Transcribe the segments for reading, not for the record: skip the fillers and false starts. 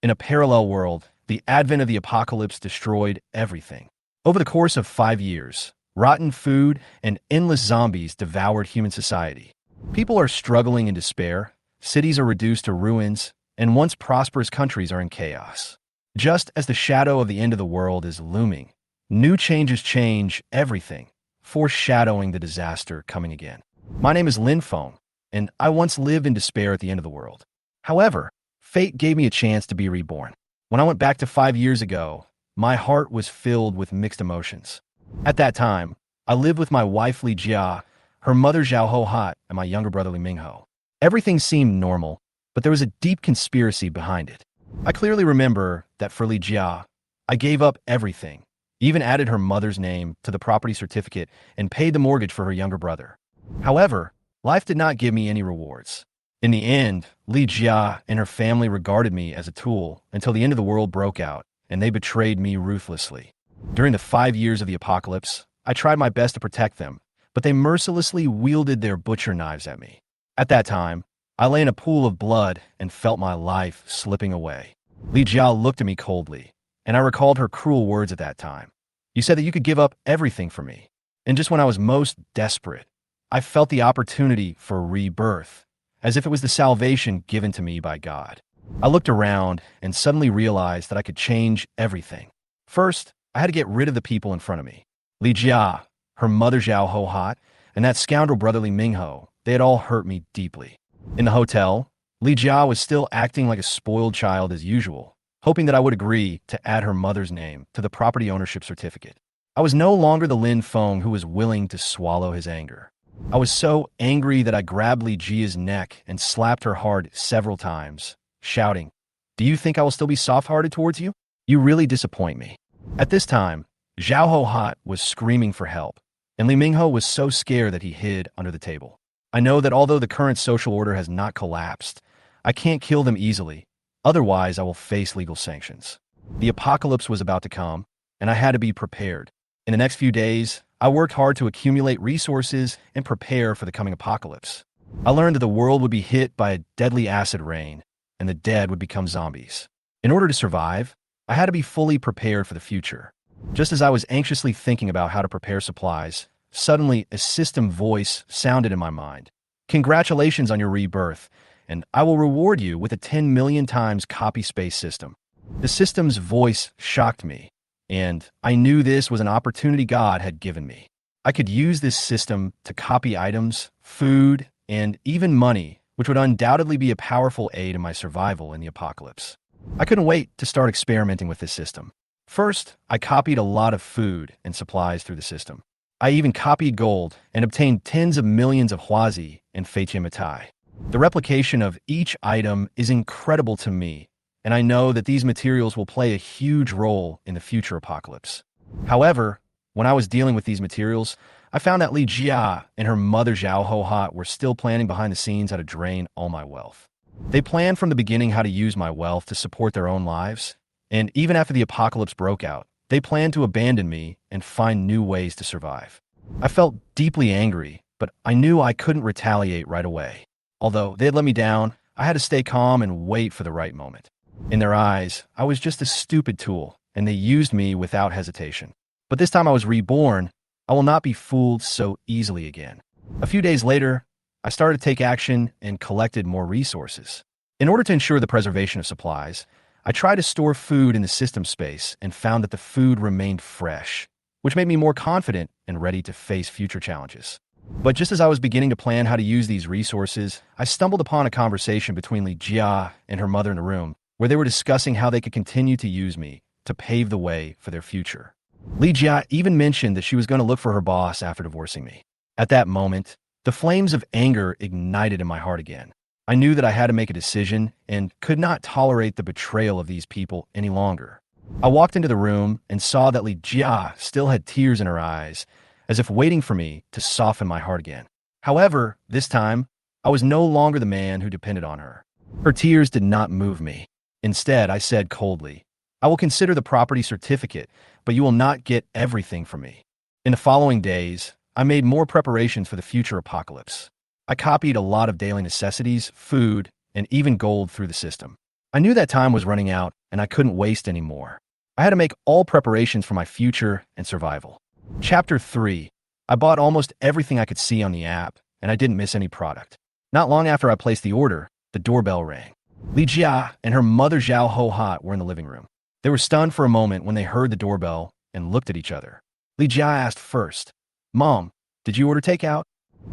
In a parallel world, the advent of the apocalypse destroyed everything. Over the course of 5 years, rotten food and endless zombies devoured human society. People are struggling in despair, cities are reduced to ruins, and once prosperous countries are in chaos. Just as the shadow of the end of the world is looming, new changes change everything, foreshadowing the disaster coming again. My name is Lin Feng, and I once lived in despair at the end of the world. However, fate gave me a chance to be reborn. When I went back to 5 years ago, my heart was filled with mixed emotions. At that time, I lived with my wife Li Jia, her mother Zhao Ho Hat, and my younger brother Li Mingho. Everything seemed normal, but there was a deep conspiracy behind it. I clearly remember that for Li Jia, I gave up everything, even added her mother's name to the property certificate and paid the mortgage for her younger brother. However, life did not give me any rewards. In the end, Li Jia and her family regarded me as a tool until the end of the world broke out, and they betrayed me ruthlessly. During the 5 years of the apocalypse, I tried my best to protect them, but they mercilessly wielded their butcher knives at me. At that time, I lay in a pool of blood and felt my life slipping away. Li Jia looked at me coldly, and I recalled her cruel words at that time. You said that you could give up everything for me. And just when I was most desperate, I felt the opportunity for rebirth, as if it was the salvation given to me by God. I looked around and suddenly realized that I could change everything. First, I had to get rid of the people in front of me. Li Jia, her mother Zhao Ho Hat, and that scoundrel brother Li Mingho, they had all hurt me deeply. In the hotel, Li Jia was still acting like a spoiled child as usual, hoping that I would agree to add her mother's name to the property ownership certificate. I was no longer the Lin Feng who was willing to swallow his anger. I was so angry that I grabbed Li Jia's neck and slapped her hard several times, shouting, "Do you think I will still be soft-hearted towards you? You really disappoint me." At this time, Zhao Ho Hat was screaming for help, and Li Mingho was so scared that he hid under the table. I know that although the current social order has not collapsed, I can't kill them easily, otherwise I will face legal sanctions. The apocalypse was about to come, and I had to be prepared. In the next few days, I worked hard to accumulate resources and prepare for the coming apocalypse. I learned that the world would be hit by a deadly acid rain, and the dead would become zombies. In order to survive, I had to be fully prepared for the future. Just as I was anxiously thinking about how to prepare supplies, suddenly a system voice sounded in my mind. "Congratulations on your rebirth, and I will reward you with a 10 million times copy space system." The system's voice shocked me, and I knew this was an opportunity God had given me. I could use this system to copy items, food, and even money, which would undoubtedly be a powerful aid in my survival in the apocalypse. I couldn't wait to start experimenting with this system. First, I copied a lot of food and supplies through the system. I even copied gold and obtained tens of millions of huazi and feiqian metai. The replication of each item is incredible to me, and I know that these materials will play a huge role in the future apocalypse. However, when I was dealing with these materials, I found that Li Jia and her mother Zhao Ho Hat were still planning behind the scenes how to drain all my wealth. They planned from the beginning how to use my wealth to support their own lives, and even after the apocalypse broke out, they planned to abandon me and find new ways to survive. I felt deeply angry, but I knew I couldn't retaliate right away. Although they had let me down, I had to stay calm and wait for the right moment. In their eyes, I was just a stupid tool, and they used me without hesitation. But this time I was reborn. I will not be fooled so easily again. A few days later, I started to take action and collected more resources. In order to ensure the preservation of supplies, I tried to store food in the system space and found that the food remained fresh, which made me more confident and ready to face future challenges. But just as I was beginning to plan how to use these resources, I stumbled upon a conversation between Li Jia and her mother in the room, where they were discussing how they could continue to use me to pave the way for their future. Li Jia even mentioned that she was going to look for her boss after divorcing me. At that moment, the flames of anger ignited in my heart again. I knew that I had to make a decision and could not tolerate the betrayal of these people any longer. I walked into the room and saw that Li Jia still had tears in her eyes, as if waiting for me to soften my heart again. However, this time, I was no longer the man who depended on her. Her tears did not move me. Instead, I said coldly, "I will consider the property certificate, but you will not get everything from me." In the following days, I made more preparations for the future apocalypse. I copied a lot of daily necessities, food, and even gold through the system. I I knew that time was running out and I couldn't waste any more. I had to make all preparations for my future and survival. Chapter 3. I bought almost everything I could see on the app, and I didn't miss any product. Not long after I placed the order, the doorbell rang. Li Jia and her mother Zhao Ho Hot were in the living room. They were stunned for a moment when they heard the doorbell and looked at each other. Li Jia asked first, "Mom, did you order takeout?"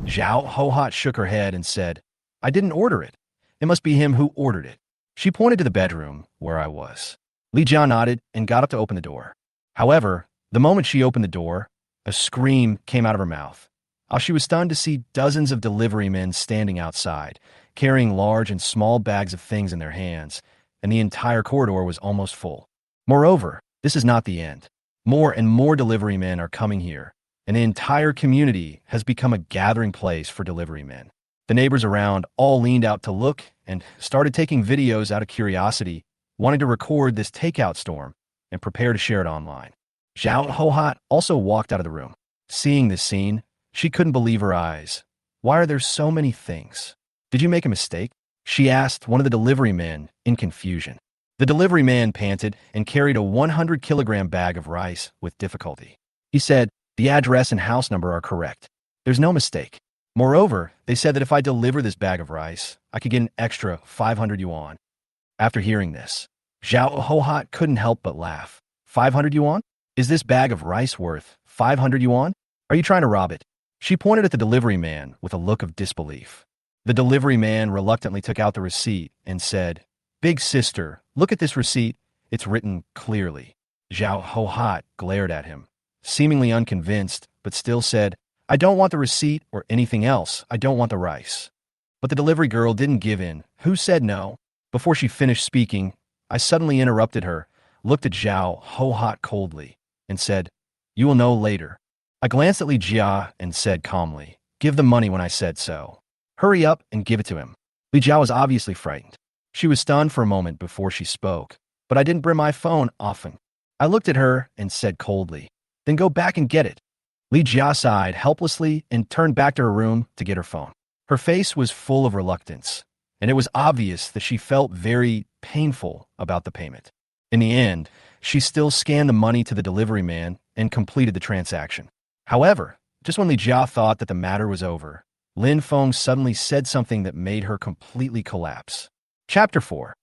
Zhao Ho Hot shook her head and said, "I didn't order it. It must be him who ordered it." She pointed to the bedroom where I was. Li Jia nodded and got up to open the door. However, the moment she opened the door, a scream came out of her mouth. She was stunned to see dozens of delivery men standing outside, carrying large and small bags of things in their hands, and the entire corridor was almost full. Moreover, this is not the end. More and more delivery men are coming here, and the entire community has become a gathering place for delivery men. The neighbors around all leaned out to look and started taking videos out of curiosity, wanting to record this takeout storm and prepare to share it online. Zhao Hohat also walked out of the room. Seeing this scene, she couldn't believe her eyes. "Why are there so many things? Did you make a mistake?" she asked one of the delivery men in confusion. The delivery man panted and carried a 100-kilogram bag of rice with difficulty. He said, "The address and house number are correct. There's no mistake. Moreover, they said that if I deliver this bag of rice, I could get an extra 500 yuan. After hearing this, Zhao Hohat couldn't help but laugh. 500 yuan? Is this bag of rice worth 500 yuan? Are you trying to rob it? She pointed at the delivery man with a look of disbelief. The delivery man reluctantly took out the receipt and said, "Big sister, look at this receipt. It's written clearly." Zhao Hohat glared at him, seemingly unconvinced, but still said, "I don't want the receipt or anything else. I don't want the rice." But the delivery girl didn't give in. Who said no? Before she finished speaking, I suddenly interrupted her, looked at Zhao Hohat coldly, and said, "You will know later." I glanced at Li Jia and said calmly, "Give the money when I said so. Hurry up and give it to him." Li Jia was obviously frightened. She was stunned for a moment before she spoke, but I didn't bring my phone often. I looked at her and said coldly, "Then go back and get it." Li Jia sighed helplessly and turned back to her room to get her phone. Her face was full of reluctance, and it was obvious that she felt very painful about the payment. In the end, she still scanned the money to the delivery man and completed the transaction. However, just when Li Jia thought that the matter was over, Lin Feng suddenly said something that made her completely collapse. Chapter 4.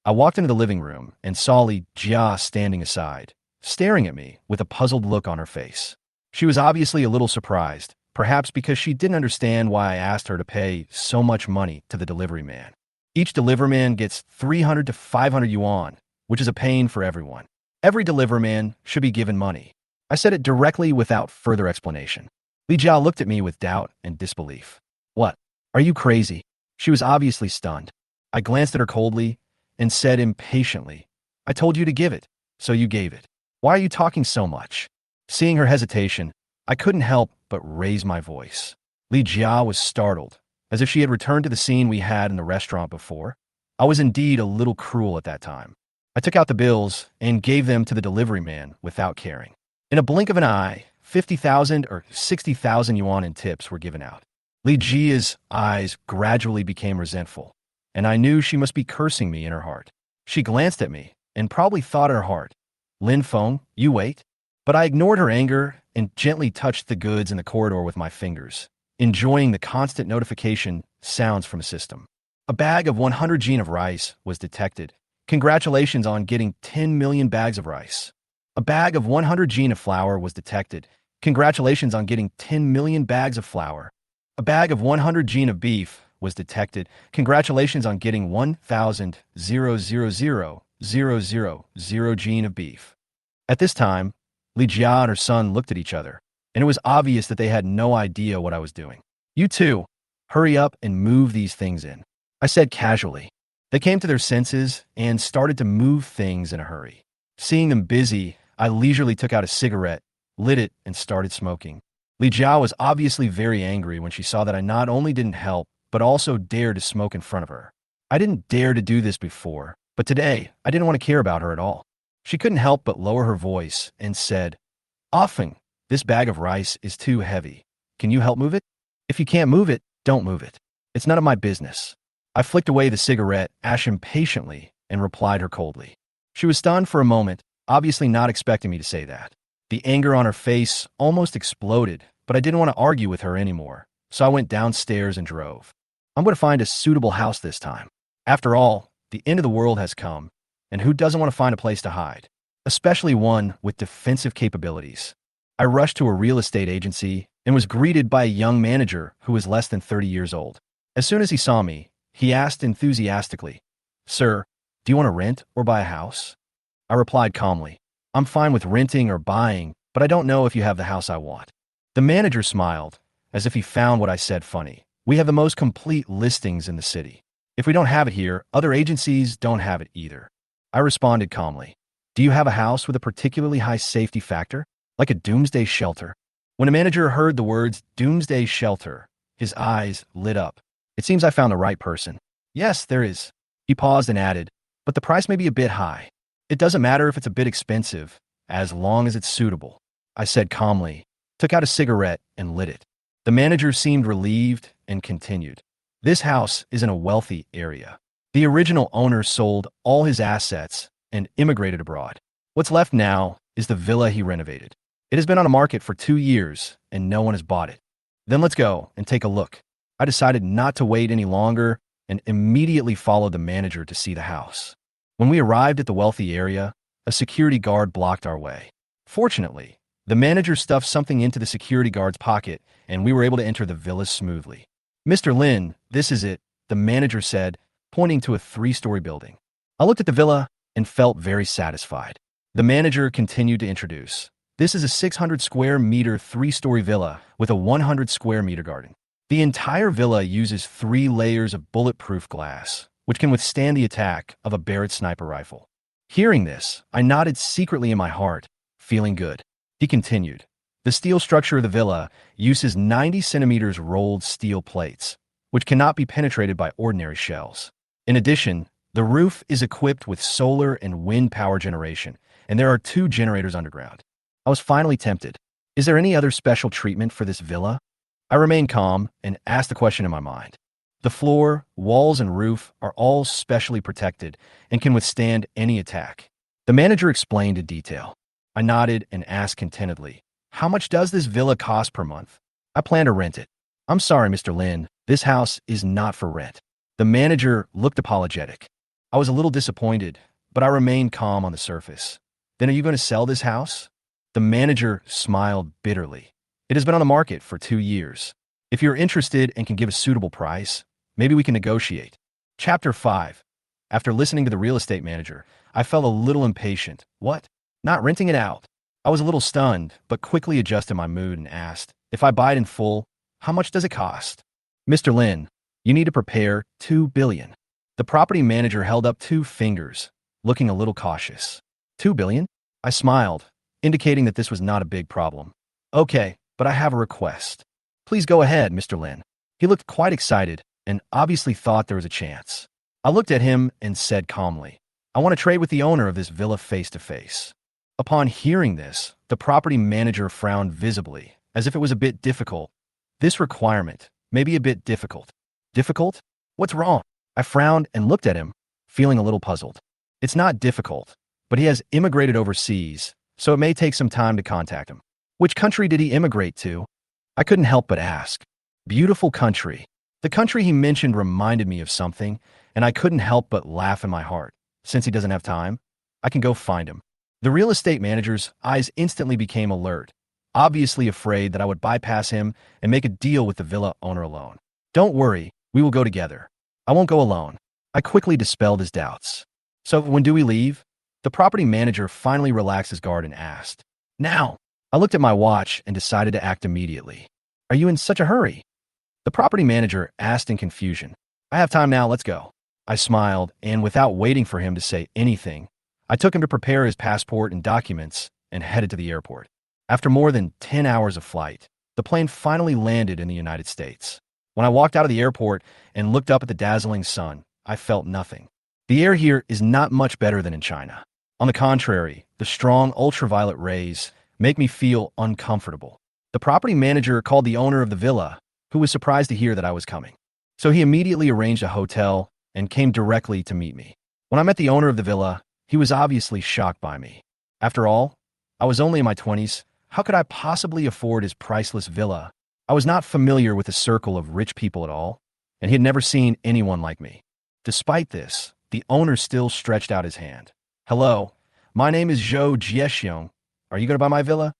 I walked into the living room and saw Li Jia standing aside, staring at me with a puzzled look on her face. She was obviously a little surprised, perhaps because she didn't understand why I asked her to pay so much money to the delivery man. Each delivery man gets 300 to 500 yuan, which is a pain for everyone. Every delivery man should be given money. I said it directly without further explanation. Li Jia looked at me with doubt and disbelief. "What? Are you crazy?" She was obviously stunned. I glanced at her coldly and said impatiently, "I told you to give it, so you gave it. Why are you talking so much?" Seeing her hesitation, I couldn't help but raise my voice. Li Jia was startled, as if she had returned to the scene we had in the restaurant before. I was indeed a little cruel at that time. I took out the bills and gave them to the delivery man without caring. In a blink of an eye, 50,000 or 60,000 yuan in tips were given out. Li Jia's eyes gradually became resentful, and I knew she must be cursing me in her heart. She glanced at me and probably thought in her heart, "Lynfong, you wait." But I ignored her anger and gently touched the goods in the corridor with my fingers, enjoying the constant notification sounds from the system. A bag of 100 jin of rice was detected. Congratulations on getting 10 million bags of rice. A bag of 100 jin of flour was detected. Congratulations on getting 10 million bags of flour. A bag of 100 jin of beef was detected. Congratulations on getting 1,000,000 jin of beef. At this time, Li Jia and her son looked at each other, and it was obvious that they had no idea what I was doing. "You two, hurry up and move these things in," I said casually. They came to their senses and started to move things in a hurry. Seeing them busy, I leisurely took out a cigarette, lit it, and started smoking. Li Jia was obviously very angry when she saw that I not only didn't help, but also dared to smoke in front of her. I didn't dare to do this before, but today I didn't want to care about her at all. She couldn't help but lower her voice and said, "Often, this bag of rice is too heavy. Can you help move it? If you can't move it, don't move it. It's none of my business." I flicked away the cigarette ash impatiently and replied her coldly. She was stunned for a moment, obviously not expecting me to say that. The anger on her face almost exploded, but I didn't want to argue with her anymore, so I went downstairs and drove. I'm going to find a suitable house this time. After all, the end of the world has come, and who doesn't want to find a place to hide? Especially one with defensive capabilities. I rushed to a real estate agency and was greeted by a young manager who was less than 30 years old. As soon as he saw me, he asked enthusiastically, "Sir, do you want to rent or buy a house?" I replied calmly, "I'm fine with renting or buying, but I don't know if you have the house I want." The manager smiled, as if he found what I said funny. "We have the most complete listings in the city. If we don't have it here, other agencies don't have it either." I responded calmly, "Do you have a house with a particularly high safety factor, like a doomsday shelter?" When the manager heard the words doomsday shelter, his eyes lit up. "It seems I found the right person." "Yes, there is." He paused and added, "But the price may be a bit high. It doesn't matter if it's a bit expensive, as long as it's suitable." I said calmly, took out a cigarette and lit it. The manager seemed relieved and continued, "This house is in a wealthy area. The original owner sold all his assets and immigrated abroad. What's left now is the villa he renovated. It has been on the market for 2 years and no one has bought it. Then let's go and take a look." I decided not to wait any longer and immediately followed the manager to see the house. When we arrived at the wealthy area, a security guard blocked our way. Fortunately, the manager stuffed something into the security guard's pocket and we were able to enter the villa smoothly. "Mr. Lin, this is it," the manager said, pointing to a 3-story building. I looked at the villa and felt very satisfied. The manager continued to introduce, "This is a 600 square meter 3-story villa with a 100 square meter garden. The entire villa uses 3 layers of bulletproof glass, which can withstand the attack of a Barrett sniper rifle." Hearing this, I nodded secretly in my heart, feeling good. He continued, "The steel structure of the villa uses 90 centimeters rolled steel plates, which cannot be penetrated by ordinary shells. In addition, the roof is equipped with solar and wind power generation, and there are 2 generators underground." I was finally tempted. Is there any other special treatment for this villa? I remained calm and asked the question in my mind. The floor, walls, and roof are all specially protected and can withstand any attack. The manager explained in detail. I nodded and asked contentedly, "How much does this villa cost per month?" "I plan to rent it." "I'm sorry, Mr. Lin, this house is not for rent." The manager looked apologetic. I was a little disappointed, but I remained calm on the surface. "Then are you going to sell this house?" The manager smiled bitterly. "It has been on the market for 2 years. If you're interested and can give a suitable price, maybe we can negotiate." Chapter 5. After listening to the real estate manager, I felt a little impatient. What? Not renting it out? I was a little stunned, but quickly adjusted my mood and asked, "If I buy it in full, how much does it cost?" "Mr. Lin, you need to prepare $2 billion. The property manager held up 2 fingers, looking a little cautious. $2 billion? I smiled, indicating that this was not a big problem. "Okay, but I have a request." "Please go ahead, Mr. Lin." He looked quite excited and obviously thought there was a chance. I looked at him and said calmly, "I want to trade with the owner of this villa face to face." Upon hearing this, the property manager frowned visibly, as if it was a bit difficult. "This requirement may be a bit difficult." "Difficult? What's wrong?" I frowned and looked at him, feeling a little puzzled. "It's not difficult, but he has immigrated overseas, so it may take some time to contact him." "Which country did he immigrate to?" I couldn't help but ask. "Beautiful country." The country he mentioned reminded me of something, and I couldn't help but laugh in my heart. Since he doesn't have time, I can go find him. The real estate manager's eyes instantly became alert, obviously afraid that I would bypass him and make a deal with the villa owner alone. "Don't worry, we will go together." "I won't go alone." I quickly dispelled his doubts. "So when do we leave?" The property manager finally relaxed his guard and asked. "Now." I looked at my watch and decided to act immediately. "Are you in such a hurry?" The property manager asked in confusion. "I have time now, let's go." I smiled, and without waiting for him to say anything, I took him to prepare his passport and documents and headed to the airport. After more than 10 hours of flight, the plane finally landed in the United States. When I walked out of the airport and looked up at the dazzling sun, I felt nothing. The air here is not much better than in China. On the contrary, the strong ultraviolet rays make me feel uncomfortable. The property manager called the owner of the villa, who was surprised to hear that I was coming. So he immediately arranged a hotel and came directly to meet me. When I met the owner of the villa, he was obviously shocked by me. After all, I was only in my 20s. How could I possibly afford his priceless villa? I was not familiar with the circle of rich people at all, and he had never seen anyone like me. Despite this, the owner still stretched out his hand. Hello, my name is Zhou Jiexiong. Are you going to buy my villa?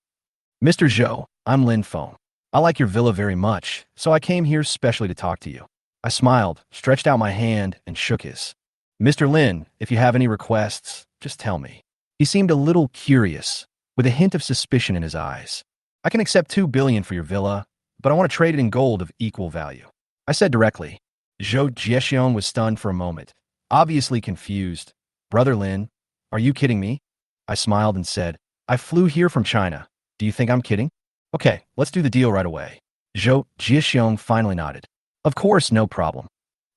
Mr. Zhou, I'm Lin Feng. I like your villa very much, so I came here specially to talk to you. I smiled, stretched out my hand, and shook his. Mr. Lin, if you have any requests, just tell me. He seemed a little curious, with a hint of suspicion in his eyes. I can accept 2 billion for your villa, but I want to trade it in gold of equal value. I said directly. Zhou Jiexiong was stunned for a moment, obviously confused. Brother Lin, are you kidding me? I smiled and said, I flew here from China. Do you think I'm kidding? Okay, let's do the deal right away. Zhou Jiexiong finally nodded. Of course, no problem.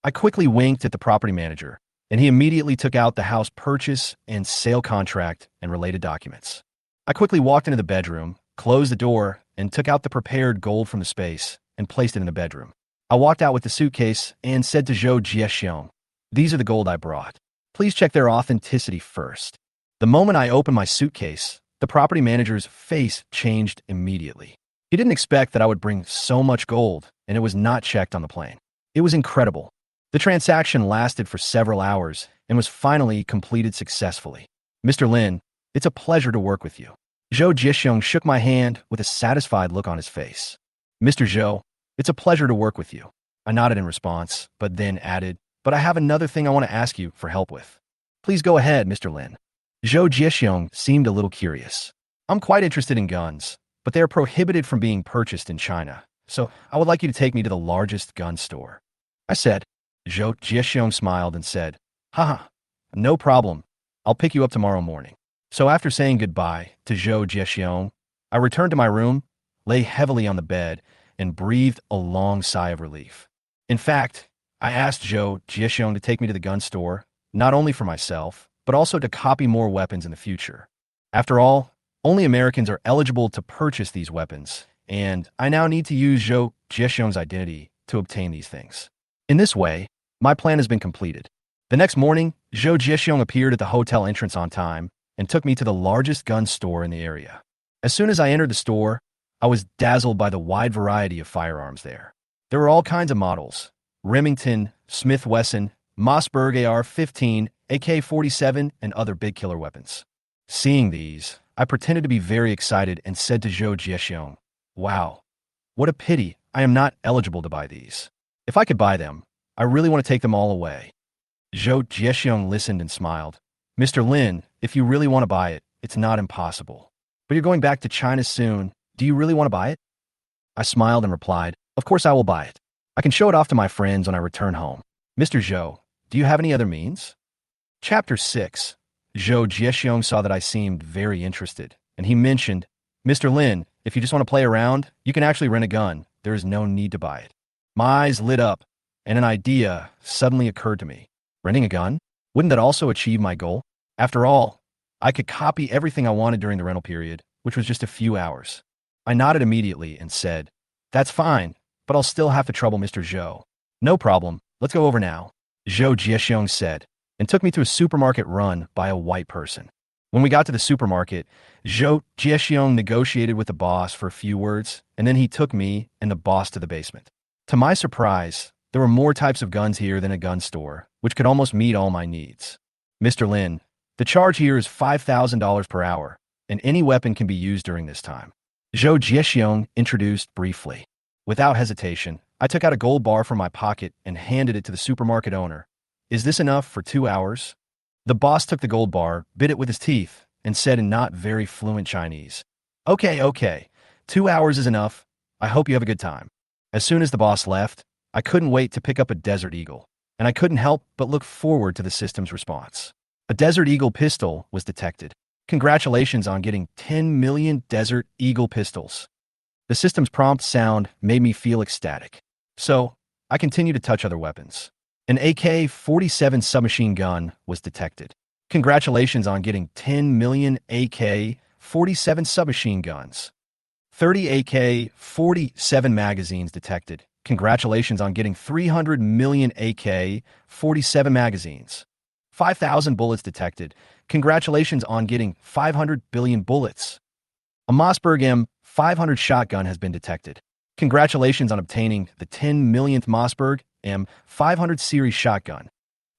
I quickly winked at the property manager, and he immediately took out the house purchase and sale contract and related documents. I quickly walked into the bedroom, closed the door, and took out the prepared gold from the space and placed it in the bedroom. I walked out with the suitcase and said to Zhou Jiexiong, these are the gold I brought. Please check their authenticity first. The moment I opened my suitcase, the property manager's face changed immediately. He didn't expect that I would bring so much gold, and it was not checked on the plane. It was incredible. The transaction lasted for several hours and was finally completed successfully. Mr. Lin, it's a pleasure to work with you. Zhou Jiexiong shook my hand with a satisfied look on his face. Mr. Zhou, it's a pleasure to work with you. I nodded in response, but then added, but I have another thing I want to ask you for help with. Please go ahead, Mr. Lin. Zhou Jiexiong seemed a little curious. I'm quite interested in guns, but they are prohibited from being purchased in China, so I would like you to take me to the largest gun store. I said. Zhou Jiexiong smiled and said, haha, no problem. I'll pick you up tomorrow morning. So after saying goodbye to Zhou Jiexiong, I returned to my room, lay heavily on the bed, and breathed a long sigh of relief. In fact, I asked Zhou Jiexiong to take me to the gun store, not only for myself, but also to copy more weapons in the future. After all, only Americans are eligible to purchase these weapons, and I now need to use Zhou Jiexiong's identity to obtain these things. In this way, my plan has been completed. The next morning, Zhou Jiexiong appeared at the hotel entrance on time and took me to the largest gun store in the area. As soon as I entered the store, I was dazzled by the wide variety of firearms there. There were all kinds of models: Remington, Smith Wesson, Mossberg AR-15, AK-47, and other big killer weapons. Seeing these, I pretended to be very excited and said to Zhou Jiexiong, wow, what a pity I am not eligible to buy these. If I could buy them, I really want to take them all away. Zhou Jiexiong listened and smiled. Mr. Lin, if you really want to buy it, it's not impossible. But you're going back to China soon. Do you really want to buy it? I smiled and replied, of course I will buy it. I can show it off to my friends when I return home. Mr. Zhou, do you have any other means? Chapter 6. Zhou Jiexiong saw that I seemed very interested, and he mentioned, Mr. Lin, if you just want to play around, you can actually rent a gun. There is no need to buy it. My eyes lit up, and an idea suddenly occurred to me. Renting a gun? Wouldn't that also achieve my goal? After all, I could copy everything I wanted during the rental period, which was just a few hours. I nodded immediately and said, that's fine, but I'll still have to trouble Mr. Zhou. No problem, let's go over now, Zhou Jiexiong said, and took me to a supermarket run by a white person. When we got to the supermarket, Zhou Jiexiong negotiated with the boss for a few words, and then he took me and the boss to the basement. To my surprise, there were more types of guns here than a gun store, which could almost meet all my needs. Mr. Lin, the charge here is $5,000 per hour, and any weapon can be used during this time. Zhou Jiexiong introduced briefly. Without hesitation, I took out a gold bar from my pocket and handed it to the supermarket owner. Is this enough for 2 hours? The boss took the gold bar, bit it with his teeth, and said in not very fluent Chinese, Okay, 2 hours is enough. I hope you have a good time. As soon as the boss left, I couldn't wait to pick up a Desert Eagle, and I couldn't help but look forward to the system's response. A Desert Eagle pistol was detected. Congratulations on getting 10 million Desert Eagle pistols. The system's prompt sound made me feel ecstatic. So, I continued to touch other weapons. An AK-47 submachine gun was detected. Congratulations on getting 10 million AK-47 submachine guns. 30 AK-47 magazines detected. Congratulations on getting 300 million AK-47 magazines. 5,000 bullets detected. Congratulations on getting 500 billion bullets. A Mossberg M500 shotgun has been detected. Congratulations on obtaining the 10 millionth Mossberg M500 series shotgun.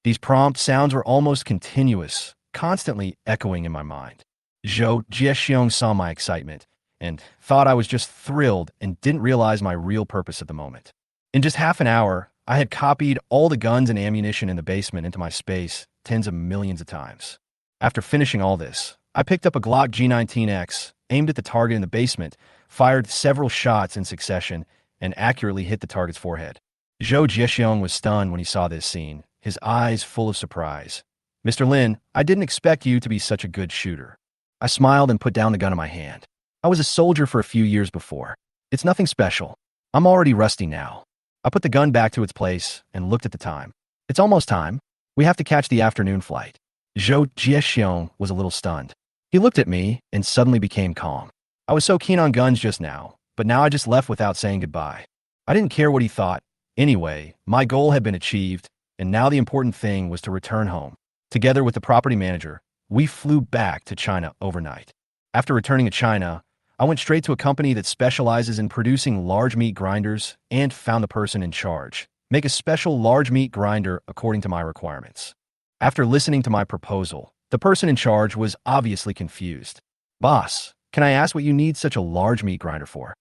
These prompt sounds were almost continuous, constantly echoing in my mind. Zhou Jiexiong saw my excitement and thought I was just thrilled and didn't realize my real purpose at the moment. In just half an hour, I had copied all the guns and ammunition in the basement into my space tens of millions of times. After finishing all this, I picked up a Glock G19X, aimed at the target in the basement, fired several shots in succession, and accurately hit the target's forehead. Zhou Jiexiong was stunned when he saw this scene, his eyes full of surprise. "Mr. Lin, I didn't expect you to be such a good shooter." I smiled and put down the gun in my hand. I was a soldier for a few years before. It's nothing special. I'm already rusty now. I put the gun back to its place and looked at the time. It's almost time. We have to catch the afternoon flight. Zhou Jiexiong was a little stunned. He looked at me and suddenly became calm. I was so keen on guns just now, but now I just left without saying goodbye. I didn't care what he thought. Anyway, my goal had been achieved, and now the important thing was to return home. Together with the property manager, we flew back to China overnight. After returning to China, I went straight to a company that specializes in producing large meat grinders and found the person in charge. Make a special large meat grinder according to my requirements. After listening to my proposal, the person in charge was obviously confused. "Boss, can I ask what you need such a large meat grinder for?"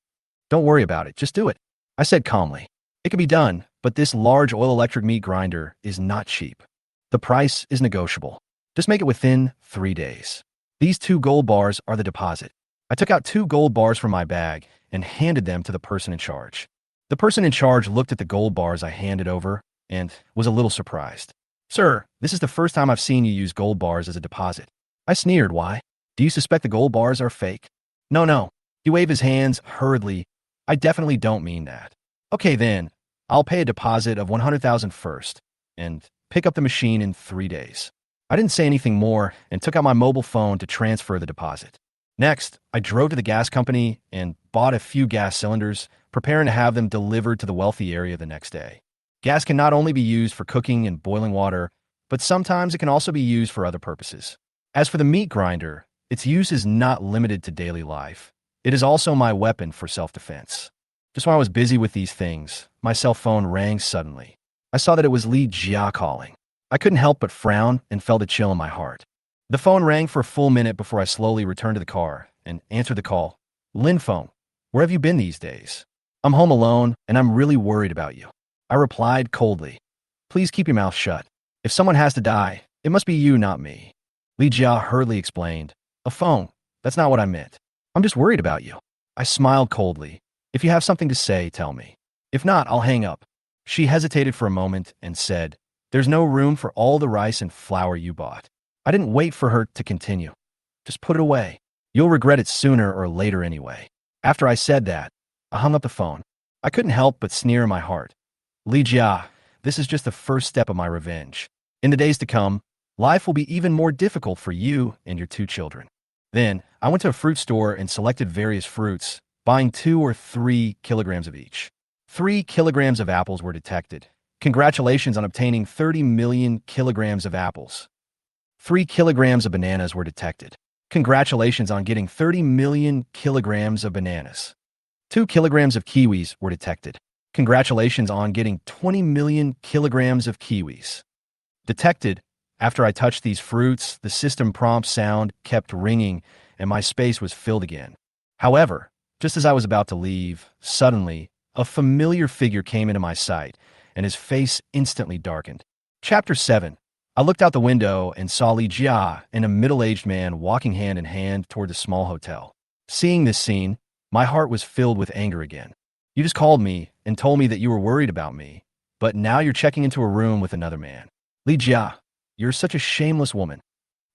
"Don't worry about it, just do it," I said calmly. "It can be done, but this large oil-electric meat grinder is not cheap. The price is negotiable. Just make it within 3 days. These 2 gold bars are the deposit." I took out 2 gold bars from my bag and handed them to the person in charge. The person in charge looked at the gold bars I handed over and was a little surprised. "Sir, this is the first time I've seen you use gold bars as a deposit." I sneered. "Why? Do you suspect the gold bars are fake?" No. He waved his hands hurriedly. "I definitely don't mean that." "Okay then, I'll pay a deposit of 100,000 first and pick up the machine in 3 days." I didn't say anything more and took out my mobile phone to transfer the deposit. Next, I drove to the gas company and bought a few gas cylinders, preparing to have them delivered to the wealthy area the next day. Gas can not only be used for cooking and boiling water, but sometimes it can also be used for other purposes. As for the meat grinder, its use is not limited to daily life. It is also my weapon for self-defense. Just when I was busy with these things, my cell phone rang suddenly. I saw that it was Li Jia calling. I couldn't help but frown and felt a chill in my heart. The phone rang for a full minute before I slowly returned to the car and answered the call. "Lynfong, where have you been these days?" "I'm home alone, and I'm really worried about you." I replied coldly. "Please keep your mouth shut. If someone has to die, it must be you, not me." Li Jia hurriedly explained. "A phone. That's not what I meant. I'm just worried about you." I smiled coldly. "If you have something to say, tell me. If not, I'll hang up." She hesitated for a moment and said, "There's no room for all the rice and flour you bought." I didn't wait for her to continue. "Just put it away. You'll regret it sooner or later anyway." After I said that, I hung up the phone. I couldn't help but sneer in my heart. "Li Jia, this is just the first step of my revenge. In the days to come, life will be even more difficult for you and your 2 children." Then, I went to a fruit store and selected various fruits, buying 2 or 3 kilograms of each. 3 kilograms of apples were detected. Congratulations on obtaining 30 million kilograms of apples. 3 kilograms of bananas were detected. Congratulations on getting 30 million kilograms of bananas. 2 kilograms of kiwis were detected. Congratulations on getting 20 million kilograms of kiwis. Detected. After I touched these fruits, the system prompt sound kept ringing and my space was filled again. However, just as I was about to leave, suddenly, a familiar figure came into my sight and his face instantly darkened. Chapter 7. I looked out the window and saw Li Jia and a middle-aged man walking hand in hand toward the small hotel. Seeing this scene, my heart was filled with anger again. "You just called me and told me that you were worried about me, but now you're checking into a room with another man. Li Jia, you're such a shameless woman."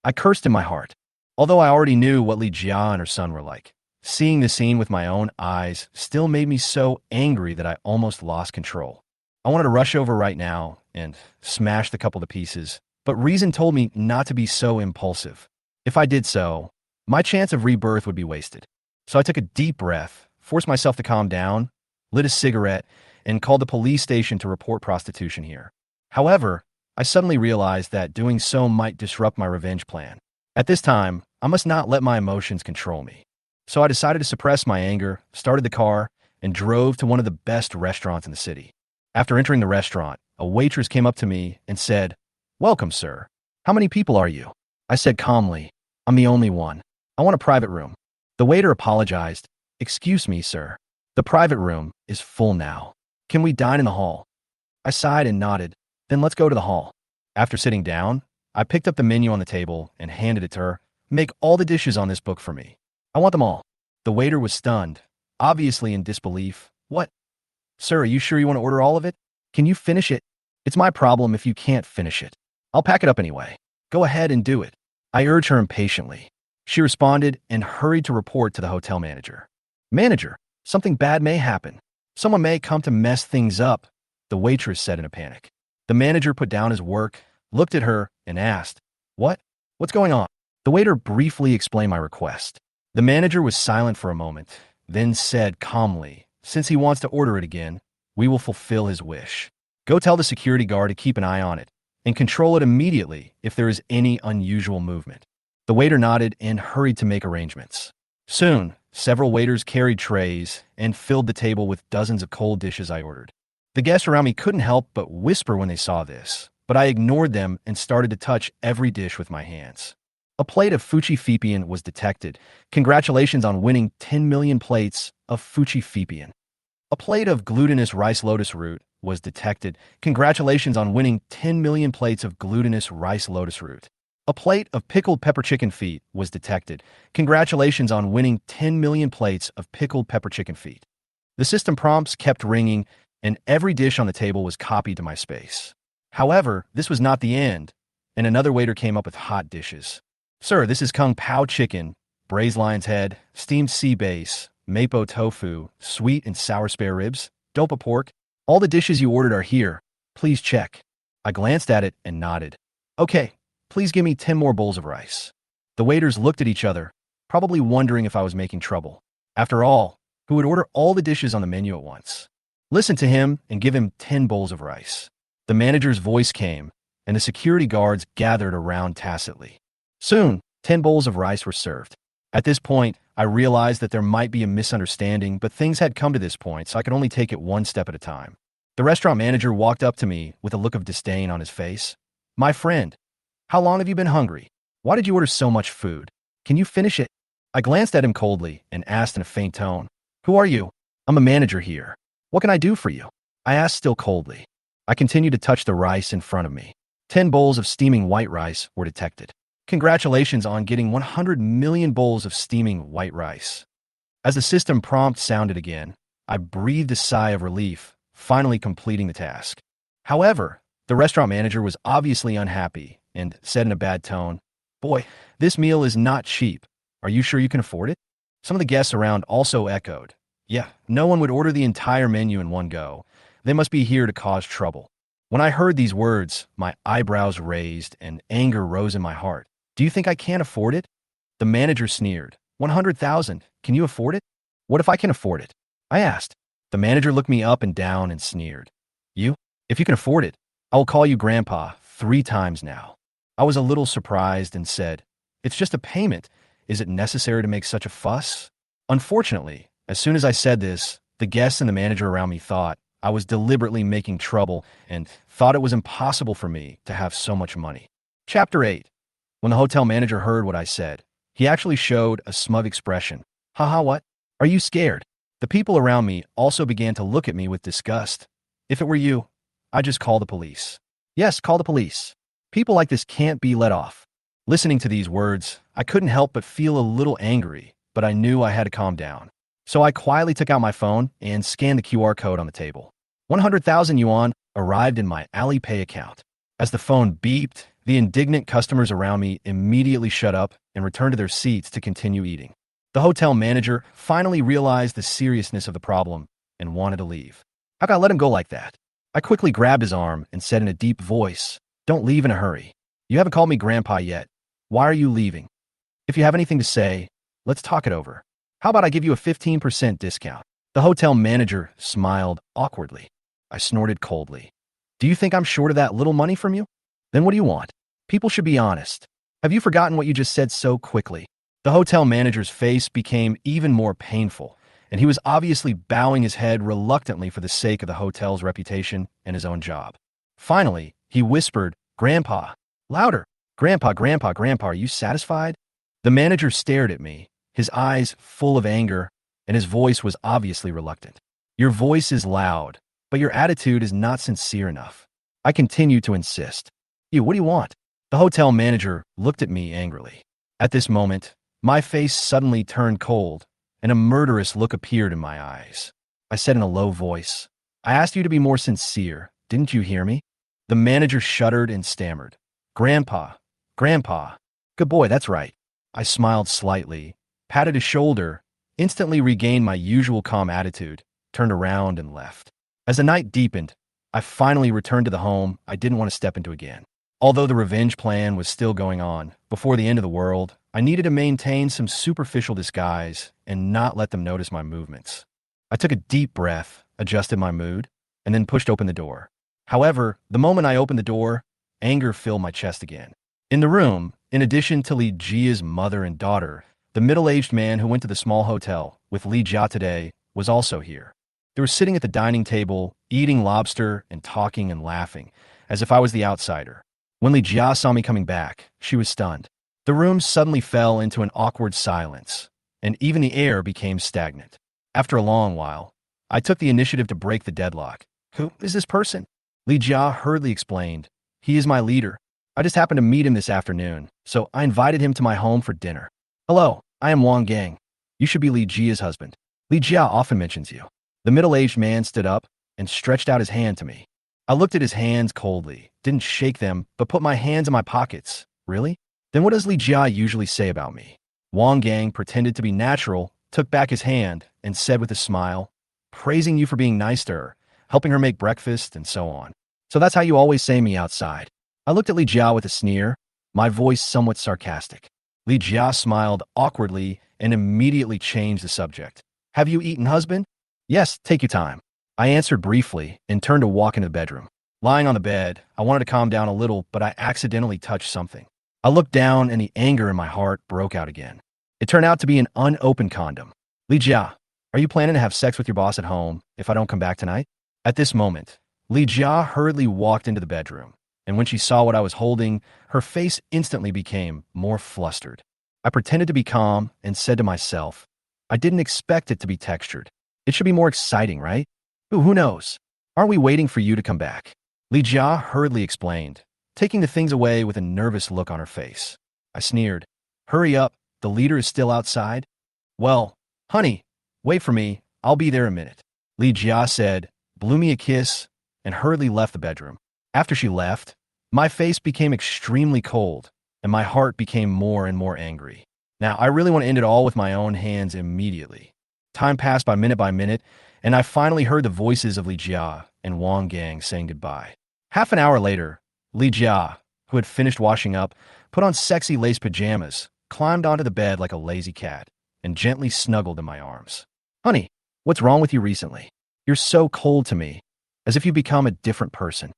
I cursed in my heart. Although I already knew what Li Jia and her son were like, seeing the scene with my own eyes still made me so angry that I almost lost control. I wanted to rush over right now and smash the couple to pieces, but reason told me not to be so impulsive. If I did so, my chance of rebirth would be wasted. So I took a deep breath, forced myself to calm down, lit a cigarette, and called the police station to report prostitution here. However, I suddenly realized that doing so might disrupt my revenge plan. At this time, I must not let my emotions control me. So I decided to suppress my anger, started the car, and drove to one of the best restaurants in the city. After entering the restaurant, a waitress came up to me and said, "Welcome, sir. How many people are you?" I said calmly, "I'm the only one. I want a private room." The waiter apologized. "Excuse me, sir. The private room is full now. Can we dine in the hall?" I sighed and nodded. "Then let's go to the hall." After sitting down, I picked up the menu on the table and handed it to her. "Make all the dishes on this book for me. I want them all." The waiter was stunned, obviously in disbelief. "What? Sir, are you sure you want to order all of it? Can you finish it?" "It's my problem if you can't finish it. I'll pack it up anyway. Go ahead and do it." I urged her impatiently. She responded and hurried to report to the hotel manager. "Manager, something bad may happen. Someone may come to mess things up," the waitress said in a panic. The manager put down his work, looked at her, and asked, "What? What's going on?" The waiter briefly explained my request. The manager was silent for a moment, then said calmly, "Since he wants to order it again, we will fulfill his wish. Go tell the security guard to keep an eye on it and control it immediately if there is any unusual movement." The waiter nodded and hurried to make arrangements. Soon, several waiters carried trays and filled the table with dozens of cold dishes I ordered. The guests around me couldn't help but whisper when they saw this, but I ignored them and started to touch every dish with my hands. A plate of Fuchi Fipian was detected. Congratulations on winning 10 million plates of Fuchi Fipian. A plate of glutinous rice lotus root was detected. Congratulations on winning 10 million plates of glutinous rice lotus root. A plate of pickled pepper chicken feet was detected. Congratulations on winning 10 million plates of pickled pepper chicken feet. The system prompts kept ringing, and every dish on the table was copied to my space. However, this was not the end, and another waiter came up with hot dishes. "Sir, this is Kung Pao chicken, braised lion's head, steamed sea bass, mapo tofu, sweet and sour spare ribs, dopa pork. All the dishes you ordered are here. Please check." I glanced at it and nodded. "Okay, please give me 10 more bowls of rice." The waiters looked at each other, probably wondering if I was making trouble. After all, who would order all the dishes on the menu at once? "Listen to him and give him 10 bowls of rice." The manager's voice came, and the security guards gathered around tacitly. Soon, 10 bowls of rice were served. At this point, I realized that there might be a misunderstanding, but things had come to this point, so I could only take it one step at a time. The restaurant manager walked up to me with a look of disdain on his face. "My friend, how long have you been hungry? Why did you order so much food? Can you finish it?" I glanced at him coldly and asked in a faint tone, "Who are you?" "I'm a manager here. What can I do for you?" I asked still coldly. I continued to touch the rice in front of me. 10 bowls of steaming white rice were detected. Congratulations on getting 100 million bowls of steaming white rice. As the system prompt sounded again, I breathed a sigh of relief, finally completing the task. However, the restaurant manager was obviously unhappy and said in a bad tone, "Boy, this meal is not cheap. Are you sure you can afford it?" Some of the guests around also echoed, "Yeah, no one would order the entire menu in one go. They must be here to cause trouble." When I heard these words, my eyebrows raised and anger rose in my heart. "Do you think I can't afford it?" The manager sneered. 100,000. Can you afford it?" "What if I can afford it?" I asked. The manager looked me up and down and sneered. "You? If you can afford it, I will call you Grandpa 3 times now." I was a little surprised and said, "It's just a payment. Is it necessary to make such a fuss?" Unfortunately, as soon as I said this, the guests and the manager around me thought I was deliberately making trouble and thought it was impossible for me to have so much money. Chapter 8. When the hotel manager heard what I said, he actually showed a smug expression. "Haha, what? Are you scared?" The people around me also began to look at me with disgust. "If it were you, I'd just call the police." "Yes, call the police. People like this can't be let off." Listening to these words, I couldn't help but feel a little angry, but I knew I had to calm down. So I quietly took out my phone and scanned the QR code on the table. 100,000 yuan arrived in my Alipay account. As the phone beeped, the indignant customers around me immediately shut up and returned to their seats to continue eating. The hotel manager finally realized the seriousness of the problem and wanted to leave. How could I let him go like that? I quickly grabbed his arm and said in a deep voice, "Don't leave in a hurry. You haven't called me Grandpa yet. Why are you leaving? If you have anything to say, let's talk it over. How about I give you a 15% discount?" The hotel manager smiled awkwardly. I snorted coldly. "Do you think I'm short of that little money from you?" Then what do you want? People should be honest. Have you forgotten what you just said so quickly? The hotel manager's face became even more painful, and he was obviously bowing his head reluctantly for the sake of the hotel's reputation and his own job. Finally, he whispered, "Grandpa." Louder. "Grandpa, Grandpa, Grandpa, are you satisfied?" The manager stared at me, his eyes full of anger, and his voice was obviously reluctant. "Your voice is loud, but your attitude is not sincere enough." I continued to insist. What do you want?" The hotel manager looked at me angrily. At this moment, my face suddenly turned cold, and a murderous look appeared in my eyes. I said in a low voice, "I asked you to be more sincere. Didn't you hear me?" The manager shuddered and stammered. "Grandpa, Grandpa." "Good boy, that's right." I smiled slightly, patted his shoulder, instantly regained my usual calm attitude, turned around and left. As the night deepened, I finally returned to the home I didn't want to step into again. Although the revenge plan was still going on, before the end of the world, I needed to maintain some superficial disguise and not let them notice my movements. I took a deep breath, adjusted my mood, and then pushed open the door. However, the moment I opened the door, anger filled my chest again. In the room, in addition to Li Jia's mother and daughter, the middle-aged man who went to the small hotel with Li Jia today was also here. They were sitting at the dining table, eating lobster and talking and laughing, as if I was the outsider. When Li Jia saw me coming back, she was stunned. The room suddenly fell into an awkward silence, and even the air became stagnant. After a long while, I took the initiative to break the deadlock. "Who is this person?" Li Jia hurriedly explained. "He is my leader. I just happened to meet him this afternoon, so I invited him to my home for dinner." "Hello, I am Wang Gang. You should be Li Jia's husband. Li Jia often mentions you." The middle-aged man stood up and stretched out his hand to me. I looked at his hands coldly, didn't shake them, but put my hands in my pockets. "Really? Then what does Li Jia usually say about me?" Wang Gang pretended to be natural, took back his hand, and said with a smile, "Praising you for being nice to her, helping her make breakfast, and so on. So that's how you always say me outside." I looked at Li Jia with a sneer, my voice somewhat sarcastic. Li Jia smiled awkwardly and immediately changed the subject. "Have you eaten, husband?" "Yes, take your time." I answered briefly and turned to walk into the bedroom. Lying on the bed, I wanted to calm down a little, but I accidentally touched something. I looked down and the anger in my heart broke out again. It turned out to be an unopened condom. "Li Jia, are you planning to have sex with your boss at home if I don't come back tonight?" At this moment, Li Jia hurriedly walked into the bedroom, and when she saw what I was holding, her face instantly became more flustered. I pretended to be calm and said to myself, "I didn't expect it to be textured. It should be more exciting, right? Who knows? Aren't we waiting for you to come back?" Li Jia hurriedly explained, taking the things away with a nervous look on her face. I sneered. "Hurry up, the leader is still outside." "Well, honey, wait for me, I'll be there in a minute." Li Jia said, blew me a kiss, and hurriedly left the bedroom. After she left, my face became extremely cold, and my heart became more and more angry. Now, I really want to end it all with my own hands immediately. Time passed by minute, and I finally heard the voices of Li Jia and Wang Gang saying goodbye. Half an hour later, Li Jia, who had finished washing up, put on sexy lace pajamas, climbed onto the bed like a lazy cat, and gently snuggled in my arms. "Honey, what's wrong with you recently? You're so cold to me, as if you've become a different person,"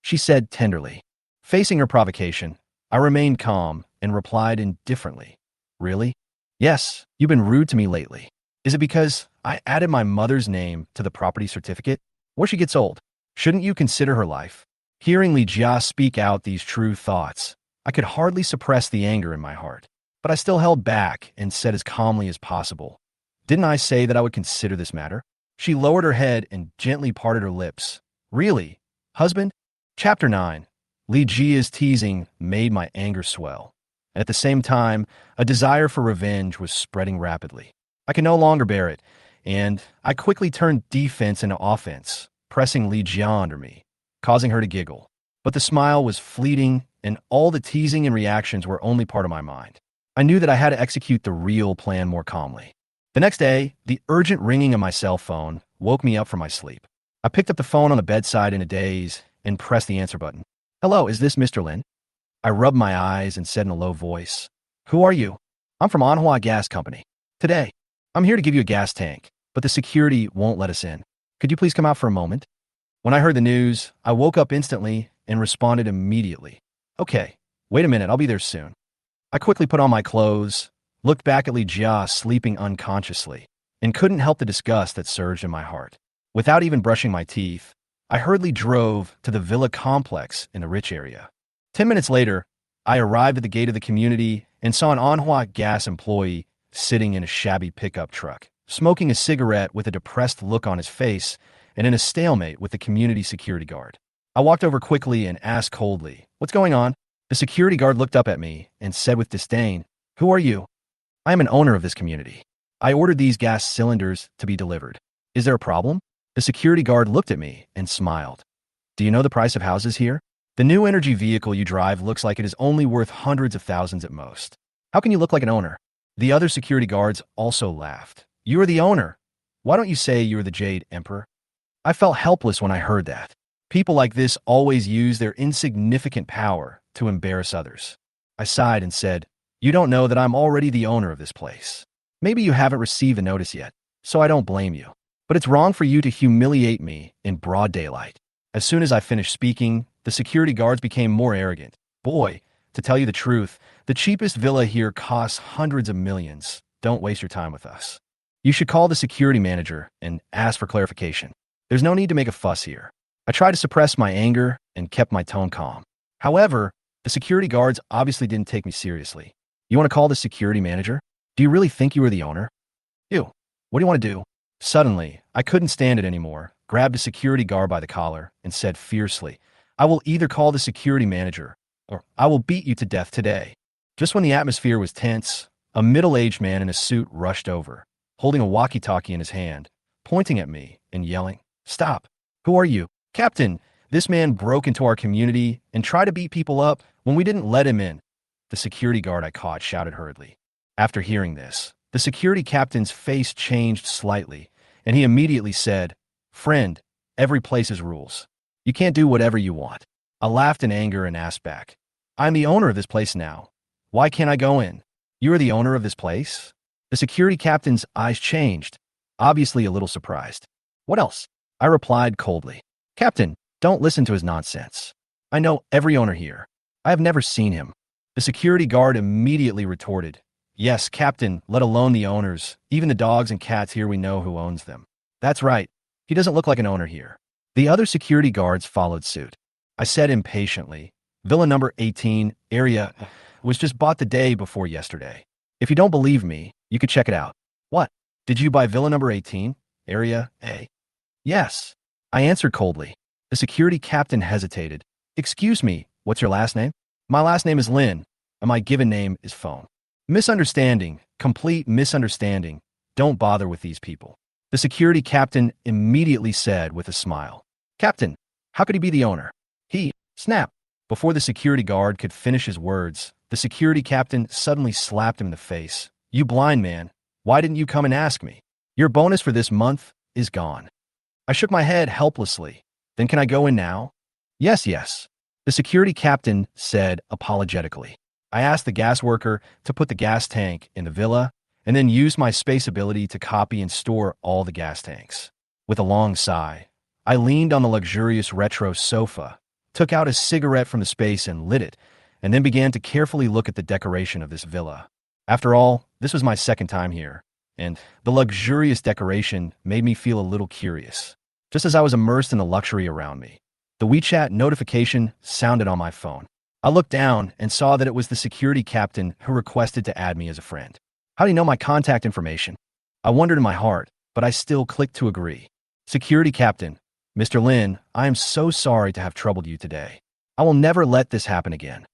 she said tenderly. Facing her provocation, I remained calm and replied indifferently. "Really? Yes, you've been rude to me lately. Is it because I added my mother's name to the property certificate? When she gets old, shouldn't you consider her life?" Hearing Li Jia speak out these true thoughts, I could hardly suppress the anger in my heart, but I still held back and said as calmly as possible, "Didn't I say that I would consider this matter?" She lowered her head and gently parted her lips. "Really, husband?" Chapter 9. Li Jia's teasing made my anger swell, and at the same time, a desire for revenge was spreading rapidly. I could no longer bear it, and I quickly turned defense into offense, pressing Li Jia under me, causing her to giggle. But the smile was fleeting, and all the teasing and reactions were only part of my mind. I knew that I had to execute the real plan more calmly. The next day, the urgent ringing of my cell phone woke me up from my sleep. I picked up the phone on the bedside in a daze and pressed the answer button. "Hello, is this Mr. Lin?" I rubbed my eyes and said in a low voice, "Who are you?" "I'm from Manhwa Gas Company. Today, I'm here to give you a gas tank, but the security won't let us in. Could you please come out for a moment?" When I heard the news, I woke up instantly and responded immediately. Okay, wait a minute, I'll be there soon. I quickly put on my clothes, looked back at Li Jia sleeping unconsciously, and couldn't help the disgust that surged in my heart. Without even brushing my teeth, I hurriedly drove to the villa complex in the rich area. 10 minutes later, I arrived at the gate of the community and saw an manhwa gas employee sitting in a shabby pickup truck, smoking a cigarette with a depressed look on his face and in a stalemate with the community security guard. I walked over quickly and asked coldly, "What's going on?" The security guard looked up at me and said with disdain, "Who are you?" "I am an owner of this community. I ordered these gas cylinders to be delivered. Is there a problem?" The security guard looked at me and smiled. "Do you know the price of houses here? The new energy vehicle you drive looks like it is only worth hundreds of thousands at most. How can you look like an owner?" The other security guards also laughed. "You are the owner. Why don't you say you are the Jade Emperor?" I felt helpless when I heard that. People like this always use their insignificant power to embarrass others. I sighed and said, "You don't know that I'm already the owner of this place. Maybe you haven't received a notice yet, so I don't blame you. But it's wrong for you to humiliate me in broad daylight." As soon as I finished speaking, the security guards became more arrogant. "Boy, to tell you the truth, the cheapest villa here costs hundreds of millions. Don't waste your time with us. You should call the security manager and ask for clarification. There's no need to make a fuss here." I tried to suppress my anger and kept my tone calm. However, the security guards obviously didn't take me seriously. "You want to call the security manager? Do you really think you are the owner?" "You, what do you want to do?" Suddenly, I couldn't stand it anymore, grabbed a security guard by the collar, and said fiercely, "I will either call the security manager, or I will beat you to death today." Just when the atmosphere was tense, a middle-aged man in a suit rushed over, holding a walkie-talkie in his hand, pointing at me and yelling, "Stop! Who are you?" "Captain, this man broke into our community and tried to beat people up when we didn't let him in," the security guard I caught shouted hurriedly. After hearing this, the security captain's face changed slightly, and he immediately said, "Friend, every place has rules. You can't do whatever you want." I laughed in anger and asked back, "I'm the owner of this place now. Why can't I go in?" "You are the owner of this place?" The security captain's eyes changed, obviously a little surprised. "What else?" I replied coldly. "Captain, don't listen to his nonsense. I know every owner here. I have never seen him." The security guard immediately retorted, "Yes, Captain, let alone the owners. Even the dogs and cats here, we know who owns them." "That's right. He doesn't look like an owner here." The other security guards followed suit. I said impatiently, "Villa number 18, area, was just bought the day before yesterday. If you don't believe me, you could check it out." "What? Did you buy villa number 18, area A?" "Yes," I answered coldly. The security captain hesitated. "Excuse me, what's your last name?" "My last name is Lin, and my given name is Feng." Misunderstanding, complete misunderstanding. Don't bother with these people. The security captain immediately said with a smile, "Captain, how could he be the owner?" "He, snap." Before the security guard could finish his words, the security captain suddenly slapped him in the face. "You blind man, why didn't you come and ask me? Your bonus for this month is gone." I shook my head helplessly. "Then can I go in now?" Yes, the security captain said apologetically. I asked the gas worker to put the gas tank in the villa and then used my space ability to copy and store all the gas tanks. With a long sigh, I leaned on the luxurious retro sofa, took out a cigarette from the space and lit it, and then began to carefully look at the decoration of this villa. After all, this was my second time here, and the luxurious decoration made me feel a little curious. Just as I was immersed in the luxury around me, the WeChat notification sounded on my phone. I looked down and saw that it was the security captain who requested to add me as a friend. How do you know my contact information? I wondered in my heart, but I still clicked to agree. "Security captain, Mr. Lin, I am so sorry to have troubled you today. I will never let this happen again."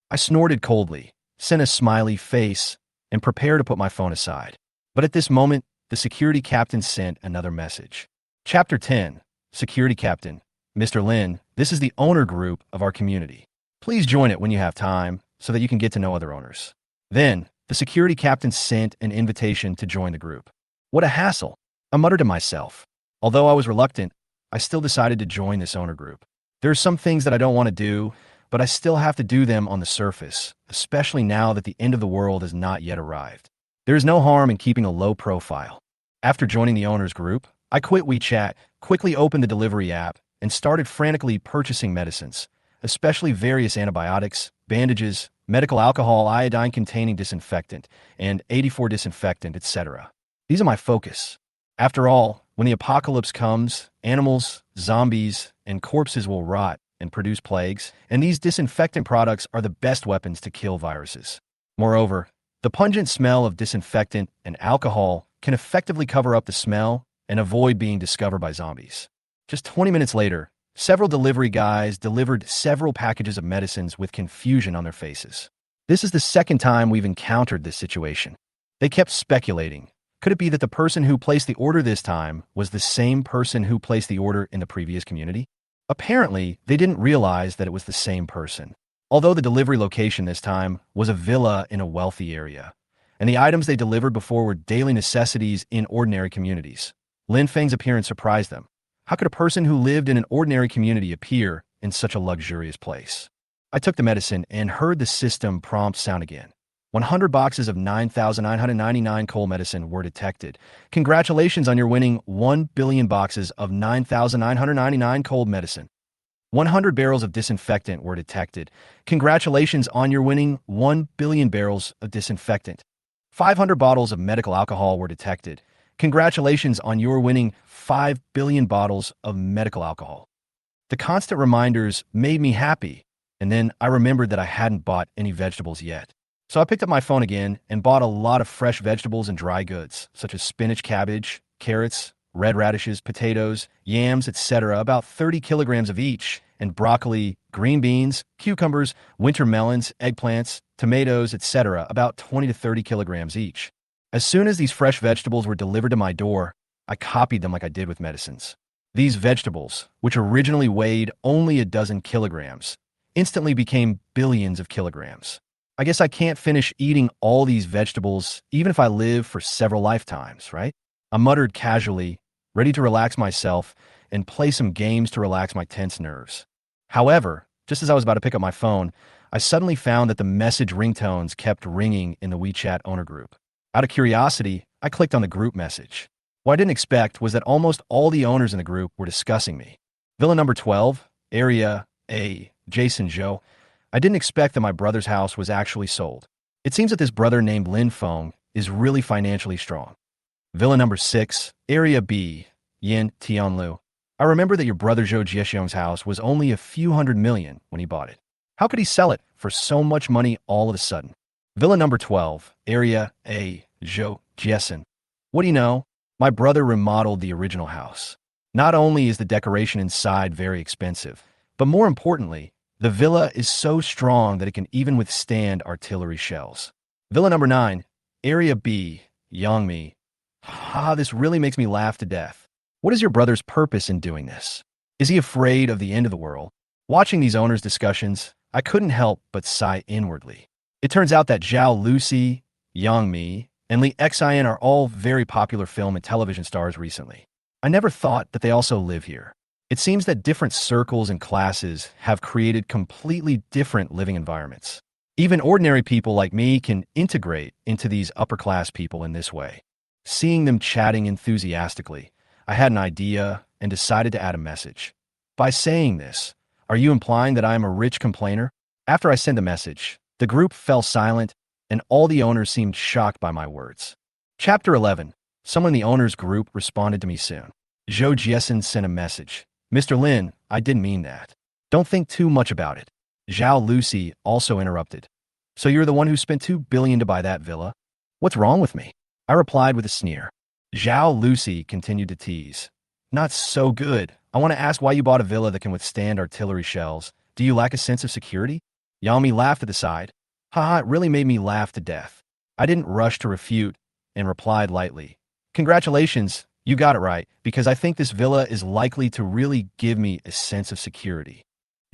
I snorted coldly, sent a smiley face, and prepared to put my phone aside. But at this moment, the security captain sent another message. Chapter 10, Security Captain, Mr. Lin, this is the owner group of our community. Please join it when you have time so that you can get to know other owners. Then, the security captain sent an invitation to join the group. What a hassle, I muttered to myself. Although I was reluctant, I still decided to join this owner group. There are some things that I don't want to do, but I still have to do them on the surface, especially now that the end of the world has not yet arrived. There is no harm in keeping a low profile. After joining the owners group, I quit WeChat, quickly opened the delivery app, and started frantically purchasing medicines, especially various antibiotics, bandages, medical alcohol, iodine-containing disinfectant, and 84 disinfectant, etc. These are my focus. After all, when the apocalypse comes, animals, zombies, and corpses will rot and produce plagues, and these disinfectant products are the best weapons to kill viruses. Moreover, the pungent smell of disinfectant and alcohol can effectively cover up the smell and avoid being discovered by zombies. Just 20 minutes later, several delivery guys delivered several packages of medicines with confusion on their faces. This is the second time we've encountered this situation. They kept speculating. Could it be that the person who placed the order this time was the same person who placed the order in the previous community? Apparently, they didn't realize that it was the same person. Although the delivery location this time was a villa in a wealthy area, and the items they delivered before were daily necessities in ordinary communities. Lin Feng's appearance surprised them. How could a person who lived in an ordinary community appear in such a luxurious place? I took the medicine and heard the system prompt sound again. 100 boxes of 9,999 cold medicine were detected. Congratulations on your winning 1 billion boxes of 9,999 cold medicine. 100 barrels of disinfectant were detected. Congratulations on your winning 1 billion barrels of disinfectant. 500 bottles of medical alcohol were detected. Congratulations on your winning 5 billion bottles of medical alcohol. The constant reminders made me happy, and then I remembered that I hadn't bought any vegetables yet. So I picked up my phone again and bought a lot of fresh vegetables and dry goods, such as spinach, cabbage, carrots, red radishes, potatoes, yams, etc., about 30 kilograms of each, and broccoli, green beans, cucumbers, winter melons, eggplants, tomatoes, etc., about 20 to 30 kilograms each. As soon as these fresh vegetables were delivered to my door, I copied them like I did with medicines. These vegetables, which originally weighed only a dozen kilograms, instantly became billions of kilograms. I guess I can't finish eating all these vegetables even if I live for several lifetimes, right? I muttered casually, ready to relax myself and play some games to relax my tense nerves. However, just as I was about to pick up my phone, I suddenly found that the message ringtones kept ringing in the WeChat owner group. Out of curiosity, I clicked on the group message. What I didn't expect was that almost all the owners in the group were discussing me. Villa number 12, Area A, Jason Joe. I didn't expect that my brother's house was actually sold. It seems that this brother named Lin Feng is really financially strong. Villa number 6, Area B, Yin Tianlu. I remember that your brother Zhou Jiexiong's house was only a few $100 million when he bought it. How could he sell it for so much money all of a sudden? Villa number 12, Area A, Zhou Jiexiong. What do you know? My brother remodeled the original house. Not only is the decoration inside very expensive, but more importantly, the villa is so strong that it can even withstand artillery shells. Villa number 9, Area B, Yangmi. This really makes me laugh to death. What is your brother's purpose in doing this? Is he afraid of the end of the world? Watching these owners' discussions, I couldn't help but sigh inwardly. It turns out that Zhao Lucy, Yangmi, and Li Xian are all very popular film and television stars recently. I never thought that they also live here. It seems that different circles and classes have created completely different living environments. Even ordinary people like me can integrate into these upper-class people in this way. Seeing them chatting enthusiastically, I had an idea and decided to add a message. By saying this, are you implying that I am a rich complainer? After I sent the message, the group fell silent and all the owners seemed shocked by my words. Chapter 11. Someone in the owners group responded to me soon. Zhou Jiexiong sent a message. Mr. Lin, I didn't mean that. Don't think too much about it. Zhao Lucy also interrupted. So you're the one who spent $2 billion to buy that villa? What's wrong with me? I replied with a sneer. Zhao Lucy continued to tease. Not so good. I want to ask why you bought a villa that can withstand artillery shells. Do you lack a sense of security? Yami laughed at the side. It really made me laugh to death. I didn't rush to refute and replied lightly. Congratulations, you got it right, because I think this villa is likely to really give me a sense of security.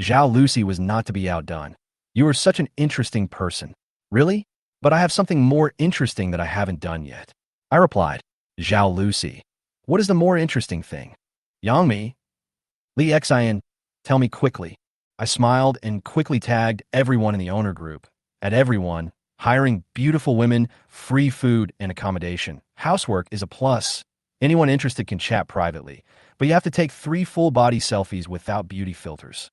Zhao Lucy was not to be outdone. You are such an interesting person. Really? But I have something more interesting that I haven't done yet. I replied. Zhao Lucy. What is the more interesting thing? Yangmi? Li Xian, tell me quickly. I smiled and quickly tagged everyone in the owner group. At everyone, hiring beautiful women, free food and accommodation. Housework is a plus. Anyone interested can chat privately, but you have to take 3 full-body selfies without beauty filters.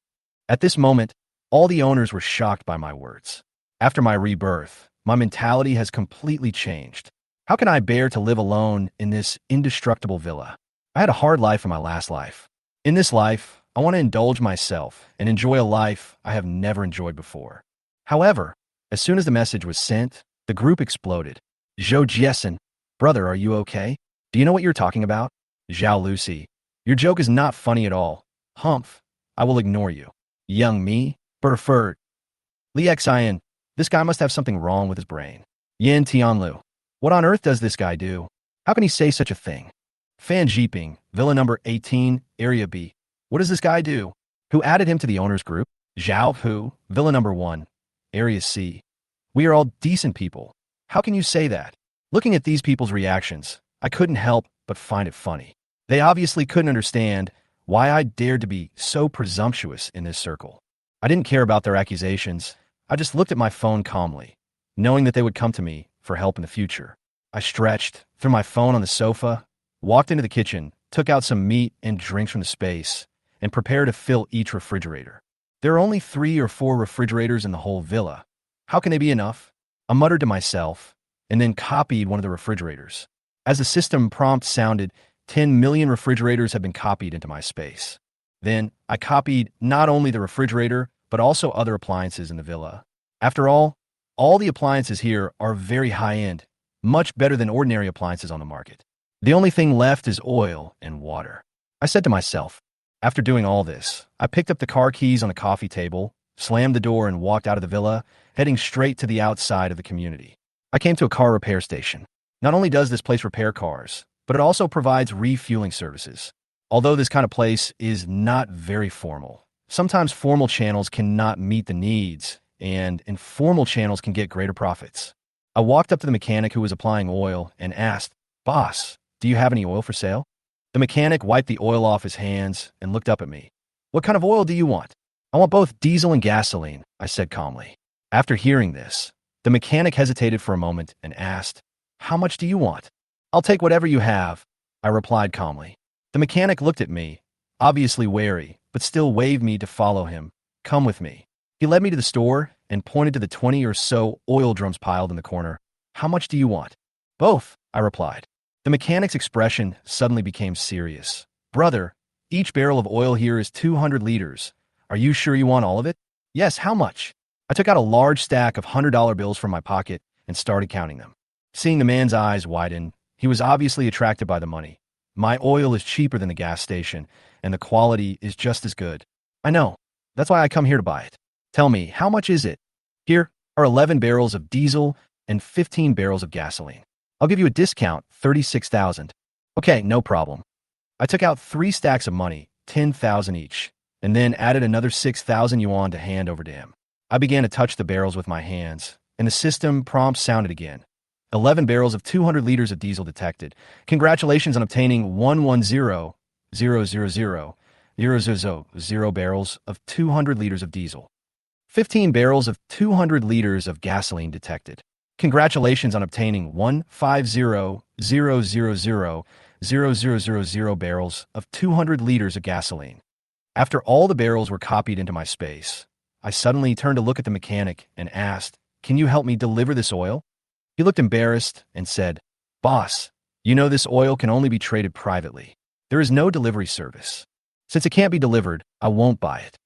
At this moment, All the owners were shocked by my words. After my rebirth, my mentality has completely changed. How can I bear to live alone in this indestructible villa? I had a hard life in my last life. In this life, I want to indulge myself and enjoy a life I have never enjoyed before. However, as soon as the message was sent, the group exploded. Zhou Jiesin, brother, are you okay? Do you know what you're talking about? Zhao Lucy, your joke is not funny at all. Humph, I will ignore you. Young me, preferred. Li Xian, this guy must have something wrong with his brain. Yin Tianlu, what on earth does this guy do? How can he say such a thing? Fan Jiping, Villa number 18, Area B. What does this guy do? Who added him to the owners group? Zhao Hu, Villa number 1, Area C. We are all decent people. How can you say that? Looking at these people's reactions, I couldn't help but find it funny. They obviously couldn't understand why I dared to be so presumptuous in this circle. I didn't care about their accusations. I just looked at my phone calmly, knowing that they would come to me for help in the future. I stretched, threw my phone on the sofa, walked into the kitchen, took out some meat and drinks from the space, and prepared to fill each refrigerator. There are only 3 or 4 refrigerators in the whole villa. How can they be enough? I muttered to myself, and then copied one of the refrigerators. As the system prompt sounded, 10 million refrigerators have been copied into my space. Then, I copied not only the refrigerator, but also other appliances in the villa. After all the appliances here are very high-end, much better than ordinary appliances on the market. The only thing left is oil and water. I said to myself. After doing all this, I picked up the car keys on the coffee table, slammed the door and walked out of the villa, heading straight to the outside of the community. I came to a car repair station. Not only does this place repair cars, but it also provides refueling services. Although this kind of place is not very formal, sometimes formal channels cannot meet the needs, and informal channels can get greater profits. I walked up to the mechanic who was applying oil and asked, "Boss, do you have any oil for sale?" The mechanic wiped the oil off his hands and looked up at me. "What kind of oil do you want?" "I want both diesel and gasoline," I said calmly. After hearing this, the mechanic hesitated for a moment and asked, "How much do you want?" "I'll take whatever you have," I replied calmly. The mechanic looked at me, obviously wary, but still waved me to follow him. "Come with me." He led me to the store and pointed to the 20 or so oil drums piled in the corner. "How much do you want?" "Both," I replied. The mechanic's expression suddenly became serious. "Brother, each barrel of oil here is 200 liters. Are you sure you want all of it?" "Yes, how much?" I took out a large stack of $100 bills from my pocket and started counting them. Seeing the man's eyes widen, he was obviously attracted by the money. My oil is cheaper than the gas station, and the quality is just as good. "I know. That's why I come here to buy it." "Tell me, how much is it?" "Here are 11 barrels of diesel and 15 barrels of gasoline. I'll give you a discount, 36,000. "Okay, no problem." I took out 3 stacks of money, 10,000 each, and then added another 6,000 yuan to hand over to him. I began to touch the barrels with my hands, and the system prompt sounded again. 11 barrels of 200 liters of diesel detected. Congratulations on obtaining 110,000 barrels of 200 liters of diesel. 15 barrels of 200 liters of gasoline detected. Congratulations on obtaining 150,000 barrels of 200 liters of gasoline. After all the barrels were copied into my space, I suddenly turned to look at the mechanic and asked, "Can you help me deliver this oil?" He looked embarrassed and said, "Boss, you know this oil can only be traded privately. There is no delivery service. Since it can't be delivered, I won't buy it."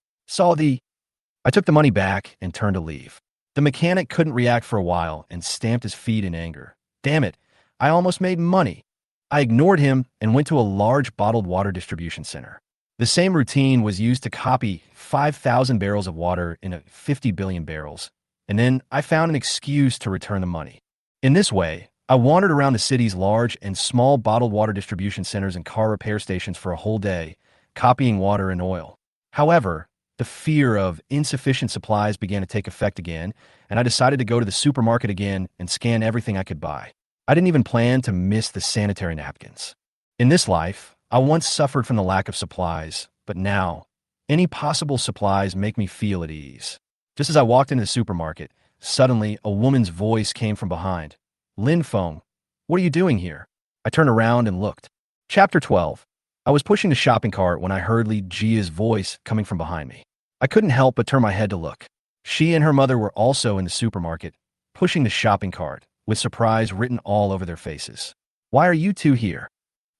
I took the money back and turned to leave. The mechanic couldn't react for a while and stamped his feet in anger. Damn it, I almost made money. I ignored him and went to a large bottled water distribution center. The same routine was used to copy 5,000 barrels of water into 50 billion barrels, and then I found an excuse to return the money. In this way, I wandered around the city's large and small bottled water distribution centers and car repair stations for a whole day, copying water and oil. However, the fear of insufficient supplies began to take effect again, and I decided to go to the supermarket again and scan everything I could buy. I didn't even plan to miss the sanitary napkins. In this life, I once suffered from the lack of supplies, but now, any possible supplies make me feel at ease. Just as I walked into the supermarket, suddenly a woman's voice came from behind. "Lin Feng, what are you doing here?" I turned around and looked. Chapter 12. I was pushing the shopping cart when I heard Li Jia's voice coming from behind me. I couldn't help but turn my head to look. She and her mother were also in the supermarket, pushing the shopping cart, with surprise written all over their faces. Why are you two here?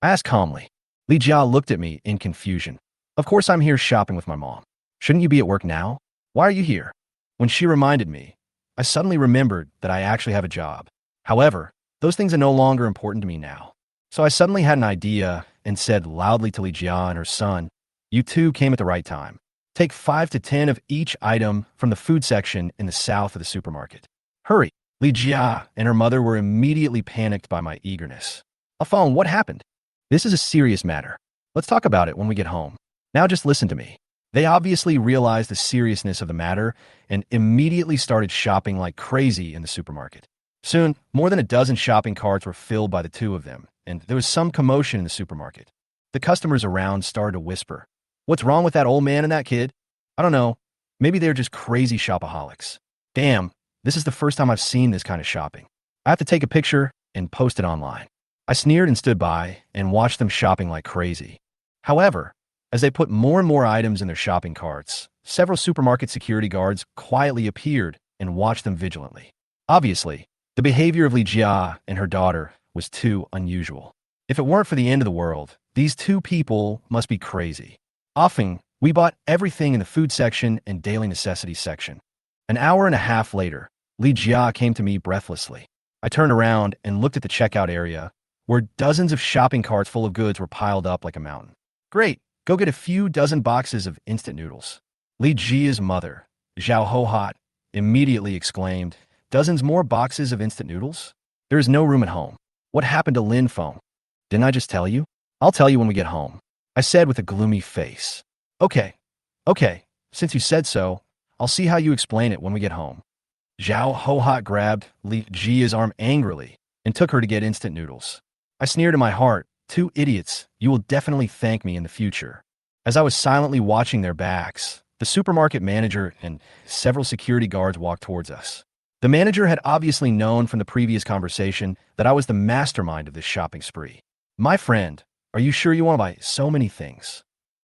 I asked calmly. Li Jia looked at me in confusion. Of course I'm here shopping with my mom. Shouldn't you be at work now? Why are you here? When she reminded me, I suddenly remembered that I actually have a job. However, those things are no longer important to me now. So I suddenly had an idea and said loudly to Li Jia and her son, you two came at the right time. Take 5 to 10 of each item from the food section in the south of the supermarket. Hurry! Li Jia and her mother were immediately panicked by my eagerness. Lynfong, what happened? This is a serious matter. Let's talk about it when we get home. Now just listen to me. They obviously realized the seriousness of the matter and immediately started shopping like crazy in the supermarket. Soon, more than a dozen shopping carts were filled by the two of them, and there was some commotion in the supermarket. The customers around started to whisper, what's wrong with that old man and that kid? I don't know. Maybe they're just crazy shopaholics. Damn, this is the first time I've seen this kind of shopping. I have to take a picture and post it online. I sneered and stood by and watched them shopping like crazy. However, as they put more and more items in their shopping carts, several supermarket security guards quietly appeared and watched them vigilantly. Obviously, the behavior of Li Jia and her daughter was too unusual. If it weren't for the end of the world, these two people must be crazy. Often, we bought everything in the food section and daily necessities section. An hour and a half later, Li Jia came to me breathlessly. I turned around and looked at the checkout area, where dozens of shopping carts full of goods were piled up like a mountain. Great, go get a few dozen boxes of instant noodles. Li Jia's mother, Zhao Hohat, immediately exclaimed, dozens more boxes of instant noodles? There is no room at home. What happened to Lin Feng? Didn't I just tell you? I'll tell you when we get home, I said with a gloomy face. Okay, since you said so, I'll see how you explain it when we get home. Zhao Hohat grabbed Li Jia's arm angrily and took her to get instant noodles. I sneered in my heart, two idiots, you will definitely thank me in the future. As I was silently watching their backs, the supermarket manager and several security guards walked towards us. The manager had obviously known from the previous conversation that I was the mastermind of this shopping spree. My friend, are you sure you want to buy so many things?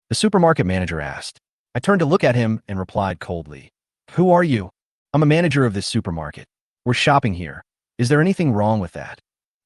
The supermarket manager asked. I turned to look at him and replied coldly. Who are you? I'm a manager of this supermarket. We're shopping here. Is there anything wrong with that?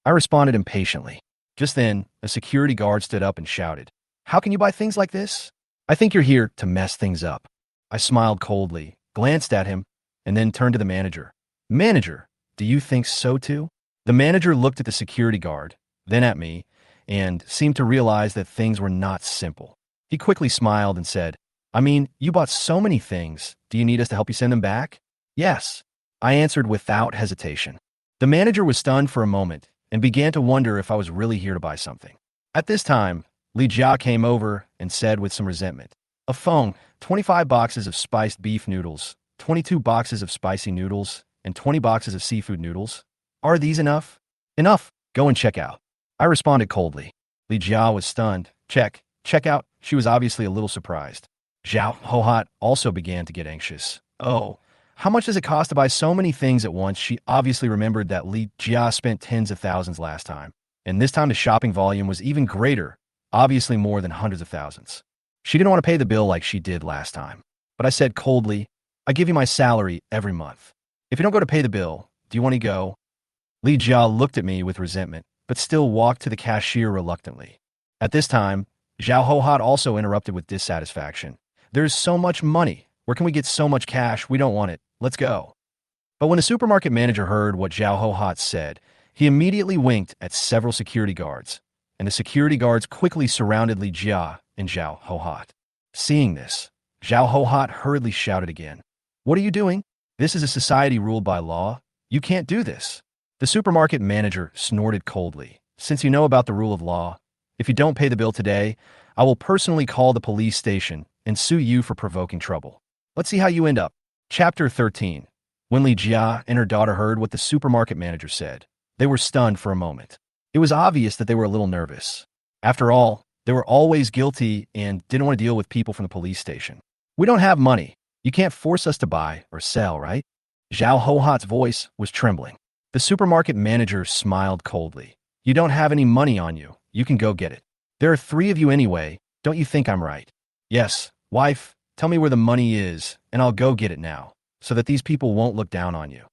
I responded impatiently. Just then, a security guard stood up and shouted, how can you buy things like this? I think you're here to mess things up. I smiled coldly, glanced at him, and then turned to the manager. Manager, do you think so too? The manager looked at the security guard, then at me, and seemed to realize that things were not simple. He quickly smiled and said, I mean, you bought so many things. Do you need us to help you send them back? Yes, I answered without hesitation. The manager was stunned for a moment and began to wonder if I was really here to buy something. At this time, Li Jia came over and said with some resentment, Lynfong, 25 boxes of spiced beef noodles, 22 boxes of spicy noodles, and 20 boxes of seafood noodles. Are these enough? Enough. Go and check out. I responded coldly. Li Jia was stunned. Check out. She was obviously a little surprised. Zhao Hohat also began to get anxious. Oh, how much does it cost to buy so many things at once? She obviously remembered that Li Jia spent tens of thousands last time, and this time the shopping volume was even greater, obviously more than hundreds of thousands. She didn't want to pay the bill like she did last time. But I said coldly, I give you my salary every month. If you don't go to pay the bill, do you want to go? Li Jia looked at me with resentment, but still walked to the cashier reluctantly. At this time, Zhao Hohat also interrupted with dissatisfaction. There's so much money. Where can we get so much cash? We don't want it. Let's go. But when the supermarket manager heard what Zhao Hohat said, he immediately winked at several security guards, and the security guards quickly surrounded Li Jia and Zhao Hohat. Seeing this, Zhao Hohat hurriedly shouted again. What are you doing? This is a society ruled by law. You can't do this. The supermarket manager snorted coldly. Since you know about the rule of law, if you don't pay the bill today, I will personally call the police station and sue you for provoking trouble. Let's see how you end up. Chapter 13. When Li Jia and her daughter heard what the supermarket manager said, they were stunned for a moment. It was obvious that they were a little nervous. After all, they were always guilty and didn't want to deal with people from the police station. We don't have money. You can't force us to buy or sell, right? Zhao Hohat's voice was trembling. The supermarket manager smiled coldly. You don't have any money on you. You can go get it. There are 3 of you anyway. Don't you think I'm right? Yes, wife, Tell me where the money is, and I'll go get it now, so that these people won't look down on you.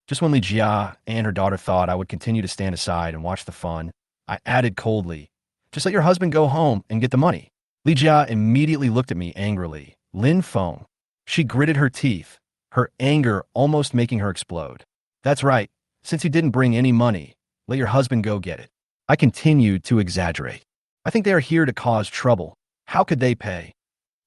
Just when Li Jia and her daughter thought I would continue to stand aside and watch the fun, I added coldly, just let your husband go home and get the money. Li Jia immediately looked at me angrily. Lin Feng. She gritted her teeth, her anger almost making her explode. That's right. Since you didn't bring any money, let your husband go get it. I continued to exaggerate. I think they are here to cause trouble. How could they pay?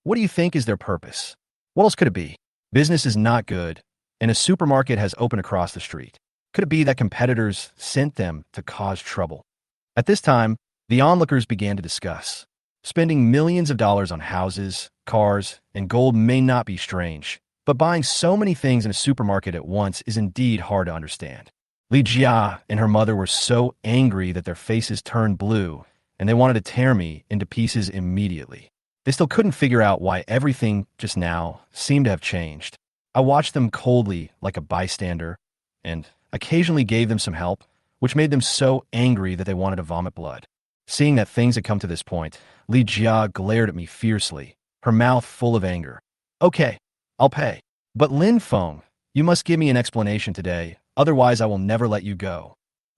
What do you think is their purpose? What else could it be? Business is not good, and a supermarket has opened across the street. Could it be that competitors sent them to cause trouble? At this time, the onlookers began to discuss. Spending millions of dollars on houses, cars, and gold may not be strange, but buying so many things in a supermarket at once is indeed hard to understand. Li Jia and her mother were so angry that their faces turned blue, and they wanted to tear me into pieces immediately. They still couldn't figure out why everything just now seemed to have changed. I watched them coldly like a bystander, and occasionally gave them some help, which made them so angry that they wanted to vomit blood. Seeing that things had come to this point, Li Jia glared at me fiercely, her mouth full of anger. Okay, I'll pay. But Lin Feng, you must give me an explanation today, otherwise I will never let you go.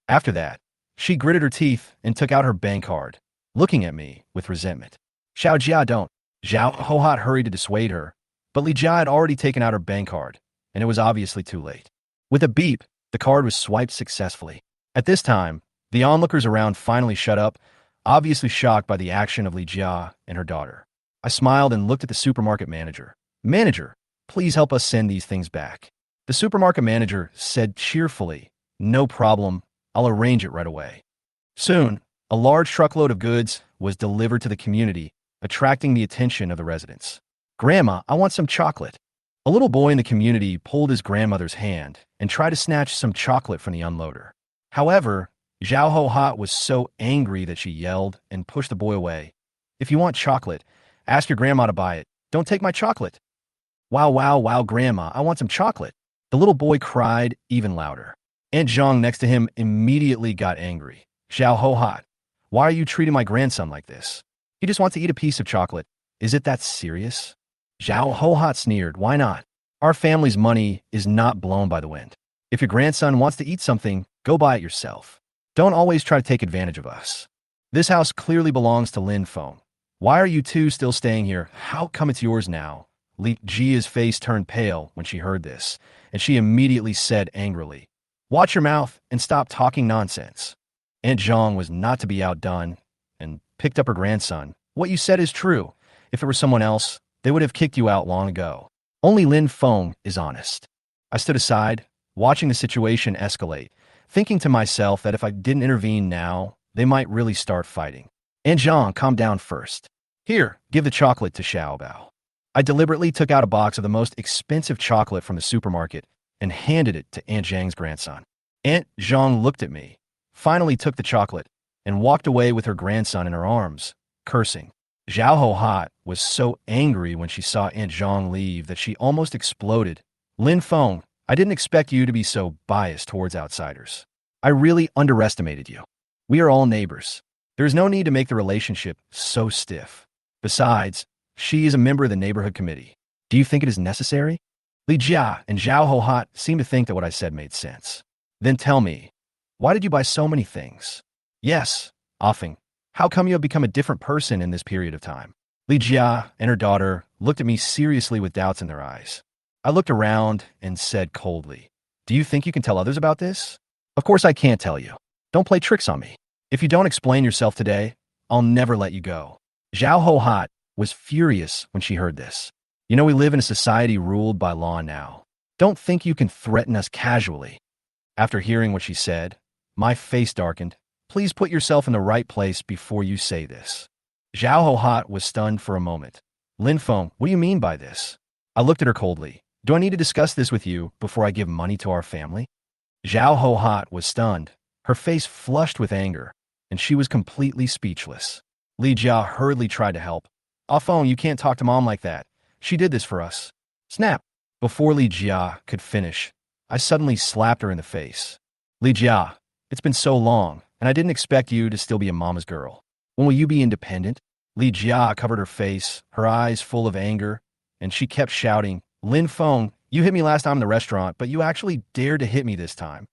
After that, she gritted her teeth and took out her bank card, looking at me with resentment. Xiao Jia don't. Zhao Hohat hurried to dissuade her, but Li Jia had already taken out her bank card, and it was obviously too late. With a beep, the card was swiped successfully. At this time, the onlookers around finally shut up, obviously shocked by the action of Li Jia and her daughter. I smiled and looked at the supermarket manager. Manager, please help us send these things back. The supermarket manager said cheerfully, no problem, I'll arrange it right away. Soon, a large truckload of goods was delivered to the community, attracting the attention of the residents. Grandma, I want some chocolate. A little boy in the community pulled his grandmother's hand and tried to snatch some chocolate from the unloader. However, Zhao Hohat was so angry that she yelled and pushed the boy away. If you want chocolate, ask your grandma to buy it. Don't take my chocolate. Wow, grandma, I want some chocolate. The little boy cried even louder. Aunt Zhang next to him immediately got angry. Zhao Hohat, why are you treating my grandson like this? He just wants to eat a piece of chocolate. Is it that serious? Zhao Hohat sneered, why not? Our family's money is not blown by the wind. If your grandson wants to eat something, go buy it yourself. Don't always try to take advantage of us. This house clearly belongs to Lin Feng. Why are you two still staying here? How come it's yours now? Li Jia's face turned pale when she heard this, and she immediately said angrily, watch your mouth and stop talking nonsense. Aunt Zhang was not to be outdone and picked up her grandson. What you said is true. If it were someone else, they would have kicked you out long ago. Only Lin Feng is honest. I stood aside, watching the situation escalate, thinking to myself that if I didn't intervene now, they might really start fighting. Aunt Zhang, calm down first. Here, give the chocolate to Xiao Bao. I deliberately took out a box of the most expensive chocolate from the supermarket and handed it to Aunt Zhang's grandson. Aunt Zhang looked at me, finally took the chocolate, and walked away with her grandson in her arms, cursing. Zhao Hohat was so angry when she saw Aunt Zhang leave that she almost exploded. Lin Feng, I didn't expect you to be so biased towards outsiders. I really underestimated you. We are all neighbors. There is no need to make the relationship so stiff. Besides, she is a member of the neighborhood committee. Do you think it is necessary? Li Jia and Zhao Hohat seemed to think that what I said made sense. Then tell me, why did you buy so many things? Yes, Offing. How come you have become a different person in this period of time? Li Jia and her daughter looked at me seriously with doubts in their eyes. I looked around and said coldly, do you think you can tell others about this? Of course I can't tell you. Don't play tricks on me. If you don't explain yourself today, I'll never let you go. Zhao Hohat was furious when she heard this. You know we live in a society ruled by law now. Don't think you can threaten us casually. After hearing what she said, my face darkened. Please put yourself in the right place before you say this. Zhao Hohat was stunned for a moment. Lynfong, what do you mean by this? I looked at her coldly. Do I need to discuss this with you before I give money to our family? Zhao Hohat was stunned, her face flushed with anger, and she was completely speechless. Li Jia hurriedly tried to help. Afong, you can't talk to mom like that. She did this for us. Snap! Before Li Jia could finish, I suddenly slapped her in the face. Li Jia, it's been so long, and I didn't expect you to still be a mama's girl. When will you be independent? Li Jia covered her face, her eyes full of anger, and she kept shouting, Lin Feng, you hit me last time in the restaurant, but you actually dared to hit me this time.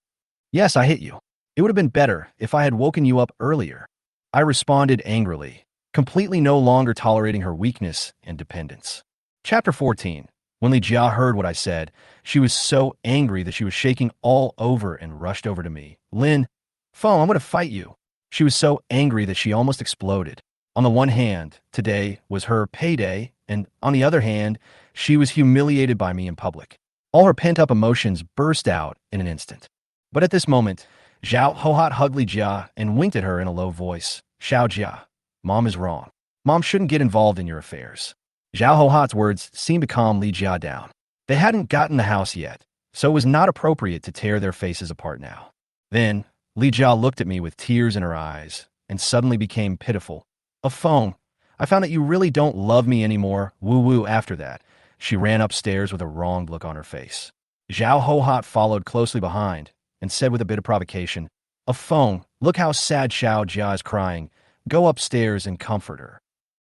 Yes, I hit you. It would have been better if I had woken you up earlier. I responded angrily, completely no longer tolerating her weakness and dependence. Chapter 14. When Li Jia heard what I said, she was so angry that she was shaking all over and rushed over to me. Lin Feng, I'm going to fight you. She was so angry that she almost exploded. On the one hand, today was her payday, and on the other hand, she was humiliated by me in public. All her pent-up emotions burst out in an instant. But at this moment, Zhao Hohat hugged Li Jia and winked at her in a low voice. Xiao Jia, Mom is wrong. Mom shouldn't get involved in your affairs. Zhao Hohat's words seemed to calm Li Jia down. They hadn't gotten the house yet, so it was not appropriate to tear their faces apart now. Then, Li Jia looked at me with tears in her eyes and suddenly became pitiful. Feng, I found that you really don't love me anymore. Woo-woo. After that, she ran upstairs with a wronged look on her face. Zhao Hohat followed closely behind and said with a bit of provocation, Feng, look how sad Xiao Jia is crying. Go upstairs and comfort her.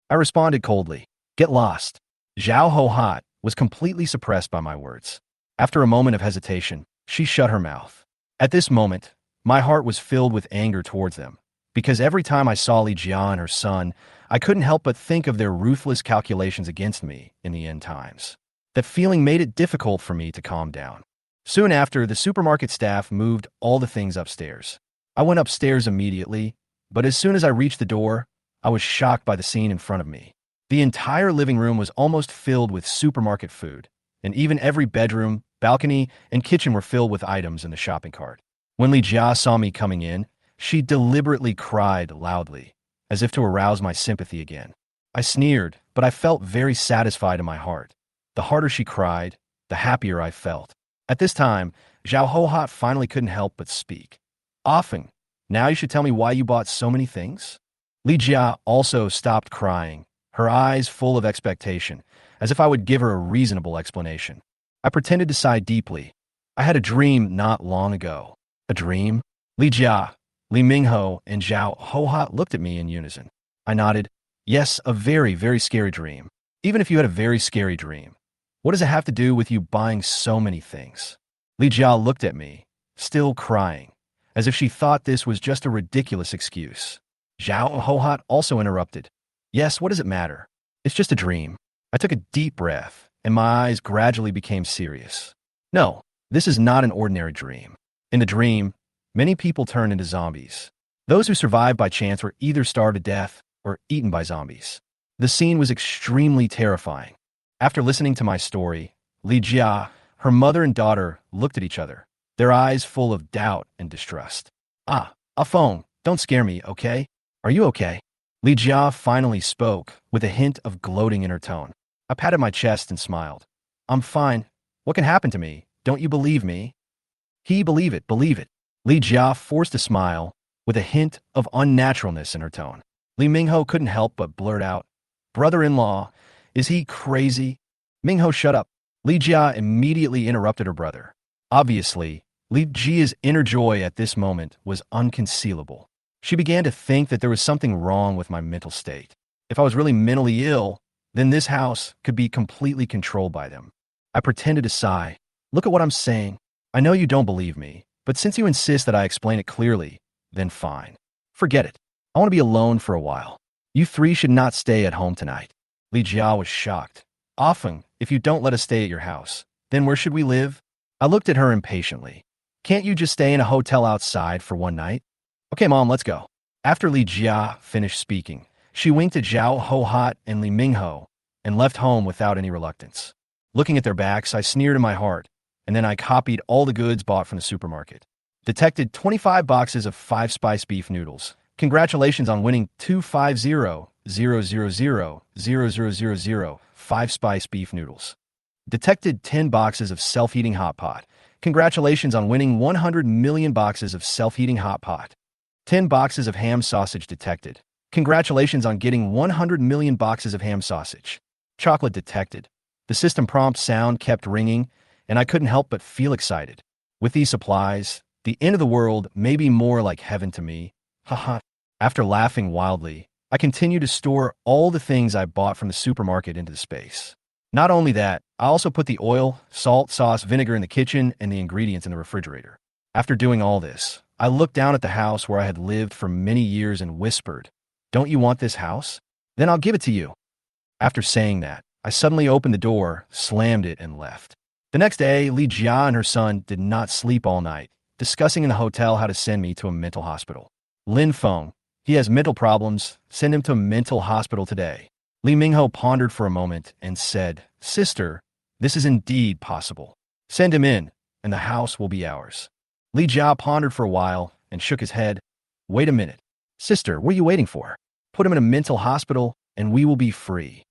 I responded coldly, get lost. Zhao Hohat was completely suppressed by my words. After a moment of hesitation, she shut her mouth. At this moment, my heart was filled with anger towards them, because every time I saw Li Jia and her son, I couldn't help but think of their ruthless calculations against me in the end times. That feeling made it difficult for me to calm down. Soon after, the supermarket staff moved all the things upstairs. I went upstairs immediately, but as soon as I reached the door, I was shocked by the scene in front of me. The entire living room was almost filled with supermarket food, and even every bedroom, balcony, and kitchen were filled with items in the shopping cart. When Li Jia saw me coming in, she deliberately cried loudly, as if to arouse my sympathy again. I sneered, but I felt very satisfied in my heart. The harder she cried, the happier I felt. At this time, Zhao Hohat finally couldn't help but speak. Often, now you should tell me why you bought so many things? Li Jia also stopped crying, her eyes full of expectation, as if I would give her a reasonable explanation. I pretended to sigh deeply. I had a dream not long ago. A dream? Li Jia, Li Mingho, and Zhao Hohat looked at me in unison. I nodded. Yes, a very, very scary dream. Even if you had a very scary dream, what does it have to do with you buying so many things? Li Jia looked at me, still crying, as if she thought this was just a ridiculous excuse. Zhao Hohat also interrupted. Yes, what does it matter? It's just a dream. I took a deep breath, and my eyes gradually became serious. No, this is not an ordinary dream. In the dream, many people turned into zombies. Those who survived by chance were either starved to death or eaten by zombies. The scene was extremely terrifying. After listening to my story, Li Jia, her mother and daughter looked at each other, their eyes full of doubt and distrust. Feng, don't scare me, okay? Are you okay? Li Jia finally spoke, with a hint of gloating in her tone. I patted my chest and smiled. I'm fine. What can happen to me? Don't you believe me? Believe it. Li Jia forced a smile, with a hint of unnaturalness in her tone. Li Mingho couldn't help but blurt out, Brother-in-law, is he crazy? Mingho, shut up. Li Jia immediately interrupted her brother. Obviously, Li Jia's inner joy at this moment was unconcealable. She began to think that there was something wrong with my mental state. If I was really mentally ill, then this house could be completely controlled by them. I pretended to sigh. Look at what I'm saying. I know you don't believe me, but since you insist that I explain it clearly, then fine. Forget it. I want to be alone for a while. You three should not stay at home tonight. Li Jia was shocked. Often, if you don't let us stay at your house, then where should we live? I looked at her impatiently. Can't you just stay in a hotel outside for one night? Okay, Mom, let's go. After Li Jia finished speaking, she winked at Zhao Hohat and Li Mingho and left home without any reluctance. Looking at their backs, I sneered in my heart, and then I copied all the goods bought from the supermarket. Detected 25 boxes of 5-spice beef noodles. Congratulations on winning 250,000,000 5-spice beef noodles. Detected 10 boxes of self-heating hot pot. Congratulations on winning 100 million boxes of self-heating hot pot. 10 boxes of ham sausage detected. Congratulations on getting 100 million boxes of ham sausage. Chocolate detected. The system prompt sound kept ringing, and I couldn't help but feel excited. With these supplies, the end of the world may be more like heaven to me. Haha. After laughing wildly, I continued to store all the things I bought from the supermarket into the space. Not only that, I also put the oil, salt, sauce, vinegar in the kitchen and the ingredients in the refrigerator. After doing all this, I looked down at the house where I had lived for many years and whispered, "Don't you want this house? Then I'll give it to you." After saying that, I suddenly opened the door, slammed it, and left. The next day, Li Jia and her son did not sleep all night, discussing in the hotel how to send me to a mental hospital. Lin Feng, he has mental problems, send him to a mental hospital today. Li Mingho pondered for a moment and said, "Sister, this is indeed possible. Send him in, and the house will be ours." Li Jia pondered for a while and shook his head. "Wait a minute. Sister, what are you waiting for? Put him in a mental hospital, and we will be free."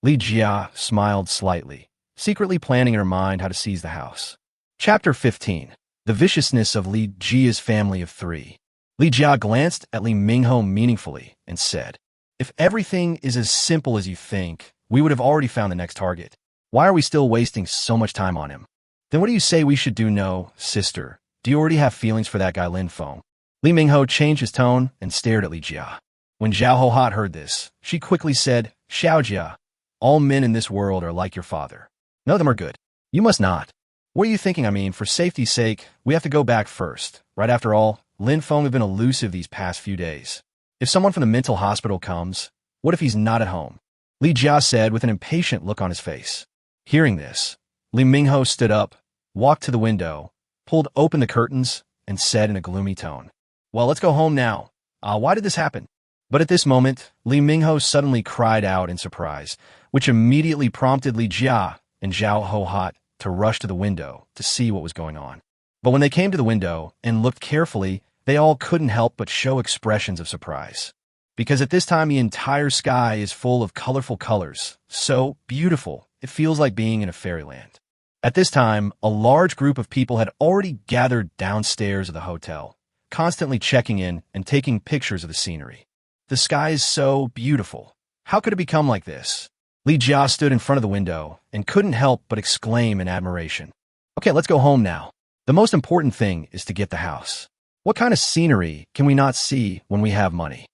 Li Jia smiled slightly, secretly planning in her mind how to seize the house. Chapter 15. The Viciousness of Li Jia's Family of Three. Li Jia glanced at Li Mingho meaningfully and said, "If everything is as simple as you think, we would have already found the next target. Why are we still wasting so much time on him? Then what do you say we should do? No, sister, do you already have feelings for that guy Lynfong?" Li Mingho changed his tone and stared at Li Jia. When Zhao Hohat heard this, she quickly said, "Xiao Jia, all men in this world are like your father. None of them are good. You must not. What are you thinking? I mean, for safety's sake, we have to go back first. Right, after all, Lynfong have been elusive these past few days. If someone from the mental hospital comes, what if he's not at home?" Li Jia said with an impatient look on his face. Hearing this, Li Mingho stood up, walked to the window, pulled open the curtains, and said in a gloomy tone, "Well, let's go home now. Why did this happen?" But at this moment, Li Mingho suddenly cried out in surprise, which immediately prompted Li Jia and Zhao Hohat to rush to the window to see what was going on. But when they came to the window and looked carefully, they all couldn't help but show expressions of surprise. Because at this time, the entire sky is full of colorful colors, so beautiful, it feels like being in a fairyland. At this time, a large group of people had already gathered downstairs of the hotel, constantly checking in and taking pictures of the scenery. The sky is so beautiful. How could it become like this? Li Jia stood in front of the window and couldn't help but exclaim in admiration. "Okay, let's go home now. The most important thing is to get the house. What kind of scenery can we not see when we have money?"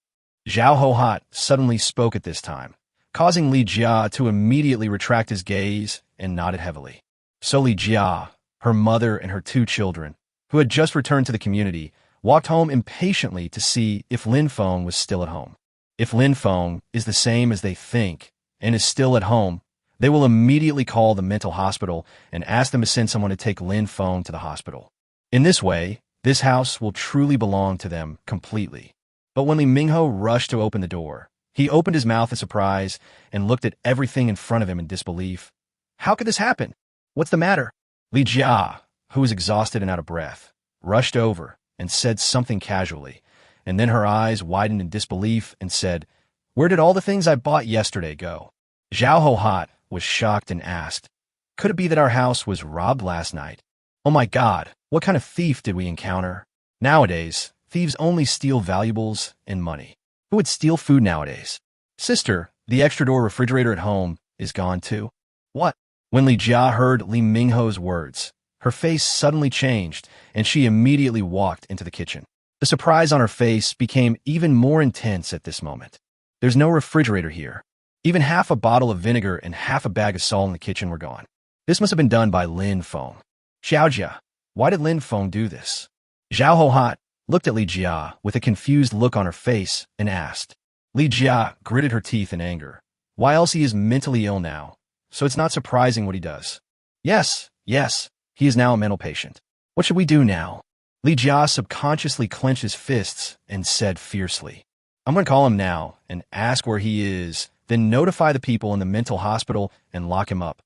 Zhao Hohat suddenly spoke at this time, causing Li Jia to immediately retract his gaze and nodded heavily. So Li Jia, her mother, and her two children, who had just returned to the community, walked home impatiently to see if Lynfong was still at home. If Lynfong is the same as they think and is still at home, they will immediately call the mental hospital and ask them to send someone to take Lynfong to the hospital. In this way, this house will truly belong to them completely. But when Li Mingho rushed to open the door, he opened his mouth in surprise and looked at everything in front of him in disbelief. How could this happen? What's the matter? Li Jia, who was exhausted and out of breath, rushed over and said something casually, and then her eyes widened in disbelief and said, "Where did all the things I bought yesterday go?" Zhao Hohat was shocked and asked, "Could it be that our house was robbed last night? Oh my God, what kind of thief did we encounter? Nowadays, thieves only steal valuables and money. Who would steal food nowadays? Sister, the extra door refrigerator at home is gone too." "What?" When Li Jia heard Li Mingho's words, her face suddenly changed, and she immediately walked into the kitchen. The surprise on her face became even more intense at this moment. There's no refrigerator here. Even half a bottle of vinegar and half a bag of salt in the kitchen were gone. This must have been done by Lin Feng. "Xiaojia, why did Lin Feng do this?" Zhao Hohat looked at Li Jia with a confused look on her face and asked. Li Jia gritted her teeth in anger. Why else he is mentally ill now, so it's not surprising what he does. Yes, he is now a mental patient. What should we do now? Li Jia subconsciously clenched his fists and said fiercely, "I'm going to call him now and ask where he is, then notify the people in the mental hospital and lock him up."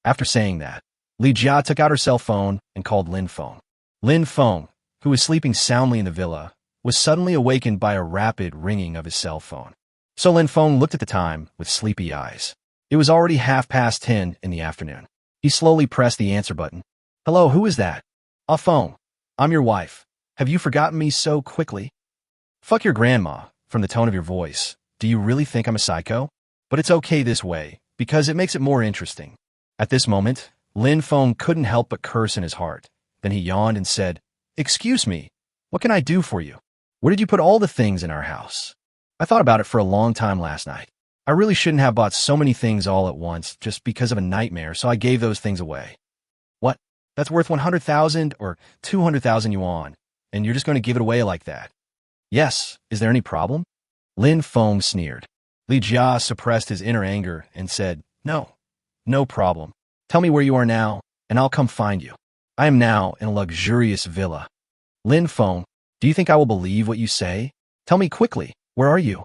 After saying that, Li Jia took out her cell phone and called Lynfong. Lynfong, who was sleeping soundly in the villa, was suddenly awakened by a rapid ringing of his cell phone. So Lynfong looked at the time with sleepy eyes. It was already 10:30 in the afternoon. He slowly pressed the answer button. "Hello, who is that?" "Ah, phone. I'm your wife. Have you forgotten me so quickly?" "Fuck your grandma," from the tone of your voice. "Do you really think I'm a psycho? But it's okay this way, because it makes it more interesting." At this moment, Lynfong couldn't help but curse in his heart. Then he yawned and said, "Excuse me, what can I do for you? Where did you put all the things in our house? I thought about it for a long time last night. I really shouldn't have bought so many things all at once just because of a nightmare, so I gave those things away. What? That's worth 100,000 or 200,000 yuan, and you're just going to give it away like that? Yes, is there any problem? Lin Feng sneered. Li Jia suppressed his inner anger and said, No, no problem. Tell me where you are now, and I'll come find you. I am now in a luxurious villa. Lin Feng, do you think I will believe what you say? Tell me quickly, where are you?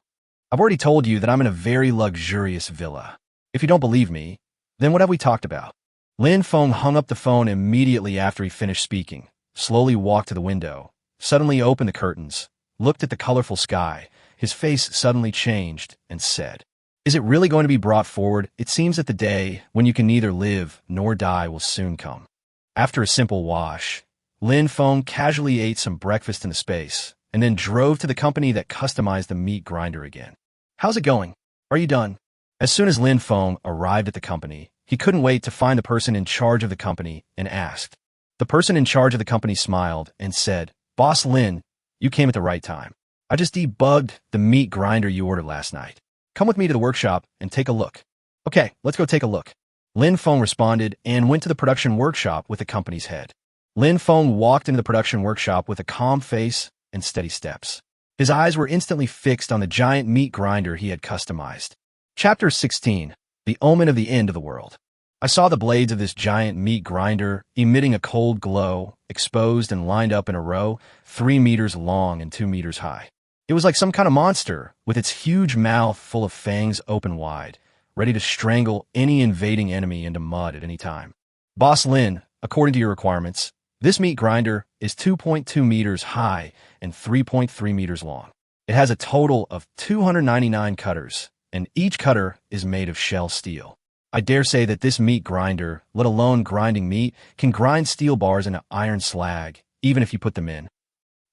I've already told you that I'm in a very luxurious villa. If you don't believe me, then what have we talked about? Lin Feng hung up the phone immediately after he finished speaking, slowly walked to the window, suddenly opened the curtains, looked at the colorful sky. His face suddenly changed and said, Is it really going to be brought forward? It seems that the day when you can neither live nor die will soon come. After a simple wash, Lin Feng casually ate some breakfast in the space, and then drove to the company that customized the meat grinder again. How's it going? Are you done? As soon as Lin Feng arrived at the company, he couldn't wait to find the person in charge of the company and asked. The person in charge of the company smiled and said, Boss Lin, you came at the right time. I just debugged the meat grinder you ordered last night. Come with me to the workshop and take a look. Okay, let's go take a look. Lin Feng responded and went to the production workshop with the company's head. Lin Feng walked into the production workshop with a calm face and steady steps. His eyes were instantly fixed on the giant meat grinder he had customized. Chapter 16. The Omen of the End of the World. I saw the blades of this giant meat grinder emitting a cold glow, exposed and lined up in a row, 3 meters long and 2 meters high. It was like some kind of monster, with its huge mouth full of fangs open wide, ready to strangle any invading enemy into mud at any time. Boss Lin, according to your requirements, this meat grinder is 2.2 meters high and 3.3 meters long. It has a total of 299 cutters, and each cutter is made of shell steel. I dare say that this meat grinder, let alone grinding meat, can grind steel bars into iron slag, even if you put them in.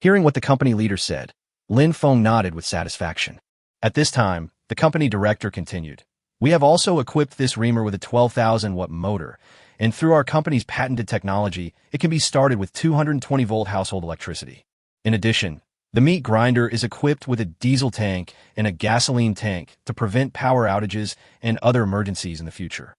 Hearing what the company leader said, Lin Feng nodded with satisfaction. At this time, the company director continued, We have also equipped this reamer with a 12,000-watt motor, and through our company's patented technology, it can be started with 220-volt household electricity. In addition, the meat grinder is equipped with a diesel tank and a gasoline tank to prevent power outages and other emergencies in the future.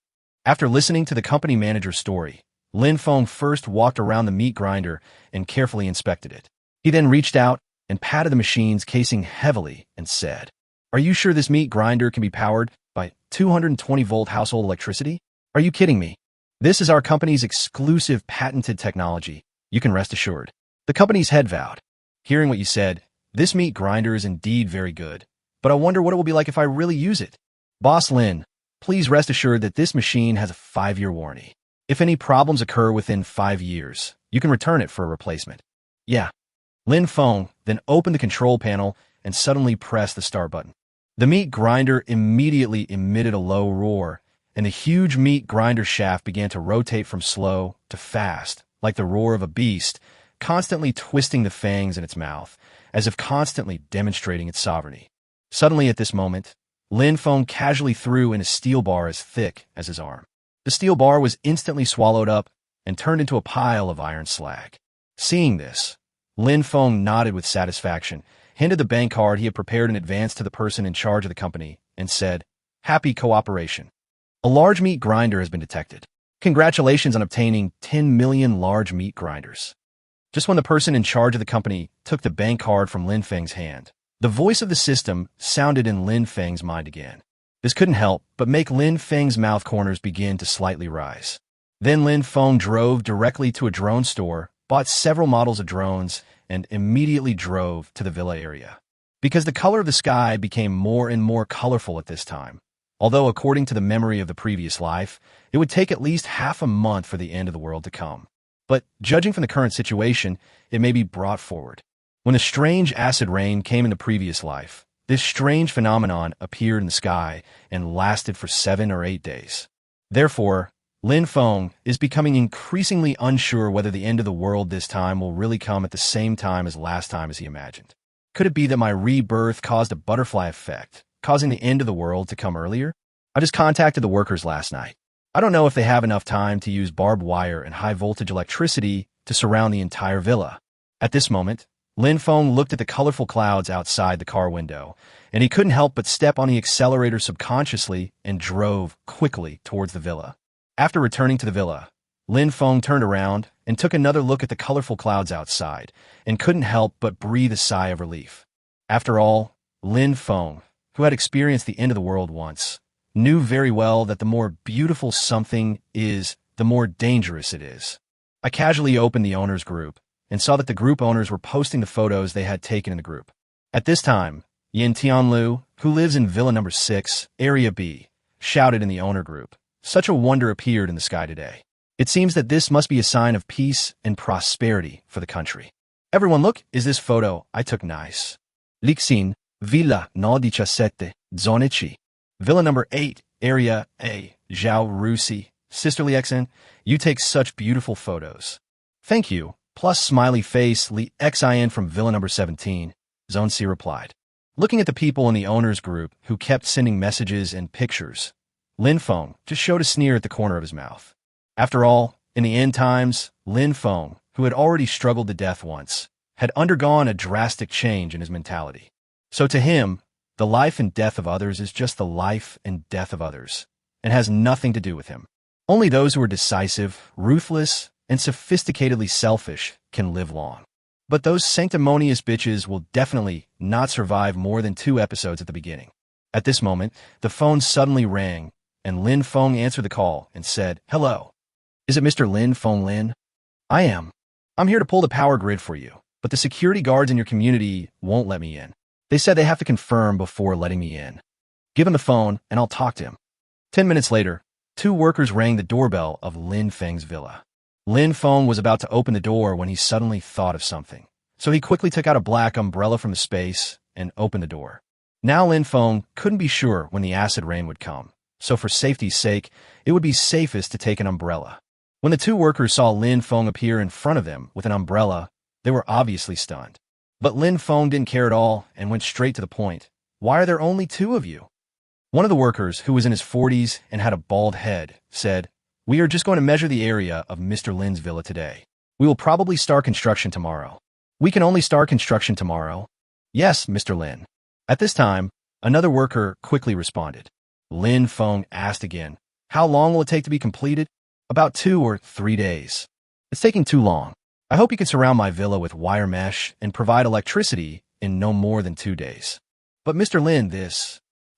After listening to the company manager's story, Lin Feng first walked around the meat grinder and carefully inspected it. He then reached out and patted the machine's casing heavily and said, Are you sure this meat grinder can be powered by 220-volt household electricity? Are you kidding me? This is our company's exclusive patented technology. You can rest assured. The company's head vowed. Hearing what you said, this meat grinder is indeed very good, but I wonder what it will be like if I really use it. Boss Lin, please rest assured that this machine has a 5-year warranty. If any problems occur within 5 years, you can return it for a replacement. Yeah. Lin Feng then opened the control panel and suddenly pressed the start button. The meat grinder immediately emitted a low roar, and the huge meat grinder shaft began to rotate from slow to fast, like the roar of a beast, constantly twisting the fangs in its mouth, as if constantly demonstrating its sovereignty. Suddenly at this moment, Lin Feng casually threw in a steel bar as thick as his arm. The steel bar was instantly swallowed up and turned into a pile of iron slag. Seeing this, Lin Feng nodded with satisfaction, handed the bank card he had prepared in advance to the person in charge of the company, and said, Happy cooperation. A large meat grinder has been detected. Congratulations on obtaining 10 million large meat grinders. Just when the person in charge of the company took the bank card from Lin Feng's hand, the voice of the system sounded in Lin Feng's mind again. This couldn't help but make Lin Feng's mouth corners begin to slightly rise. Then Lin Feng drove directly to a drone store, bought several models of drones, and immediately drove to the villa area. Because the color of the sky became more and more colorful at this time, although according to the memory of the previous life, it would take at least half a month for the end of the world to come. But judging from the current situation, it may be brought forward. When the strange acid rain came in the previous life, this strange phenomenon appeared in the sky and lasted for 7 or 8 days. Therefore, Lin Feng is becoming increasingly unsure whether the end of the world this time will really come at the same time as last time as he imagined. Could it be that my rebirth caused a butterfly effect, causing the end of the world to come earlier? I just contacted the workers last night. I don't know if they have enough time to use barbed wire and high-voltage electricity to surround the entire villa. At this moment, Lynfong looked at the colorful clouds outside the car window, and he couldn't help but step on the accelerator subconsciously and drove quickly towards the villa. After returning to the villa, Lynfong turned around and took another look at the colorful clouds outside and couldn't help but breathe a sigh of relief. After all, Lynfong, who had experienced the end of the world once, knew very well that the more beautiful something is, the more dangerous it is. I casually opened the owners group and saw that the group owners were posting the photos they had taken in the group. At this time, Yin Tianlu, who lives in Villa Number 6, Area B, shouted in the owner group, "Such a wonder appeared in the sky today. It seems that this must be a sign of peace and prosperity for the country. Everyone look, is this photo I took nice? Lixin, Villa No 17, Zone Chi. Villa Number 8, Area A, Zhao Rusi, Sisterly XN, you take such beautiful photos. Thank you, plus smiley face Li Xin from Villa Number 17, Zone C replied. Looking at the people in the owners group who kept sending messages and pictures, Lynfong just showed a sneer at the corner of his mouth. After all, in the end times, Lynfong, who had already struggled to death once, had undergone a drastic change in his mentality. So to him, the life and death of others is just the life and death of others, and has nothing to do with him. Only those who are decisive, ruthless, and sophisticatedly selfish can live long. But those sanctimonious bitches will definitely not survive more than 2 episodes at the beginning. At this moment, the phone suddenly rang, and Lin Feng answered the call and said, "Hello. Is it Mr. Lin Feng Lin? I am. I'm here to pull the power grid for you, but the security guards in your community won't let me in. They said they have to confirm before letting me in. Give him the phone, and I'll talk to him." 10 minutes later, 2 workers rang the doorbell of Lin Feng's villa. Lin Feng was about to open the door when he suddenly thought of something. So he quickly took out a black umbrella from the space and opened the door. Now Lin Feng couldn't be sure when the acid rain would come, so for safety's sake, it would be safest to take an umbrella. When the 2 workers saw Lin Feng appear in front of them with an umbrella, they were obviously stunned. But Lin Feng didn't care at all and went straight to the point. "Why are there only 2 of you?" One of the workers, who was in his 40s and had a bald head, said, "We are just going to measure the area of Mr. Lin's villa today. We will probably start construction tomorrow." "We can only start construction tomorrow?" "Yes, Mr. Lin." At this time, another worker quickly responded. Lin Feng asked again, "How long will it take to be completed?" "About 2 or 3 days. It's taking too long. I hope you can surround my villa with wire mesh and provide electricity in no more than 2 days." "But Mr. Lin,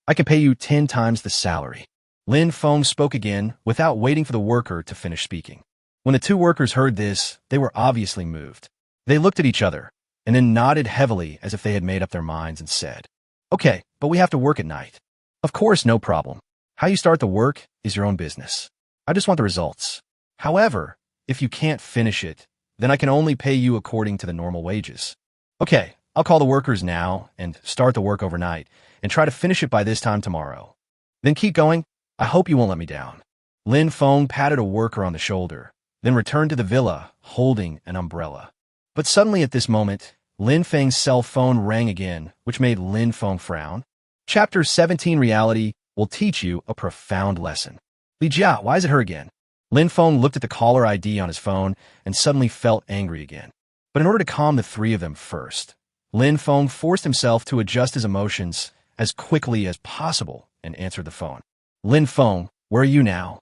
I can pay you 10 times the salary." Lin Feng spoke again without waiting for the worker to finish speaking. When the 2 workers heard this, they were obviously moved. They looked at each other and then nodded heavily as if they had made up their minds and said, "Okay, but we have to work at night." "Of course, no problem. How you start the work is your own business. I just want the results. However, if you can't finish it, then I can only pay you according to the normal wages." "Okay, I'll call the workers now and start the work overnight and try to finish it by this time tomorrow. Then keep going. I hope you won't let me down." Lin Feng patted a worker on the shoulder, then returned to the villa holding an umbrella. But suddenly at this moment, Lin Feng's cell phone rang again, which made Lin Feng frown. Chapter 17 Reality will teach you a profound lesson. "Li Jia, why is it her again?" Lin Feng looked at the caller ID on his phone and suddenly felt angry again. But in order to calm the 3 of them first, Lin Feng forced himself to adjust his emotions as quickly as possible and answered the phone. "Lin Feng, where are you now?"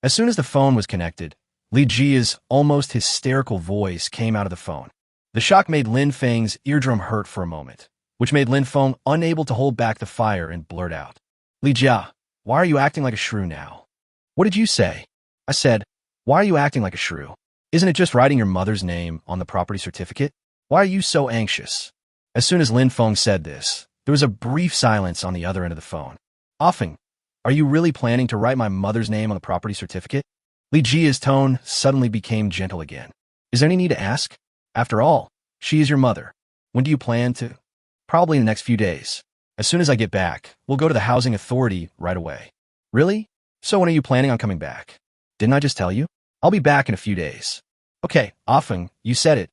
As soon as the phone was connected, Li Jia's almost hysterical voice came out of the phone. The shock made Lin Feng's eardrum hurt for a moment, which made Lin Feng unable to hold back the fire and blurt out, "Li Jia, why are you acting like a shrew now?" "What did you say?" I said, "Why are you acting like a shrew? Isn't it just writing your mother's name on the property certificate? Why are you so anxious?" As soon as Lin Feng said this, there was a brief silence on the other end of the phone. "Feng, are you really planning to write my mother's name on the property certificate?" Li Jia's tone suddenly became gentle again. "Is there any need to ask? After all, she is your mother. When do you plan to?" "Probably in the next few days. As soon as I get back, we'll go to the housing authority right away." "Really? So when are you planning on coming back?" "Didn't I just tell you? I'll be back in a few days." "Okay, Feng, you said it.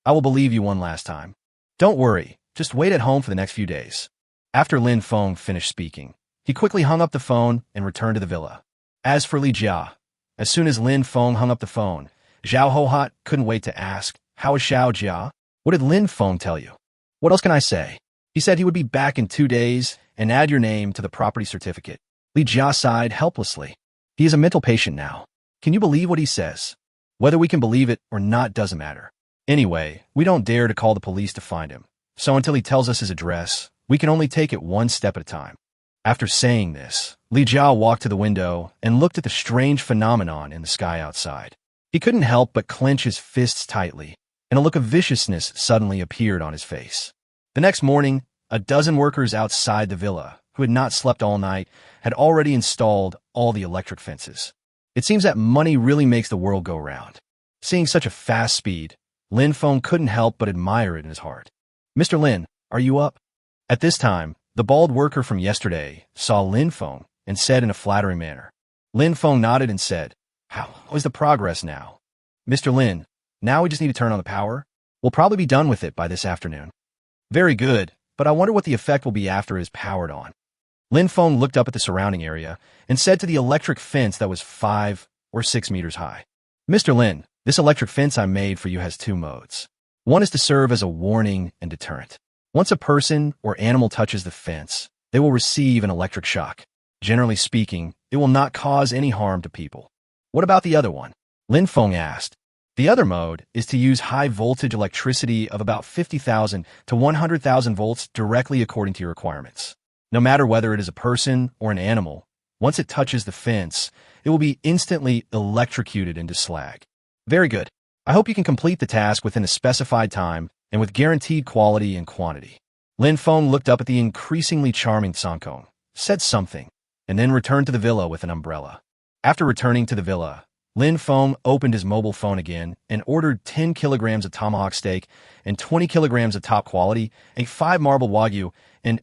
I will believe you one last time. Don't worry, just wait at home for the next few days." After Lin Feng finished speaking, he quickly hung up the phone and returned to the villa. As for Li Jia, as soon as Lin Feng hung up the phone, Zhao Hohot couldn't wait to ask, "How is Xiao Jia?" What did Lin Feng tell you? What else can I say? He said he would be back in 2 days and add your name to the property certificate. Li Jia sighed helplessly. He is a mental patient now. Can you believe what he says? Whether we can believe it or not doesn't matter. Anyway, we don't dare to call the police to find him. So until he tells us his address, we can only take it one step at a time. After saying this, Li Jia walked to the window and looked at the strange phenomenon in the sky outside. He couldn't help but clench his fists tightly, and a look of viciousness suddenly appeared on his face. The next morning, a dozen workers outside the villa, who had not slept all night, had already installed all the electric fences. It seems that money really makes the world go round. Seeing such a fast speed, Lin Feng couldn't help but admire it in his heart. Mr. Lin, are you up? At this time, the bald worker from yesterday saw Lin Feng and said in a flattering manner. Lin Feng nodded and said, How is the progress now? Mr. Lin, now we just need to turn on the power. We'll probably be done with it by this afternoon. Very good, but I wonder what the effect will be after it is powered on. Lin Feng looked up at the surrounding area and said to the electric fence that was 5 or 6 meters high. Mr. Lin, this electric fence I made for you has 2 modes. One is to serve as a warning and deterrent. Once a person or animal touches the fence, they will receive an electric shock. Generally speaking, it will not cause any harm to people. What about the other one? Lin Feng asked. The other mode is to use high-voltage electricity of about 50,000 to 100,000 volts directly according to your requirements. No matter whether it is a person or an animal, once it touches the fence, it will be instantly electrocuted into slag. Very good. I hope you can complete the task within a specified time and with guaranteed quality and quantity. Lin Feng looked up at the increasingly charming Sankong, said something, and then returned to the villa with an umbrella. After returning to the villa, Lin Feng opened his mobile phone again and ordered 10 kilograms of tomahawk steak and 20 kilograms of top quality, a 5 marbled wagyu, and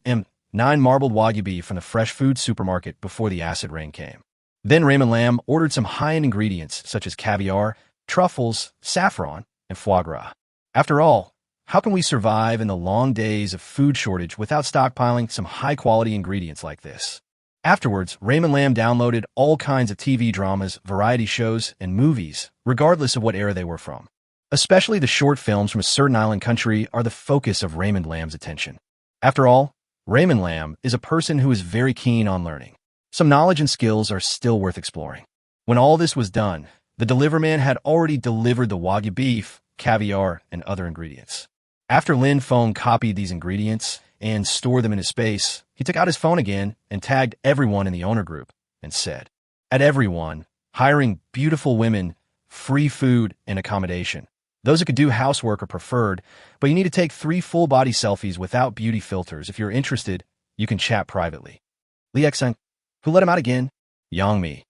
9 marbled wagyu beef from the fresh food supermarket before the acid rain came. Then Raymond Lam ordered some high-end ingredients such as caviar, truffles, saffron, and foie gras. After all, how can we survive in the long days of food shortage without stockpiling some high-quality ingredients like this? Afterwards, Raymond Lam downloaded all kinds of TV dramas, variety shows, and movies, regardless of what era they were from. Especially the short films from a certain island country are the focus of Raymond Lam's attention. After all, Raymond Lam is a person who is very keen on learning. Some knowledge and skills are still worth exploring. When all this was done, the deliverman had already delivered the wagyu beef, caviar, and other ingredients. After Lin Feng copied these ingredients and stored them in his space, he took out his phone again and tagged everyone in the owner group and said, At everyone, hiring beautiful women, free food, and accommodation. Those who could do housework are preferred, but you need to take 3 full-body selfies without beauty filters. If you're interested, you can chat privately. Li Xeng, who let him out again? Yang Mi.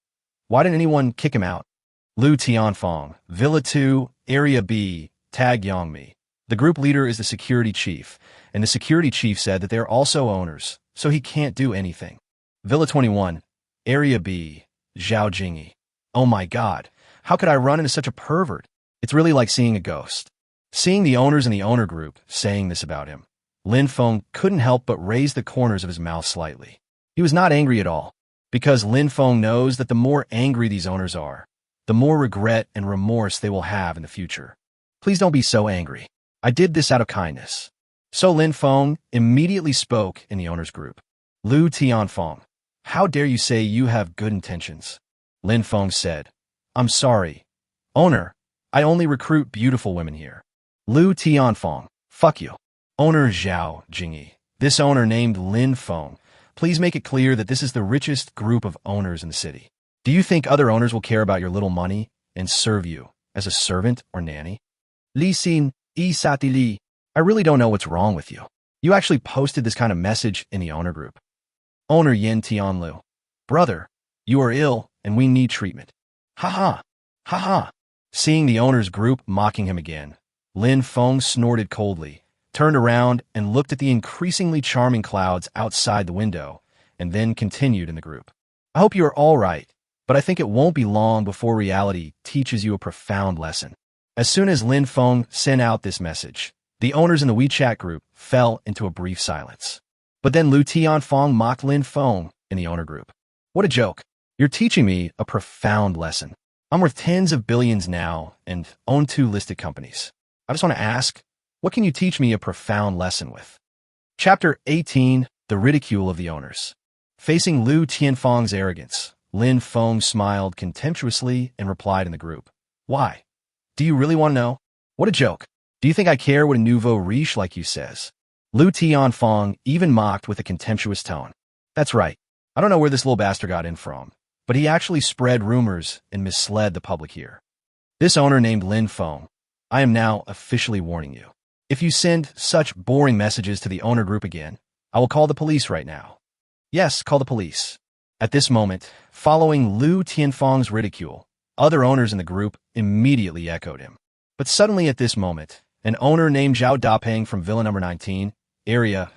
Why didn't anyone kick him out? Lu Tianfong, Villa 2, Area B, tag Yang Mi. The group leader is the security chief, and the security chief said that they're also owners, so he can't do anything. Villa 21, Area B, Zhao Jingyi. Oh my god, how could I run into such a pervert? It's really like seeing a ghost. Seeing the owners in the owner group saying this about him, Lin Feng couldn't help but raise the corners of his mouth slightly. He was not angry at all, because Lin Feng knows that the more angry these owners are, the more regret and remorse they will have in the future. Please don't be so angry. I did this out of kindness. So Lin Feng immediately spoke in the owner's group. Lu Tianfong, how dare you say you have good intentions? Lin Feng said, I'm sorry. Owner, I only recruit beautiful women here. Lu Tianfong, fuck you. Owner Zhao Jingyi, this owner named Lin Feng, please make it clear that this is the richest group of owners in the city. Do you think other owners will care about your little money and serve you as a servant or nanny? Li Xin, Yi Sati Li, I really don't know what's wrong with you. You actually posted this kind of message in the owner group. Owner Yin Tianlu, brother, you are ill and we need treatment. Ha ha, ha ha. Seeing the owner's group mocking him again, Lin Feng snorted coldly, turned around and looked at the increasingly charming clouds outside the window, and then continued in the group. I hope you are all right, but I think it won't be long before reality teaches you a profound lesson. As soon as Lin Feng sent out this message, the owners in the WeChat group fell into a brief silence. But then Lu Tianfong mocked Lin Feng in the owner group. What a joke. You're teaching me a profound lesson. I'm worth tens of billions now and own 2 listed companies. I just want to ask, What can you teach me a profound lesson with? Chapter 18, The Ridicule of the Owners. Facing Lu Tianfeng's arrogance, Lin Feng smiled contemptuously and replied in the group. Why? Do you really want to know? What a joke. Do you think I care what a nouveau riche like you says? Lu Tianfeng even mocked with a contemptuous tone. That's right. I don't know where this little bastard got in from, but he actually spread rumors and misled the public here. This owner named Lin Feng, I am now officially warning you. If you send such boring messages to the owner group again, I will call the police right now. Yes, call the police. At this moment, following Lu Tianfeng's ridicule, other owners in the group immediately echoed him. But suddenly at this moment, an owner named Zhao Dapeng from Villa number 19, area,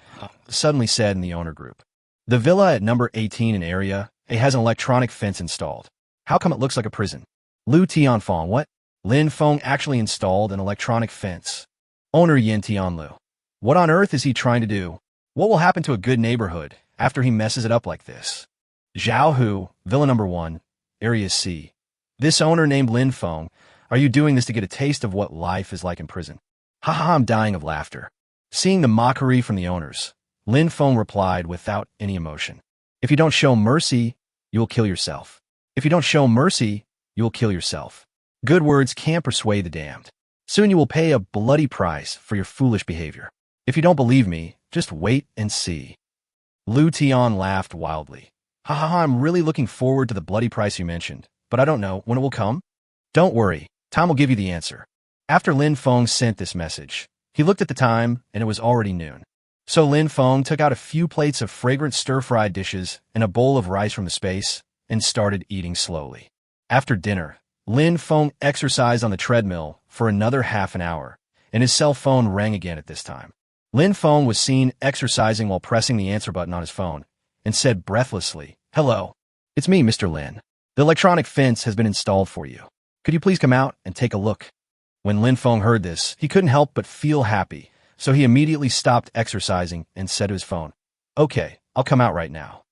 suddenly said in the owner group. The villa at number 18 in area A has an electronic fence installed. How come it looks like a prison? Lu Tianfeng, what? Lin Feng actually installed an electronic fence. Owner Yin Tianlu. What on earth is he trying to do? What will happen to a good neighborhood after he messes it up like this? Zhao Hu, Villa number 1, Area C. This owner named Lin Feng, are you doing this to get a taste of what life is like in prison? Haha, I'm dying of laughter. Seeing the mockery from the owners, Lin Feng replied without any emotion. If you don't show mercy, you will kill yourself. If you don't show mercy, you will kill yourself. Good words can't persuade the damned. Soon you will pay a bloody price for your foolish behavior. If you don't believe me, just wait and see. Lu Tian laughed wildly. Haha, I'm really looking forward to the bloody price you mentioned, but I don't know when it will come. Don't worry, time will give you the answer. After Lin Feng sent this message, he looked at the time and it was already noon. So Lin Feng took out a few plates of fragrant stir-fried dishes and a bowl of rice from the space and started eating slowly. After dinner, Lin Feng exercised on the treadmill for another half an hour, and his cell phone rang again at this time. Lin Feng was seen exercising while pressing the answer button on his phone and said breathlessly, Hello, it's me, Mr. Lin. The electronic fence has been installed for you. Could you please come out and take a look? When Lin Feng heard this, he couldn't help but feel happy, so he immediately stopped exercising and said to his phone, Okay, I'll come out right now.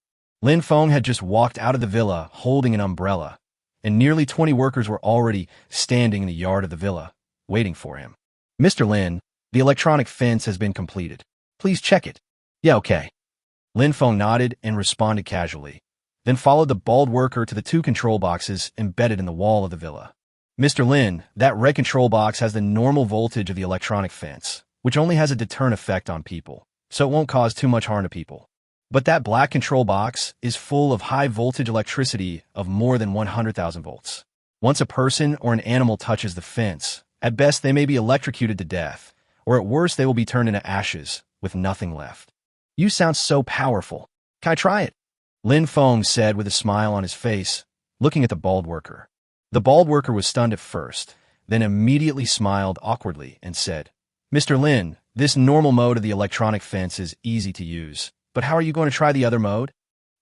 Lin Feng had just walked out of the villa holding an umbrella, and nearly 20 workers were already standing in the yard of the villa, waiting for him. Mr. Lin, the electronic fence has been completed. Please check it. Yeah, okay. Lin Feng nodded and responded casually, then followed the bald worker to the 2 control boxes embedded in the wall of the villa. Mr. Lin, that red control box has the normal voltage of the electronic fence, which only has a deterrent effect on people, so it won't cause too much harm to people. But that black control box is full of high-voltage electricity of more than 100,000 volts. Once a person or an animal touches the fence, at best they may be electrocuted to death, or at worst they will be turned into ashes, with nothing left. You sound so powerful. Can I try it? Lin Feng said with a smile on his face, looking at the bald worker. The bald worker was stunned at first, then immediately smiled awkwardly and said, Mr. Lin, this normal mode of the electronic fence is easy to use, but how are you going to try the other mode?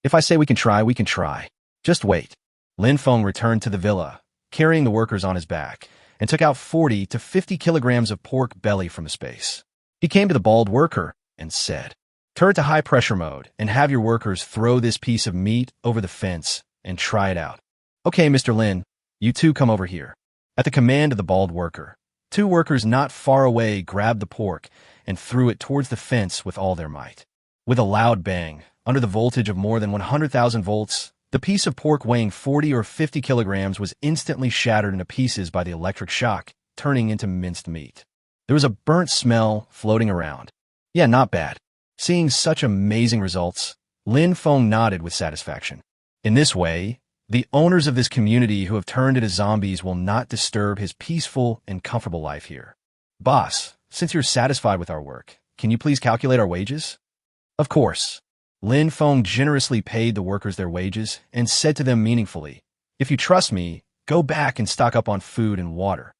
If I say we can try, we can try. Just wait. Lin Feng returned to the villa, carrying the workers on his back, and took out 40 to 50 kilograms of pork belly from the space. He came to the bald worker and said, Turn it to high pressure mode and have your workers throw this piece of meat over the fence and try it out. Okay, Mr. Lin, you two come over here. At the command of the bald worker, 2 workers not far away grabbed the pork and threw it towards the fence with all their might. With a loud bang, under the voltage of more than 100,000 volts, the piece of pork weighing 40 or 50 kilograms was instantly shattered into pieces by the electric shock, turning into minced meat. There was a burnt smell floating around. Yeah, not bad. Seeing such amazing results, Lin Feng nodded with satisfaction. In this way, the owners of this community who have turned into zombies will not disturb his peaceful and comfortable life here. Boss, since you're satisfied with our work, can you please calculate our wages? Of course. Lin Feng generously paid the workers their wages and said to them meaningfully, If you trust me, go back and stock up on food and water.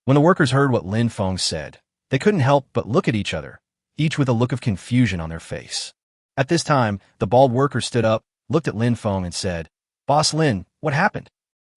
When the workers heard what Lin Feng said, they couldn't help but look at each other, each with a look of confusion on their face. At this time, the bald worker stood up, looked at Lin Feng and said, Boss Lin, what happened?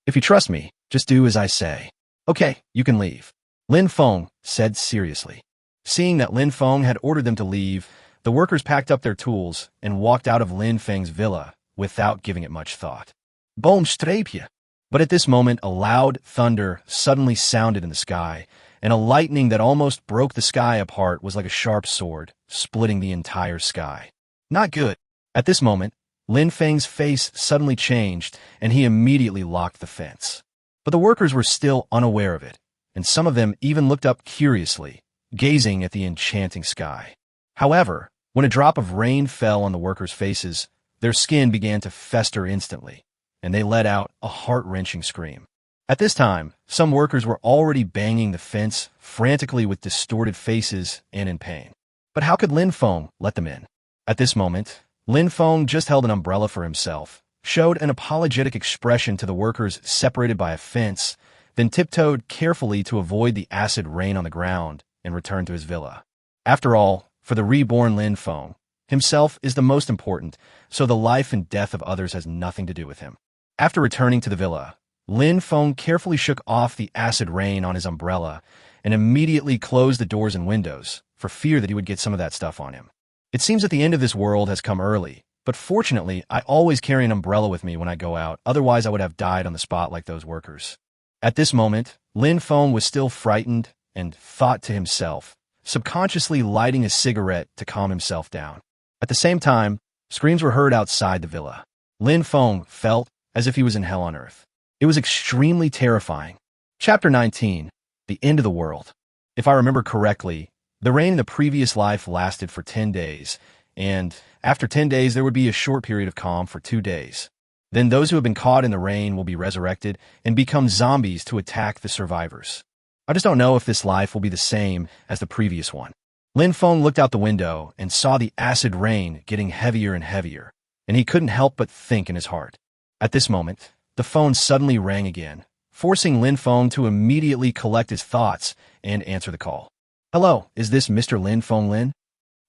If you trust me, just do as I say. Okay, you can leave. Lin Feng said seriously. Seeing that Lin Feng had ordered them to leave, the workers packed up their tools and walked out of Lin Feng's villa without giving it much thought. Boom, strapje! But at this moment, a loud thunder suddenly sounded in the sky, and a lightning that almost broke the sky apart was like a sharp sword, splitting the entire sky. Not good. At this moment, Lin Feng's face suddenly changed, and he immediately locked the fence. But the workers were still unaware of it, and some of them even looked up curiously, gazing at the enchanting sky. However, when a drop of rain fell on the workers' faces, their skin began to fester instantly, and they let out a heart-wrenching scream. At this time, some workers were already banging the fence frantically with distorted faces and in pain. But how could Lin Feng let them in? At this moment, Lin Feng just held an umbrella for himself, showed an apologetic expression to the workers separated by a fence, then tiptoed carefully to avoid the acid rain on the ground and returned to his villa. After all, for the reborn Lin Feng, himself is the most important, so the life and death of others has nothing to do with him. After returning to the villa, Lin Feng carefully shook off the acid rain on his umbrella and immediately closed the doors and windows, for fear that he would get some of that stuff on him. It seems that the end of this world has come early, but fortunately, I always carry an umbrella with me when I go out, otherwise I would have died on the spot like those workers. At this moment, Lin Feng was still frightened and thought to himself, subconsciously lighting a cigarette to calm himself down. At the same time, screams were heard outside the villa. Lin Feng felt as if he was in hell on earth. It was extremely terrifying. Chapter 19, The End of the World. If I remember correctly, the rain in the previous life lasted for 10 days, and after 10 days there would be a short period of calm for 2 days. Then those who have been caught in the rain will be resurrected and become zombies to attack the survivors. I just don't know if this life will be the same as the previous one. Lin Feng looked out the window and saw the acid rain getting heavier and heavier, and he couldn't help but think in his heart. At this moment, the phone suddenly rang again, forcing Lin Feng to immediately collect his thoughts and answer the call. Hello, is this Mr. Lin Feng Lin?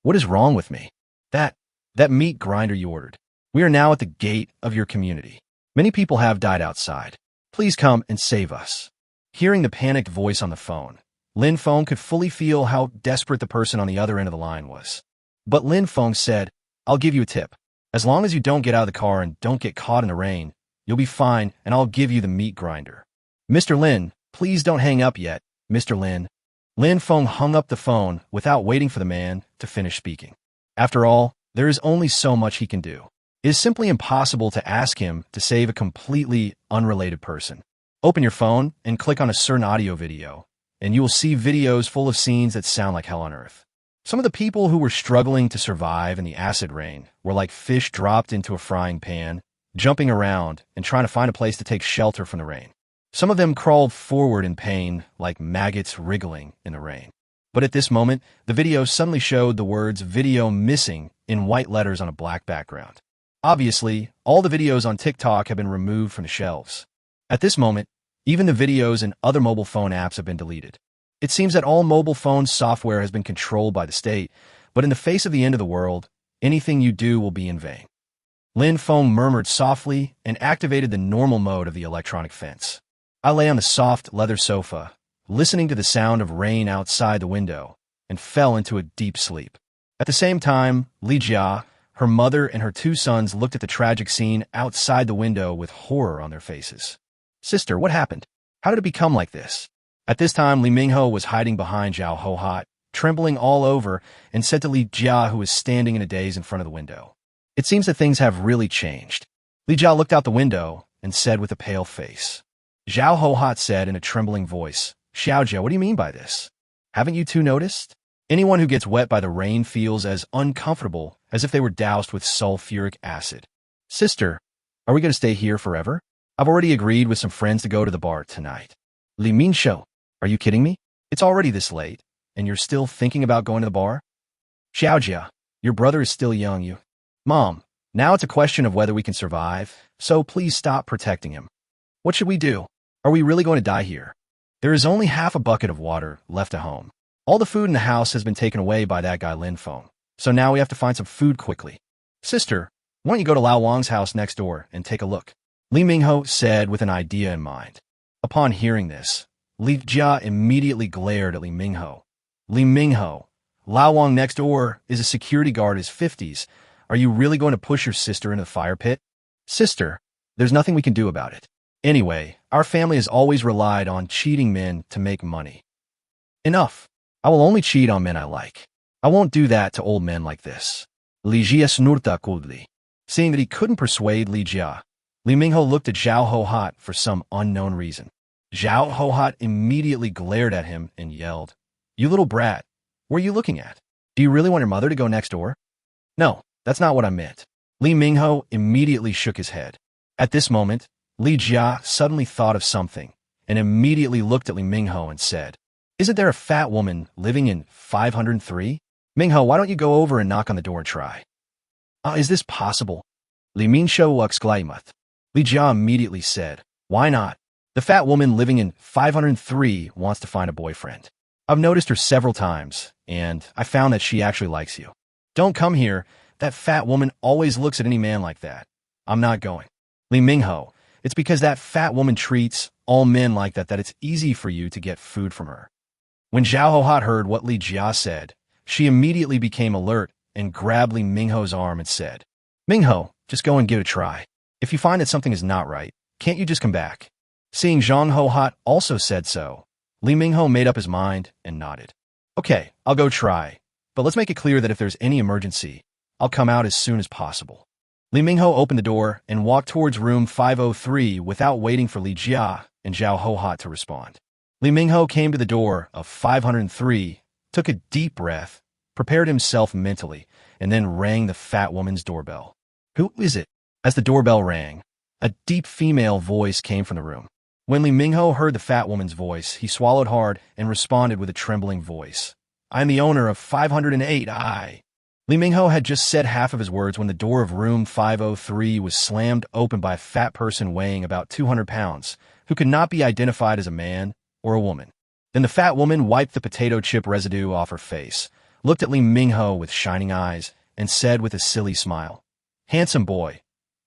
What is wrong with me? That meat grinder you ordered. We are now at the gate of your community. Many people have died outside. Please come and save us. Hearing the panicked voice on the phone, Lin Feng could fully feel how desperate the person on the other end of the line was. But Lin Feng said, I'll give you a tip. As long as you don't get out of the car and don't get caught in the rain, you'll be fine and I'll give you the meat grinder. Mr. Lin, please don't hang up yet, Mr. Lin. Lin Feng hung up the phone without waiting for the man to finish speaking. After all, there is only so much he can do. It is simply impossible to ask him to save a completely unrelated person. Open your phone and click on a certain audio video, and you will see videos full of scenes that sound like hell on earth. Some of the people who were struggling to survive in the acid rain were like fish dropped into a frying pan, jumping around and trying to find a place to take shelter from the rain. Some of them crawled forward in pain like maggots wriggling in the rain. But at this moment, the video suddenly showed the words "video missing" in white letters on a black background. Obviously, all the videos on TikTok have been removed from the shelves. At this moment, even the videos and other mobile phone apps have been deleted. It seems that all mobile phone software has been controlled by the state, but in the face of the end of the world, anything you do will be in vain. Lin Feng murmured softly and activated the normal mode of the electronic fence. I lay on the soft leather sofa, listening to the sound of rain outside the window, and fell into a deep sleep. At the same time, Li Jia, her mother, and her 2 sons looked at the tragic scene outside the window with horror on their faces. Sister, what happened? How did it become like this? At this time, Li Mingho was hiding behind Zhao Hohat, trembling all over, and said to Li Jia, who was standing in a daze in front of the window. It seems that things have really changed. Li Jia looked out the window and said with a pale face. Zhao Hohat said in a trembling voice, Xiaojia, what do you mean by this? Haven't you two noticed? Anyone who gets wet by the rain feels as uncomfortable as if they were doused with sulfuric acid. Sister, are we going to stay here forever? I've already agreed with some friends to go to the bar tonight. Li Minshou, are you kidding me? It's already this late, and you're still thinking about going to the bar? Xiaojia, your brother is still young, you. Mom, now it's a question of whether we can survive, so please stop protecting him. What should we do? Are we really going to die here? There is only half a bucket of water left at home. All the food in the house has been taken away by that guy Lynfong, so now we have to find some food quickly. Sister, why don't you go to Lao Wang's house next door and take a look? Li Mingho said with an idea in mind. Upon hearing this, Li Jia immediately glared at Li Mingho. Li Mingho, Lao Wang next door is a security guard in his 50s. Are you really going to push your sister into the fire pit? Sister, there's nothing we can do about it. Anyway, our family has always relied on cheating men to make money. Enough. I will only cheat on men I like. I won't do that to old men like this. Li Jia snurta coldly. Seeing that he couldn't persuade Li Jia, Li Mingho looked at Zhao Hohat for some unknown reason. Zhao Hohat immediately glared at him and yelled, "You little brat, what are you looking at? Do you really want your mother to go next door?" "No, that's not what I meant." Li Mingho immediately shook his head. At this moment, Li Jia suddenly thought of something and immediately looked at Li Mingho and said, "Isn't there a fat woman living in 503? Mingho, why don't you go over and knock on the door and try?" Is this possible?" Li Mingho exclaimed. Li Jia immediately said, "Why not? The fat woman living in 503 wants to find a boyfriend. I've noticed her several times, and I found that she actually likes you. Don't come here. That fat woman always looks at any man like that. I'm not going." Li Mingho, it's because that fat woman treats all men like that it's easy for you to get food from her. When Zhao Hohat heard what Li Jia said, she immediately became alert and grabbed Li Mingho's arm and said, "Mingho, just go and give it a try. If you find that something is not right, can't you just come back?" Seeing Zhang Hohat also said so, Li Mingho made up his mind and nodded. "Okay, I'll go try, but let's make it clear that if there's any emergency, I'll come out as soon as possible." Li Mingho opened the door and walked towards room 503 without waiting for Li Jia and Zhao Hohat to respond. Li Mingho came to the door of 503, took a deep breath, prepared himself mentally, and then rang the fat woman's doorbell. "Who is it?" As the doorbell rang, a deep female voice came from the room. When Li Mingho heard the fat woman's voice, he swallowed hard and responded with a trembling voice, "I am the owner of 508. Li Mingho had just said half of his words when the door of room 503 was slammed open by a fat person weighing about 200 pounds, who could not be identified as a man or a woman. Then the fat woman wiped the potato chip residue off her face, looked at Li Mingho with shining eyes, and said with a silly smile, "Handsome boy,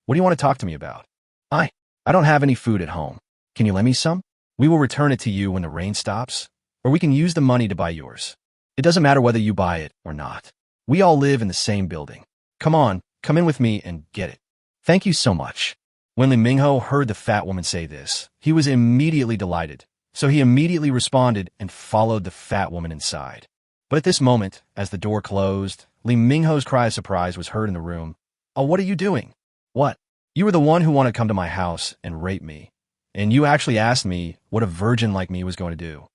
what do you want to talk to me about?" I don't have any food at home. Can you lend me some? We will return it to you when the rain stops, or we can use the money to buy yours. It doesn't matter whether you buy it or not. We all live in the same building. Come on, come in with me and get it. Thank you so much." When Li Mingho heard the fat woman say this, he was immediately delighted, so he immediately responded and followed the fat woman inside. But at this moment, as the door closed, Li Mingho's cry of surprise was heard in the room. "Oh, what are you doing?" "What? You were the one who wanted to come to my house and rape me, and you actually asked me what a virgin like me was going to do."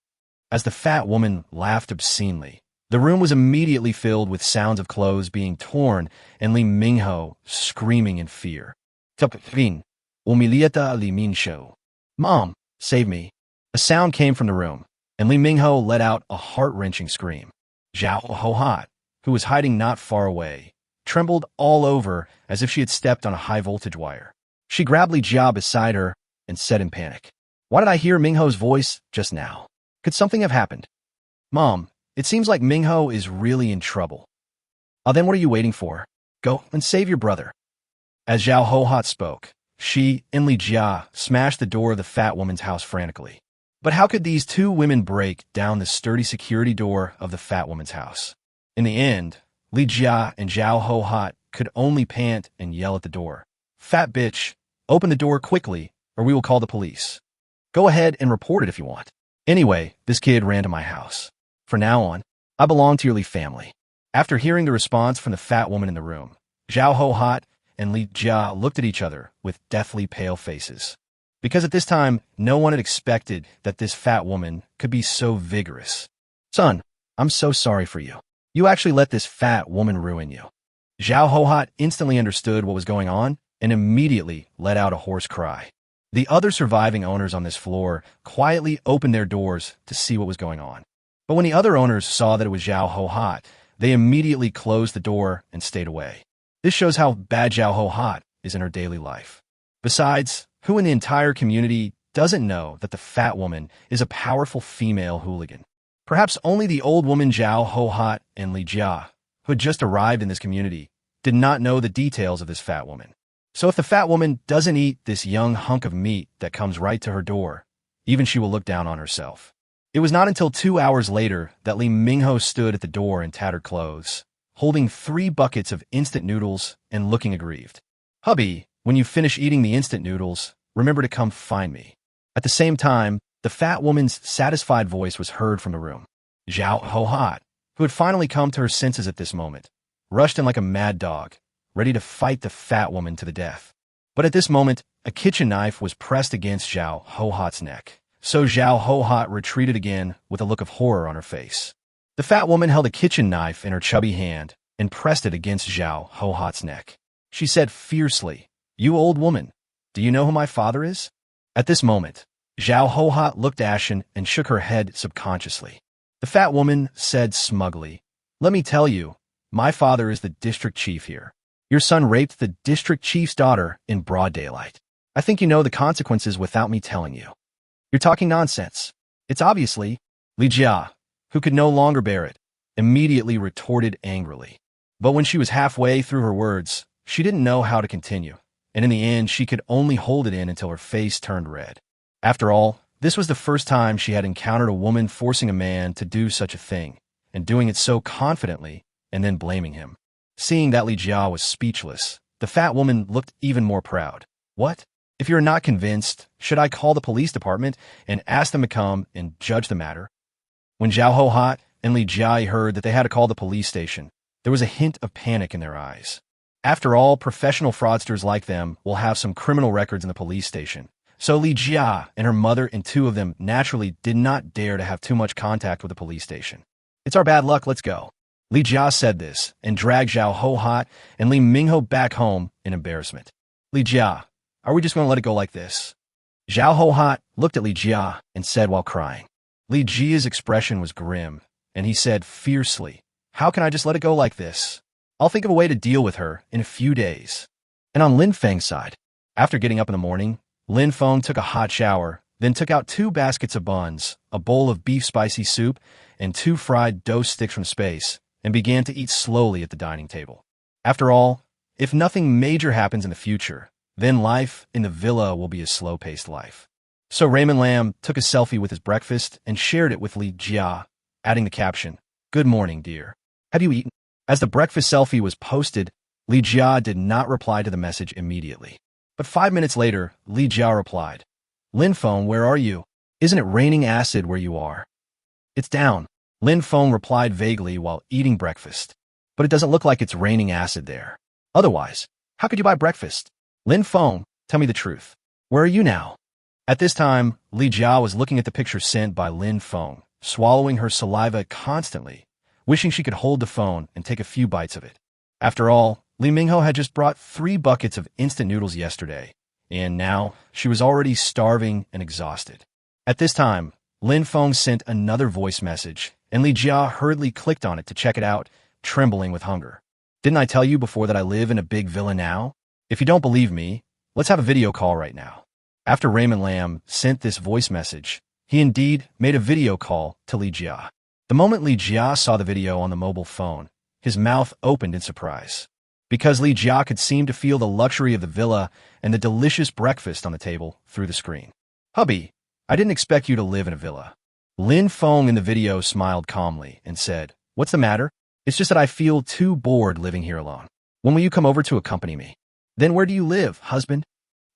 As the fat woman laughed obscenely, the room was immediately filled with sounds of clothes being torn and Li Mingho screaming in fear. "Tapin, humiliata Li Mingho. Mom, save me." A sound came from the room, and Li Mingho let out a heart-wrenching scream. Zhao Hohat, who was hiding not far away, trembled all over as if she had stepped on a high-voltage wire. She grabbed Li Jia beside her and said in panic, "Why did I hear Mingho's voice just now? Could something have happened?" "Mom, it seems like Mingho is really in trouble." Then what are you waiting for? Go and save your brother." As Zhao Hohat spoke, she and Li Jia smashed the door of the fat woman's house frantically. But how could these two women break down the sturdy security door of the fat woman's house? In the end, Li Jia and Zhao Hohat could only pant and yell at the door, "Fat bitch, open the door quickly, or we will call the police. Go ahead and report it if you want. Anyway, this kid ran to my house. From now on, I belong to your Li family." After hearing the response from the fat woman in the room, Zhao Hohat and Li Jia looked at each other with deathly pale faces. Because at this time, no one had expected that this fat woman could be so vigorous. "Son, I'm so sorry for you. You actually let this fat woman ruin you." Zhao Hohat instantly understood what was going on and immediately let out a hoarse cry. The other surviving owners on this floor quietly opened their doors to see what was going on. But when the other owners saw that it was Zhao Hohat, they immediately closed the door and stayed away. This shows how bad Zhao Hohat is in her daily life. Besides, who in the entire community doesn't know that the fat woman is a powerful female hooligan? Perhaps only the old woman Zhao Hohat and Li Jia, who had just arrived in this community, did not know the details of this fat woman. So if the fat woman doesn't eat this young hunk of meat that comes right to her door, even she will look down on herself. It was not until 2 hours later that Li Mingho stood at the door in tattered clothes, holding 3 buckets of instant noodles and looking aggrieved. "Hubby, when you finish eating the instant noodles, remember to come find me." At the same time, the fat woman's satisfied voice was heard from the room. Zhao Hohat, who had finally come to her senses at this moment, rushed in like a mad dog, ready to fight the fat woman to the death. But at this moment, a kitchen knife was pressed against Zhao Hohat's neck, so Zhao Hohat retreated again with a look of horror on her face. The fat woman held a kitchen knife in her chubby hand and pressed it against Zhao Hohat's neck. She said fiercely, "You old woman, do you know who my father is?" At this moment, Zhao Hohat looked ashen and shook her head subconsciously. The fat woman said smugly, "Let me tell you, my father is the district chief here. Your son raped the district chief's daughter in broad daylight. I think you know the consequences without me telling you." "You're talking nonsense. It's obviously..." Li Jia, who could no longer bear it, immediately retorted angrily. But when she was halfway through her words, she didn't know how to continue, and in the end she could only hold it in until her face turned red. After all, this was the first time she had encountered a woman forcing a man to do such a thing, and doing it so confidently, and then blaming him. Seeing that Li Jia was speechless, the fat woman looked even more proud. "What? If you're not convinced, should I call the police department and ask them to come and judge the matter?" When Zhao Hohat and Li Jia heard that they had to call the police station, there was a hint of panic in their eyes. After all, professional fraudsters like them will have some criminal records in the police station. So Li Jia and her mother and two of them naturally did not dare to have too much contact with the police station. "It's our bad luck, let's go." Li Jia said this and dragged Zhao Hohat and Li Mingho back home in embarrassment. "Li Jia, are we just going to let it go like this?" Zhao Hohat looked at Li Jia and said while crying. Li Jia's expression was grim, and he said fiercely, "How can I just let it go like this? I'll think of a way to deal with her in a few days." And on Lin Feng's side, after getting up in the morning, Lin Feng took a hot shower, then took out 2 baskets of buns, a bowl of beef spicy soup, and 2 fried dough sticks from space, and began to eat slowly at the dining table. After all, if nothing major happens in the future, then life in the villa will be a slow-paced life. So Raymond Lam took a selfie with his breakfast and shared it with Li Jia, adding the caption, "Good morning, dear. Have you eaten?" As the breakfast selfie was posted, Li Jia did not reply to the message immediately. But 5 minutes later, Li Jia replied, "Lynfong, where are you? Isn't it raining acid where you are?" "It's down," Lynfong replied vaguely while eating breakfast. "But it doesn't look like it's raining acid there. Otherwise, how could you buy breakfast? Lynfong, tell me the truth. Where are you now?" At this time, Li Jia was looking at the picture sent by Lynfong, swallowing her saliva constantly, wishing she could hold the phone and take a few bites of it. After all, Li Mingho had just brought 3 buckets of instant noodles yesterday, and now she was already starving and exhausted. At this time, Lynfong sent another voice message, and Li Jia hurriedly clicked on it to check it out, trembling with hunger. "Didn't I tell you before that I live in a big villa now? If you don't believe me, let's have a video call right now." After Raymond Lam sent this voice message, he indeed made a video call to Li Jia. The moment Li Jia saw the video on the mobile phone, his mouth opened in surprise, because Li Jia could seem to feel the luxury of the villa and the delicious breakfast on the table through the screen. "Hubby, I didn't expect you to live in a villa." Lin Feng in the video smiled calmly and said, "What's the matter? It's just that I feel too bored living here alone. When will you come over to accompany me?" "Then where do you live, husband?"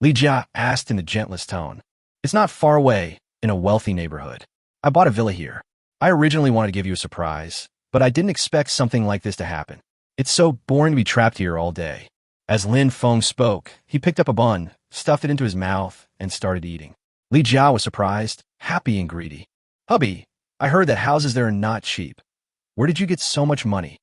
Li Jia asked in the gentlest tone. "It's not far away, in a wealthy neighborhood. I bought a villa here. I originally wanted to give you a surprise, but I didn't expect something like this to happen. It's so boring to be trapped here all day." As Lin Feng spoke, he picked up a bun, stuffed it into his mouth, and started eating. Li Jia was surprised, happy, and greedy. "Hubby, I heard that houses there are not cheap. Where did you get so much money?"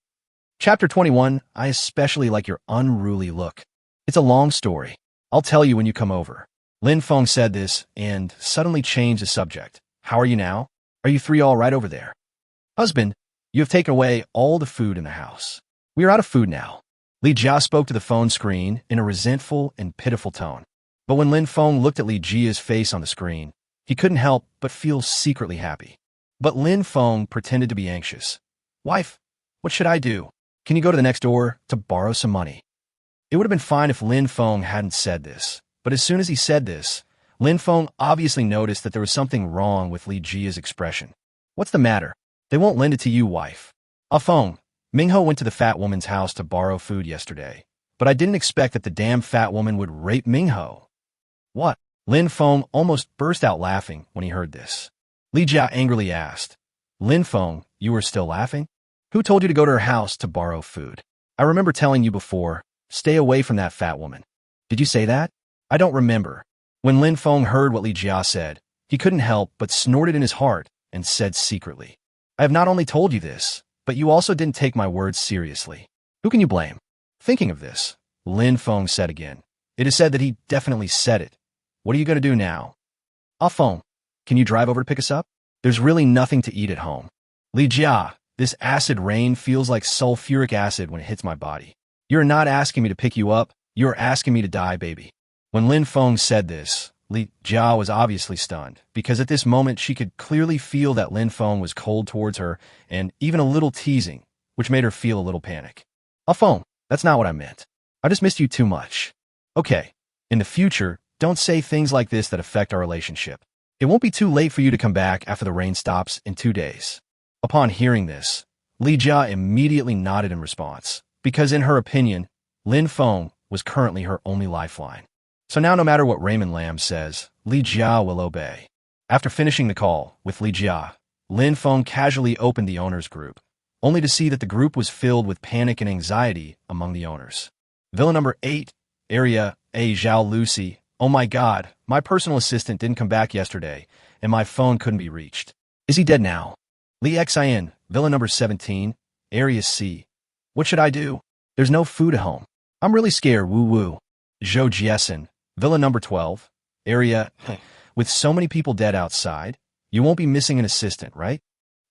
Chapter 21, I especially like your unruly look. It's a long story. I'll tell you when you come over. Lin Feng said this and suddenly changed the subject. "How are you now? Are you 3 all right over there?" "Husband, you have taken away all the food in the house. We are out of food now." Li Jia spoke to the phone screen in a resentful and pitiful tone. But when Lin Feng looked at Li Jia's face on the screen, he couldn't help but feel secretly happy. But Lin Feng pretended to be anxious. "Wife, what should I do? Can you go to the next door to borrow some money?" It would have been fine if Lin Feng hadn't said this, but as soon as he said this, Lin Feng obviously noticed that there was something wrong with Li Jia's expression. "What's the matter? They won't lend it to you, wife." "Feng, Mingho went to the fat woman's house to borrow food yesterday, but I didn't expect that the damn fat woman would rape Mingho." "What?" Lin Feng almost burst out laughing when he heard this. Li Jia angrily asked, Lynfong, you were still laughing? Who told you to go to her house to borrow food? I remember telling you before, stay away from that fat woman. Did you say that? I don't remember. When Lin Feng heard what Li Jia said, he couldn't help but snorted in his heart and said secretly, I have not only told you this, but you also didn't take my words seriously. Who can you blame? Thinking of this, Lin Feng said again. It is said that he definitely said it. What are you going to do now? Ah Feng, can you drive over to pick us up? There's really nothing to eat at home. Li Jia, this acid rain feels like sulfuric acid when it hits my body. You're not asking me to pick you up, you're asking me to die, baby. When Lin Feng said this, Li Jia was obviously stunned, because at this moment she could clearly feel that Lin Feng was cold towards her and even a little teasing, which made her feel a little panic. Ah Feng, that's not what I meant. I just missed you too much. Okay, in the future, don't say things like this that affect our relationship. It won't be too late for you to come back after the rain stops in 2 days. Upon hearing this, Li Jia immediately nodded in response, because in her opinion, Lin Feng was currently her only lifeline. So now no matter what Raymond Lam says, Li Jia will obey. After finishing the call with Li Jia, Lin Feng casually opened the owners group, only to see that the group was filled with panic and anxiety among the owners. Villa number 8, Area A. Zhao Lucy. Oh my god, my personal assistant didn't come back yesterday, and my phone couldn't be reached. Is he dead now? Li Xian, Villa number 17, Area C. What should I do? There's no food at home. I'm really scared, woo-woo. Zhou Jiesin, Villa number 12, Area with so many people dead outside, you won't be missing an assistant, right?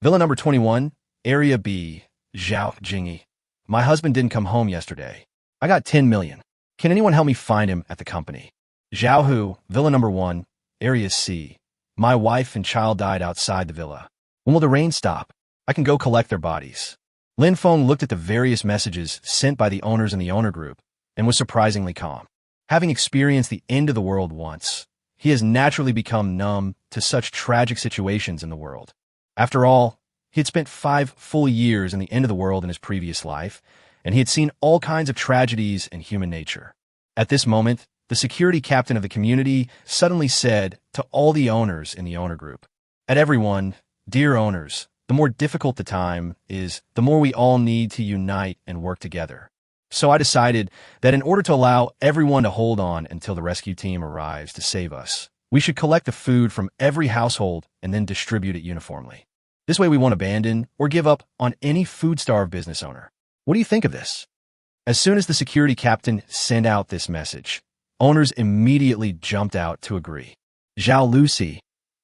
Villa number 21, Area B, Zhao Jingyi. My husband didn't come home yesterday. I got 10 million. Can anyone help me find him at the company? Zhao Hu, Villa number 1, Area C. My wife and child died outside the villa. When will the rain stop? I can go collect their bodies. Lin Feng looked at the various messages sent by the owners in the owner group and was surprisingly calm. Having experienced the end of the world once, he has naturally become numb to such tragic situations in the world. After all, he had spent 5 full years in the end of the world in his previous life, and he had seen all kinds of tragedies in human nature. At this moment, the security captain of the community suddenly said to all the owners in the owner group, "At everyone, dear owners, the more difficult the time is, the more we all need to unite and work together. So I decided that in order to allow everyone to hold on until the rescue team arrives to save us, we should collect the food from every household and then distribute it uniformly. This way we won't abandon or give up on any food-starved business owner. What do you think of this?" As soon as the security captain sent out this message, owners immediately jumped out to agree. Zhao Lucy,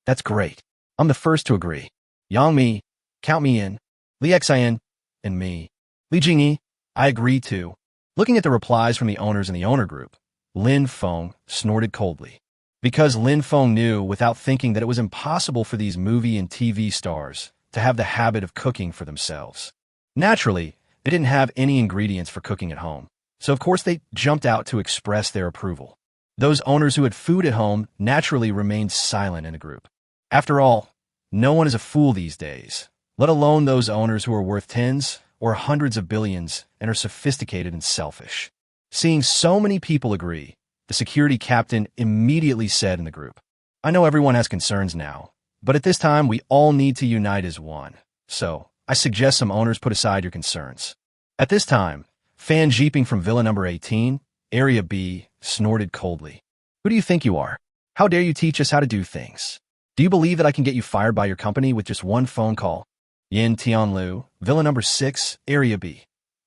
that's great. I'm the first to agree. Yang Mi, count me in. Li Xian, and me. Li Jingyi, I agree too. Looking at the replies from the owners in the owner group, Lin Feng snorted coldly. Because Lin Feng knew without thinking that it was impossible for these movie and TV stars to have the habit of cooking for themselves. Naturally, they didn't have any ingredients for cooking at home, so of course they jumped out to express their approval. Those owners who had food at home naturally remained silent in the group. After all, no one is a fool these days, let alone those owners who are worth tens or hundreds of billions and are sophisticated and selfish. Seeing so many people agree, the security captain immediately said in the group, "I know everyone has concerns now, but at this time we all need to unite as one. So, I suggest some owners put aside your concerns." At this time, Fan Jeeping from Villa number 18, Area B, snorted coldly. "Who do you think you are? How dare you teach us how to do things? Do you believe that I can get you fired by your company with just one phone call?" Yin Tianlu, Villa number 6, Area B.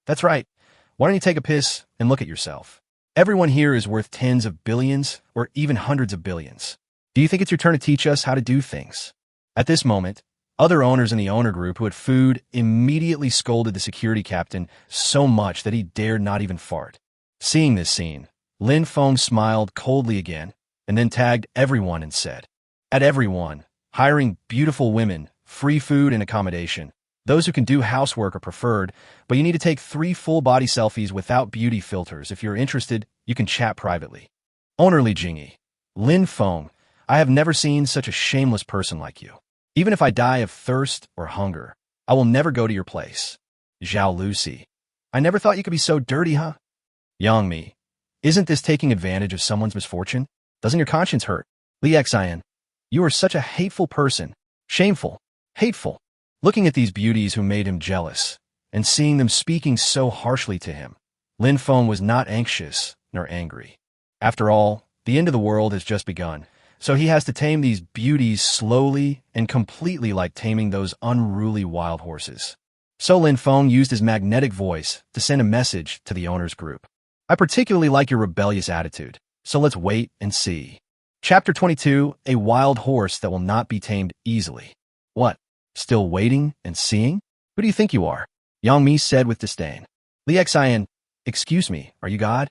"That's right. Why don't you take a piss and look at yourself? Everyone here is worth tens of billions or even hundreds of billions. Do you think it's your turn to teach us how to do things?" At this moment, other owners in the owner group who had food immediately scolded the security captain so much that he dared not even fart. Seeing this scene, Lin Feng smiled coldly again and then tagged everyone and said, "At everyone, hiring beautiful women, free food and accommodation. Those who can do housework are preferred, but you need to take 3 full-body selfies without beauty filters. If you're interested, you can chat privately." Owner Li Jingyi, Lin Feng, I have never seen such a shameless person like you. Even if I die of thirst or hunger, I will never go to your place. Zhao Lucy, I never thought you could be so dirty, huh? Yang Mi, isn't this taking advantage of someone's misfortune? Doesn't your conscience hurt? Li Xian, you are such a hateful person. Shameful. Hateful. Looking at these beauties who made him jealous, and seeing them speaking so harshly to him, Lin Feng was not anxious nor angry. After all, the end of the world has just begun, so he has to tame these beauties slowly and completely like taming those unruly wild horses. So Lin Feng used his magnetic voice to send a message to the owners group. I particularly like your rebellious attitude, so let's wait and see. Chapter 22, A Wild Horse That Will Not Be Tamed Easily. What? Still waiting and seeing? Who do you think you are? Yang Mi said with disdain. Li Xian, excuse me, are you God?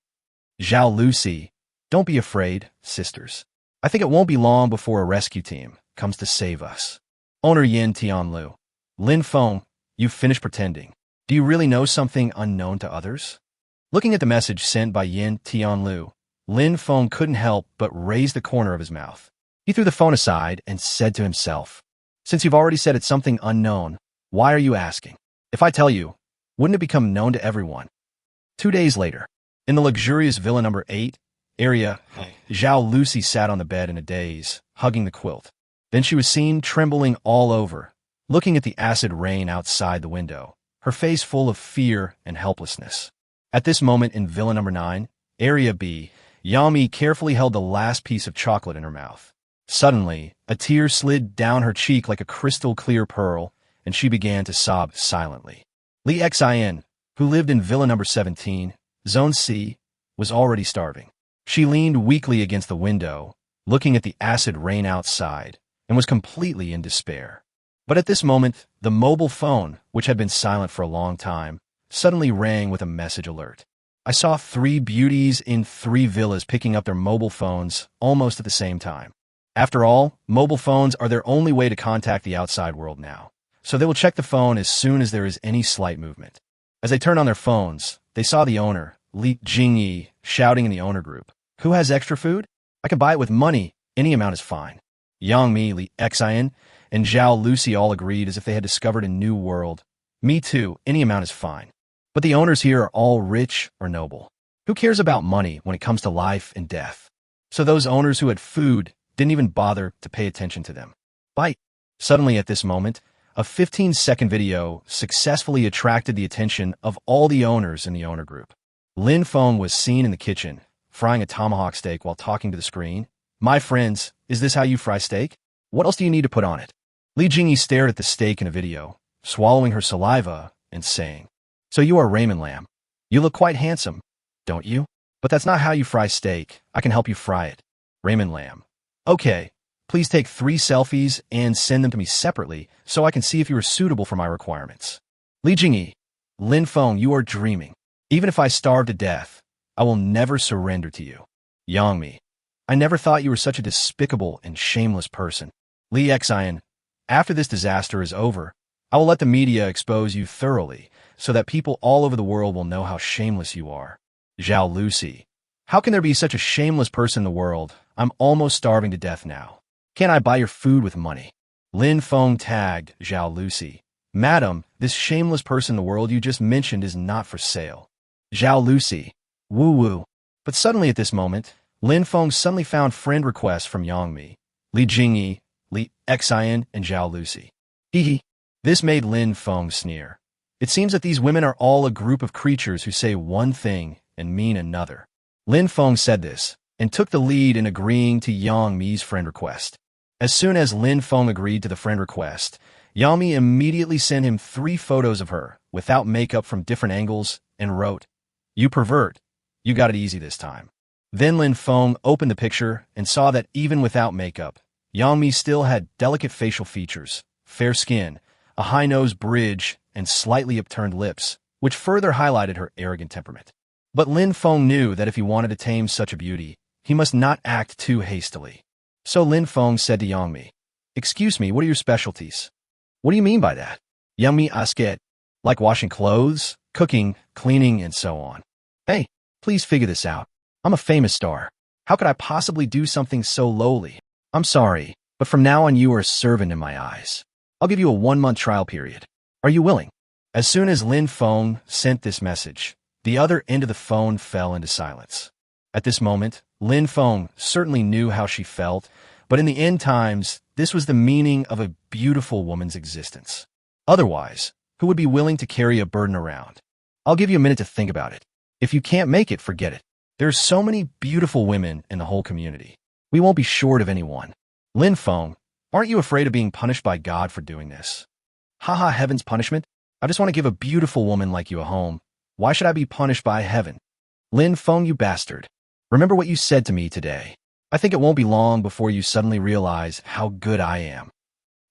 Zhao Lucy, don't be afraid, sisters. I think it won't be long before a rescue team comes to save us. Owner Yin Tianlu. Lin Feng, you've finished pretending. Do you really know something unknown to others? Looking at the message sent by Yin Tianlu, Lin Feng couldn't help but raise the corner of his mouth. He threw the phone aside and said to himself, since you've already said it's something unknown, why are you asking? If I tell you, wouldn't it become known to everyone? 2 days later, in the luxurious villa number 8 area, Zhao Lucy sat on the bed in a daze, hugging the quilt. Then she was seen trembling all over, looking at the acid rain outside the window, her face full of fear and helplessness. At this moment in villa number 9, area B, Yami carefully held the last piece of chocolate in her mouth. Suddenly, a tear slid down her cheek like a crystal-clear pearl, and she began to sob silently. Li Xian, who lived in villa number 17, Zone C, was already starving. She leaned weakly against the window, looking at the acid rain outside, and was completely in despair. But at this moment, the mobile phone, which had been silent for a long time, suddenly rang with a message alert. I saw 3 beauties in 3 villas picking up their mobile phones almost at the same time. After all, mobile phones are their only way to contact the outside world now, so they will check the phone as soon as there is any slight movement. As they turned on their phones, they saw the owner, Li Jingyi, shouting in the owner group, who has extra food? I can buy it with money. Any amount is fine. Yang Mi, Li Xian, and Zhao Lucy all agreed as if they had discovered a new world. Me too, any amount is fine. But the owners here are all rich or noble. Who cares about money when it comes to life and death? So those owners who had food didn't even bother to pay attention to them. Bite. Suddenly at this moment, a 15-second video successfully attracted the attention of all the owners in the owner group. Lin Feng was seen in the kitchen, frying a tomahawk steak while talking to the screen. My friends, is this how you fry steak? What else do you need to put on it? Li Jingyi stared at the steak in a video, swallowing her saliva and saying, so you are Raymond Lamb. You look quite handsome, don't you? But that's not how you fry steak. I can help you fry it. Raymond Lamb. Okay, please take 3 selfies and send them to me separately so I can see if you are suitable for my requirements. Li Jingyi, Lin Feng, you are dreaming. Even if I starve to death, I will never surrender to you. Yang Mi, I never thought you were such a despicable and shameless person. Li Xian, after this disaster is over, I will let the media expose you thoroughly so that people all over the world will know how shameless you are. Zhao Lucy, how can there be such a shameless person in the world? I'm almost starving to death now. Can't I buy your food with money? Lin Feng tagged Zhao Lucy. Madam, this shameless person in the world you just mentioned is not for sale. Zhao Lucy, woo-woo. But suddenly at this moment, Lin Feng suddenly found friend requests from Yang Mi, Li Jingyi, Li Xian, and Zhao Lucy. Hee. This made Lin Feng sneer. It seems that these women are all a group of creatures who say one thing and mean another. Lin Feng said this, and took the lead in agreeing to Yang Mi's friend request. As soon as Lin Feng agreed to the friend request, Yang Mi immediately sent him 3 photos of her, without makeup from different angles, and wrote, you pervert, you got it easy this time. Then Lin Feng opened the picture and saw that even without makeup, Yang Mi still had delicate facial features, fair skin, a high nose bridge, and slightly upturned lips, which further highlighted her arrogant temperament. But Lin Feng knew that if he wanted to tame such a beauty, he must not act too hastily. So Lin Feng said to Yang Mi, excuse me, what are your specialties? What do you mean by that? Yang Mi asked, like washing clothes, cooking, cleaning, and so on. Hey, please figure this out. I'm a famous star. How could I possibly do something so lowly? I'm sorry, but from now on you are a servant in my eyes. I'll give you a 1-month trial period. Are you willing? As soon as Lin Feng sent this message, the other end of the phone fell into silence. At this moment, Lin Feng certainly knew how she felt, but in the end times, this was the meaning of a beautiful woman's existence. Otherwise, who would be willing to carry a burden around? I'll give you a minute to think about it. If you can't make it, forget it. There's so many beautiful women in the whole community. We won't be short of anyone. Lynfong, aren't you afraid of being punished by God for doing this? Haha, heaven's punishment? I just want to give a beautiful woman like you a home. Why should I be punished by heaven? Lynfong, you bastard. Remember what you said to me today. I think it won't be long before you suddenly realize how good I am.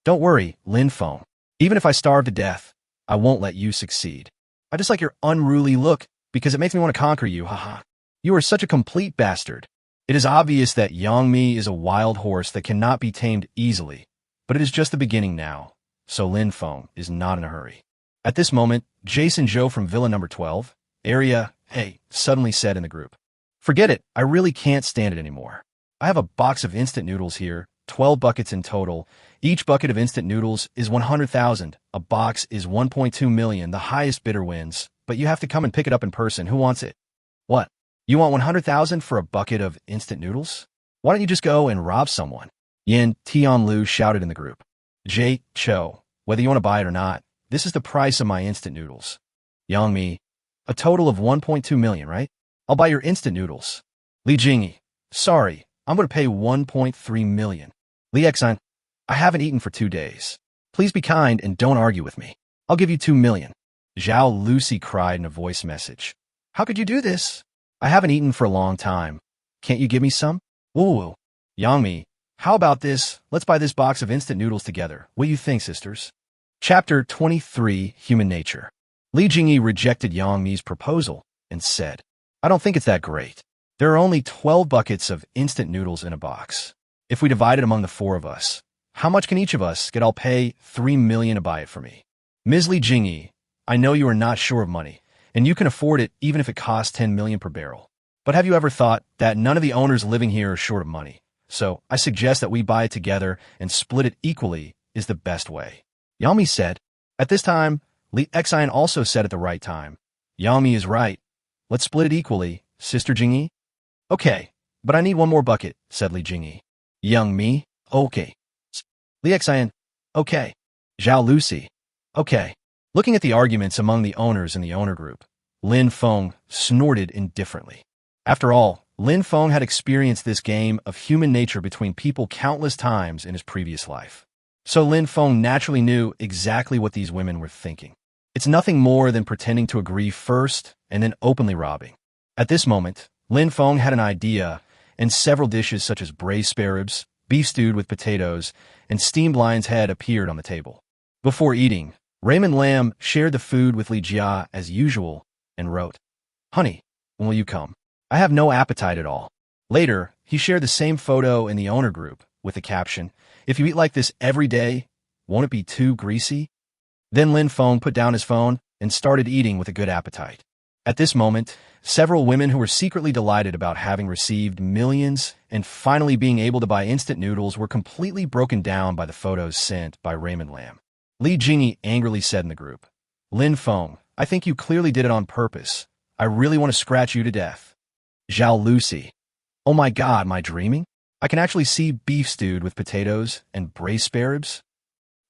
Don't worry, Lynfong. Even if I starve to death, I won't let you succeed. I just like your unruly look because it makes me want to conquer you, haha. You are such a complete bastard. It is obvious that Yangmi is a wild horse that cannot be tamed easily, but it is just the beginning now, so Lynfong is not in a hurry. At this moment, Jason Zhou from Villa number 12, Area A, suddenly said in the group, "Forget it, I really can't stand it anymore. I have a box of instant noodles here, 12 buckets in total. Each bucket of instant noodles is 100,000. A box is 1.2 million. The highest bidder wins, but you have to come and pick it up in person. Who wants it?" What? You want 100,000 for a bucket of instant noodles? Why don't you just go and rob someone? Yin Tianlu shouted in the group. Jay Cho, whether you want to buy it or not, this is the price of my instant noodles. Yangmi, a total of 1.2 million, right? I'll buy your instant noodles. Li Jingyi, sorry, I'm going to pay 1.3 million. Li Exine, I haven't eaten for 2 days. Please be kind and don't argue with me. I'll give you 2 million. Zhao Lucy cried in a voice message. How could you do this? I haven't eaten for a long time. Can't you give me some? Woo. Yangmi, how about this? Let's buy this box of instant noodles together. What do you think, sisters? Chapter 23, Human Nature. Li Jingyi rejected Yangmi's proposal and said, I don't think it's that great. There are only 12 buckets of instant noodles in a box. If we divide it among the 4 of us, how much can each of us get? I'll pay 3 million to buy it for me. Ms. Li Jingyi, I know you are not sure of money, and you can afford it even if it costs 10 million per barrel. But have you ever thought that none of the owners living here are short of money? So I suggest that we buy it together and split it equally is the best way. Yami said. At this time, Li Exine also said at the right time. Yami is right. Let's split it equally, Sister Jingyi. Okay, but I need 1 more bucket, said Li Jingyi. Young Mi, okay. Li Exine, okay. Zhao Lucy, okay. Looking at the arguments among the owners in the owner group, Lin Feng snorted indifferently. After all, Lin Feng had experienced this game of human nature between people countless times in his previous life. So Lin Feng naturally knew exactly what these women were thinking. It's nothing more than pretending to agree first and then openly robbing. At this moment, Lin Feng had an idea, and several dishes such as braised spare ribs, beef stewed with potatoes, and steamed lion's head appeared on the table. Before eating, Raymond Lam shared the food with Li Jia as usual and wrote, Honey, when will you come? I have no appetite at all. Later, he shared the same photo in the owner group with the caption, If you eat like this every day, won't it be too greasy? Then Lin Feng put down his phone and started eating with a good appetite. At this moment, several women who were secretly delighted about having received millions and finally being able to buy instant noodles were completely broken down by the photos sent by Raymond Lam. Li Jingyi angrily said in the group, Lin Feng, I think you clearly did it on purpose. I really want to scratch you to death. Zhao Lucy, oh my God, am I dreaming? I can actually see beef stewed with potatoes and braised spare ribs.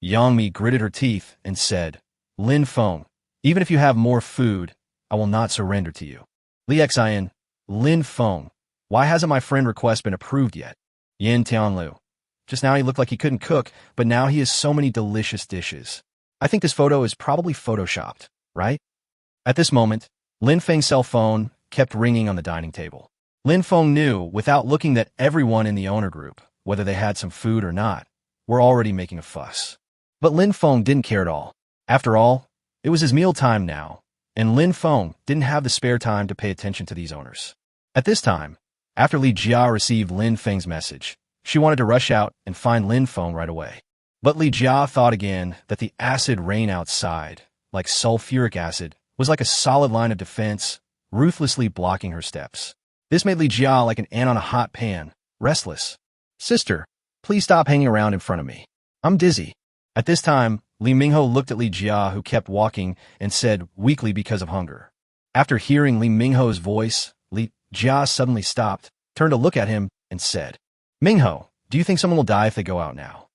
Yangmi gritted her teeth and said, Lin Feng, even if you have more food, I will not surrender to you. Li Xian, Lin Feng, why hasn't my friend request been approved yet? Yin Tianlu, just now he looked like he couldn't cook, but now he has so many delicious dishes. I think this photo is probably photoshopped, right? At this moment, Lin Feng's cell phone kept ringing on the dining table. Lin Feng knew without looking that everyone in the owner group, whether they had some food or not, were already making a fuss. But Lin Feng didn't care at all. After all, it was his meal time now, and Lin Feng didn't have the spare time to pay attention to these owners. At this time, after Li Jia received Lin Feng's message, she wanted to rush out and find Lin Feng right away. But Li Jia thought again that the acid rain outside, like sulfuric acid, was like a solid line of defense, ruthlessly blocking her steps. This made Li Jia like an ant on a hot pan, restless. Sister, please stop hanging around in front of me. I'm dizzy. At this time, Li Mingho looked at Li Jia, who kept walking, and said weakly because of hunger. After hearing Li Mingho's voice, Li Jia suddenly stopped, turned to look at him, and said, Mingho, do you think someone will die if they go out now?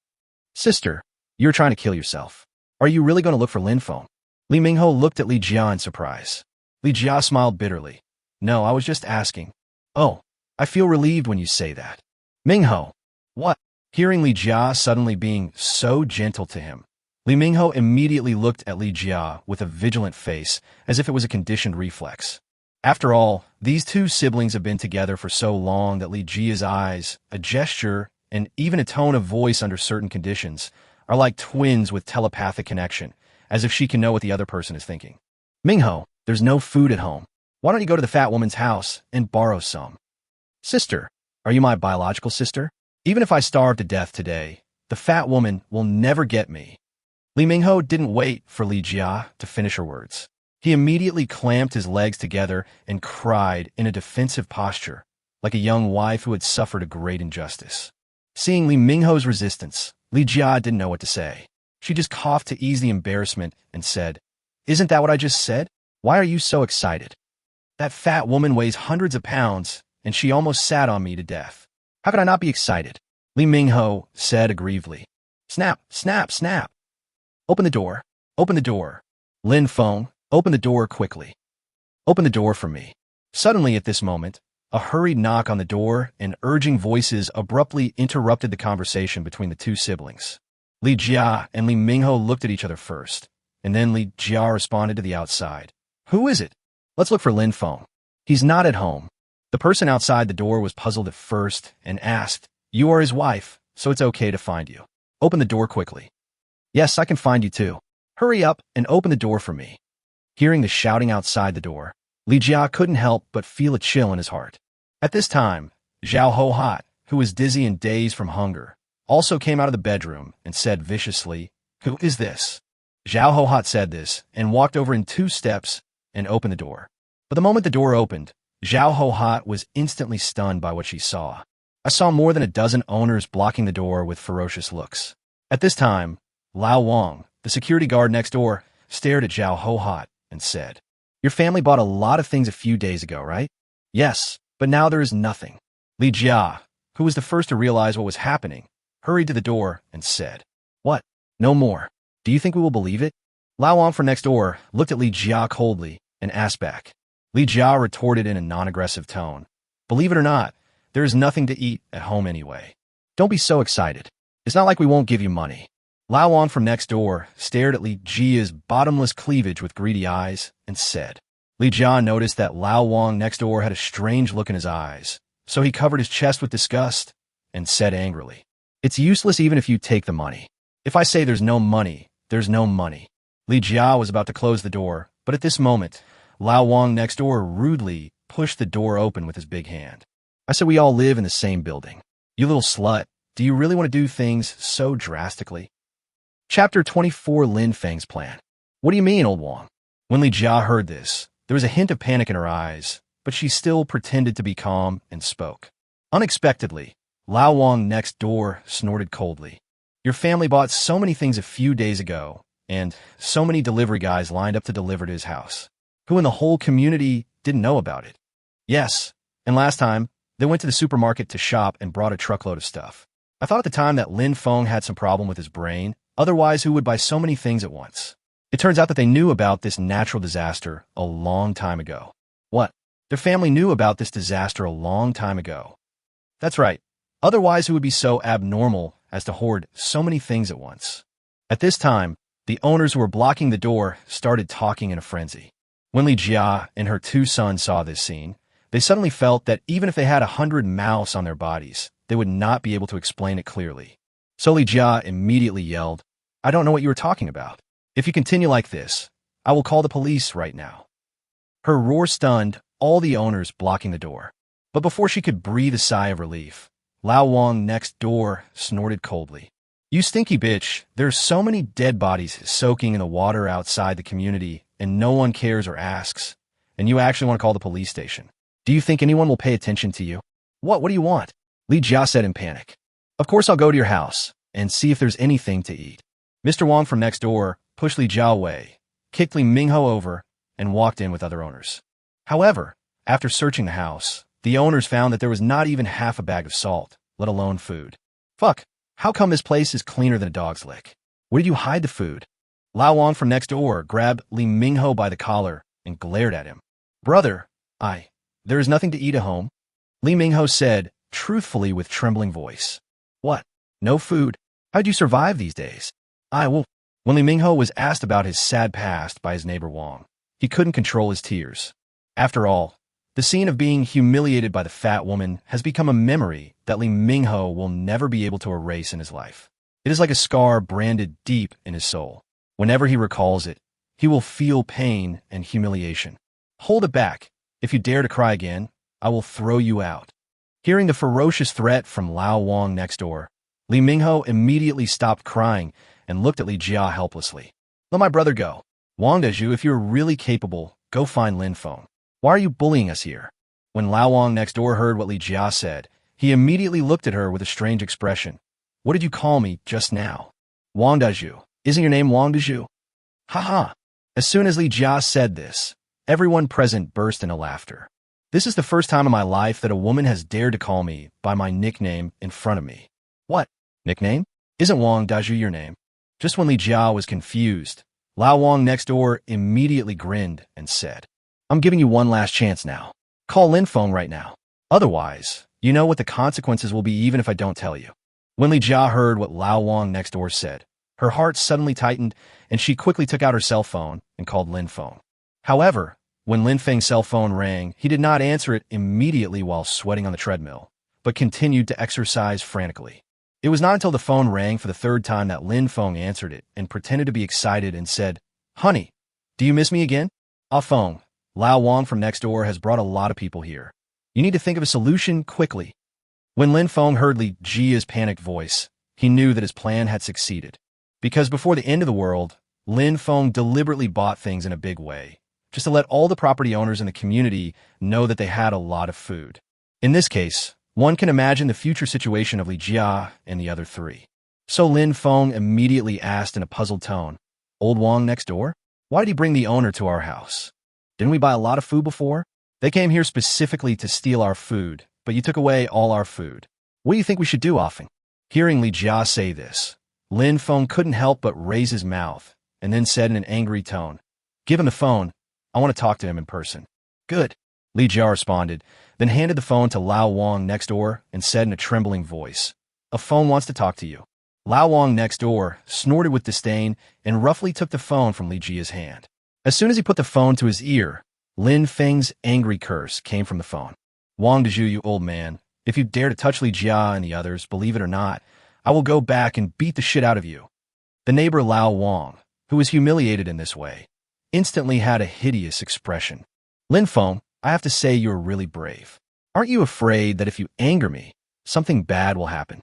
Sister, you're trying to kill yourself. Are you really going to look for Lynfong? Li Mingho looked at Li Jia in surprise. Li Jia smiled bitterly. No, I was just asking. Oh, I feel relieved when you say that. Mingho. What? Hearing Li Jia suddenly being so gentle to him, Li Mingho immediately looked at Li Jia with a vigilant face, as if it was a conditioned reflex. After all, these two siblings have been together for so long that Li Jia's eyes, a gesture, and even a tone of voice under certain conditions are like twins with telepathic connection, as if she can know what the other person is thinking. Mingho, there's no food at home. Why don't you go to the fat woman's house and borrow some? Sister, are you my biological sister? Even if I starve to death today, the fat woman will never get me. Li Mingho didn't wait for Li Jia to finish her words. He immediately clamped his legs together and cried in a defensive posture, like a young wife who had suffered a great injustice. Seeing Li Mingho's resistance, Li Jia didn't know what to say. She just coughed to ease the embarrassment and said, Isn't that what I just said? Why are you so excited? That fat woman weighs hundreds of pounds, and she almost sat on me to death. How could I not be excited? Li Mingho said aggrievedly. Snap, snap, snap. Open the door. Open the door. Lynfong, open the door quickly. Open the door for me. Suddenly at this moment, a hurried knock on the door and urging voices abruptly interrupted the conversation between the two siblings. Li Jia and Li Mingho looked at each other first, and then Li Jia responded to the outside. Who is it? Let's look for Lynfong. He's not at home. The person outside the door was puzzled at first and asked, You are his wife, so it's okay to find you. Open the door quickly. Yes, I can find you too. Hurry up and open the door for me. Hearing the shouting outside the door, Li Jia couldn't help but feel a chill in his heart. At this time, Zhao Ho-Hot, who was dizzy and dazed from hunger, also came out of the bedroom and said viciously, Who is this? Zhao Ho-Hot said this and walked over in 2 steps and opened the door. But the moment the door opened, Zhao Ho-Hot was instantly stunned by what she saw. I saw more than a dozen owners blocking the door with ferocious looks. At this time, Lao Wang, the security guard next door, stared at Zhao Ho-Hot and said, Your family bought a lot of things a few days ago, right? Yes, but now there is nothing. Li Jia, who was the first to realize what was happening, hurried to the door and said, What? No more. Do you think we will believe it? Lao Wang from next door looked at Li Jia coldly and asked back. Li Jia retorted in a non-aggressive tone, Believe it or not, there is nothing to eat at home anyway. Don't be so excited. It's not like we won't give you money. Lao Wang from next door stared at Li Jia's bottomless cleavage with greedy eyes and said. Li Jia noticed that Lao Wang next door had a strange look in his eyes, so he covered his chest with disgust and said angrily, It's useless even if you take the money. If I say there's no money, there's no money. Li Jia was about to close the door, but at this moment, Lao Wang next door rudely pushed the door open with his big hand. I said we all live in the same building. You little slut, do you really want to do things so drastically? Chapter 24, Lin Feng's plan. What do you mean, old Wang? When Li Jia heard this, there was a hint of panic in her eyes, but she still pretended to be calm and spoke. Unexpectedly, Lao Wang next door snorted coldly. Your family bought so many things a few days ago, and so many delivery guys lined up to deliver to his house. Who in the whole community didn't know about it? Yes, and last time, they went to the supermarket to shop and brought a truckload of stuff. I thought at the time that Lin Feng had some problem with his brain, otherwise who would buy so many things at once? It turns out that they knew about this natural disaster a long time ago. What? Their family knew about this disaster a long time ago. That's right. Otherwise who would be so abnormal as to hoard so many things at once? At this time, the owners who were blocking the door started talking in a frenzy. When Li Jia and her 2 sons saw this scene, they suddenly felt that even if they had 100 mouths on their bodies, they would not be able to explain it clearly. So Li Jia immediately yelled, I don't know what you were talking about. If you continue like this, I will call the police right now. Her roar stunned all the owners blocking the door. But before she could breathe a sigh of relief, Lao Wang next door snorted coldly. You stinky bitch, there's so many dead bodies soaking in the water outside the community and no one cares or asks, and you actually want to call the police station. Do you think anyone will pay attention to you? What do you want? Li Jia said in panic. Of course I'll go to your house and see if there's anything to eat. Mr. Wang from next door pushed Li Jia away, kicked Li Mingho over, and walked in with other owners. However, after searching the house, the owners found that there was not even half a bag of salt, let alone food. Fuck, how come this place is cleaner than a dog's lick? Where did you hide the food? Lao Wang from next door grabbed Li Mingho by the collar and glared at him. Brother, there is nothing to eat at home. Li Mingho said, truthfully with trembling voice. What? No food? How'd you survive these days? Well, when Li Mingho was asked about his sad past by his neighbor Wang, he couldn't control his tears. After all, the scene of being humiliated by the fat woman has become a memory that Li Mingho will never be able to erase in his life. It is like a scar branded deep in his soul. Whenever he recalls it, he will feel pain and humiliation. Hold it back. If you dare to cry again, I will throw you out. Hearing the ferocious threat from Lao Wang next door, Li Mingho immediately stopped crying and looked at Li Jia helplessly. Let my brother go. Wang Dezhu, if you're really capable, go find Lynfong. Why are you bullying us here? When Lao Wang next door heard what Li Jia said, he immediately looked at her with a strange expression. What did you call me just now? Wang Dezhu. Isn't your name Wang Dezhu? Ha. As soon as Li Jia said this, everyone present burst into laughter. This is the first time in my life that a woman has dared to call me by my nickname in front of me. What? Nickname? Isn't Wang Dezhu your name? Just when Li Jia was confused, Lao Wang next door immediately grinned and said, I'm giving you one last chance now. Call Lynfong right now. Otherwise, you know what the consequences will be even if I don't tell you. When Li Jia heard what Lao Wang next door said, her heart suddenly tightened and she quickly took out her cell phone and called Lynfong. However, when Lin Feng's cell phone rang, he did not answer it immediately while sweating on the treadmill, but continued to exercise frantically. It was not until the phone rang for the third time that Lin Feng answered it and pretended to be excited and said, Honey, do you miss me again? Feng, Lao Wang from next door has brought a lot of people here. You need to think of a solution quickly. When Lin Feng heard Li Jia's panicked voice, he knew that his plan had succeeded. Because before the end of the world, Lin Feng deliberately bought things in a big way, just to let all the property owners in the community know that they had a lot of food. In this case, one can imagine the future situation of Li Jia and the other three. So Lin Feng immediately asked in a puzzled tone, Old Wang next door? Why did he bring the owner to our house? Didn't we buy a lot of food before? They came here specifically to steal our food, but you took away all our food. What do you think we should do, Feng? Hearing Li Jia say this, Lin Feng couldn't help but raise his mouth, and then said in an angry tone, Give him the phone. I want to talk to him in person. Good. Li Jia responded, then handed the phone to Lao Wang next door and said in a trembling voice, A phone wants to talk to you. Lao Wang next door snorted with disdain and roughly took the phone from Li Jia's hand. As soon as he put the phone to his ear, Lin Feng's angry curse came from the phone. Wang Dezhu, you old man, if you dare to touch Li Jia and the others, believe it or not, I will go back and beat the shit out of you. The neighbor Lao Wang, who was humiliated in this way, instantly had a hideous expression. Lynfong, I have to say you're really brave. Aren't you afraid that if you anger me, something bad will happen?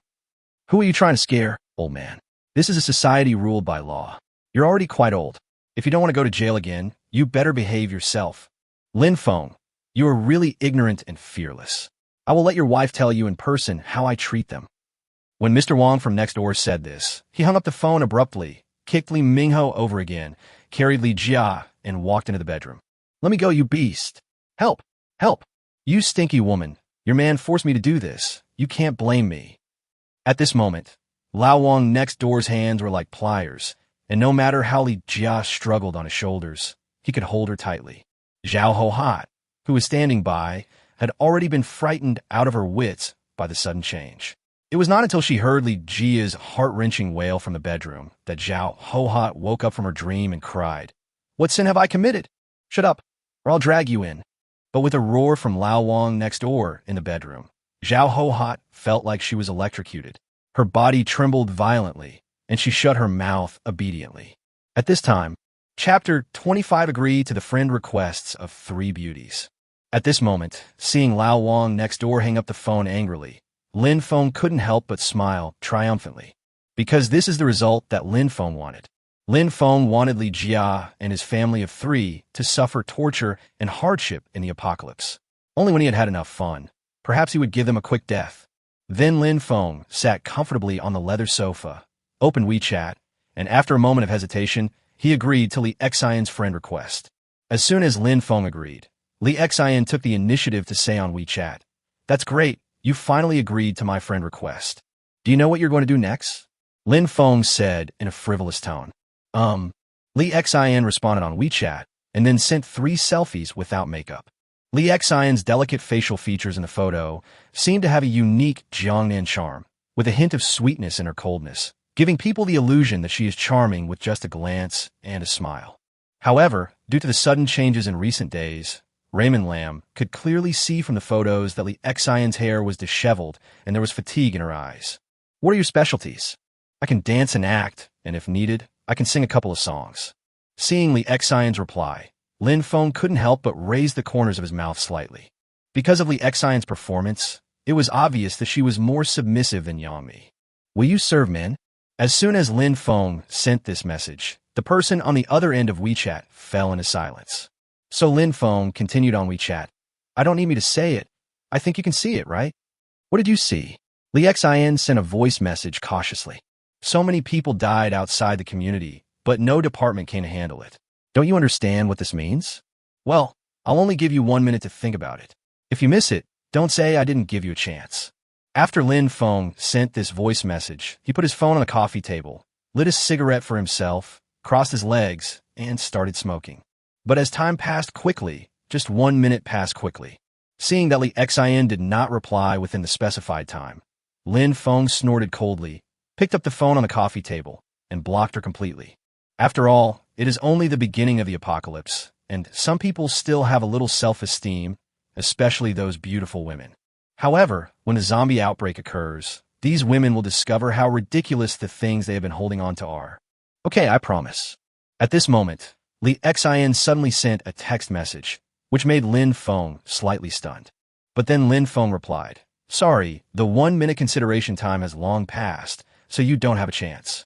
Who are you trying to scare, old man? This is a society ruled by law. You're already quite old. If you don't want to go to jail again, you better behave yourself. Lynfong, you are really ignorant and fearless. I will let your wife tell you in person how I treat them. When Mr. Wang from next door said this, he hung up the phone abruptly, kicked Li Mingho over again, carried Li Jia, and walked into the bedroom. Let me go, you beast. Help! Help! You stinky woman. Your man forced me to do this. You can't blame me. At this moment, Lao Wang next door's hands were like pliers, and no matter how Li Jia struggled on his shoulders, he could hold her tightly. Zhao Ho-hat, who was standing by, had already been frightened out of her wits by the sudden change. It was not until she heard Li Jia's heart-wrenching wail from the bedroom that Zhao Ho-hat woke up from her dream and cried, What sin have I committed? Shut up, or I'll drag you in. But with a roar from Lao Wang next door in the bedroom, Zhao Ho-hat felt like she was electrocuted. Her body trembled violently, and she shut her mouth obediently. At this time, Chapter 25 agreed to the friend requests of three beauties. At this moment, seeing Lao Wang next door hang up the phone angrily, Lin Feng couldn't help but smile triumphantly. Because this is the result that Lin Feng wanted. Lin Feng wanted Li Jia and his family of three to suffer torture and hardship in the apocalypse. Only when he had had enough fun, perhaps he would give them a quick death. Then Lin Feng sat comfortably on the leather sofa, opened WeChat, and after a moment of hesitation, he agreed to Li Xian's friend request. As soon as Lin Feng agreed, Li Xian took the initiative to say on WeChat, That's great, you finally agreed to my friend request. Do you know what you're going to do next? Lin Feng said in a frivolous tone. Li Xin responded on WeChat and then sent 3 selfies without makeup. Li Xin's delicate facial features in the photo seemed to have a unique Jiangnan charm, with a hint of sweetness in her coldness, giving people the illusion that she is charming with just a glance and a smile. However, due to the sudden changes in recent days, Raymond Lam could clearly see from the photos that Li Xin's hair was disheveled and there was fatigue in her eyes. What are your specialties? I can dance and act, and if needed, I can sing a couple of songs. Seeing Li Xin's reply, Lynfong couldn't help but raise the corners of his mouth slightly. Because of Li Xin's performance, it was obvious that she was more submissive than Yangmi. Will you serve men? As soon as Lynfong sent this message, the person on the other end of WeChat fell into silence. So Lynfong continued on WeChat. I don't need me to say it. I think you can see it, right? What did you see? Li Xin sent a voice message cautiously. So many people died outside the community, but no department came to handle it. Don't you understand what this means? Well, I'll only give you 1 minute to think about it. If you miss it, don't say I didn't give you a chance. After Lynfong sent this voice message, he put his phone on the coffee table, lit a cigarette for himself, crossed his legs, and started smoking. But as time passed quickly, just 1 minute passed quickly. Seeing that Li Xin did not reply within the specified time, Lynfong snorted coldly, picked up the phone on the coffee table, and blocked her completely. After all, it is only the beginning of the apocalypse, and some people still have a little self-esteem, especially those beautiful women. However, when a zombie outbreak occurs, these women will discover how ridiculous the things they have been holding on to are. Okay, I promise. At this moment, Li Xin suddenly sent a text message, which made Lynfong slightly stunned. But then Lynfong replied, Sorry, the 1 minute consideration time has long passed, so you don't have a chance.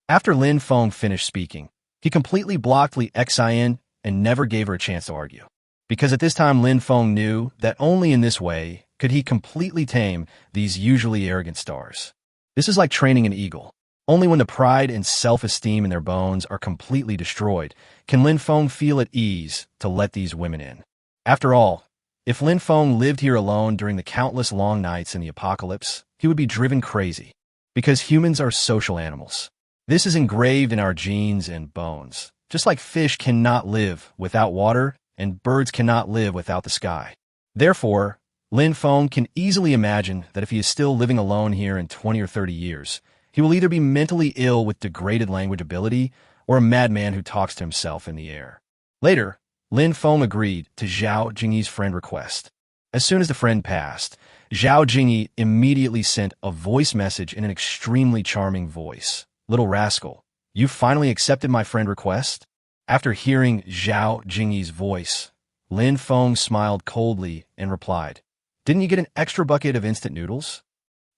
After Lynfong finished speaking, he completely blocked Li Xin and never gave her a chance to argue. Because at this time Lynfong knew that only in this way could he completely tame these usually arrogant stars. This is like training an eagle. Only when the pride and self-esteem in their bones are completely destroyed can Lynfong feel at ease to let these women in. After all, if Lynfong lived here alone during the countless long nights in the apocalypse, he would be driven crazy. Because humans are social animals. This is engraved in our genes and bones. Just like fish cannot live without water, and birds cannot live without the sky. Therefore, Lynfong can easily imagine that if he is still living alone here in 20 or 30 years, he will either be mentally ill with degraded language ability or a madman who talks to himself in the air. Later, Lynfong agreed to Zhao Jingyi's friend request. As soon as the friend passed, Zhao Jingyi immediately sent a voice message in an extremely charming voice. Little rascal, you finally accepted my friend request? After hearing Zhao Jingyi's voice, Lynfong smiled coldly and replied, Didn't you get an extra bucket of instant noodles?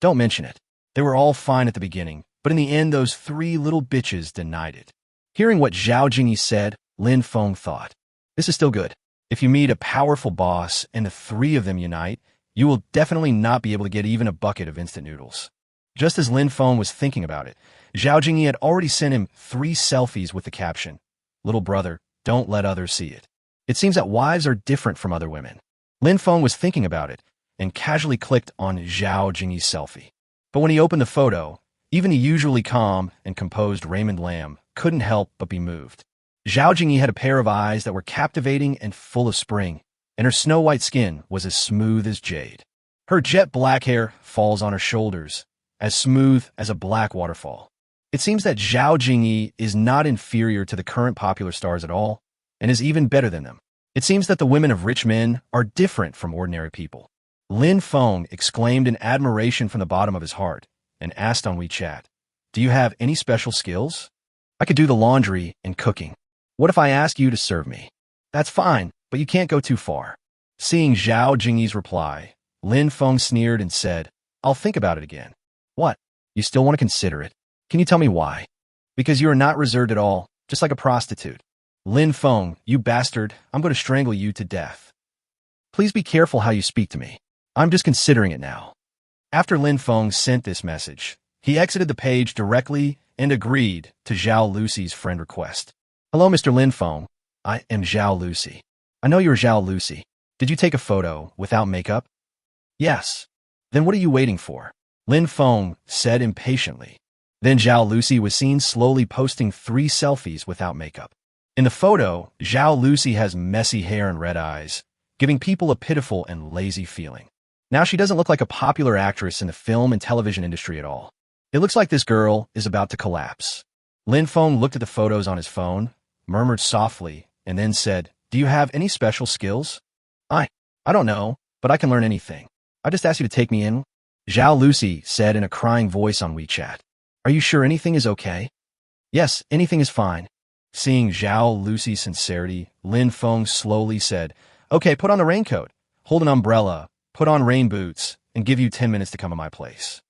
Don't mention it. They were all fine at the beginning, but in the end those 3 little bitches denied it. Hearing what Zhao Jingyi said, Lynfong thought, This is still good. If you meet a powerful boss and the 3 of them unite, you will definitely not be able to get even a bucket of instant noodles. Just as Lynfong was thinking about it, Zhao Jingyi had already sent him 3 selfies with the caption, Little brother, don't let others see it. It seems that wives are different from other women. Lynfong was thinking about it and casually clicked on Zhao Jingyi's selfie. But when he opened the photo, even the usually calm and composed Raymond Lam couldn't help but be moved. Zhao Jingyi had a pair of eyes that were captivating and full of spring, and her snow-white skin was as smooth as jade. Her jet black hair falls on her shoulders, as smooth as a black waterfall. It seems that Zhao Jingyi is not inferior to the current popular stars at all, and is even better than them. It seems that the women of rich men are different from ordinary people. Lynfong exclaimed in admiration from the bottom of his heart, and asked on WeChat, Do you have any special skills? I could do the laundry and cooking. What if I ask you to serve me? That's fine, but you can't go too far. Seeing Zhao Jingyi's reply, Lynfong sneered and said, I'll think about it again. What? You still want to consider it? Can you tell me why? Because you are not reserved at all, just like a prostitute. Lynfong, you bastard, I'm going to strangle you to death. Please be careful how you speak to me. I'm just considering it now. After Lynfong sent this message, he exited the page directly and agreed to Zhao Lucy's friend request. Hello, Mr. Lynfong. I am Zhao Lucy. I know you're Zhao Lucy. Did you take a photo without makeup? Yes. Then what are you waiting for? Lynfong said impatiently. Then Zhao Lucy was seen slowly posting 3 selfies without makeup. In the photo, Zhao Lucy has messy hair and red eyes, giving people a pitiful and lazy feeling. Now she doesn't look like a popular actress in the film and television industry at all. It looks like this girl is about to collapse. Lynfong looked at the photos on his phone, murmured softly, and then said, "Do you have any special skills?" I don't know, but I can learn anything. I just asked you to take me in." Zhao Lucy said in a crying voice on WeChat. "Are you sure anything is okay?" "Yes, anything is fine." Seeing Zhao Lucy's sincerity, Lin Feng slowly said, "Okay, put on the raincoat, hold an umbrella, put on rain boots, and give you 10 minutes to come to my place."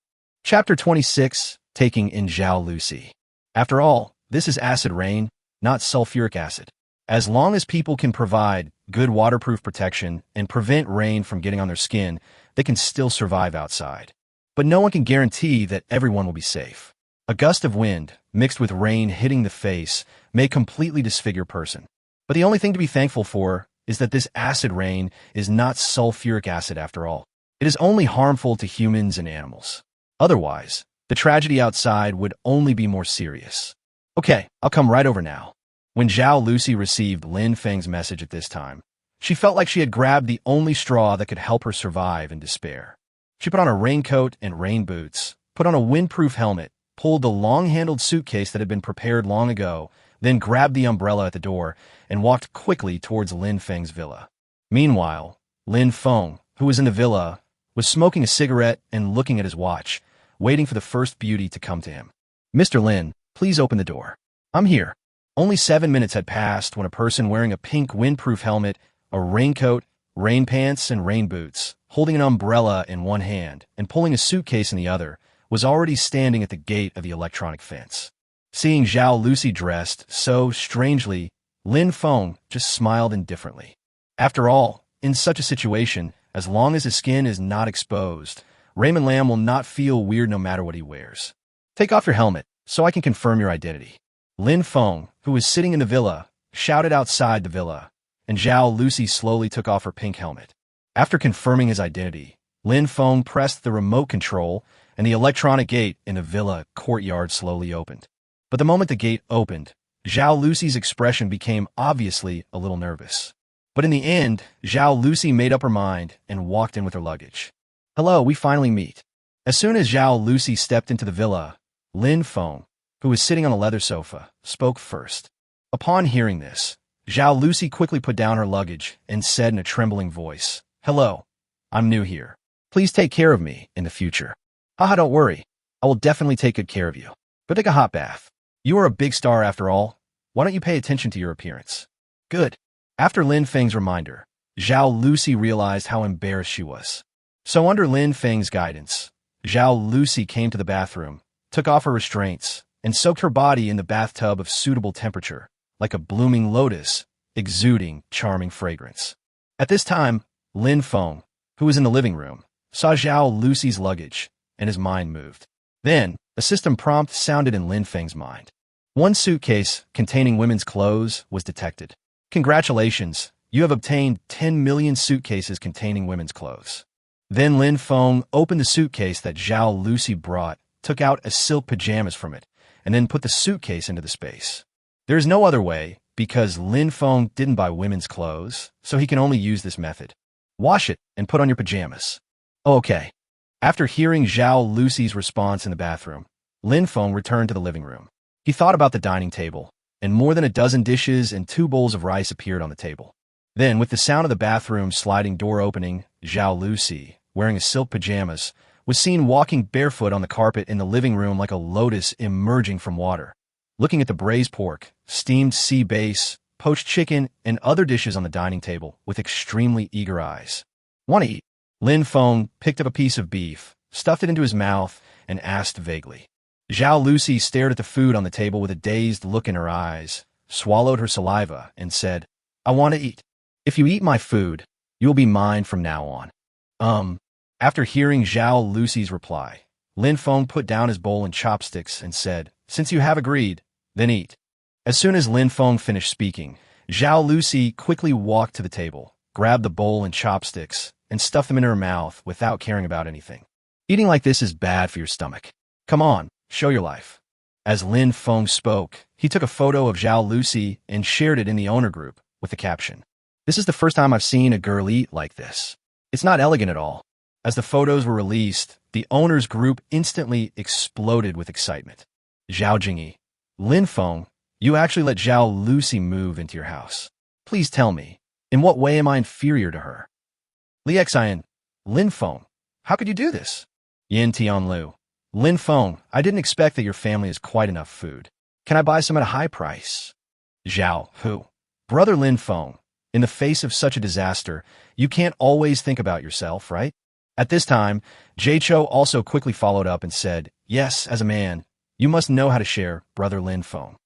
Chapter 26, Taking in Zhao Lucy. After all, this is acid rain, not sulfuric acid. As long as people can provide good waterproof protection and prevent rain from getting on their skin, they can still survive outside. But no one can guarantee that everyone will be safe. A gust of wind, mixed with rain hitting the face, may completely disfigure a person. But the only thing to be thankful for is that this acid rain is not sulfuric acid after all. It is only harmful to humans and animals. Otherwise, the tragedy outside would only be more serious. "Okay, I'll come right over now." When Zhao Lucy received Lin Feng's message at this time, she felt like she had grabbed the only straw that could help her survive in despair. She put on a raincoat and rain boots, put on a windproof helmet, pulled the long-handled suitcase that had been prepared long ago, then grabbed the umbrella at the door and walked quickly towards Lin Feng's villa. Meanwhile, Lin Feng, who was in the villa, was smoking a cigarette and looking at his watch, waiting for the first beauty to come to him. "Mr. Lin, please open the door. I'm here." Only 7 minutes had passed when a person wearing a pink windproof helmet, a raincoat, rain pants, and rain boots, holding an umbrella in one hand and pulling a suitcase in the other, was already standing at the gate of the electronic fence. Seeing Zhao Lucy dressed so strangely, Lin Feng just smiled indifferently. After all, in such a situation, as long as his skin is not exposed, Raymond Lam will not feel weird no matter what he wears. "Take off your helmet, so I can confirm your identity." Lin Feng, who was sitting in the villa, shouted outside the villa, and Zhao Lucy slowly took off her pink helmet. After confirming his identity, Lin Feng pressed the remote control, and the electronic gate in the villa courtyard slowly opened. But the moment the gate opened, Zhao Lucy's expression became obviously a little nervous. But in the end, Zhao Lucy made up her mind and walked in with her luggage. "Hello, we finally meet." As soon as Zhao Lucy stepped into the villa, Lin Feng, who was sitting on a leather sofa, spoke first. Upon hearing this, Zhao Lucy quickly put down her luggage and said in a trembling voice, "Hello, I'm new here. Please take care of me in the future." "Haha, don't worry. I will definitely take good care of you. Go take a hot bath. You are a big star after all. Why don't you pay attention to your appearance?" "Good." After Lin Feng's reminder, Zhao Lucy realized how embarrassed she was. So under Lin Feng's guidance, Zhao Lucy came to the bathroom, took off her restraints, and soaked her body in the bathtub of suitable temperature, like a blooming lotus, exuding charming fragrance. At this time, Lin Feng, who was in the living room, saw Zhao Lucy's luggage, and his mind moved. Then, a system prompt sounded in Lin Feng's mind. One suitcase containing women's clothes was detected. "Congratulations, you have obtained 10 million suitcases containing women's clothes." Then Lin Feng opened the suitcase that Zhao Lucy brought, took out a silk pajamas from it, and then put the suitcase into the space. There is no other way, because Lin Feng didn't buy women's clothes, so he can only use this method. "Wash it and put on your pajamas." "Oh, okay." After hearing Zhao Lucy's response in the bathroom, Lin Feng returned to the living room. He thought about the dining table, and more than a dozen dishes and 2 bowls of rice appeared on the table. Then, with the sound of the bathroom sliding door opening, Zhao Lucy, wearing a silk pajamas, was seen walking barefoot on the carpet in the living room like a lotus emerging from water, looking at the braised pork, steamed sea bass, poached chicken, and other dishes on the dining table with extremely eager eyes. "Want to eat?" Lin Feng picked up a piece of beef, stuffed it into his mouth, and asked vaguely. Zhao Lucy stared at the food on the table with a dazed look in her eyes, swallowed her saliva, and said, "I want to eat. If you eat my food, you will be mine from now on." After hearing Zhao Lucy's reply, Lin Feng put down his bowl and chopsticks and said, "Since you have agreed, then eat." As soon as Lin Feng finished speaking, Zhao Lucy quickly walked to the table, grabbed the bowl and chopsticks, and stuffed them in her mouth without caring about anything. "Eating like this is bad for your stomach. Come on, show your life." As Lin Feng spoke, he took a photo of Zhao Lucy and shared it in the owner group with the caption, "This is the first time I've seen a girl eat like this. It's not elegant at all." As the photos were released, the owners group instantly exploded with excitement. "Zhao Jingyi, Lin Feng, you actually let Zhao Lucy move into your house. Please tell me, in what way am I inferior to her?" "Li Xian, Lin Feng, how could you do this?" "Yin Tianlu, Lin Feng, I didn't expect that your family has quite enough food. Can I buy some at a high price?" "Zhao Hu, brother Lin Feng, in the face of such a disaster, you can't always think about yourself, right?" At this time, Jay Cho also quickly followed up and said, "Yes, as a man, you must know how to share, brother Lin Feng."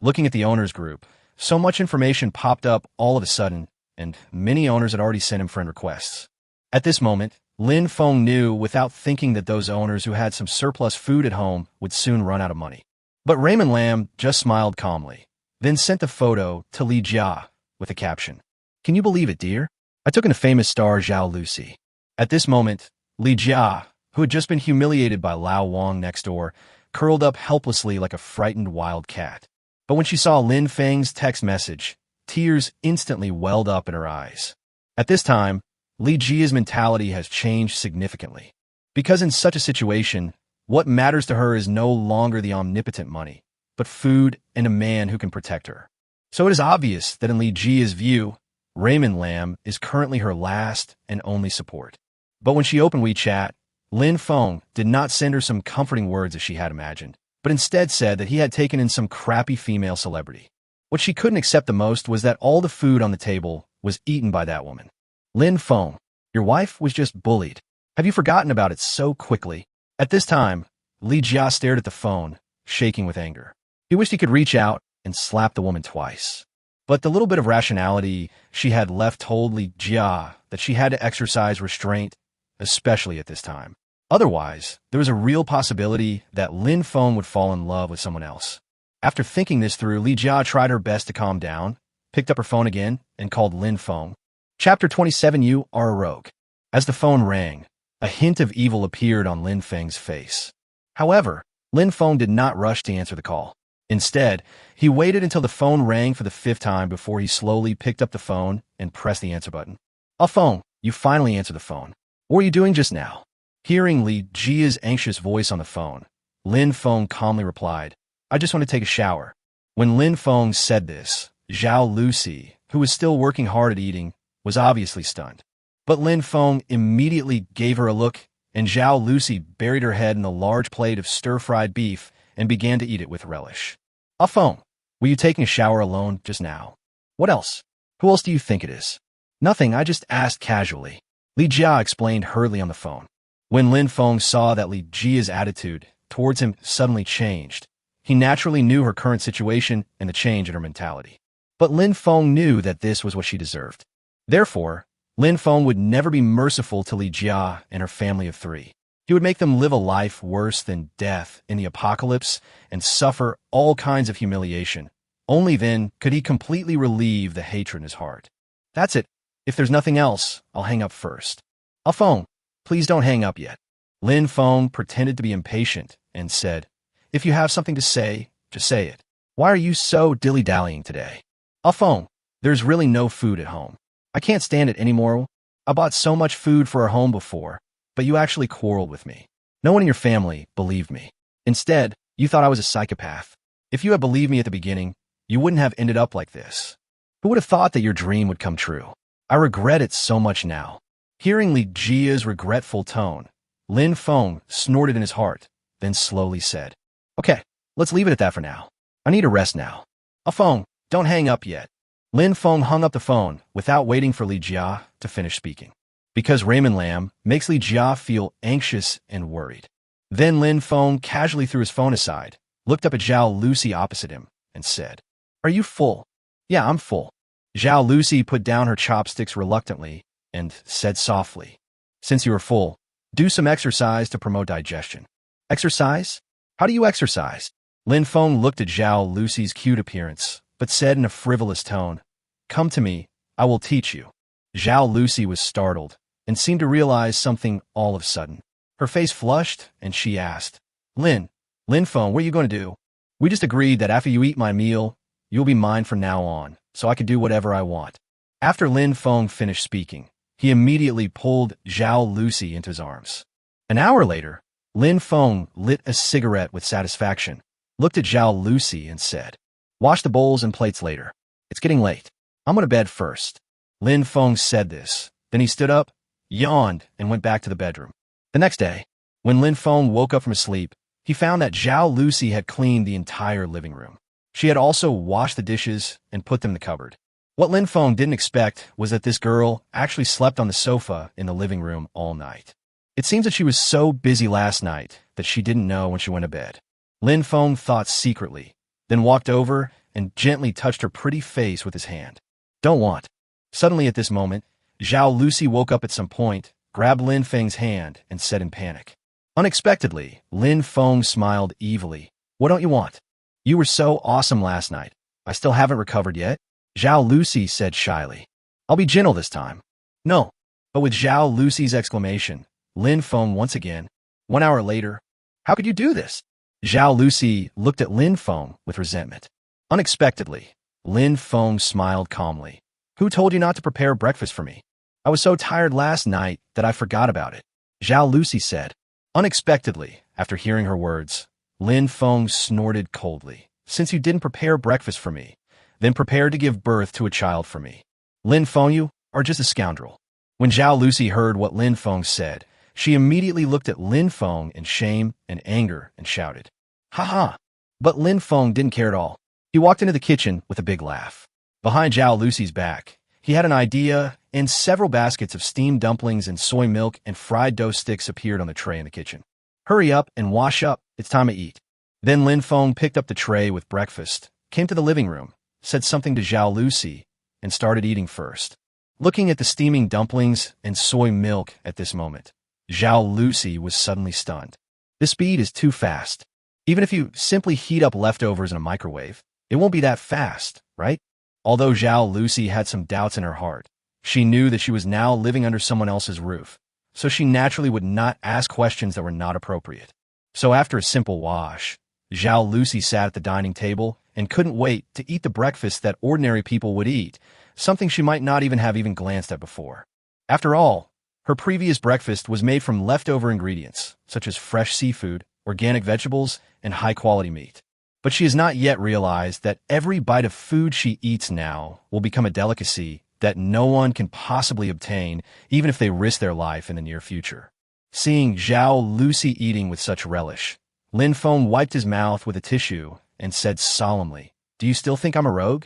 Looking at the owners group, so much information popped up all of a sudden, and many owners had already sent him friend requests. At this moment, Lin Feng knew without thinking that those owners who had some surplus food at home would soon run out of money. But Raymond Lam just smiled calmly, then sent the photo to Li Jia with a caption, "Can you believe it, dear? I took in a famous star, Zhao Lucy." At this moment, Li Jia, who had just been humiliated by Lao Wang next door, curled up helplessly like a frightened wild cat. But when she saw Lin Feng's text message, tears instantly welled up in her eyes. At this time, Li Jia's mentality has changed significantly. Because in such a situation, what matters to her is no longer the omnipotent money, but food and a man who can protect her. So it is obvious that in Li Jia's view, Raymond Lam is currently her last and only support. But when she opened WeChat, Lin Feng did not send her some comforting words as she had imagined, but instead said that he had taken in some crappy female celebrity. What she couldn't accept the most was that all the food on the table was eaten by that woman. "Lin Feng, your wife was just bullied. Have you forgotten about it so quickly?" At this time, Li Jia stared at the phone, shaking with anger. He wished he could reach out and slap the woman twice. But the little bit of rationality she had left told Li Jia that she had to exercise restraint, especially at this time. Otherwise, there was a real possibility that Lin Feng would fall in love with someone else. After thinking this through, Li Jia tried her best to calm down, picked up her phone again, and called Lin Feng. Chapter 27, You Are a Rogue. As the phone rang, a hint of evil appeared on Lin Feng's face. However, Lin Feng did not rush to answer the call. Instead, he waited until the phone rang for the 5th time before he slowly picked up the phone and pressed the answer button. "Oh, Feng, you finally answered the phone. What were you doing just now?" Hearing Li Jia's anxious voice on the phone, Lin Feng calmly replied, "I just want to take a shower." When Lin Feng said this, Zhao Lucy, who was still working hard at eating, was obviously stunned. But Lin Feng immediately gave her a look, and Zhao Lucy buried her head in a large plate of stir-fried beef and began to eat it with relish. "Ah, Feng, were you taking a shower alone just now?" "What else? Who else do you think it is?" "Nothing, I just asked casually," Li Jia explained hurriedly on the phone. When Lin Feng saw that Li Jia's attitude towards him suddenly changed, he naturally knew her current situation and the change in her mentality. But Lin Feng knew that this was what she deserved. Therefore, Lin Feng would never be merciful to Li Jia and her family of 3. He would make them live a life worse than death in the apocalypse and suffer all kinds of humiliation. Only then could he completely relieve the hatred in his heart. "That's it. If there's nothing else, I'll hang up first." "Ah, Feng, please don't hang up yet." Lin Feng pretended to be impatient and said, "If you have something to say, just say it. Why are you so dilly-dallying today?" "Ah, Feng, there's really no food at home. I can't stand it anymore. I bought so much food for our home before, but you actually quarreled with me. No one in your family believed me. Instead, you thought I was a psychopath. If you had believed me at the beginning, you wouldn't have ended up like this. Who would have thought that your dream would come true? I regret it so much now." Hearing Li Jia's regretful tone, Lin Feng snorted in his heart, then slowly said, "Okay, let's leave it at that for now. I need a rest now." "Ah, Feng, don't hang up yet." Lin Feng hung up the phone without waiting for Li Jia to finish speaking, because Raymond Lam makes Li Jia feel anxious and worried. Then Lin Feng casually threw his phone aside, looked up at Zhao Lucy opposite him, and said, "Are you full?" "Yeah, I'm full." Zhao Lucy put down her chopsticks reluctantly and said softly, "Since you are full, do some exercise to promote digestion." "Exercise? How do you exercise?" Lin Feng looked at Zhao Lucy's cute appearance, but said in a frivolous tone, "Come to me, I will teach you." Zhao Lucy was startled and seemed to realize something all of a sudden. Her face flushed, and she asked, Lin Feng, what are you going to do?" We just agreed that after you eat my meal, you'll be mine from now on, so I can do whatever I want. After Lin Feng finished speaking, he immediately pulled Zhao Lucy into his arms. An hour later, Lin Feng lit a cigarette with satisfaction, looked at Zhao Lucy and said, "Wash the bowls and plates later. It's getting late. I'm going to bed first." Lin Feng said this. Then he stood up, yawned, and went back to the bedroom. The next day, when Lin Feng woke up from his sleep, he found that Zhao Lucy had cleaned the entire living room. She had also washed the dishes and put them in the cupboard. What Lin Feng didn't expect was that this girl actually slept on the sofa in the living room all night. It seems that she was so busy last night that she didn't know when she went to bed. Lin Feng thought secretly, then walked over and gently touched her pretty face with his hand. "Don't want." Suddenly at this moment, Zhao Lucy woke up at some point, grabbed Lin Feng's hand, and said in panic. Unexpectedly, Lin Feng smiled evilly. "What don't you want? You were so awesome last night. I still haven't recovered yet." Zhao Lucy said shyly. "I'll be gentle this time." "No." But with Zhao Lucy's exclamation, Lin Feng once again. 1 hour later, "How could you do this?" Zhao Lucy looked at Lin Feng with resentment. Unexpectedly, Lin Feng smiled calmly. "Who told you not to prepare breakfast for me? I was so tired last night that I forgot about it," Zhao Lucy said. Unexpectedly, after hearing her words, Lin Feng snorted coldly. "Since you didn't prepare breakfast for me, then prepare to give birth to a child for me. Lin Feng, you are just a scoundrel." When Zhao Lucy heard what Lin Feng said, she immediately looked at Lin Feng in shame and anger and shouted, "Ha ha!" But Lin Feng didn't care at all. He walked into the kitchen with a big laugh. Behind Zhao Lucy's back, he had an idea, and several baskets of steamed dumplings and soy milk and fried dough sticks appeared on the tray in the kitchen. "Hurry up and wash up. It's time to eat." Then Lin Feng picked up the tray with breakfast, came to the living room, said something to Zhao Lucy, and started eating first. Looking at the steaming dumplings and soy milk at this moment, Zhao Lucy was suddenly stunned. This speed is too fast. Even if you simply heat up leftovers in a microwave, it won't be that fast, right? Although Zhao Lucy had some doubts in her heart, she knew that she was now living under someone else's roof, so she naturally would not ask questions that were not appropriate. So after a simple wash, Zhao Lucy sat at the dining table and couldn't wait to eat the breakfast that ordinary people would eat, something she might not even have glanced at before. After all, her previous breakfast was made from leftover ingredients, such as fresh seafood, organic vegetables, and high-quality meat. But she has not yet realized that every bite of food she eats now will become a delicacy that no one can possibly obtain, even if they risk their life in the near future. Seeing Zhao Lucy eating with such relish, Lin Feng wiped his mouth with a tissue and said solemnly, "Do you still think I'm a rogue?"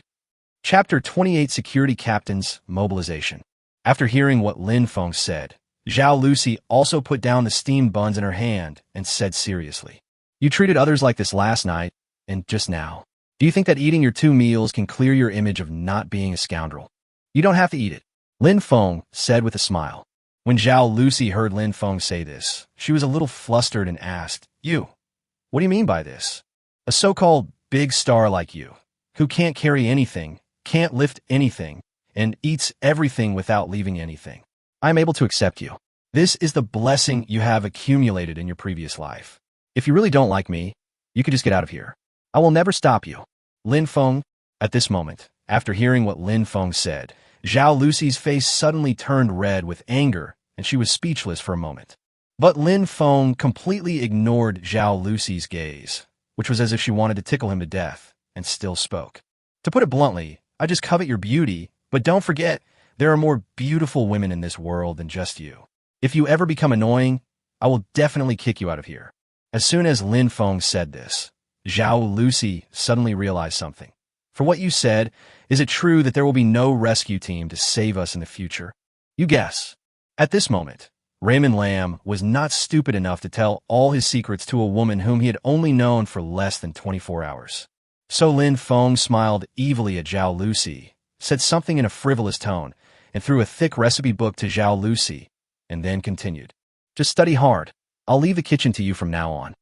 Chapter 28, Security Captain's Mobilization. After hearing what Lin Feng said, Zhao Lucy also put down the steamed buns in her hand and said seriously, "You treated others like this last night, and just now. Do you think that eating your 2 meals can clear your image of not being a scoundrel? You don't have to eat it," Lin Feng said with a smile. When Zhao Lucy heard Lin Feng say this, she was a little flustered and asked, What do you mean by this? A so-called big star like you, who can't carry anything, can't lift anything, and eats everything without leaving anything. I'm able to accept you. This is the blessing you have accumulated in your previous life. If you really don't like me, you could just get out of here. I will never stop you." Lin Feng. At this moment, after hearing what Lin Feng said, Zhao Lucy's face suddenly turned red with anger, and she was speechless for a moment. But Lin Feng completely ignored Zhao Lucy's gaze, which was as if she wanted to tickle him to death, and still spoke. "To put it bluntly, I just covet your beauty, but don't forget, there are more beautiful women in this world than just you. If you ever become annoying, I will definitely kick you out of here." As soon as Lin Feng said this, Zhao Lucy suddenly realized something. "For what you said, is it true that there will be no rescue team to save us in the future?" "You guess." At this moment, Raymond Lam was not stupid enough to tell all his secrets to a woman whom he had only known for less than 24 hours. So Lin Feng smiled evilly at Zhao Lucy, said something in a frivolous tone, and threw a thick recipe book to Zhao Lucy, and then continued, "Just study hard. I'll leave the kitchen to you from now on."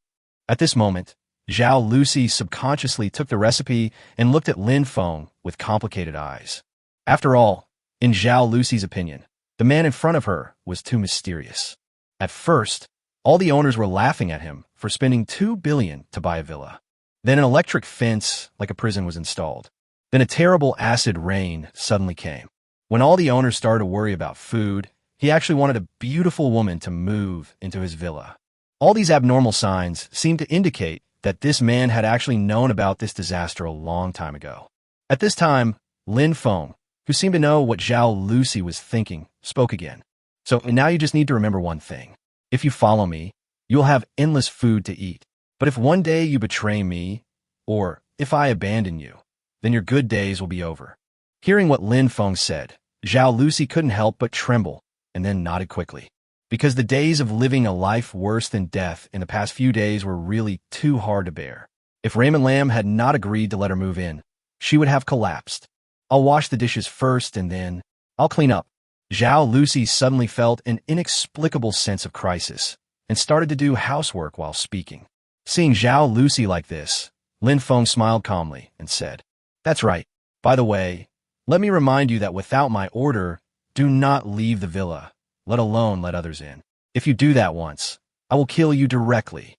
At this moment, Zhao Lucy subconsciously took the recipe and looked at Lin Feng with complicated eyes. After all, in Zhao Lucy's opinion, the man in front of her was too mysterious. At first, all the owners were laughing at him for spending $2 billion to buy a villa. Then an electric fence, like a prison, was installed. Then a terrible acid rain suddenly came. When all the owners started to worry about food, he actually wanted a beautiful woman to move into his villa. All these abnormal signs seemed to indicate that this man had actually known about this disaster a long time ago. At this time, Lin Feng, who seemed to know what Zhao Lucy was thinking, spoke again. So now you just need to remember one thing. If you follow me, you'll have endless food to eat. But if one day you betray me, or if I abandon you, then your good days will be over. Hearing what Lin Feng said, Zhao Lucy couldn't help but tremble, and then nodded quickly. Because the days of living a life worse than death in the past few days were really too hard to bear. If Raymond Lamb had not agreed to let her move in, she would have collapsed. I'll wash the dishes first and then I'll clean up. Zhao Lucy suddenly felt an inexplicable sense of crisis and started to do housework while speaking. Seeing Zhao Lucy like this, Lin Feng smiled calmly and said, "That's right. By the way, let me remind you that without my order, do not leave the villa, let alone let others in. If you do that once, I will kill you directly."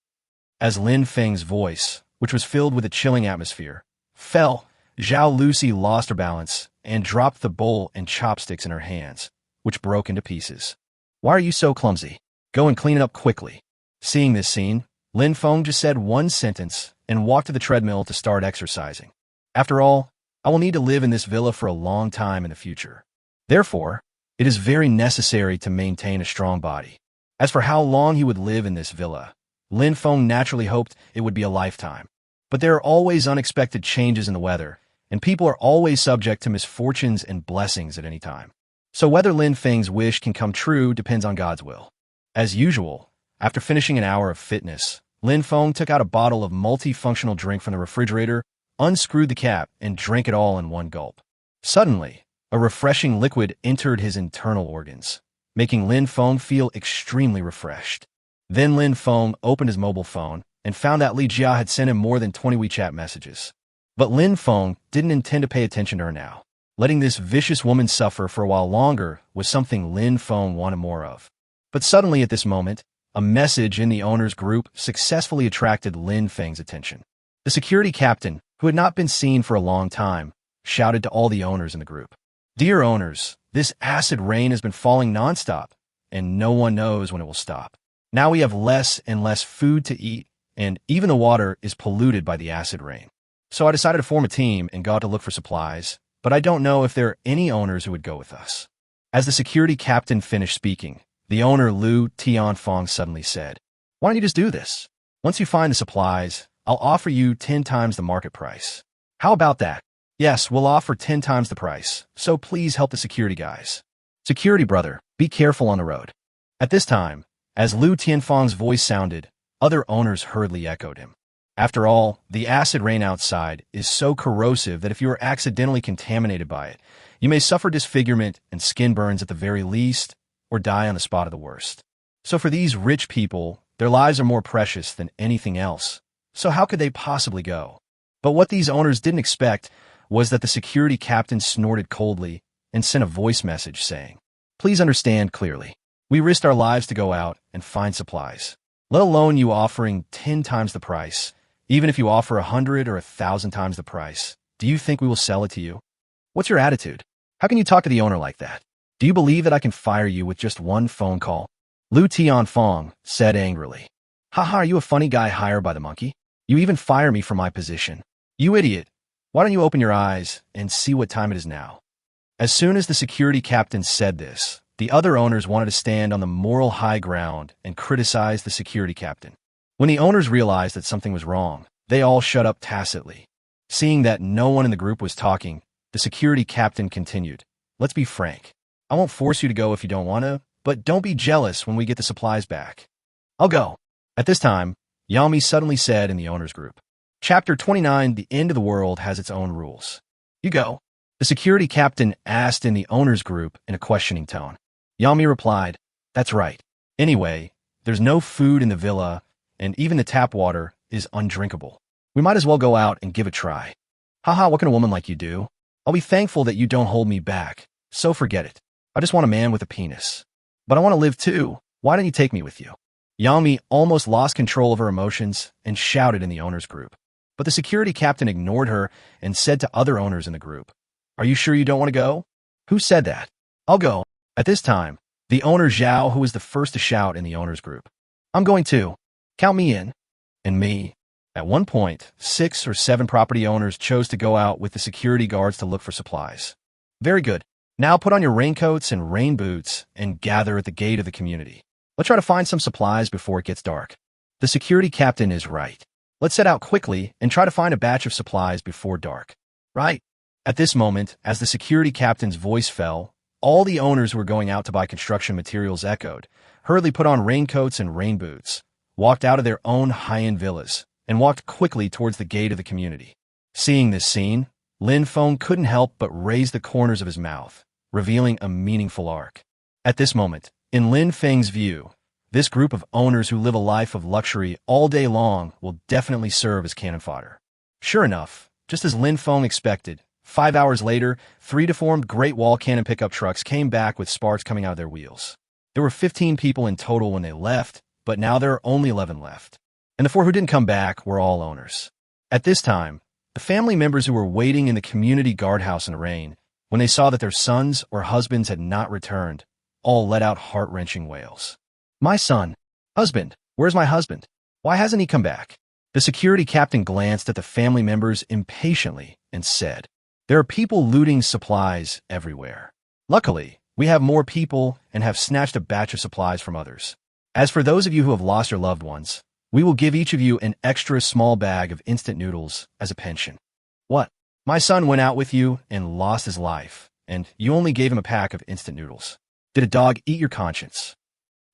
As Lin Feng's voice, which was filled with a chilling atmosphere, fell, Zhao Lucy lost her balance and dropped the bowl and chopsticks in her hands, which broke into pieces. "Why are you so clumsy? Go and clean it up quickly." Seeing this scene, Lin Feng just said one sentence and walked to the treadmill to start exercising. "After all, I will need to live in this villa for a long time in the future. Therefore, it is very necessary to maintain a strong body." As for how long he would live in this villa, Lin Feng naturally hoped it would be a lifetime. But there are always unexpected changes in the weather, and people are always subject to misfortunes and blessings at any time. So whether Lin Feng's wish can come true depends on God's will. As usual, after finishing an hour of fitness, Lin Feng took out a bottle of multifunctional drink from the refrigerator, unscrewed the cap, and drank it all in one gulp. Suddenly, a refreshing liquid entered his internal organs, making Lin Feng feel extremely refreshed. Then Lin Feng opened his mobile phone and found that Li Jia had sent him more than 20 WeChat messages. But Lin Feng didn't intend to pay attention to her now. Letting this vicious woman suffer for a while longer was something Lin Feng wanted more of. But suddenly at this moment, a message in the owners group successfully attracted Lin Feng's attention. The security captain, who had not been seen for a long time, shouted to all the owners in the group, "Dear owners, this acid rain has been falling nonstop, and no one knows when it will stop. Now we have less and less food to eat, and even the water is polluted by the acid rain. So I decided to form a team and go out to look for supplies, but I don't know if there are any owners who would go with us." As the security captain finished speaking, the owner Lu Tianfong suddenly said, "Why don't you just do this? Once you find the supplies, I'll offer you 10 times the market price. How about that?" "Yes, we'll offer 10 times the price, so please help the security guys. Security brother, be careful on the road." At this time, as Lu Tianfong's voice sounded, other owners hurriedly echoed him. After all, the acid rain outside is so corrosive that if you are accidentally contaminated by it, you may suffer disfigurement and skin burns at the very least, or die on the spot at the worst. So for these rich people, their lives are more precious than anything else. So how could they possibly go? But what these owners didn't expect was that the security captain snorted coldly and sent a voice message saying, "Please understand clearly. We risked our lives to go out and find supplies, let alone you offering 10 times the price. Even if you offer 100 or 1,000 times the price, do you think we will sell it to you? What's your attitude? How can you talk to the owner like that? Do you believe that I can fire you with just one phone call?" Lu Tianfong said angrily, "Haha, are you a funny guy hired by the monkey? You even fire me from my position. You idiot. Why don't you open your eyes and see what time it is now?" As soon as the security captain said this, the other owners wanted to stand on the moral high ground and criticize the security captain. When the owners realized that something was wrong, they all shut up tacitly. Seeing that no one in the group was talking, the security captain continued, "Let's be frank. I won't force you to go if you don't want to, but don't be jealous when we get the supplies back." "I'll go." At this time, Yami suddenly said in the owners group, "Chapter 29, The End of the World has its own rules. You go." The security captain asked in the owners group in a questioning tone. Yami replied, "That's right. Anyway, there's no food in the villa, and even the tap water is undrinkable. We might as well go out and give it a try." "Haha, what can a woman like you do? I'll be thankful that you don't hold me back, so forget it. I just want a man with a penis. But I want to live too. Why don't you take me with you?" Yami almost lost control of her emotions and shouted in the owners group, But the security captain ignored her and said to other owners in the group, "Are you sure you don't want to go?" "Who said that?" "I'll go." At this time, the owner Zhao, who was the first to shout in the owners group, "I'm going too. Count me in." "And me." At one point, 6 or 7 property owners chose to go out with the security guards to look for supplies. "Very good. Now put on your raincoats and rain boots and gather at the gate of the community. Let's try to find some supplies before it gets dark." The security captain is right. Let's set out quickly and try to find a batch of supplies before dark. Right? At this moment, as the security captain's voice fell, all the owners who were going out to buy construction materials echoed, hurriedly put on raincoats and rain boots, walked out of their own high-end villas, and walked quickly towards the gate of the community. Seeing this scene, Lin Feng couldn't help but raise the corners of his mouth, revealing a meaningful arc. At this moment, in Lin Feng's view, this group of owners who live a life of luxury all day long will definitely serve as cannon fodder. Sure enough, just as Lin Feng expected, 5 hours later, 3 deformed Great Wall Cannon pickup trucks came back with sparks coming out of their wheels. There were 15 people in total when they left, but now there are only 11 left. And the 4 who didn't come back were all owners. At this time, the family members who were waiting in the community guardhouse in the rain, when they saw that their sons or husbands had not returned, all let out heart-wrenching wails. "My son! Husband! Where's my husband? Why hasn't he come back?" The security captain glanced at the family members impatiently and said, "There are people looting supplies everywhere. Luckily, we have more people and have snatched a batch of supplies from others. As for those of you who have lost your loved ones, we will give each of you an extra small bag of instant noodles as a pension." "What? My son went out with you and lost his life, and you only gave him a pack of instant noodles. Did a dog eat your conscience?"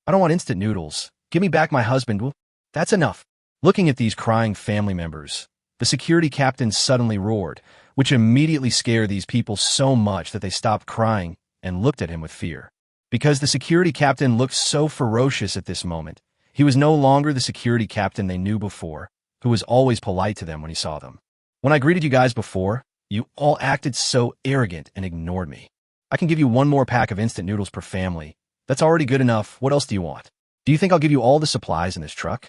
"I don't want instant noodles. Give me back my husband." "Well, that's enough." Looking at these crying family members, the security captain suddenly roared, which immediately scared these people so much that they stopped crying and looked at him with fear. Because the security captain looked so ferocious at this moment, he was no longer the security captain they knew before, who was always polite to them when he saw them. "When I greeted you guys before, you all acted so arrogant and ignored me. I can give you 1 more pack of instant noodles per family. That's already good enough. What else do you want? Do you think I'll give you all the supplies in this truck?"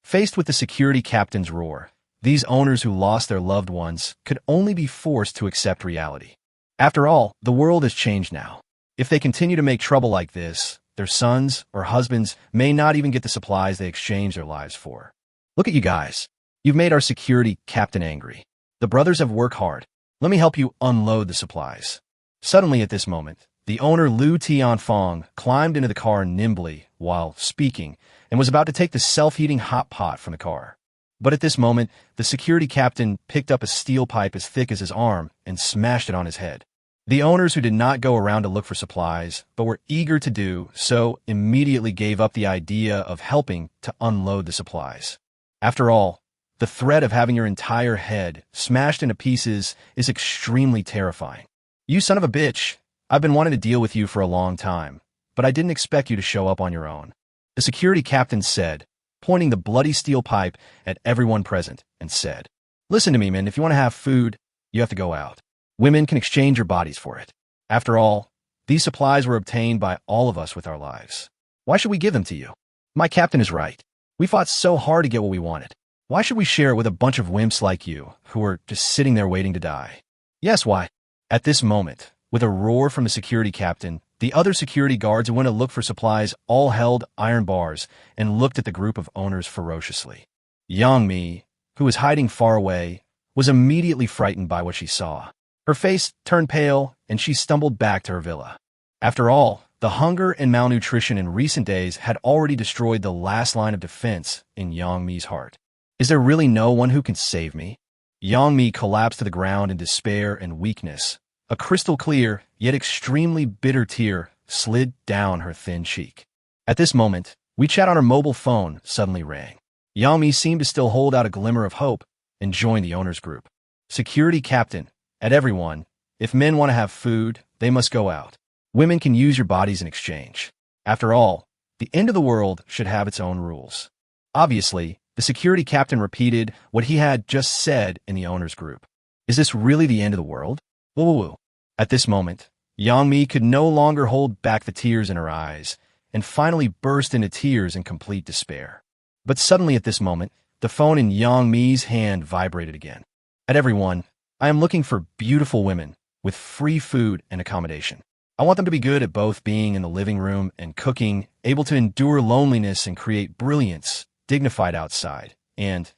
Faced with the security captain's roar, these owners who lost their loved ones could only be forced to accept reality. After all, the world has changed now. If they continue to make trouble like this, their sons or husbands may not even get the supplies they exchanged their lives for. "Look at you guys. You've made our security captain angry. The brothers have worked hard. Let me help you unload the supplies." Suddenly at this moment, the owner Lu Tianfong climbed into the car nimbly while speaking and was about to take the self-heating hot pot from the car. But at this moment, the security captain picked up a steel pipe as thick as his arm and smashed it on his head. The owners who did not go around to look for supplies, but were eager to do so, immediately gave up the idea of helping to unload the supplies. After all, the threat of having your entire head smashed into pieces is extremely terrifying. "You son of a bitch, I've been wanting to deal with you for a long time, but I didn't expect you to show up on your own," the security captain said, pointing the bloody steel pipe at everyone present, and said, "Listen to me, men, if you want to have food, you have to go out. Women can exchange your bodies for it. After all, these supplies were obtained by all of us with our lives. Why should we give them to you? My captain is right. We fought so hard to get what we wanted. Why should we share it with a bunch of wimps like you, who are just sitting there waiting to die? Yes, why?" At this moment, with a roar from the security captain, the other security guards who went to look for supplies all held iron bars and looked at the group of owners ferociously. Yang Mi, who was hiding far away, was immediately frightened by what she saw. Her face turned pale, and she stumbled back to her villa. After all, the hunger and malnutrition in recent days had already destroyed the last line of defense in Yang Mi's heart. "Is there really no one who can save me?" Yang Mi collapsed to the ground in despair and weakness. A crystal clear, yet extremely bitter tear slid down her thin cheek. At this moment, WeChat on her mobile phone suddenly rang. Yang Mi seemed to still hold out a glimmer of hope and joined the owners group. "Security captain, at everyone, if men want to have food, they must go out. Women can use your bodies in exchange. After all, the end of the world should have its own rules." Obviously, the security captain repeated what he had just said in the owners group. Is this really the end of the world? Woo woo woo. At this moment, Yang Mi could no longer hold back the tears in her eyes and finally burst into tears in complete despair. But suddenly at this moment, The phone in Yang Mi's hand vibrated again. At everyone, I am looking for beautiful women with free food and accommodation. I want them to be good at both being in the living room and cooking, able to endure loneliness and create brilliance, dignified outside, and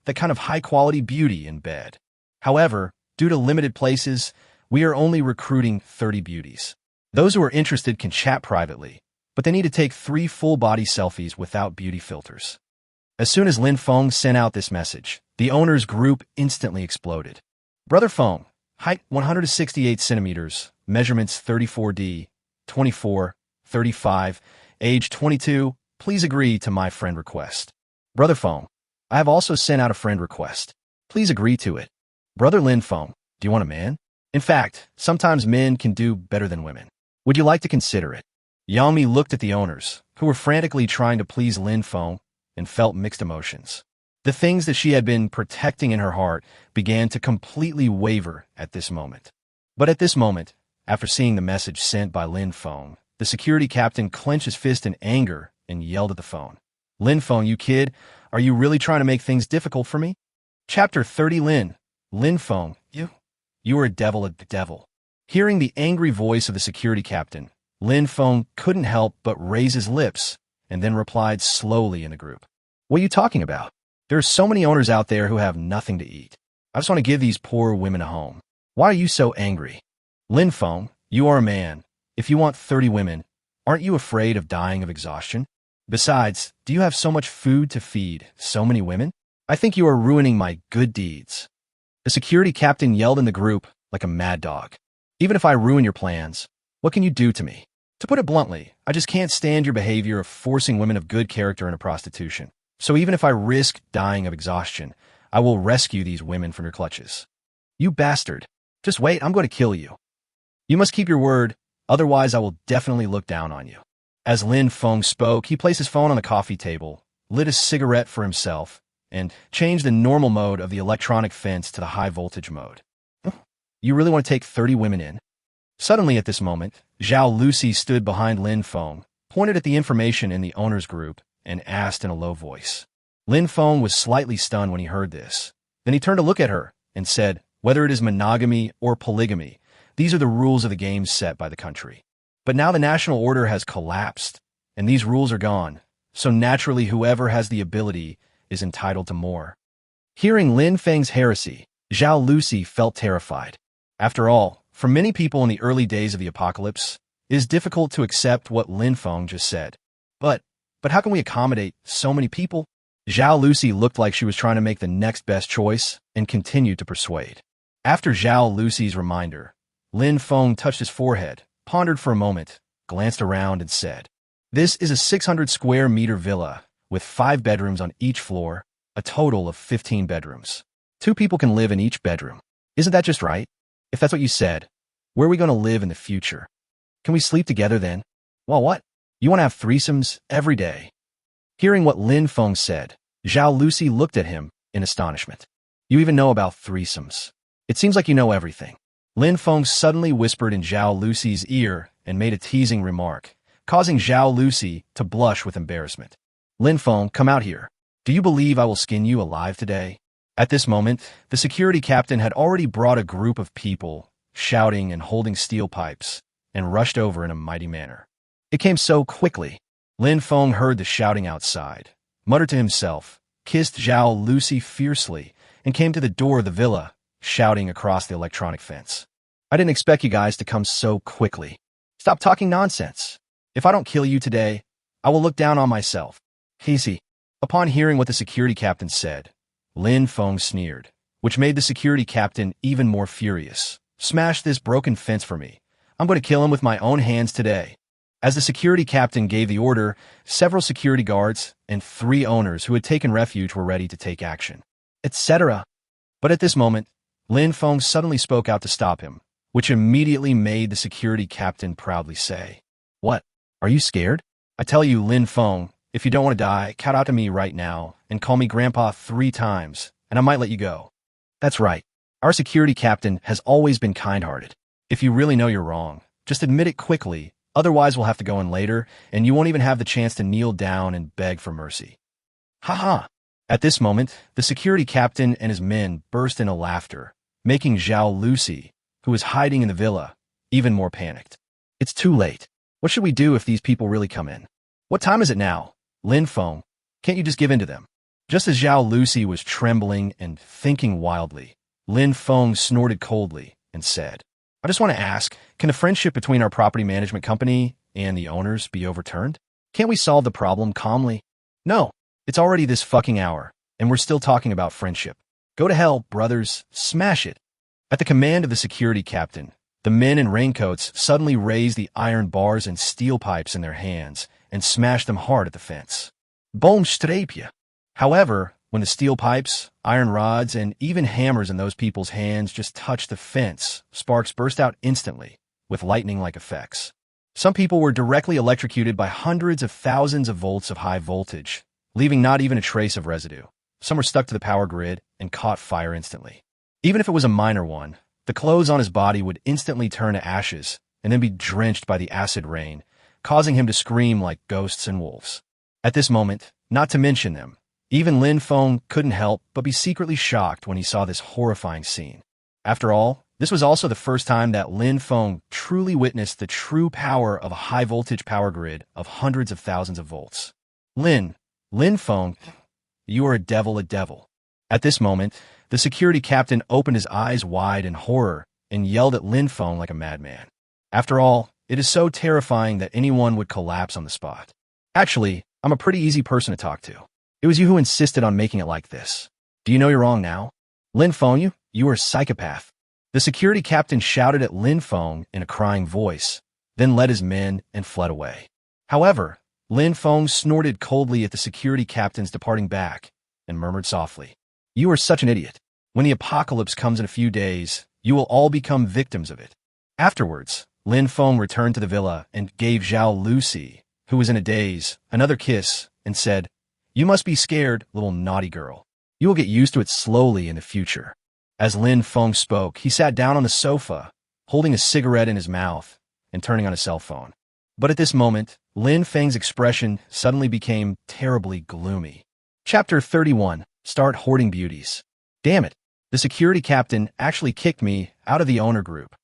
that kind of high-quality beauty in bed. However, due to limited places, we are only recruiting 30 beauties. Those who are interested can chat privately, but they need to take 3 full-body selfies without beauty filters. As soon as Lin Feng sent out this message, the owner's group instantly exploded. Brother Feng, height 168 centimeters, measurements 34D, 24, 35, age 22, please agree to my friend request. Brother Feng, I have also sent out a friend request. Please agree to it. Brother Lin Feng, do you want a man? In fact, sometimes men can do better than women. Would you like to consider it? Yang Mi looked at the owners, who were frantically trying to please Lin Feng, and felt mixed emotions. The things that she had been protecting in her heart began to completely waver at this moment. But at this moment, after seeing the message sent by Lin Feng, the security captain clenched his fist in anger and yelled at the phone. Lin Feng, you kid, are you really trying to make things difficult for me? Chapter 30 Lin Feng, you are a devil. Hearing the angry voice of the security captain, Lin Feng couldn't help but raise his lips and then replied slowly in the group. What are you talking about? There are so many owners out there who have nothing to eat. I just want to give these poor women a home. Why are you so angry? Lin Feng, you are a man. If you want 30 women, aren't you afraid of dying of exhaustion? Besides, do you have so much food to feed so many women? I think you are ruining my good deeds. The security captain yelled in the group like a mad dog. Even if I ruin your plans, what can you do to me? To put it bluntly, I just can't stand your behavior of forcing women of good character into prostitution. So even if I risk dying of exhaustion, I will rescue these women from your clutches. You bastard. Just wait, I'm going to kill you. You must keep your word, otherwise I will definitely look down on you. As Lin Feng spoke, he placed his phone on the coffee table, lit a cigarette for himself, and changed the normal mode of the electronic fence to the high-voltage mode. You really want to take 30 women in? Suddenly at this moment, Zhao Lucy stood behind Lin Feng, pointed at the information in the owner's group, and asked in a low voice. Lin Feng was slightly stunned when he heard this. Then he turned to look at her and said, whether it is monogamy or polygamy, these are the rules of the game set by the country. But now the national order has collapsed, and these rules are gone, so naturally whoever has the ability is entitled to more. Hearing Lin Feng's heresy, Zhao Lucy felt terrified. After all, for many people in the early days of the apocalypse, it is difficult to accept what Lin Feng just said. But how can we accommodate so many people? Zhao Lucy looked like she was trying to make the next best choice and continued to persuade. After Zhao Lucy's reminder, Lin Feng touched his forehead, pondered for a moment, glanced around and said, this is a 600 square meter villa with 5 bedrooms on each floor, a total of 15 bedrooms. 2 people can live in each bedroom. Isn't that just right? If that's what you said, where are we going to live in the future? Can we sleep together then? Well, what? You want to have threesomes every day? Hearing what Lin Feng said, Zhao Lucy looked at him in astonishment. You even know about threesomes. It seems like you know everything. Lin Feng suddenly whispered in Zhao Lucy's ear and made a teasing remark, causing Zhao Lucy to blush with embarrassment. Lin Feng, come out here. Do you believe I will skin you alive today? At this moment, the security captain had already brought a group of people, shouting and holding steel pipes, and rushed over in a mighty manner. It came so quickly. Lin Feng heard the shouting outside, muttered to himself, kissed Zhao Lucy fiercely, and came to the door of the villa, shouting across the electronic fence. I didn't expect you guys to come so quickly. Stop talking nonsense. If I don't kill you today, I will look down on myself. Easy. Upon hearing what the security captain said, Lin Feng sneered, which made the security captain even more furious. Smash this broken fence for me. I'm going to kill him with my own hands today. As the security captain gave the order, several security guards and 3 owners who had taken refuge were ready to take action, etc. But at this moment, Lin Feng suddenly spoke out to stop him, which immediately made the security captain proudly say, What? Are you scared? I tell you, Lin Feng, if you don't want to die, count out to me right now and call me Grandpa 3 times, and I might let you go. That's right. Our security captain has always been kind-hearted. If you really know you're wrong, just admit it quickly, otherwise we'll have to go in later, and you won't even have the chance to kneel down and beg for mercy. Ha ha! At this moment, the security captain and his men burst into laughter, making Zhao Lucy, who was hiding in the villa, even more panicked. It's too late. What should we do if these people really come in? What time is it now? Lin Feng, can't you just give in to them? Just as Zhao Lucy was trembling and thinking wildly, Lin Feng snorted coldly and said, I just want to ask, can the friendship between our property management company and the owners be overturned? Can't we solve the problem calmly? No, it's already this fucking hour, and we're still talking about friendship. Go to hell, brothers, smash it. At the command of the security captain, the men in raincoats suddenly raised the iron bars and steel pipes in their hands and smashed them hard at the fence. Boom strapje. However, when the steel pipes, iron rods, and even hammers in those people's hands just touched the fence, sparks burst out instantly, with lightning-like effects. Some people were directly electrocuted by hundreds of thousands of volts of high voltage, leaving not even a trace of residue. Some were stuck to the power grid and caught fire instantly. Even if it was a minor one, the clothes on his body would instantly turn to ashes and then be drenched by the acid rain, causing him to scream like ghosts and wolves. At this moment, not to mention them, even Lin Feng couldn't help but be secretly shocked when he saw this horrifying scene. After all, this was also the first time that Lin Feng truly witnessed the true power of a high-voltage power grid of hundreds of thousands of volts. Lin Feng, you are a devil, a devil. At this moment, the security captain opened his eyes wide in horror and yelled at Lin Feng like a madman. After all, it is so terrifying that anyone would collapse on the spot. Actually, I'm a pretty easy person to talk to. It was you who insisted on making it like this. Do you know you're wrong now? Lin Feng, you are a psychopath. The security captain shouted at Lin Feng in a crying voice, then led his men and fled away. However, Lin Feng snorted coldly at the security captain's departing back and murmured softly, You are such an idiot. When the apocalypse comes in a few days, you will all become victims of it. Afterwards, Lin Feng returned to the villa and gave Zhao Lucy, who was in a daze, another kiss and said, You must be scared, little naughty girl. You will get used to it slowly in the future. As Lin Feng spoke, he sat down on the sofa, holding a cigarette in his mouth and turning on his cell phone. But at this moment, Lin Feng's expression suddenly became terribly gloomy. Chapter 31. Start hoarding beauties. Damn it, the security captain actually kicked me out of the owner group.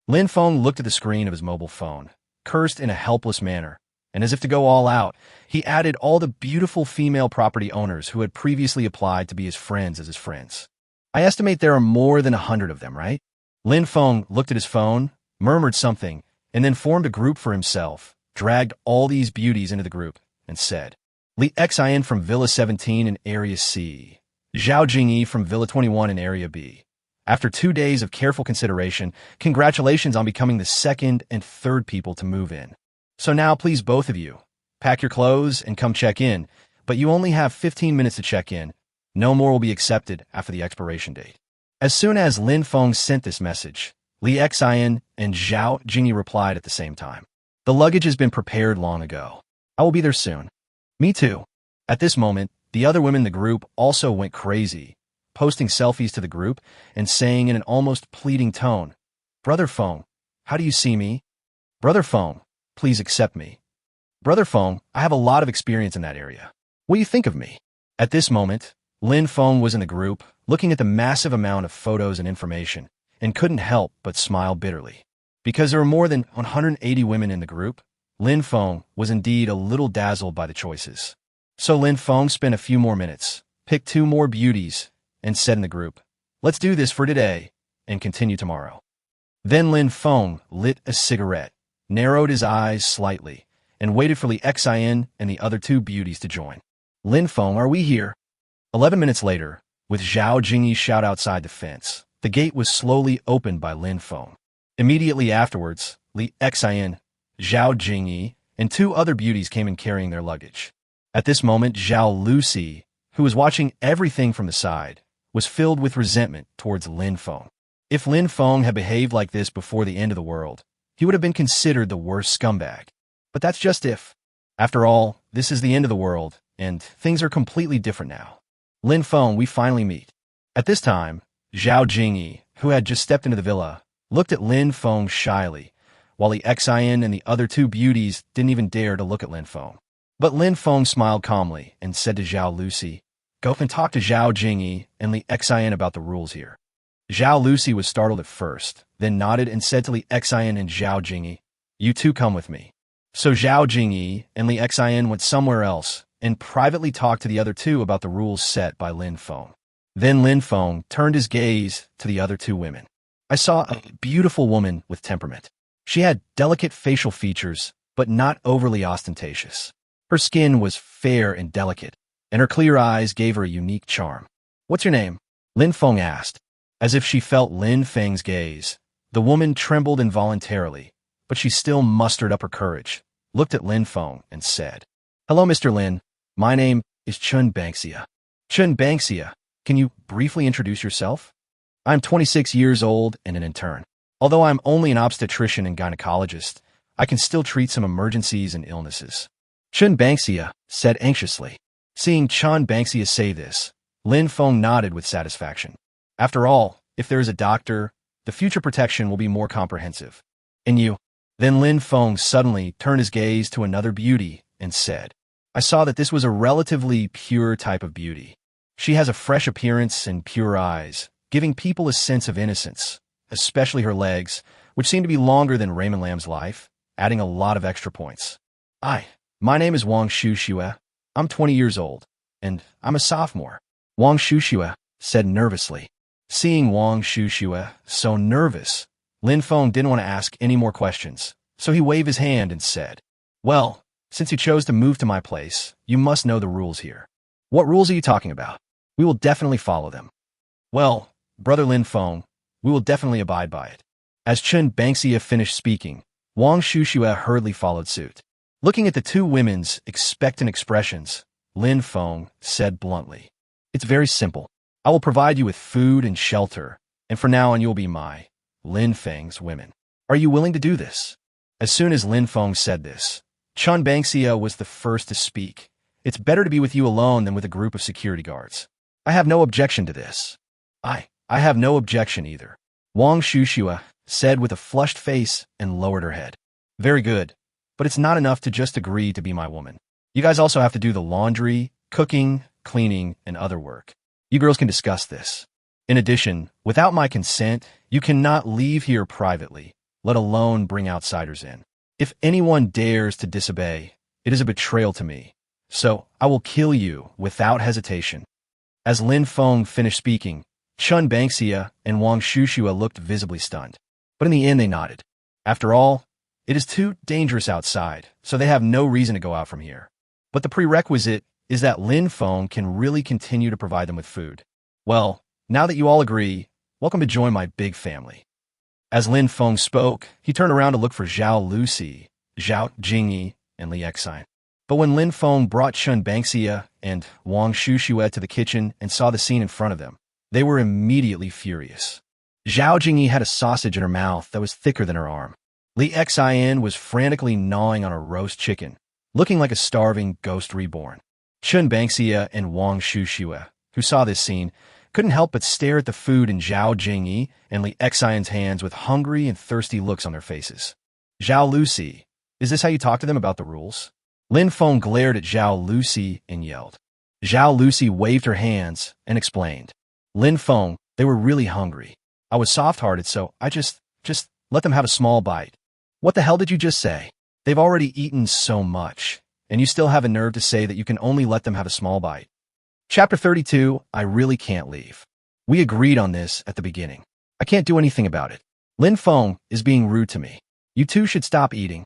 Lin Feng looked at the screen of his mobile phone, cursed in a helpless manner, and as if to go all out, he added all the beautiful female property owners who had previously applied to be his friends as his friends. I estimate there are more than 100 of them, right? Lin Feng looked at his phone, murmured something, and then formed a group for himself, dragged all these beauties into the group, and said, Li Xin from Villa 17 in Area C, Zhao Jingyi from Villa 21 in Area B. After 2 days of careful consideration, congratulations on becoming the second and third people to move in. So now, please, both of you, pack your clothes and come check in, but you only have 15 minutes to check in. No more will be accepted after the expiration date. As soon as Lin Feng sent this message, Li Xin and Zhao Jingyi replied at the same time. The luggage has been prepared long ago. I will be there soon. Me too. At this moment, the other women in the group also went crazy, posting selfies to the group and saying in an almost pleading tone, Brother Feng, how do you see me? Brother Feng, please accept me. Brother Feng, I have a lot of experience in that area. What do you think of me? At this moment, Lin Feng was in the group, looking at the massive amount of photos and information, and couldn't help but smile bitterly. Because there were more than 180 women in the group, Lin Feng was indeed a little dazzled by the choices. So Lin Feng spent a few more minutes, picked 2 more beauties, and said in the group, Let's do this for today, and continue tomorrow. Then Lin Feng lit a cigarette, narrowed his eyes slightly, and waited for Li Xin and the other 2 beauties to join. Lin Feng, are we here? 11 minutes later, with Zhao Jingyi's shout outside the fence, the gate was slowly opened by Lin Feng. Immediately afterwards, Li Xin, Zhao Jingyi, and 2 other beauties came in carrying their luggage. At this moment, Zhao Lucy, who was watching everything from the side, was filled with resentment towards Lin Feng. If Lin Feng had behaved like this before the end of the world, he would have been considered the worst scumbag. But that's just if. After all, this is the end of the world, and things are completely different now. Lin Feng, we finally meet. At this time, Zhao Jingyi, who had just stepped into the villa, looked at Lin Feng shyly, while Li Xin and the other 2 beauties didn't even dare to look at Lin Feng. But Lin Feng smiled calmly and said to Zhao Lucy, Go and talk to Zhao Jingyi and Li Xian about the rules here. Zhao Lucy was startled at first, then nodded and said to Li Xian and Zhao Jingyi, "You two come with me." So Zhao Jingyi and Li Xian went somewhere else and privately talked to the other two about the rules set by Lin Feng. Then Lin Feng turned his gaze to the other two women. I saw a beautiful woman with temperament. She had delicate facial features, but not overly ostentatious. Her skin was fair and delicate, and her clear eyes gave her a unique charm. "What's your name?" Lin Feng asked. As if she felt Lin Feng's gaze, the woman trembled involuntarily, but she still mustered up her courage, looked at Lin Feng, and said, "Hello, Mr. Lin. My name is Chun Banksia." "Chun Banksia, can you briefly introduce yourself?" "I'm 26 years old and an intern. Although I'm only an obstetrician and gynecologist, I can still treat some emergencies and illnesses." Chun Banksia said anxiously. Seeing Chun Banksia say this, Lin Feng nodded with satisfaction. After all, if there is a doctor, the future protection will be more comprehensive. "And you?" Then Lin Feng suddenly turned his gaze to another beauty and said, "I saw that this was a relatively pure type of beauty. She has a fresh appearance and pure eyes, giving people a sense of innocence, especially her legs, which seem to be longer than Raymond Lamb's life, adding a lot of extra points." My name is Wang Shuxue. I'm 20 years old, and I'm a sophomore." Wang Shuxue said nervously. Seeing Wang Shuxue so nervous, Lin Feng didn't want to ask any more questions, so he waved his hand and said, "Well, since you chose to move to my place, you must know the rules here." "What rules are you talking about?" "We will definitely follow them." "Well, Brother Lin Feng, we will definitely abide by it." As Chun Banksia finished speaking, Wang Shuxue hurriedly followed suit. Looking at the two women's expectant expressions, Lin Feng said bluntly, "It's very simple. I will provide you with food and shelter, and from now on you will be my, Lin Feng's women. Are you willing to do this?" As soon as Lin Feng said this, Chun Banksia was the first to speak. "It's better to be with you alone than with a group of security guards. I have no objection to this." I have no objection either," Wang Shuxue said with a flushed face and lowered her head. "Very good, but it's not enough to just agree to be my woman. You guys also have to do the laundry, cooking, cleaning, and other work. You girls can discuss this. In addition, without my consent, you cannot leave here privately, let alone bring outsiders in. If anyone dares to disobey, it is a betrayal to me. So I will kill you without hesitation." As Lin Feng finished speaking, Chun Banksia and Wang Shuxue looked visibly stunned. But in the end they nodded. After all, it is too dangerous outside, so they have no reason to go out from here. But the prerequisite is that Lin Feng can really continue to provide them with food. "Well, now that you all agree, welcome to join my big family." As Lin Feng spoke, he turned around to look for Zhao Lucy, Zhao Jingyi, and Li Xian. But when Lin Feng brought Chun Banksia and Wang Shuxue to the kitchen and saw the scene in front of them, they were immediately furious. Zhao Jingyi had a sausage in her mouth that was thicker than her arm. Li Xian was frantically gnawing on a roast chicken, looking like a starving ghost reborn. Chun Banksia and Wang Shuxue, who saw this scene, couldn't help but stare at the food in Zhao Jingyi and Li Xian's hands with hungry and thirsty looks on their faces. "Zhao Lucy, is this how you talk to them about the rules?" Lin Feng glared at Zhao Lucy and yelled. Zhao Lucy waved her hands and explained. "Lin Feng, they were really hungry. I was soft-hearted, so I just let them have a small bite." "What the hell did you just say? They've already eaten so much, and you still have a nerve to say that you can only let them have a small bite." Chapter 32, I really can't leave. We agreed on this at the beginning. I can't do anything about it. Lin Feng is being rude to me. You two should stop eating.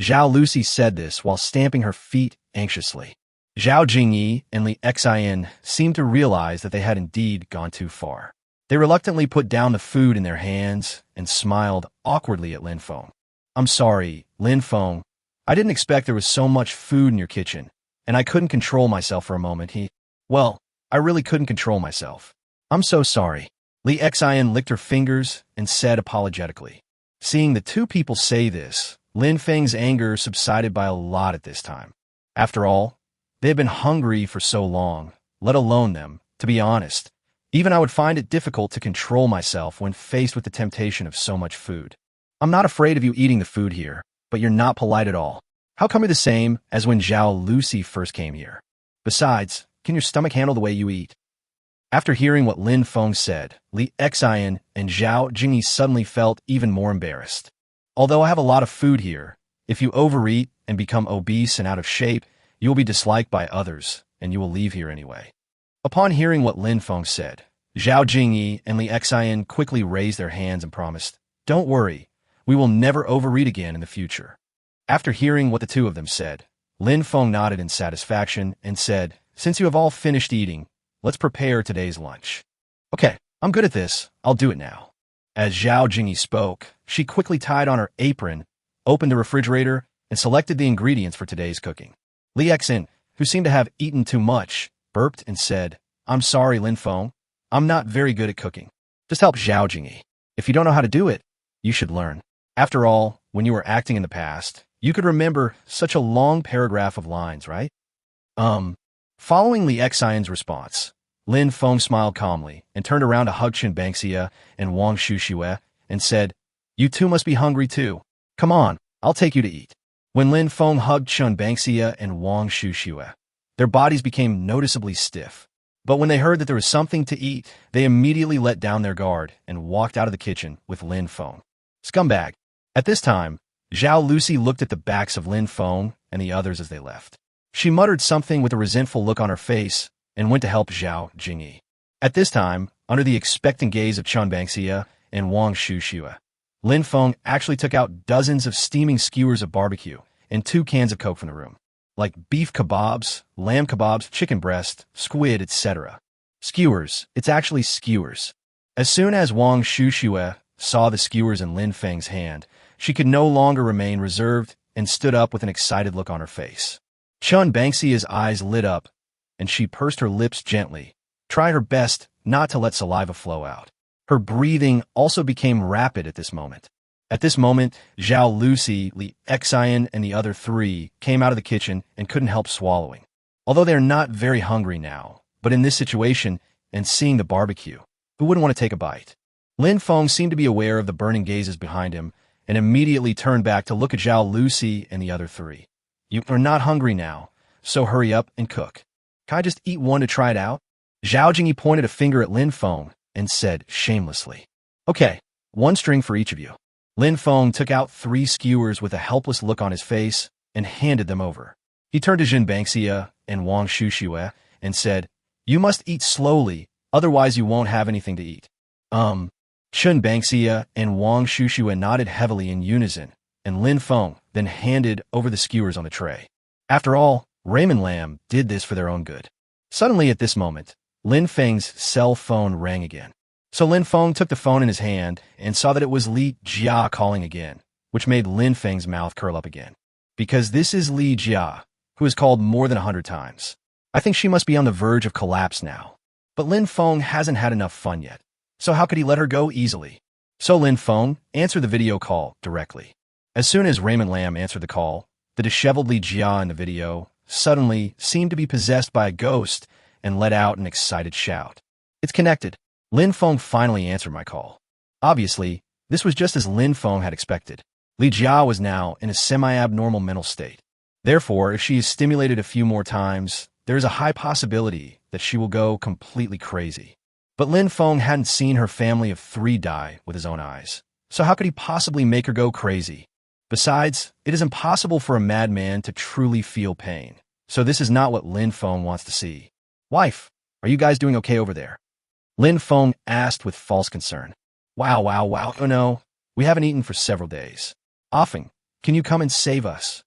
Zhao Lucy said this while stamping her feet anxiously. Zhao Jingyi and Li Xian seemed to realize that they had indeed gone too far. They reluctantly put down the food in their hands and smiled awkwardly at Lin Feng. "I'm sorry, Lin Feng. I didn't expect there was so much food in your kitchen, and I couldn't control myself for a moment. Well, I really couldn't control myself. I'm so sorry." Li Xian licked her fingers and said apologetically. Seeing the two people say this, Lin Feng's anger subsided by a lot at this time. After all, they had been hungry for so long, let alone them, to be honest. Even I would find it difficult to control myself when faced with the temptation of so much food. "I'm not afraid of you eating the food here, but you're not polite at all. How come you're the same as when Zhao Lucy first came here? Besides, Can your stomach handle the way you eat? After hearing what Lin Feng said, Li Xian and Zhao Jingyi suddenly felt even more embarrassed. Although I have a lot of food here, if you overeat and become obese and out of shape, you will be disliked by others, and you will leave here anyway. Upon hearing what Lin Feng said, Zhao Jingyi and Li Xian quickly raised their hands and promised, "Don't worry, we will never overeat again in the future." After hearing what the two of them said, Lin Feng nodded in satisfaction and said, "Since you have all finished eating, let's prepare today's lunch." "Okay, I'm good at this. I'll do it now." As Zhao Jingyi spoke, she quickly tied on her apron, opened the refrigerator, and selected the ingredients for today's cooking. Li Xian, who seemed to have eaten too much, burped and said, "I'm sorry, Lin Feng. I'm not very good at cooking. Just help Zhao Jingyi. If you don't know how to do it, you should learn." After all, when you were acting in the past, you could remember such a long paragraph of lines, right? Following Li Xian's response, Lin Feng smiled calmly and turned around to hug Chen Bangxia and Wang Shuxue and said, "You two must be hungry too. Come on, I'll take you to eat." When Lin Feng hugged Chen Bangxia and Wang Shuxue, their bodies became noticeably stiff. But when they heard that there was something to eat, they immediately let down their guard and walked out of the kitchen with Lin Feng. Scumbag. At this time, Zhao Lucy looked at the backs of Lin Feng and the others as they left. She muttered something with a resentful look on her face and went to help Zhao Jingyi. At this time, under the expectant gaze of Chen Bangxia and Wang Shuxue, Lin Feng actually took out dozens of steaming skewers of barbecue and 2 cans of Coke from the room, like beef kebabs, lamb kebabs, chicken breast, squid, etc. Skewers. It's actually skewers. As soon as Wang Shuxue saw the skewers in Lin Feng's hand, she could no longer remain reserved and stood up with an excited look on her face. Chen Bangxia's eyes lit up, and she pursed her lips gently, trying her best not to let saliva flow out. Her breathing also became rapid at this moment. At this moment, Zhao Lucy, Li Xian, and the other 3 came out of the kitchen and couldn't help swallowing. Although they are not very hungry now, but in this situation, and seeing the barbecue, who wouldn't want to take a bite? Lin Feng seemed to be aware of the burning gazes behind him, and immediately turned back to look at Zhao Lucy and the other 3. "You are not hungry now, so hurry up and cook. Can I just eat one to try it out?" Zhao Jingyi pointed a finger at Lin Feng and said shamelessly, "Okay, 1 string for each of you." Lin Feng took out 3 skewers with a helpless look on his face and handed them over. He turned to Chen Bangxia and Wang Shuxue and said, "You must eat slowly, otherwise you won't have anything to eat." Chen Bangxia and Wang Shuxue nodded heavily in unison, and Lin Feng then handed over the skewers on the tray. After all, Raymond Lam did this for their own good. Suddenly at this moment, Lin Feng's cell phone rang again. So Lin Feng took the phone in his hand and saw that it was Li Jia calling again, which made Lin Feng's mouth curl up again. Because this is Li Jia, who has called more than 100 times. I think she must be on the verge of collapse now. But Lin Feng hasn't had enough fun yet, so how could he let her go easily? So Lin Feng answered the video call directly. As soon as Raymond Lam answered the call, the disheveled Li Jia in the video suddenly seemed to be possessed by a ghost and let out an excited shout. "It's connected." Lin Feng finally answered my call. Obviously, this was just as Lin Feng had expected. Li Jia was now in a semi-abnormal mental state. Therefore, if she is stimulated a few more times, there is a high possibility that she will go completely crazy. But Lin Feng hadn't seen her family of 3 die with his own eyes, so how could he possibly make her go crazy? Besides, it is impossible for a madman to truly feel pain, so this is not what Lin Feng wants to see. "Wife, are you guys doing okay over there?" Lin Feng asked with false concern. Wow, oh no, we haven't eaten for several days. Offing, can you come and save us?"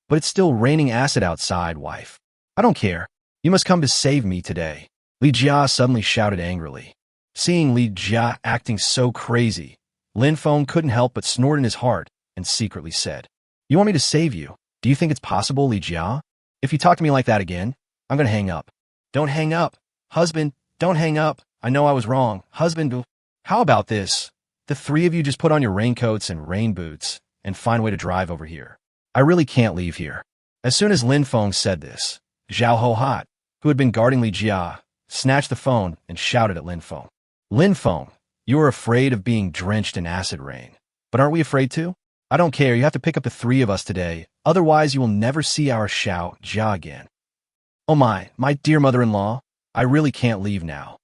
"But it's still raining acid outside, wife." "I don't care. You must come to save me today." Li Jia suddenly shouted angrily. Seeing Li Jia acting so crazy, Lin Feng couldn't help but snort in his heart and secretly said, "You want me to save you? Do you think it's possible, Li Jia? If you talk to me like that again, I'm going to hang up." "Don't hang up. Husband, don't hang up. I know I was wrong. Husband, how about this? The 3 of you just put on your raincoats and rain boots and find a way to drive over here. I really can't leave here." As soon as Lin Feng said this, Zhao Hohat, who had been guarding Li Jia, snatched the phone and shouted at Lin Feng. "Lin Feng, you are afraid of being drenched in acid rain. But aren't we afraid too? I don't care. You have to pick up the 3 of us today. Otherwise, you will never see our Xiao Jia again." Oh my dear mother-in-law, I really can't leave now.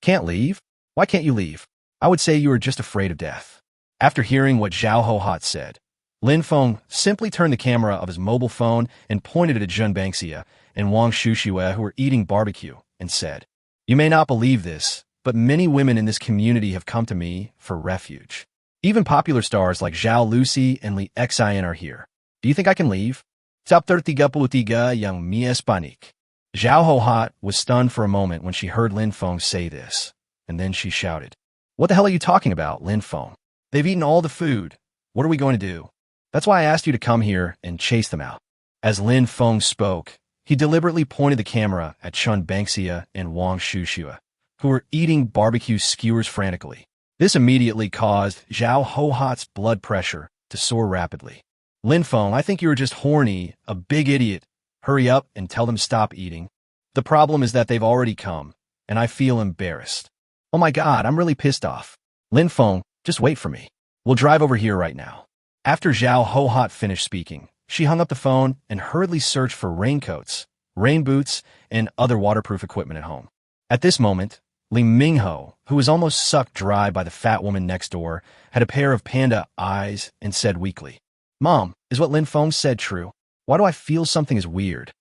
Can't leave? Why can't you leave? I would say you are just afraid of death. After hearing what Zhao Hohat said, Lin Feng simply turned the camera of his mobile phone and pointed it at Jun Bangxia and Wang Shuxiue, who were eating barbecue, and said, "You may not believe this, but many women in this community have come to me for refuge. Even popular stars like Zhao Lucy and Li Xian are here. Do you think I can leave?" Chapter 33 yang Mies Panik. Zhao Hohat was stunned for a moment when she heard Lin Feng say this, and then she shouted, "What the hell are you talking about, Lin Feng? They've eaten all the food. What are we going to do? That's why I asked you to come here and chase them out." As Lin Feng spoke, he deliberately pointed the camera at Chun Bangxia and Wang Shuxiue, who were eating barbecue skewers frantically. This immediately caused Zhao Hohat's blood pressure to soar rapidly. "Lin Feng, I think you are just horny, a big idiot. Hurry up and tell them stop eating. The problem is that they've already come, and I feel embarrassed. Oh my god, I'm really pissed off. Lin Feng, just wait for me. We'll drive over here right now." After Zhao Hohat finished speaking, she hung up the phone and hurriedly searched for raincoats, rain boots, and other waterproof equipment at home. At this moment, Li Mingho, who was almost sucked dry by the fat woman next door, had a pair of panda eyes and said weakly, "Mom, is what Lin Feng said true? Why do I feel something is weird?"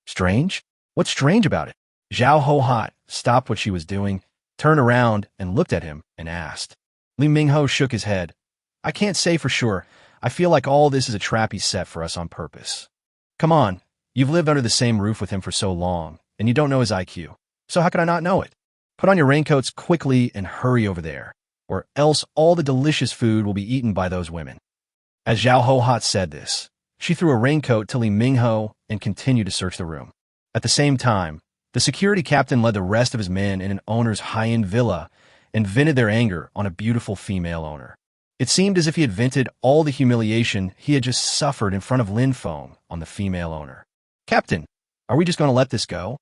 "Strange? What's strange about it?" Zhao Hohat stopped what she was doing, turned around and looked at him and asked. Li Mingho shook his head. "I can't say for sure. I feel like all this is a trap he set for us on purpose. Come on, you've lived under the same roof with him for so long, and you don't know his IQ. So how could I not know it? Put on your raincoats quickly and hurry over there, or else all the delicious food will be eaten by those women." As Zhao Hohat said this, she threw a raincoat to Li Mingho and continued to search the room. At the same time, the security captain led the rest of his men in an owner's high-end villa and vented their anger on a beautiful female owner. It seemed as if he had vented all the humiliation he had just suffered in front of Lin Feng on the female owner. "Captain, are we just going to let this go?"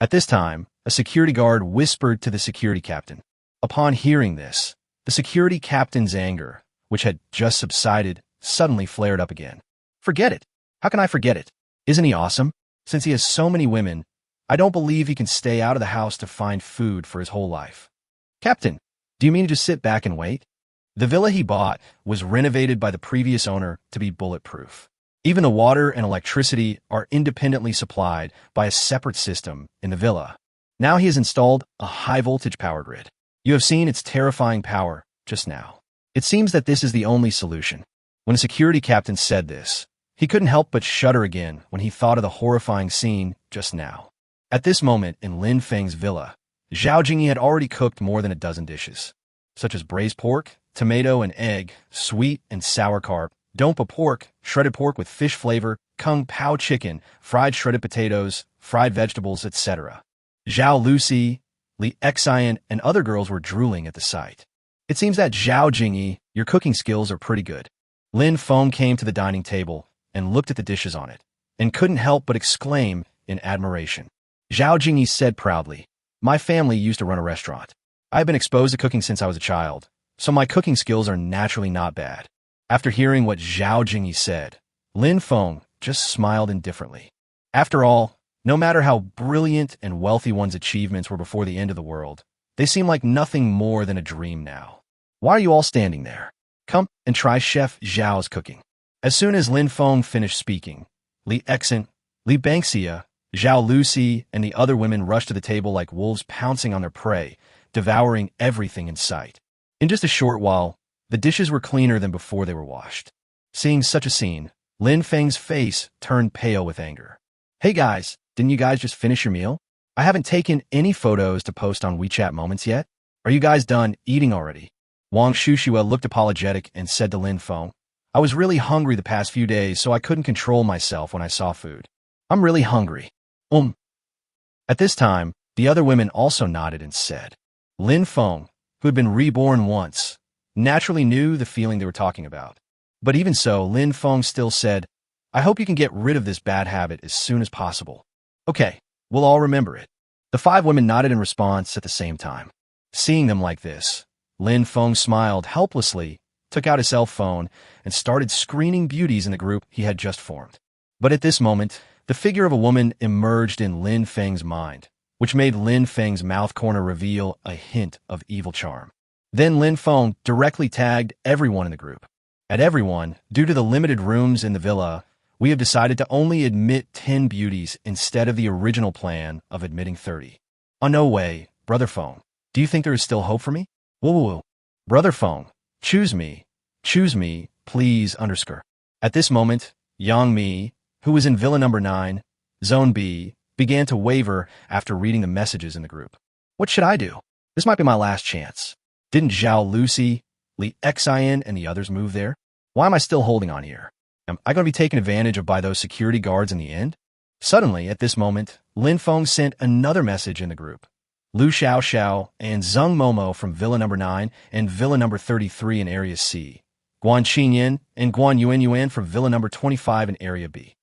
At this time, a security guard whispered to the security captain. Upon hearing this, the security captain's anger, which had just subsided, suddenly flared up again. "Forget it. How can I forget it? Isn't he awesome? Since he has so many women, I don't believe he can stay out of the house to find food for his whole life. Captain, do you mean to just sit back and wait?" The villa he bought was renovated by the previous owner to be bulletproof. Even the water and electricity are independently supplied by a separate system in the villa. Now he has installed a high-voltage power grid. You have seen its terrifying power just now. It seems that this is the only solution. When a security captain said this, he couldn't help but shudder again when he thought of the horrifying scene just now. At this moment in Lin Feng's villa, Zhao Jingyi had already cooked more than a dozen dishes, such as braised pork, tomato and egg, sweet and sour carp, dompa pork, shredded pork with fish flavor, kung pao chicken, fried shredded potatoes, fried vegetables, etc. Zhao Lucy, Li Xian, and other girls were drooling at the sight. "It seems that Zhao Jingyi, your cooking skills are pretty good." Lin Feng came to the dining table and looked at the dishes on it, and couldn't help but exclaim in admiration. Zhao Jingyi said proudly, "My family used to run a restaurant. I have been exposed to cooking since I was a child, so my cooking skills are naturally not bad." After hearing what Zhao Jingyi said, Lin Feng just smiled indifferently. After all, no matter how brilliant and wealthy one's achievements were before the end of the world, they seem like nothing more than a dream now. "Why are you all standing there? Come and try Chef Zhao's cooking." As soon as Lin Feng finished speaking, Li Xian, Li Bangxia, Zhao Lucy, and the other women rushed to the table like wolves pouncing on their prey, devouring everything in sight. In just a short while, the dishes were cleaner than before they were washed. Seeing such a scene, Lin Feng's face turned pale with anger. "Hey guys, didn't you guys just finish your meal? I haven't taken any photos to post on WeChat Moments yet. Are you guys done eating already?" Wang Shuxiue looked apologetic and said to Lin Feng, "I was really hungry the past few days, so I couldn't control myself when I saw food. I'm really hungry." At this time, the other women also nodded and said. Lin Feng, who had been reborn once, naturally knew the feeling they were talking about. But even so, Lin Feng still said, "I hope you can get rid of this bad habit as soon as possible." "Okay, we'll all remember it." The 5 women nodded in response at the same time. Seeing them like this, Lin Feng smiled helplessly, took out his cell phone, and started screening beauties in the group he had just formed. But at this moment, the figure of a woman emerged in Lin Feng's mind, which made Lin Feng's mouth corner reveal a hint of evil charm. Then Lynfong directly tagged everyone in the group. At everyone, due to the limited rooms in the villa, we have decided to only admit 10 beauties instead of the original plan of admitting 30. Oh, no way, Brother Feng. Do you think there is still hope for me? Woo. Brother Feng, choose me, please, underscore. At this moment, Yang Mi, who was in Villa number 9, Zone B, began to waver after reading the messages in the group. What should I do? This might be my last chance. Didn't Zhao Lucy, Li Xian, and the others move there? Why am I still holding on here? Am I going to be taken advantage of by those security guards in the end? Suddenly, at this moment, Lynfong sent another message in the group. Lu Xiao and Zheng Momo from Villa number 9 and Villa number 33 in Area C. Guan Qinyan and Guan Yuan from Villa number 25 in Area B.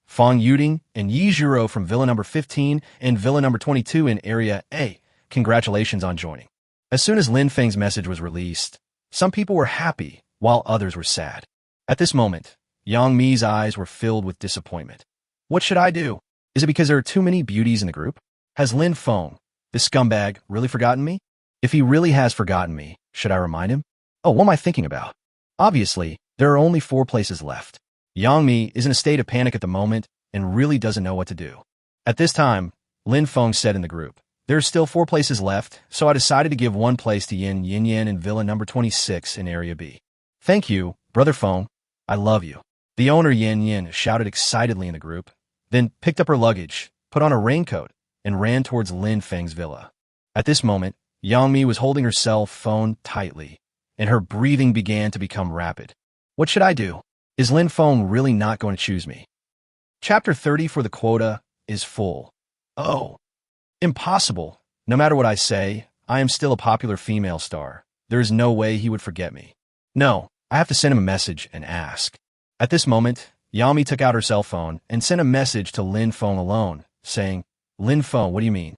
Fang Yuding and Yi Zhuro from Villa number 15 and Villa number 22 in Area A. Congratulations on joining. As soon as Lin Feng's message was released, some people were happy, while others were sad. At this moment, Yang Mi's eyes were filled with disappointment. What should I do? Is it because there are too many beauties in the group? Has Lin Feng, this scumbag, really forgotten me? If he really has forgotten me, should I remind him? Oh, what am I thinking about? Obviously, there are only 4 places left. Yang Mi is in a state of panic at the moment and really doesn't know what to do. At this time, Lin Feng said in the group, there are still 4 places left, so I decided to give 1 place to Yin in Villa number 26 in Area B. Thank you, Brother Feng. I love you. The owner Yin shouted excitedly in the group, then picked up her luggage, put on a raincoat, and ran towards Lin Feng's villa. At this moment, Yang Mi was holding her cell phone tightly, and her breathing began to become rapid. What should I do? Is Lin Feng really not going to choose me? Chapter 30 for the quota is full. Oh. Impossible. No matter what I say, I am still a popular female star. There is no way he would forget me. No, I have to send him a message and ask. At this moment, Yami took out her cell phone and sent a message to Lin Feng alone, saying, Lin Feng, what do you mean?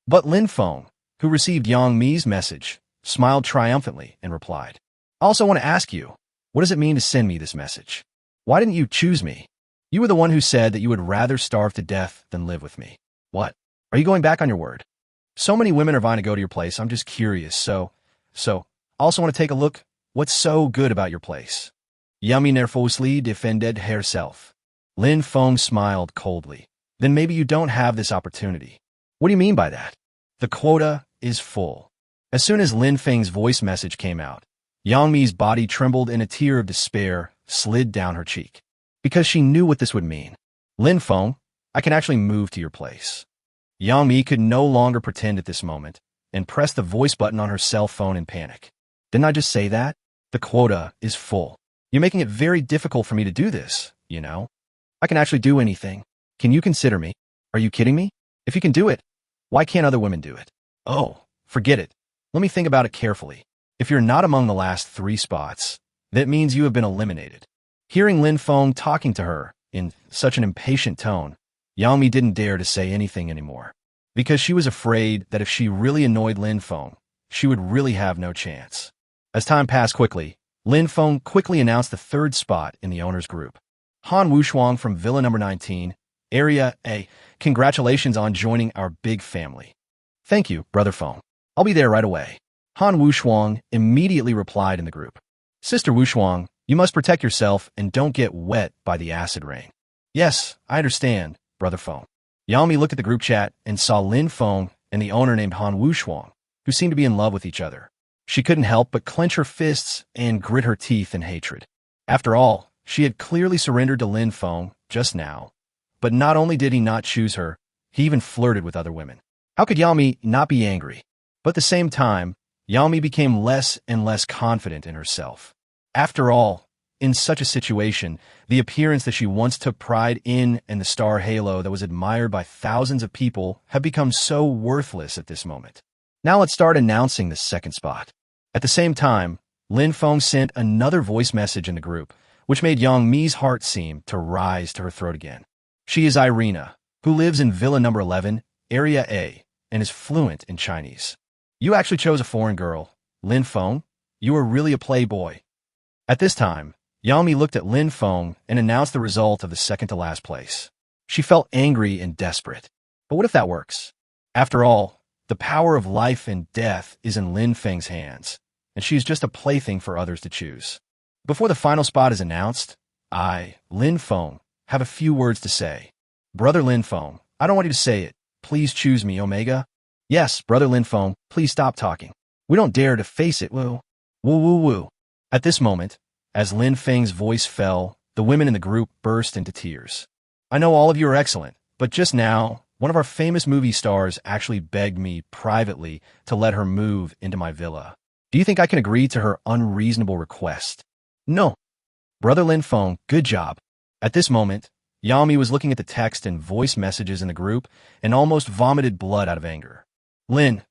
But Lin Feng, who received Yang Mi's message, smiled triumphantly and replied, I also want to ask you, what does it mean to send me this message? Why didn't you choose me? You were the one who said that you would rather starve to death than live with me. What? Are you going back on your word? So many women are vying to go to your place. I'm just curious. So, I also want to take a look. What's so good about your place? Yami nervously defended herself. Lin Feng smiled coldly. Then maybe you don't have this opportunity. What do you mean by that? The quota is full. As soon as Lin Feng's voice message came out, Yang Mi's body trembled and a tear of despair slid down her cheek. Because she knew what this would mean. Lin Feng, I can actually move to your place. Yang Mi could no longer pretend at this moment and pressed the voice button on her cell phone in panic. Didn't I just say that? The quota is full. You're making it very difficult for me to do this, you know? I can actually do anything. Can you consider me? Are you kidding me? If you can do it, why can't other women do it? Oh, forget it. Let me think about it carefully. If you're not among the last 3 spots, that means you have been eliminated. Hearing Lin Feng talking to her in such an impatient tone, Yang Mi didn't dare to say anything anymore, because she was afraid that if she really annoyed Lin Feng, she would really have no chance. As time passed quickly, Lin Feng quickly announced the 3rd spot in the owner's group. Han Wushuang from Villa number 19, Area A, congratulations on joining our big family. Thank you, Brother Feng. I'll be there right away. Han Wushuang immediately replied in the group. Sister Wushuang, you must protect yourself and don't get wet by the acid rain. Yes, I understand, Brother Feng. Yami looked at the group chat and saw Lin Feng and the owner named Han Wushuang, who seemed to be in love with each other. She couldn't help but clench her fists and grit her teeth in hatred. After all, she had clearly surrendered to Lin Feng just now. But not only did he not choose her, he even flirted with other women. How could Yami not be angry? But at the same time, Yami became less and less confident in herself. After all, in such a situation, the appearance that she once took pride in and the star halo that was admired by thousands of people have become so worthless at this moment. Now let's start announcing the 2nd spot. At the same time, Lin Feng sent another voice message in the group, which made Yang Mi's heart seem to rise to her throat again. She is Irina, who lives in Villa number 11, Area A, and is fluent in Chinese. You actually chose a foreign girl. Lin Feng, you are really a playboy. At this time, Yami looked at Lin Feng and announced the result of the second to last place. She felt angry and desperate. But what if that works? After all, the power of life and death is in Lin Feng's hands, and she is just a plaything for others to choose. Before the final spot is announced, I, Lynfong, have a few words to say. Brother Lynfong, I don't want you to say it. Please choose me, Omega. Yes, Brother Lynfong, please stop talking. We don't dare to face it, woo. Woo woo woo. At this moment, as Lin Feng's voice fell, the women in the group burst into tears. I know all of you are excellent, but just now, one of our famous movie stars actually begged me privately to let her move into my villa. Do you think I can agree to her unreasonable request? No. Brother Lynfong, good job. At this moment, Yami was looking at the text and voice messages in the group and almost vomited blood out of anger. Lin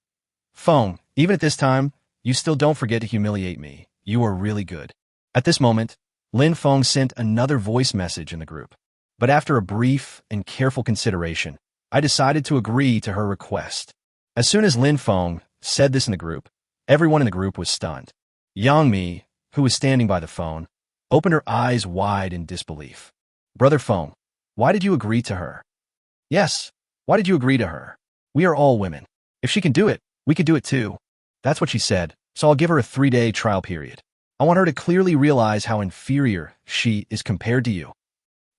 Feng, even at this time, you still don't forget to humiliate me. You are really good. At this moment, Lin Feng sent another voice message in the group. But after a brief and careful consideration, I decided to agree to her request. As soon as Lin Feng said this in the group, everyone in the group was stunned. Yangmi, who was standing by the phone, opened her eyes wide in disbelief. Brother Feng, why did you agree to her? Yes, why did you agree to her? We are all women. If she can do it, we could do it too. That's what she said, so I'll give her a 3-day trial period. I want her to clearly realize how inferior she is compared to you.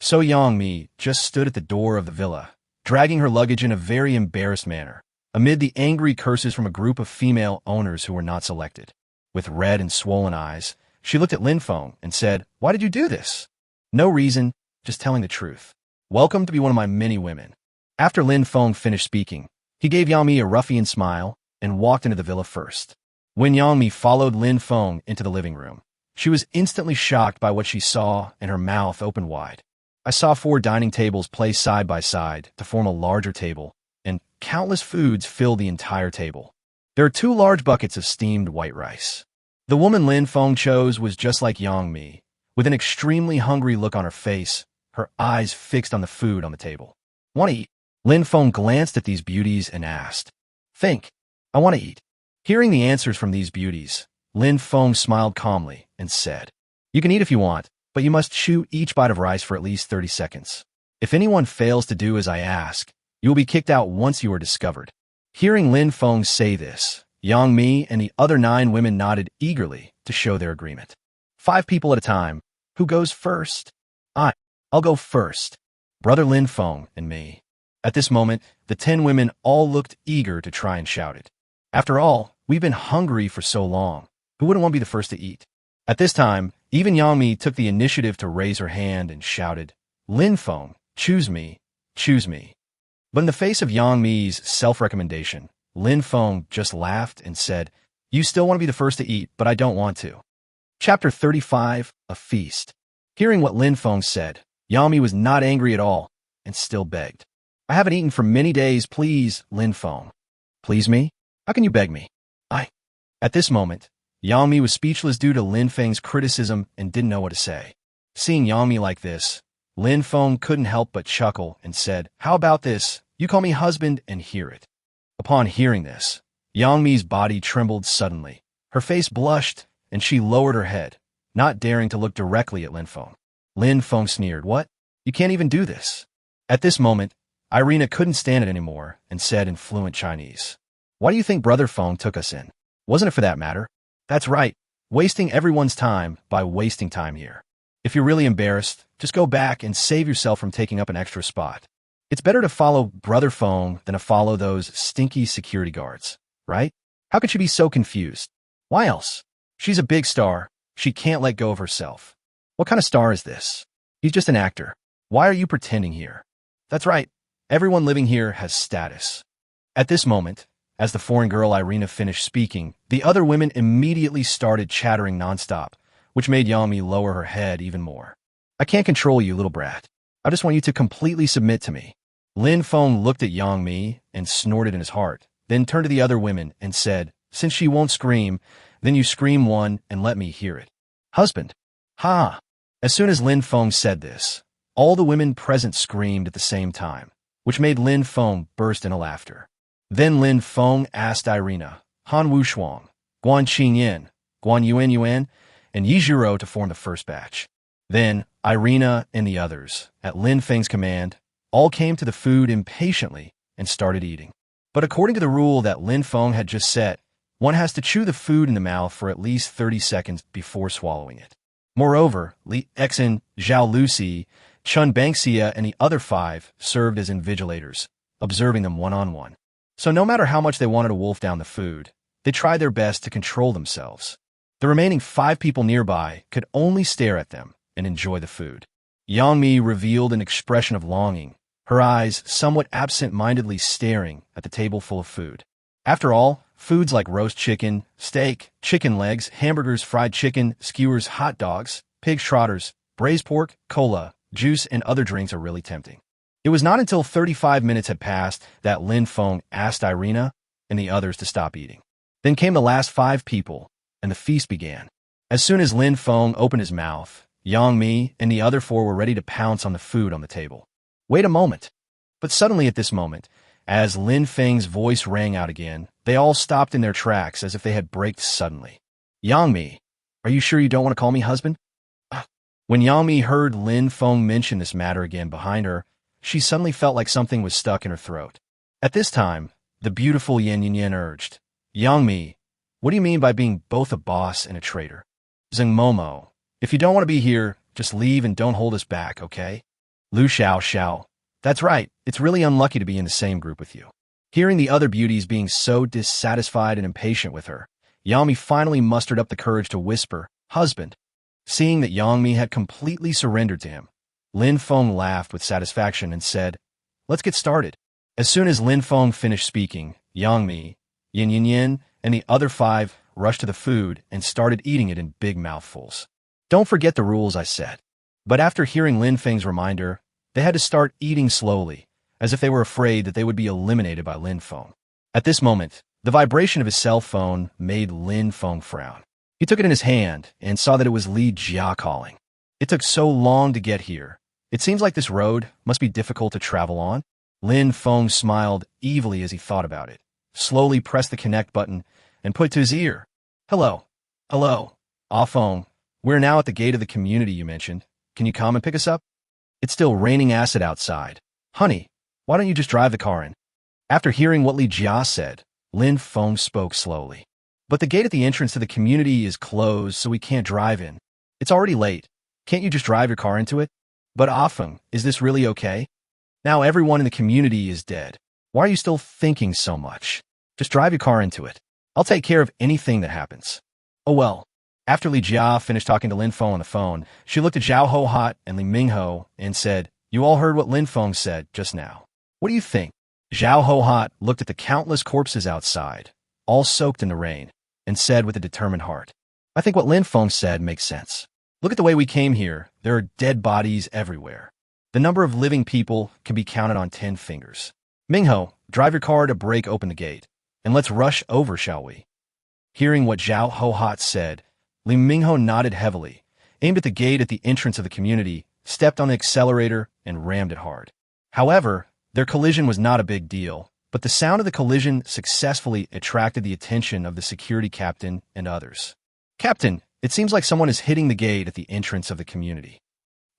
So Yangmi just stood at the door of the villa, dragging her luggage in a very embarrassed manner, amid the angry curses from a group of female owners who were not selected. With red and swollen eyes, she looked at Lynfong and said, "Why did you do this?" No reason, just telling the truth. Welcome to be one of my many women. After Lynfong finished speaking, he gave Yangmi a ruffian smile and walked into the villa first. When Yangmi followed Lynfong into the living room, she was instantly shocked by what she saw and her mouth opened wide. I saw 4 dining tables placed side by side to form a larger table, and countless foods filled the entire table. There are 2 large buckets of steamed white rice. The woman Lin Feng chose was just like Yangmi, with an extremely hungry look on her face, her eyes fixed on the food on the table. Want to eat? Lin Feng glanced at these beauties and asked. Think. I want to eat. Hearing the answers from these beauties, Lin Feng smiled calmly and said, You can eat if you want, but you must chew each bite of rice for at least 30 seconds. If anyone fails to do as I ask, you will be kicked out once you are discovered. Hearing Lin Feng say this, Yangmi and the other 9 women nodded eagerly to show their agreement. 5 people at a time. Who goes first? I'll go first. Brother Lin Feng and me. At this moment, the 10 women all looked eager to try and shout it. After all, we've been hungry for so long. Who wouldn't want to be the first to eat? At this time, even Yangmi took the initiative to raise her hand and shouted, Lin Feng, choose me, choose me. But in the face of Yangmi's self-recommendation, Lin Feng just laughed and said, You still want to be the first to eat, but I don't want to. Chapter 35, A Feast. Hearing what Lin Feng said, Yangmi was not angry at all and still begged. I haven't eaten for many days, please, Lin Feng. Please me? How can you beg me? At this moment, Yangmi was speechless due to Lin Feng's criticism and didn't know what to say. Seeing Yangmi like this, Lin Feng couldn't help but chuckle and said, How about this? You call me husband and hear it. Upon hearing this, Yangmi's body trembled suddenly. Her face blushed, and she lowered her head, not daring to look directly at Lin Feng. Lin Feng sneered, What? You can't even do this. At this moment, Irina couldn't stand it anymore and said in fluent Chinese, Why do you think Brother Feng took us in? Wasn't it for that matter? That's right, wasting everyone's time by wasting time here. If you're really embarrassed, just go back and save yourself from taking up an extra spot. It's better to follow Brother Feng than to follow those stinky security guards, right? How could she be so confused? Why else? She's a big star. She can't let go of herself. What kind of star is this? He's just an actor. Why are you pretending here? That's right. Everyone living here has status. At this moment, as the foreign girl Irina finished speaking, the other women immediately started chattering nonstop, which made Yami lower her head even more. I can't control you, little brat. I just want you to completely submit to me. Lin Feng looked at Yangmi and snorted in his heart, then turned to the other women and said, Since she won't scream, then you scream one and let me hear it. Husband. Ha! As soon as Lin Feng said this, all the women present screamed at the same time, which made Lin Feng burst into laughter. Then Lin Feng asked Irina, Han Wu Shuang, Guan Qing Yin, Guan Yuan Yuan, and Yi Zhiro to form the first batch. Then Irina and the others, at Lin Feng's command, all came to the food impatiently and started eating. But according to the rule that Lin Feng had just set, one has to chew the food in the mouth for at least 30 seconds before swallowing it. Moreover, Li Exin, Zhao Lucy, Chun Bangxia, and the other 5 served as invigilators, observing them one-on-one. So no matter how much they wanted to wolf down the food, they tried their best to control themselves. The remaining 5 people nearby could only stare at them and enjoy the food. Yang Mi revealed an expression of longing, her eyes somewhat absent-mindedly staring at the table full of food. After all, foods like roast chicken, steak, chicken legs, hamburgers, fried chicken, skewers, hot dogs, pig trotters, braised pork, cola, juice, and other drinks are really tempting. It was not until 35 minutes had passed that Lin Feng asked Irina and the others to stop eating. Then came the last 5 people, and the feast began. As soon as Lin Feng opened his mouth, Yang Mi and the other 4 were ready to pounce on the food on the table. Wait a moment. But suddenly at this moment, as Lin Feng's voice rang out again, they all stopped in their tracks as if they had braked suddenly. Yang Mi, are you sure you don't want to call me husband? When Yang Mi heard Lin Feng mention this matter again behind her, she suddenly felt like something was stuck in her throat. At this time, the beautiful Yan Yin urged, Yang Mi, what do you mean by being both a boss and a traitor? Zheng Momo, if you don't want to be here, just leave and don't hold us back, okay? Lu Xiao, that's right, it's really unlucky to be in the same group with you. Hearing the other beauties being so dissatisfied and impatient with her, Yang Mi finally mustered up the courage to whisper, husband. Seeing that Yang Mi had completely surrendered to him, Lin Feng laughed with satisfaction and said, let's get started. As soon as Lin Feng finished speaking, Yang Mi, Yin, and the other 5 rushed to the food and started eating it in big mouthfuls. Don't forget the rules I said. But after hearing Lin Feng's reminder, they had to start eating slowly, as if they were afraid that they would be eliminated by Lin Feng. At this moment, the vibration of his cell phone made Lin Feng frown. He took it in his hand and saw that it was Li Jia calling. It took so long to get here. It seems like this road must be difficult to travel on. Lin Feng smiled evilly as he thought about it, slowly pressed the connect button, and put it to his ear. Hello. Ah Feng, we're now at the gate of the community you mentioned. Can you come and pick us up? It's still raining acid outside. Honey, why don't you just drive the car in? After hearing what Li Jia said, Lin Feng spoke slowly. But the gate at the entrance to the community is closed, so we can't drive in. It's already late. Can't you just drive your car into it? But Ah Feng, is this really okay? Now everyone in the community is dead. Why are you still thinking so much? Just drive your car into it. I'll take care of anything that happens. Oh well. After Li Jia finished talking to Lin Feng on the phone, she looked at Zhao Ho Hot and Li Mingho and said, you all heard what Lin Feng said just now. What do you think? Zhao Ho Hot looked at the countless corpses outside, all soaked in the rain, and said with a determined heart, I think what Lin Feng said makes sense. Look at the way we came here. There are dead bodies everywhere. The number of living people can be counted on 10 fingers. Mingho, drive your car to break open the gate, and let's rush over, shall we? Hearing what Zhao Ho Hot said, Li Mingho nodded heavily, aimed at the gate at the entrance of the community, stepped on the accelerator, and rammed it hard. However, their collision was not a big deal, but the sound of the collision successfully attracted the attention of the security captain and others. Captain, it seems like someone is hitting the gate at the entrance of the community.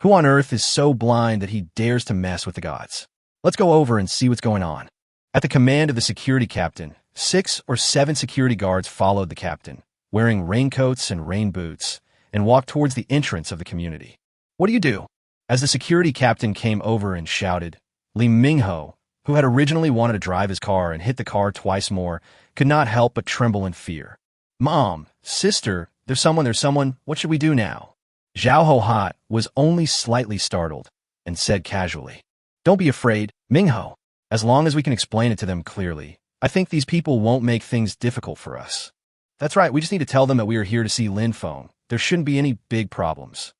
Who on earth is so blind that he dares to mess with the gods? Let's go over and see what's going on. At the command of the security captain, 6 or 7 security guards followed the captain, wearing raincoats and rain boots, and walked towards the entrance of the community. What do you do? As the security captain came over and shouted, Li Mingho, who had originally wanted to drive his car and hit the car twice more, could not help but tremble in fear. Mom, sister, there's someone, what should we do now? Zhao Ho Hot was only slightly startled and said casually, don't be afraid, Mingho. As long as we can explain it to them clearly, I think these people won't make things difficult for us. That's right, we just need to tell them that we are here to see Lynfong. There shouldn't be any big problems.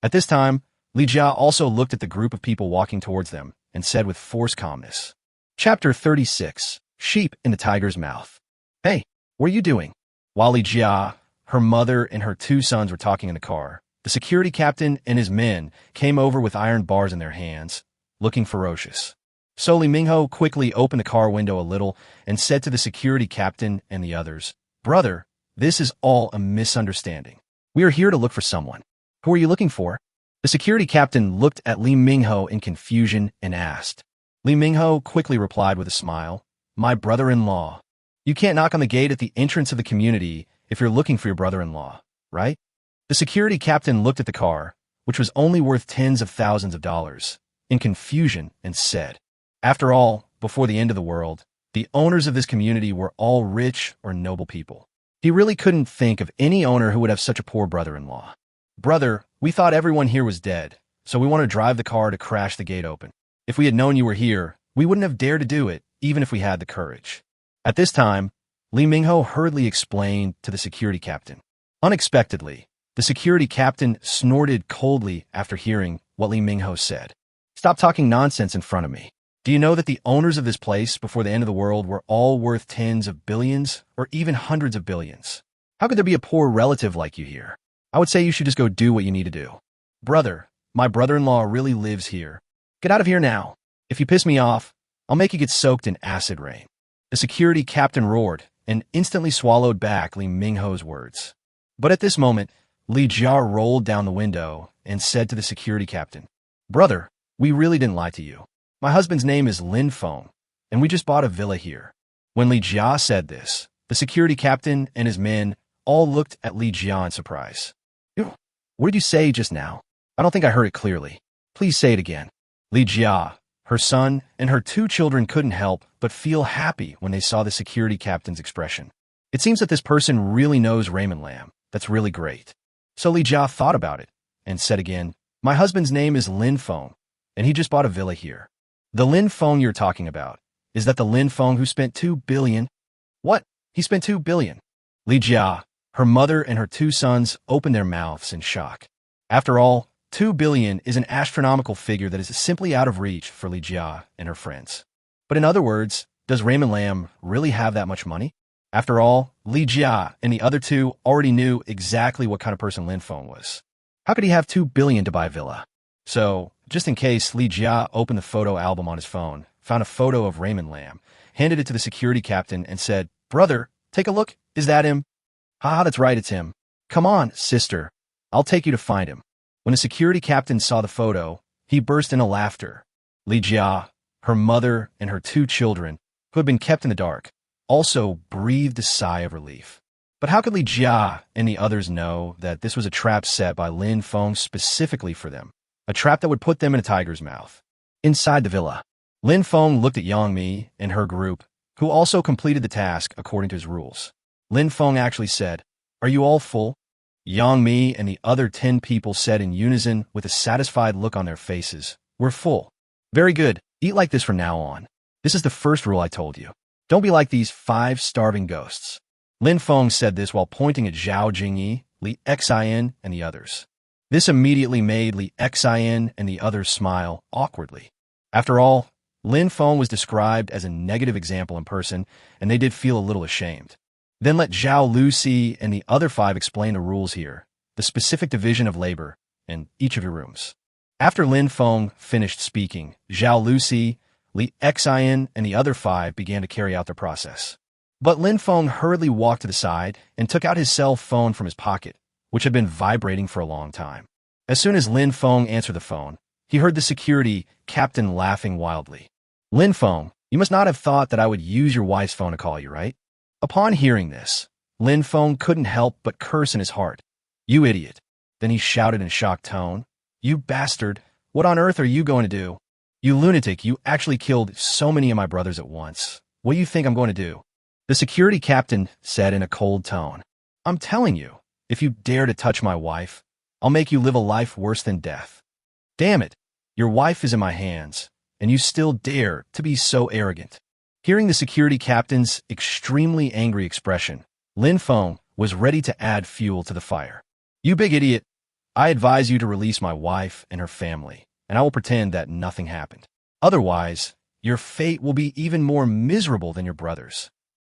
At this time, Li Jia also looked at the group of people walking towards them and said with forced calmness, Chapter 36, Sheep in the Tiger's Mouth. Hey, what are you doing? While Li Jia, her mother, and her 2 sons were talking in the car, the security captain and his men came over with iron bars in their hands, looking ferocious. So Li Mingho quickly opened the car window a little and said to the security captain and the others, Brother, this is all a misunderstanding. We are here to look for someone. Who are you looking for? The security captain looked at Li Mingho in confusion and asked. Li Mingho quickly replied with a smile, "My brother-in-law. You can't knock on the gate at the entrance of the community if you're looking for your brother-in-law, right?" The security captain looked at the car, which was only worth tens of thousands of dollars, in confusion and said, "After all, before the end of the world, the owners of this community were all rich or noble people." He really couldn't think of any owner who would have such a poor brother-in-law. "Brother, we thought everyone here was dead, so we want to drive the car to crash the gate open. If we had known you were here, we wouldn't have dared to do it, even if we had the courage." At this time, Li Mingho hurriedly explained to the security captain. Unexpectedly, the security captain snorted coldly after hearing what Li Mingho said. "Stop talking nonsense in front of me. Do you know that the owners of this place before the end of the world were all worth tens of billions or even hundreds of billions? How could there be a poor relative like you here? I would say you should just go do what you need to do. Brother, my brother-in-law really lives here. Get out of here now. If you piss me off, I'll make you get soaked in acid rain." The security captain roared and instantly swallowed back Li Mingho's words. But at this moment, Li Jia rolled down the window and said to the security captain, "Brother, we really didn't lie to you. My husband's name is Lin Feng, and we just bought a villa here." When Li Jia said this, the security captain and his men all looked at Li Jia in surprise. "What did you say just now? I don't think I heard it clearly. Please say it again." Li Jia, her son, and her two children couldn't help but feel happy when they saw the security captain's expression. It seems that this person really knows Raymond Lam. That's really great. So Li Jia thought about it and said again, "My husband's name is Lin Feng, and he just bought a villa here." "The Lin Feng you're talking about, is that the Lin Feng who spent $2 billion? What? He spent $2 billion? Li Jia, her mother, and her two sons opened their mouths in shock. After all, $2 billion is an astronomical figure that is simply out of reach for Li Jia and her friends. But in other words, does Raymond Lam really have that much money? After all, Li Jia and the other two already knew exactly what kind of person Lin Feng was. How could he have $2 billion to buy a villa? So, just in case, Li Jia opened the photo album on his phone, found a photo of Raymond Lam, handed it to the security captain, and said, "Brother, take a look. Is that him?" "Ha, that's right, it's him. Come on, sister. I'll take you to find him." When the security captain saw the photo, he burst into laughter. Li Jia, her mother, and her two children, who had been kept in the dark, also breathed a sigh of relief. But how could Li Jia and the others know that this was a trap set by Lin Feng specifically for them? A trap that would put them in a tiger's mouth. Inside the villa, Lin Feng looked at Yang Mi and her group, who also completed the task according to his rules. Lin Feng actually said, "Are you all full?" Yang Mi and the other 10 people said in unison with a satisfied look on their faces, "We're full." "Very good. Eat like this from now on. This is the first rule I told you. Don't be like these 5 starving ghosts." Lin Feng said this while pointing at Zhao Jingyi, Li Xin, and the others. This immediately made Li Xin and the others smile awkwardly. After all, Lin Feng was described as a negative example in person, and they did feel a little ashamed. Then let Zhao Lucy and the other 5 explain the rules here, the specific division of labor, in each of your rooms. After Lin Feng finished speaking, Zhao Lucy, Li Xin, and the other 5 began to carry out their process. But Lin Feng hurriedly walked to the side and took out his cell phone from his pocket, which had been vibrating for a long time. As soon as Lin Feng answered the phone, he heard the security captain laughing wildly. "Lin Feng, you must not have thought that I would use your wife's phone to call you, right?" Upon hearing this, Lin Feng couldn't help but curse in his heart. "You idiot." Then he shouted in a shocked tone, "You bastard, what on earth are you going to do? You lunatic, you actually killed so many of my brothers at once. What do you think I'm going to do?" The security captain said in a cold tone, "I'm telling you, if you dare to touch my wife, I'll make you live a life worse than death. Damn it, your wife is in my hands, and you still dare to be so arrogant." Hearing the security captain's extremely angry expression, Lin Feng was ready to add fuel to the fire. "You big idiot, I advise you to release my wife and her family, and I will pretend that nothing happened. Otherwise, your fate will be even more miserable than your brother's."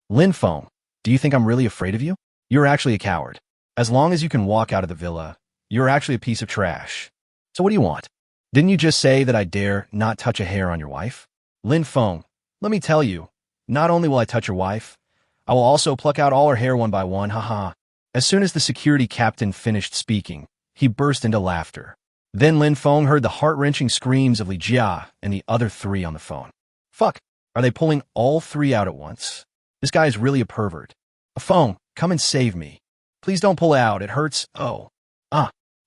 "Lin Feng, do you think I'm really afraid of you? You're actually a coward. As long as you can walk out of the villa, you're actually a piece of trash. So what do you want? Didn't you just say that I dare not touch a hair on your wife?" "Lin Feng, let me tell you, not only will I touch your wife, I will also pluck out all her hair one by one, haha." As soon as the security captain finished speaking, he burst into laughter. Then Lin Feng heard the heart-wrenching screams of Li Jia and the other three on the phone. Fuck, are they pulling all three out at once? This guy is really a pervert. A phone, come and save me. Please don't pull out, it hurts. Oh.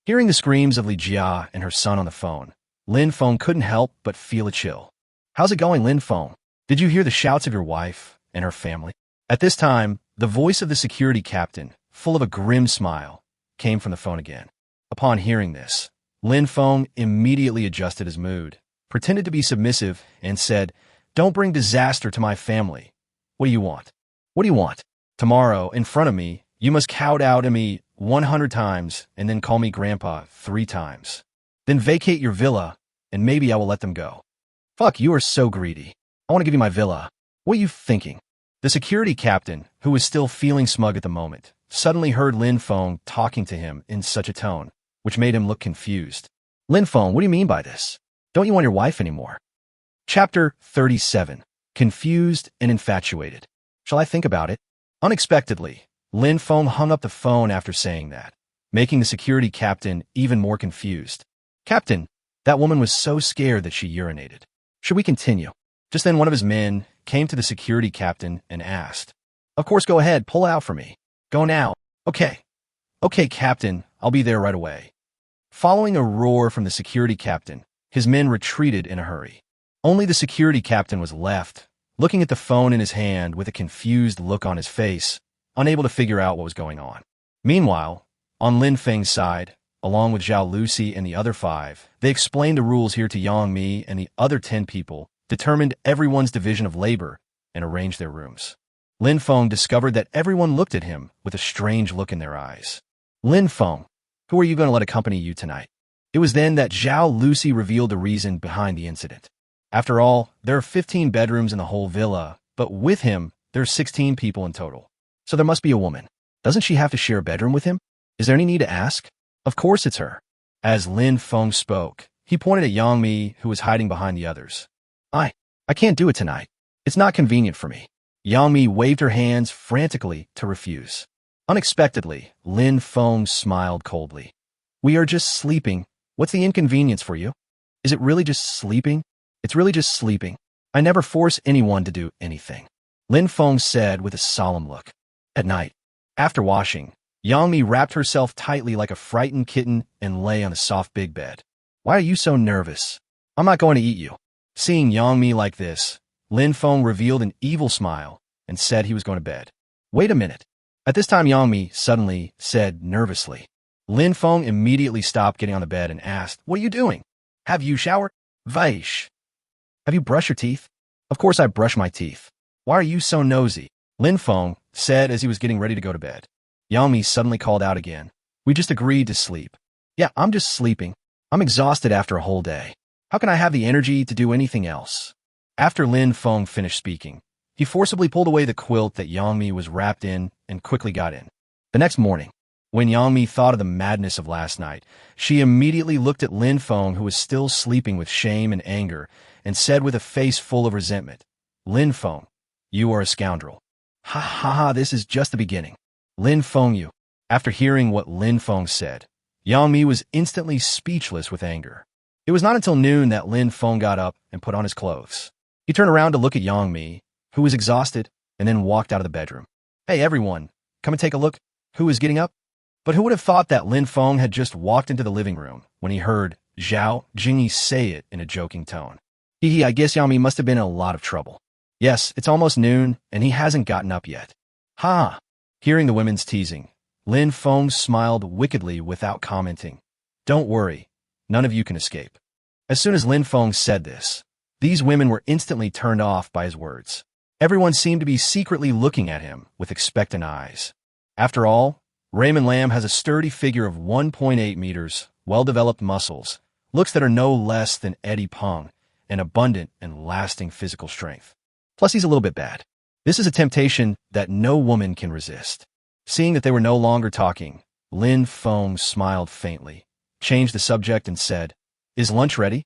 Hearing the screams of Li Jia and her son on the phone, Lin Feng couldn't help but feel a chill. How's it going, Lin Feng? Did you hear the shouts of your wife and her family? At this time, the voice of the security captain, full of a grim smile, came from the phone again. Upon hearing this, Lin Feng immediately adjusted his mood, pretended to be submissive, and said, "Don't bring disaster to my family. What do you want? What do you want? Tomorrow, in front of me, you must kowtow to me 100 times and then call me Grandpa 3 times. Then vacate your villa, and maybe I will let them go." Fuck, you are so greedy. I want to give you my villa. What are you thinking? The security captain, who was still feeling smug at the moment, suddenly heard Lin Feng talking to him in such a tone, which made him look confused. Lin Feng, what do you mean by this? Don't you want your wife anymore? Chapter 37. Confused and Infatuated. Shall I think about it? Unexpectedly, Lin Feng hung up the phone after saying that, making the security captain even more confused. Captain, that woman was so scared that she urinated. Should we continue? Just then one of his men came to the security captain and asked, "Of course, go ahead, pull out for me. Go now." Okay, Captain, I'll be there right away." Following a roar from the security captain, his men retreated in a hurry. Only the security captain was left, looking at the phone in his hand with a confused look on his face, unable to figure out what was going on. Meanwhile, on Lin Feng's side, along with Zhao Lucy and the other 5, they explained the rules here to Yang Mi and the other 10 people, determined everyone's division of labor, and arranged their rooms. Lin Feng discovered that everyone looked at him with a strange look in their eyes. Lin Feng, who are you going to let accompany you tonight? It was then that Zhao Lucy revealed the reason behind the incident. After all, there are 15 bedrooms in the whole villa, but with him, there are 16 people in total. So there must be a woman. Doesn't she have to share a bedroom with him? Is there any need to ask? Of course it's her. As Lin Feng spoke, he pointed at Yang Mi, who was hiding behind the others. I can't do it tonight. It's not convenient for me. Yang Mi waved her hands frantically to refuse. Unexpectedly, Lin Feng smiled coldly. "We are just sleeping. What's the inconvenience for you? Is it really just sleeping? It's really just sleeping. I never force anyone to do anything," Lin Feng said with a solemn look. At night, after washing, Yang Mi wrapped herself tightly like a frightened kitten and lay on a soft big bed. "Why are you so nervous? I'm not going to eat you." Seeing Yang Mi like this, Lin Feng revealed an evil smile and said he was going to bed. "Wait a minute." At this time, Yang Mi suddenly said nervously. Lin Feng immediately stopped getting on the bed and asked, "What are you doing? Have you showered? Vaish. Have you brushed your teeth?" "Of course I brush my teeth. Why are you so nosy?" Lin Feng said as he was getting ready to go to bed. Yang Mi suddenly called out again. "We just agreed to sleep." "Yeah, I'm just sleeping. I'm exhausted after a whole day. How can I have the energy to do anything else?" After Lin Feng finished speaking, he forcibly pulled away the quilt that Yang Mi was wrapped in and quickly got in. The next morning, when Yang Mi thought of the madness of last night, she immediately looked at Lin Feng, who was still sleeping with shame and anger, and said with a face full of resentment, "Lin Feng, you are a scoundrel." "Ha ha ha, this is just the beginning. Lin Feng, you." After hearing what Lin Feng said, Yang Mi was instantly speechless with anger. It was not until noon that Lin Feng got up and put on his clothes. He turned around to look at Yang Mi, who was exhausted, and then walked out of the bedroom. "Hey everyone, come and take a look. Who is getting up?" But who would have thought that Lin Feng had just walked into the living room when he heard Zhao Jingyi say it in a joking tone. I guess Yang Mi must have been in a lot of trouble. Yes, it's almost noon, and he hasn't gotten up yet. Ha! Hearing the women's teasing, Lin Feng smiled wickedly without commenting. "Don't worry, none of you can escape." As soon as Lin Feng said this, these women were instantly turned off by his words. Everyone seemed to be secretly looking at him with expectant eyes. After all, Raymond Lam has a sturdy figure of 1.8 meters, well-developed muscles, looks that are no less than Eddie Peng, and abundant and lasting physical strength. Plus, he's a little bit bad. This is a temptation that no woman can resist. Seeing that they were no longer talking, Lin Feng smiled faintly, changed the subject, and said, "Is lunch ready?"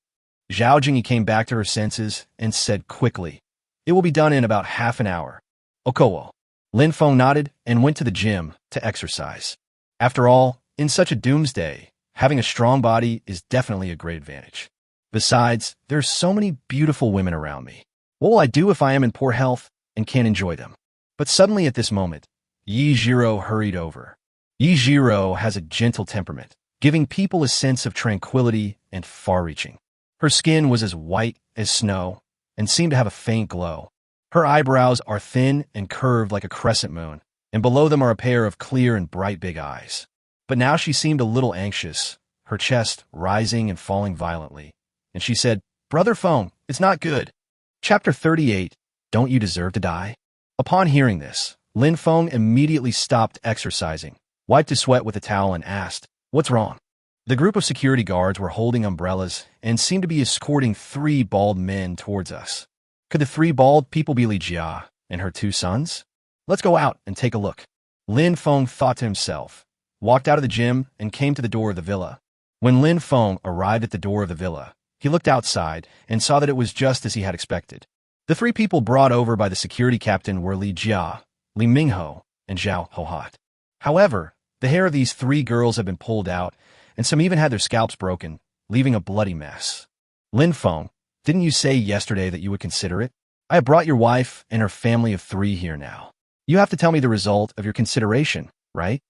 Zhao Jingyi came back to her senses and said quickly, "It will be done in about half an hour." "Okowo." Lin Feng nodded and went to the gym to exercise. After all, in such a doomsday, Having a strong body is definitely a great advantage. Besides, there are so many beautiful women around me. What will I do if I am in poor health and can't enjoy them? But suddenly at this moment, Yi Jiro hurried over. Yi Jiro has a gentle temperament, giving people a sense of tranquility and far-reaching. Her skin was as white as snow and seemed to have a faint glow. Her eyebrows are thin and curved like a crescent moon, and below them are a pair of clear and bright big eyes. But now she seemed a little anxious, her chest rising and falling violently, and she said, "Brother Feng, it's not good." Chapter 38, Don't You Deserve to Die? Upon hearing this, Lynfong immediately stopped exercising, wiped his sweat with a towel and asked, "What's wrong?" The group of security guards were holding umbrellas and seemed to be escorting 3 bald men towards us. Could the 3 bald people be Li Jia and her 2 sons? Let's go out and take a look. Lynfong thought to himself, walked out of the gym and came to the door of the villa. When Lynfong arrived at the door of the villa, he looked outside and saw that it was just as he had expected. The 3 people brought over by the security captain were Li Jia, Li Mingho, and Zhao Hohat. However, the hair of these 3 girls had been pulled out, and some even had their scalps broken, leaving a bloody mess. Lynfong, didn't you say yesterday that you would consider it? I have brought your wife and her family of 3 here now. You have to tell me the result of your consideration, right?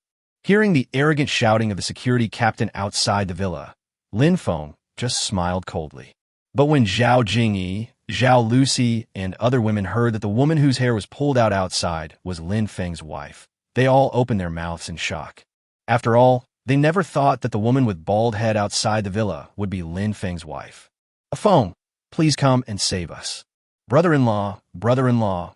Hearing the arrogant shouting of the security captain outside the villa, Lynfong just smiled coldly. But when Zhao Jingyi, Zhao Lucy, and other women heard that the woman whose hair was pulled out outside was Lin Feng's wife, they all opened their mouths in shock. After all, they never thought that the woman with bald head outside the villa would be Lin Feng's wife. Feng, please come and save us. Brother-in-law,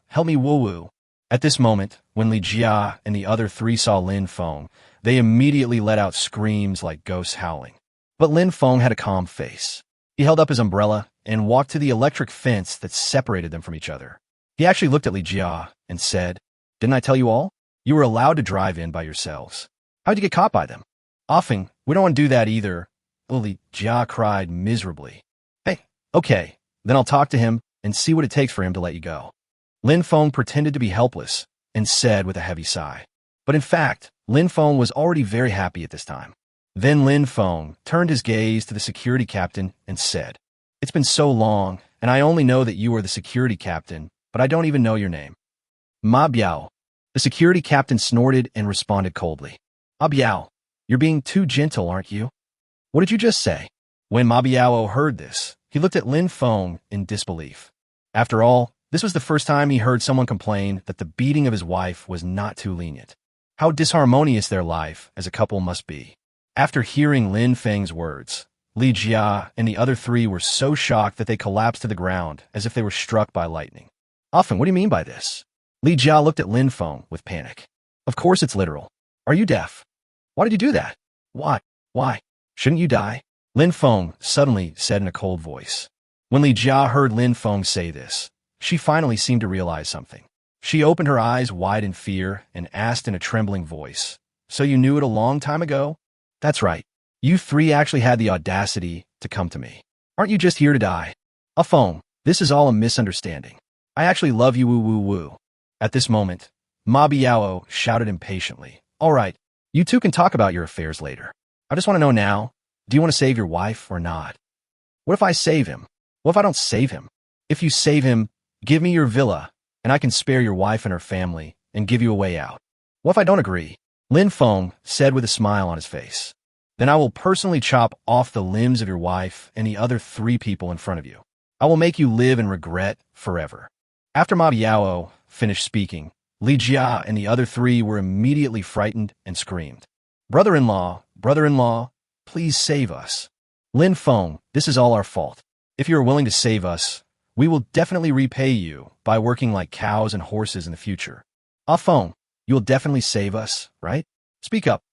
help me woo-woo. At this moment, when Li Jia and the other 3 saw Lin Feng, they immediately let out screams like ghosts howling. But Lin Feng had a calm face. He held up his umbrella and walked to the electric fence that separated them from each other. He actually looked at Li Jia and said, "Didn't I tell you all? You were allowed to drive in by yourselves. How'd you get caught by them?" "Offing, we don't want to do that either." Li Jia cried miserably. "Hey, okay, then I'll talk to him and see what it takes for him to let you go." Lynfong pretended to be helpless and said with a heavy sigh. But in fact, Lynfong was already very happy at this time. Then Lynfong turned his gaze to the security captain and said, "It's been so long, and I only know that you are the security captain, but I don't even know your name." "Ma Biao." The security captain snorted and responded coldly. "Ah Biao, you're being too gentle, aren't you?" "What did you just say?" When Ma Biao heard this, he looked at Lynfong in disbelief. After all, this was the first time he heard someone complain that the beating of his wife was not too lenient. How disharmonious their life as a couple must be. After hearing Lin Feng's words, Li Jia and the other 3 were so shocked that they collapsed to the ground as if they were struck by lightning. "Often, what do you mean by this?" Li Jia looked at Lin Feng with panic. "Of course it's literal. Are you deaf? Why did you do that? Why? Shouldn't you die?" Lin Feng suddenly said in a cold voice. When Li Jia heard Lin Feng say this, she finally seemed to realize something. She opened her eyes wide in fear and asked in a trembling voice, "So you knew it a long time ago?" "That's right. You 3 actually had the audacity to come to me. Aren't you just here to die?" "Feng, this is all a misunderstanding. I actually love you woo-woo-woo." At this moment, Ma Biao shouted impatiently, "All right, you 2 can talk about your affairs later. I just want to know now, do you want to save your wife or not?" "What if I save him? What if I don't save him?" "If you save him, give me your villa, and I can spare your wife and her family and give you a way out." "What if I don't agree?" Lin Feng said with a smile on his face. "Then I will personally chop off the limbs of your wife and the other 3 people in front of you. I will make you live in regret forever." After Ma Biao finished speaking, Li Jia and the other 3 were immediately frightened and screamed, Brother-in-law, please save us." "Lin Feng, this is all our fault. If you are willing to save us, we will definitely repay you by working like cows and horses in the future." Feng, you will definitely save us, right? Speak up.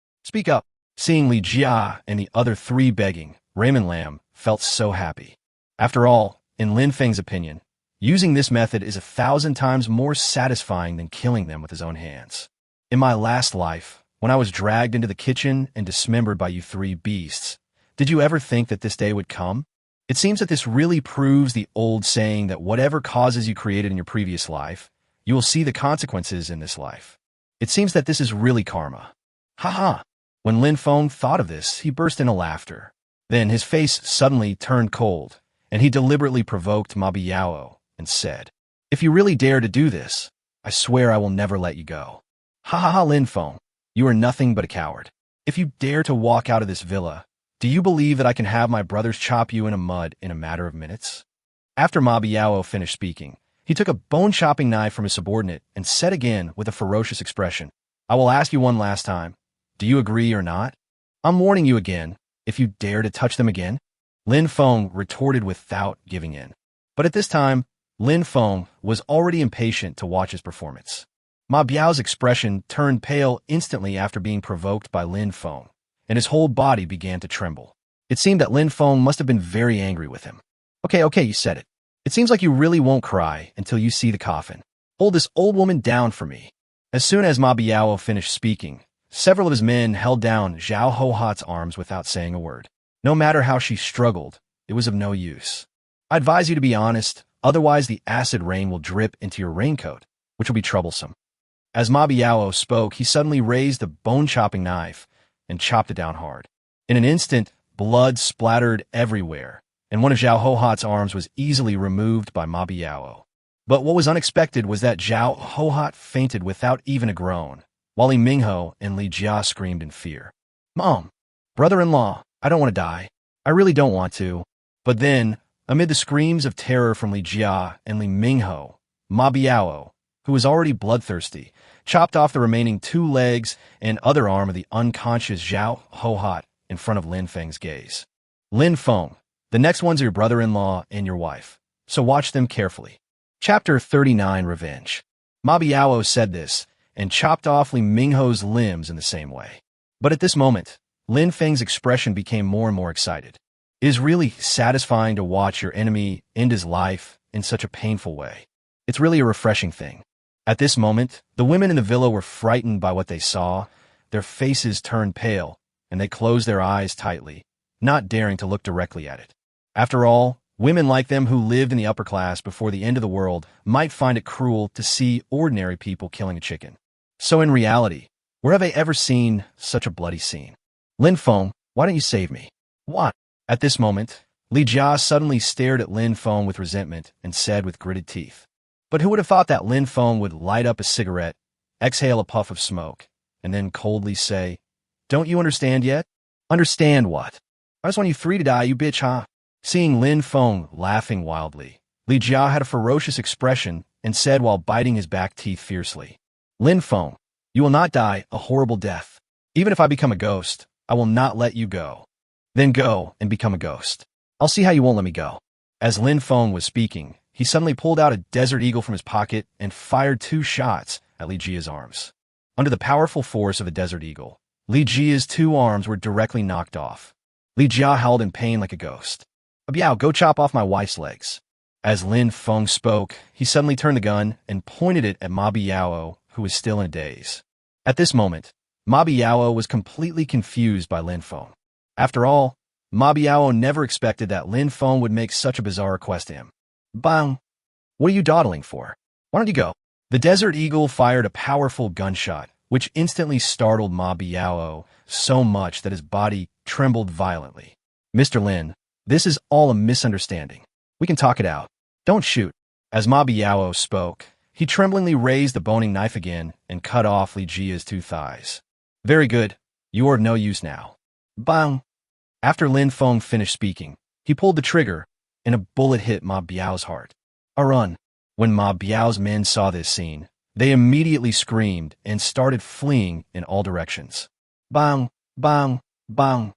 Seeing Li Jia and the other 3 begging, Raymond Lam felt so happy. After all, in Lin Feng's opinion, using this method is 1,000 times more satisfying than killing them with his own hands. "In my last life, when I was dragged into the kitchen and dismembered by you 3 beasts, did you ever think that this day would come? It seems that this really proves the old saying that whatever causes you created in your previous life, you will see the consequences in this life. It seems that this is really karma." "Haha." When Lin Feng thought of this, he burst into laughter. Then his face suddenly turned cold, and he deliberately provoked Ma Biao and said, "If you really dare to do this, I swear I will never let you go." "Ha ha ha, Lin Feng, you are nothing but a coward. If you dare to walk out of this villa, do you believe that I can have my brothers chop you in a mud in a matter of minutes?" After Ma Biao finished speaking, he took a bone-chopping knife from his subordinate and said again with a ferocious expression, "I will ask you one last time. Do you agree or not? I'm warning you again, if you dare to touch them again." Lin Feng retorted without giving in. But at this time, Lin Feng was already impatient to watch his performance. Ma Biao's expression turned pale instantly after being provoked by Lin Feng, and his whole body began to tremble. It seemed that Lin Feng must have been very angry with him. Okay, you said it. It seems like you really won't cry until you see the coffin. Hold this old woman down for me." As soon as Ma Biao finished speaking, several of his men held down Zhao Hohat's arms without saying a word. No matter how she struggled, it was of no use. "I advise you to be honest, otherwise the acid rain will drip into your raincoat, which will be troublesome." As Ma Biao spoke, he suddenly raised the bone-chopping knife and chopped it down hard. In an instant, blood splattered everywhere, and one of Zhao Hohat's arms was easily removed by Ma Biao. But what was unexpected was that Zhao Hohat fainted without even a groan, while Li Mingho and Li Jia screamed in fear. "Mom, brother-in-law, I don't want to die. I really don't want to." But then, amid the screams of terror from Li Jia and Li Mingho, Ma Biao, who was already bloodthirsty, chopped off the remaining 2 legs and other arm of the unconscious Zhao Hohat in front of Lin Feng's gaze. "Lin Feng, the next ones are your brother-in-law and your wife, so watch them carefully." Chapter 39, Revenge. Ma Biao said this, and chopped off Li Mingho's limbs in the same way. But at this moment, Lin Feng's expression became more and more excited. It is really satisfying to watch your enemy end his life in such a painful way. It's really a refreshing thing. At this moment, the women in the villa were frightened by what they saw. Their faces turned pale, and they closed their eyes tightly, not daring to look directly at it. After all, women like them who lived in the upper class before the end of the world might find it cruel to see ordinary people killing a chicken. So in reality, where have they ever seen such a bloody scene? "Lin Feng, why don't you save me?" "What?" At this moment, Li Jia suddenly stared at Lin Feng with resentment and said with gritted teeth, "But who would have thought that Lin Feng would light up a cigarette, exhale a puff of smoke, and then coldly say, 'Don't you understand yet?' Understand what? I just want you 3 to die, you bitch, huh?" Seeing Lin Feng laughing wildly, Li Jia had a ferocious expression and said while biting his back teeth fiercely, "Lin Feng, you will not die a horrible death. Even if I become a ghost, I will not let you go. Then go and become a ghost. I'll see how you won't let me go." As Lin Feng was speaking, he suddenly pulled out a desert eagle from his pocket and fired 2 shots at Li Jia's arms. Under the powerful force of a desert eagle, Li Jia's 2 arms were directly knocked off. Li Jia howled in pain like a ghost. "Biao, go chop off my wife's legs." As Lin Feng spoke, he suddenly turned the gun and pointed it at Ma Biao, who was still in a daze. At this moment, Ma Biao was completely confused by Lin Feng. After all, Ma Biao never expected that Lin Feng would make such a bizarre request to him. "Bang! What are you dawdling for? Why don't you go?" The Desert Eagle fired a powerful gunshot, which instantly startled Ma Biao so much that his body trembled violently. "Mr. Lin, this is all a misunderstanding. We can talk it out. Don't shoot." As Ma Biao spoke, he tremblingly raised the boning knife again and cut off Li Jia's 2 thighs. "Very good. You are of no use now." Bang! After Lin Feng finished speaking, he pulled the trigger, and a bullet hit Ma Biao's heart. A run. When Ma Biao's men saw this scene, they immediately screamed and started fleeing in all directions. Bang! Bang! Bang!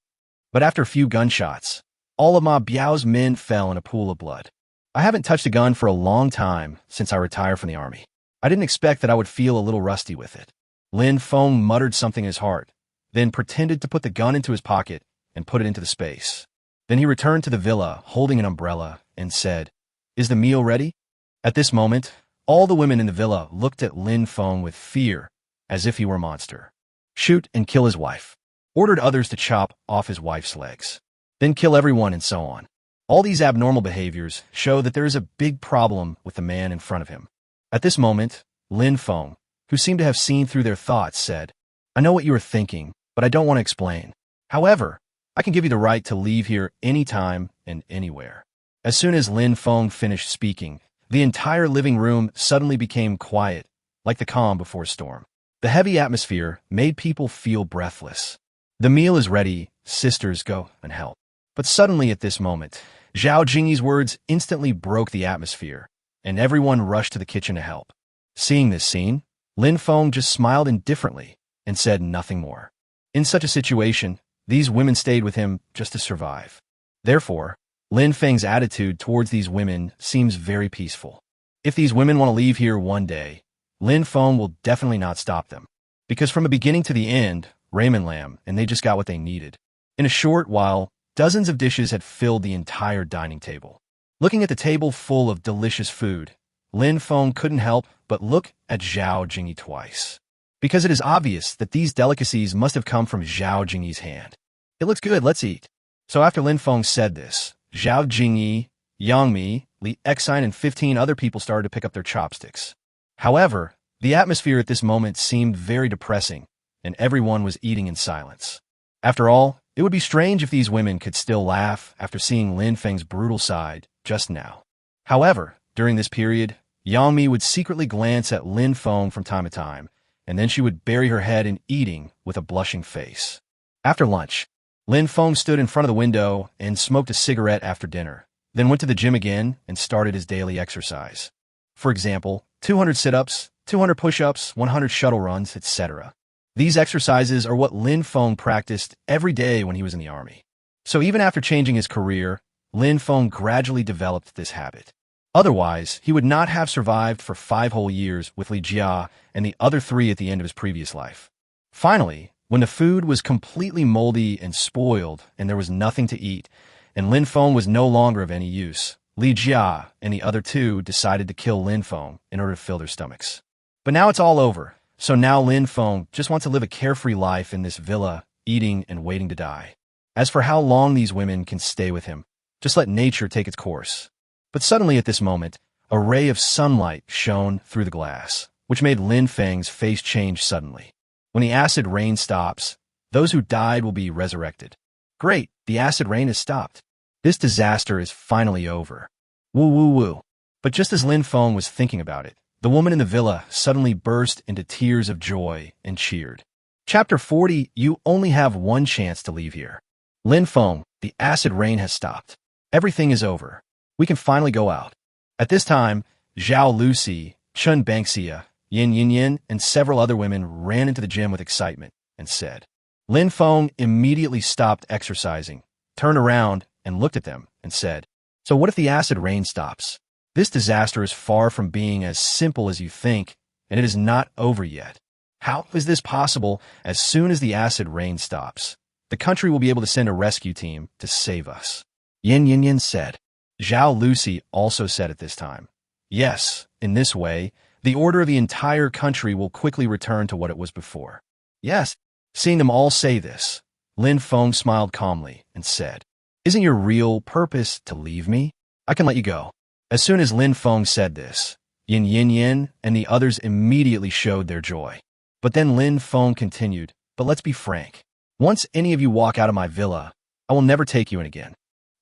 But after a few gunshots, all of Ma Biao's men fell in a pool of blood. I haven't touched a gun for a long time since I retired from the army. I didn't expect that I would feel a little rusty with it. Lin Feng muttered something in his heart, then pretended to put the gun into his pocket and put it into the space. Then he returned to the villa holding an umbrella and said, "Is the meal ready?" At this moment, all the women in the villa looked at Lin Feng with fear, as if he were a monster. Shoot and kill his wife. Ordered others to chop off his wife's legs. Then kill everyone and so on. All these abnormal behaviors show that there is a big problem with the man in front of him. At this moment, Lin Feng, who seemed to have seen through their thoughts, said, "I know what you are thinking, but but I don't want to explain. However, I can give you the right to leave here anytime and anywhere." As soon as Lin Feng finished speaking, the entire living room suddenly became quiet, like the calm before a storm. The heavy atmosphere made people feel breathless. "The meal is ready, sisters, go and help." But suddenly at this moment, Zhao Jingyi's words instantly broke the atmosphere, and everyone rushed to the kitchen to help. Seeing this scene, Lin Feng just smiled indifferently and said nothing more. In such a situation, these women stayed with him just to survive. Therefore, Lin Feng's attitude towards these women seems very peaceful. If these women want to leave here one day, Lin Feng will definitely not stop them. Because from the beginning to the end, Raymond Lamb, and they just got what they needed. In a short while, dozens of dishes had filled the entire dining table. Looking at the table full of delicious food, Lin Feng couldn't help but look at Zhao Jingyi twice. Because it is obvious that these delicacies must have come from Zhao Jingyi's hand. "It looks good, let's eat." So after Lin Feng said this, Zhao Jingyi, Yang Mi, Li Xine, and 15 other people started to pick up their chopsticks. However, the atmosphere at this moment seemed very depressing, and everyone was eating in silence. After all, it would be strange if these women could still laugh after seeing Lin Feng's brutal side just now. However, during this period, Yang Mi would secretly glance at Lin Feng from time to time, and then she would bury her head in eating with a blushing face. After lunch, Lin Feng stood in front of the window and smoked a cigarette after dinner, then went to the gym again and started his daily exercise. For example, 200 sit-ups, 200 push-ups, 100 shuttle runs, etc. These exercises are what Lin Feng practiced every day when he was in the army. So even after changing his career, Lin Feng gradually developed this habit. Otherwise, he would not have survived for 5 whole years with Li Jia and the other 3 at the end of his previous life. Finally, when the food was completely moldy and spoiled and there was nothing to eat, and Lin Feng was no longer of any use, Li Jia and the other 2 decided to kill Lin Feng in order to fill their stomachs. But now it's all over, so now Lin Feng just wants to live a carefree life in this villa, eating and waiting to die. As for how long these women can stay with him, just let nature take its course. But suddenly at this moment, a ray of sunlight shone through the glass, which made Lin Feng's face change suddenly. When the acid rain stops, those who died will be resurrected. Great, the acid rain has stopped. This disaster is finally over. Woo woo woo. But just as Lin Feng was thinking about it, the woman in the villa suddenly burst into tears of joy and cheered. Chapter 40, you only have one chance to leave here. Lin Feng, the acid rain has stopped. Everything is over. We can finally go out. At this time, Zhao Lucy, Chun Bangxia, Yin Yin Yin, and several other women ran into the gym with excitement and said. Lin Feng immediately stopped exercising, turned around and looked at them and said, "So what if the acid rain stops? This disaster is far from being as simple as you think, and it is not over yet. How is this possible? As soon as the acid rain stops, the country will be able to send a rescue team to save us." Yin Yin Yin said. Zhao Lucy also said at this time, "Yes, in this way, the order of the entire country will quickly return to what it was before." Yes, seeing them all say this, Lin Feng smiled calmly and said, "Isn't your real purpose to leave me? I can let you go." As soon as Lin Feng said this, Yin Yin Yin and the others immediately showed their joy. But then Lin Feng continued, "But let's be frank. Once any of you walk out of my villa, I will never take you in again."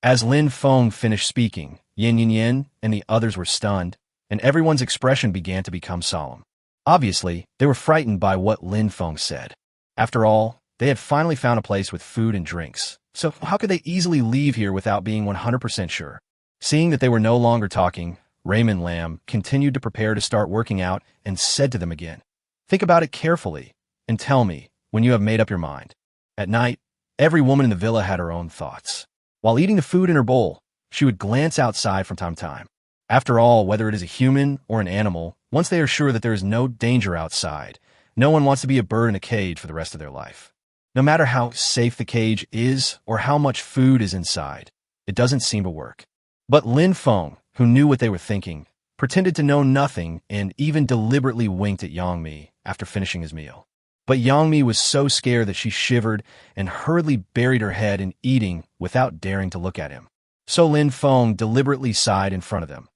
As Lin Feng finished speaking, Yin Yin Yin and the others were stunned, and everyone's expression began to become solemn. Obviously, they were frightened by what Lin Feng said. After all, they had finally found a place with food and drinks, so how could they easily leave here without being 100% sure? Seeing that they were no longer talking, Raymond Lamb continued to prepare to start working out and said to them again, "Think about it carefully and tell me when you have made up your mind." At night, every woman in the villa had her own thoughts. While eating the food in her bowl, she would glance outside from time to time. After all, whether it is a human or an animal, once they are sure that there is no danger outside, no one wants to be a bird in a cage for the rest of their life. No matter how safe the cage is or how much food is inside, it doesn't seem to work. But Lin Feng, who knew what they were thinking, pretended to know nothing and even deliberately winked at Yang Mi after finishing his meal. But Yang Mi was so scared that she shivered and hurriedly buried her head in eating without daring to look at him. So Lin Feng deliberately sighed in front of them.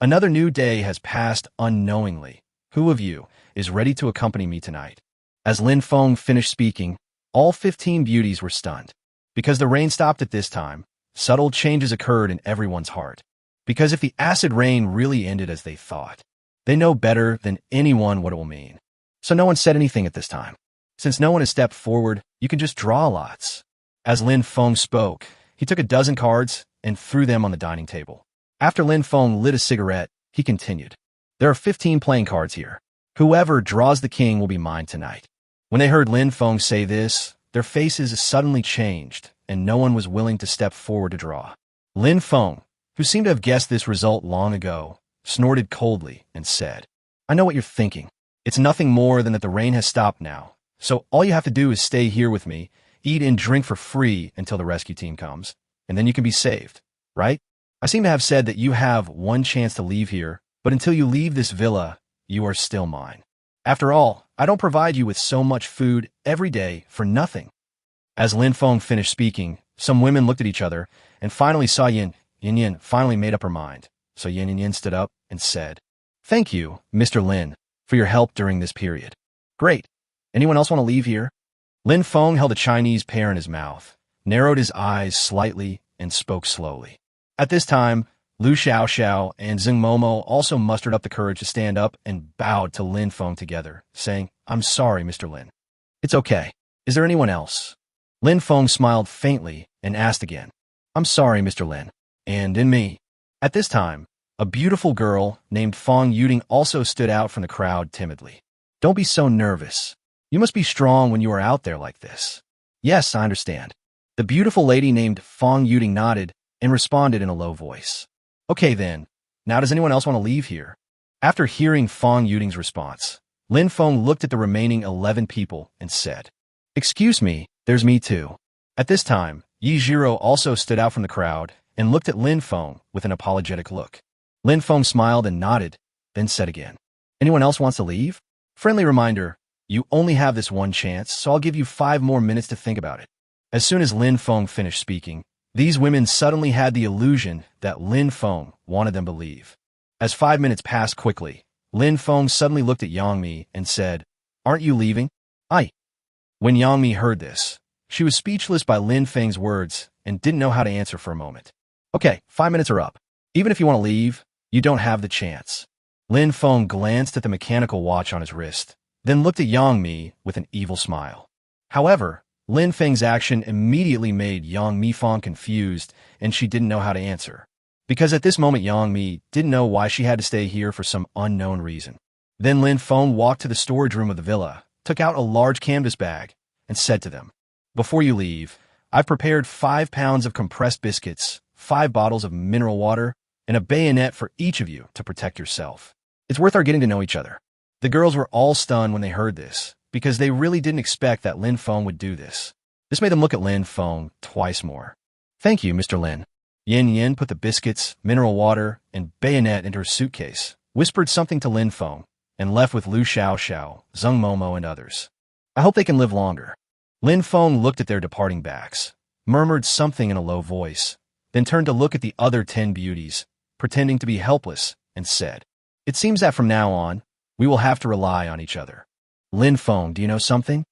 Another new day has passed unknowingly. Who of you is ready to accompany me tonight? As Lin Feng finished speaking, All 15 beauties were stunned. Because the rain stopped at this time, subtle changes occurred in everyone's heart. Because if the acid rain really ended as they thought, they know better than anyone what it will mean. So no one said anything at this time. Since no one has stepped forward, you can just draw lots. As Lin Feng spoke, he took a dozen cards and threw them on the dining table. After Lin Feng lit a cigarette, he continued. There are 15 playing cards here. Whoever draws the king will be mine tonight. When they heard Lin Feng say this, their faces suddenly changed, and no one was willing to step forward to draw. Lin Feng, who seemed to have guessed this result long ago, snorted coldly and said, I know what you're thinking. It's nothing more than that the rain has stopped now, so all you have to do is stay here with me, eat and drink for free until the rescue team comes, and then you can be saved, right? I seem to have said that you have one chance to leave here, but until you leave this villa, you are still mine. After all, I don't provide you with so much food every day for nothing. As Lin Feng finished speaking, some women looked at each other and finally saw Yin. Yin finally made up her mind, so Yin stood up and said, Thank you, Mr. Lin, for your help during this period. Great. Anyone else want to leave here? Lin Feng held a Chinese pear in his mouth, narrowed his eyes slightly, and spoke slowly. At this time, Lu Xiaoxiao and Zheng Momo also mustered up the courage to stand up and bowed to Lin Feng together, saying, I'm sorry, Mr. Lin. It's okay. Is there anyone else? Lin Feng smiled faintly and asked again, I'm sorry, Mr. Lin. And in me. At this time, a beautiful girl named Fong Yuding also stood out from the crowd timidly. Don't be so nervous. You must be strong when you are out there like this. Yes, I understand. The beautiful lady named Fong Yuding nodded and responded in a low voice. Okay then, now does anyone else want to leave here? After hearing Fong Yuding's response, Lin Feng looked at the remaining 11 people and said, Excuse me, there's me too. At this time, Yi Jiro also stood out from the crowd and looked at Lin Feng with an apologetic look. Lin Feng smiled and nodded, then said again, Anyone else wants to leave? Friendly reminder, you only have this one chance, so I'll give you 5 more minutes to think about it. As soon as Lin Feng finished speaking, these women suddenly had the illusion that Lin Feng wanted them to leave. As 5 minutes passed quickly, Lin Feng suddenly looked at Yang Mi and said, Aren't you leaving? Aye. When Yang Mi heard this, she was speechless by Lin Feng's words and didn't know how to answer for a moment. Okay, 5 minutes are up. Even if you want to leave, you don't have the chance. Lin Feng glanced at the mechanical watch on his wrist, then looked at Yang Mi with an evil smile. However, Lin Feng's action immediately made Yang Mi Feng confused, and she didn't know how to answer. Because at this moment Yang Mi didn't know why she had to stay here for some unknown reason. Then Lin Feng walked to the storage room of the villa, took out a large canvas bag, and said to them, Before you leave, I've prepared 5 pounds of compressed biscuits, 5 bottles of mineral water, and a bayonet for each of you to protect yourself. It's worth our getting to know each other. The girls were all stunned when they heard this, because they really didn't expect that Lin Feng would do this. This made them look at Lin Feng twice more. Thank you, Mr. Lin. Yin put the biscuits, mineral water, and bayonet into her suitcase, whispered something to Lin Feng, and left with Lu Xiaoxiao, Zheng Momo, and others. I hope they can live longer. Lin Feng looked at their departing backs, murmured something in a low voice, then turned to look at the other 10 beauties, pretending to be helpless, and said, It seems that from now on, we will have to rely on each other. Lin Feng, do you know something?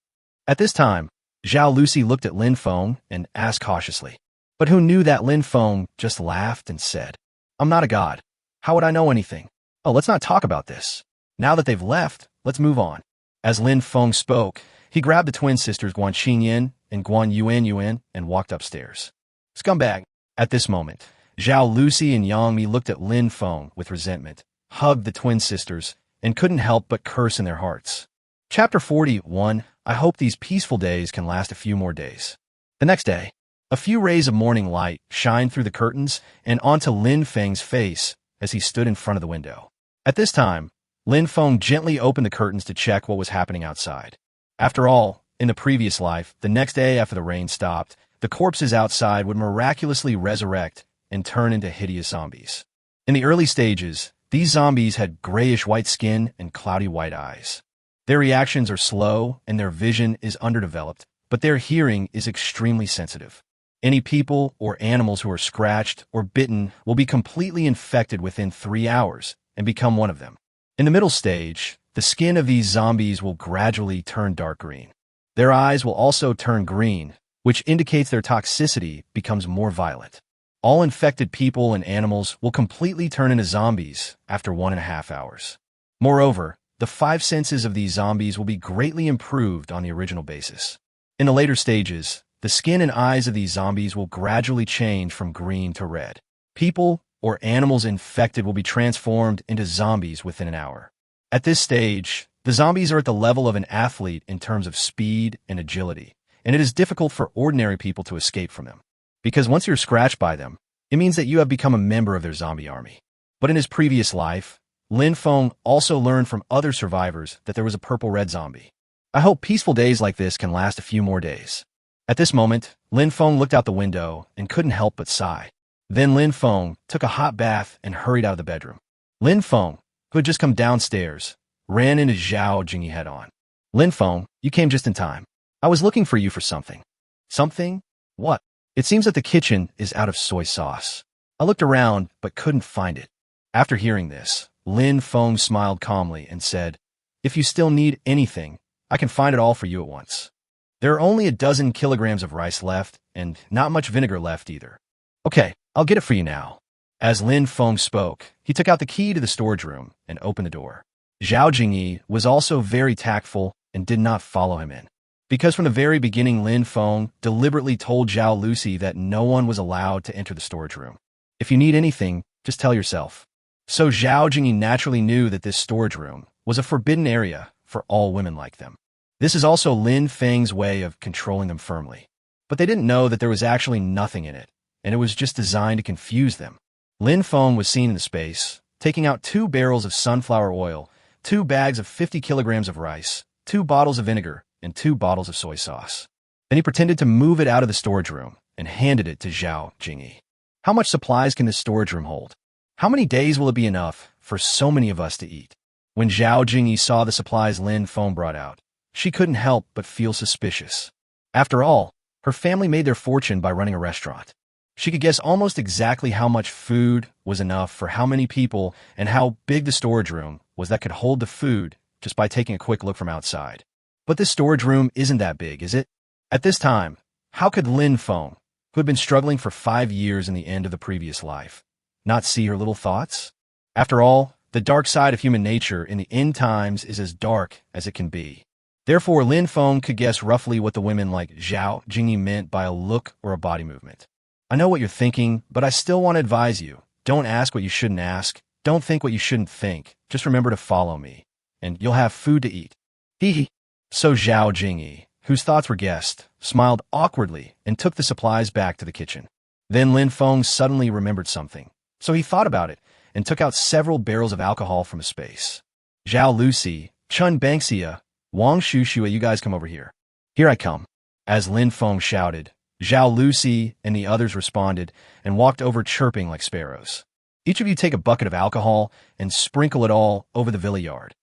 At this time, Zhao Lucy looked at Lin Feng and asked cautiously. But who knew that Lin Feng just laughed and said, I'm not a god. How would I know anything? Oh, let's not talk about this. Now that they've left, let's move on. As Lin Feng spoke, he grabbed the twin sisters Guan Xinyan and Guan Yuan and walked upstairs. Scumbag. At this moment, Zhao Lucy and Yang Mi looked at Lin Feng with resentment, hugged the twin sisters, and couldn't help but curse in their hearts. Chapter 41, I hope these peaceful days can last a few more days. The next day, a few rays of morning light shined through the curtains and onto Lin Feng's face as he stood in front of the window. At this time, Lin Feng gently opened the curtains to check what was happening outside. After all, in the previous life, the next day after the rain stopped, the corpses outside would miraculously resurrect and turn into hideous zombies. In the early stages, these zombies had grayish-white skin and cloudy white eyes. Their reactions are slow and their vision is underdeveloped, but their hearing is extremely sensitive. Any people or animals who are scratched or bitten will be completely infected within 3 hours and become one of them. In the middle stage, the skin of these zombies will gradually turn dark green. Their eyes will also turn green, which indicates their toxicity becomes more violent. All infected people and animals will completely turn into zombies after 1.5 hours. Moreover, the 5 senses of these zombies will be greatly improved on the original basis. In the later stages, the skin and eyes of these zombies will gradually change from green to red. People or animals infected will be transformed into zombies within an hour. At this stage, the zombies are at the level of an athlete in terms of speed and agility, and it is difficult for ordinary people to escape from them. Because once you're scratched by them, it means that you have become a member of their zombie army. But in his previous life, Lin Feng also learned from other survivors that there was a purple-red zombie. I hope peaceful days like this can last a few more days. At this moment, Lin Feng looked out the window and couldn't help but sigh. Then Lin Feng took a hot bath and hurried out of the bedroom. Lin Feng, who had just come downstairs, ran into Zhao Jingyi head-on. Lin Feng, you came just in time. I was looking for you for something. Something? What? It seems that the kitchen is out of soy sauce. I looked around but couldn't find it. After hearing this, Lin Feng smiled calmly and said, if you still need anything, I can find it all for you at once. There are only 12 kilograms of rice left and not much vinegar left either. Okay, I'll get it for you now. As Lin Feng spoke, he took out the key to the storage room and opened the door. Zhao Jingyi was also very tactful and did not follow him in. Because from the very beginning, Lin Feng deliberately told Zhao Lucy that no one was allowed to enter the storage room. If you need anything, just tell yourself. So Zhao Jingyi naturally knew that this storage room was a forbidden area for all women like them. This is also Lin Feng's way of controlling them firmly. But they didn't know that there was actually nothing in it, and it was just designed to confuse them. Lin Feng was seen in the space, taking out 2 barrels of sunflower oil, 2 bags of 50 kilograms of rice, 2 bottles of vinegar, and 2 bottles of soy sauce. Then he pretended to move it out of the storage room and handed it to Zhao Jingyi. How much supplies can this storage room hold? How many days will it be enough for so many of us to eat? When Zhao Jingyi saw the supplies Lin Feng brought out, she couldn't help but feel suspicious. After all, her family made their fortune by running a restaurant. She could guess almost exactly how much food was enough for how many people and how big the storage room was that could hold the food just by taking a quick look from outside. But this storage room isn't that big, is it? At this time, how could Lin Feng, who had been struggling for 5 years in the end of the previous life, not see her little thoughts? After all, the dark side of human nature in the end times is as dark as it can be. Therefore, Lin Feng could guess roughly what the women like Zhao Jingyi meant by a look or a body movement. I know what you're thinking, but I still want to advise you. Don't ask what you shouldn't ask. Don't think what you shouldn't think. Just remember to follow me, and you'll have food to eat. Hee hee. So Zhao Jingyi, whose thoughts were guessed, smiled awkwardly and took the supplies back to the kitchen. Then Lin Feng suddenly remembered something. So he thought about it and took out several barrels of alcohol from a space. Zhao Lucy, Chun Banksia, Wang Shushua, you guys come over here. Here I come. As Lin Feng shouted, Zhao Lucy and the others responded and walked over chirping like sparrows. Each of you take a bucket of alcohol and sprinkle it all over the villa yard.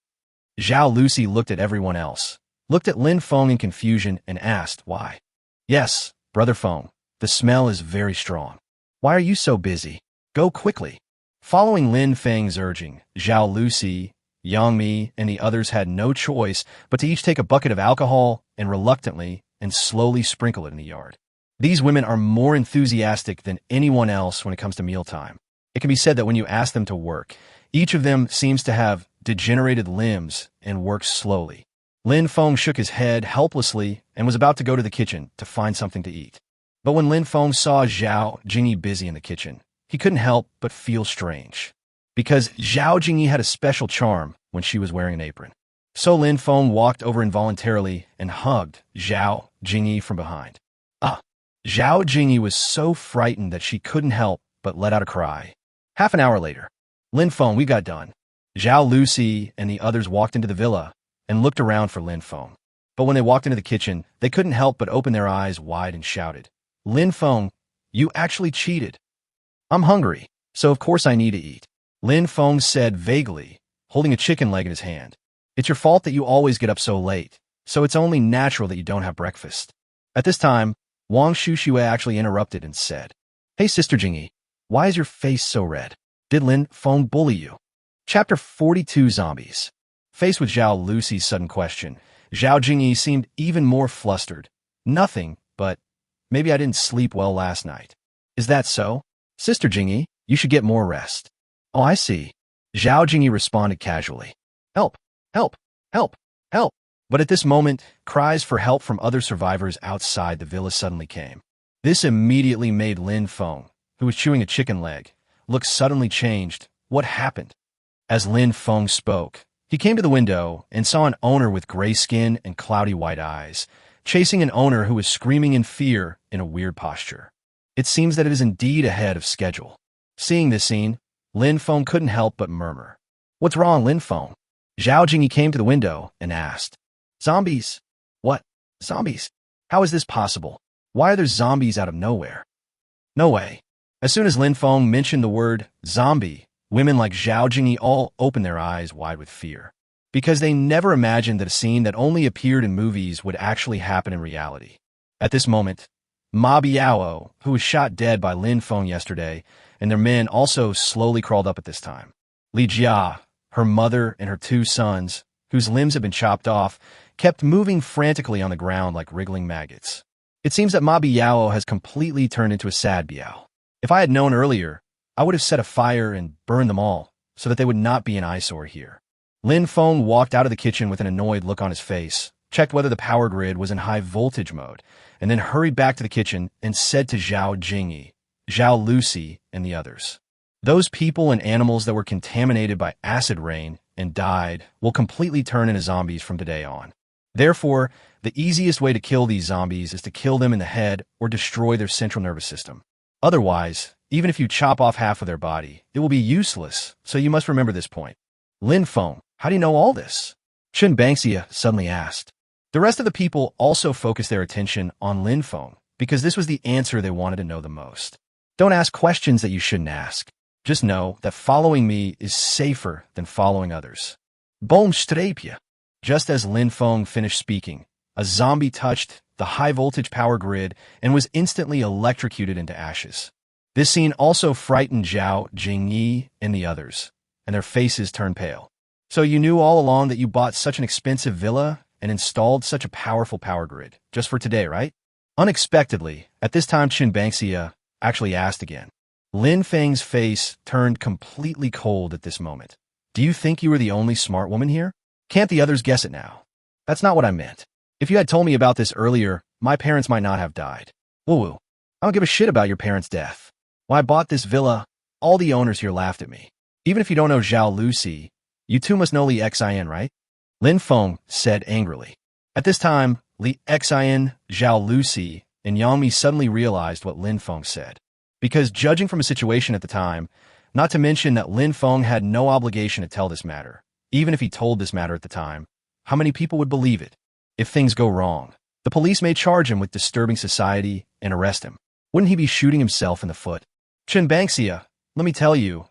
Zhao Lucy looked at everyone else, looked at Lin Feng in confusion and asked why. Yes, Brother Feng, the smell is very strong. Why are you so busy? Go quickly. Following Lin Feng's urging, Zhao Lucy, Yang Mi, and the others had no choice but to each take a bucket of alcohol and reluctantly and slowly sprinkle it in the yard. These women are more enthusiastic than anyone else when it comes to mealtime. It can be said that when you ask them to work, each of them seems to have degenerated limbs and works slowly. Lin Feng shook his head helplessly and was about to go to the kitchen to find something to eat. But when Lin Feng saw Zhao Jingyi busy in the kitchen, he couldn't help but feel strange. Because Zhao Jingyi had a special charm when she was wearing an apron. So Lin Feng walked over involuntarily and hugged Zhao Jingyi from behind. Zhao Jingyi was so frightened that she couldn't help but let out a cry. Half an hour later, Lin Feng, we got done. Zhao Lucy and the others walked into the villa and looked around for Lin Feng. But when they walked into the kitchen, they couldn't help but open their eyes wide and shouted, Lin Feng, you actually cheated. I'm hungry, so of course I need to eat. Lin Feng said vaguely, holding a chicken leg in his hand. It's your fault that you always get up so late, so it's only natural that you don't have breakfast. At this time, Wang Shushua actually interrupted and said, Hey Sister Jingyi, why is your face so red? Did Lin Feng bully you? Chapter 42 Zombies. Faced with Zhao Lucy's sudden question, Zhao Jingyi seemed even more flustered. Nothing, but maybe I didn't sleep well last night. Is that so? Sister Jingyi, you should get more rest. Oh, I see. Zhao Jingyi responded casually. Help! Help! Help! Help! But at this moment, cries for help from other survivors outside the villa suddenly came. This immediately made Lin Feng, who was chewing a chicken leg, look suddenly changed. What happened? As Lin Feng spoke, he came to the window and saw an owner with gray skin and cloudy white eyes, chasing an owner who was screaming in fear in a weird posture. It seems that it is indeed ahead of schedule. Seeing this scene, Lin Feng couldn't help but murmur. What's wrong, Lin Feng? Zhao Jingyi came to the window and asked. Zombies? What? Zombies? How is this possible? Why are there zombies out of nowhere? No way. As soon as Lin Feng mentioned the word zombie, women like Zhao Jingyi all opened their eyes wide with fear, because they never imagined that a scene that only appeared in movies would actually happen in reality. At this moment, Ma Biao, who was shot dead by Lin Feng yesterday, and their men also slowly crawled up at this time. Li Jia, her mother, and her 2 sons, whose limbs had been chopped off, kept moving frantically on the ground like wriggling maggots. It seems that Ma Biao has completely turned into a sad Biao. If I had known earlier, I would have set a fire and burned them all, so that they would not be an eyesore here. Lin Feng walked out of the kitchen with an annoyed look on his face, checked whether the power grid was in high voltage mode, and then hurried back to the kitchen and said to Zhao Jingyi, Zhao Lucy, and the others. Those people and animals that were contaminated by acid rain and died will completely turn into zombies from today on. Therefore, the easiest way to kill these zombies is to kill them in the head or destroy their central nervous system. Otherwise, even if you chop off half of their body, it will be useless, so you must remember this point. Lin Feng, how do you know all this? Chen Bangxia suddenly asked. The rest of the people also focused their attention on Lin Feng, because this was the answer they wanted to know the most. Don't ask questions that you shouldn't ask. Just know that following me is safer than following others. Boom strapia. Just as Lin Feng finished speaking, a zombie touched the high-voltage power grid and was instantly electrocuted into ashes. This scene also frightened Zhao Jingyi and the others, and their faces turned pale. So you knew all along that you bought such an expensive villa and installed such a powerful power grid, just for today, right? Unexpectedly, at this time Chen Bangxia actually asked again. Lin Feng's face turned completely cold at this moment. Do you think you were the only smart woman here? Can't the others guess it now? That's not what I meant. If you had told me about this earlier, my parents might not have died. Woo-woo. I don't give a shit about your parents' death. When I bought this villa, all the owners here laughed at me. Even if you don't know Zhao Lucy, you too must know Li Xin, right? Lin Feng said angrily. At this time, Li Xin, Zhao Lucy, and Yangmi suddenly realized what Lin Feng said. Because judging from a situation at the time, not to mention that Lin Feng had no obligation to tell this matter, even if he told this matter at the time, how many people would believe it? If things go wrong, the police may charge him with disturbing society and arrest him. Wouldn't he be shooting himself in the foot? Chen Bangxia, let me tell you,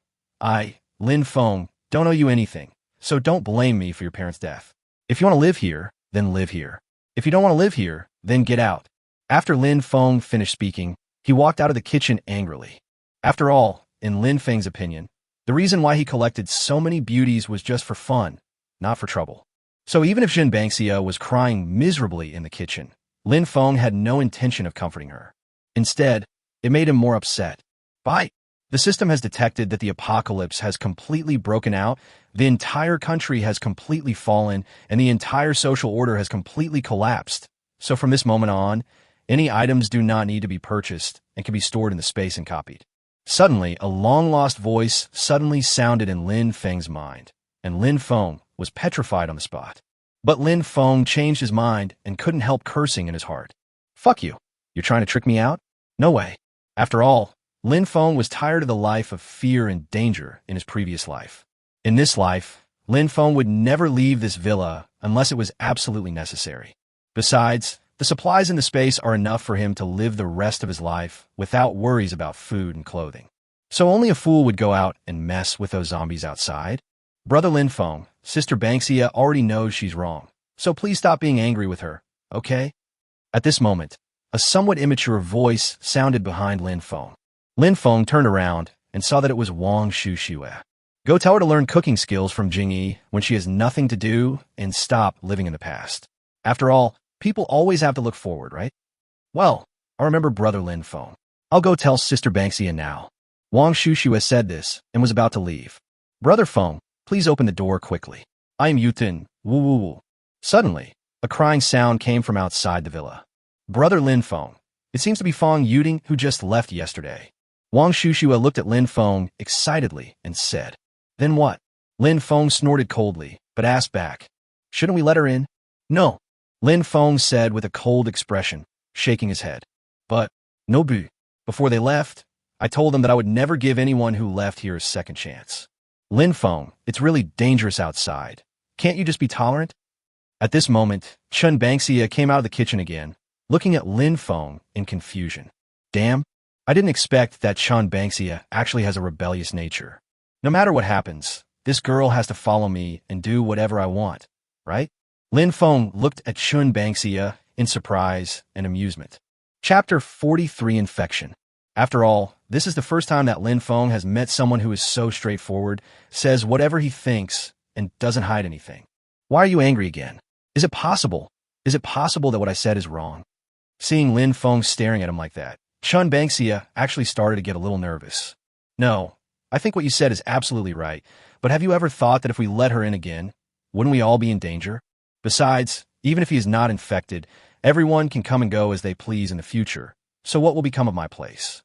Lin Feng, don't owe you anything, so don't blame me for your parents' death. If you want to live here, then live here. If you don't want to live here, then get out. After Lin Feng finished speaking, he walked out of the kitchen angrily. After all, in Lin Feng's opinion, the reason why he collected so many beauties was just for fun, not for trouble. So even if Chen Bangxia was crying miserably in the kitchen, Lin Feng had no intention of comforting her. Instead, it made him more upset. The system has detected that the apocalypse has completely broken out, the entire country has completely fallen, and the entire social order has completely collapsed. So from this moment on, any items do not need to be purchased and can be stored in the space and copied. Suddenly, a long-lost voice suddenly sounded in Lin Feng's mind, and Lin Feng was petrified on the spot. But Lin Feng changed his mind and couldn't help cursing in his heart. Fuck you. You're trying to trick me out? No way. After all, Lin Feng was tired of the life of fear and danger in his previous life. In this life, Lin Feng would never leave this villa unless it was absolutely necessary. Besides, the supplies in the space are enough for him to live the rest of his life without worries about food and clothing. So only a fool would go out and mess with those zombies outside. Brother Lin Feng, Sister Bangxia already knows she's wrong, so please stop being angry with her, okay? At this moment, a somewhat immature voice sounded behind Lin Feng. Lin Feng turned around and saw that it was Wang Shuxue. Go tell her to learn cooking skills from Jingyi when she has nothing to do and stop living in the past. After all, people always have to look forward, right? Well, I remember brother Lin Feng. I'll go tell Sister Banksia now. Wang Shushua said this and was about to leave. Brother Feng, please open the door quickly. I am Yutin, woo woo woo. Suddenly, a crying sound came from outside the villa. Brother Lin Feng. It seems to be Feng Yuting who just left yesterday. Wang Shushua looked at Lin Feng excitedly and said, Then what? Lin Feng snorted coldly, but asked back, Shouldn't we let her in? No. Lin Feng said with a cold expression, shaking his head. But, no bu. Before they left, I told them that I would never give anyone who left here a second chance. Lin Feng, it's really dangerous outside. Can't you just be tolerant? At this moment, Chun Banksia came out of the kitchen again, looking at Lin Feng in confusion. Damn, I didn't expect that Chun Banksia actually has a rebellious nature. No matter what happens, this girl has to follow me and do whatever I want, right? Lin Feng looked at Chun Banksia in surprise and amusement. Chapter 43 Infection. After all, this is the first time that Lin Feng has met someone who is so straightforward, says whatever he thinks, and doesn't hide anything. Why are you angry again? Is it possible? Is it possible that what I said is wrong? Seeing Lin Feng staring at him like that, Chun Banksia actually started to get a little nervous. No, I think what you said is absolutely right, but have you ever thought that if we let her in again, wouldn't we all be in danger? Besides, even if he is not infected, everyone can come and go as they please in the future, so what will become of my place?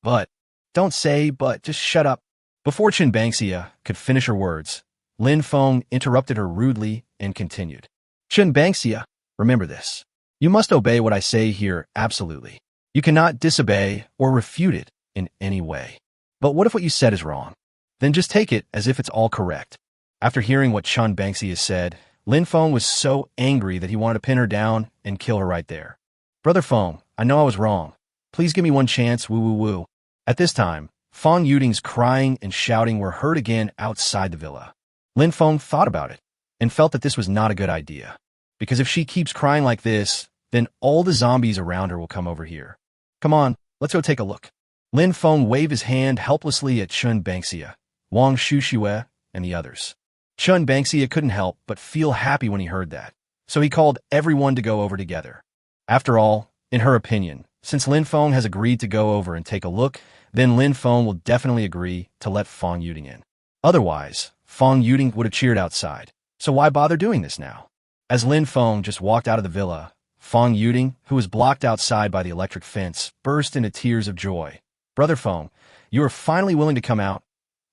But, don't say but, just shut up. Before Chun Banksia could finish her words, Lin Feng interrupted her rudely and continued. Chun Banksia, remember this. You must obey what I say here absolutely. You cannot disobey or refute it in any way. But what if what you said is wrong? Then just take it as if it's all correct. After hearing what Chun Banksia said, Lin Feng was so angry that he wanted to pin her down and kill her right there. Brother Feng, I know I was wrong. Please give me one chance, woo woo woo. At this time, Feng Yuting's crying and shouting were heard again outside the villa. Lin Feng thought about it and felt that this was not a good idea. Because if she keeps crying like this, then all the zombies around her will come over here. Come on, let's go take a look. Lin Feng waved his hand helplessly at Chun Banksia, Wang Shushue, and the others. Chun Banksia couldn't help but feel happy when he heard that, so he called everyone to go over together. After all, in her opinion, since Lin Feng has agreed to go over and take a look, then Lin Feng will definitely agree to let Feng Yuting in. Otherwise, Feng Yuting would have cheered outside, so why bother doing this now? As Lin Feng just walked out of the villa, Feng Yuting, who was blocked outside by the electric fence, burst into tears of joy. Brother Feng, you are finally willing to come out.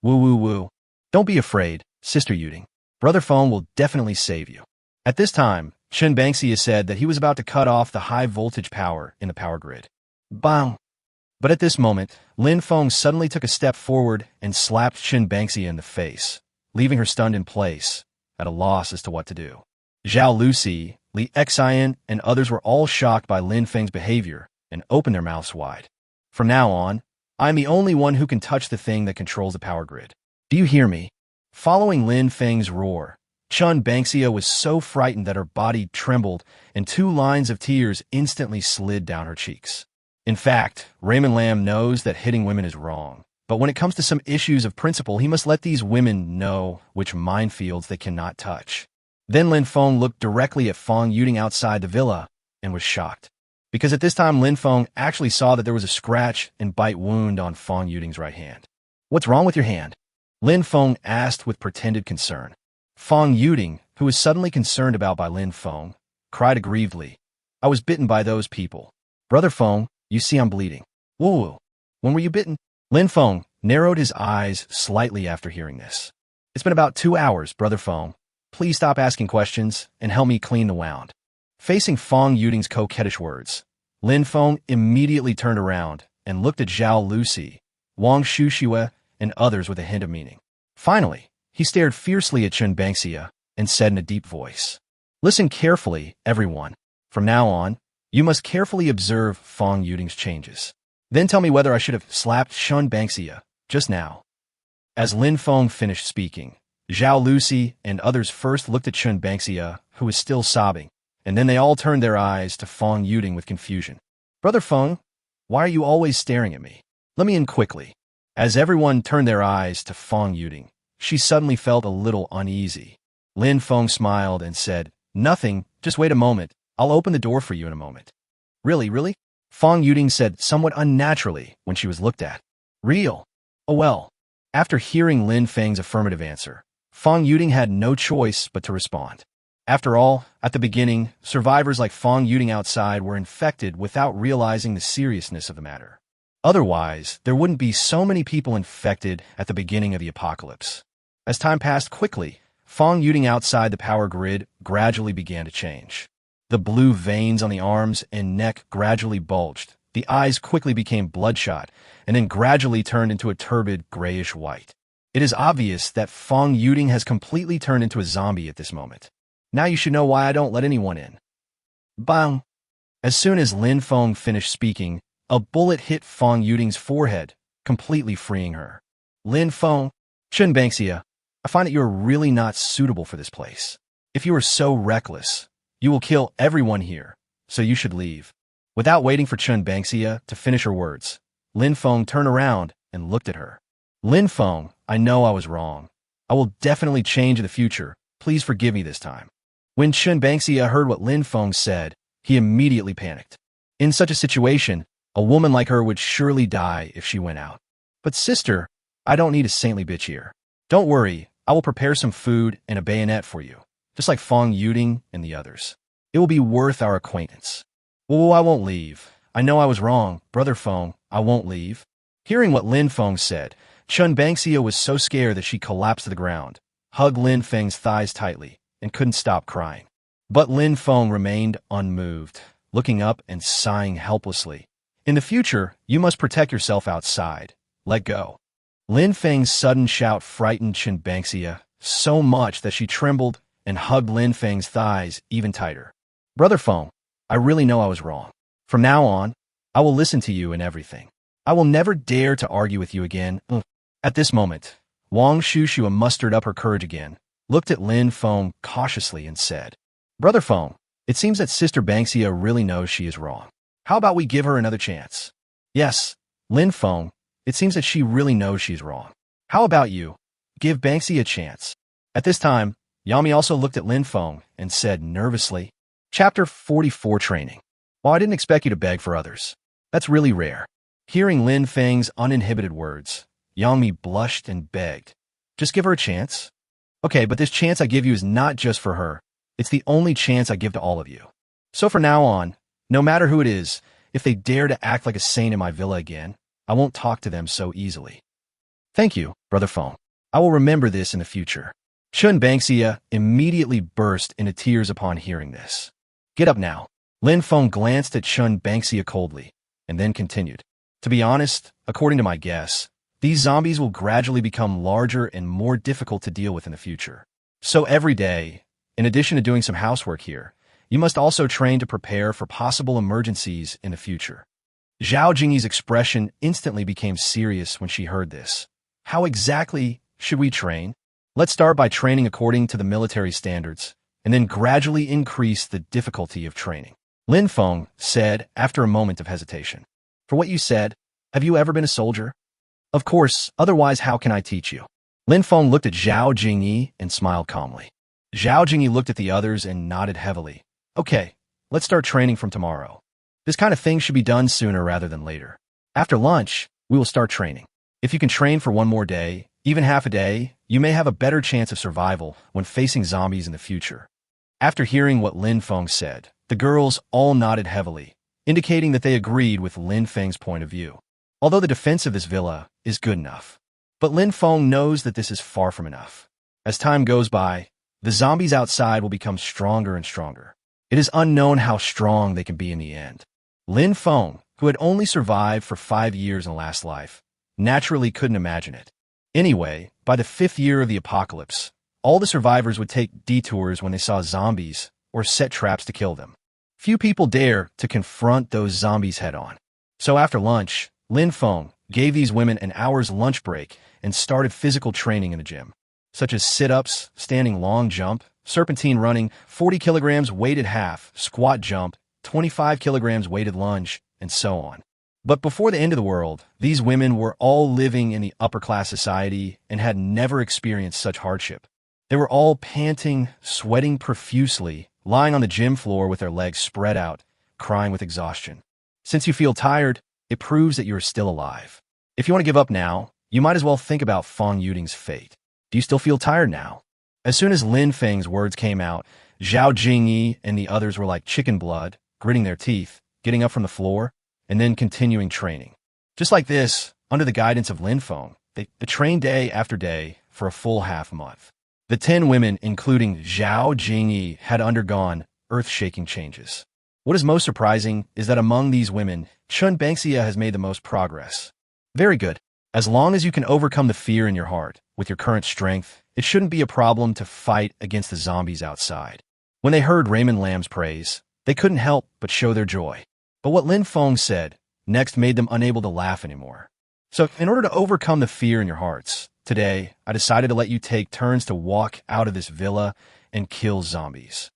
Woo woo woo. Don't be afraid, Sister Yuting. Brother Feng will definitely save you. At this time, Chun Banksia said that he was about to cut off the high voltage power in the power grid. Bang! But at this moment, Lin Feng suddenly took a step forward and slapped Chun Banksia in the face, leaving her stunned in place, at a loss as to what to do. Zhao Lucy, Li Xian, and others were all shocked by Lin Feng's behavior and opened their mouths wide. From now on, I'm the only one who can touch the thing that controls the power grid. Do you hear me? Following Lin Feng's roar, Chun Banksia was so frightened that her body trembled and 2 lines of tears instantly slid down her cheeks. In fact, Raymond Lam knows that hitting women is wrong, but when it comes to some issues of principle, he must let these women know which minefields they cannot touch. Then Lin Feng looked directly at Feng Yuting outside the villa and was shocked, because at this time Lin Feng actually saw that there was a scratch and bite wound on Feng Yuting's right hand. What's wrong with your hand? Lin Feng asked with pretended concern. Feng Yuting, who was suddenly concerned about by Lin Feng, cried aggrievedly, I was bitten by those people. Brother Feng, you see I'm bleeding. Whoa, when were you bitten? Lin Feng narrowed his eyes slightly after hearing this. It's been about 2 hours, Brother Feng. Please stop asking questions and help me clean the wound. Facing Feng Yuting's coquettish words, Lin Feng immediately turned around and looked at Zhao Lucy, Wang Shushue, and others with a hint of meaning. Finally, he stared fiercely at Chun Banksia and said in a deep voice, Listen carefully, everyone. From now on, you must carefully observe Feng Yuting's changes. Then tell me whether I should have slapped Chun Banksia just now. As Lin Feng finished speaking, Zhao Lucy and others first looked at Chun Banksia, who was still sobbing, and then they all turned their eyes to Feng Yuting with confusion. Brother Feng, why are you always staring at me? Let me in quickly. As everyone turned their eyes to Feng Yuting, she suddenly felt a little uneasy. Lin Feng smiled and said, Nothing, Just wait a moment. I'll open the door for you in a moment. Really, really? Fong Yuding said somewhat unnaturally when she was looked at. Real. Oh well. After hearing Lin Feng's affirmative answer, Fong Yuding had no choice but to respond. After all, at the beginning, survivors like Fong Yuding outside were infected without realizing the seriousness of the matter. Otherwise, there wouldn't be so many people infected at the beginning of the apocalypse. As time passed quickly, Fong Yuding outside the power grid gradually began to change. The blue veins on the arms and neck gradually bulged, the eyes quickly became bloodshot, and then gradually turned into a turbid grayish white. It is obvious that Fong Yuding has completely turned into a zombie at this moment. Now you should know why I don't let anyone in. Bang! As soon as Lin Feng finished speaking, a bullet hit Fong Yuding's forehead, completely freeing her. Lin Feng, Chun Bangxia, I find that you are really not suitable for this place. If you are so reckless, you will kill everyone here, so you should leave. Without waiting for Chun Bangxia to finish her words, Lin Feng turned around and looked at her. Lin Feng, I know I was wrong. I will definitely change in the future. Please forgive me this time. When Chun Bangxia heard what Lin Feng said, he immediately panicked. In such a situation, a woman like her would surely die if she went out. But sister, I don't need a saintly bitch here. Don't worry, I will prepare some food and a bayonet for you, just like Fong Yuding and the others. It will be worth our acquaintance. Oh, I won't leave. I know I was wrong, Brother Feng, I won't leave. Hearing what Lin Feng said, Chun Bangxia was so scared that she collapsed to the ground, hugged Lin Feng's thighs tightly, and couldn't stop crying. But Lin Feng remained unmoved, looking up and sighing helplessly. In the future, you must protect yourself outside. Let go. Lin Feng's sudden shout frightened Chun Bangxia so much that she trembled and hugged Lin Feng's thighs even tighter. Brother Feng, I really know I was wrong. From now on, I will listen to you in everything. I will never dare to argue with you again. At this moment, Wang Shushu mustered up her courage again, looked at Lin Feng cautiously and said, Brother Feng, it seems that Sister Bangxia really knows she is wrong. How about we give her another chance? Yes, Lin Feng, it seems that she really knows she's wrong. How about you? Give Bangxia a chance. At this time, Yami also looked at Lin Feng and said nervously, Chapter 44 Training. Well, I didn't expect you to beg for others. That's really rare. Hearing Lin Feng's uninhibited words, Yangmi blushed and begged. Just give her a chance. Okay, but this chance I give you is not just for her. It's the only chance I give to all of you. So from now on, no matter who it is, if they dare to act like a saint in my villa again, I won't talk to them so easily. Thank you, Brother Feng. I will remember this in the future. Chun Bangxia immediately burst into tears upon hearing this. Get up now. Lin Feng glanced at Chun Bangxia coldly, and then continued. To be honest, according to my guess, these zombies will gradually become larger and more difficult to deal with in the future. So every day, in addition to doing some housework here, you must also train to prepare for possible emergencies in the future. Zhao Jingyi's expression instantly became serious when she heard this. How exactly should we train? Let's start by training according to the military standards, and then gradually increase the difficulty of training. Lin Feng said after a moment of hesitation. For what you said, have you ever been a soldier? Of course, otherwise how can I teach you? Lin Feng looked at Zhao Jingyi and smiled calmly. Zhao Jingyi looked at the others and nodded heavily. Okay, let's start training from tomorrow. This kind of thing should be done sooner rather than later. After lunch, we will start training. If you can train for one more day, even half a day, you may have a better chance of survival when facing zombies in the future. After hearing what Lin Feng said, the girls all nodded heavily, indicating that they agreed with Lin Feng's point of view. Although the defense of this villa is good enough, but Lin Feng knows that this is far from enough. As time goes by, the zombies outside will become stronger and stronger. It is unknown how strong they can be in the end. Lin Feng, who had only survived for 5 years in the last life, naturally couldn't imagine it. Anyway, by the 5th year of the apocalypse, all the survivors would take detours when they saw zombies or set traps to kill them. Few people dare to confront those zombies head-on. So after lunch, Lin Feng gave these women an hour's lunch break and started physical training in the gym, such as sit-ups, standing long jump, serpentine running, 40 kilograms weighted half, squat jump, 25 kilograms weighted lunge, and so on. But before the end of the world, these women were all living in the upper-class society and had never experienced such hardship. They were all panting, sweating profusely, lying on the gym floor with their legs spread out, crying with exhaustion. Since you feel tired, it proves that you are still alive. If you want to give up now, you might as well think about Feng Yuding's fate. Do you still feel tired now? As soon as Lin Feng's words came out, Zhao Jingyi and the others were like chicken blood, gritting their teeth, getting up from the floor, and then continuing training. Just like this, under the guidance of Lynfong, they trained day after day for a full half-month. The 10 women, including Zhao Jingyi, had undergone earth-shaking changes. What is most surprising is that among these women, Chun Bangxia has made the most progress. Very good. As long as you can overcome the fear in your heart with your current strength, it shouldn't be a problem to fight against the zombies outside. When they heard Raymond Lam's praise, they couldn't help but show their joy. But what Lin Feng said next made them unable to laugh anymore. So, in order to overcome the fear in your hearts, today, I decided to let you take turns to walk out of this villa and kill zombies.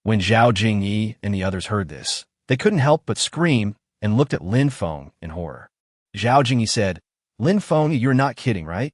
When Zhao Jingyi and the others heard this, they couldn't help but scream and looked at Lin Feng in horror. Zhao Jingyi said, "Lin Feng, you're not kidding, right?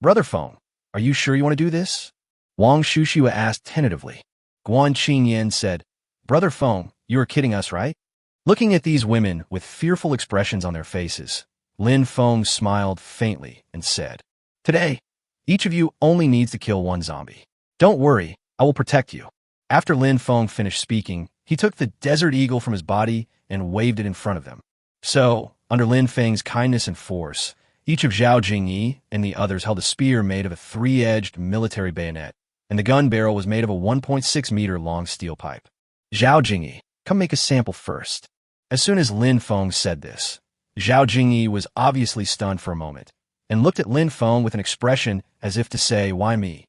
Brother Feng, are you sure you want to do this?" Wang Shushua asked tentatively. Guan Qingyan said, "Brother Feng, you are kidding us, right?" Looking at these women with fearful expressions on their faces, Lin Feng smiled faintly and said, "Today, each of you only needs to kill one zombie. Don't worry, I will protect you." After Lin Feng finished speaking, he took the desert eagle from his body and waved it in front of them. So, under Lin Feng's kindness and force, each of Zhao Jingyi and the others held a spear made of a 3-edged military bayonet, and the gun barrel was made of a 1.6-meter-long steel pipe. "Zhao Jingyi, come make a sample first." As soon as Lin Feng said this, Zhao Jingyi was obviously stunned for a moment, and looked at Lin Feng with an expression as if to say, "Why me?"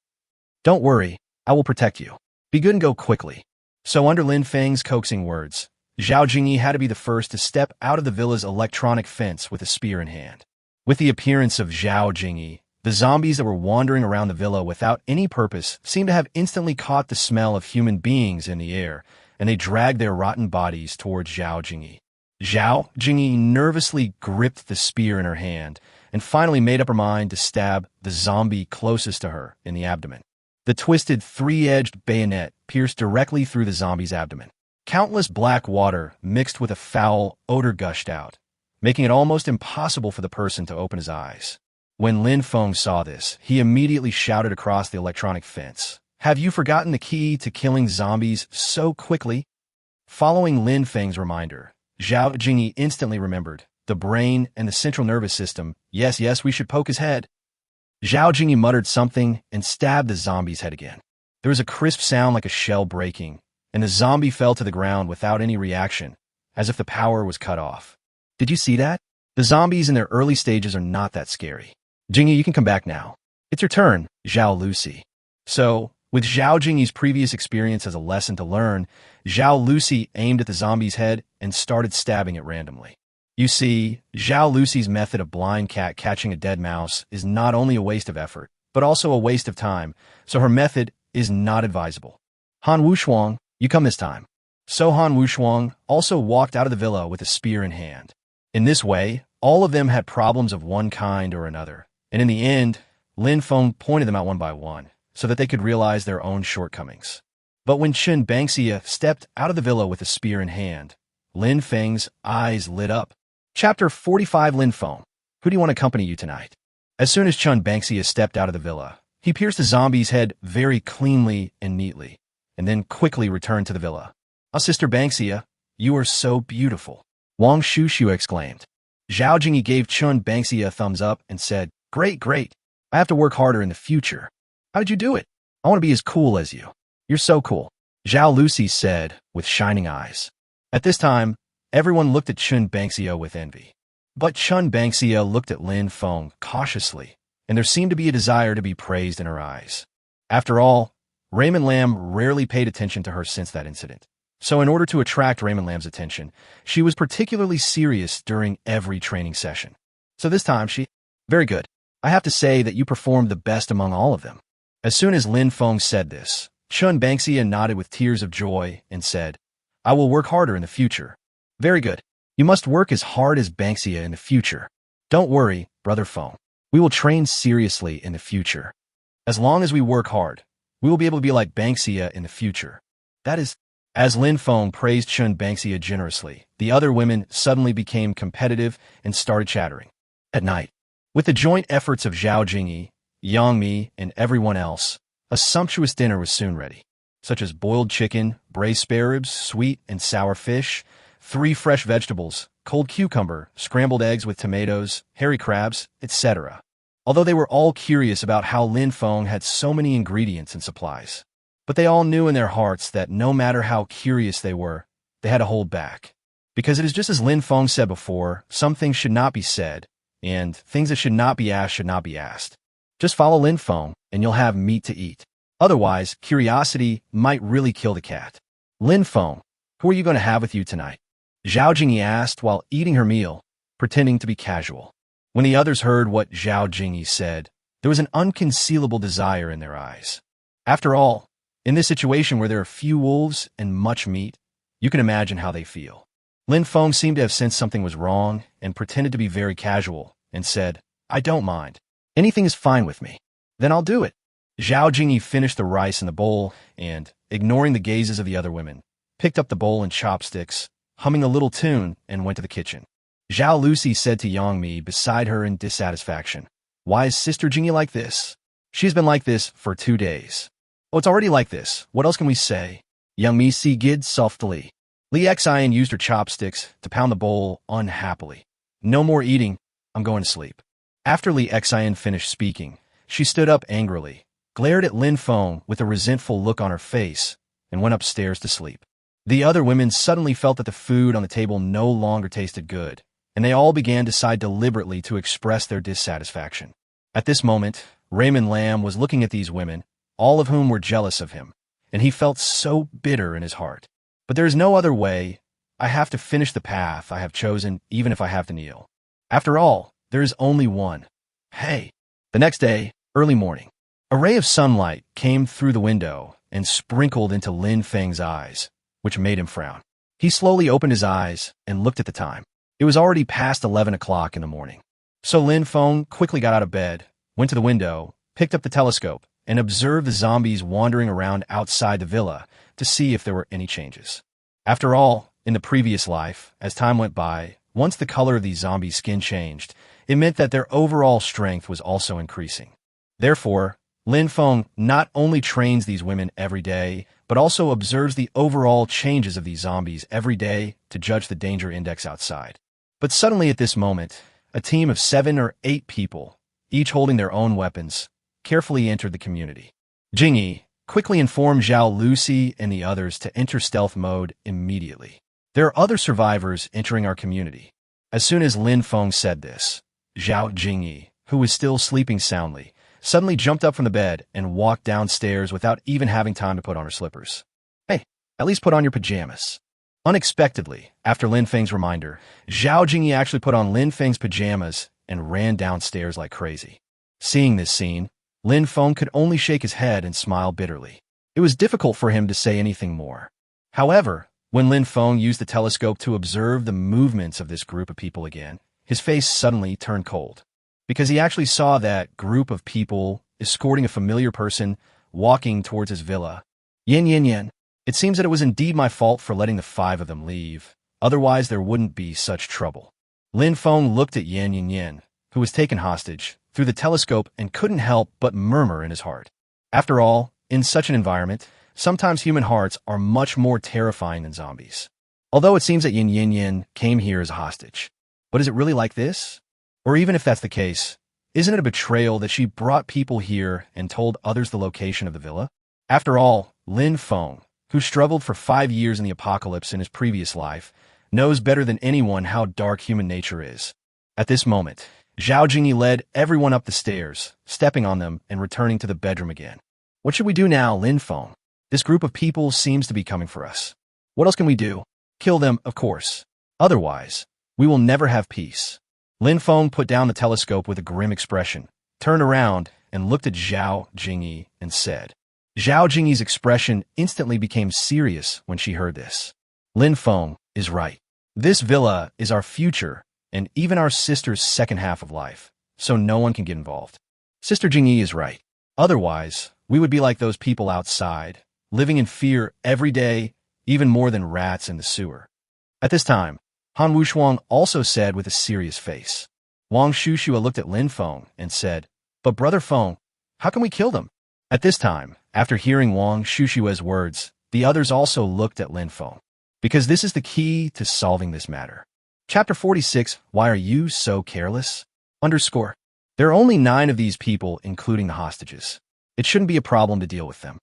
"Don't worry, I will protect you. Be good and go quickly." So under Lin Feng's coaxing words, Zhao Jingyi had to be the first to step out of the villa's electronic fence with a spear in hand. With the appearance of Zhao Jingyi, the zombies that were wandering around the villa without any purpose seemed to have instantly caught the smell of human beings in the air, and they dragged their rotten bodies towards Zhao Jingyi. Zhao Jingyi nervously gripped the spear in her hand and finally made up her mind to stab the zombie closest to her in the abdomen. The twisted 3-edged bayonet pierced directly through the zombie's abdomen. Countless black water mixed with a foul odor gushed out, making it almost impossible for the person to open his eyes. When Lin Feng saw this, he immediately shouted across the electronic fence, "Have you forgotten the key to killing zombies so quickly?" Following Lin Feng's reminder, Zhao Jingyi instantly remembered the brain and the central nervous system. Yes, we should poke his head. Zhao Jingyi muttered something and stabbed the zombie's head again. There was a crisp sound like a shell breaking, and the zombie fell to the ground without any reaction, as if the power was cut off. Did you see that? The zombies in their early stages are not that scary. Jingyi, you can come back now. It's your turn, Zhao Lucy. So, with Zhao Jingyi's previous experience as a lesson to learn, Zhao Lucy aimed at the zombie's head and started stabbing it randomly. You see, Zhao Lucy's method of blind cat catching a dead mouse is not only a waste of effort, but also a waste of time, so her method is not advisable. Han Wushuang, you come this time. So Han Wushuang also walked out of the villa with a spear in hand. In this way, all of them had problems of one kind or another, and in the end, Lin Feng pointed them out one by one, so that they could realize their own shortcomings. But when Chun Bangxia stepped out of the villa with a spear in hand, Lin Feng's eyes lit up. Chapter 45 Lin Feng, who do you want to accompany you tonight? As soon as Chun Bangxia stepped out of the villa, he pierced the zombie's head very cleanly and neatly, and then quickly returned to the villa. Sister Bangxia, you are so beautiful," Wang Shushu exclaimed. Zhao Jingyi gave Chun Bangxia a thumbs up and said, Great. I have to work harder in the future." "How did you do it?" "I want to be as cool as you." "You're so cool," Zhao Lucy said with shining eyes. At this time, everyone looked at Chun Bangxia with envy. But Chun Bangxia looked at Lin Feng cautiously, and there seemed to be a desire to be praised in her eyes. After all, Raymond Lam rarely paid attention to her since that incident. So in order to attract Raymond Lam's attention, she was particularly serious during every training session. So this time Very good. I have to say that you performed the best among all of them. As soon as Lin Feng said this, Chun Bangxia nodded with tears of joy and said, "I will work harder in the future." "Very good. You must work as hard as Bangxia in the future. Don't worry, Brother Feng. We will train seriously in the future. As long as we work hard, we will be able to be like Bangxia in the future." That is, as Lin Feng praised Chun Banksia generously, the other women suddenly became competitive and started chattering. At night, with the joint efforts of Zhao Jingyi, Yang Mi, and everyone else, a sumptuous dinner was soon ready, such as boiled chicken, braised spare ribs, sweet and sour fish, 3 fresh vegetables, cold cucumber, scrambled eggs with tomatoes, hairy crabs, etc. Although they were all curious about how Lin Feng had so many ingredients and supplies. But they all knew in their hearts that no matter how curious they were, they had to hold back. Because it is just as Lin Feng said before, some things should not be said, and things that should not be asked should not be asked. Just follow Lin Feng, and you'll have meat to eat. Otherwise, curiosity might really kill the cat. Lin Feng, who are you going to have with you tonight? Zhao Jingyi asked while eating her meal, pretending to be casual. When the others heard what Zhao Jingyi said, there was an unconcealable desire in their eyes. After all, in this situation where there are few wolves and much meat, you can imagine how they feel. Lin Feng seemed to have sensed something was wrong and pretended to be very casual and said, I don't mind. Anything is fine with me. Then I'll do it. Zhao Jingyi finished the rice in the bowl and, ignoring the gazes of the other women, picked up the bowl and chopsticks, humming a little tune, and went to the kitchen. Zhao Lucy said to Yang Mi beside her in dissatisfaction, Why is Sister Jingyi like this? She's been like this for 2 days. Oh, it's already like this. What else can we say? Yang Mi sighed softly. Li Xian used her chopsticks to pound the bowl unhappily. No more eating. I'm going to sleep. After Li Xian finished speaking, she stood up angrily, glared at Lin Feng with a resentful look on her face, and went upstairs to sleep. The other women suddenly felt that the food on the table no longer tasted good, and they all began to sigh deliberately to express their dissatisfaction. At this moment, Raymond Lam was looking at these women, all of whom were jealous of him, and he felt so bitter in his heart. But there is no other way. I have to finish the path I have chosen, even if I have to kneel. After all, there is only one. Hey! The next day, early morning, a ray of sunlight came through the window and sprinkled into Lin Feng's eyes, which made him frown. He slowly opened his eyes and looked at the time. It was already past 11 o'clock in the morning. So Lin Feng quickly got out of bed, went to the window, picked up the telescope, and observed the zombies wandering around outside the villa to see if there were any changes. After all, in the previous life, as time went by, once the color of these zombies' skin changed, it meant that their overall strength was also increasing. Therefore, Lin Feng not only trains these women every day, but also observes the overall changes of these zombies every day to judge the danger index outside. But suddenly at this moment, a team of 7 or 8 people, each holding their own weapons, carefully entered the community. Jingyi quickly informed Zhao Lucy and the others to enter stealth mode immediately. There are other survivors entering our community. As soon as Lin Feng said this, Zhao Jingyi, who was still sleeping soundly, suddenly jumped up from the bed and walked downstairs without even having time to put on her slippers. Hey, at least put on your pajamas. Unexpectedly, after Lin Feng's reminder, Zhao Jingyi actually put on Lin Feng's pajamas and ran downstairs like crazy. Seeing this scene, Lin Feng could only shake his head and smile bitterly. It was difficult for him to say anything more. However, when Lin Feng used the telescope to observe the movements of this group of people again, his face suddenly turned cold, because he actually saw that group of people escorting a familiar person walking towards his villa. Yin yin yin. It seems that it was indeed my fault for letting the 5 of them leave. Otherwise, there wouldn't be such trouble. Lin Feng looked at Yin yin yin, who was taken hostage, through the telescope and couldn't help but murmur in his heart. After all, in such an environment, sometimes human hearts are much more terrifying than zombies. Although it seems that Yin Yin Yin came here as a hostage. But is it really like this? Or even if that's the case, isn't it a betrayal that she brought people here and told others the location of the villa? After all, Lin Feng, who struggled for 5 years in the apocalypse in his previous life, knows better than anyone how dark human nature is. At this moment, Zhao Jingyi led everyone up the stairs, stepping on them and returning to the bedroom again. What should we do now, Lin Feng? This group of people seems to be coming for us. What else can we do? Kill them, of course. Otherwise, we will never have peace. Lin Feng put down the telescope with a grim expression, turned around, and looked at Zhao Jingyi and said. Zhao Jingyi's expression instantly became serious when she heard this. Lin Feng is right. This villa is our future and even our sister's second half of life, so no one can get involved. Sister Jingyi is right. Otherwise, we would be like those people outside, living in fear every day, even more than rats in the sewer. At this time, Han Wushuang also said with a serious face. Wang Shushua looked at Lin Feng and said, "But Brother Feng, how can we kill them?" At this time, after hearing Wang Shushua's words, the others also looked at Lin Feng, because this is the key to solving this matter. Chapter 46, Why Are You So Careless? _ There are only 9 of these people, including the hostages. It shouldn't be a problem to deal with them.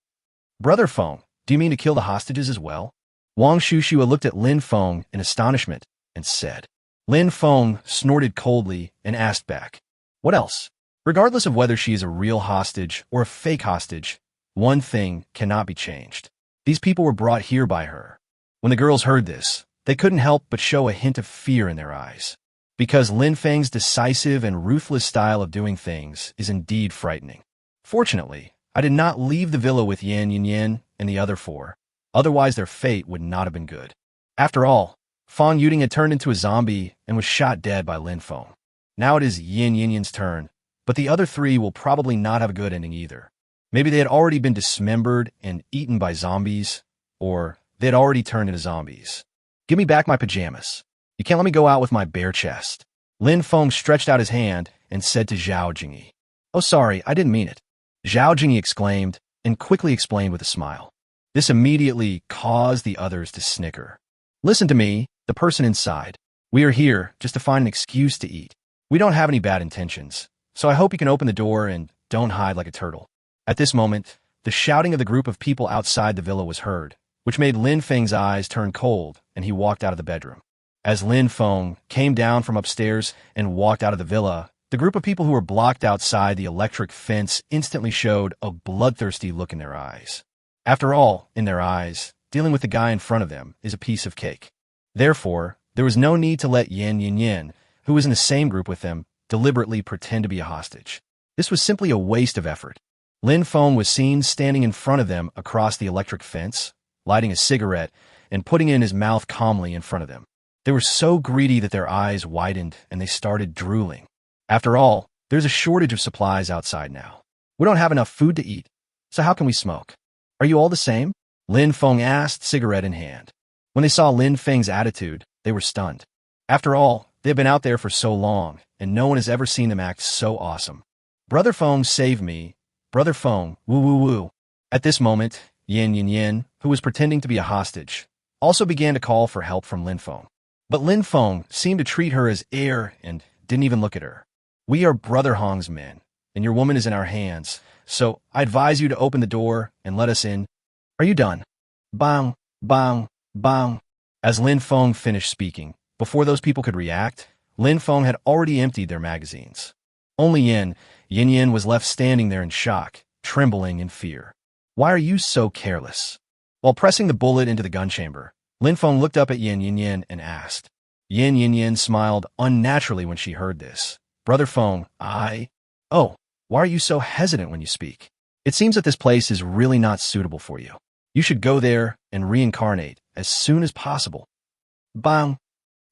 Brother Feng, do you mean to kill the hostages as well? Wang Shushua looked at Lin Feng in astonishment and said. Lin Feng snorted coldly and asked back, "What else?" Regardless of whether she is a real hostage or a fake hostage, one thing cannot be changed. These people were brought here by her. When the girls heard this, they couldn't help but show a hint of fear in their eyes. Because Lin Feng's decisive and ruthless style of doing things is indeed frightening. Fortunately, I did not leave the villa with Yan Yin and the other 4. Otherwise, their fate would not have been good. After all, Fan Yuding had turned into a zombie and was shot dead by Lin Feng. Now it is Yin Yin's turn, but the other 3 will probably not have a good ending either. Maybe they had already been dismembered and eaten by zombies, or they had already turned into zombies. Give me back my pajamas. You can't let me go out with my bare chest. Lin Feng stretched out his hand and said to Zhao Jingyi. Oh, sorry, I didn't mean it. Zhao Jingyi exclaimed and quickly explained with a smile. This immediately caused the others to snicker. Listen to me, the person inside. We are here just to find an excuse to eat. We don't have any bad intentions, so I hope you can open the door and don't hide like a turtle. At this moment, the shouting of the group of people outside the villa was heard, which made Lin Feng's eyes turn cold, and he walked out of the bedroom. As Lin Feng came down from upstairs and walked out of the villa, the group of people who were blocked outside the electric fence instantly showed a bloodthirsty look in their eyes. After all, in their eyes, dealing with the guy in front of them is a piece of cake. Therefore, there was no need to let Yan Yin, who was in the same group with them, deliberately pretend to be a hostage. This was simply a waste of effort. Lin Feng was seen standing in front of them across the electric fence, lighting a cigarette and putting it in his mouth calmly in front of them. They were so greedy that their eyes widened and they started drooling. After all, there's a shortage of supplies outside now. We don't have enough food to eat, so how can we smoke? Are you all the same? Lin Feng asked, cigarette in hand. When they saw Lin Feng's attitude, they were stunned. After all, they have been out there for so long, and no one has ever seen them act so awesome. Brother Feng, save me. Brother Feng, woo woo woo. At this moment, Yan Yin, who was pretending to be a hostage, also began to call for help from Lin Feng. But Lin Feng seemed to treat her as air and didn't even look at her. We are Brother Hong's men, and your woman is in our hands, so I advise you to open the door and let us in. Are you done? Bang, bang, bang. As Lin Feng finished speaking, before those people could react, Lin Feng had already emptied their magazines. Only Yin was left standing there in shock, trembling in fear. Why are you so careless? While pressing the bullet into the gun chamber, Lin Feng looked up at Yan and asked. Yin smiled unnaturally when she heard this. Brother Feng, Oh, why are you so hesitant when you speak? It seems that this place is really not suitable for you. You should go there and reincarnate as soon as possible. Bang!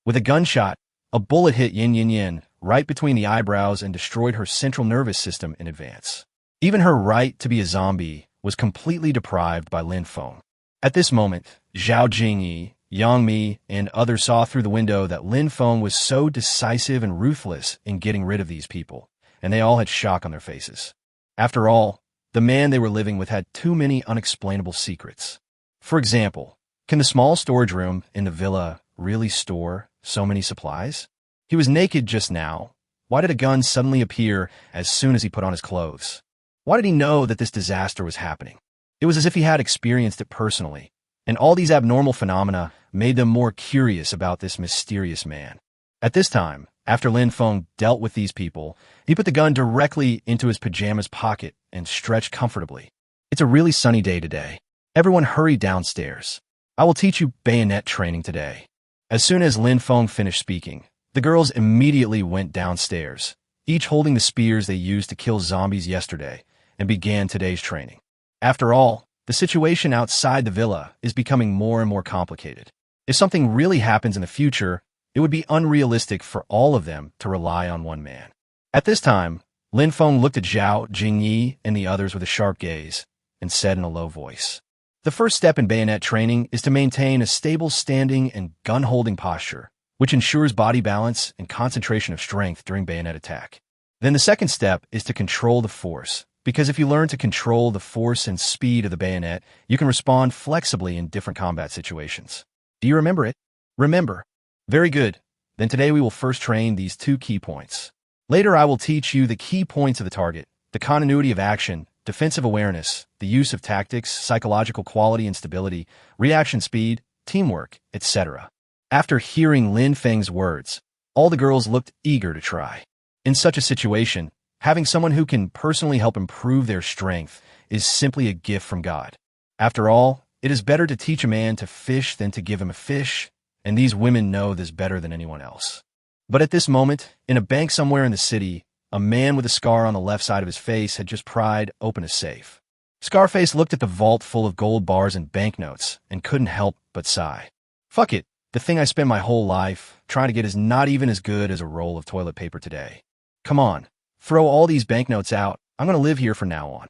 With a gunshot, a bullet hit Yin right between the eyebrows and destroyed her central nervous system in advance. Even her right to be a zombie was completely deprived by Lin Feng. At this moment, Zhao Jingyi, Yang Mi, and others saw through the window that Lin Feng was so decisive and ruthless in getting rid of these people, and they all had shock on their faces. After all, the man they were living with had too many unexplainable secrets. For example, can the small storage room in the villa really store so many supplies? He was naked just now. Why did a gun suddenly appear as soon as he put on his clothes? Why did he know that this disaster was happening? It was as if he had experienced it personally, and all these abnormal phenomena made them more curious about this mysterious man. At this time, after Lin Feng dealt with these people, he put the gun directly into his pajamas pocket and stretched comfortably. It's a really sunny day today. Everyone hurry downstairs. I will teach you bayonet training today. As soon as Lin Feng finished speaking, the girls immediately went downstairs, each holding the spears they used to kill zombies yesterday, and began today's training. After all, the situation outside the villa is becoming more and more complicated. If something really happens in the future, it would be unrealistic for all of them to rely on one man. At this time, Lin Feng looked at Zhao Jingyi and the others with a sharp gaze and said in a low voice, The first step in bayonet training is to maintain a stable standing and gun-holding posture, which ensures body balance and concentration of strength during bayonet attack. Then the second step is to control the force, because if you learn to control the force and speed of the bayonet, you can respond flexibly in different combat situations. Do you remember it? Remember. Very good. Then today we will first train these 2 key points. Later I will teach you the key points of the target, the continuity of action, defensive awareness, the use of tactics, psychological quality and stability, reaction speed, teamwork, etc. After hearing Lin Feng's words, all the girls looked eager to try. In such a situation, having someone who can personally help improve their strength is simply a gift from God. After all, it is better to teach a man to fish than to give him a fish, and these women know this better than anyone else. But at this moment, in a bank somewhere in the city, a man with a scar on the left side of his face had just pried open a safe. Scarface looked at the vault full of gold bars and banknotes and couldn't help but sigh. Fuck it, the thing I spent my whole life trying to get is not even as good as a roll of toilet paper today. Come on, throw all these banknotes out. I'm going to live here from now on.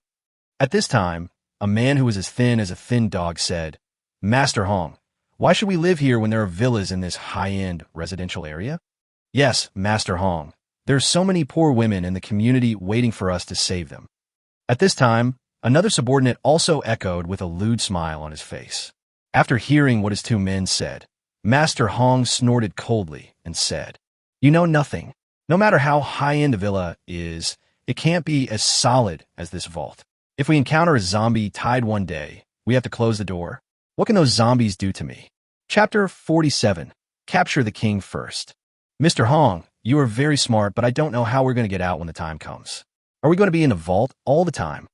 At this time, a man who was as thin as a thin dog said, Master Hong, why should we live here when there are villas in this high-end residential area? Yes, Master Hong. There are so many poor women in the community waiting for us to save them. At this time, another subordinate also echoed with a lewd smile on his face. After hearing what his 2 men said, Master Hong snorted coldly and said, You know nothing. No matter how high-end a villa is, it can't be as solid as this vault. If we encounter a zombie tied one day, we have to close the door. What can those zombies do to me? Chapter 47. Capture the king first. Mr. Hong, you are very smart, but I don't know how we're going to get out when the time comes. Are we going to be in the vault all the time?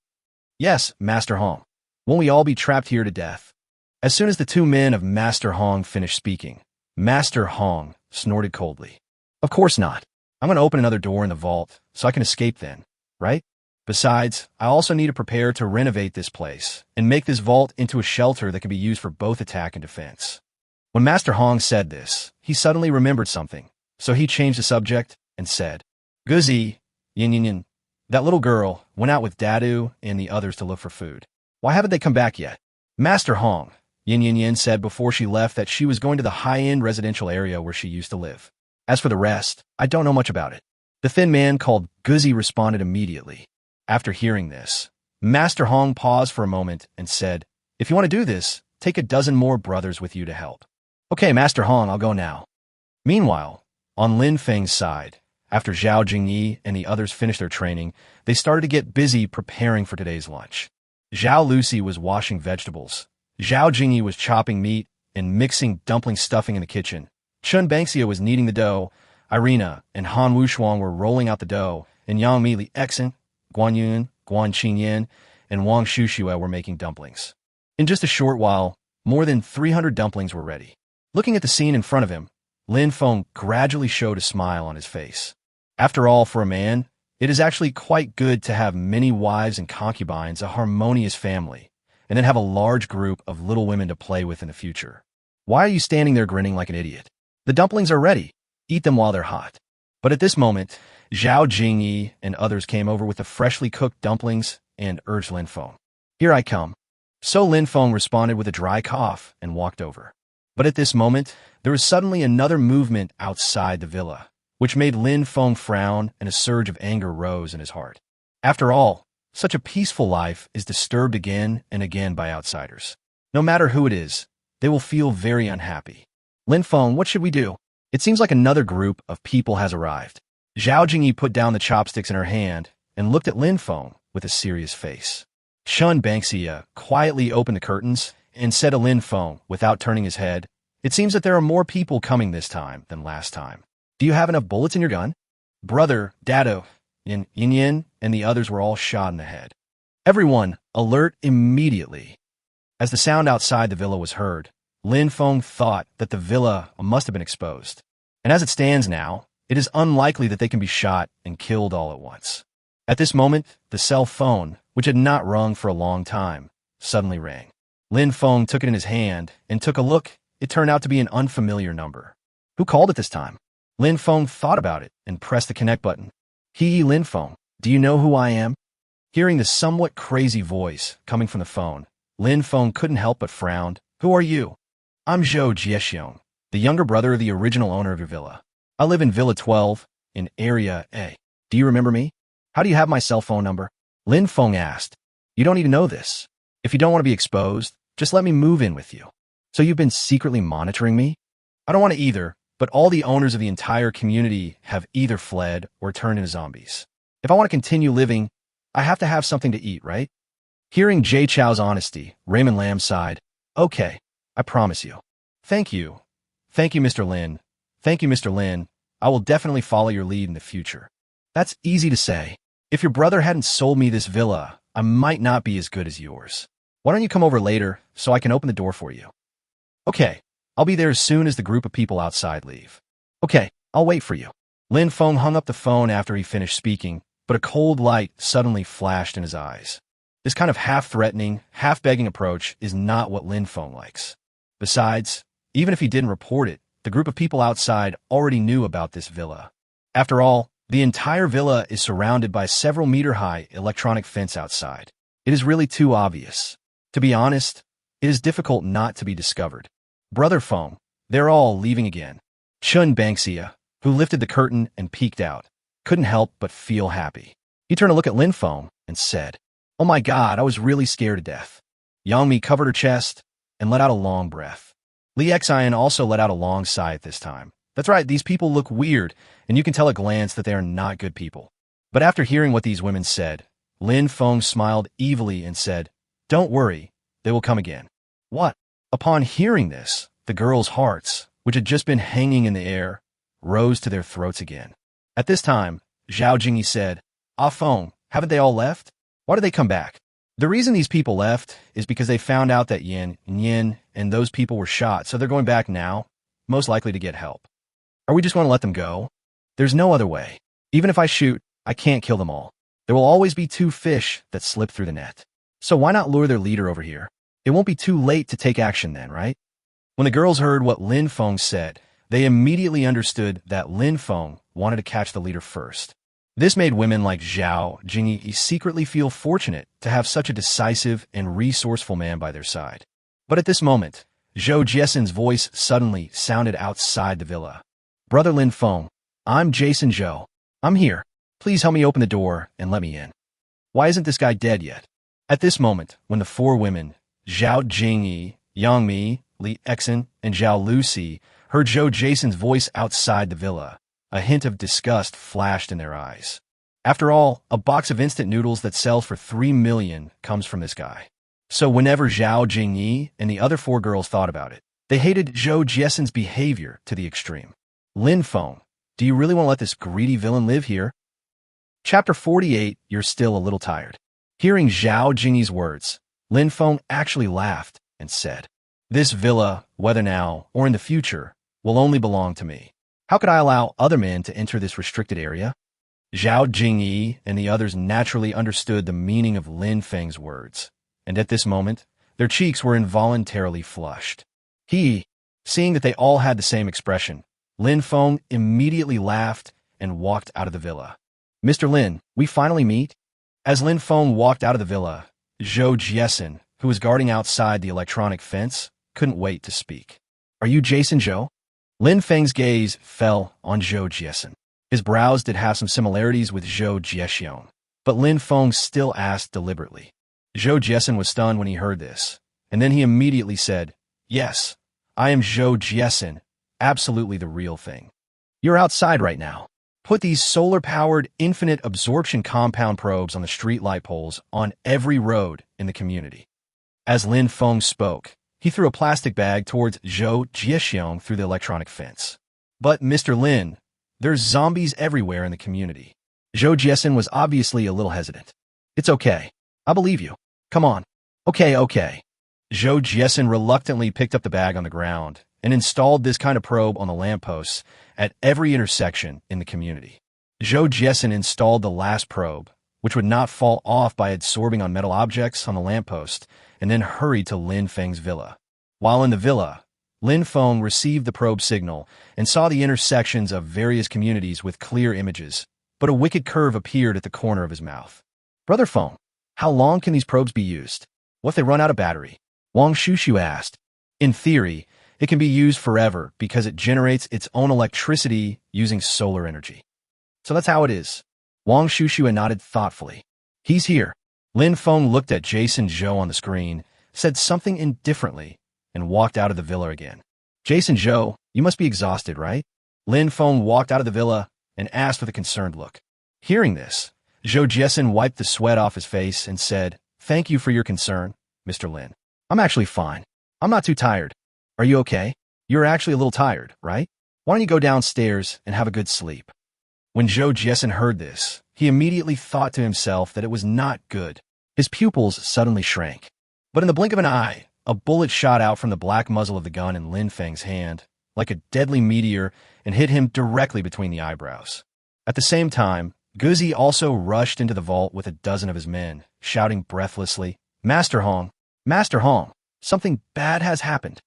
Yes, Master Hong. Won't we all be trapped here to death? As soon as the 2 men of Master Hong finished speaking, Master Hong snorted coldly. Of course not. I'm going to open another door in the vault so I can escape then, right? Besides, I also need to prepare to renovate this place and make this vault into a shelter that can be used for both attack and defense. When Master Hong said this, he suddenly remembered something, so he changed the subject and said, Guzi, yin yin yin, that little girl went out with Dadu and the others to look for food. Why haven't they come back yet? Master Hong, Yin Yin Yin said before she left that she was going to the high-end residential area where she used to live. As for the rest, I don't know much about it. The thin man called Guzi responded immediately. After hearing this, Master Hong paused for a moment and said, If you want to do this, take a dozen more brothers with you to help. Okay, Master Hong, I'll go now. Meanwhile, on Lin Feng's side, after Zhao Jingyi and the others finished their training, they started to get busy preparing for today's lunch. Zhao Lucy was washing vegetables. Zhao Jingyi was chopping meat and mixing dumpling stuffing in the kitchen. Chun Bangxia was kneading the dough. Irina and Han Wushuang were rolling out the dough, and Yang Mi Li Exen, Guan Yun, Guan Qingyan, and Wang Shushua were making dumplings. In just a short while, more than 300 dumplings were ready. Looking at the scene in front of him, Lynfong gradually showed a smile on his face. After all, for a man, it is actually quite good to have many wives and concubines, a harmonious family, and then have a large group of little women to play with in the future. Why are you standing there grinning like an idiot? The dumplings are ready. Eat them while they're hot. But at this moment, Zhao Jingyi and others came over with the freshly cooked dumplings and urged Lynfong. Here I come. So Lynfong responded with a dry cough and walked over. But at this moment, there was suddenly another movement outside the villa, which made Lynfong frown, and a surge of anger rose in his heart. After all, such a peaceful life is disturbed again and again by outsiders. No matter who it is, they will feel very unhappy. Lynfong, what should we do? It seems like another group of people has arrived. Zhao Jingyi put down the chopsticks in her hand and looked at Lynfong with a serious face. Chun Bangxia quietly opened the curtains and said to Lynfong without turning his head, It seems that there are more people coming this time than last time. Do you have enough bullets in your gun? Brother, Dado, Yin Yin, and the others were all shot in the head. Everyone, alert immediately. As the sound outside the villa was heard, Lynfong thought that the villa must have been exposed. And as it stands now, it is unlikely that they can be shot and killed all at once. At this moment, the cell phone, which had not rung for a long time, suddenly rang. Lynfong took it in his hand and took a look. It turned out to be an unfamiliar number. Who called at this time? Lynfong thought about it and pressed the connect button. Lynfong, do you know who I am? Hearing the somewhat crazy voice coming from the phone, Lin Feng couldn't help but frown. Who are you? I'm Zhou Jiexiong, the younger brother of the original owner of your villa. I live in Villa 12, in Area A. Do you remember me? How do you have my cell phone number? Lin Feng asked. You don't need to know this. If you don't want to be exposed, just let me move in with you. So you've been secretly monitoring me? I don't want to either, but all the owners of the entire community have either fled or turned into zombies. If I want to continue living, I have to have something to eat, right? Hearing Jay Chow's honesty, Raymond Lam sighed. Okay, I promise you. Thank you. Thank you, Mr. Lin. Thank you, Mr. Lin. I will definitely follow your lead in the future. That's easy to say. If your brother hadn't sold me this villa, I might not be as good as yours. Why don't you come over later so I can open the door for you? Okay, I'll be there as soon as the group of people outside leave. Okay, I'll wait for you. Lin Feng hung up the phone after he finished speaking, but a cold light suddenly flashed in his eyes. This kind of half-threatening, half-begging approach is not what Lin Feng likes. Besides, even if he didn't report it, the group of people outside already knew about this villa. After all, the entire villa is surrounded by several meter-high electronic fence outside. It is really too obvious. To be honest, it is difficult not to be discovered. Brother Feng, they're all leaving again. Chun Bangxia, who lifted the curtain and peeked out, couldn't help but feel happy. He turned to look at Lin Feng and said, Oh my God, I was really scared to death. Yang Mi covered her chest and let out a long breath. Li Xian also let out a long sigh at this time. That's right, these people look weird, and you can tell at a glance that they are not good people. But after hearing what these women said, Lin Feng smiled evilly and said, Don't worry, they will come again. What? Upon hearing this, the girls' hearts, which had just been hanging in the air, rose to their throats again. At this time, Zhao Jingyi said, Ah Feng, haven't they all left? Why did they come back? The reason these people left is because they found out that Yin and those people were shot, so they're going back now, most likely to get help. Are we just going to let them go? There's no other way. Even if I shoot, I can't kill them all. There will always be two fish that slip through the net. So why not lure their leader over here? It won't be too late to take action then, right? When the girls heard what Lin Feng said, they immediately understood that Lin Feng wanted to catch the leader first. This made women like Zhao Jingyi secretly feel fortunate to have such a decisive and resourceful man by their side. But at this moment, Zhou Jieson's voice suddenly sounded outside the villa. Brother Lin Feng, I'm Jason Zhou. I'm here. Please help me open the door and let me in. Why isn't this guy dead yet? At this moment, when the four women, Zhao Jingyi, Yang Mi, Li Exin, and Zhao Lucy, heard Zhou Jason's voice outside the villa, a hint of disgust flashed in their eyes. After all, a box of instant noodles that sells for 3 million comes from this guy. So whenever Zhao Jingyi and the other four girls thought about it, they hated Zhou Jieson's behavior to the extreme. Lin Feng, do you really want to let this greedy villain live here? Chapter 48, You're Still a Little Tired. Hearing Zhao Jingyi's words, Lin Feng actually laughed and said, This villa, whether now or in the future, will only belong to me. How could I allow other men to enter this restricted area? Zhao Jingyi and the others naturally understood the meaning of Lin Feng's words, and at this moment, their cheeks were involuntarily flushed. Seeing that they all had the same expression, Lin Feng immediately laughed and walked out of the villa. Mr. Lin, we finally meet? As Lin Feng walked out of the villa, Zhou Jieson, who was guarding outside the electronic fence, couldn't wait to speak. Are you Jason Zhou? Lin Feng's gaze fell on Zhou Jieson. His brows did have some similarities with Zhou Jiexiong, but Lin Feng still asked deliberately. Zhou Jieson was stunned when he heard this, and then he immediately said, Yes, I am Zhou Jieson, absolutely the real thing. You're outside right now. Put these solar-powered infinite absorption compound probes on the street light poles on every road in the community. As Lin Feng spoke, he threw a plastic bag towards Zhou Jiexiong through the electronic fence. But, Mr. Lin, there's zombies everywhere in the community. Zhou Jieson was obviously a little hesitant. It's okay. I believe you. Come on. Okay. Zhou Jieson reluctantly picked up the bag on the ground and installed this kind of probe on the lampposts at every intersection in the community. Zhou Jieson installed the last probe, which would not fall off by absorbing on metal objects on the lamppost, and then hurried to Lin Feng's villa. While in the villa, Lin Feng received the probe signal and saw the intersections of various communities with clear images, but a wicked curve appeared at the corner of his mouth. Brother Feng, how long can these probes be used? What if they run out of battery? Wang Shushu asked. In theory, it can be used forever because it generates its own electricity using solar energy. So that's how it is. Wang Shushu nodded thoughtfully. He's here. Lin Feng looked at Jason Zhou on the screen, said something indifferently, and walked out of the villa again. Jason Zhou, you must be exhausted, right? Lin Feng walked out of the villa and asked with a concerned look. Hearing this, Zhou Jiesen wiped the sweat off his face and said, Thank you for your concern, Mr. Lin. I'm actually fine. I'm not too tired. Are you okay? You're actually a little tired, right? Why don't you go downstairs and have a good sleep? When Zhou Jiesen heard this, he immediately thought to himself that it was not good. His pupils suddenly shrank. But in the blink of an eye, a bullet shot out from the black muzzle of the gun in Lin Feng's hand, like a deadly meteor, and hit him directly between the eyebrows. At the same time, Guzi also rushed into the vault with a dozen of his men, shouting breathlessly, Master Hong! Master Hong! Something bad has happened.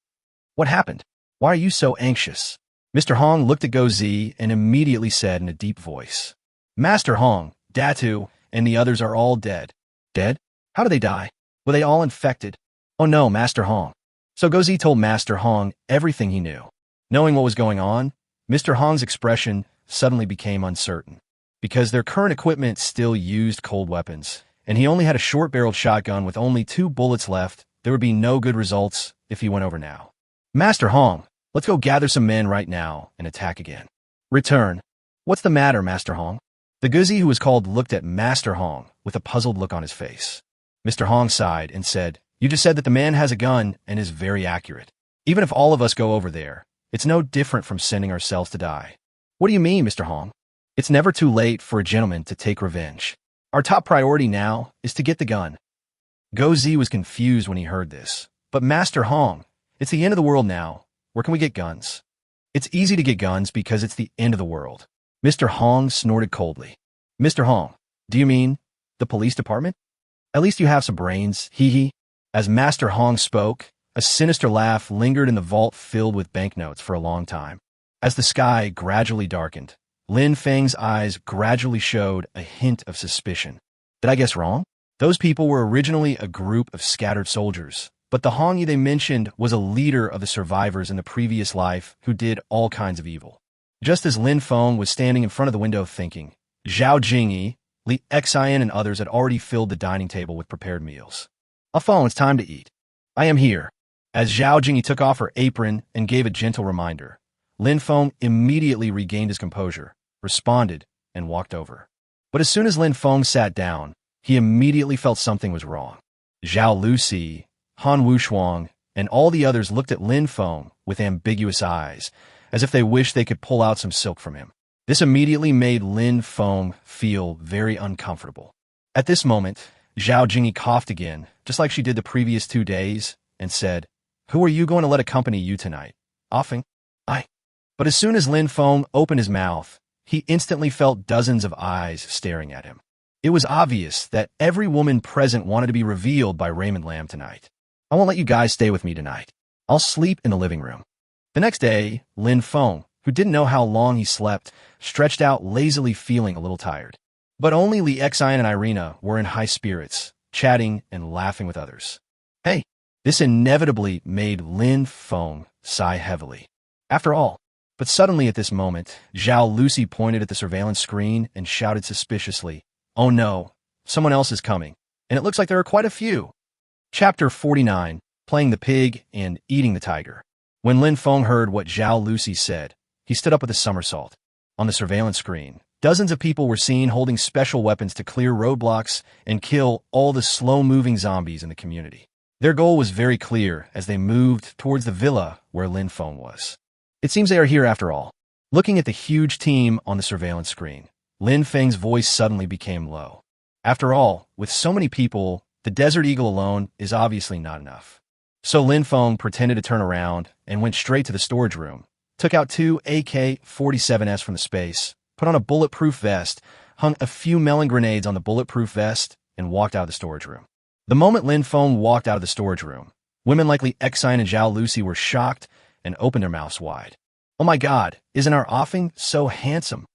What happened? Why are you so anxious? Mr. Hong looked at Guzi and immediately said in a deep voice, Master Hong, Datu, and the others are all dead. Dead? How did they die? Were they all infected? Oh no, Master Hong. So Guzi told Master Hong everything he knew. Knowing what was going on, Mr. Hong's expression suddenly became uncertain. Because their current equipment still used cold weapons, and he only had a short-barreled shotgun with only 2 bullets left, there would be no good results if he went over now. Master Hong, let's go gather some men right now and attack again. Return. What's the matter, Master Hong? The Guzi who was called looked at Master Hong with a puzzled look on his face. Mr. Hong sighed and said, You just said that the man has a gun and is very accurate. Even if all of us go over there, it's no different from sending ourselves to die. What do you mean, Mr. Hong? It's never too late for a gentleman to take revenge. Our top priority now is to get the gun. Guzi was confused when he heard this. But Master Hong, it's the end of the world now. Where can we get guns? It's easy to get guns because it's the end of the world. Mr. Hong snorted coldly. Mr. Hong, do you mean the police department? At least you have some brains, hee. As Master Hong spoke, a sinister laugh lingered in the vault filled with banknotes for a long time. As the sky gradually darkened, Lin Feng's eyes gradually showed a hint of suspicion. Did I guess wrong? Those people were originally a group of scattered soldiers, but the Hongyi they mentioned was a leader of the survivors in the previous life who did all kinds of evil. Just as Lin Feng was standing in front of the window thinking, Zhao Jingyi, Li Xian and others had already filled the dining table with prepared meals. Afon, it's time to eat. I am here. As Zhao Jingyi took off her apron and gave a gentle reminder, Lin Feng immediately regained his composure, responded, and walked over. But as soon as Lin Feng sat down, he immediately felt something was wrong. Zhao Lucy, Han Wushuang, and all the others looked at Lin Feng with ambiguous eyes, as if they wished they could pull out some silk from him. This immediately made Lin Feng feel very uncomfortable. At this moment, Zhao Jingyi coughed again, just like she did the previous 2 days, and said, Who are you going to let accompany you tonight? Offing? I. But as soon as Lin Feng opened his mouth, he instantly felt dozens of eyes staring at him. It was obvious that every woman present wanted to be revealed by Raymond Lam tonight. I won't let you guys stay with me tonight. I'll sleep in the living room. The next day, Lin Feng, who didn't know how long he slept, stretched out lazily feeling a little tired. But only Li Xian and Irina were in high spirits, chatting and laughing with others. Hey, this inevitably made Lin Feng sigh heavily. After all, but suddenly at this moment, Zhao Lucy pointed at the surveillance screen and shouted suspiciously, Oh no, someone else is coming, and it looks like there are quite a few. Chapter 49, Playing the Pig and Eating the Tiger. When Lin Feng heard what Zhao Lucy said, he stood up with a somersault. On the surveillance screen, dozens of people were seen holding special weapons to clear roadblocks and kill all the slow-moving zombies in the community. Their goal was very clear as they moved towards the villa where Lin Feng was. It seems they are here after all. Looking at the huge team on the surveillance screen, Lin Feng's voice suddenly became low. After all, with so many people, the Desert Eagle alone is obviously not enough. So Lin Feng pretended to turn around and went straight to the storage room, took out 2 AK-47s from the space, put on a bulletproof vest, hung a few melon grenades on the bulletproof vest, and walked out of the storage room. The moment Lin Feng walked out of the storage room, women like Li Xian and Zhao Lucy were shocked and opened their mouths wide. Oh my God, isn't our offing so handsome?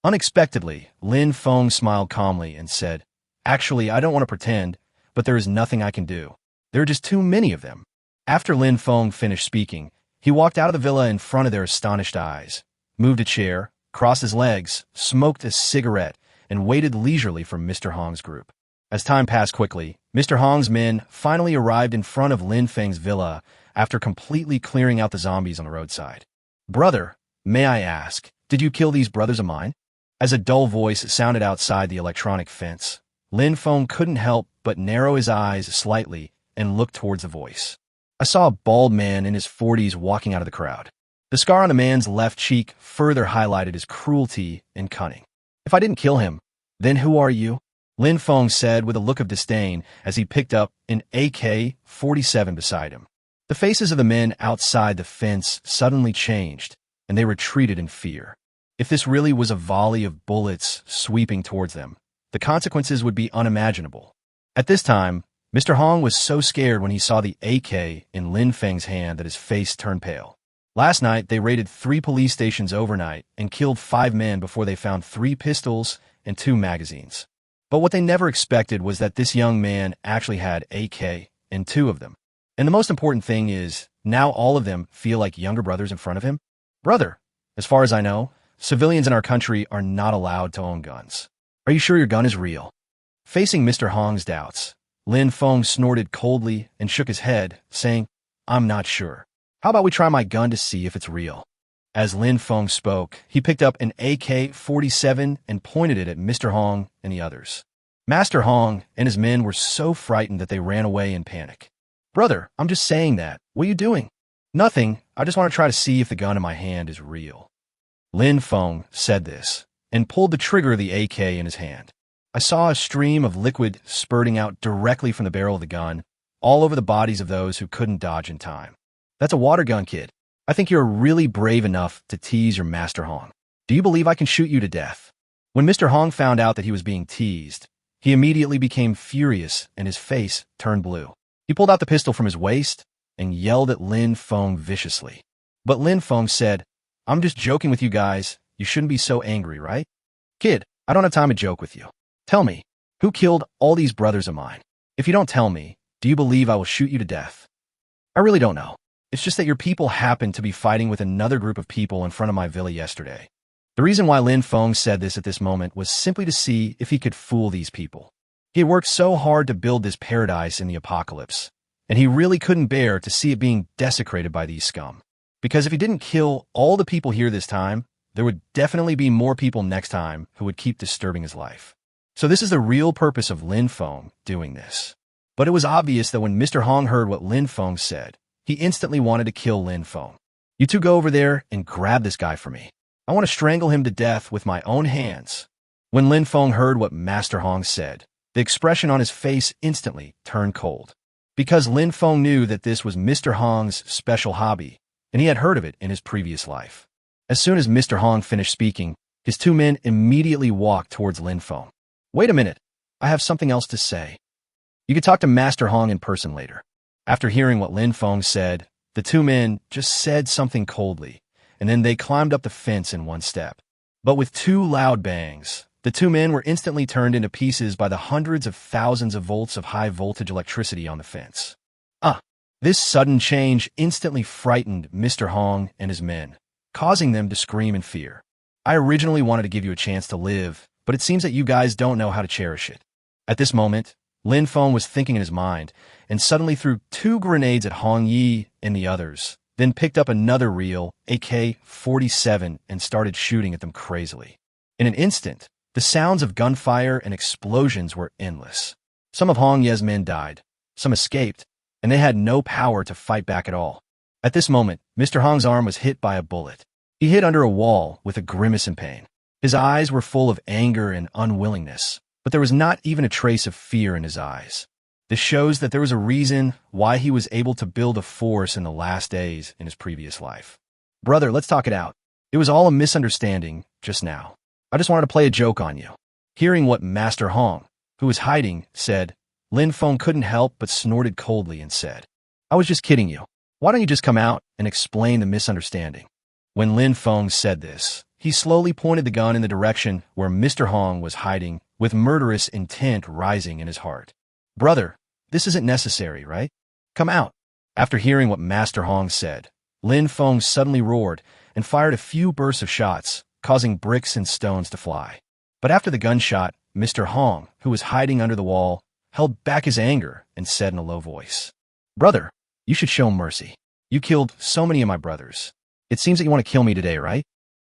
Unexpectedly, Lin Feng smiled calmly and said, Actually, I don't want to pretend, but there is nothing I can do. There are just too many of them. After Lin Feng finished speaking, he walked out of the villa in front of their astonished eyes, moved a chair, crossed his legs, smoked a cigarette, and waited leisurely for Mr. Hong's group. As time passed quickly, Mr. Hong's men finally arrived in front of Lin Feng's villa after completely clearing out the zombies on the roadside. "Brother, may I ask, did you kill these brothers of mine?" As a dull voice sounded outside the electronic fence, Lin Feng couldn't help but narrow his eyes slightly and look towards the voice. "I saw a bald man in his 40s walking out of the crowd." The scar on the man's left cheek further highlighted his cruelty and cunning. "If I didn't kill him, then who are you?" Lin Feng said with a look of disdain as he picked up an AK-47 beside him. The faces of the men outside the fence suddenly changed, and they retreated in fear. If this really was a volley of bullets sweeping towards them, the consequences would be unimaginable. At this time, Mr. Hong was so scared when he saw the AK in Lin Feng's hand that his face turned pale. Last night, they raided 3 police stations overnight and killed 5 men before they found 3 pistols and 2 magazines. But what they never expected was that this young man actually had AK and 2 of them. And the most important thing is, now all of them feel like younger brothers in front of him. "Brother, as far as I know, civilians in our country are not allowed to own guns. Are you sure your gun is real?" Facing Mr. Hong's doubts, Lin Feng snorted coldly and shook his head, saying, "I'm not sure. How about we try my gun to see if it's real?" As Lin Feng spoke, he picked up an AK-47 and pointed it at Mr. Hong and the others. Master Hong and his men were so frightened that they ran away in panic. "Brother, I'm just saying that. What are you doing?" "Nothing. I just want to try to see if the gun in my hand is real." Lin Feng said this and pulled the trigger of the AK in his hand. I saw a stream of liquid spurting out directly from the barrel of the gun, all over the bodies of those who couldn't dodge in time. "That's a water gun, kid. I think you're really brave enough to tease your Master Hong. Do you believe I can shoot you to death?" When Mr. Hong found out that he was being teased, he immediately became furious and his face turned blue. He pulled out the pistol from his waist and yelled at Lin Feng viciously. But Lin Feng said, "I'm just joking with you guys. You shouldn't be so angry, right? Kid, I don't have time to joke with you. Tell me, who killed all these brothers of mine? If you don't tell me, do you believe I will shoot you to death?" "I really don't know. It's just that your people happened to be fighting with another group of people in front of my villa yesterday." The reason why Lin Feng said this at this moment was simply to see if he could fool these people. He had worked so hard to build this paradise in the apocalypse, and he really couldn't bear to see it being desecrated by these scum. Because if he didn't kill all the people here this time, there would definitely be more people next time who would keep disturbing his life. So this is the real purpose of Lin Feng doing this. But it was obvious that when Mr. Hong heard what Lin Feng said, he instantly wanted to kill Lin Feng. "You two go over there and grab this guy for me. I want to strangle him to death with my own hands." When Lin Feng heard what Master Hong said, the expression on his face instantly turned cold. Because Lin Feng knew that this was Mr. Hong's special hobby, and he had heard of it in his previous life. As soon as Mr. Hong finished speaking, his 2 men immediately walked towards Lin Feng. "Wait a minute. I have something else to say. You could talk to Master Hong in person later." After hearing what Lin Feng said, the 2 men just said something coldly, and then they climbed up the fence in one step. But with 2 loud bangs, the 2 men were instantly turned into pieces by the hundreds of thousands of volts of high-voltage electricity on the fence. This sudden change instantly frightened Mr. Hong and his men, causing them to scream in fear. "I originally wanted to give you a chance to live, but it seems that you guys don't know how to cherish it." At this moment, Lin Feng was thinking in his mind, and suddenly threw 2 grenades at Hong Yi and the others, then picked up another real AK-47 and started shooting at them crazily. In an instant, the sounds of gunfire and explosions were endless. Some of Hong Ye's men died, some escaped, and they had no power to fight back at all. At this moment, Mr. Hong's arm was hit by a bullet. He hid under a wall with a grimace in pain. His eyes were full of anger and unwillingness, but there was not even a trace of fear in his eyes. This shows that there was a reason why he was able to build a force in the last days in his previous life. "Brother, let's talk it out. It was all a misunderstanding just now. I just wanted to play a joke on you." Hearing what Master Hong, who was hiding, said, Lin Feng couldn't help but snorted coldly and said, "I was just kidding you. Why don't you just come out and explain the misunderstanding?" When Lin Feng said this, he slowly pointed the gun in the direction where Mr. Hong was hiding, with murderous intent rising in his heart. "Brother, this isn't necessary, right? Come out. After hearing what Master Hong said, Lin Feng suddenly roared and fired a few bursts of shots, causing bricks and stones to fly. But after the gunshot, Mr. Hong, who was hiding under the wall, held back his anger and said in a low voice, "Brother, you should show mercy. You killed so many of my brothers. It seems that you want to kill me today, right?"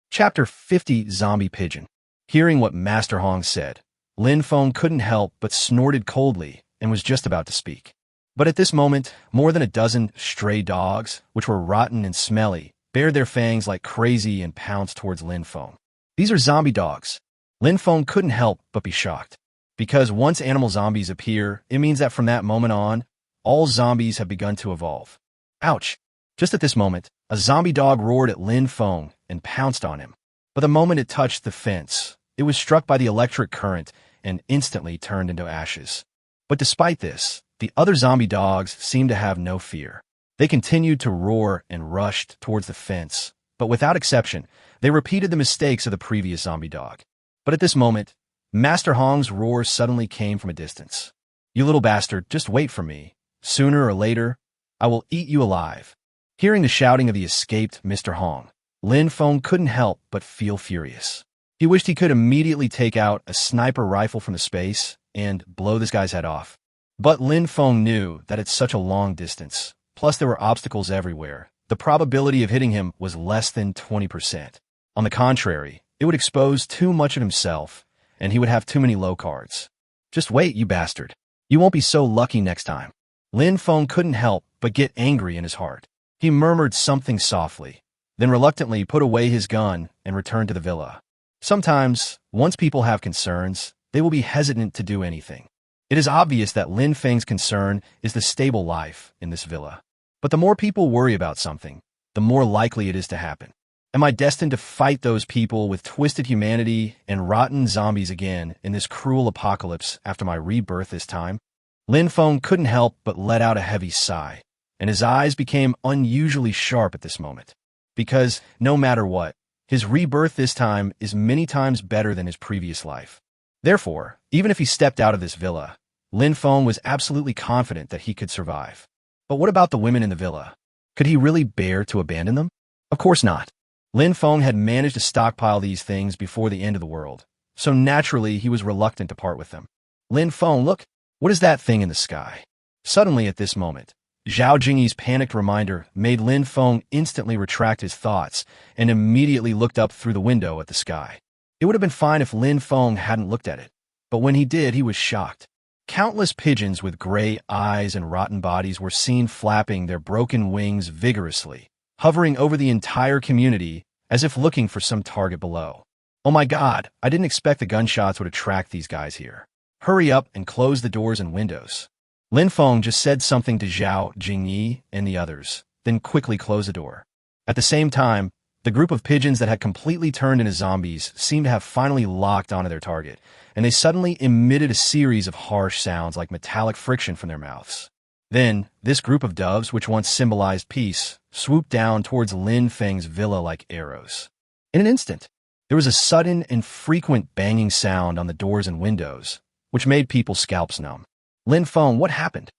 Chapter 50, Zombie Pigeon. Hearing what Master Hong said, Lin Feng couldn't help but snorted coldly and was just about to speak. But at this moment, more than a dozen stray dogs, which were rotten and smelly, bared their fangs like crazy and pounced towards Lin Feng. These are zombie dogs. Lin Feng couldn't help but be shocked. Because once animal zombies appear, it means that from that moment on, all zombies have begun to evolve. Ouch! Just at this moment, a zombie dog roared at Lin Feng and pounced on him. But the moment it touched the fence, it was struck by the electric current and instantly turned into ashes. But despite this, the other zombie dogs seemed to have no fear. They continued to roar and rushed towards the fence, but without exception, they repeated the mistakes of the previous zombie dog. But at this moment, Master Hong's roar suddenly came from a distance. "You little bastard, just wait for me. Sooner or later, I will eat you alive." Hearing the shouting of the escaped Mr. Hong, Lin Feng couldn't help but feel furious. He wished he could immediately take out a sniper rifle from the space and blow this guy's head off. But Lin Feng knew that at such a long distance, plus there were obstacles everywhere, the probability of hitting him was less than 20%. On the contrary, it would expose too much of himself, and he would have too many low cards. "Just wait, you bastard. You won't be so lucky next time." Lin Feng couldn't help but get angry in his heart. He murmured something softly, then reluctantly put away his gun and returned to the villa. Sometimes, once people have concerns, they will be hesitant to do anything. It is obvious that Lin Feng's concern is the stable life in this villa. But the more people worry about something, the more likely it is to happen. Am I destined to fight those people with twisted humanity and rotten zombies again in this cruel apocalypse after my rebirth this time? Lin Feng couldn't help but let out a heavy sigh, and his eyes became unusually sharp at this moment. Because, no matter what, his rebirth this time is many times better than his previous life. Therefore, even if he stepped out of this villa, Lin Feng was absolutely confident that he could survive. But what about the women in the villa? Could he really bear to abandon them? Of course not. Lin Feng had managed to stockpile these things before the end of the world, so naturally he was reluctant to part with them. "Lin Feng, look, what is that thing in the sky?" Suddenly at this moment, Zhao Jingyi's panicked reminder made Lin Feng instantly retract his thoughts and immediately looked up through the window at the sky. It would have been fine if Lin Feng hadn't looked at it, but when he did, he was shocked. Countless pigeons with gray eyes and rotten bodies were seen flapping their broken wings vigorously, hovering over the entire community as if looking for some target below. "Oh my God, I didn't expect the gunshots would attract these guys here. Hurry up and close the doors and windows." Lin Feng just said something to Zhao Jingyi and the others, then quickly closed the door. At the same time, the group of pigeons that had completely turned into zombies seemed to have finally locked onto their target, and they suddenly emitted a series of harsh sounds like metallic friction from their mouths. Then, this group of doves, which once symbolized peace, swooped down towards Lin Feng's villa like arrows. In an instant, there was a sudden and frequent banging sound on the doors and windows, which made people's scalps numb. "Lin Feng, what happened?"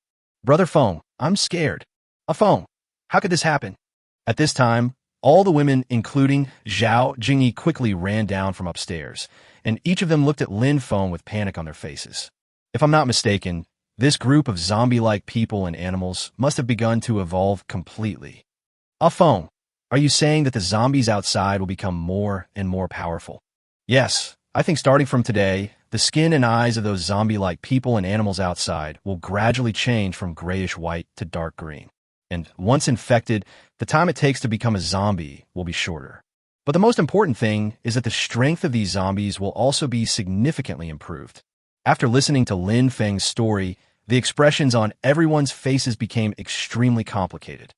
"Brother Feng, I'm scared." Feng, how could this happen?" At this time, all the women, including Zhao Jingyi, quickly ran down from upstairs, and each of them looked at Lin Feng with panic on their faces. If I'm not mistaken, this group of zombie-like people and animals must have begun to evolve completely. Feng, are you saying that the zombies outside will become more and more powerful?" "Yes, I think starting from today, the skin and eyes of those zombie-like people and animals outside will gradually change from grayish-white to dark green. And once infected, the time it takes to become a zombie will be shorter. But the most important thing is that the strength of these zombies will also be significantly improved." After listening to Lin Feng's story, the expressions on everyone's faces became extremely complicated.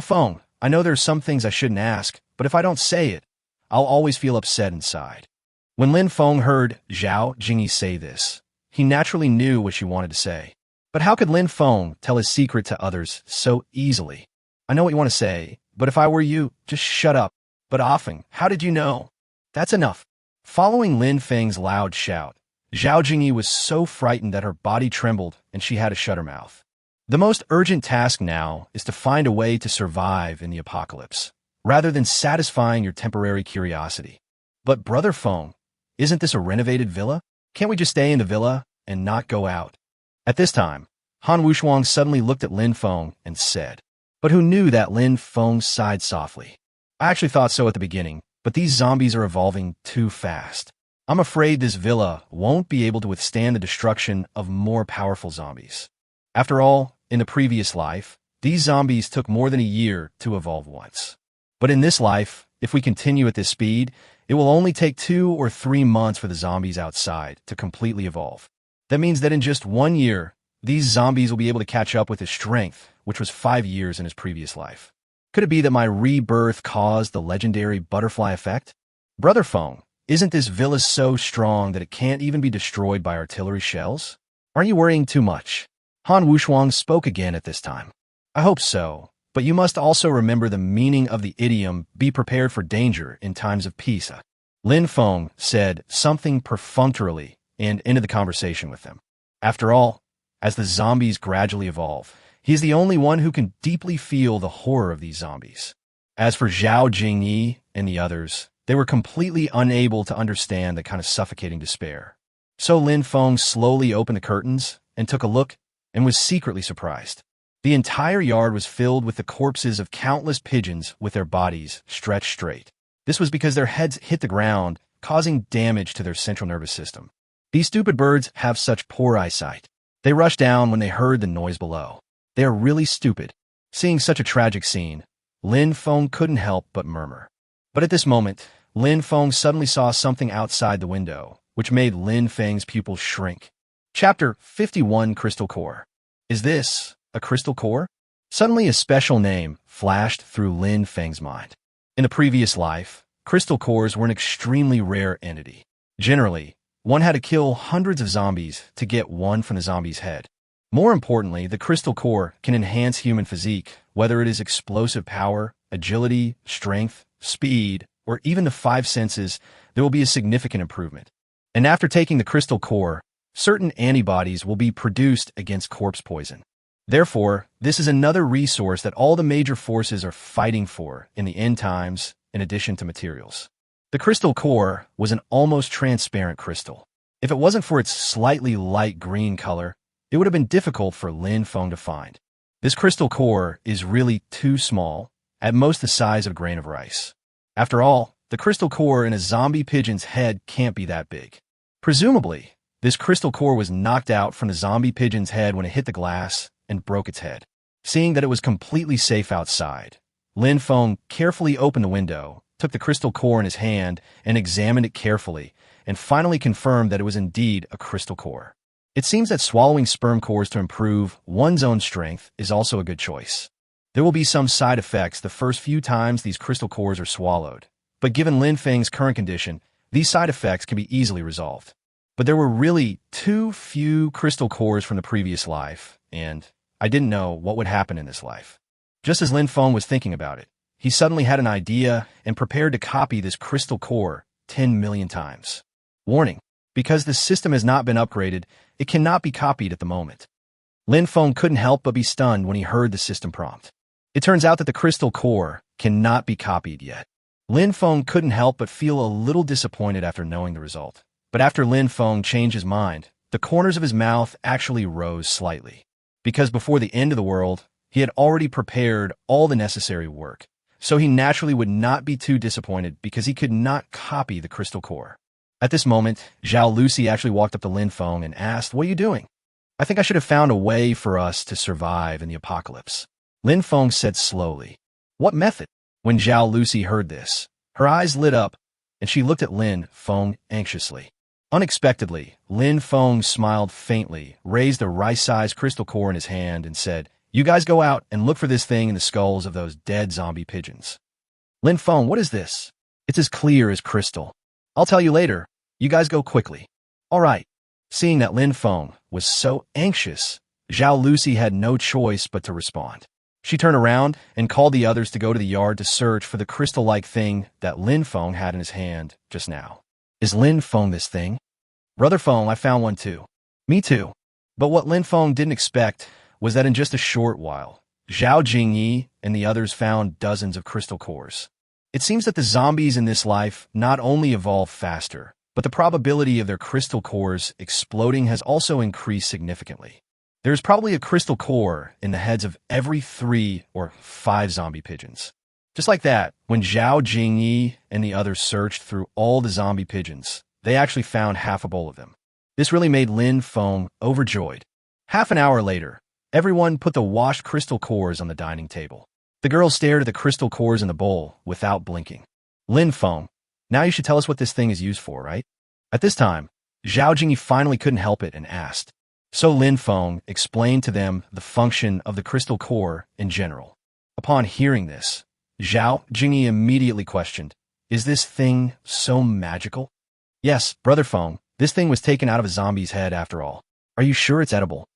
Feng, I know there are some things I shouldn't ask, but if I don't say it, I'll always feel upset inside. When Lin Feng heard Zhao Jingyi say this, he naturally knew what she wanted to say. But how could Lin Feng tell his secret to others so easily? "I know what you want to say, but if I were you, just shut up." "But Feng, how did you know?" "That's enough." Following Lin Feng's loud shout, Zhao Jingyi was so frightened that her body trembled and she had to shut her mouth. The most urgent task now is to find a way to survive in the apocalypse, rather than satisfying your temporary curiosity. But Brother Feng, isn't this a renovated villa? Can't we just stay in the villa and not go out? At this time, Han Wushuang suddenly looked at Lin Feng and said, but who knew that Lin Feng sighed softly. I actually thought so at the beginning, but these zombies are evolving too fast. I'm afraid this villa won't be able to withstand the destruction of more powerful zombies. After all, in the previous life, these zombies took more than a year to evolve once. But in this life, if we continue at this speed, it will only take 2 or 3 months for the zombies outside to completely evolve. That means that in just 1 year, these zombies will be able to catch up with his strength, which was 5 years in his previous life. Could it be that my rebirth caused the legendary butterfly effect? Brother Feng, isn't this villa so strong that it can't even be destroyed by artillery shells? Aren't you worrying too much? Han Wushuang spoke again at this time. I hope so, but you must also remember the meaning of the idiom, be prepared for danger in times of peace. Lin Feng said something perfunctorily and ended the conversation with them. After all, as the zombies gradually evolve, he is the only one who can deeply feel the horror of these zombies. As for Zhao Jingyi and the others, they were completely unable to understand the kind of suffocating despair. So Lin Feng slowly opened the curtains and took a look and was secretly surprised. The entire yard was filled with the corpses of countless pigeons with their bodies stretched straight. This was because their heads hit the ground, causing damage to their central nervous system. These stupid birds have such poor eyesight. They rushed down when they heard the noise below. They are really stupid. Seeing such a tragic scene, Lin Feng couldn't help but murmur. But at this moment, Lin Feng suddenly saw something outside the window, which made Lin Feng's pupils shrink. Chapter 51 Crystal Core. Is this a crystal core? Suddenly a special name flashed through Lin Feng's mind. In the previous life, crystal cores were an extremely rare entity. Generally, one had to kill hundreds of zombies to get one from the zombie's head. More importantly, the crystal core can enhance human physique, whether it is explosive power, agility, strength, speed, or even the 5 senses. There will be a significant improvement. And after taking the crystal core, certain antibodies will be produced against corpse poison. Therefore, this is another resource that all the major forces are fighting for in the end times, in addition to materials. The crystal core was an almost transparent crystal. If it wasn't for its slightly light green color, it would have been difficult for Lin Feng to find. This crystal core is really too small, at most the size of a grain of rice. After all, the crystal core in a zombie pigeon's head can't be that big. Presumably, this crystal core was knocked out from the zombie pigeon's head when it hit the glass and broke its head. Seeing that it was completely safe outside, Lin Feng carefully opened the window, took the crystal core in his hand, and examined it carefully, and finally confirmed that it was indeed a crystal core. It seems that swallowing sperm cores to improve one's own strength is also a good choice. There will be some side effects the first few times these crystal cores are swallowed, but given Lin Feng's current condition, these side effects can be easily resolved. But there were really too few crystal cores from the previous life, and I didn't know what would happen in this life. Just as Lin Feng was thinking about it, he suddenly had an idea and prepared to copy this crystal core 10 million times. Warning: because the system has not been upgraded, it cannot be copied at the moment. Lin Feng couldn't help but be stunned when he heard the system prompt. It turns out that the crystal core cannot be copied yet. Lin Feng couldn't help but feel a little disappointed after knowing the result. But after Lin Feng changed his mind, the corners of his mouth actually rose slightly. Because before the end of the world, he had already prepared all the necessary work, so he naturally would not be too disappointed because he could not copy the crystal core. At this moment, Zhao Lucy actually walked up to Lin Feng and asked, "What are you doing?" "I think I should have found a way for us to survive in the apocalypse," Lin Feng said slowly. "What method?" When Zhao Lucy heard this, her eyes lit up, and she looked at Lin Feng anxiously. Unexpectedly, Lin Feng smiled faintly, raised a rice-sized crystal core in his hand, and said, "You guys go out and look for this thing in the skulls of those dead zombie pigeons." "Lin Feng, what is this?" "It's as clear as crystal. I'll tell you later. You guys go quickly." "All right." Seeing that Lin Feng was so anxious, Zhao Lucy had no choice but to respond. She turned around and called the others to go to the yard to search for the crystal-like thing that Lin Feng had in his hand just now. "Is Lin Feng this thing?" "Brother Feng, I found one too." "Me too." But what Lin Feng didn't expect was that in just a short while, Zhao Jingyi and the others found dozens of crystal cores. It seems that the zombies in this life not only evolve faster, but the probability of their crystal cores exploding has also increased significantly. There's probably a crystal core in the heads of every 3 or 5 zombie pigeons. Just like that, when Zhao Jingyi and the others searched through all the zombie pigeons, they actually found half a bowl of them. This really made Lin Feng overjoyed. Half an hour later, everyone put the washed crystal cores on the dining table. The girls stared at the crystal cores in the bowl without blinking. Lynfong, now you should tell us what this thing is used for, right? At this time, Zhao Jingyi finally couldn't help it and asked. So Lynfong explained to them the function of the crystal core in general. Upon hearing this, Zhao Jingyi immediately questioned, "Is this thing so magical?" "Yes, Brother Feng, this thing was taken out of a zombie's head after all. Are you sure it's edible?"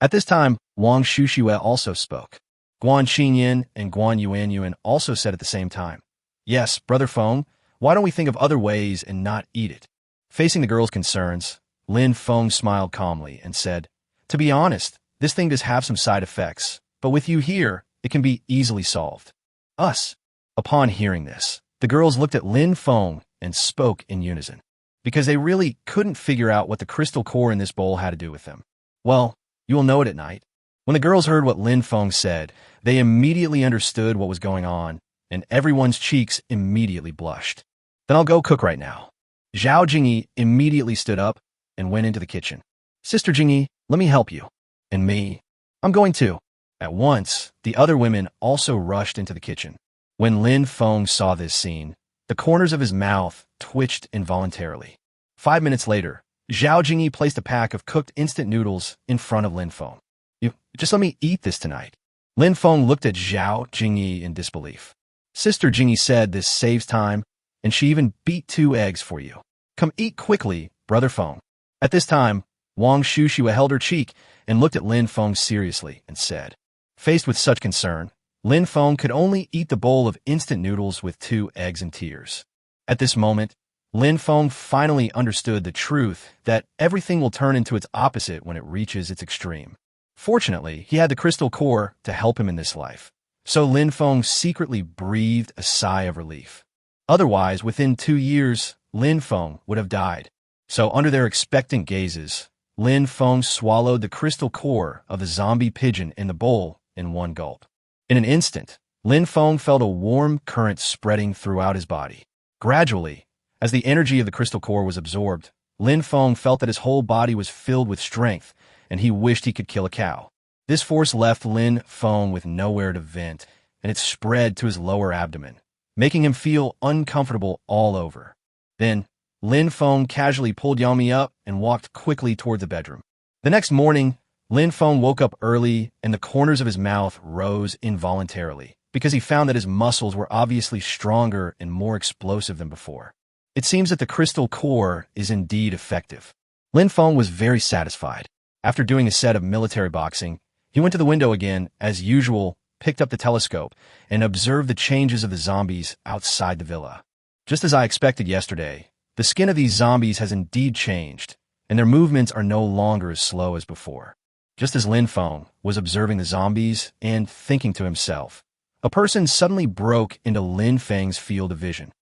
At this time, Wang Shuxue also spoke. Guan Qingyan and Guan Yuanyuan also said at the same time, "Yes, Brother Feng, why don't we think of other ways and not eat it?" Facing the girls' concerns, Lin Feng smiled calmly and said, "To be honest, this thing does have some side effects, but with you here, it can be easily solved." "Us." Upon hearing this, the girls looked at Lin Feng and spoke in unison, because they really couldn't figure out what the crystal core in this bowl had to do with them. Well, you will know it at night. When the girls heard what Lin Feng said, they immediately understood what was going on, and everyone's cheeks immediately blushed. "Then I'll go cook right now." Zhao Jingyi immediately stood up and went into the kitchen. "Sister Jingyi, let me help you." "And me." "I'm going too." At once, the other women also rushed into the kitchen. When Lin Feng saw this scene, the corners of his mouth twitched involuntarily. 5 minutes later, Zhao Jingyi placed a pack of cooked instant noodles in front of Lin Feng. "You just let me eat this tonight." Lin Feng looked at Zhao Jingyi in disbelief. "Sister Jingyi said this saves time, and she even beat 2 eggs for you. Come eat quickly, Brother Feng." At this time, Wang Shuxue held her cheek and looked at Lin Feng seriously and said. Faced with such concern, Lin Feng could only eat the bowl of instant noodles with 2 eggs and tears. At this moment, Lin Feng finally understood the truth that everything will turn into its opposite when it reaches its extreme. Fortunately, he had the crystal core to help him in this life, so Lin Feng secretly breathed a sigh of relief. Otherwise, within 2 years, Lin Feng would have died. So under their expectant gazes, Lin Feng swallowed the crystal core of the zombie pigeon in the bowl in one gulp. In an instant, Lin Feng felt a warm current spreading throughout his body. Gradually, as the energy of the crystal core was absorbed, Lin Feng felt that his whole body was filled with strength, and he wished he could kill a cow. This force left Lin Feng with nowhere to vent, and it spread to his lower abdomen, making him feel uncomfortable all over. Then, Lin Feng casually pulled Yami up and walked quickly toward the bedroom. The next morning, Lin Feng woke up early, and the corners of his mouth rose involuntarily, because he found that his muscles were obviously stronger and more explosive than before. It seems that the crystal core is indeed effective. Lin Feng was very satisfied. After doing a set of military boxing, he went to the window again, as usual, picked up the telescope, and observed the changes of the zombies outside the villa. Just as I expected yesterday, the skin of these zombies has indeed changed, and their movements are no longer as slow as before. Just as Lin Feng was observing the zombies and thinking to himself, a person suddenly broke into Lin Feng's field of vision.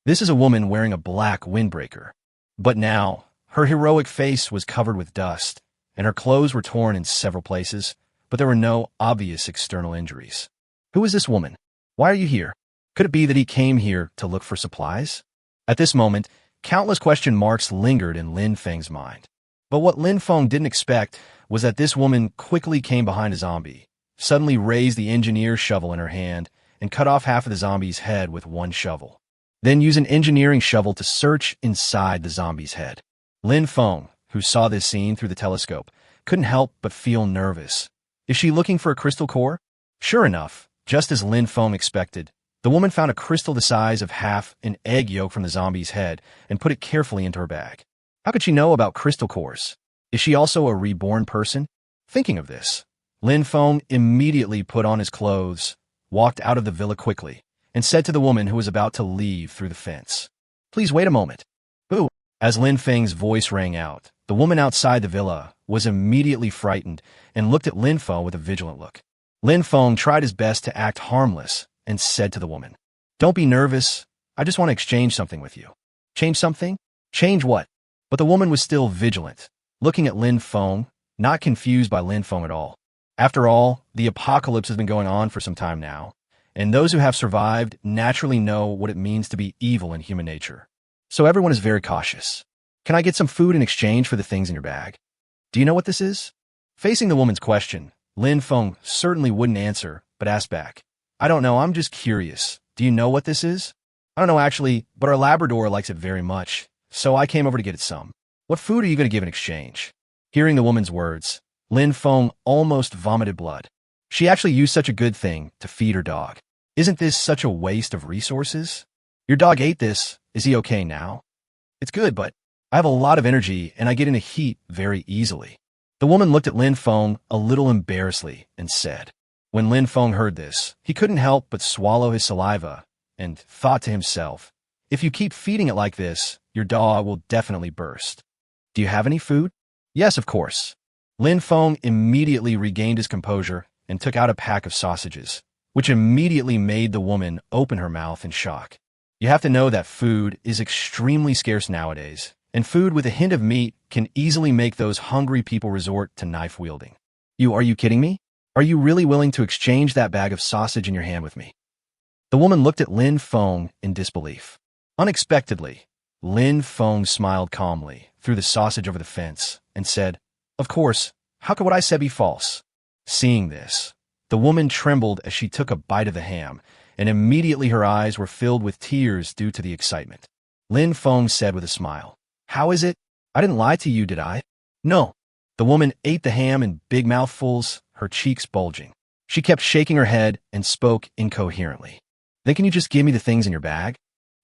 This is a woman wearing a black windbreaker. But now, her heroic face was covered with dust, and her clothes were torn in several places, but there were no obvious external injuries. Who is this woman? Why are you here? Could it be that he came here to look for supplies? At this moment, countless question marks lingered in Lin Feng's mind. But what Lin Feng didn't expect was that this woman quickly came behind a zombie, suddenly raised the engineer's shovel in her hand, and cut off half of the zombie's head with one shovel. Then use an engineering shovel to search inside the zombie's head. Lin Feng, who saw this scene through the telescope, couldn't help but feel nervous. Is she looking for a crystal core? Sure enough, just as Lin Feng expected, the woman found a crystal the size of half an egg yolk from the zombie's head and put it carefully into her bag. How could she know about crystal cores? Is she also a reborn person? Thinking of this, Lin Feng immediately put on his clothes, walked out of the villa quickly, and said to the woman who was about to leave through the fence, "Please wait a moment." "Who?" As Lin Feng's voice rang out, The woman outside the villa was immediately frightened and looked at Lynfong with a vigilant look. Lynfong tried his best to act harmless and said to the woman, "Don't be nervous. I just want to exchange something with you." "Change something? Change what?" But the woman was still vigilant, looking at Lynfong, not confused by Lynfong at all. After all, the apocalypse has been going on for some time now, and those who have survived naturally know what it means to be evil in human nature. So everyone is very cautious. "Can I get some food in exchange for the things in your bag? Do you know what this is?" Facing the woman's question, Lynfong certainly wouldn't answer, but asked back, "I don't know, I'm just curious. Do you know what this is?" "I don't know actually, but our Labrador likes it very much, so I came over to get it some." "What food are you going to give in exchange?" Hearing the woman's words, Lynfong almost vomited blood. She actually used such a good thing to feed her dog. Isn't this such a waste of resources? Your dog ate this. Is he okay now? It's good, but I have a lot of energy and I get in a heat very easily. The woman looked at Lynfong a little embarrassedly and said. When Lynfong heard this, he couldn't help but swallow his saliva and thought to himself, if you keep feeding it like this, your dog will definitely burst. "Do you have any food?" "Yes, of course." Lynfong immediately regained his composure and took out a pack of sausages, which immediately made the woman open her mouth in shock. You have to know that food is extremely scarce nowadays, and food with a hint of meat can easily make those hungry people resort to knife wielding. Are you kidding me? Are you really willing to exchange that bag of sausage in your hand with me?" The woman looked at Lynfong in disbelief. Unexpectedly, Lynfong smiled calmly, threw the sausage over the fence, and said, "Of course, how could what I said be false?" Seeing this, the woman trembled as she took a bite of the ham, and immediately her eyes were filled with tears due to the excitement. Lynfong said with a smile, "How is it? I didn't lie to you, did I?" "No." The woman ate the ham in big mouthfuls, her cheeks bulging. She kept shaking her head and spoke incoherently. "Then can you just give me the things in your bag?"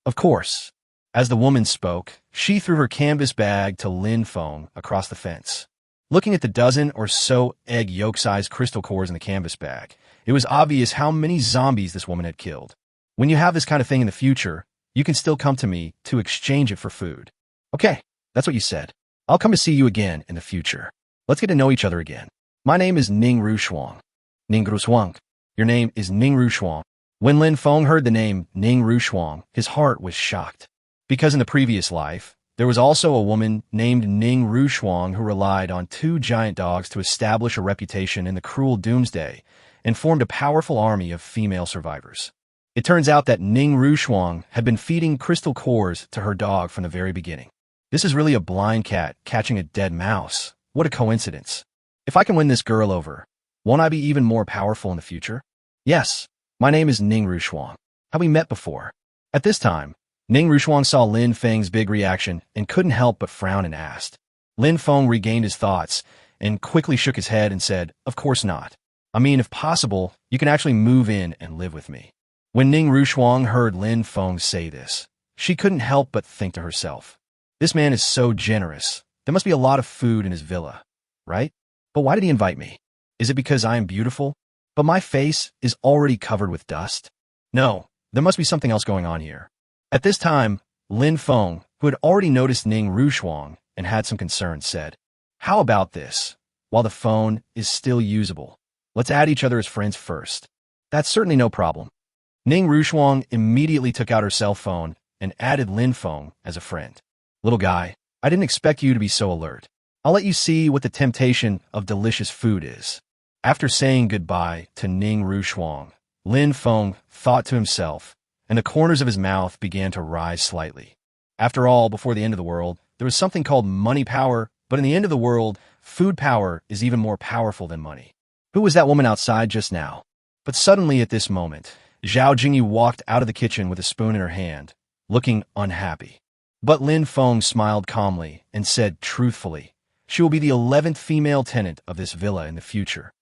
"Of course." As the woman spoke, she threw her canvas bag to Lynfong across the fence. Looking at the dozen or so egg yolk-sized crystal cores in the canvas bag, it was obvious how many zombies this woman had killed. "When you have this kind of thing in the future, you can still come to me to exchange it for food." "Okay, that's what you said. I'll come to see you again in the future. Let's get to know each other again. My name is Ning Rushuang." "Ning Rushuang. Your name is Ning Rushuang." When Lynfong heard the name Ning Rushuang, his heart was shocked. Because in the previous life, there was also a woman named Ning Rushuang who relied on 2 giant dogs to establish a reputation in the cruel doomsday and formed a powerful army of female survivors. It turns out that Ning Rushuang had been feeding crystal cores to her dog from the very beginning. This is really a blind cat catching a dead mouse. What a coincidence. If I can win this girl over, won't I be even more powerful in the future? "Yes, my name is Ning Rushuang. Have we met before?" At this time, Ning Rushuang saw Lin Feng's big reaction and couldn't help but frown and asked. Lynfong regained his thoughts and quickly shook his head and said, "Of course not. I mean, if possible, you can actually move in and live with me." When Ning Rushuang heard Lynfong say this, she couldn't help but think to herself, this man is so generous. There must be a lot of food in his villa, right? But why did he invite me? Is it because I am beautiful? But my face is already covered with dust? No, there must be something else going on here. At this time, Lynfong, who had already noticed Ning Rushuang and had some concern, said, "How about this? While the phone is still usable, let's add each other as friends first." "That's certainly no problem." Ning Rushuang immediately took out her cell phone and added Lynfong as a friend. "Little guy, I didn't expect you to be so alert. I'll let you see what the temptation of delicious food is." After saying goodbye to Ning Rushuang, Lynfong thought to himself, and the corners of his mouth began to rise slightly. After all, before the end of the world, there was something called money power, but in the end of the world, food power is even more powerful than money. Who was that woman outside just now? But suddenly at this moment, Zhao Jingyi walked out of the kitchen with a spoon in her hand, looking unhappy. But Lynfong smiled calmly and said truthfully, "She will be the 11th female tenant of this villa in the future."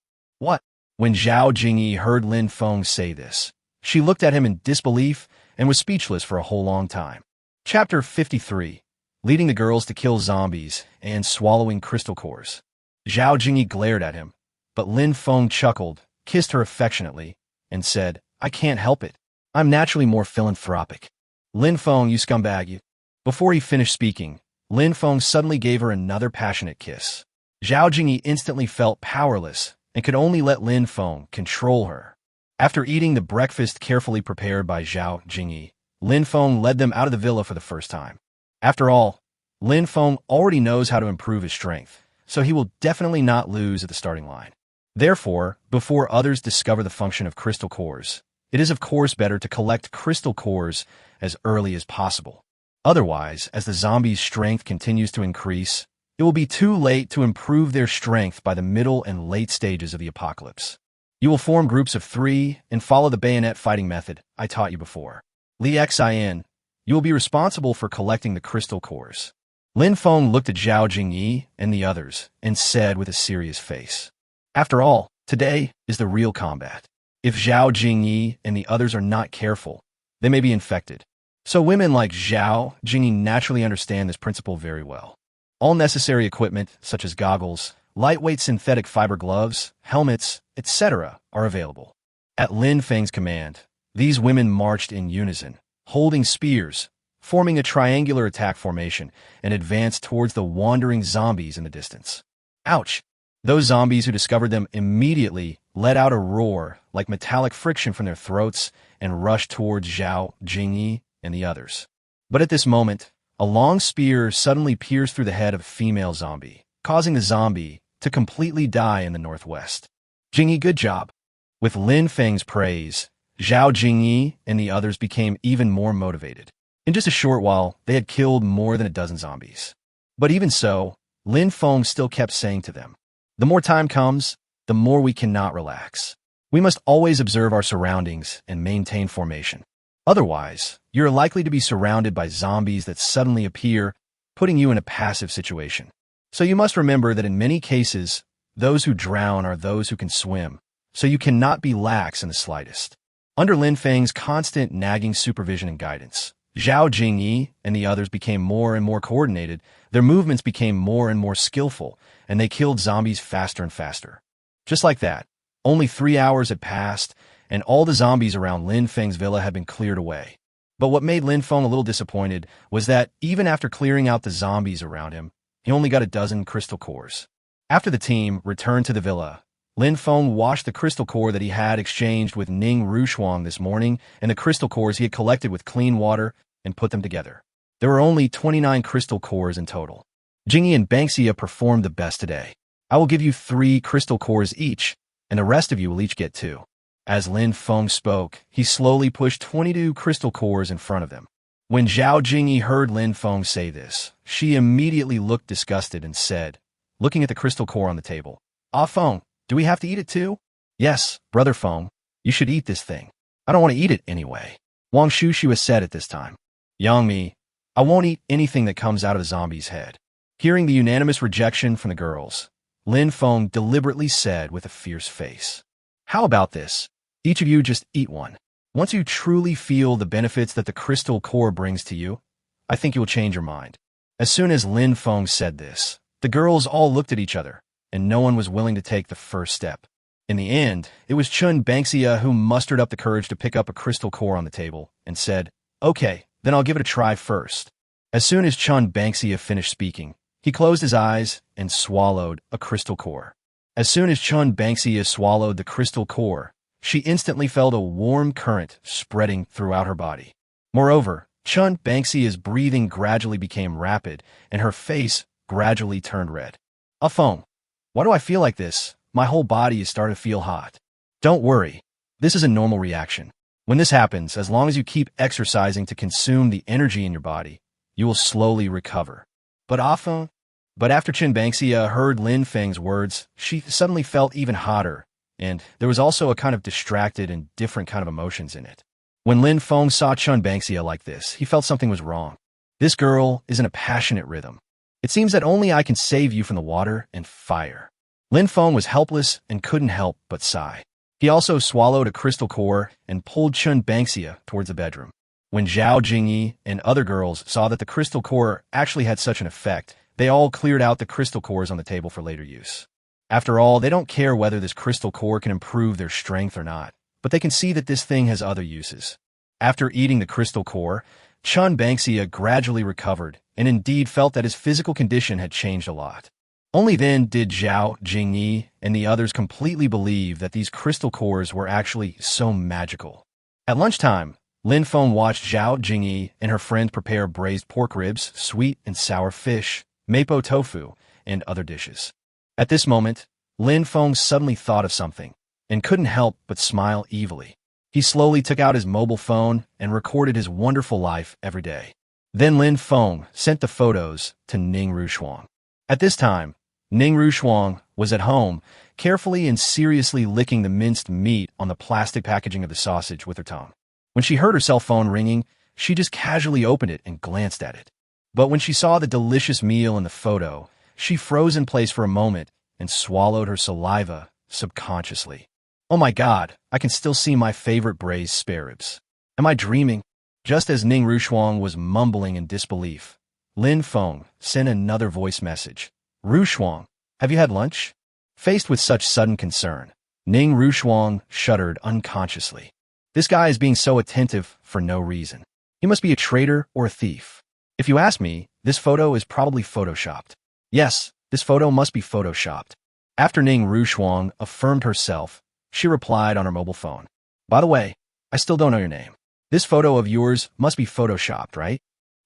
"What?" When Zhao Jingyi heard Lynfong say this, she looked at him in disbelief and was speechless for a whole long time. Chapter 53, Leading the Girls to Kill Zombies and Swallowing Crystal Cores. Zhao Jingyi glared at him, but Lynfong chuckled, kissed her affectionately, and said, "I can't help it. I'm naturally more philanthropic." "Lynfong, you scumbag, you." Before he finished speaking, Lin Feng suddenly gave her another passionate kiss. Zhao Jingyi instantly felt powerless and could only let Lin Feng control her. After eating the breakfast carefully prepared by Zhao Jingyi, Lin Feng led them out of the villa for the first time. After all, Lin Feng already knows how to improve his strength, so he will definitely not lose at the starting line. Therefore, before others discover the function of crystal cores, it is of course better to collect crystal cores as early as possible. Otherwise, as the zombies' strength continues to increase, it will be too late to improve their strength by the middle and late stages of the apocalypse. You will form groups of 3 and follow the bayonet fighting method I taught you before. Li Xin, you will be responsible for collecting the crystal cores. Lin Feng looked at Zhao Jingyi and the others and said with a serious face, "After all, today is the real combat. If Zhao Jingyi and the others are not careful, they may be infected." So women like Zhao Jingyi naturally understand this principle very well. All necessary equipment, such as goggles, lightweight synthetic fiber gloves, helmets, etc., are available. At Lin Feng's command, these women marched in unison, holding spears, forming a triangular attack formation, and advanced towards the wandering zombies in the distance. Ouch! Those zombies who discovered them immediately let out a roar like metallic friction from their throats and rushed towards Zhao Jingyi and the others. But at this moment, a long spear suddenly pierced through the head of a female zombie, causing the zombie to completely die in the northwest. "Jingyi, good job." With Lin Feng's praise, Zhao Jingyi and the others became even more motivated. In just a short while, they had killed more than a dozen zombies. But even so, Lin Feng still kept saying to them, "The more time comes, the more we cannot relax. We must always observe our surroundings and maintain formation. Otherwise, you're likely to be surrounded by zombies that suddenly appear, putting you in a passive situation. So you must remember that in many cases, those who drown are those who can swim, so you cannot be lax in the slightest." Under Lin Feng's constant nagging supervision and guidance, Zhao Jingyi and the others became more and more coordinated, their movements became more and more skillful, and they killed zombies faster and faster. Just like that, only 3 hours had passed, and all the zombies around Lin Feng's villa had been cleared away. But what made Lin Feng a little disappointed was that, even after clearing out the zombies around him, he only got a dozen crystal cores. After the team returned to the villa, Lin Feng washed the crystal core that he had exchanged with Ning Rushuang this morning and the crystal cores he had collected with clean water and put them together. There were only 29 crystal cores in total. Jingyi and Banksia performed the best today. I will give you 3 crystal cores each, and the rest of you will each get 2. As Lin Feng spoke, he slowly pushed 22 crystal cores in front of them. When Zhao Jingyi heard Lin Feng say this, she immediately looked disgusted and said, looking at the crystal core on the table, "Ah Feng, do we have to eat it too?" "Yes, Brother Feng, you should eat this thing." "I don't want to eat it anyway," Wang Shushu said at this time. "Yang Mi, I won't eat anything that comes out of the zombie's head." Hearing the unanimous rejection from the girls, Lin Feng deliberately said with a fierce face, "How about this? Each of you just eat one. Once you truly feel the benefits that the crystal core brings to you, I think you'll change your mind." As soon as Lin Feng said this, the girls all looked at each other, and no one was willing to take the first step. In the end, it was Chun Banksia who mustered up the courage to pick up a crystal core on the table and said, "Okay, then I'll give it a try first." As soon as Chun Banksia finished speaking, he closed his eyes and swallowed a crystal core. As soon as Chun Banksia swallowed the crystal core, she instantly felt a warm current spreading throughout her body. Moreover, Chun Banksia's breathing gradually became rapid, and her face gradually turned red. "Ah Feng, why do I feel like this? My whole body is starting to feel hot." "Don't worry. This is a normal reaction. When this happens, as long as you keep exercising to consume the energy in your body, you will slowly recover." "But Ah Feng..." But after Chun Banksia heard Lin Feng's words, she suddenly felt even hotter, and there was also a kind of distracted and different kind of emotions in it. When Lin Feng saw Chun Banksia like this, he felt something was wrong. This girl is in a passionate rhythm. It seems that only I can save you from the water and fire. Lin Feng was helpless and couldn't help but sigh. He also swallowed a crystal core and pulled Chun Banksia towards the bedroom. When Zhao Jingyi and other girls saw that the crystal core actually had such an effect, they all cleared out the crystal cores on the table for later use. After all, they don't care whether this crystal core can improve their strength or not, but they can see that this thing has other uses. After eating the crystal core, Chun Banksia gradually recovered and indeed felt that his physical condition had changed a lot. Only then did Zhao Jingyi and the others completely believe that these crystal cores were actually so magical. At lunchtime, Lin Feng watched Zhao Jingyi and her friends prepare braised pork ribs, sweet and sour fish, mapo tofu, and other dishes. At this moment, Lin Feng suddenly thought of something and couldn't help but smile evilly. He slowly took out his mobile phone and recorded his wonderful life every day. Then Lin Feng sent the photos to Ning Rushuang. At this time, Ning Rushuang was at home, carefully and seriously licking the minced meat on the plastic packaging of the sausage with her tongue. When she heard her cell phone ringing, she just casually opened it and glanced at it. But when she saw the delicious meal in the photo, she froze in place for a moment and swallowed her saliva subconsciously. Oh my God, I can still see my favorite braised spare ribs. Am I dreaming? Just as Ning Rushuang was mumbling in disbelief, Lin Feng sent another voice message. Rushuang, have you had lunch? Faced with such sudden concern, Ning Rushuang shuddered unconsciously. This guy is being so attentive for no reason. He must be a traitor or a thief. If you ask me, this photo is probably photoshopped. Yes, this photo must be photoshopped. After Ning Rushuang affirmed herself, she replied on her mobile phone. By the way, I still don't know your name. This photo of yours must be photoshopped, right?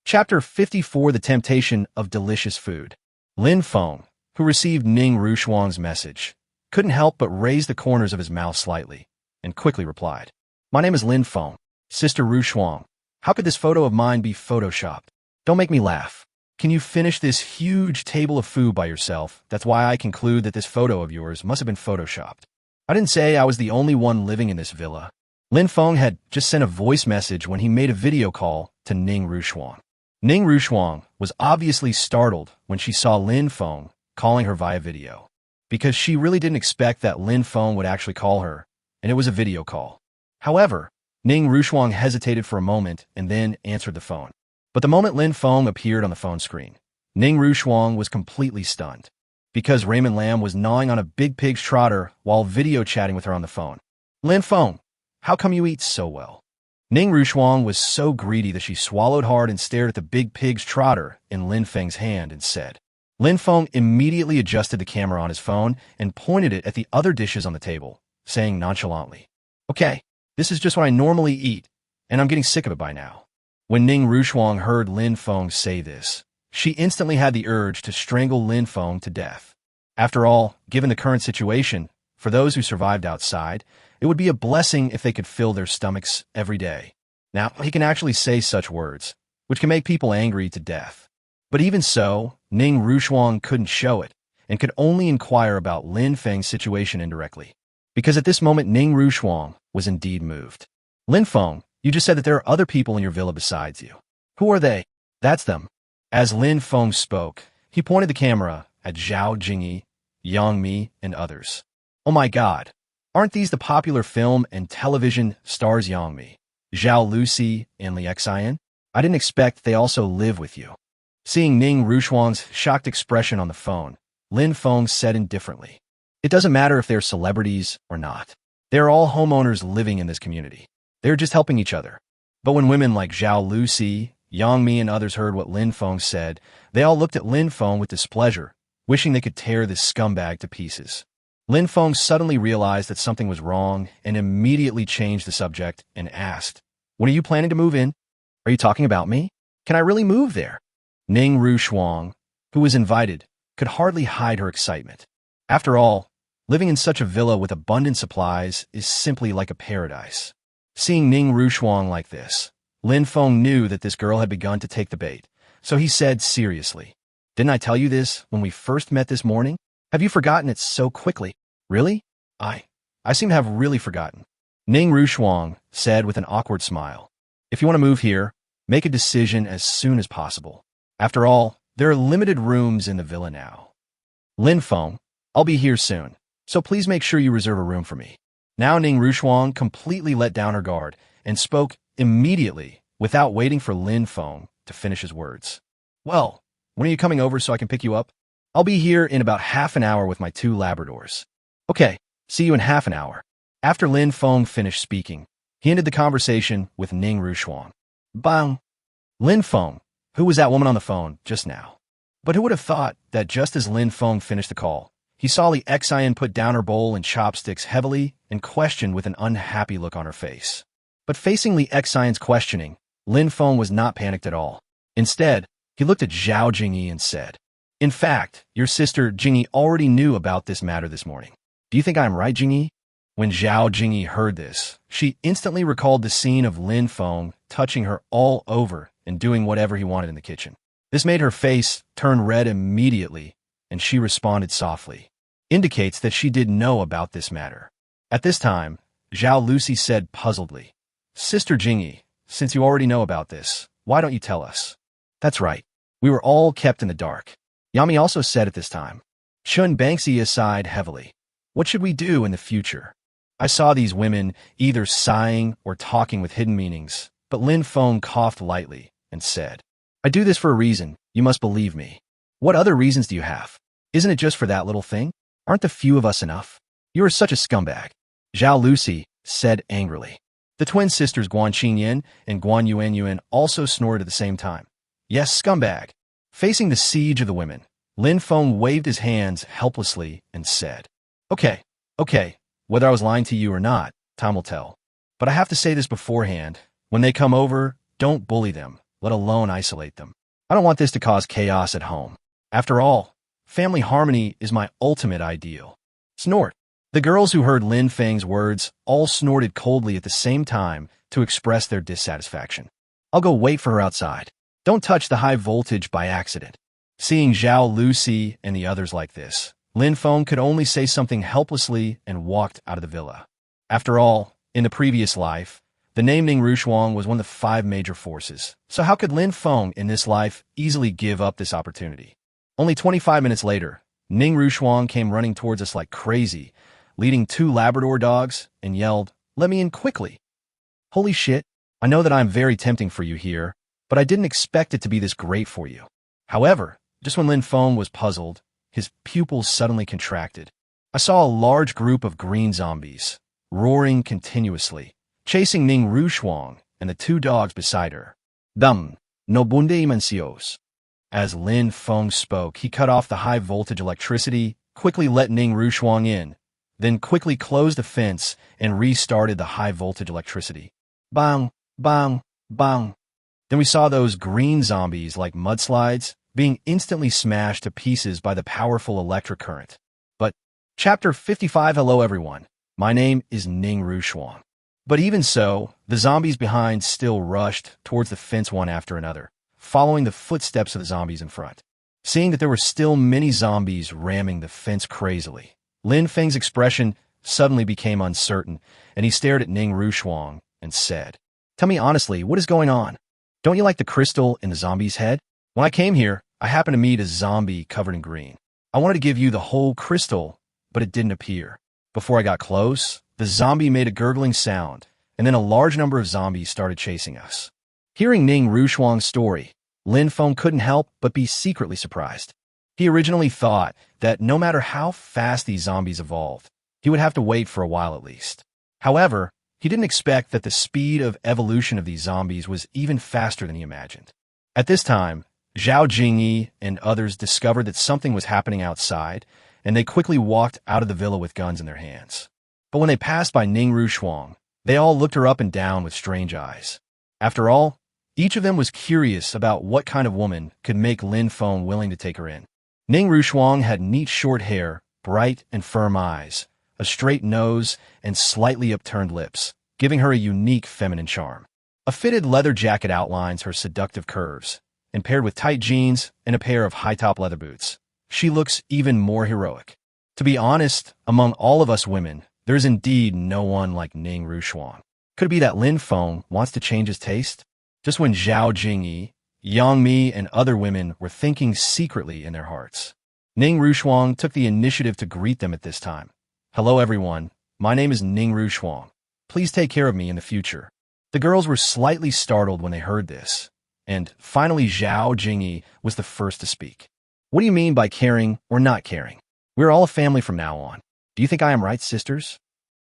Chapter 54, The Temptation of Delicious Food. Lin Feng, who received Ning Rushuang's message, couldn't help but raise the corners of his mouth slightly, and quickly replied, My name is Lin Feng, Sister Rushuang. How could this photo of mine be photoshopped? Don't make me laugh. Can you finish this huge table of food by yourself? That's why I conclude that this photo of yours must have been photoshopped. I didn't say I was the only one living in this villa. Lin Feng had just sent a voice message when he made a video call to Ning Rushuang. Ning Rushuang was obviously startled when she saw Lin Feng calling her via video, because she really didn't expect that Lin Feng would actually call her, and it was a video call. However, Ning Rushuang hesitated for a moment and then answered the phone. But the moment Lin Feng appeared on the phone screen, Ning Rushuang was completely stunned, because Raymond Lam was gnawing on a big pig's trotter while video chatting with her on the phone. Lin Feng, how come you eat so well? Ning Rushuang was so greedy that she swallowed hard and stared at the big pig's trotter in Lin Feng's hand and said. Lin Feng immediately adjusted the camera on his phone and pointed it at the other dishes on the table, saying nonchalantly, Okay, this is just what I normally eat, and I'm getting sick of it by now. When Ning Rushuang heard Lin Feng say this, she instantly had the urge to strangle Lin Feng to death. After all, given the current situation, for those who survived outside, it would be a blessing if they could fill their stomachs every day. Now, he can actually say such words, which can make people angry to death. But even so, Ning Rushuang couldn't show it, and could only inquire about Lin Feng's situation indirectly. Because at this moment, Ning Rushuang was indeed moved. Lin Feng, you just said that there are other people in your villa besides you. Who are they? That's them. As Lin Feng spoke, he pointed the camera at Zhao Jingyi, Yang Mi, and others. Oh my God. Aren't these the popular film and television stars Yang Mi, Zhao Lucy, and Li Xian? I didn't expect they also live with you. Seeing Ning Rushuang's shocked expression on the phone, Lin Feng said indifferently, It doesn't matter if they're celebrities or not. They're all homeowners living in this community. They're just helping each other. But when women like Zhao Lucy, Yang Mi, and others heard what Lin Feng said, they all looked at Lin Feng with displeasure, wishing they could tear this scumbag to pieces. Lin Feng suddenly realized that something was wrong and immediately changed the subject and asked, When are you planning to move in? Are you talking about me? Can I really move there? Ning Rushuang, who was invited, could hardly hide her excitement. After all, living in such a villa with abundant supplies is simply like a paradise. Seeing Ning Rushuang like this, Lin Feng knew that this girl had begun to take the bait, so he said seriously, Didn't I tell you this when we first met this morning? Have you forgotten it so quickly? Really? I seem to have really forgotten. Ning Rushuang said with an awkward smile, If you want to move here, make a decision as soon as possible. After all, there are limited rooms in the villa now. Lin Feng, I'll be here soon, so please make sure you reserve a room for me. Now Ning Rushuang completely let down her guard and spoke immediately without waiting for Lin Feng to finish his words. Well, when are you coming over so I can pick you up? I'll be here in about half an hour with my 2 Labradors. Okay, see you in half an hour. After Lin Feng finished speaking, he ended the conversation with Ning Rushuang. Bang! Lin Feng, who was that woman on the phone just now? But who would have thought that just as Lin Feng finished the call, he saw Li Xian put down her bowl and chopsticks heavily and questioned with an unhappy look on her face. But facing Li Xian's questioning, Lin Feng was not panicked at all. Instead, he looked at Zhao Jingyi and said, "In fact, your sister Jingyi already knew about this matter this morning. Do you think I'm right, Jingyi?" When Zhao Jingyi heard this, she instantly recalled the scene of Lin Feng touching her all over and doing whatever he wanted in the kitchen. This made her face turn red immediately, and she responded softly. Indicates that she did know about this matter. At this time, Zhao Lucy said puzzledly, "Sister Jingyi, since you already know about this, why don't you tell us?" "That's right. We were all kept in the dark." Yami also said at this time. Chun Banksy sighed heavily. "What should we do in the future?" I saw these women either sighing or talking with hidden meanings, but Lin Feng coughed lightly and said, "I do this for a reason. You must believe me." "What other reasons do you have? Isn't it just for that little thing? Aren't the few of us enough?" "You are such a scumbag," Zhao Lucy said angrily. The twin sisters Guan Qingyan and Guan Yuan also snored at the same time. "Yes, scumbag." Facing the siege of the women, Lin Feng waved his hands helplessly and said, Okay, whether I was lying to you or not, time will tell. But I have to say this beforehand. When they come over, don't bully them, let alone isolate them. I don't want this to cause chaos at home. After all, family harmony is my ultimate ideal. Snort. The girls who heard Lin Feng's words all snorted coldly at the same time to express their dissatisfaction. "I'll go wait for her outside. Don't touch the high voltage by accident." Seeing Zhao Lucy and the others like this, Lin Feng could only say something helplessly and walked out of the villa. After all, in the previous life, the name Ning Rushuang was one of the 5 major forces, so how could Lin Feng in this life easily give up this opportunity? Only 25 minutes later, Ning Rushuang came running towards us like crazy, leading 2 Labrador dogs, and yelled, "Let me in quickly." Holy shit, I know that I'm very tempting for you here, but I didn't expect it to be this great for you. However, just when Lin Feng was puzzled, his pupils suddenly contracted. I saw a large group of green zombies, roaring continuously, chasing Ning Rushuang and the 2 dogs beside her. "Dum, no bunde imensios." As Lin Feng spoke, he cut off the high-voltage electricity, quickly let Ning Rushuang in, then quickly closed the fence and restarted the high-voltage electricity. Bang, bang, bang. Then we saw those green zombies like mudslides being instantly smashed to pieces by the powerful electric current. But, Chapter 55. Hello everyone, my name is Ning Rushuang. But even so, the zombies behind still rushed towards the fence one after another, following the footsteps of the zombies in front. Seeing that there were still many zombies ramming the fence crazily, Lin Feng's expression suddenly became uncertain, and he stared at Ning Rushuang and said, "Tell me honestly, what is going on? Don't you like the crystal in the zombie's head? When I came here, I happened to meet a zombie covered in green. I wanted to give you the whole crystal, but it didn't appear. Before I got close, the zombie made a gurgling sound, and then a large number of zombies started chasing us." Hearing Ning Rushuang's story, Lin Feng couldn't help but be secretly surprised. He originally thought that no matter how fast these zombies evolved, he would have to wait for a while at least. However, he didn't expect that the speed of evolution of these zombies was even faster than he imagined. At this time, Zhao Jingyi and others discovered that something was happening outside, and they quickly walked out of the villa with guns in their hands. But when they passed by Ning Rushuang, they all looked her up and down with strange eyes. After all, each of them was curious about what kind of woman could make Lin Feng willing to take her in. Ning Rushuang had neat short hair, bright and firm eyes, a straight nose, and slightly upturned lips, giving her a unique feminine charm. A fitted leather jacket outlines her seductive curves, and paired with tight jeans and a pair of high-top leather boots, she looks even more heroic. To be honest, among all of us women, there is indeed no one like Ning Rushuang. Could it be that Lin Feng wants to change his taste? Just when Zhao Jingyi, Yang Mi, and other women were thinking secretly in their hearts, Ning Rushuang took the initiative to greet them at this time. "Hello everyone, my name is Ning Rushuang. Please take care of me in the future." The girls were slightly startled when they heard this, and finally Zhao Jingyi was the first to speak. "What do you mean by caring or not caring? We're all a family from now on. Do you think I am right, sisters?"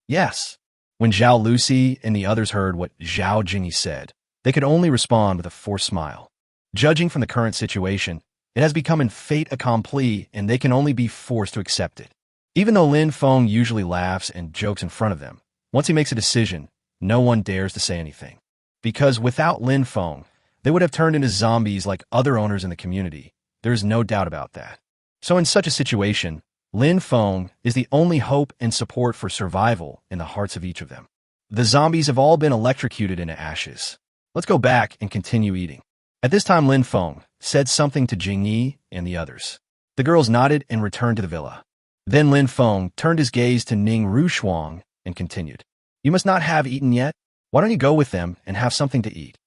"Yes." When Zhao Lucy and the others heard what Zhao Jingyi said, They could only respond with a forced smile. Judging from the current situation, it has become an fait accompli, and they can only be forced to accept it. Even though Lin Feng usually laughs and jokes in front of them, once he makes a decision, no one dares to say anything. Because without Lin Feng, they would have turned into zombies like other owners in the community. There is no doubt about that. So in such a situation, Lin Feng is the only hope and support for survival in the hearts of each of them. The zombies have all been electrocuted into ashes. Let's go back and continue eating. At this time, Lin Feng said something to Jingyi and the others. The girls nodded and returned to the villa. Then Lin Feng turned his gaze to Ning Rushuang and continued. You must not have eaten yet. Why don't you go with them and have something to eat?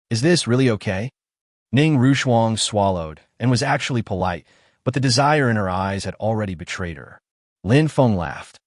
Is this really okay? Ning Rushuang swallowed and was actually polite, but the desire in her eyes had already betrayed her. Lin Feng laughed.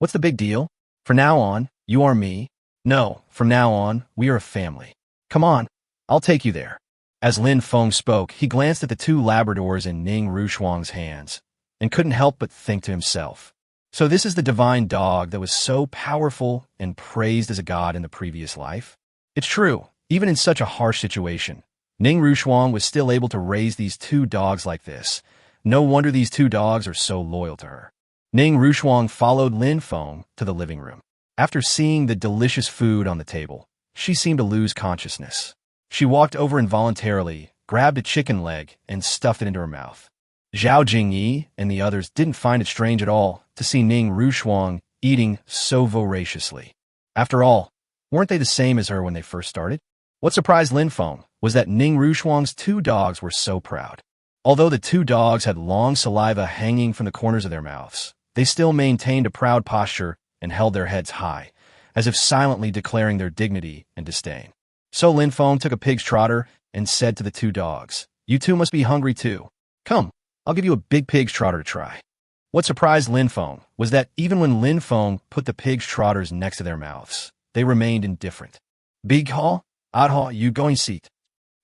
What's the big deal? From now on, you are me. No, from now on, we are a family. Come on, I'll take you there. As Lin Feng spoke, he glanced at the two Labradors in Ning Rushuang's hands and couldn't help but think to himself. So this is the divine dog that was so powerful and praised as a god in the previous life? It's true, even in such a harsh situation, Ning Rushuang was still able to raise these two dogs like this. No wonder these two dogs are so loyal to her. Ning Rushuang followed Lin Feng to the living room. After seeing the delicious food on the table, she seemed to lose consciousness. She walked over involuntarily, grabbed a chicken leg, and stuffed it into her mouth. Zhao Jingyi and the others didn't find it strange at all to see Ning Rushuang eating so voraciously. After all, weren't they the same as her when they first started? What surprised Lin Feng was that Ning Rushuang's two dogs were so proud. Although the two dogs had long saliva hanging from the corners of their mouths, they still maintained a proud posture and held their heads high, as if silently declaring their dignity and disdain. So Lin Feng took a pig's trotter and said to the two dogs, You two must be hungry too. Come, I'll give you a big pig's trotter to try. What surprised Lin Feng was that even when Lin Feng put the pig's trotters next to their mouths, they remained indifferent. Big haw, odd haw, you going seat.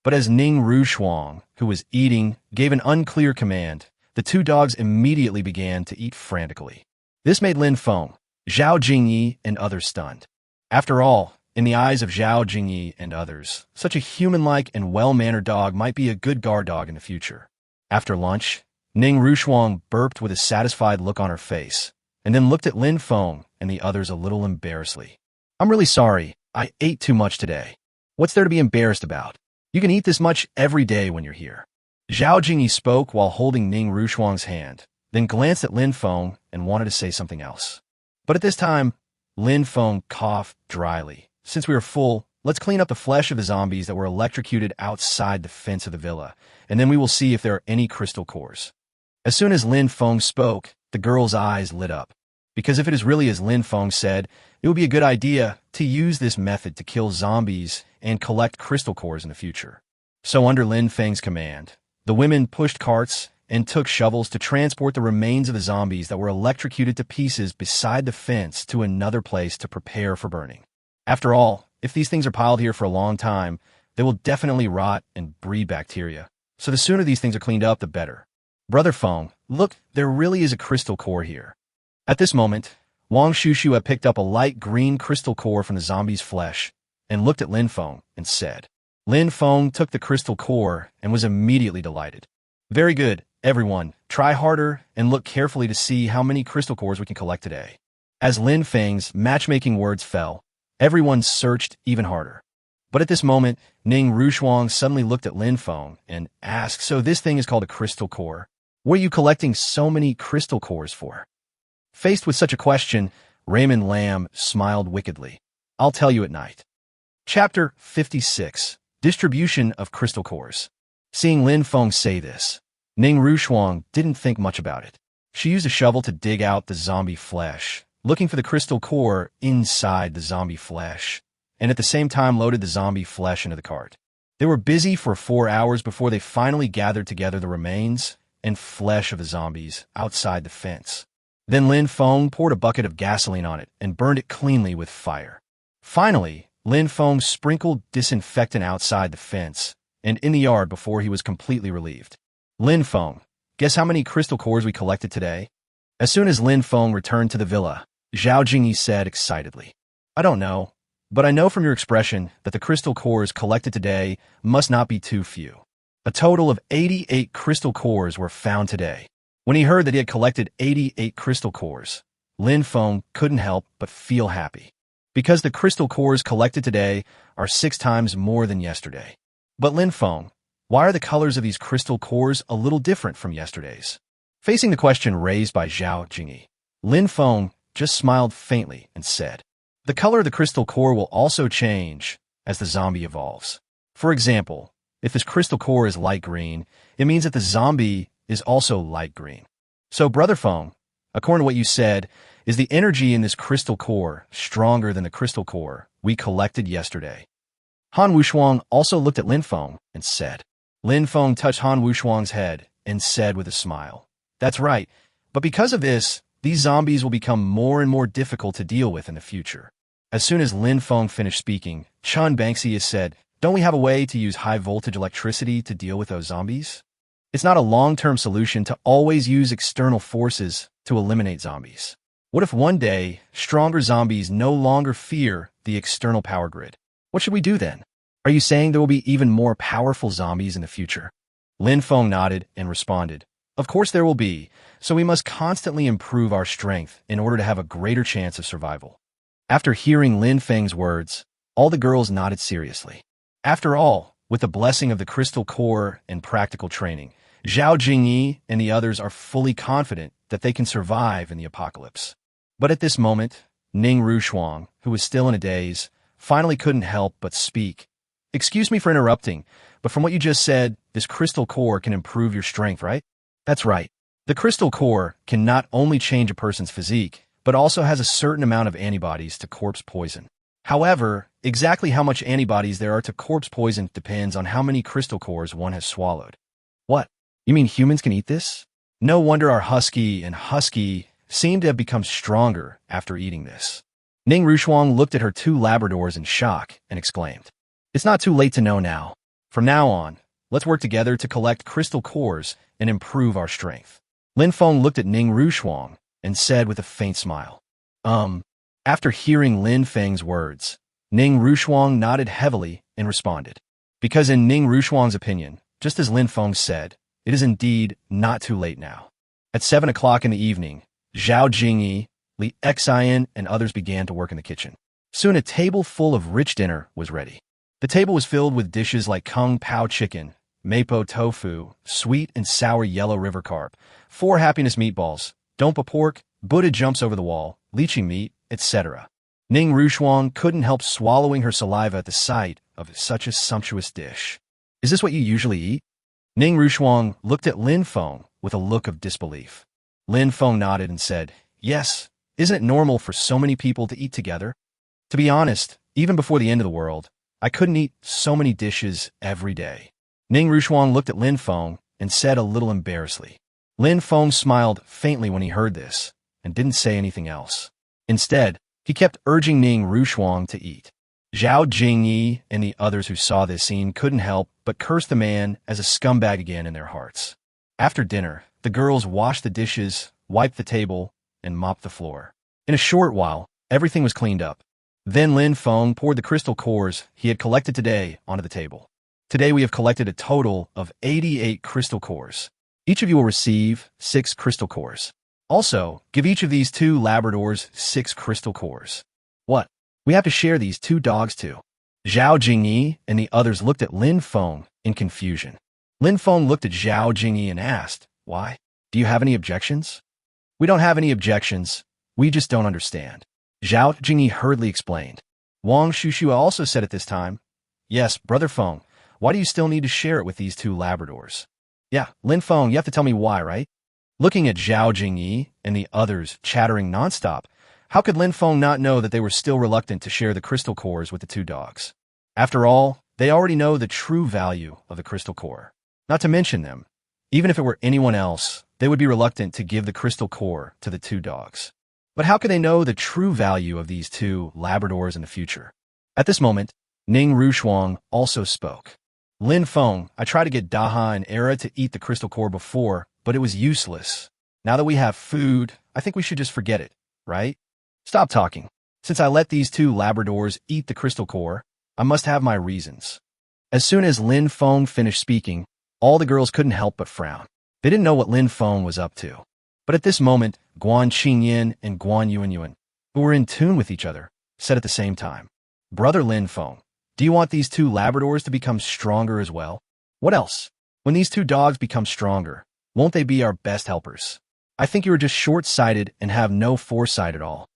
But as Ning Rushuang, who was eating, gave an unclear command, the two dogs immediately began to eat frantically. This made Lin Feng, Zhao Jingyi, and others stunned. After all, in the eyes of Zhao Jingyi and others, such a human-like and well-mannered dog might be a good guard dog in the future. After lunch, Ning Rushuang burped with a satisfied look on her face, and then looked at Lin Feng and the others a little embarrassedly. I'm really sorry, I ate too much today. What's there to be embarrassed about? You can eat this much every day when you're here. Zhao Jingyi spoke while holding Ning Rushuang's hand, then glanced at Lin Feng and wanted to say something else. But at this time, Lin Feng coughed dryly. Since we are full, let's clean up the flesh of the zombies that were electrocuted outside the fence of the villa, and then we will see if there are any crystal cores. As soon as Lin Feng spoke, the girl's eyes lit up. Because if it is really as Lin Feng said, it would be a good idea to use this method to kill zombies and collect crystal cores in the future. So under Lin Feng's command, the women pushed carts and took shovels to transport the remains of the zombies that were electrocuted to pieces beside the fence to another place to prepare for burning. After all, if these things are piled here for a long time, they will definitely rot and breed bacteria. So the sooner these things are cleaned up, the better. Brother Feng, look, there really is a crystal core here. At this moment, Wang Shushu had picked up a light green crystal core from the zombie's flesh and looked at Lin Feng and said. Lin Feng took the crystal core and was immediately delighted. Very good, everyone. Try harder and look carefully to see how many crystal cores we can collect today. As Lin Feng's matchmaking words fell, everyone searched even harder. But at this moment, Ning Rushuang suddenly looked at Lin Feng and asked, So this thing is called a crystal core. What are you collecting so many crystal cores for? Faced with such a question, Raymond Lamb smiled wickedly. I'll tell you at night. Chapter 56. Distribution of Crystal Cores. Seeing Lin Feng say this, Ning Rushuang didn't think much about it. She used a shovel to dig out the zombie flesh, looking for the crystal core inside the zombie flesh, and at the same time loaded the zombie flesh into the cart. They were busy for 4 hours before they finally gathered together the remains and flesh of the zombies outside the fence. Then Lin Feng poured a bucket of gasoline on it and burned it cleanly with fire. Finally, Lin Feng sprinkled disinfectant outside the fence and in the yard before he was completely relieved. Lin Feng, guess how many crystal cores we collected today? As soon as Lin Feng returned to the villa, Zhao Jingyi said excitedly. I don't know, But I know from your expression that the crystal cores collected today must not be too few. A total of 88 crystal cores were found today. When he heard that he had collected 88 crystal cores, Lynfong couldn't help but feel happy. Because the crystal cores collected today are 6 times more than yesterday. But Lynfong, why are the colors of these crystal cores a little different from yesterday's? Facing the question raised by Zhao Jingyi, Lynfong just smiled faintly and said, the color of the crystal core will also change as the zombie evolves. For example, if this crystal core is light green, it means that the zombie is also light green. So, Brother Feng, according to what you said, is the energy in this crystal core stronger than the crystal core we collected yesterday? Han Wushuang also looked at Lynfong and said. Lynfong touched Han Wushuang's head and said with a smile, that's right, but because of this, these zombies will become more and more difficult to deal with in the future. As soon as Lynfong finished speaking, Chun Banxius said, don't we have a way to use high-voltage electricity to deal with those zombies? It's not a long-term solution to always use external forces to eliminate zombies. What if one day, stronger zombies no longer fear the external power grid? What should we do then? Are you saying there will be even more powerful zombies in the future? Lynfong nodded and responded, of course there will be, so we must constantly improve our strength in order to have a greater chance of survival. After hearing Lin Feng's words, all the girls nodded seriously. After all, with the blessing of the crystal core and practical training, Zhao Jingyi and the others are fully confident that they can survive in the apocalypse. But at this moment, Ning Rushuang, who was still in a daze, finally couldn't help but speak. Excuse me for interrupting, but from what you just said, this crystal core can improve your strength, right? That's right. The crystal core can not only change a person's physique, but also has a certain amount of antibodies to corpse poison. However, exactly how much antibodies there are to corpse poison depends on how many crystal cores one has swallowed. What? You mean humans can eat this? No wonder our Husky and Husky seem to have become stronger after eating this. Ning Rushuang looked at her 2 Labradors in shock and exclaimed, it's not too late to know now. From now on, let's work together to collect crystal cores and improve our strength. Lynfong looked at Ning Rushuang and said with a faint smile, After hearing Lin Feng's words, Ning Rushuang nodded heavily and responded. Because in Ning Rushuang's opinion, just as Lynfong said, it is indeed not too late now. At 7 o'clock in the evening, Zhao Jingyi, Li Xian, and others began to work in the kitchen. Soon a table full of rich dinner was ready. The table was filled with dishes like Kung Pao chicken, Mapo tofu, sweet and sour yellow river carp, 4 happiness meatballs, Dompa pork, Buddha jumps over the wall, lychee meat, etc. Ning Rushuang couldn't help swallowing her saliva at the sight of such a sumptuous dish. Is this what you usually eat? Ning Rushuang looked at Lynfong with a look of disbelief. Lynfong nodded and said, yes, isn't it normal for so many people to eat together? To be honest, even before the end of the world, I couldn't eat so many dishes every day. Ning Rushuang looked at Lynfong and said a little embarrassedly. Lynfong smiled faintly when he heard this and didn't say anything else. Instead, he kept urging Ning Rushuang to eat. Zhao Jingyi and the others who saw this scene couldn't help but curse the man as a scumbag again in their hearts. After dinner, the girls washed the dishes, wiped the table, and mopped the floor. In a short while, everything was cleaned up. Then Lin Feng poured the crystal cores he had collected today onto the table. Today we have collected a total of 88 crystal cores. Each of you will receive 6 crystal cores. Also, give each of these 2 Labradors 6 crystal cores. What? We have to share these 2 dogs too. Zhao Jingyi and the others looked at Lin Feng in confusion. Lin Feng looked at Zhao Jingyi and asked, why? Do you have any objections? We don't have any objections. We just don't understand. Zhao Jingyi hurriedly explained. Wang Shushua also said at this time, yes, Brother Feng, why do you still need to share it with these 2 Labradors? Yeah, Lin Feng, you have to tell me why, right? Looking at Zhao Jingyi and the others chattering nonstop, how could Lin Feng not know that they were still reluctant to share the crystal cores with the 2 dogs? After all, they already know the true value of the crystal core. Not to mention them, even if it were anyone else, they would be reluctant to give the crystal core to the 2 dogs. But how could they know the true value of these 2 Labradors in the future? At this moment, Ning Rushuang also spoke. Lin Feng, I tried to get Daha and Era to eat the crystal core before, but it was useless. Now that we have food, I think we should just forget it, right? Stop talking. Since I let these two Labradors eat the crystal core, I must have my reasons. As soon as Lin Feng finished speaking, all the girls couldn't help but frown. They didn't know what Lin Feng was up to. But at this moment, Guan Qingyan and Guan Yuanyuan, who were in tune with each other, said at the same time, "Brother Lin Feng, do you want these two Labradors to become stronger as well? What else? When these two dogs become stronger, won't they be our best helpers? I think you are just short-sighted and have no foresight at all."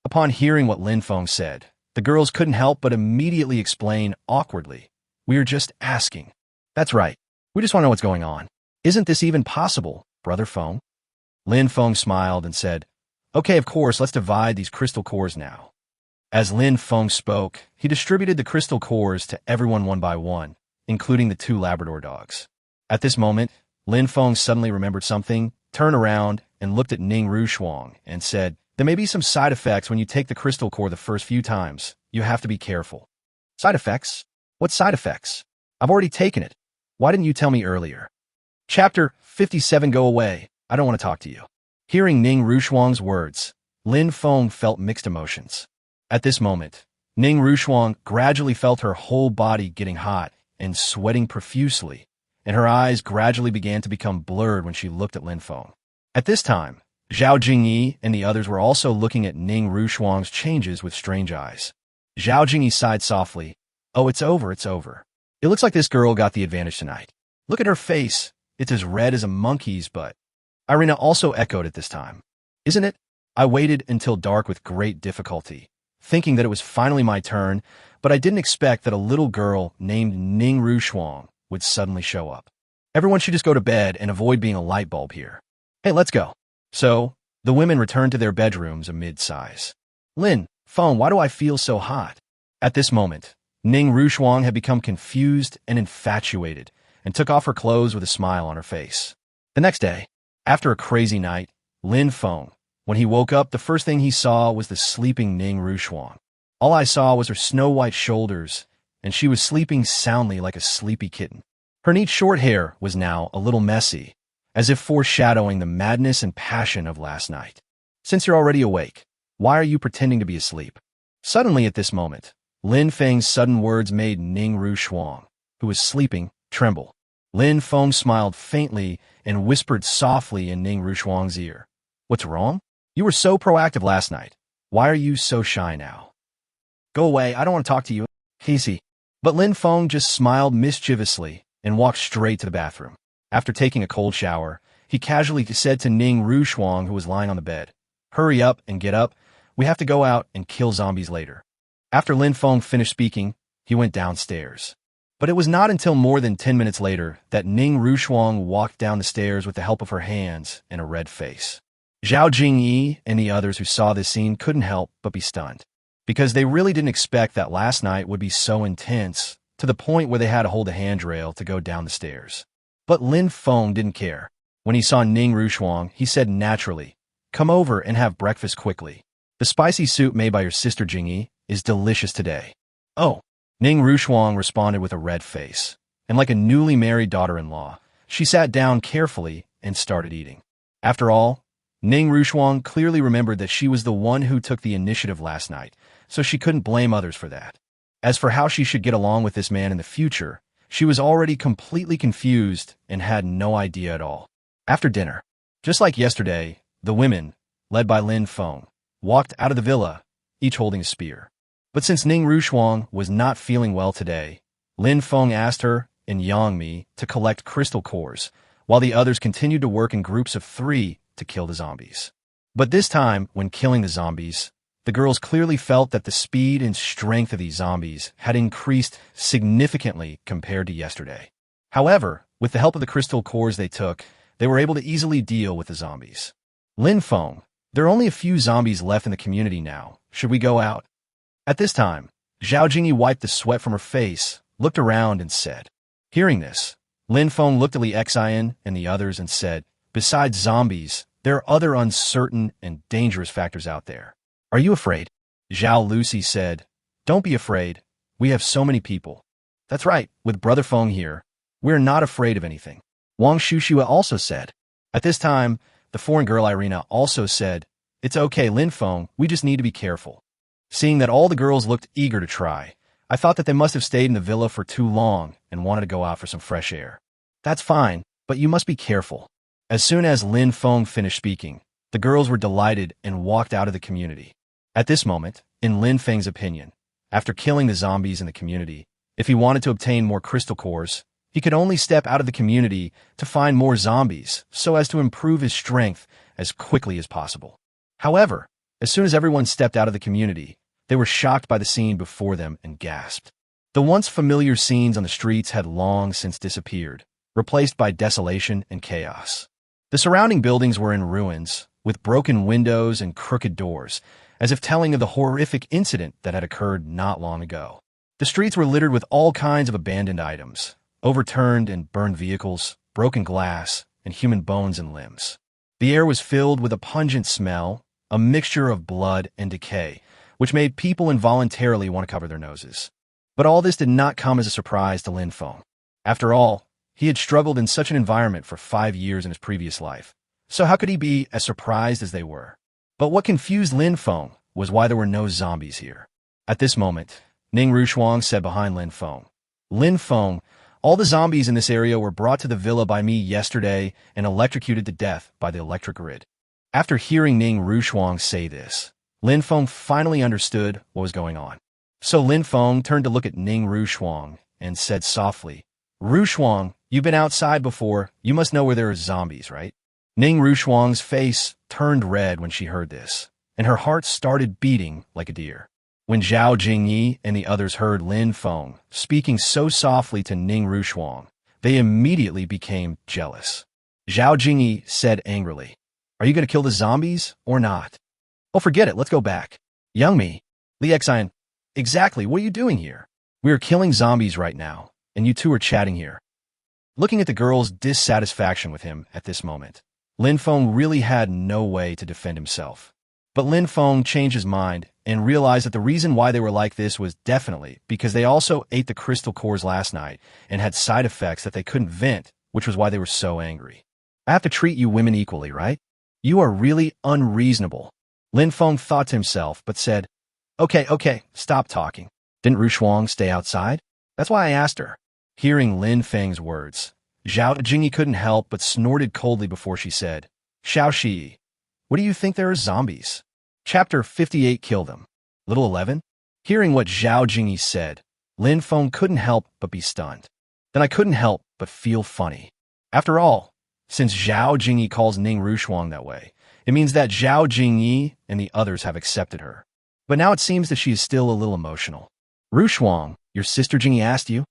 Upon hearing what Lin Feng said, the girls couldn't help but immediately explain awkwardly, "We are just asking." "That's right. We just want to know what's going on. Isn't this even possible, Brother Feng?" Lin Feng smiled and said, "Okay, of course, let's divide these crystal cores now." As Lin Feng spoke, he distributed the crystal cores to everyone one by one, including the two Labrador dogs. At this moment, Lin Feng suddenly remembered something, turned around, and looked at Ning Rushuang and said, "There may be some side effects when you take the crystal core the first few times. You have to be careful." "Side effects? What side effects? I've already taken it. Why didn't you tell me earlier?" Chapter 57. Go away. I don't want to talk to you. Hearing Ning Rushuang's words, Lin Feng felt mixed emotions. At this moment, Ning Rushuang gradually felt her whole body getting hot and sweating profusely, and her eyes gradually began to become blurred when she looked at Lin Feng. At this time, Zhao Jingyi and the others were also looking at Ning Rushuang's changes with strange eyes. Zhao Jingyi sighed softly. "Oh, it's over, it's over. It looks like this girl got the advantage tonight. Look at her face. It's as red as a monkey's butt." Irina also echoed at this time. "Isn't it? I waited until dark with great difficulty, thinking that it was finally my turn, but I didn't expect that a little girl named Ning Rushuang would suddenly show up. Everyone should just go to bed and avoid being a light bulb here. Hey, let's go." So, the women returned to their bedrooms amid sighs. "Lin Feng, why do I feel so hot?" At this moment, Ning Rushuang had become confused and infatuated and took off her clothes with a smile on her face. The next day, after a crazy night, Lin Feng, when he woke up, the first thing he saw was the sleeping Ning Rushuang. All I saw was her snow-white shoulders, and she was sleeping soundly like a sleepy kitten. Her neat short hair was now a little messy, as if foreshadowing the madness and passion of last night. "Since you're already awake, why are you pretending to be asleep?" Suddenly at this moment, Lin Feng's sudden words made Ning Rushuang, who was sleeping, tremble. Lin Feng smiled faintly and whispered softly in Ning Rushuang's ear, "What's wrong? You were so proactive last night. Why are you so shy now?" "Go away, I don't want to talk to you." Easy. But Lin Feng just smiled mischievously and walked straight to the bathroom. After taking a cold shower, he casually said to Ning Rushuang, who was lying on the bed, "Hurry up and get up. We have to go out and kill zombies later." After Lin Feng finished speaking, he went downstairs. But it was not until more than 10 minutes later that Ning Rushuang walked down the stairs with the help of her hands and a red face. Zhao Jingyi and the others who saw this scene couldn't help but be stunned, because they really didn't expect that last night would be so intense, to the point where they had to hold a handrail to go down the stairs. But Lin Feng didn't care. When he saw Ning Rushuang, he said naturally, "Come over and have breakfast quickly. The spicy soup made by your sister Jingyi is delicious today." "Oh." Ning Rushuang responded with a red face, and like a newly married daughter-in-law, she sat down carefully and started eating. After all, Ning Rushuang clearly remembered that she was the one who took the initiative last night, so she couldn't blame others for that. As for how she should get along with this man in the future, she was already completely confused and had no idea at all. After dinner, just like yesterday, the women, led by Lin Feng, walked out of the villa, each holding a spear. But since Ning Rushuang was not feeling well today, Lin Feng asked her and Yang Mi to collect crystal cores, while the others continued to work in groups of 3 to kill the zombies. But this time, when killing the zombies, the girls clearly felt that the speed and strength of these zombies had increased significantly compared to yesterday. However, with the help of the crystal cores they took, they were able to easily deal with the zombies. "Lin Feng, there are only a few zombies left in the community now. Should we go out?" At this time, Zhao Jingyi wiped the sweat from her face, looked around, and said. Hearing this, Lin Feng looked at Li Xian and the others and said, "Besides zombies, there are other uncertain and dangerous factors out there. Are you afraid?" Zhao Lucy said, "Don't be afraid. We have so many people." "That's right, with Brother Feng here, we're not afraid of anything." Wang Shushua also said. At this time, the foreign girl Irina also said, "It's okay, Lin Feng, we just need to be careful." Seeing that all the girls looked eager to try, I thought that they must have stayed in the villa for too long and wanted to go out for some fresh air. That's fine, but you must be careful. As soon as Lin Feng finished speaking, the girls were delighted and walked out of the community. At this moment, in Lin Feng's opinion, after killing the zombies in the community, if he wanted to obtain more crystal cores, he could only step out of the community to find more zombies so as to improve his strength as quickly as possible. However, as soon as everyone stepped out of the community, they were shocked by the scene before them and gasped. The once familiar scenes on the streets had long since disappeared, replaced by desolation and chaos. The surrounding buildings were in ruins, with broken windows and crooked doors, as if telling of the horrific incident that had occurred not long ago. The streets were littered with all kinds of abandoned items, overturned and burned vehicles, broken glass, and human bones and limbs. The air was filled with a pungent smell, a mixture of blood and decay, which made people involuntarily want to cover their noses. But all this did not come as a surprise to Lin Feng. After all, he had struggled in such an environment for 5 years in his previous life, so how could he be as surprised as they were? But what confused Lin Feng was why there were no zombies here. At this moment, Ning Rushuang said behind Lin Feng, "Lin Feng, all the zombies in this area were brought to the villa by me yesterday and electrocuted to death by the electric grid." After hearing Ning Rushuang say this, Lin Feng finally understood what was going on. So Lin Feng turned to look at Ning Rushuang and said softly, "Rushuang, you've been outside before. You must know where there are zombies, right?" Ning Rushuang's face turned red when she heard this, and her heart started beating like a deer. When Zhao Jingyi and the others heard Lin Feng speaking so softly to Ning Rushuang, they immediately became jealous. Zhao Jingyi said angrily, "Are you going to kill the zombies or not?" "Oh, forget it. Let's go back." "Young Mi, Li Xian, exactly, what are you doing here? We are killing zombies right now, and you two are chatting here." Looking at the girl's dissatisfaction with him at this moment, Lin Feng really had no way to defend himself. But Lin Feng changed his mind and realized that the reason why they were like this was definitely because they also ate the crystal cores last night and had side effects that they couldn't vent, which was why they were so angry. "I have to treat you women equally, right? You are really unreasonable," Lin Feng thought to himself, but said, Okay, stop talking. Didn't Rushuang stay outside? That's why I asked her." Hearing Lin Feng's words, Zhao Jingyi couldn't help but snorted coldly before she said, "Xiao Shi, what do you think there are zombies?" Chapter 58, Kill Them. Little 11? Hearing what Zhao Jingyi said, Lin Feng couldn't help but be stunned. Then I couldn't help but feel funny. After all, since Zhao Jingyi calls Ning Rushuang that way, it means that Zhao Jingyi and the others have accepted her. But now it seems that she is still a little emotional. "Rushuang, your sister Jingyi asked you?"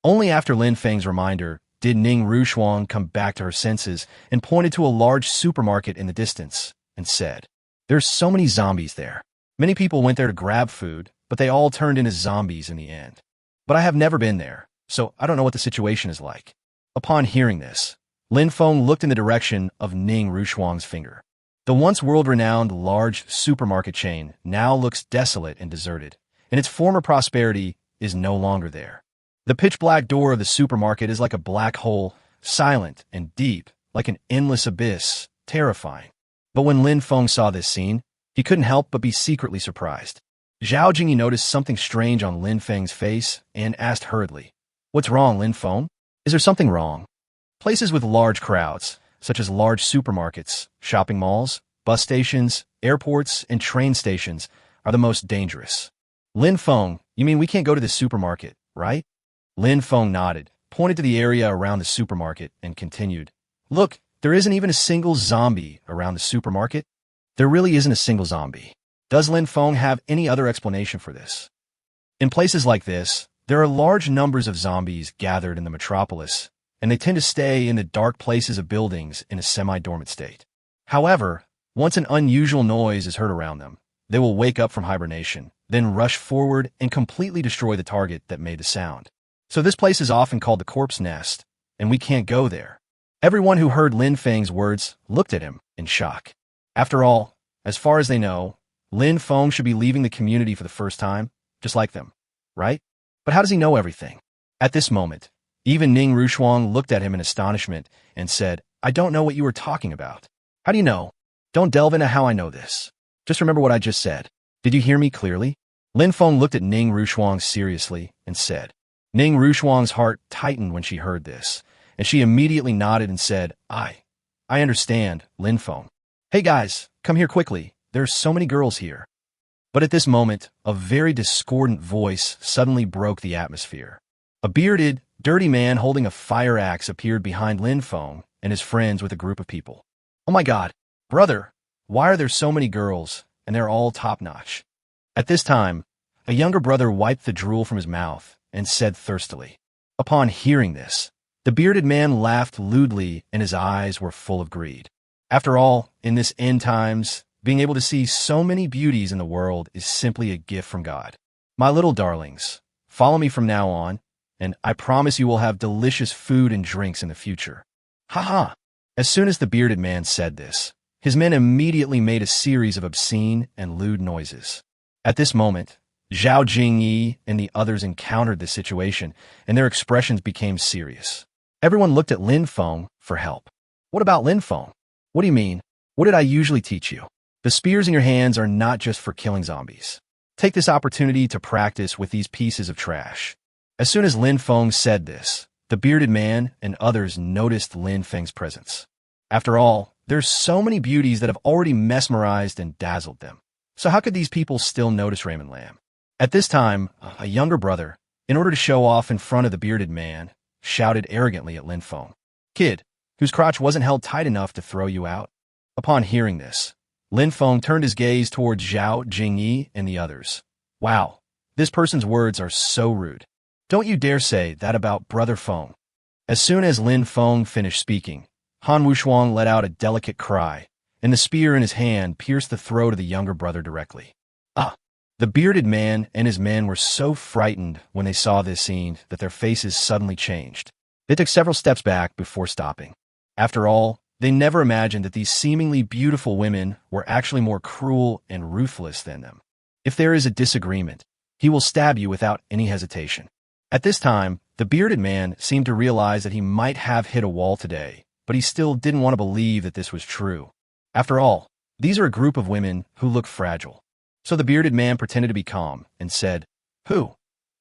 Only after Lin Feng's reminder did Ning Rushuang come back to her senses and pointed to a large supermarket in the distance and said, "There's so many zombies there. Many people went there to grab food, but they all turned into zombies in the end. But I have never been there, so I don't know what the situation is like." Upon hearing this, Lin Feng looked in the direction of Ning Rushuang's finger. The once world-renowned large supermarket chain now looks desolate and deserted, and its former prosperity is no longer there. The pitch-black door of the supermarket is like a black hole, silent and deep, like an endless abyss, terrifying. But when Lin Feng saw this scene, he couldn't help but be secretly surprised. Zhao Jingyi noticed something strange on Lin Feng's face and asked hurriedly, "What's wrong, Lin Feng? Is there something wrong?" Places with large crowds, such as large supermarkets, shopping malls, bus stations, airports, and train stations, are the most dangerous. "Lin Feng, you mean we can't go to the supermarket, right?" Lin Feng nodded, pointed to the area around the supermarket, and continued, "Look, there isn't even a single zombie around the supermarket." There really isn't a single zombie. Does Lin Feng have any other explanation for this? In places like this, there are large numbers of zombies gathered in the metropolis, and they tend to stay in the dark places of buildings in a semi-dormant state. However, once an unusual noise is heard around them, they will wake up from hibernation, then rush forward and completely destroy the target that made the sound. So this place is often called the corpse nest, and we can't go there. Everyone who heard Lin Feng's words looked at him in shock. After all, as far as they know, Lin Feng should be leaving the community for the first time, just like them, right? But how does he know everything? At this moment, even Ning Rushuang looked at him in astonishment and said, "I don't know what you were talking about." "How do you know?" "Don't delve into how I know this. Just remember what I just said." "Did you hear me clearly?" Lin Feng looked at Ning Rushuang seriously and said. Ning Rushuang's heart tightened when she heard this, and she immediately nodded and said, I understand, Lin Feng. Hey guys, come here quickly. There's so many girls here. But at this moment, a very discordant voice suddenly broke the atmosphere. A bearded, dirty man holding a fire axe appeared behind Lin Feng and his friends with a group of people. Oh my god, brother, why are there so many girls, and they're all top-notch? At this time, a younger brother wiped the drool from his mouth and said thirstily. Upon hearing this, the bearded man laughed lewdly and his eyes were full of greed. After all, in this end times, being able to see so many beauties in the world is simply a gift from God. My little darlings, follow me from now on, and I promise you will have delicious food and drinks in the future. Ha! As soon as the bearded man said this, his men immediately made a series of obscene and lewd noises. At this moment, Zhao Jingyi and the others encountered the situation, and their expressions became serious. Everyone looked at Lin Feng for help. What about Lin Feng? What do you mean? What did I usually teach you? The spears in your hands are not just for killing zombies. Take this opportunity to practice with these pieces of trash. As soon as Lin Feng said this, the bearded man and others noticed Lin Feng's presence. After all, there's so many beauties that have already mesmerized and dazzled them. So how could these people still notice Raymond Lam? At this time, a younger brother, in order to show off in front of the bearded man, shouted arrogantly at Lin Feng. Kid, whose crotch wasn't held tight enough to throw you out? Upon hearing this, Lin Feng turned his gaze towards Zhao Jingyi and the others. Wow, this person's words are so rude. Don't you dare say that about Brother Feng. As soon as Lin Feng finished speaking, Han Wushuang let out a delicate cry, and the spear in his hand pierced the throat of the younger brother directly. The bearded man and his men were so frightened when they saw this scene that their faces suddenly changed. They took several steps back before stopping. After all, they never imagined that these seemingly beautiful women were actually more cruel and ruthless than them. If there is a disagreement, he will stab you without any hesitation. At this time, the bearded man seemed to realize that he might have hit a wall today, but he still didn't want to believe that this was true. After all, these are a group of women who look fragile. So the bearded man pretended to be calm and said, Who?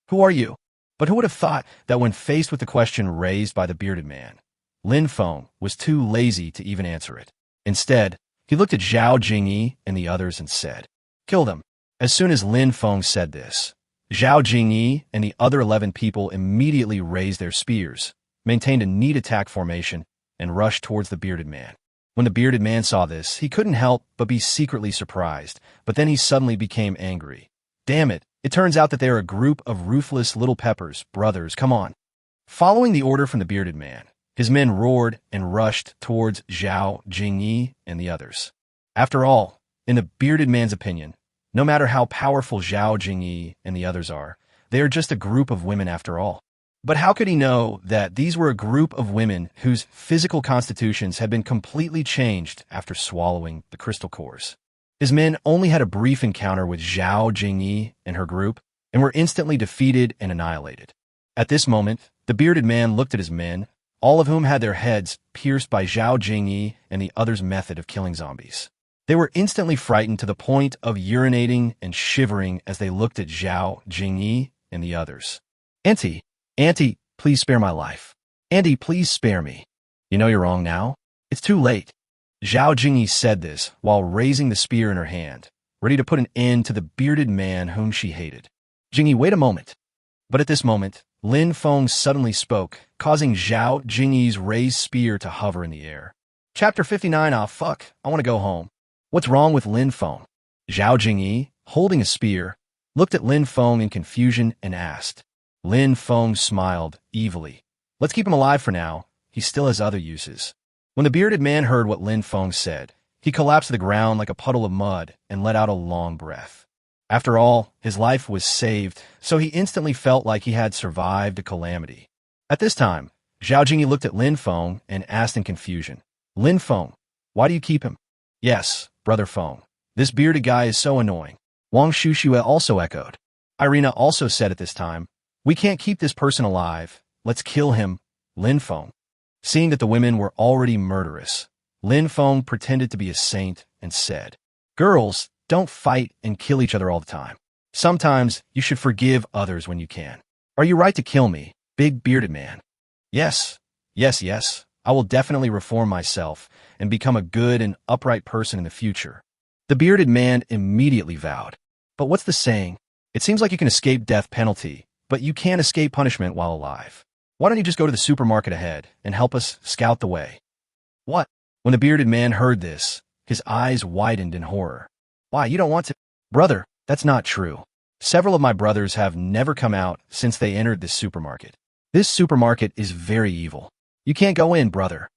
Who are you? But who would have thought that when faced with the question raised by the bearded man, Lin Feng was too lazy to even answer it. Instead, he looked at Zhao Jingyi and the others and said, Kill them. As soon as Lin Feng said this, Zhao Jingyi and the other 11 people immediately raised their spears, maintained a neat attack formation, and rushed towards the bearded man. When the bearded man saw this, he couldn't help but be secretly surprised, but then he suddenly became angry. Damn it, it turns out that they're a group of ruthless little peppers. Brothers, come on. Following the order from the bearded man, his men roared and rushed towards Zhao Jingyi and the others. After all, in the bearded man's opinion, no matter how powerful Zhao Jingyi and the others are, they are just a group of women after all. But how could he know that these were a group of women whose physical constitutions had been completely changed after swallowing the crystal cores? His men only had a brief encounter with Zhao Jingyi and her group and were instantly defeated and annihilated. At this moment, the bearded man looked at his men, all of whom had their heads pierced by Zhao Jingyi and the others' method of killing zombies. They were instantly frightened to the point of urinating and shivering as they looked at Zhao Jingyi and the others. Auntie, please spare my life. Auntie, please spare me. You know you're wrong now? It's too late. Zhao Jingyi said this while raising the spear in her hand, ready to put an end to the bearded man whom she hated. Jingyi, wait a moment. But at this moment, Lin Feng suddenly spoke, causing Zhao Jingyi's raised spear to hover in the air. Chapter 59. Fuck, I want to go home. What's wrong with Lin Feng? Zhao Jingyi, holding a spear, looked at Lin Feng in confusion and asked. Lin Feng smiled evilly. Let's keep him alive for now. He still has other uses. When the bearded man heard what Lin Feng said, he collapsed to the ground like a puddle of mud and let out a long breath. After all, his life was saved, so he instantly felt like he had survived a calamity. At this time, Zhao Jingyi looked at Lin Feng and asked in confusion, Lin Feng, why do you keep him? Yes, Brother Feng. This bearded guy is so annoying. Wang Shushue also echoed. Irina also said at this time, We can't keep this person alive. Let's kill him. Lin Feng. Seeing that the women were already murderous, Lin Feng pretended to be a saint and said, Girls, don't fight and kill each other all the time. Sometimes you should forgive others when you can. Are you right to kill me, big bearded man? Yes, yes. I will definitely reform myself and become a good and upright person in the future. The bearded man immediately vowed. But what's the saying? It seems like you can escape death penalty, but you can't escape punishment while alive. Why don't you just go to the supermarket ahead and help us scout the way? What? When the bearded man heard this, his eyes widened in horror. Why, you don't want to? Brother, that's not true. Several of my brothers have never come out since they entered this supermarket. This supermarket is very evil. You can't go in, brother.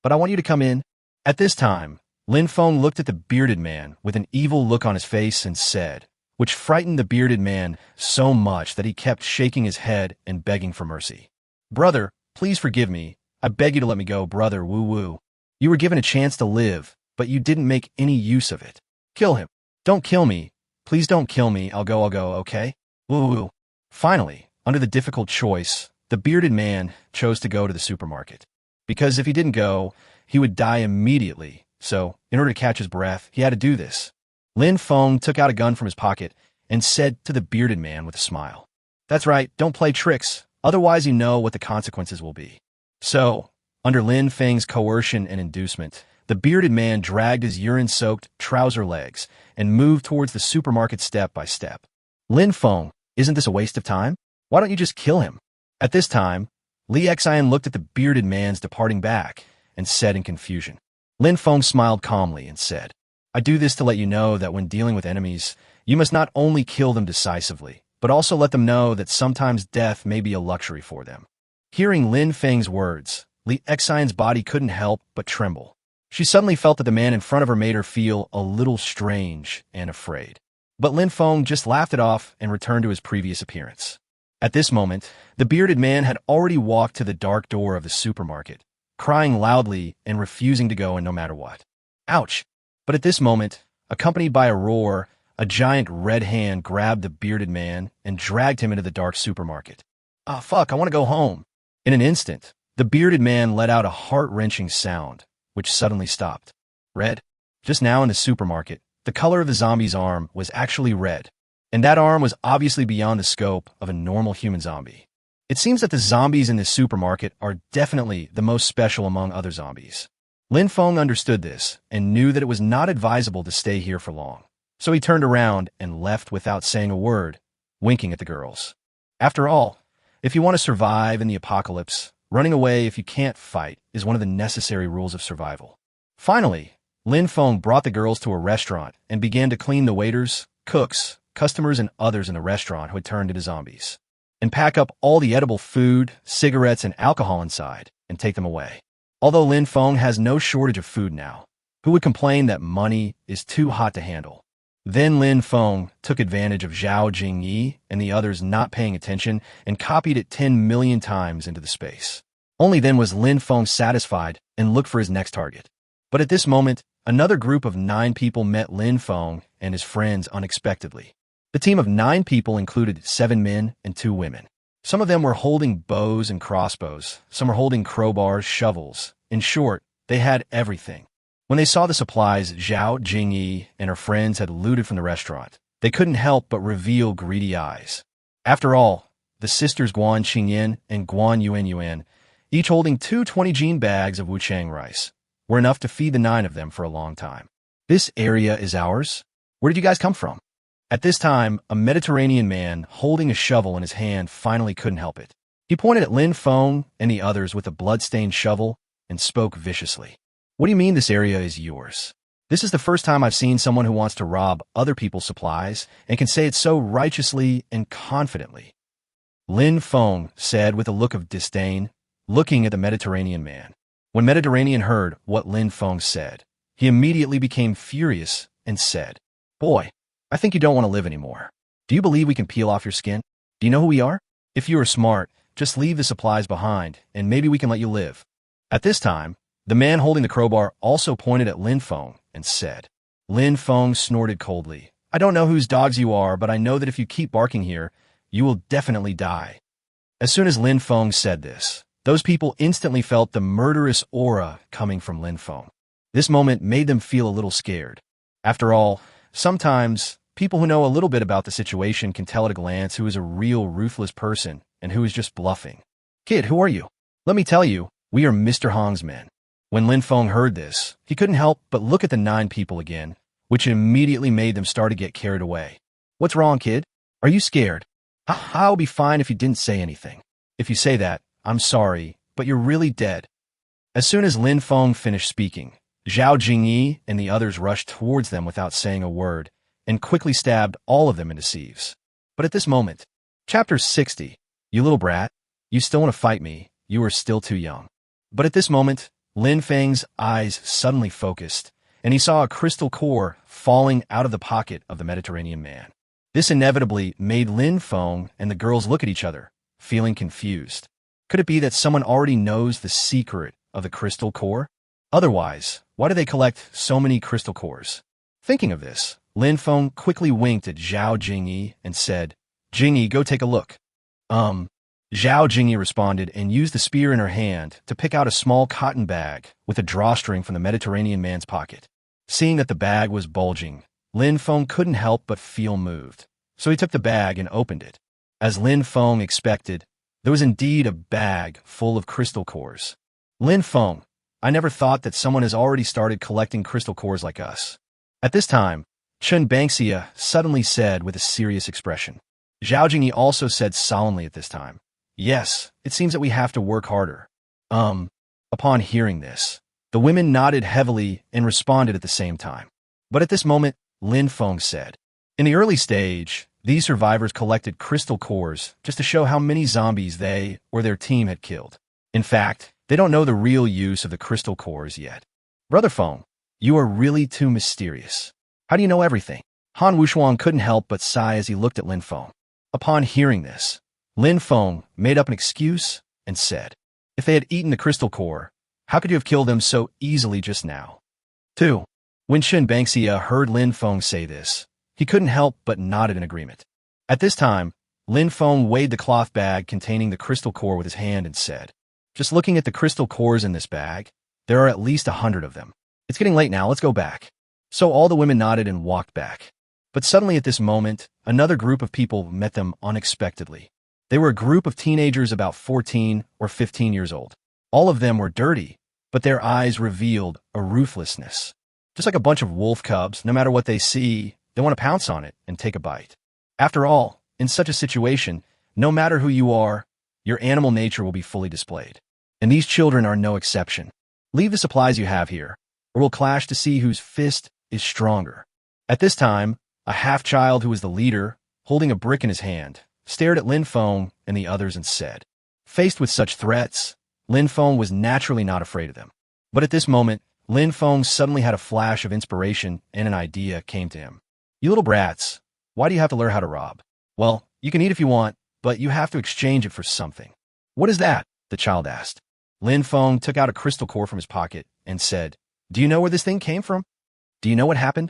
But I want you to come in. At this time, Lynfong looked at the bearded man with an evil look on his face and said, which frightened the bearded man so much that he kept shaking his head and begging for mercy. Brother, please forgive me. I beg you to let me go, brother, woo-woo. You were given a chance to live, but you didn't make any use of it. Kill him. Don't kill me. Please don't kill me. I'll go, okay? Woo-woo. Finally, under the difficult choice, the bearded man chose to go to the supermarket. Because if he didn't go, he would die immediately. So, in order to catch his breath, he had to do this. Lin Feng took out a gun from his pocket and said to the bearded man with a smile, "That's right, don't play tricks, otherwise you know what the consequences will be." So, under Lin Feng's coercion and inducement, the bearded man dragged his urine-soaked trouser legs and moved towards the supermarket step by step. Lin Feng, isn't this a waste of time? Why don't you just kill him? At this time, Li Xian looked at the bearded man's departing back and said in confusion. Lin Feng smiled calmly and said, "I do this to let you know that when dealing with enemies, you must not only kill them decisively, but also let them know that sometimes death may be a luxury for them." Hearing Lin Feng's words, Li Xian's body couldn't help but tremble. She suddenly felt that the man in front of her made her feel a little strange and afraid. But Lin Feng just laughed it off and returned to his previous appearance. At this moment, the bearded man had already walked to the dark door of the supermarket, crying loudly and refusing to go in no matter what. Ouch! But at this moment, accompanied by a roar, a giant red hand grabbed the bearded man and dragged him into the dark supermarket. Ah, fuck, I want to go home. In an instant, the bearded man let out a heart-wrenching sound, which suddenly stopped. Red? Just now in the supermarket, the color of the zombie's arm was actually red, and that arm was obviously beyond the scope of a normal human zombie. It seems that the zombies in this supermarket are definitely the most special among other zombies. Lin Feng understood this and knew that it was not advisable to stay here for long. So he turned around and left without saying a word, winking at the girls. After all, if you want to survive in the apocalypse, running away if you can't fight is one of the necessary rules of survival. Finally, Lin Feng brought the girls to a restaurant and began to clean the waiters, cooks, customers, and others in the restaurant who had turned into zombies, and pack up all the edible food, cigarettes, and alcohol inside and take them away. Although Lin Feng has no shortage of food now, who would complain that money is too hot to handle? Then Lin Feng took advantage of Zhao Jingyi and the others not paying attention and copied it 10 million times into the space. Only then was Lin Feng satisfied and looked for his next target. But at this moment, another group of 9 people met Lin Feng and his friends unexpectedly. The team of 9 people included 7 men and 2 women. Some of them were holding bows and crossbows. Some were holding crowbars, shovels. In short, they had everything. When they saw the supplies Zhao Jingyi and her friends had looted from the restaurant, they couldn't help but reveal greedy eyes. After all, the sisters Guan Qingyan and Guan Yuan, each holding 2 20-gene bags of wuchang rice, were enough to feed the 9 of them for a long time. This area is ours? Where did you guys come from? At this time, a Mediterranean man holding a shovel in his hand finally couldn't help it. He pointed at Lin Feng and the others with a blood-stained shovel and spoke viciously. What do you mean this area is yours? This is the first time I've seen someone who wants to rob other people's supplies and can say it so righteously and confidently. Lin Feng said with a look of disdain, looking at the Mediterranean man. When Mediterranean heard what Lin Feng said, he immediately became furious and said, "Boy, I think you don't want to live anymore. Do you believe we can peel off your skin? Do you know who we are? If you are smart, just leave the supplies behind, and maybe we can let you live." At this time, the man holding the crowbar also pointed at Lin Feng and said. Lin Feng snorted coldly. "I don't know whose dogs you are, but I know that if you keep barking here, you will definitely die." As soon as Lin Feng said this, those people instantly felt the murderous aura coming from Lin Feng. This moment made them feel a little scared. After all, sometimes People who know a little bit about the situation can tell at a glance who is a real ruthless person and who is just bluffing. Kid, who are you? Let me tell you, we are Mr. Hong's men. When Lin Feng heard this, he couldn't help but look at the 9 people again, which immediately made them start to get carried away. What's wrong, kid? Are you scared? I'll be fine if you didn't say anything. If you say that, I'm sorry, but you're really dead. As soon as Lin Feng finished speaking, Zhao Jingyi and the others rushed towards them without saying a word and quickly stabbed all of them into sieves. But at this moment, Chapter 60, you little brat, you still want to fight me, you are still too young. But at this moment, Lin Feng's eyes suddenly focused, and he saw a crystal core falling out of the pocket of the Mediterranean man. This inevitably made Lin Feng and the girls look at each other, feeling confused. Could it be that someone already knows the secret of the crystal core? Otherwise, why do they collect so many crystal cores? Thinking of this, Lin Feng quickly winked at Zhao Jingyi and said, Jingyi, go take a look. Zhao Jingyi responded and used the spear in her hand to pick out a small cotton bag with a drawstring from the Mediterranean man's pocket. Seeing that the bag was bulging, Lin Feng couldn't help but feel moved, so he took the bag and opened it. As Lin Feng expected, there was indeed a bag full of crystal cores. Lin Feng, I never thought that someone has already started collecting crystal cores like us. At this time, Chen Bangxia suddenly said with a serious expression. Zhao Jingyi also said solemnly at this time, Yes, it seems that we have to work harder. Upon hearing this, the women nodded heavily and responded at the same time. But at this moment, Lin Feng said, In the early stage, these survivors collected crystal cores just to show how many zombies they or their team had killed. In fact, they don't know the real use of the crystal cores yet. Brother Feng, you are really too mysterious. How do you know everything? Han Wushuang couldn't help but sigh as he looked at Lin Feng. Upon hearing this, Lin Feng made up an excuse and said, If they had eaten the crystal core, how could you have killed them so easily just now? 2. When Chen Bangxia heard Lin Feng say this, he couldn't help but nodded in agreement. At this time, Lin Feng weighed the cloth bag containing the crystal core with his hand and said, Just looking at the crystal cores in this bag, there are at least 100 of them. It's getting late now, let's go back. So all the women nodded and walked back. But suddenly at this moment, another group of people met them unexpectedly. They were a group of teenagers about 14 or 15 years old. All of them were dirty, but their eyes revealed a ruthlessness. Just like a bunch of wolf cubs, no matter what they see, they want to pounce on it and take a bite. After all, in such a situation, no matter who you are, your animal nature will be fully displayed. And these children are no exception. Leave the supplies you have here, or we'll clash to see whose fist is stronger. At this time, a half-child who was the leader, holding a brick in his hand, stared at Lin Feng and the others and said, Faced with such threats, Lin Feng was naturally not afraid of them. But at this moment, Lin Feng suddenly had a flash of inspiration and an idea came to him. You little brats, why do you have to learn how to rob? Well, you can eat if you want, but you have to exchange it for something. What is that? The child asked. Lin Feng took out a crystal core from his pocket and said, Do you know where this thing came from? Do you know what happened?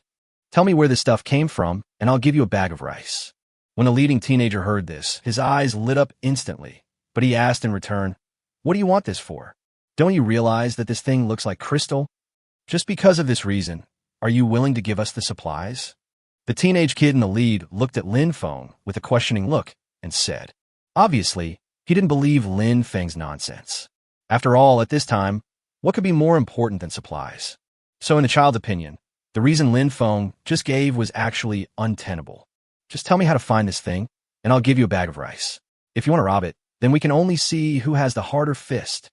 Tell me where this stuff came from, and I'll give you a bag of rice. When the leading teenager heard this, his eyes lit up instantly, but he asked in return, What do you want this for? Don't you realize that this thing looks like crystal? Just because of this reason, are you willing to give us the supplies? The teenage kid in the lead looked at Lin Feng with a questioning look and said, Obviously, he didn't believe Lin Feng's nonsense. After all, at this time, what could be more important than supplies? So in the child's opinion, the reason Lin Feng just gave was actually untenable. Just tell me how to find this thing, and I'll give you a bag of rice. If you want to rob it, then we can only see who has the harder fist.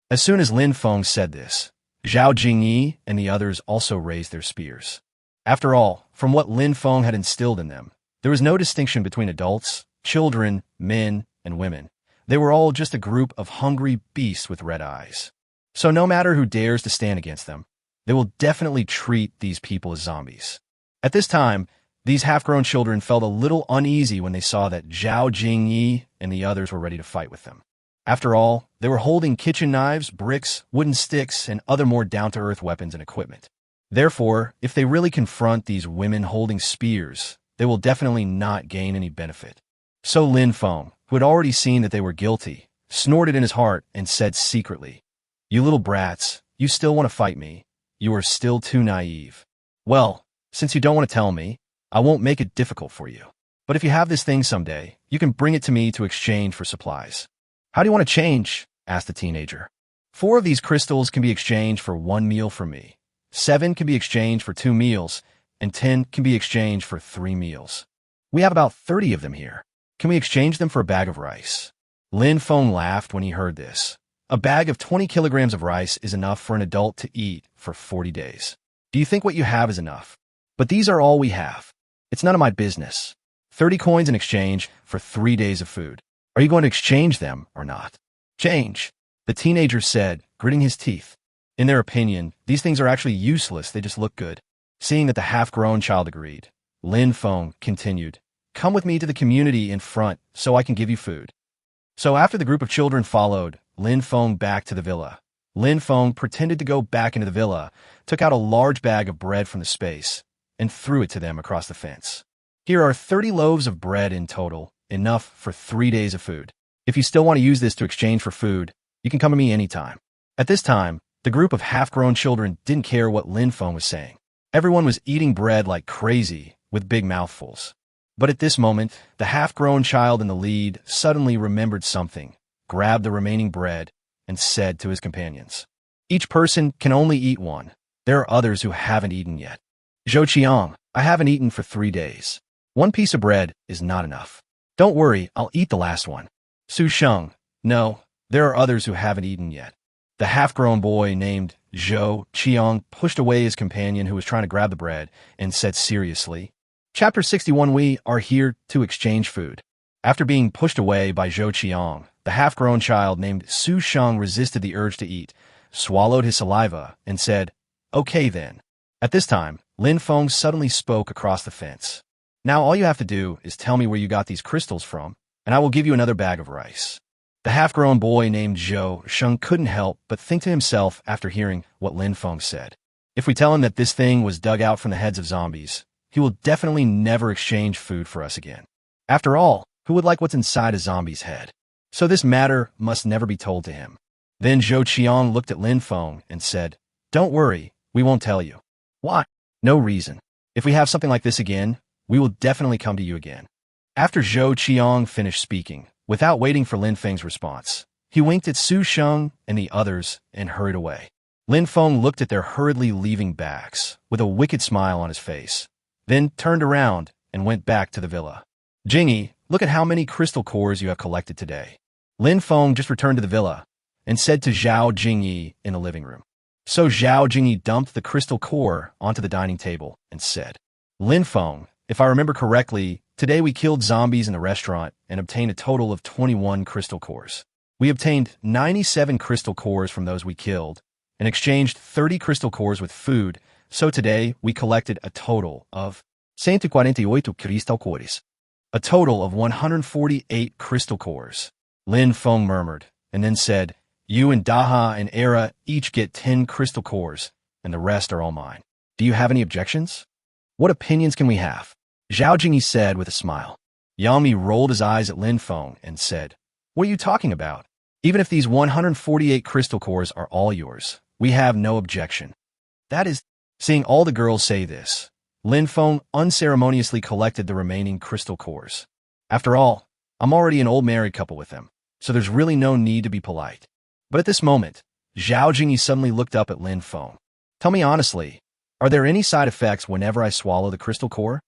As soon as Lin Feng said this, Zhao Jingyi and the others also raised their spears. After all, from what Lin Feng had instilled in them, there was no distinction between adults, children, men, and women. They were all just a group of hungry beasts with red eyes. So no matter who dares to stand against them, they will definitely treat these people as zombies. At this time, these half-grown children felt a little uneasy when they saw that Zhao Jingyi and the others were ready to fight with them. After all, they were holding kitchen knives, bricks, wooden sticks, and other more down-to-earth weapons and equipment. Therefore, if they really confront these women holding spears, they will definitely not gain any benefit. So Lin Feng, who had already seen that they were guilty, snorted in his heart and said secretly, You little brats, you still want to fight me. You are still too naive. Well, since you don't want to tell me, I won't make it difficult for you. But if you have this thing someday, you can bring it to me to exchange for supplies. How do you want to change? Asked the teenager. 4 of these crystals can be exchanged for 1 meal from me. 7 can be exchanged for 2 meals, and 10 can be exchanged for 3 meals. We have about 30 of them here. Can we exchange them for a bag of rice? Lin Feng laughed when he heard this. A bag of 20 kilograms of rice is enough for an adult to eat for 40 days. Do you think what you have is enough? But these are all we have. It's none of my business. 30 coins in exchange for 3 days of food. Are you going to exchange them or not? Change, the teenager said, gritting his teeth. In their opinion, these things are actually useless, they just look good. Seeing that the half-grown child agreed, Lin Feng continued, come with me to the community in front so I can give you food. So after the group of children followed Lin Feng back to the villa, Lin Feng pretended to go back into the villa, took out a large bag of bread from the space, and threw it to them across the fence. Here are 30 loaves of bread in total, enough for 3 days of food. If you still want to use this to exchange for food, you can come to me anytime. At this time, the group of half-grown children didn't care what Lin Feng was saying. Everyone was eating bread like crazy, with big mouthfuls. But at this moment, the half-grown child in the lead suddenly remembered something, grabbed the remaining bread, and said to his companions, each person can only eat one. There are others who haven't eaten yet. Zhou Qiang, I haven't eaten for 3 days. 1 piece of bread is not enough. Don't worry, I'll eat the last one. Su Sheng, no, there are others who haven't eaten yet. The half-grown boy named Zhou Qiang pushed away his companion who was trying to grab the bread and said seriously, Chapter 61, we are here to exchange food. After being pushed away by Zhou Qiang, the half-grown child named Su Sheng resisted the urge to eat, swallowed his saliva, and said, okay then. At this time, Lin Feng suddenly spoke across the fence. Now all you have to do is tell me where you got these crystals from, and I will give you another bag of rice. The half-grown boy named Zhou Sheng couldn't help but think to himself after hearing what Lin Feng said. If we tell him that this thing was dug out from the heads of zombies, he will definitely never exchange food for us again. After all, who would like what's inside a zombie's head? So this matter must never be told to him. Then Zhou Qiang looked at Lin Feng and said, don't worry, we won't tell you. Why? No reason. If we have something like this again, we will definitely come to you again. After Zhou Qiang finished speaking, without waiting for Lin Feng's response, he winked at Su Sheng and the others and hurried away. Lin Feng looked at their hurriedly leaving backs with a wicked smile on his face, then turned around and went back to the villa. Jingyi, look at how many crystal cores you have collected today. Lin Feng just returned to the villa and said to Zhao Jingyi in the living room. So Zhao Jingyi dumped the crystal core onto the dining table and said, Lin Feng, if I remember correctly, today we killed zombies in the restaurant and obtained a total of 21 crystal cores. We obtained 97 crystal cores from those we killed and exchanged 30 crystal cores with food, so today we collected a total of 148 crystal cores. A total of 148 crystal cores. Lin Feng murmured, and then said, you and Daha and Era each get 10 crystal cores, and the rest are all mine. Do you have any objections? What opinions can we have? Zhao Jingyi said with a smile. Yang Mi rolled his eyes at Lin Feng and said, what are you talking about? Even if these 148 crystal cores are all yours, we have no objection. That is, seeing all the girls say this, Lin Feng unceremoniously collected the remaining crystal cores. After all, I'm already an old married couple with them, so there's really no need to be polite. But at this moment, Zhao Jingyi suddenly looked up at Lin Feng. Tell me honestly, are there any side effects whenever I swallow the crystal core?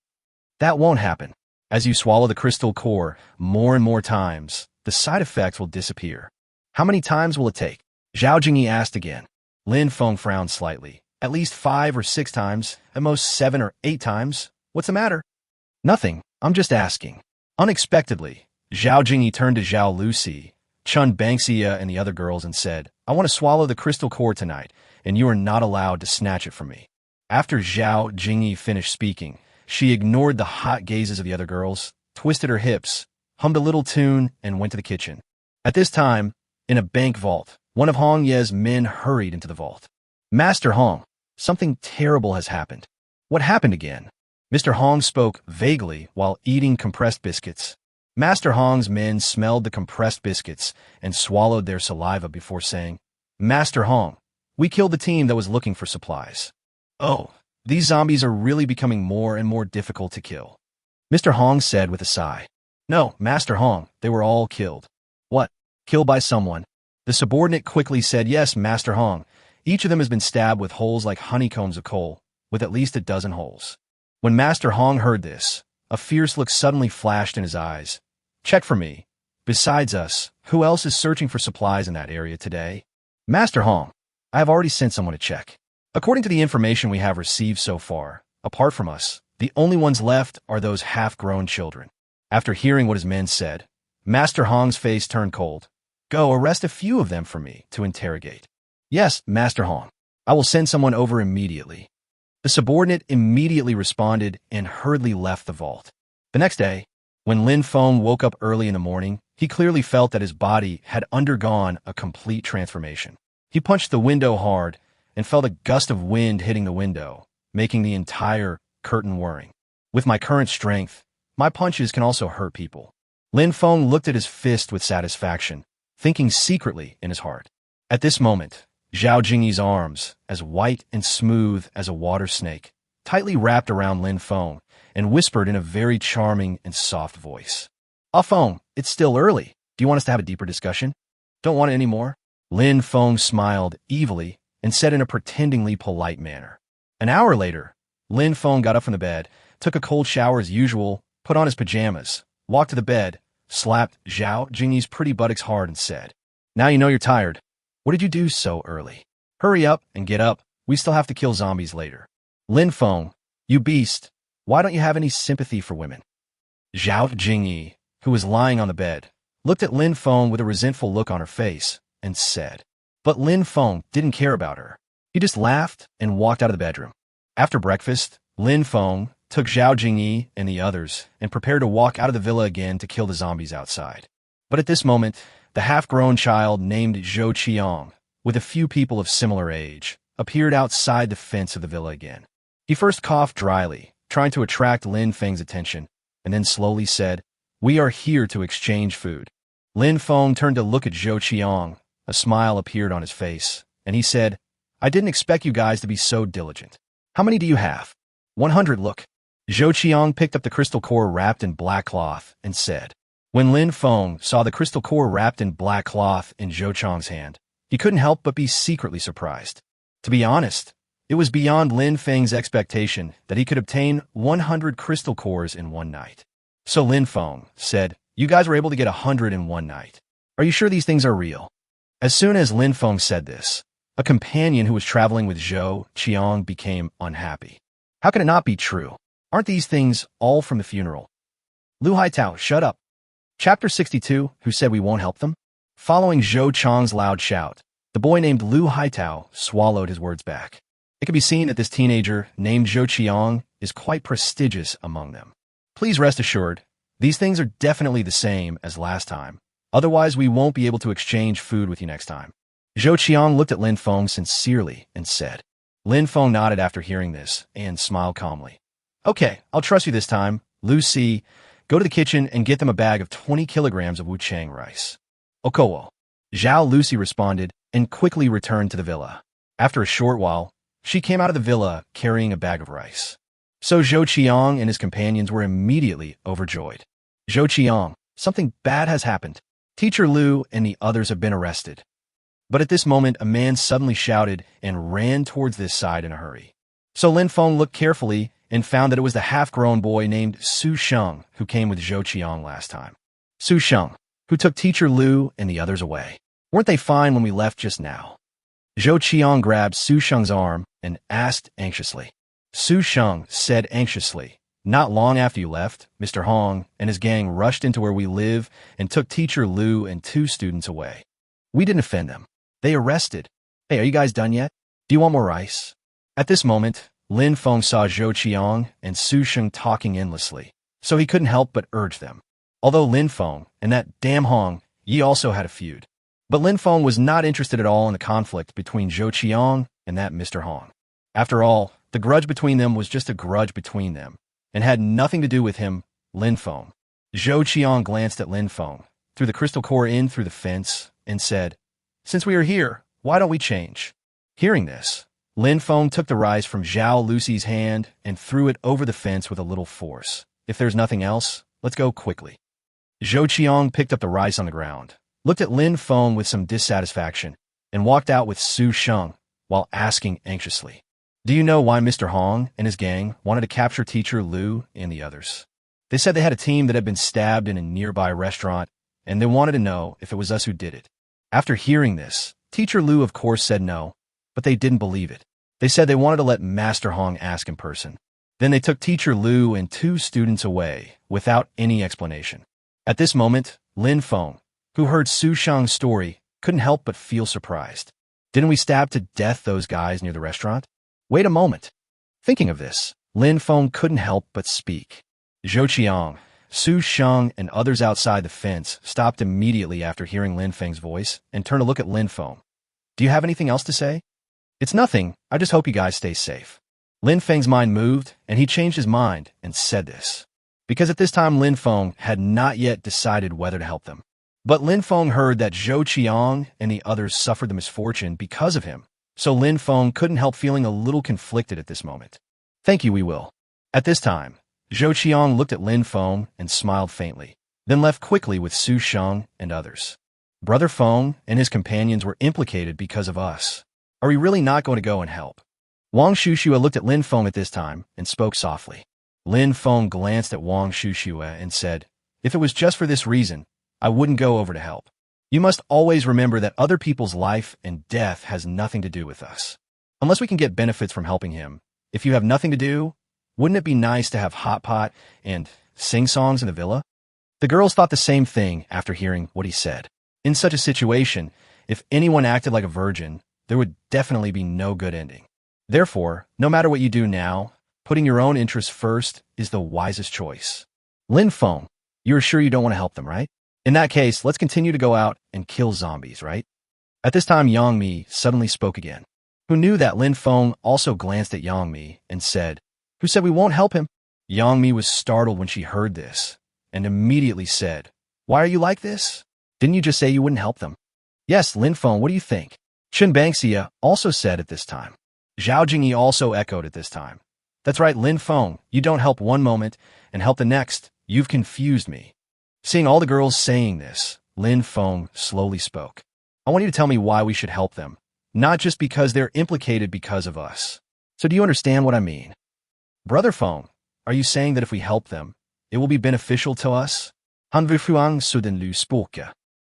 That won't happen. As you swallow the crystal core more and more times, the side effects will disappear. How many times will it take? Zhao Jingyi asked again. Lin Feng frowned slightly. At least 5 or 6 times, at most 7 or 8 times. What's the matter? Nothing, I'm just asking. Unexpectedly, Zhao Jingyi turned to Zhao Lucy, Chun Bangxia and the other girls and said, I want to swallow the crystal core tonight, and you are not allowed to snatch it from me. After Zhao Jingyi finished speaking, she ignored the hot gazes of the other girls, twisted her hips, hummed a little tune, and went to the kitchen. At this time, in a bank vault, one of Hong Ye's men hurried into the vault. Master Hong, something terrible has happened. What happened again? Mr. Hong spoke vaguely while eating compressed biscuits. Master Hong's men smelled the compressed biscuits and swallowed their saliva before saying, Master Hong, we killed the team that was looking for supplies. Oh, These zombies are really becoming more and more difficult to kill. Mr. Hong said with a sigh. No, Master Hong, they were all killed. What? Killed by someone? The subordinate quickly said, yes, Master Hong. Each of them has been stabbed with holes like honeycombs of coal, with at least a dozen holes. When Master Hong heard this, a fierce look suddenly flashed in his eyes. Check for me. Besides us, who else is searching for supplies in that area today? Master Hong, I have already sent someone to check. According to the information we have received so far, apart from us, the only ones left are those half-grown children. After hearing what his men said, Master Hong's face turned cold. Go arrest a few of them for me to interrogate. Yes, Master Hong. I will send someone over immediately. The subordinate immediately responded and hurriedly left the vault. The next day, when Lin Feng woke up early in the morning, he clearly felt that his body had undergone a complete transformation. He punched the window hard and felt a gust of wind hitting the window, making the entire curtain whirring. With my current strength, my punches can also hurt people. Lin Feng looked at his fist with satisfaction, thinking secretly in his heart. At this moment, Zhao Jingyi's arms, as white and smooth as a water snake, tightly wrapped around Lin Feng and whispered in a very charming and soft voice. Ah Feng, it's still early. Do you want us to have a deeper discussion? Don't want it anymore? Lin Feng smiled evilly and said in a pretendingly polite manner. An hour later, Lin Feng got up from the bed, took a cold shower as usual, put on his pajamas, walked to the bed, slapped Zhao Jingyi's pretty buttocks hard and said, Now you know you're tired. What did you do so early? Hurry up and get up. We still have to kill zombies later. Lin Feng, you beast. Why don't you have any sympathy for women? Zhao Jingyi, who was lying on the bed, looked at Lin Feng with a resentful look on her face and said, But Lin Feng didn't care about her. He just laughed and walked out of the bedroom. After breakfast, Lin Feng took Zhao Jingyi and the others and prepared to walk out of the villa again to kill the zombies outside. But at this moment, the half-grown child named Zhou Qiang, with a few people of similar age, appeared outside the fence of the villa again. He first coughed dryly, trying to attract Lin Feng's attention, and then slowly said, We are here to exchange food. Lin Feng turned to look at Zhou Qiang. A smile appeared on his face, and he said, I didn't expect you guys to be so diligent. How many do you have? 100, look. Zhou Qiang picked up the crystal core wrapped in black cloth and said. When Lin Feng saw the crystal core wrapped in black cloth in Zhou Qiang's hand, he couldn't help but be secretly surprised. To be honest, it was beyond Lin Feng's expectation that he could obtain 100 crystal cores in one night. So Lin Feng said, You guys were able to get 100 in one night. Are you sure these things are real? As soon as Lin Feng said this, a companion who was traveling with Zhou Qiang became unhappy. How can it not be true? Aren't these things all from the funeral? Lu Haitao, shut up. Chapter 62, Who Said We Won't Help Them? Following Zhou Qiang's loud shout, the boy named Lu Haitao swallowed his words back. It can be seen that this teenager named Zhou Qiang is quite prestigious among them. Please rest assured, these things are definitely the same as last time. Otherwise, we won't be able to exchange food with you next time. Zhou Qiang looked at Lin Feng sincerely and said. Lin Feng nodded after hearing this and smiled calmly. Okay, I'll trust you this time. Lu Si, go to the kitchen and get them a bag of 20 kilograms of wuchang rice. Okowo. Zhao Lucy responded and quickly returned to the villa. After a short while, she came out of the villa carrying a bag of rice. So Zhou Qiang and his companions were immediately overjoyed. Zhou Qiang, something bad has happened. Teacher Lu and the others have been arrested. But at this moment, a man suddenly shouted and ran towards this side in a hurry. So Lin Feng looked carefully and found that it was the half-grown boy named Su Sheng who came with Zhou Qiang last time. Su Sheng, who took Teacher Lu and the others away. Weren't they fine when we left just now? Zhou Qiang grabbed Su Sheng's arm and asked anxiously. Su Sheng said anxiously, Not long after you left, Mr. Hong and his gang rushed into where we live and took Teacher Lu and 2 students away. We didn't offend them. They arrested. Hey, are you guys done yet? Do you want more rice? At this moment, Lin Feng saw Zhou Qiang and Su Sheng talking endlessly, so he couldn't help but urge them. Although Lin Feng and that damn Hong Yi also had a feud. But Lin Feng was not interested at all in the conflict between Zhou Qiang and that Mr. Hong. After all, the grudge between them was just a grudge between them, and had nothing to do with him, Lin Feng. Zhou Qiang glanced at Lin Feng, threw the crystal core in through the fence, and said, Since we are here, why don't we change? Hearing this, Feng took the rice from Zhao Lucy's hand and threw it over the fence with a little force. If there's nothing else, let's go quickly. Zhou Qiang picked up the rice on the ground, looked at Lin Feng with some dissatisfaction, and walked out with Su Sheng while asking anxiously, "Do you know why Mr. Hong and his gang wanted to capture Teacher Lu and the others? They said they had a team that had been stabbed in a nearby restaurant, and they wanted to know if it was us who did it." After hearing this, Teacher Lu of course said no, but they didn't believe it. They said they wanted to let Master Hong ask in person. Then they took Teacher Lu and 2 students away without any explanation. At this moment, Lin Feng, who heard Su Shang's story, couldn't help but feel surprised. Didn't we stab to death those guys near the restaurant? Wait a moment. Thinking of this, Lin Feng couldn't help but speak. Zhou Qiang, Su Sheng, and others outside the fence stopped immediately after hearing Lin Feng's voice and turned to look at Lin Feng. "Do you have anything else to say?" "It's nothing. I just hope you guys stay safe." Lin Feng's mind moved, and he changed his mind and said this, because at this time Lin Feng had not yet decided whether to help them. But Lin Feng heard that Zhou Qiang and the others suffered the misfortune because of him, so Lin Feng couldn't help feeling a little conflicted at this moment. "Thank you, we will." At this time, Zhou Qiang looked at Lin Feng and smiled faintly, then left quickly with Su Sheng and others. "Brother Feng and his companions were implicated because of us. Are we really not going to go and help?" Wang Shushua looked at Lin Feng at this time and spoke softly. Lin Feng glanced at Wang Shushua and said, "If it was just for this reason, I wouldn't go over to help. You must always remember that other people's life and death has nothing to do with us. Unless we can get benefits from helping him, if you have nothing to do, wouldn't it be nice to have hot pot and sing songs in the villa?" The girls thought the same thing after hearing what he said. In such a situation, if anyone acted like a virgin, there would definitely be no good ending. Therefore, no matter what you do now, putting your own interests first is the wisest choice. Lin Feng, you're sure you don't want to help them, right? In that case, let's continue to go out and kill zombies, right? At this time, Yang Mi suddenly spoke again, who knew that Lin Feng also glanced at Yang Mi and said, "Who said we won't help him?" Yang Mi was startled when she heard this and immediately said, "Why are you like this? Didn't you just say you wouldn't help them?" "Yes, Lin Feng, what do you think?" Chen Bangxia also said at this time. Zhao Jingyi also echoed at this time. "That's right, Lin Feng, you don't help one moment and help the next. You've confused me." Seeing all the girls saying this, Lin Feng slowly spoke. "I want you to tell me why we should help them, not just because they're implicated because of us. So do you understand what I mean?" "Brother Feng, are you saying that if we help them, it will be beneficial to us?" Han Wushuang Suden Lu spoke.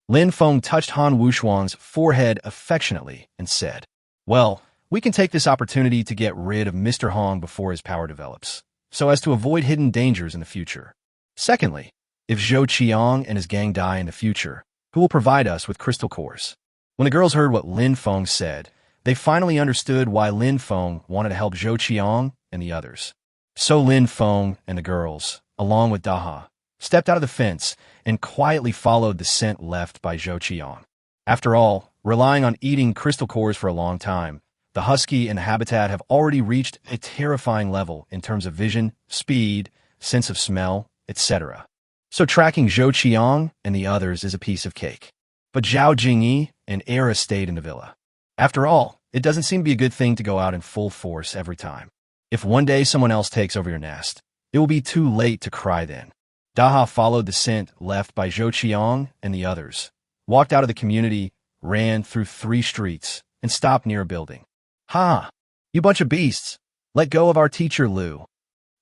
Lin Feng touched Han Wushuang's forehead affectionately and said, "Well, we can take this opportunity to get rid of Mr. Hong before his power develops, so as to avoid hidden dangers in the future. Secondly, if Zhou Qiang and his gang die in the future, who will provide us with crystal cores?" When the girls heard what Lin Feng said, they finally understood why Lin Feng wanted to help Zhou Qiang and the others. So Lin Feng and the girls, along with Daha, stepped out of the fence and quietly followed the scent left by Zhou Qiang. After all, relying on eating crystal cores for a long time, the husky and the habitat have already reached a terrifying level in terms of vision, speed, sense of smell, etc. So tracking Zhou Qiang and the others is a piece of cake. But Zhao Jingyi and Era stayed in the villa. After all, it doesn't seem to be a good thing to go out in full force every time. If one day someone else takes over your nest, it will be too late to cry then. Daha followed the scent left by Zhou Qiang and the others, walked out of the community, ran through 3 streets, and stopped near a building. "Ha! You bunch of beasts! Let go of our teacher Lu."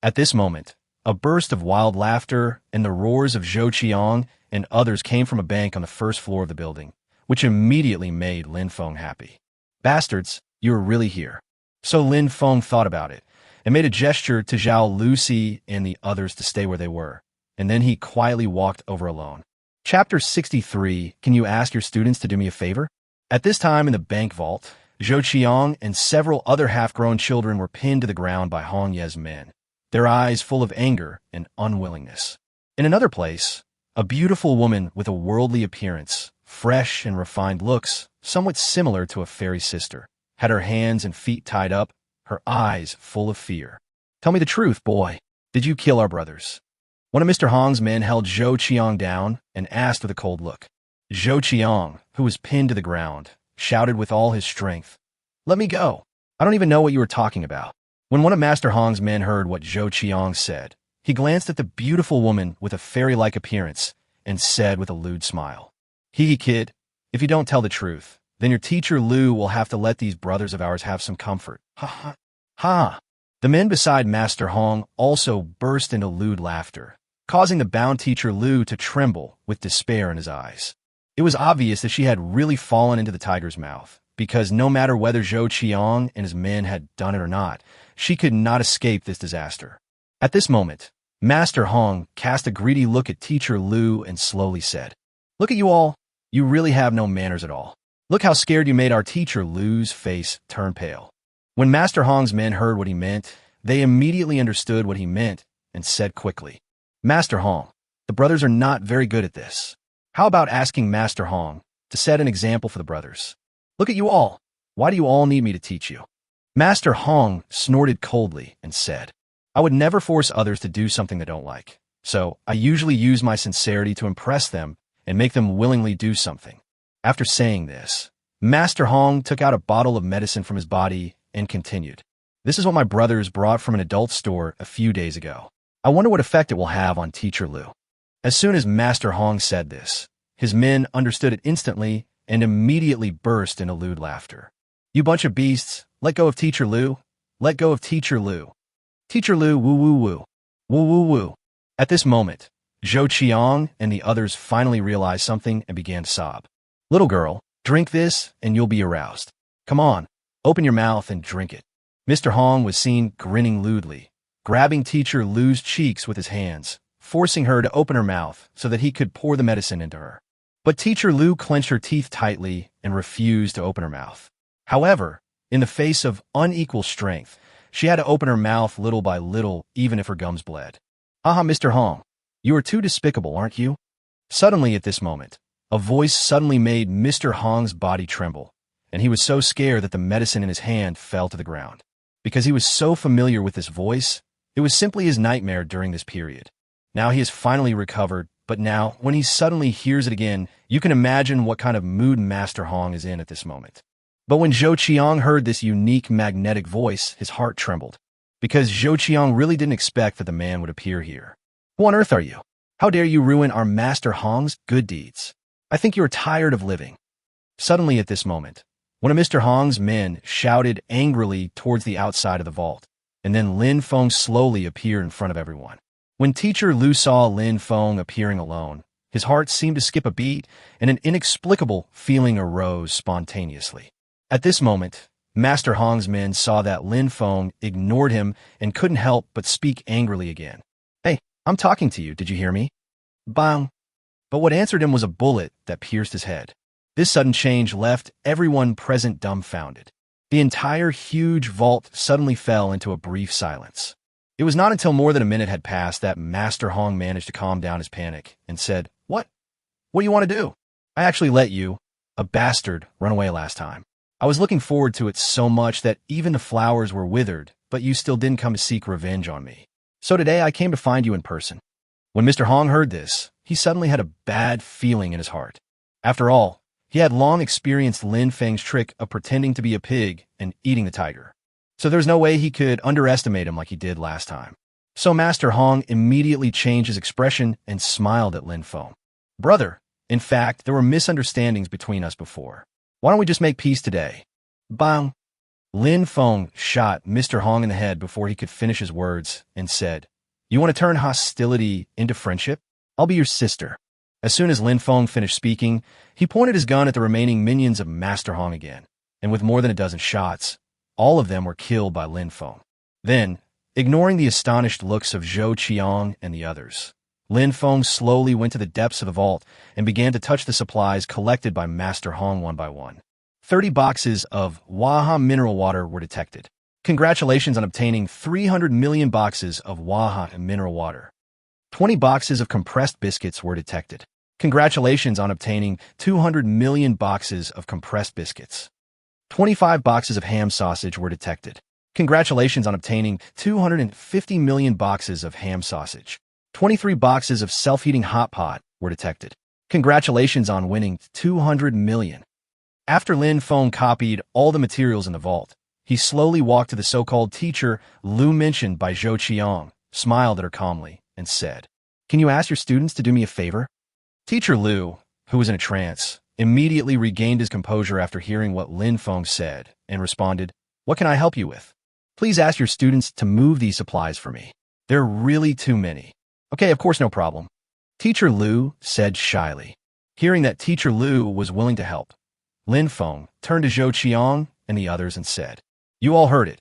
At this moment, a burst of wild laughter and the roars of Zhou Qiang and others came from a bank on the first floor of the building, which immediately made Lin Feng happy. "Bastards, you are really here." So Lin Feng thought about it and made a gesture to Zhao Lucy and the others to stay where they were, and then he quietly walked over alone. Chapter 63, Can you ask your students to do me a favor? At this time in the bank vault, Zhou Qiang and several other half-grown children were pinned to the ground by Hong Ye's men, their eyes full of anger and unwillingness. In another place, a beautiful woman with a worldly appearance, fresh and refined looks, somewhat similar to a fairy sister, had her hands and feet tied up, her eyes full of fear. "Tell me the truth, boy. Did you kill our brothers?" One of Mr. Hong's men held Zhou Qiang down and asked with a cold look. Zhou Qiang, who was pinned to the ground, shouted with all his strength, "Let me go. I don't even know what you were talking about. When one of Master Hong's men heard what Zhou Qiang said, he glanced at the beautiful woman with a fairy-like appearance and said with a lewd smile, Hee kid, if you don't tell the truth, then your teacher Lu will have to let these brothers of ours have some comfort. Ha ha. Ha. The men beside Master Hong also burst into lewd laughter, causing the bound teacher Lu to tremble with despair in his eyes. It was obvious that she had really fallen into the tiger's mouth, because no matter whether Zhou Qiang and his men had done it or not, she could not escape this disaster. At this moment, Master Hong cast a greedy look at teacher Lu and slowly said, Look at you all. You really have no manners at all. Look how scared you made our teacher Lu's face turn pale. When Master Hong's men heard what he meant, they immediately understood what he meant and said quickly, Master Hong, the brothers are not very good at this. How about asking Master Hong to set an example for the brothers? Look at you all. Why do you all need me to teach you? Master Hong snorted coldly and said, I would never force others to do something they don't like. So I usually use my sincerity to impress them and make them willingly do something. After saying this, Master Hong took out a bottle of medicine from his body and continued, This is what my brothers brought from an adult store a few days ago. I wonder what effect it will have on teacher Lu. As soon as Master Hong said this, his men understood it instantly and immediately burst into lewd laughter. You bunch of beasts, let go of teacher Lu. Let go of teacher Lu. Teacher Lu, woo woo woo. Woo woo woo. At this moment, Zhou Qiang and the others finally realized something and began to sob. Little girl, drink this and you'll be aroused. Come on, open your mouth and drink it. Mr. Hong was seen grinning lewdly, grabbing teacher Lu's cheeks with his hands, forcing her to open her mouth so that he could pour the medicine into her. But teacher Lu clenched her teeth tightly and refused to open her mouth. However, in the face of unequal strength, she had to open her mouth little by little, even if her gums bled. Aha, Mr. Hong, you are too despicable, aren't you? Suddenly at this moment, a voice suddenly made Mr. Hong's body tremble, and he was so scared that the medicine in his hand fell to the ground. Because he was so familiar with this voice, it was simply his nightmare during this period. Now he has finally recovered, but now, when he suddenly hears it again, you can imagine what kind of mood Master Hong is in at this moment. But when Zhou Qiang heard this unique magnetic voice, his heart trembled, because Zhou Qiang really didn't expect that the man would appear here. Who on earth are you? How dare you ruin our Master Hong's good deeds? I think you are tired of living. Suddenly at this moment, one of Mr. Hong's men shouted angrily towards the outside of the vault, and then Lin Feng slowly appeared in front of everyone. When teacher Lu saw Lin Feng appearing alone, his heart seemed to skip a beat, and an inexplicable feeling arose spontaneously. At this moment, Master Hong's men saw that Lin Feng ignored him and couldn't help but speak angrily again. Hey, I'm talking to you, did you hear me? Bang! But what answered him was a bullet that pierced his head. This sudden change left everyone present dumbfounded. The entire huge vault suddenly fell into a brief silence. It was not until more than a minute had passed that Master Hong managed to calm down his panic and said, What? What do you want to do? I actually let you, a bastard, run away last time. I was looking forward to it so much that even the flowers were withered, but you still didn't come to seek revenge on me. So today I came to find you in person. When Mr. Hong heard this, he suddenly had a bad feeling in his heart. After all, he had long experienced Lin Feng's trick of pretending to be a pig and eating the tiger. So there's no way he could underestimate him like he did last time. So Master Hong immediately changed his expression and smiled at Lin Feng. Brother, in fact, there were misunderstandings between us before. Why don't we just make peace today? Bang! Lin Feng shot Mr. Hong in the head before he could finish his words and said, You want to turn hostility into friendship? I'll be your sister. As soon as Lin Feng finished speaking, he pointed his gun at the remaining minions of Master Hong again, and with more than a dozen shots, all of them were killed by Lin Feng. Then, ignoring the astonished looks of Zhou Qiang and the others, Lin Feng slowly went to the depths of the vault and began to touch the supplies collected by Master Hong one by one. 30 boxes of Waha mineral water were detected. Congratulations on obtaining 300 million boxes of Waha mineral water. 20 boxes of compressed biscuits were detected. Congratulations on obtaining 200 million boxes of compressed biscuits. 25 boxes of ham sausage were detected. Congratulations on obtaining 250 million boxes of ham sausage. 23 boxes of self-heating hot pot were detected. Congratulations on winning 200 million. After Lin Feng copied all the materials in the vault, He slowly walked to the so-called teacher Lu mentioned by Zhou Qiang, smiled at her calmly, and said, "Can you ask your students to do me a favor?" Teacher Lu, who was in a trance, immediately regained his composure after hearing what Lin Feng said and responded, "What can I help you with? Please ask your students to move these supplies for me. There are really too many." "Okay, of course, no problem," Teacher Lu said shyly. Hearing that Teacher Lu was willing to help, Lin Feng turned to Zhou Qiang and the others and said, "You all heard it.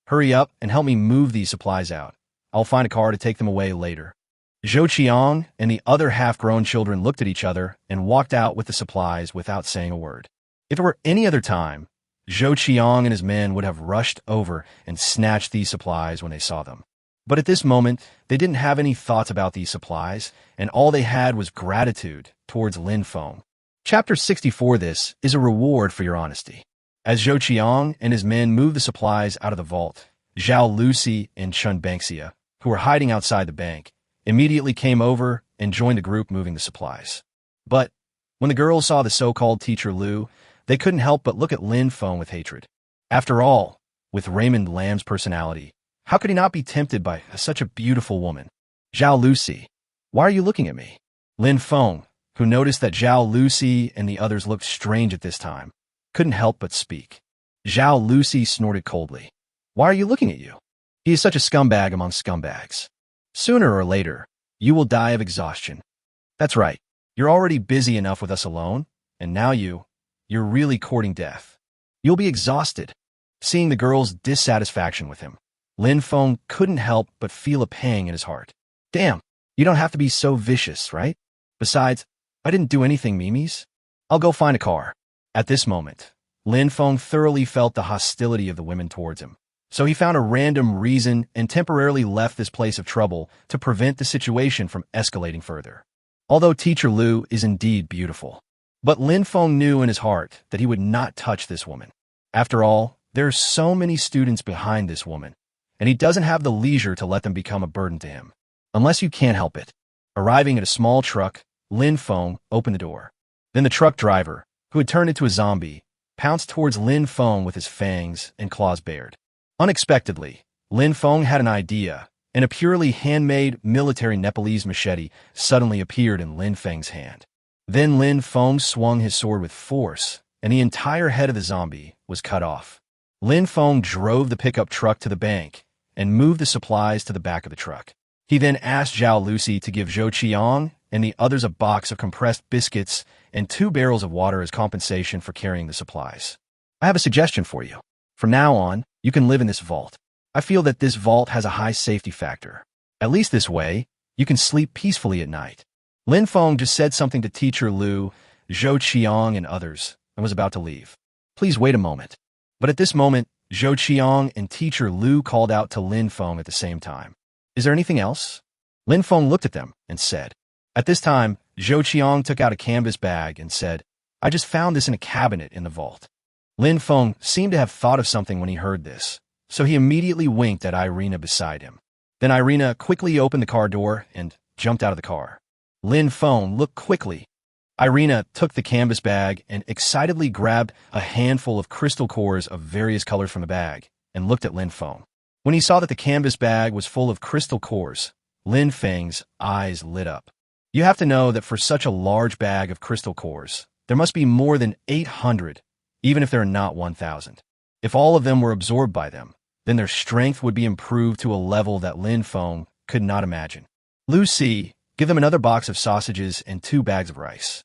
Hurry up and help me move these supplies out. I'll find a car to take them away later." Zhou Qiang and the other half-grown children looked at each other and walked out with the supplies without saying a word. If it were any other time, Zhou Qiang and his men would have rushed over and snatched these supplies when they saw them. But at this moment, they didn't have any thoughts about these supplies, and all they had was gratitude towards Lin Feng. Chapter 64. This is a reward for your honesty. As Zhou Qiang and his men moved the supplies out of the vault, Zhao Lucy and Chun Bangxia, who were hiding outside the bank, immediately came over and joined the group moving the supplies. But when the girls saw the so-called teacher Lu, they couldn't help but look at Lin Feng with hatred. After all, with Raymond Lamb's personality, how could he not be tempted by such a beautiful woman? "Zhao Lucy, why are you looking at me?" Lin Feng, who noticed that Zhao Lucy and the others looked strange at this time, couldn't help but speak. Zhao Lucy snorted coldly. "Why are you looking at you? He is such a scumbag among scumbags. Sooner or later, you will die of exhaustion. That's right, you're already busy enough with us alone, and now you're really courting death. You'll be exhausted." Seeing the girl's dissatisfaction with him, Lin Feng couldn't help but feel a pang in his heart. "Damn, you don't have to be so vicious, right? Besides, I didn't do anything, Mimis. I'll go find a car." At this moment, Lin Feng thoroughly felt the hostility of the women towards him. So he found a random reason and temporarily left this place of trouble to prevent the situation from escalating further. Although Teacher Lu is indeed beautiful, but Lin Feng knew in his heart that he would not touch this woman. After all, there are so many students behind this woman, and he doesn't have the leisure to let them become a burden to him, unless you can't help it. Arriving at a small truck, Lin Feng opened the door. Then the truck driver, who had turned into a zombie, pounced towards Lin Feng with his fangs and claws bared. Unexpectedly, Lin Feng had an idea, and a purely handmade military Nepalese machete suddenly appeared in Lin Feng's hand. Then Lin Feng swung his sword with force, and the entire head of the zombie was cut off. Lin Feng drove the pickup truck to the bank and moved the supplies to the back of the truck. He then asked Zhao Lucy to give Zhou Qiang and the others a box of compressed biscuits and 2 barrels of water as compensation for carrying the supplies. "I have a suggestion for you. From now on, you can live in this vault. I feel that this vault has a high safety factor. At least this way, you can sleep peacefully at night." Lin Feng just said something to Teacher Lu, Zhou Qiang, and others, and was about to leave. "Please wait a moment." But at this moment, Zhou Qiang and Teacher Lu called out to Lin Feng at the same time. "Is there anything else?" Lin Feng looked at them and said. At this time, Zhou Qiang took out a canvas bag and said, "I just found this in a cabinet in the vault." Lin Feng seemed to have thought of something when he heard this, so he immediately winked at Irina beside him. Then Irina quickly opened the car door and jumped out of the car. Lin Feng looked quickly. Irina took the canvas bag and excitedly grabbed a handful of crystal cores of various colors from the bag and looked at Lin Feng. When he saw that the canvas bag was full of crystal cores, Lin Feng's eyes lit up. You have to know that for such a large bag of crystal cores, there must be more than 800, even if there are not 1,000. If all of them were absorbed by them, then their strength would be improved to a level that Lin Feng could not imagine. "Lucy, give them another box of sausages and 2 bags of rice."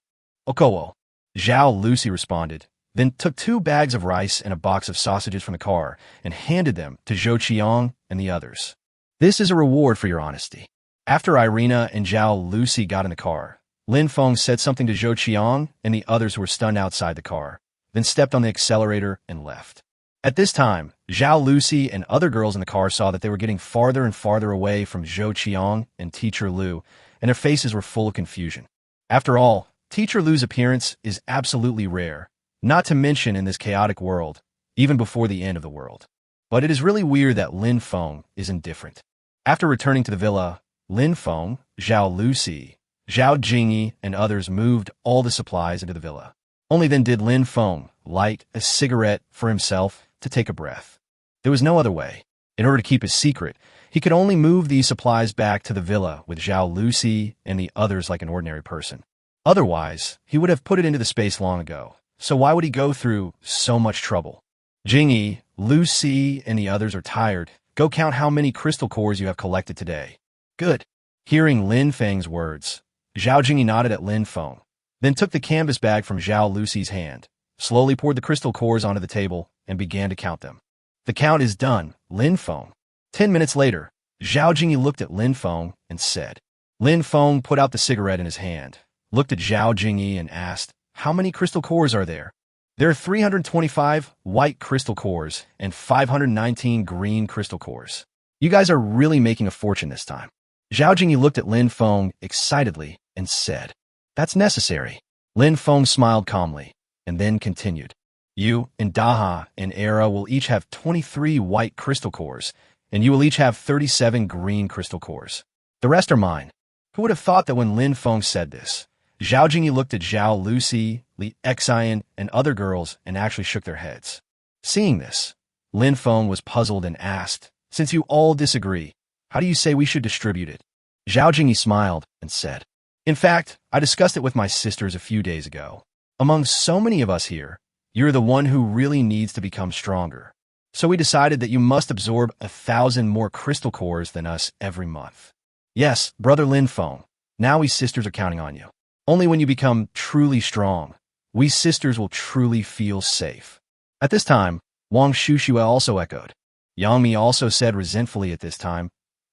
"Okowo." Zhao Lucy responded, then took 2 bags of rice and a box of sausages from the car and handed them to Zhou Qiang and the others. "This is a reward for your honesty." After Irina and Zhao Lucy got in the car, Lin Feng said something to Zhou Qiang and the others who were stunned outside the car, then stepped on the accelerator and left. At this time, Zhao Lucy and other girls in the car saw that they were getting farther and farther away from Zhou Qiang and Teacher Lu, and their faces were full of confusion. After all, Teacher Lu's appearance is absolutely rare, not to mention in this chaotic world, even before the end of the world. But it is really weird that Lin Feng is indifferent. After returning to the villa, Lin Feng, Zhao Lucy, Zhao Jingyi, and others moved all the supplies into the villa. Only then did Lin Feng light a cigarette for himself to take a breath. There was no other way. In order to keep his secret, he could only move these supplies back to the villa with Zhao Lucy and the others like an ordinary person. Otherwise, he would have put it into the space long ago. So why would he go through so much trouble? Jingyi, Lucy, and the others are tired. Go count how many crystal cores you have collected today. Good. Hearing Lin Feng's words, Zhao Jingyi nodded at Lin Feng, then took the canvas bag from Zhao Lucy's hand, slowly poured the crystal cores onto the table, and began to count them. The count is done, Lin Feng. 10 minutes later, Zhao Jingyi looked at Lin Feng and said. Lin Feng put out the cigarette in his hand, looked at Zhao Jingyi and asked, how many crystal cores are there? There are 325 white crystal cores and 519 green crystal cores. You guys are really making a fortune this time. Zhao Jingyi looked at Lin Feng excitedly and said, that's necessary. Lin Feng smiled calmly and then continued. You and Daha and Era will each have 23 white crystal cores, and you will each have 37 green crystal cores. The rest are mine. Who would have thought that when Lin Feng said this? Zhao Jingyi looked at Zhao Lucy, Li Xian, and other girls and actually shook their heads. Seeing this, Lin Feng was puzzled and asked, since you all disagree, how do you say we should distribute it? Zhao Jingyi smiled and said, in fact, I discussed it with my sisters a few days ago. Among so many of us here, you're the one who really needs to become stronger. So we decided that you must absorb 1,000 more crystal cores than us every month. Yes, brother Lin Feng, now we sisters are counting on you. Only when you become truly strong, we sisters will truly feel safe. At this time, Wang Shushue also echoed. Yang Mi also said resentfully at this time,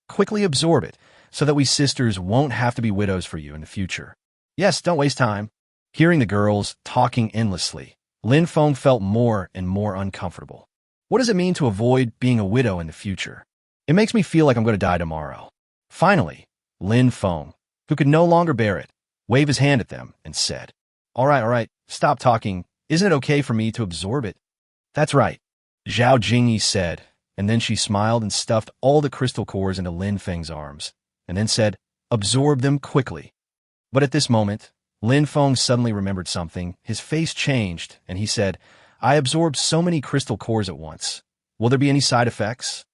quickly absorb it, so that we sisters won't have to be widows for you in the future. Yes, don't waste time. Hearing the girls talking endlessly, Lin Feng felt more and more uncomfortable. What does it mean to avoid being a widow in the future? It makes me feel like I'm going to die tomorrow. Finally, Lin Feng, who could no longer bear it, waved his hand at them and said, all right, stop talking. Isn't it okay for me to absorb it? That's right, Zhao Jingyi said, and then she smiled and stuffed all the crystal cores into Lin Feng's arms, and then said, absorb them quickly. But at this moment, Lin Feng suddenly remembered something. His face changed, and he said, I absorbed so many crystal cores at once. Will there be any side effects?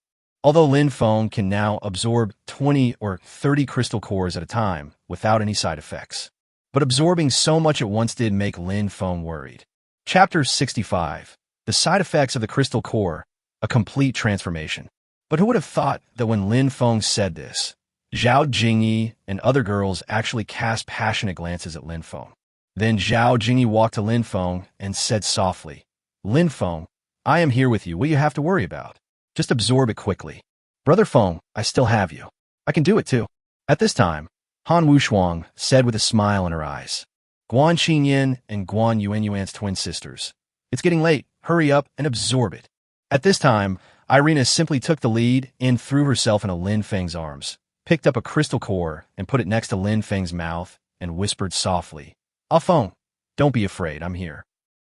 Although Lin Feng can now absorb 20 or 30 crystal cores at a time without any side effects. But absorbing so much at once did make Lin Feng worried. Chapter 65. The Side Effects of the Crystal Core, a Complete Transformation. But who would have thought that when Lin Feng said this, Zhao Jingyi and other girls actually cast passionate glances at Lin Feng. Then Zhao Jingyi walked to Lin Feng and said softly, Lin Feng, I am here with you. What do you have to worry about? Just absorb it quickly. Brother Feng, I still have you. I can do it too. At this time, Han Wushuang said with a smile in her eyes, Guan Xinyan and Guan Yuanyuan's twin sisters. It's getting late. Hurry up and absorb it. At this time, Irina simply took the lead and threw herself into Lin Feng's arms, picked up a crystal core and put it next to Lin Feng's mouth and whispered softly, Ah Feng, don't be afraid, I'm here.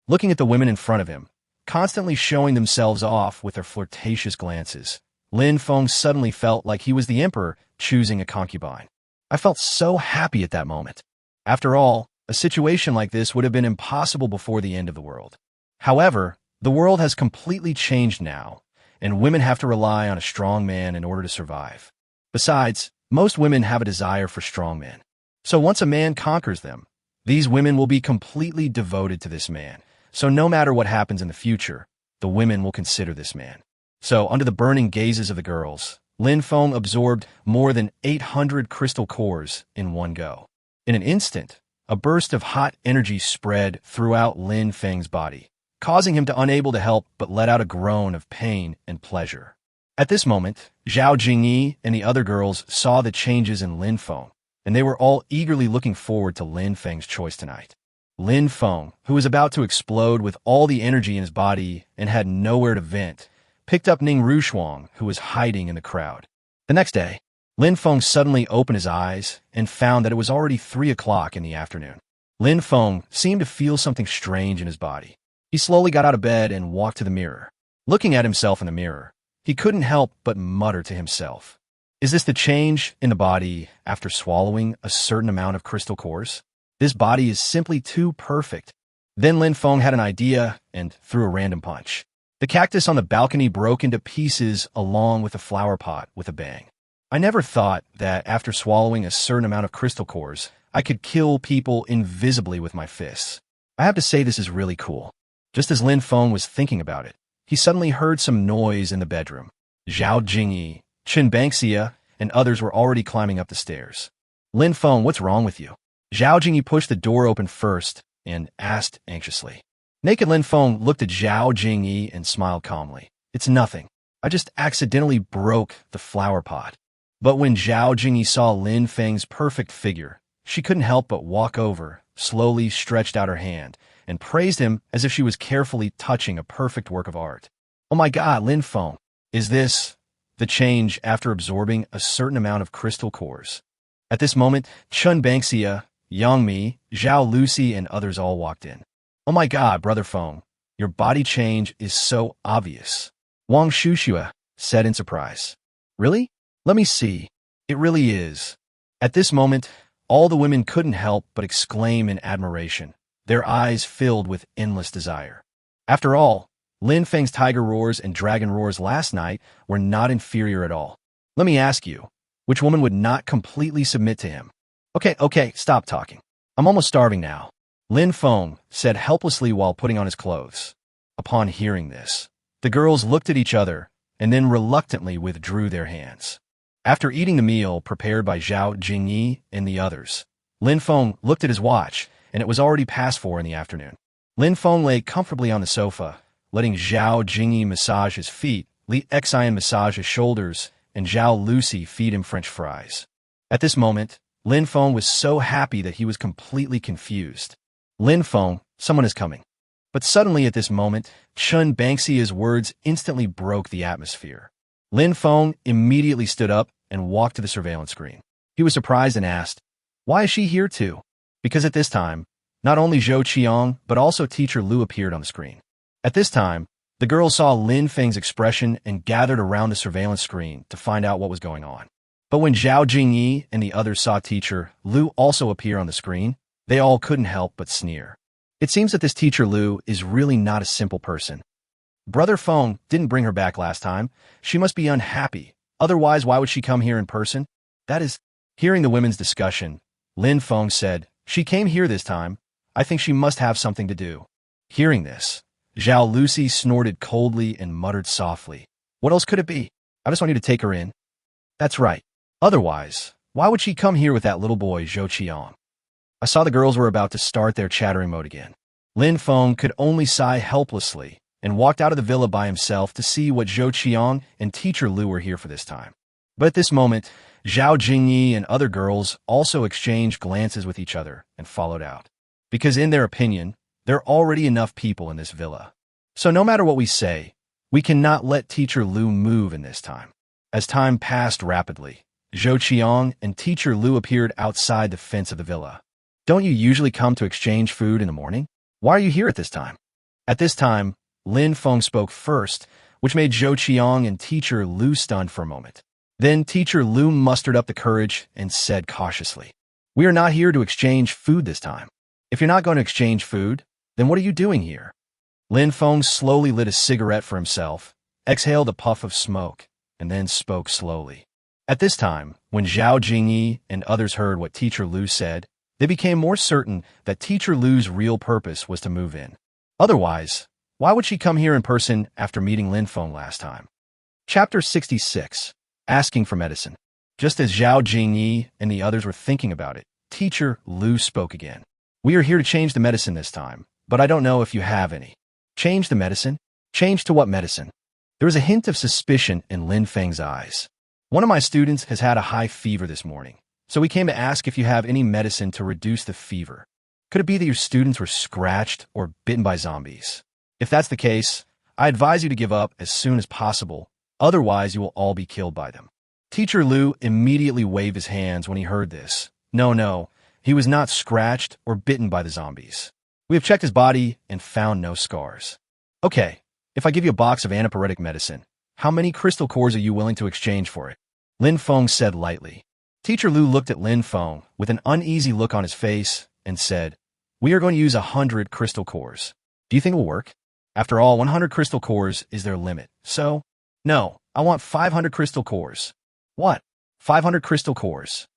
Looking at the women in front of him, constantly showing themselves off with their flirtatious glances, Lin Feng suddenly felt like he was the emperor choosing a concubine. I felt so happy at that moment. After all, a situation like this would have been impossible before the end of the world. However, the world has completely changed now, and women have to rely on a strong man in order to survive. Besides, most women have a desire for strong men. So once a man conquers them, these women will be completely devoted to this man. So no matter what happens in the future, the women will consider this man. So under the burning gazes of the girls, Lin Feng absorbed more than 800 crystal cores in one go. In an instant, a burst of hot energy spread throughout Lin Feng's body, causing him to unable to help but let out a groan of pain and pleasure. At this moment, Zhao Jingyi and the other girls saw the changes in Lin Feng, and they were all eagerly looking forward to Lin Feng's choice tonight. Lin Feng, who was about to explode with all the energy in his body and had nowhere to vent, picked up Ning Rushuang, who was hiding in the crowd. The next day, Lin Feng suddenly opened his eyes and found that it was already 3 o'clock in the afternoon. Lin Feng seemed to feel something strange in his body. He slowly got out of bed and walked to the mirror. Looking at himself in the mirror, he couldn't help but mutter to himself, is this the change in the body after swallowing a certain amount of crystal cores? This body is simply too perfect. Then Lin Feng had an idea and threw a random punch. The cactus on the balcony broke into pieces along with the flower pot with a bang. I never thought that after swallowing a certain amount of crystal cores, I could kill people invisibly with my fists. I have to say this is really cool. Just as Lin Feng was thinking about it, he suddenly heard some noise in the bedroom. Zhao Jingyi, Chen Bangxia, and others were already climbing up the stairs. Lin Feng, what's wrong with you? Zhao Jingyi pushed the door open first and asked anxiously. Naked Lin Feng looked at Zhao Jingyi and smiled calmly. It's nothing. I just accidentally broke the flower pot. But when Zhao Jingyi saw Lin Feng's perfect figure, she couldn't help but walk over, slowly stretched out her hand, and praised him as if she was carefully touching a perfect work of art. Oh my God, Lin Feng, is this the change after absorbing a certain amount of crystal cores? At this moment, Chen Bangxia, Yang Mi, Zhao Lucy, and others all walked in. Oh my God, Brother Feng, your body change is so obvious, Wang Shushua said in surprise. Really? Let me see. It really is. At this moment, all the women couldn't help but exclaim in admiration, their eyes filled with endless desire. After all, Lin Feng's tiger roars and dragon roars last night were not inferior at all. Let me ask you, which woman would not completely submit to him? Okay, stop talking. I'm almost starving now, Lin Feng said helplessly while putting on his clothes. Upon hearing this, the girls looked at each other and then reluctantly withdrew their hands. After eating the meal prepared by Zhao Jingyi and the others, Lin Feng looked at his watch, and it was already past 4 in the afternoon. Lin Feng lay comfortably on the sofa, letting Zhao Jingyi massage his feet, Li Xian massage his shoulders, and Zhao Lucy feed him French fries. At this moment, Lin Feng was so happy that he was completely confused. Lin Feng, someone is coming. But suddenly at this moment, Chen Bangxia's words instantly broke the atmosphere. Lin Feng immediately stood up and walked to the surveillance screen. He was surprised and asked, "Why is she here too?" Because at this time, not only Zhou Qiang, but also Teacher Lu appeared on the screen. At this time, the girls saw Lin Feng's expression and gathered around the surveillance screen to find out what was going on. But when Zhao Jingyi and the others saw Teacher Lu also appear on the screen, they all couldn't help but sneer. It seems that this Teacher Lu is really not a simple person. Brother Feng didn't bring her back last time. She must be unhappy. Otherwise, why would she come here in person? That is, hearing the women's discussion, Lin Feng said, "She came here this time. I think she must have something to do." Hearing this, Zhao Lucy snorted coldly and muttered softly, "What else could it be? I just want you to take her in." That's right. Otherwise, why would she come here with that little boy, Zhou Qiang? I saw the girls were about to start their chattering mode again. Lin Feng could only sigh helplessly and walked out of the villa by himself to see what Zhou Qiang and Teacher Lu were here for this time. But at this moment, Zhao Jingyi and other girls also exchanged glances with each other and followed out. Because in their opinion, there are already enough people in this villa. So no matter what we say, we cannot let Teacher Lu move in this time. As time passed rapidly, Zhou Qiang and Teacher Lu appeared outside the fence of the villa. Don't you usually come to exchange food in the morning? Why are you here at this time? At this time, Lin Feng spoke first, which made Zhou Qiang and Teacher Lu stunned for a moment. Then Teacher Lu mustered up the courage and said cautiously, "We are not here to exchange food this time. If you're not going to exchange food, then what are you doing here?" Lin Feng slowly lit a cigarette for himself, exhaled a puff of smoke, and then spoke slowly. At this time, when Zhao Jingyi and others heard what Teacher Lu said, they became more certain that Teacher Lu's real purpose was to move in. Otherwise, why would she come here in person after meeting Lin Feng last time? Chapter 66. Asking for medicine. Just as Zhao Jingyi and the others were thinking about it, Teacher Lu spoke again. "We are here to change the medicine this time, but I don't know if you have any." "Change the medicine? Change to what medicine?" There was a hint of suspicion in Lin Feng's eyes. "One of my students has had a high fever this morning, so we came to ask if you have any medicine to reduce the fever. Could it be that your students were scratched or bitten by zombies? If that's the case, I advise you to give up as soon as possible, otherwise you will all be killed by them." Teacher Lu immediately waved his hands when he heard this. No, he was not scratched or bitten by the zombies. "We have checked his body and found no scars." "Okay, if I give you a box of antipyretic medicine, how many crystal cores are you willing to exchange for it?" Lin Feng said lightly. Teacher Lu looked at Lin Feng with an uneasy look on his face and said, "We are going to use 100 crystal cores. Do you think it will work?" After all, 100 crystal cores is their limit. So, no, I want 500 crystal cores. What? 500 crystal cores?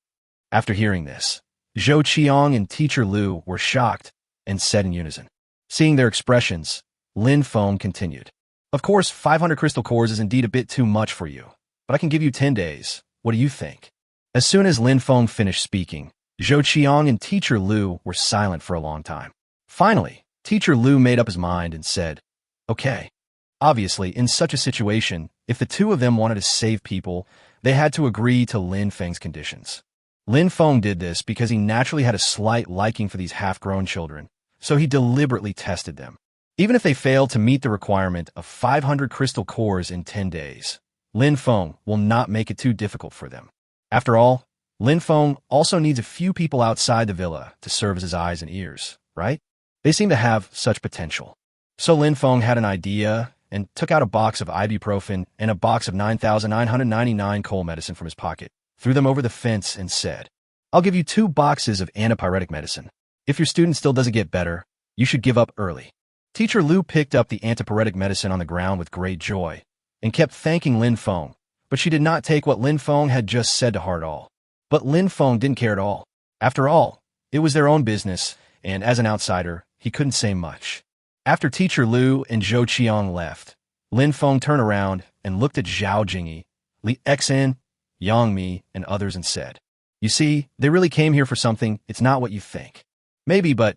After hearing this, Zhou Qiang and Teacher Lu were shocked and said in unison. Seeing their expressions, Lin Feng continued. Of course, 500 crystal cores is indeed a bit too much for you, but I can give you 10 days. What do you think? As soon as Lin Feng finished speaking, Zhou Qiang and Teacher Lu were silent for a long time. Finally, Teacher Lu made up his mind and said, Okay. Obviously, in such a situation, if the two of them wanted to save people, they had to agree to Lin Feng's conditions. Lin Feng did this because he naturally had a slight liking for these half-grown children, so he deliberately tested them. Even if they failed to meet the requirement of 500 crystal cores in 10 days, Lin Feng will not make it too difficult for them. After all, Lin Feng also needs a few people outside the villa to serve as his eyes and ears, right? They seem to have such potential. So Lin Feng had an idea and took out a box of ibuprofen and a box of 9,999 cold medicine from his pocket, threw them over the fence, and said, I'll give you 2 boxes of antipyretic medicine. If your student still doesn't get better, you should give up early. Teacher Lu picked up the antipyretic medicine on the ground with great joy and kept thanking Lin Feng, but she did not take what Lin Feng had just said to heart at all. But Lin Feng didn't care at all. After all, it was their own business, and as an outsider, he couldn't say much. After Teacher Lu and Zhou Qiang left, Lin Feng turned around and looked at Zhao Jingyi, Li Xen, Yang Mi, and others and said, You see, they really came here for something. It's not what you think. Maybe, but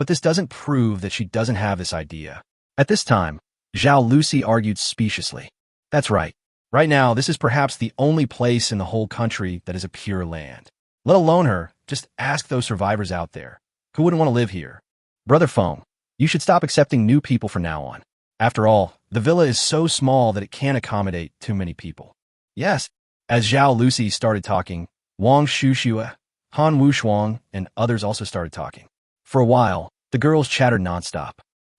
this doesn't prove that she doesn't have this idea. At this time, Zhao Lucy argued speciously. That's right. Right now, this is perhaps the only place in the whole country that is a pure land. Let alone her, just ask those survivors out there. Who wouldn't want to live here? Brother Feng, you should stop accepting new people from now on. After all, the villa is so small that it can't accommodate too many people. Yes. As Zhao Lucy started talking, Wang Shushua, Han Wushuang, and others also started talking. For a while, the girls chattered nonstop.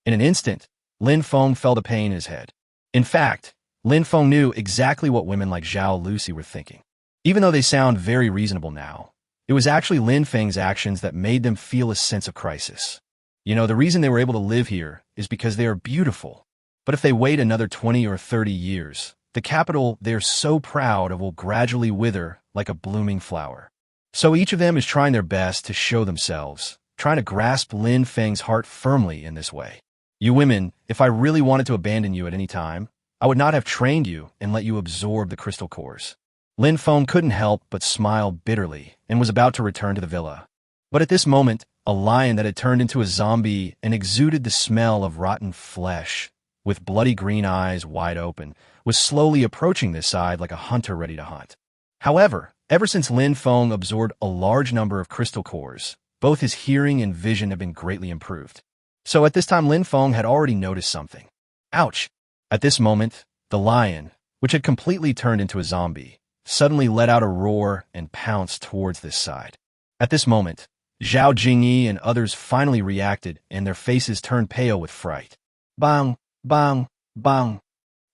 In an instant, Lin Feng felt a pain in his head. In fact, Lin Feng knew exactly what women like Zhao Lucy were thinking. Even though they sound very reasonable now, it was actually Lin Feng's actions that made them feel a sense of crisis. You know, the reason they were able to live here is because they are beautiful. But if they wait another 20 or 30 years, the capital they're so proud of will gradually wither like a blooming flower. So each of them is trying their best to show themselves, trying to grasp Lin Feng's heart firmly in this way. You women, if I really wanted to abandon you at any time, I would not have trained you and let you absorb the crystal cores. Lin Feng couldn't help but smile bitterly and was about to return to the villa. But at this moment, a lion that had turned into a zombie and exuded the smell of rotten flesh, with bloody green eyes wide open, was slowly approaching this side like a hunter ready to hunt. However, ever since Lin Feng absorbed a large number of crystal cores, both his hearing and vision have been greatly improved. So at this time, Lin Feng had already noticed something. Ouch! At this moment, the lion, which had completely turned into a zombie, suddenly let out a roar and pounced towards this side. At this moment, Zhao Jingyi and others finally reacted, and their faces turned pale with fright. Bang! Bang! Bang!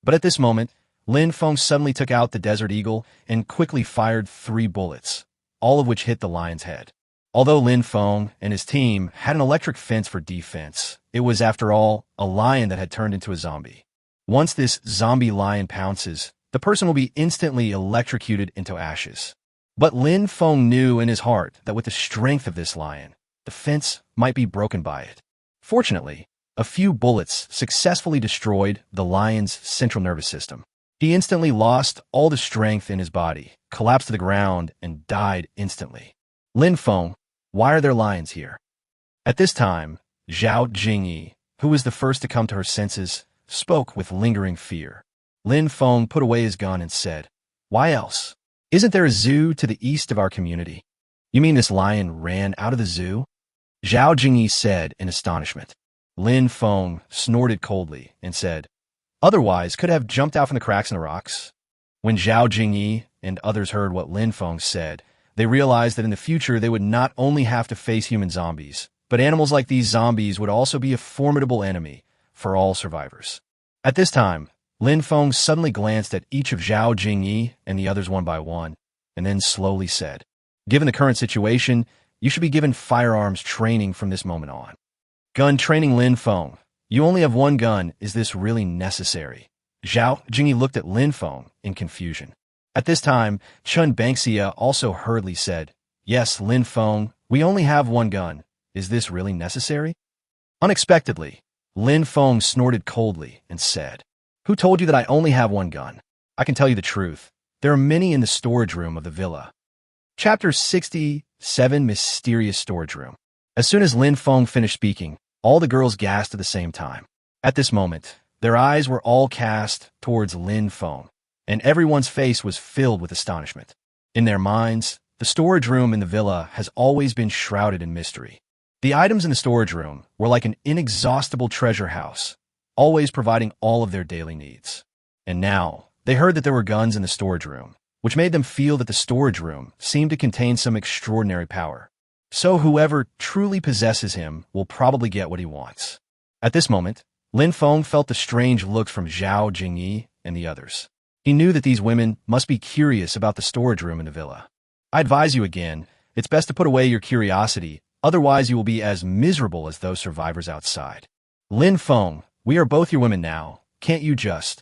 But at this moment, Lin Feng suddenly took out the Desert Eagle and quickly fired 3 bullets, all of which hit the lion's head. Although Lin Feng and his team had an electric fence for defense, it was, after all, a lion that had turned into a zombie. Once this zombie lion pounces, the person will be instantly electrocuted into ashes. But Lin Feng knew in his heart that with the strength of this lion, the fence might be broken by it. Fortunately, a few bullets successfully destroyed the lion's central nervous system. He instantly lost all the strength in his body, collapsed to the ground, and died instantly. Lin Feng, why are there lions here? At this time, Zhao Jingyi, who was the first to come to her senses, spoke with lingering fear. Lin Feng put away his gun and said, Why else? Isn't there a zoo to the east of our community? You mean this lion ran out of the zoo? Zhao Jingyi said in astonishment. Lin Feng snorted coldly and said, Otherwise, could have jumped out from the cracks in the rocks. When Zhao Jingyi and others heard what Lin Feng said, they realized that in the future they would not only have to face human zombies, but animals like these zombies would also be a formidable enemy for all survivors. At this time, Lin Feng suddenly glanced at each of Zhao Jingyi and the others one by one, and then slowly said, Given the current situation, you should be given firearms training from this moment on. Gun training. Lin Feng, You only have one gun. Is this really necessary? Zhao Jingyi looked at Lin Feng in confusion. At this time, Chun Bangxia also hurriedly said, Yes, Lin Feng, we only have one gun. Is this really necessary? Unexpectedly, Lin Feng snorted coldly and said, Who told you that I only have one gun? I can tell you the truth. There are many in the storage room of the villa. Chapter 67, Mysterious Storage Room. As soon as Lin Feng finished speaking, all the girls gasped at the same time. At this moment, their eyes were all cast towards Lin Feng, and everyone's face was filled with astonishment. In their minds, the storage room in the villa has always been shrouded in mystery. The items in the storage room were like an inexhaustible treasure house, always providing all of their daily needs. And now, they heard that there were guns in the storage room, which made them feel that the storage room seemed to contain some extraordinary power. So whoever truly possesses him will probably get what he wants. At this moment, Lin Feng felt the strange looks from Zhao Jingyi and the others. He knew that these women must be curious about the storage room in the villa. I advise you again, it's best to put away your curiosity, otherwise you will be as miserable as those survivors outside. Lin Feng, we are both your women now, can't you just?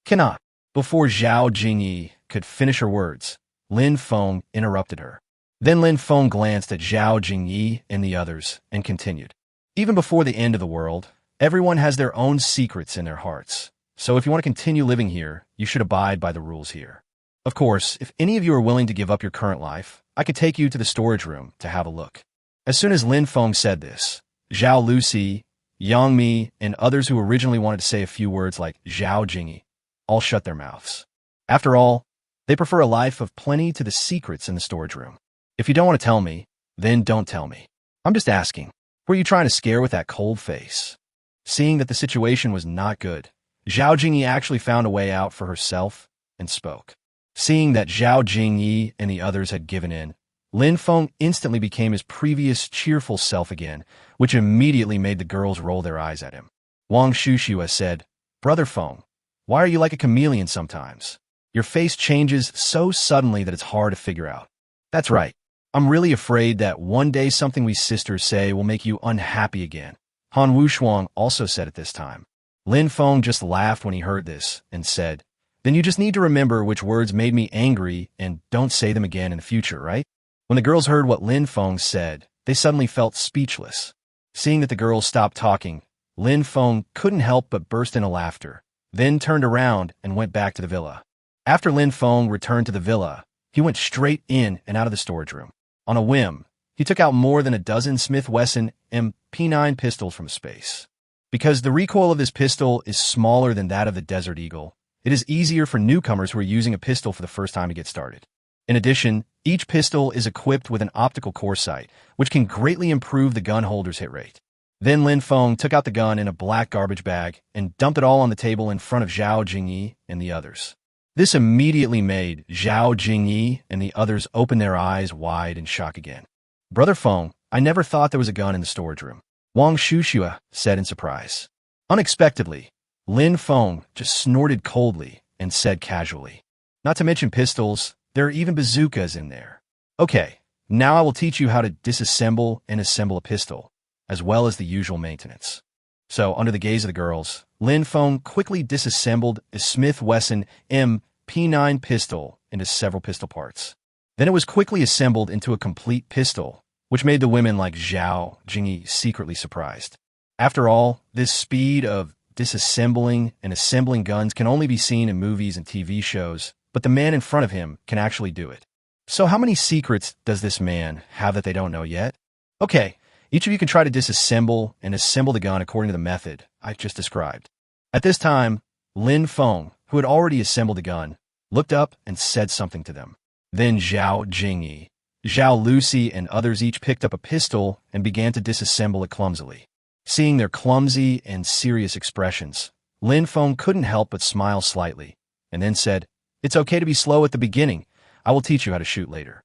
Cannot. Before Zhao Jingyi could finish her words, Lin Feng interrupted her. Then Lin Feng glanced at Zhao Jingyi and the others and continued. Even before the end of the world, everyone has their own secrets in their hearts. So if you want to continue living here, you should abide by the rules here. Of course, if any of you are willing to give up your current life, I could take you to the storage room to have a look. As soon as Lin Feng said this, Zhao Lucy, Yang Mi, and others who originally wanted to say a few words like Zhao Jingyi all shut their mouths. After all, they prefer a life of plenty to the secrets in the storage room. If you don't want to tell me, then don't tell me. I'm just asking, who are you trying to scare with that cold face? Seeing that the situation was not good, Zhao Jingyi actually found a way out for herself and spoke. Seeing that Zhao Jingyi and the others had given in, Lin Feng instantly became his previous cheerful self again, which immediately made the girls roll their eyes at him. Wang Shushua said, Brother Feng, why are you like a chameleon sometimes? Your face changes so suddenly that it's hard to figure out. That's right. I'm really afraid that one day something we sisters say will make you unhappy again. Han Wushuang also said at this time. Lin Feng just laughed when he heard this and said, Then you just need to remember which words made me angry and don't say them again in the future, right? When the girls heard what Lin Feng said, they suddenly felt speechless. Seeing that the girls stopped talking, Lin Feng couldn't help but burst into laughter, then turned around and went back to the villa. After Lin Feng returned to the villa, he went straight in and out of the storage room. On a whim, he took out more than a dozen Smith Wesson MP9 pistols from space. Because the recoil of this pistol is smaller than that of the Desert Eagle, it is easier for newcomers who are using a pistol for the first time to get started. In addition, each pistol is equipped with an optical core sight, which can greatly improve the gun holder's hit rate. Then Lin Feng took out the gun in a black garbage bag and dumped it all on the table in front of Zhao Jingyi and the others. This immediately made Zhao Jingyi and the others open their eyes wide in shock again. Brother Feng, I never thought there was a gun in the storage room, Wang Shushua said in surprise. Unexpectedly, Lin Feng just snorted coldly and said casually, Not to mention pistols, there are even bazookas in there. Okay, now I will teach you how to disassemble and assemble a pistol, as well as the usual maintenance. So, under the gaze of the girls, Lin Feng quickly disassembled a Smith Wesson MP9 pistol into several pistol parts. Then it was quickly assembled into a complete pistol, which made the women like Zhao Jingyi secretly surprised. After all, this speed of disassembling and assembling guns can only be seen in movies and TV shows, but the man in front of him can actually do it. So how many secrets does this man have that they don't know yet? Okay, each of you can try to disassemble and assemble the gun according to the method I just described. At this time, Lin Feng, who had already assembled the gun, looked up and said something to them. Then Zhao Jingyi, Zhao Lucy, and others each picked up a pistol and began to disassemble it clumsily. Seeing their clumsy and serious expressions, Lin Feng couldn't help but smile slightly, and then said, It's okay to be slow at the beginning. I will teach you how to shoot later.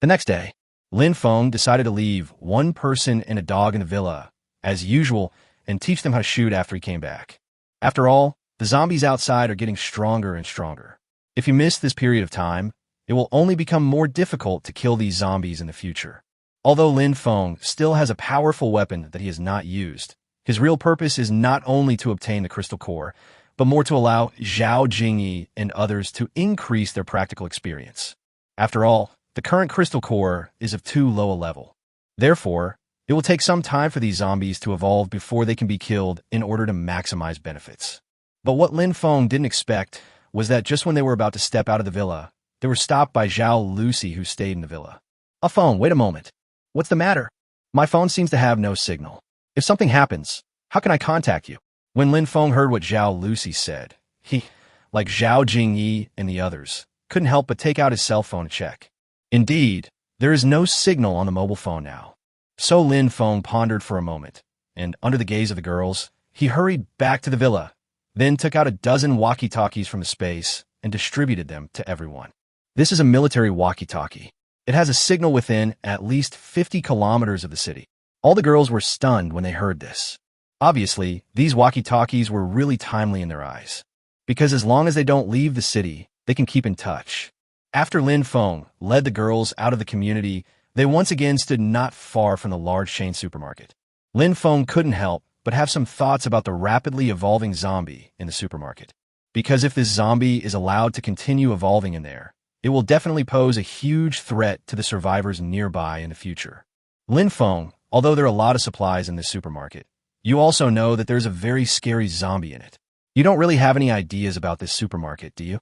The next day, Lin Feng decided to leave one person and a dog in the villa, as usual, and teach them how to shoot after he came back. After all, the zombies outside are getting stronger and stronger. If you miss this period of time, it will only become more difficult to kill these zombies in the future. Although Lin Feng still has a powerful weapon that he has not used, His real purpose is not only to obtain the crystal core, but more to allow Zhao Jingyi and others to increase their practical experience. After all, the current crystal core is of too low a level. Therefore, it will take some time for these zombies to evolve before they can be killed in order to maximize benefits. But what Lin Feng didn't expect was that just when they were about to step out of the villa, they were stopped by Zhao Lucy, who stayed in the villa. A phone, wait a moment. What's the matter? My phone seems to have no signal. If something happens, how can I contact you? When Lin Feng heard what Zhao Lucy said, he, like Zhao Jingyi and the others, couldn't help but take out his cell phone to check. Indeed, there is no signal on the mobile phone now. So Lin Feng pondered for a moment, and under the gaze of the girls, he hurried back to the villa, then took out a dozen walkie-talkies from the space and distributed them to everyone. This is a military walkie-talkie. It has a signal within at least 50 kilometers of the city. All the girls were stunned when they heard this. Obviously, these walkie-talkies were really timely in their eyes, because as long as they don't leave the city, they can keep in touch. After Lin Feng led the girls out of the community, they once again stood not far from the large chain supermarket. Lin Feng couldn't help but have some thoughts about the rapidly evolving zombie in the supermarket. Because if this zombie is allowed to continue evolving in there, it will definitely pose a huge threat to the survivors nearby in the future. Lin Feng, although there are a lot of supplies in this supermarket, you also know that there's a very scary zombie in it. You don't really have any ideas about this supermarket, do you?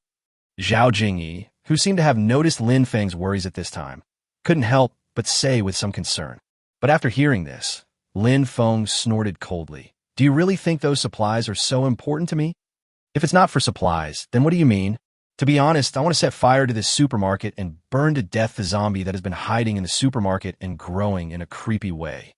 Zhao Jingyi, who seemed to have noticed Lin Feng's worries at this time, couldn't help but say with some concern. But after hearing this, Lin Feng snorted coldly. Do you really think those supplies are so important to me? If it's not for supplies, then what do you mean? To be honest, I want to set fire to this supermarket and burn to death the zombie that has been hiding in the supermarket and growing in a creepy way.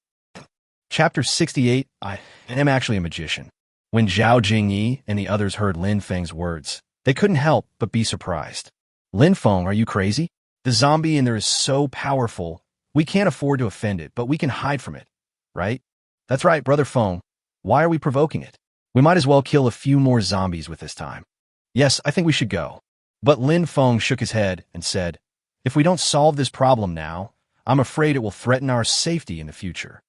Chapter 68, I am actually a magician. When Zhao Jingyi and the others heard Lin Feng's words, they couldn't help but be surprised. Lin Feng, are you crazy? The zombie in there is so powerful, we can't afford to offend it, but we can hide from it, right? That's right, Brother Feng. Why are we provoking it? We might as well kill a few more zombies with this time. Yes, I think we should go. But Lin Feng shook his head and said, if we don't solve this problem now, I'm afraid it will threaten our safety in the future.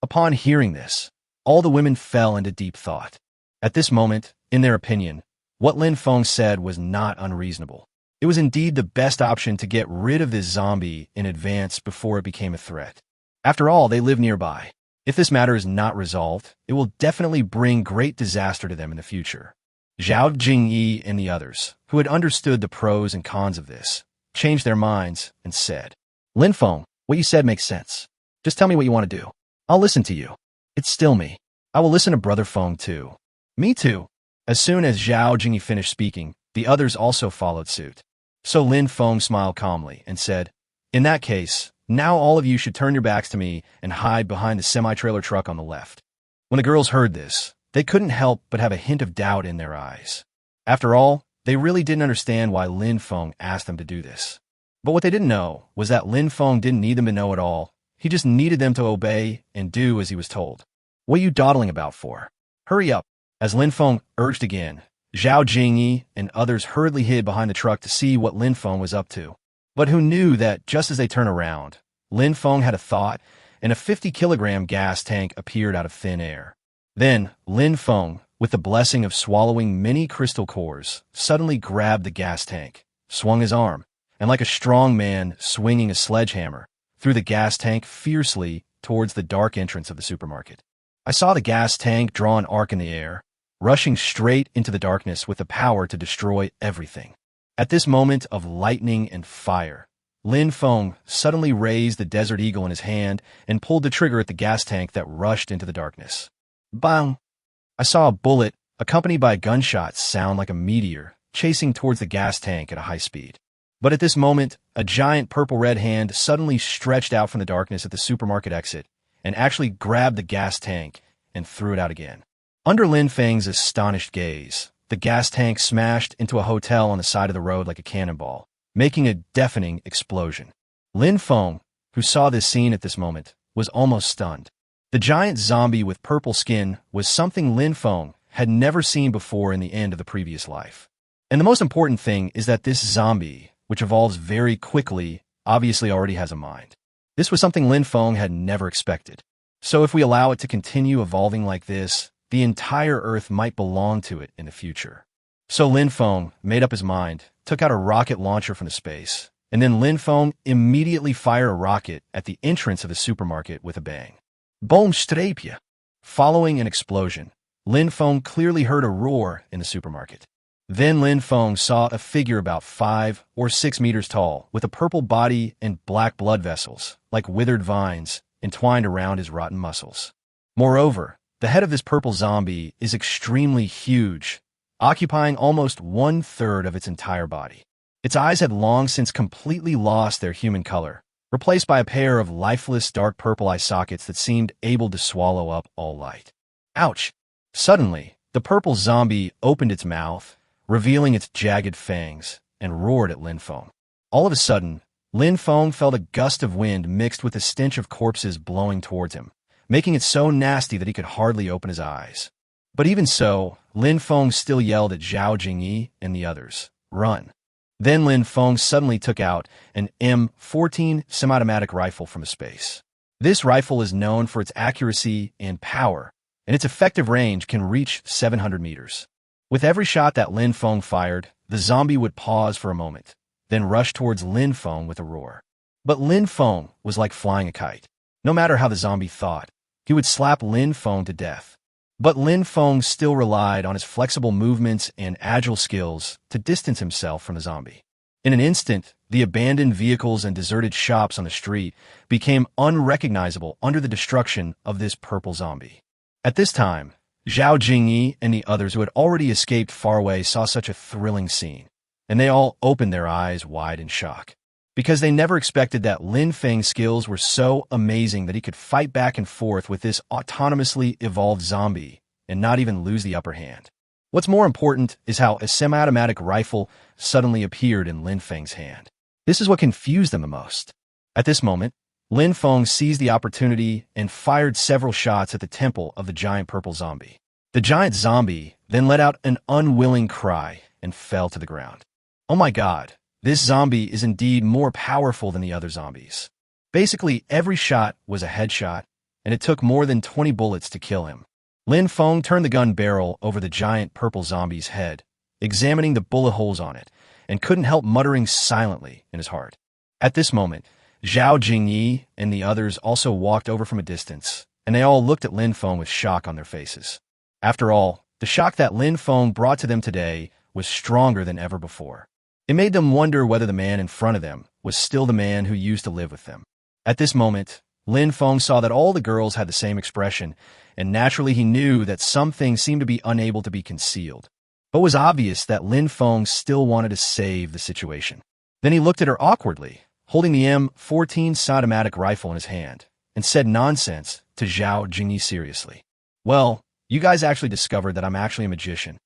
Upon hearing this, all the women fell into deep thought. At this moment, in their opinion, what Lin Feng said was not unreasonable. It was indeed the best option to get rid of this zombie in advance before it became a threat. After all, they live nearby. If this matter is not resolved, it will definitely bring great disaster to them in the future. Zhao Jingyi and the others, who had understood the pros and cons of this, changed their minds and said, Lin Feng, what you said makes sense. Just tell me what you want to do. I'll listen to you. It's still me. I will listen to Brother Feng too. Me too. As soon as Zhao Jingyi finished speaking, the others also followed suit. So Lin Feng smiled calmly and said, in that case, now all of you should turn your backs to me and hide behind the semi-trailer truck on the left. When the girls heard this, they couldn't help but have a hint of doubt in their eyes. After all, they really didn't understand why Lin Feng asked them to do this. But what they didn't know was that Lin Feng didn't need them to know at all. He just needed them to obey and do as he was told. What are you dawdling about for? Hurry up. As Lin Feng urged again, Zhao Jingyi and others hurriedly hid behind the truck to see what Lin Feng was up to. But who knew that just as they turned around, Lin Feng had a thought and a 50-kilogram gas tank appeared out of thin air. Then, Lin Feng, with the blessing of swallowing many crystal cores, suddenly grabbed the gas tank, swung his arm, and like a strong man swinging a sledgehammer, threw the gas tank fiercely towards the dark entrance of the supermarket. I saw the gas tank draw an arc in the air, rushing straight into the darkness with the power to destroy everything. At this moment of lightning and fire, Lin Feng suddenly raised the Desert Eagle in his hand and pulled the trigger at the gas tank that rushed into the darkness. Bang! I saw a bullet, accompanied by a gunshot, sound like a meteor, chasing towards the gas tank at a high speed. But at this moment, a giant purple-red hand suddenly stretched out from the darkness at the supermarket exit and actually grabbed the gas tank and threw it out again. Under Lin Feng's astonished gaze, the gas tank smashed into a hotel on the side of the road like a cannonball, making a deafening explosion. Lin Feng, who saw this scene at this moment, was almost stunned. The giant zombie with purple skin was something Lin Feng had never seen before in the end of the previous life. And the most important thing is that this zombie, which evolves very quickly, obviously already has a mind. This was something Lin Feng had never expected. So if we allow it to continue evolving like this, the entire Earth might belong to it in the future. So Lynfong made up his mind, took out a rocket launcher from the space, and then Lynfong immediately fired a rocket at the entrance of the supermarket with a bang. Boom strapje! Following an explosion, Lynfong clearly heard a roar in the supermarket. Then Lynfong saw a figure about 5 or 6 meters tall, with a purple body and black blood vessels, like withered vines, entwined around his rotten muscles. Moreover, the head of this purple zombie is extremely huge, occupying almost 1/3 of its entire body. Its eyes had long since completely lost their human color, replaced by a pair of lifeless dark purple eye sockets that seemed able to swallow up all light. Ouch! Suddenly, the purple zombie opened its mouth, revealing its jagged fangs, and roared at Lynfong. All of a sudden, Lynfong felt a gust of wind mixed with the stench of corpses blowing towards him, making it so nasty that he could hardly open his eyes. But even so, Lynfong still yelled at Zhao Jingyi and the others, "Run!" Then Lynfong suddenly took out an M14 semi-automatic rifle from a space. This rifle is known for its accuracy and power, and its effective range can reach 700 meters. With every shot that Lynfong fired, the zombie would pause for a moment, then rush towards Lynfong with a roar. But Lynfong was like flying a kite. No matter how the zombie thought, he would slap Lynfong to death. But Lynfong still relied on his flexible movements and agile skills to distance himself from the zombie. In an instant, the abandoned vehicles and deserted shops on the street became unrecognizable under the destruction of this purple zombie. At this time, Zhao Jingyi and the others who had already escaped far away saw such a thrilling scene, and they all opened their eyes wide in shock, because they never expected that Lin Feng's skills were so amazing that he could fight back and forth with this autonomously evolved zombie and not even lose the upper hand. What's more important is how a semi-automatic rifle suddenly appeared in Lin Feng's hand. This is what confused them the most. At this moment, Lynfong seized the opportunity and fired several shots at the temple of the giant purple zombie. The giant zombie then let out an unwilling cry and fell to the ground. Oh my god, this zombie is indeed more powerful than the other zombies. Basically, every shot was a headshot, and it took more than 20 bullets to kill him. Lynfong turned the gun barrel over the giant purple zombie's head, examining the bullet holes on it, and couldn't help muttering silently in his heart. At this moment, Zhao Jingyi and the others also walked over from a distance, and they all looked at Lynfong with shock on their faces. After all, the shock that Lynfong brought to them today was stronger than ever before. It made them wonder whether the man in front of them was still the man who used to live with them. At this moment, Lynfong saw that all the girls had the same expression, and naturally he knew that some things seemed to be unable to be concealed. But it was obvious that Lynfong still wanted to save the situation. Then he looked at her awkwardly, holding the M14 semi-automatic rifle in his hand, and said nonsense to Zhao Jingyi seriously. Well, you guys actually discovered that I'm actually a magician.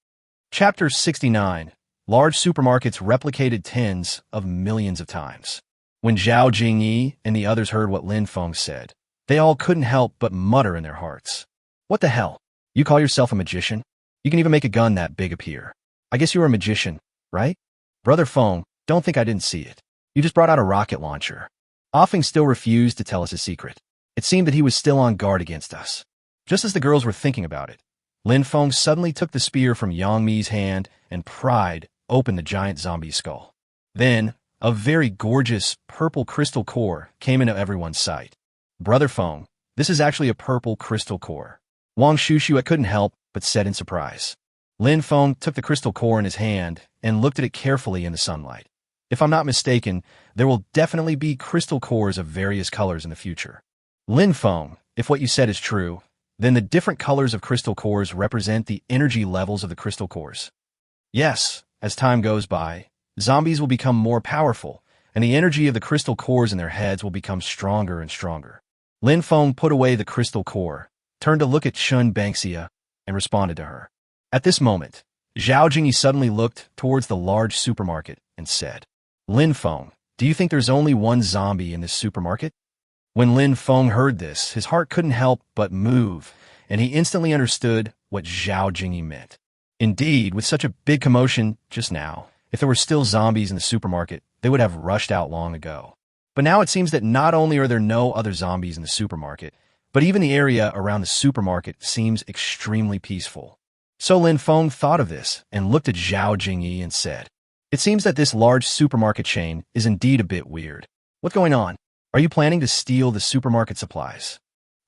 Chapter 69. Large supermarkets replicated tens of millions of times. When Zhao Jingyi and the others heard what Lynfong said, they all couldn't help but mutter in their hearts. What the hell? You call yourself a magician? You can even make a gun that big appear. I guess you're a magician, right? Brother Feng, don't think I didn't see it. You just brought out a rocket launcher. Offing still refused to tell us his secret. It seemed that he was still on guard against us. Just as the girls were thinking about it, Lynfong suddenly took the spear from Yang Mi's hand and pried open the giant zombie's skull. Then, a very gorgeous purple crystal core came into everyone's sight. Brother Feng, this is actually a purple crystal core. Wang Shushu couldn't help but said in surprise. Lynfong took the crystal core in his hand and looked at it carefully in the sunlight. If I'm not mistaken, there will definitely be crystal cores of various colors in the future. Lynfong, if what you said is true, then the different colors of crystal cores represent the energy levels of the crystal cores. Yes, as time goes by, zombies will become more powerful, and the energy of the crystal cores in their heads will become stronger and stronger. Lynfong put away the crystal core, turned to look at Chun Banksia, and responded to her. At this moment, Zhao Jingyi suddenly looked towards the large supermarket and said, Lynfong, do you think there's only one zombie in this supermarket? When Lynfong heard this, his heart couldn't help but move, and he instantly understood what Zhao Jingyi meant. Indeed, with such a big commotion just now, if there were still zombies in the supermarket, they would have rushed out long ago. But now it seems that not only are there no other zombies in the supermarket, But even the area around the supermarket seems extremely peaceful. So Lin Feng thought of this and looked at Zhao Jingyi and said, "It seems that this large supermarket chain is indeed a bit weird. What's going on? Are you planning to steal the supermarket supplies?"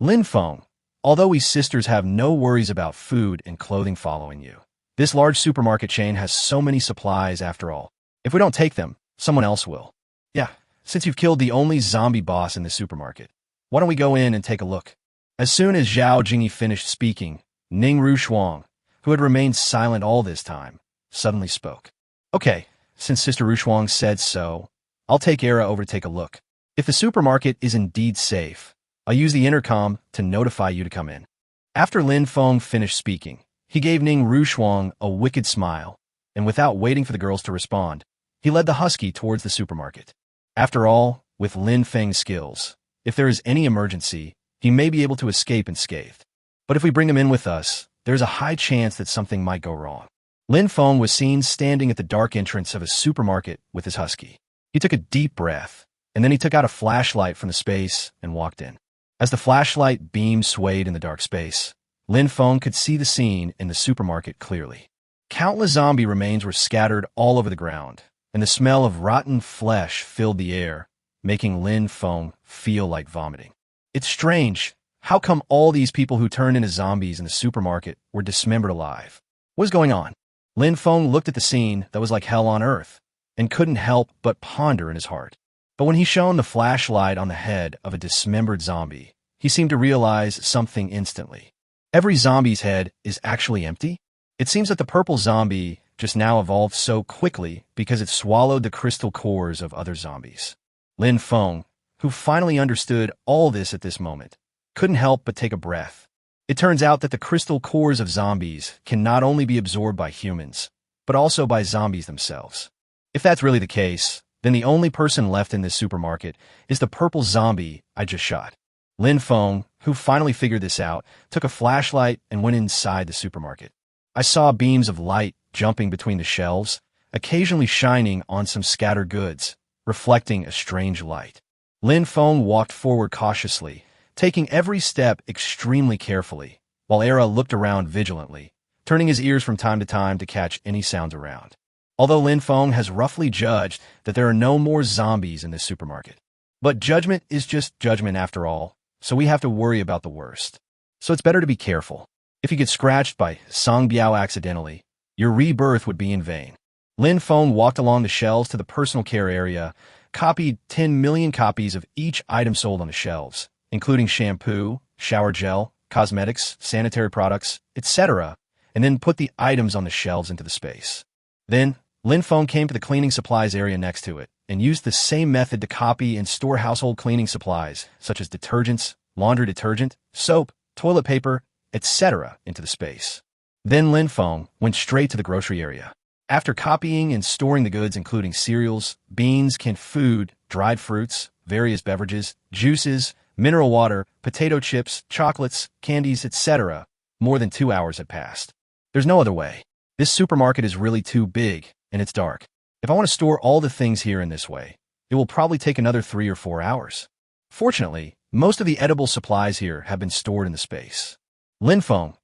Lin Feng, although we sisters have no worries about food and clothing following you. This large supermarket chain has so many supplies after all. If we don't take them, someone else will. Yeah, since you've killed the only zombie boss in the supermarket, why don't we go in and take a look? As soon as Zhao Jingyi finished speaking, Ning Rushuang, who had remained silent all this time, suddenly spoke. "Okay, since Sister Rushuang said so, I'll take Era over to take a look. If the supermarket is indeed safe, I'll use the intercom to notify you to come in." After Lin Feng finished speaking, he gave Ning Rushuang a wicked smile, and without waiting for the girls to respond, he led the husky towards the supermarket. After all, with Lin Feng's skills, if there is any emergency, he may be able to escape unscathed. But if we bring him in with us, there's a high chance that something might go wrong. Lin Feng was seen standing at the dark entrance of a supermarket with his husky. He took a deep breath, and then he took out a flashlight from the space and walked in. As the flashlight beam swayed in the dark space, Lin Feng could see the scene in the supermarket clearly. Countless zombie remains were scattered all over the ground, and the smell of rotten flesh filled the air, making Lin Feng feel like vomiting. It's strange. How come all these people who turned into zombies in the supermarket were dismembered alive? What is going on? Lin Feng looked at the scene that was like hell on earth, and couldn't help but ponder in his heart. But when he shone the flashlight on the head of a dismembered zombie, he seemed to realize something instantly. Every zombie's head is actually empty? It seems that the purple zombie just now evolved so quickly because it swallowed the crystal cores of other zombies. Lin Feng, who finally understood all this at this moment, couldn't help but take a breath. It turns out that the crystal cores of zombies can not only be absorbed by humans, but also by zombies themselves. If that's really the case, then the only person left in this supermarket is the purple zombie I just shot. Lin Feng, who finally figured this out, took a flashlight and went inside the supermarket. I saw beams of light jumping between the shelves, occasionally shining on some scattered goods, reflecting a strange light. Lin Feng walked forward cautiously, taking every step extremely carefully, while Era looked around vigilantly, turning his ears from time to catch any sounds around. Although Lin Feng has roughly judged that there are no more zombies in this supermarket. But judgment is just judgment after all, so we have to worry about the worst. So it's better to be careful. If you get scratched by Song Biao accidentally, your rebirth would be in vain. Lin Feng walked along the shelves to the personal care area, copied 10 million copies of each item sold on the shelves, including shampoo, shower gel, cosmetics, sanitary products, etc., and then put the items on the shelves into the space. Then, Lin Feng came to the cleaning supplies area next to it and used the same method to copy and store household cleaning supplies, such as detergents, laundry detergent, soap, toilet paper, etc., into the space. Then Lin Feng went straight to the grocery area. After copying and storing the goods including cereals, beans, canned food, dried fruits, various beverages, juices, mineral water, potato chips, chocolates, candies, etc., more than 2 hours had passed. There's no other way. This supermarket is really too big, and it's dark. If I want to store all the things here in this way, it will probably take another 3 or 4 hours. Fortunately, most of the edible supplies here have been stored in the space. Lynfong,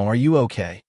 are you okay?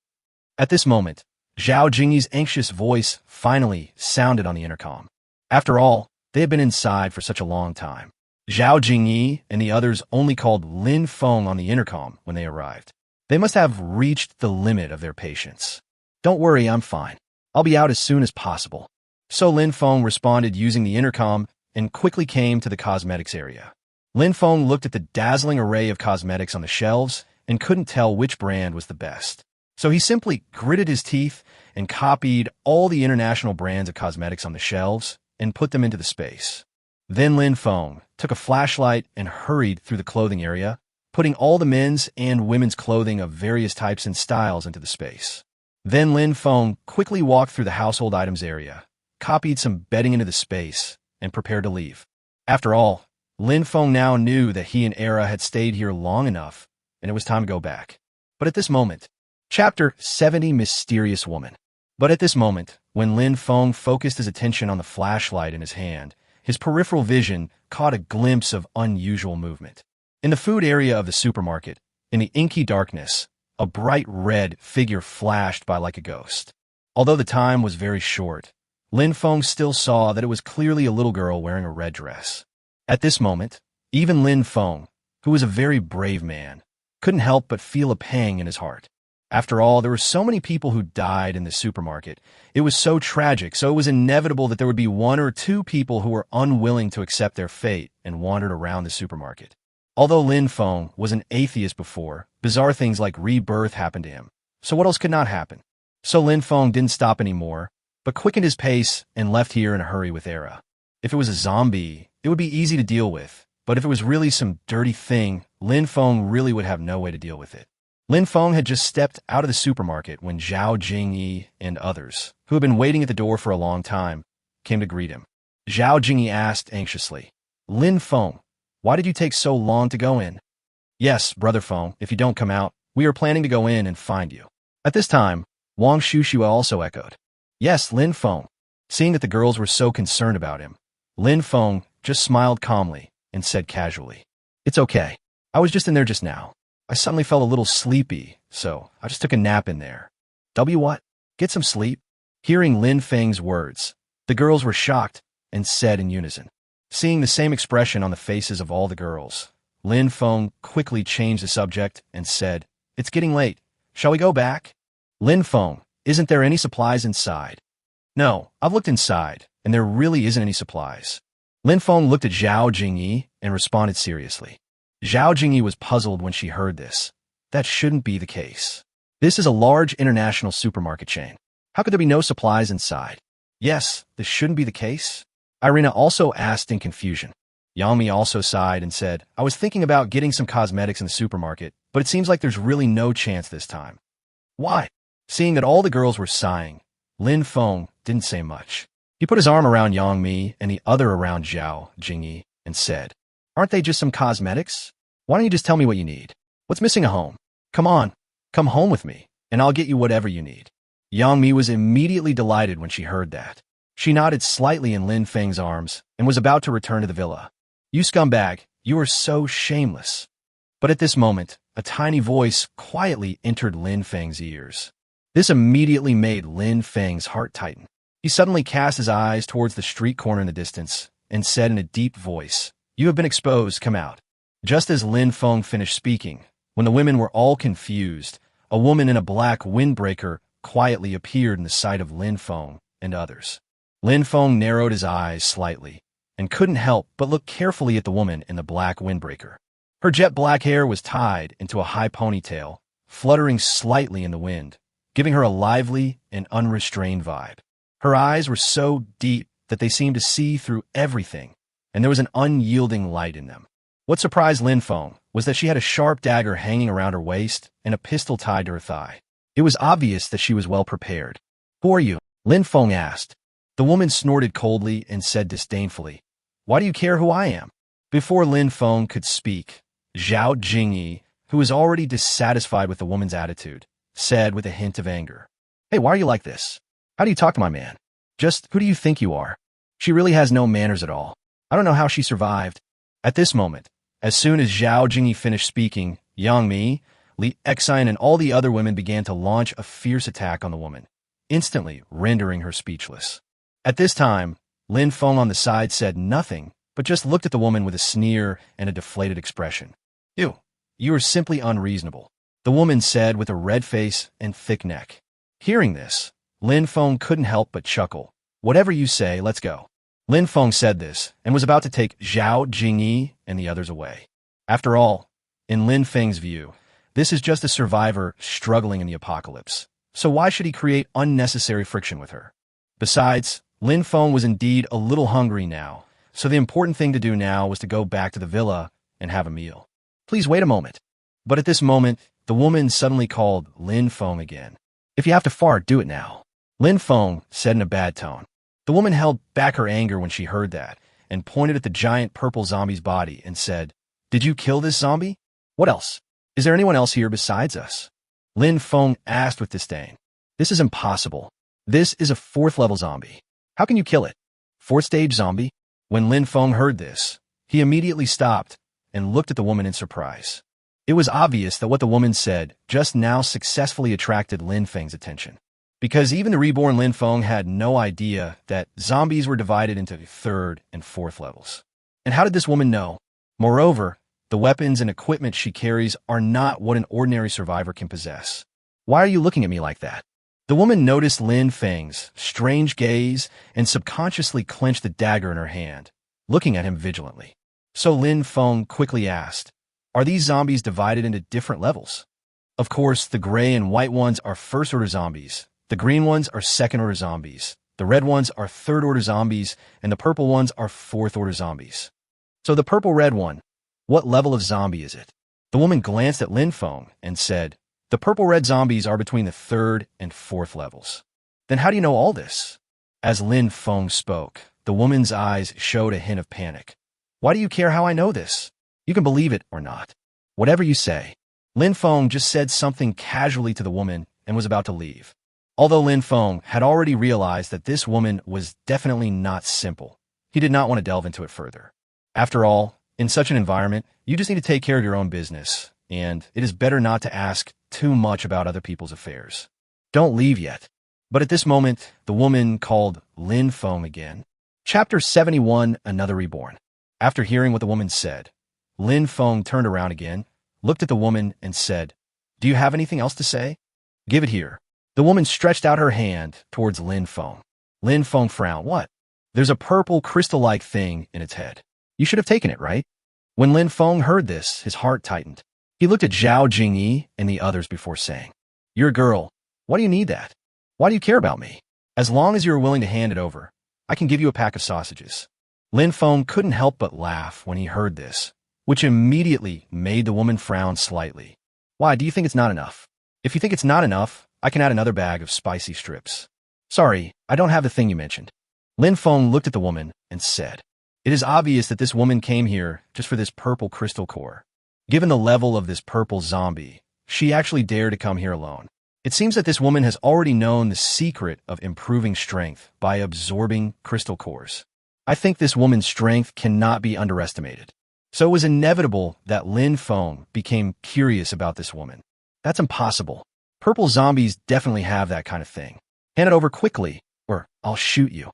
At this moment, Zhao Jingyi's anxious voice finally sounded on the intercom. After all, they had been inside for such a long time. Zhao Jingyi and the others only called Lin Feng on the intercom when they arrived. They must have reached the limit of their patience. Don't worry, I'm fine. I'll be out as soon as possible. So Lin Feng responded using the intercom and quickly came to the cosmetics area. Lin Feng looked at the dazzling array of cosmetics on the shelves and couldn't tell which brand was the best. So he simply gritted his teeth and copied all the international brands of cosmetics on the shelves and put them into the space. Then Lin Feng took a flashlight and hurried through the clothing area, putting all the men's and women's clothing of various types and styles into the space. Then Lin Feng quickly walked through the household items area, copied some bedding into the space, and prepared to leave. After all, Lin Feng now knew that he and Era had stayed here long enough, and it was time to go back. But at this moment, Chapter 70 Mysterious Woman. But at this moment, when Lin Feng focused his attention on the flashlight in his hand, his peripheral vision caught a glimpse of unusual movement. In the food area of the supermarket, in the inky darkness, a bright red figure flashed by like a ghost. Although the time was very short, Lin Feng still saw that it was clearly a little girl wearing a red dress. At this moment, even Lin Feng, who was a very brave man, couldn't help but feel a pang in his heart. After all, there were so many people who died in the supermarket. It was so tragic, so it was inevitable that there would be one or two people who were unwilling to accept their fate and wandered around the supermarket. Although Lin Feng was an atheist before, bizarre things like rebirth happened to him. So what else could not happen? So Lin Feng didn't stop anymore, but quickened his pace and left here in a hurry with Era. If it was a zombie, it would be easy to deal with, but if it was really some dirty thing, Lin Feng really would have no way to deal with it. Lin Feng had just stepped out of the supermarket when Zhao Jingyi and others, who had been waiting at the door for a long time, came to greet him. Zhao Jingyi asked anxiously, "Lin Feng, why did you take so long to go in?" "Yes, Brother Feng, if you don't come out, we are planning to go in and find you." At this time, Wang Shushua also echoed, "Yes, Lin Feng." Seeing that the girls were so concerned about him, Lin Feng just smiled calmly and said casually, "It's okay. I was just in there just now. I suddenly felt a little sleepy, so I just took a nap in there." What? Get some sleep? Hearing Lin Feng's words, the girls were shocked and said in unison. Seeing the same expression on the faces of all the girls, Lin Feng quickly changed the subject and said, "It's getting late. Shall we go back?" "Lin Feng, isn't there any supplies inside?" "No, I've looked inside, and there really isn't any supplies." Lin Feng looked at Zhao Jingyi and responded seriously. Zhao Jingyi was puzzled when she heard this. That shouldn't be the case. This is a large international supermarket chain. How could there be no supplies inside? Yes, this shouldn't be the case. Irina also asked in confusion. Yangmi also sighed and said, "I was thinking about getting some cosmetics in the supermarket, but it seems like there's really no chance this time." "Why?" Seeing that all the girls were sighing, Lin Feng didn't say much. He put his arm around Yangmi and the other around Zhao Jingyi and said, "Aren't they just some cosmetics? Why don't you just tell me what you need? What's missing at home? Come on, come home with me, and I'll get you whatever you need." Yangmi was immediately delighted when she heard that. She nodded slightly in Lin Feng's arms and was about to return to the villa. "You scumbag, you are so shameless." But at this moment, a tiny voice quietly entered Lin Feng's ears. This immediately made Lin Feng's heart tighten. He suddenly cast his eyes towards the street corner in the distance and said in a deep voice, "You have been exposed, come out." Just as Lin Feng finished speaking, when the women were all confused, a woman in a black windbreaker quietly appeared in the sight of Lin Feng and others. Lin Feng narrowed his eyes slightly and couldn't help but look carefully at the woman in the black windbreaker. Her jet black hair was tied into a high ponytail, fluttering slightly in the wind, giving her a lively and unrestrained vibe. Her eyes were so deep that they seemed to see through everything, and there was an unyielding light in them. What surprised Lin Feng was that she had a sharp dagger hanging around her waist and a pistol tied to her thigh. It was obvious that she was well prepared. "Who are you?" Lin Feng asked. The woman snorted coldly and said disdainfully, "Why do you care who I am?" Before Lin Feng could speak, Zhao Jingyi, who was already dissatisfied with the woman's attitude, said with a hint of anger, "Hey, why are you like this? How do you talk to my man? Just who do you think you are? She really has no manners at all. I don't know how she survived." At this moment, as soon as Zhao Jingyi finished speaking, Yang Mi, Li Exine, and all the other women began to launch a fierce attack on the woman, instantly rendering her speechless. At this time, Lin Feng on the side said nothing, but just looked at the woman with a sneer and a deflated expression. You are simply unreasonable," the woman said with a red face and thick neck. Hearing this, Lin Feng couldn't help but chuckle. "Whatever you say, let's go." Lin Feng said this and was about to take Zhao Jingyi and the others away. After all, in Lin Feng's view, this is just a survivor struggling in the apocalypse, so why should he create unnecessary friction with her? Besides, Lin Feng was indeed a little hungry now, so the important thing to do now was to go back to the villa and have a meal. "Please wait a moment." But at this moment, the woman suddenly called Lin Feng again. "If you have to fart, do it now," Lin Feng said in a bad tone. The woman held back her anger when she heard that and pointed at the giant purple zombie's body and said, "Did you kill this zombie? What else? Is there anyone else here besides us?" Lin Feng asked with disdain. "This is impossible. This is a 4th level zombie. How can you kill it? 4th stage zombie?" When Lin Feng heard this, he immediately stopped and looked at the woman in surprise. It was obvious that what the woman said just now successfully attracted Lin Feng's attention. Because even the reborn Lin Feng had no idea that zombies were divided into 3rd and 4th levels. And how did this woman know? Moreover, the weapons and equipment she carries are not what an ordinary survivor can possess. Why are you looking at me like that? The woman noticed Lin Feng's strange gaze and subconsciously clenched the dagger in her hand, looking at him vigilantly. So Lin Feng quickly asked, "Are these zombies divided into different levels?" Of course, the gray and white ones are first-order zombies, the green ones are second-order zombies, the red ones are third-order zombies, and the purple ones are fourth-order zombies. So the purple-red one, what level of zombie is it? The woman glanced at Lin Feng and said, "The purple-red zombies are between the 3rd and 4th levels." Then how do you know all this? As Lin Feng spoke, the woman's eyes showed a hint of panic. Why do you care how I know this? You can believe it or not. Whatever you say. Lin Feng just said something casually to the woman and was about to leave. Although Lin Feng had already realized that this woman was definitely not simple, he did not want to delve into it further. After all, in such an environment, you just need to take care of your own business, and it is better not to ask too much about other people's affairs. Don't leave yet. But at this moment, the woman called Lin Feng again. Chapter 71, Another Reborn. After hearing what the woman said, Lin Feng turned around again, looked at the woman, and said, "Do you have anything else to say? Give it here." The woman stretched out her hand towards Lin Feng. Lin Feng frowned. "What?" "There's a purple crystal-like thing in its head. You should have taken it, right?" When Lin Feng heard this, his heart tightened. He looked at Zhao Jingyi and the others before saying, "You're a girl. Why do you need that? Why do you care about me? As long as you are willing to hand it over, I can give you a pack of sausages." Lin Feng couldn't help but laugh when he heard this, which immediately made the woman frown slightly. "Why, do you think it's not enough? If you think it's not enough, I can add another bag of spicy strips." "Sorry, I don't have the thing you mentioned." Lin Feng looked at the woman and said, "It is obvious that this woman came here just for this purple crystal core. Given the level of this purple zombie, she actually dared to come here alone. It seems that this woman has already known the secret of improving strength by absorbing crystal cores. I think this woman's strength cannot be underestimated." So it was inevitable that Lin Feng became curious about this woman. That's impossible. Purple zombies definitely have that kind of thing. Hand it over quickly, or I'll shoot you.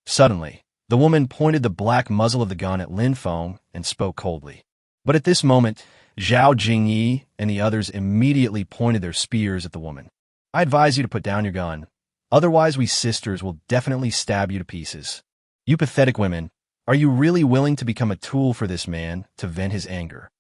Suddenly, the woman pointed the black muzzle of the gun at Lin Feng and spoke coldly. But at this moment, Zhao Jingyi and the others immediately pointed their spears at the woman. "I advise you to put down your gun. Otherwise, we sisters will definitely stab you to pieces. You pathetic women, are you really willing to become a tool for this man to vent his anger?"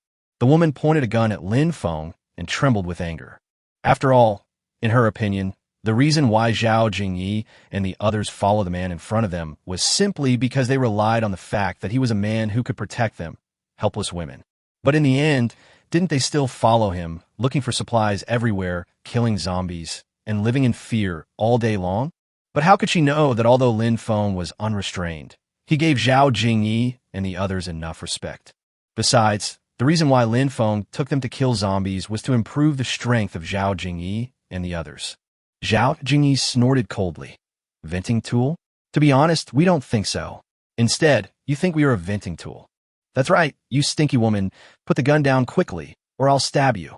The woman pointed a gun at Lin Feng and trembled with anger. After all, in her opinion, the reason why Zhao Jingyi and the others followed the man in front of them was simply because they relied on the fact that he was a man who could protect them, helpless women. But in the end, didn't they still follow him, looking for supplies everywhere, killing zombies, and living in fear all day long? But how could she know that although Lin Feng was unrestrained, he gave Zhao Jingyi and the others enough respect? Besides, the reason why Lin Feng took them to kill zombies was to improve the strength of Zhao Jingyi and the others. Zhao Jingyi snorted coldly. "Venting tool? To be honest, we don't think so. Instead, you think we are a venting tool. That's right, you stinky woman. Put the gun down quickly, or I'll stab you."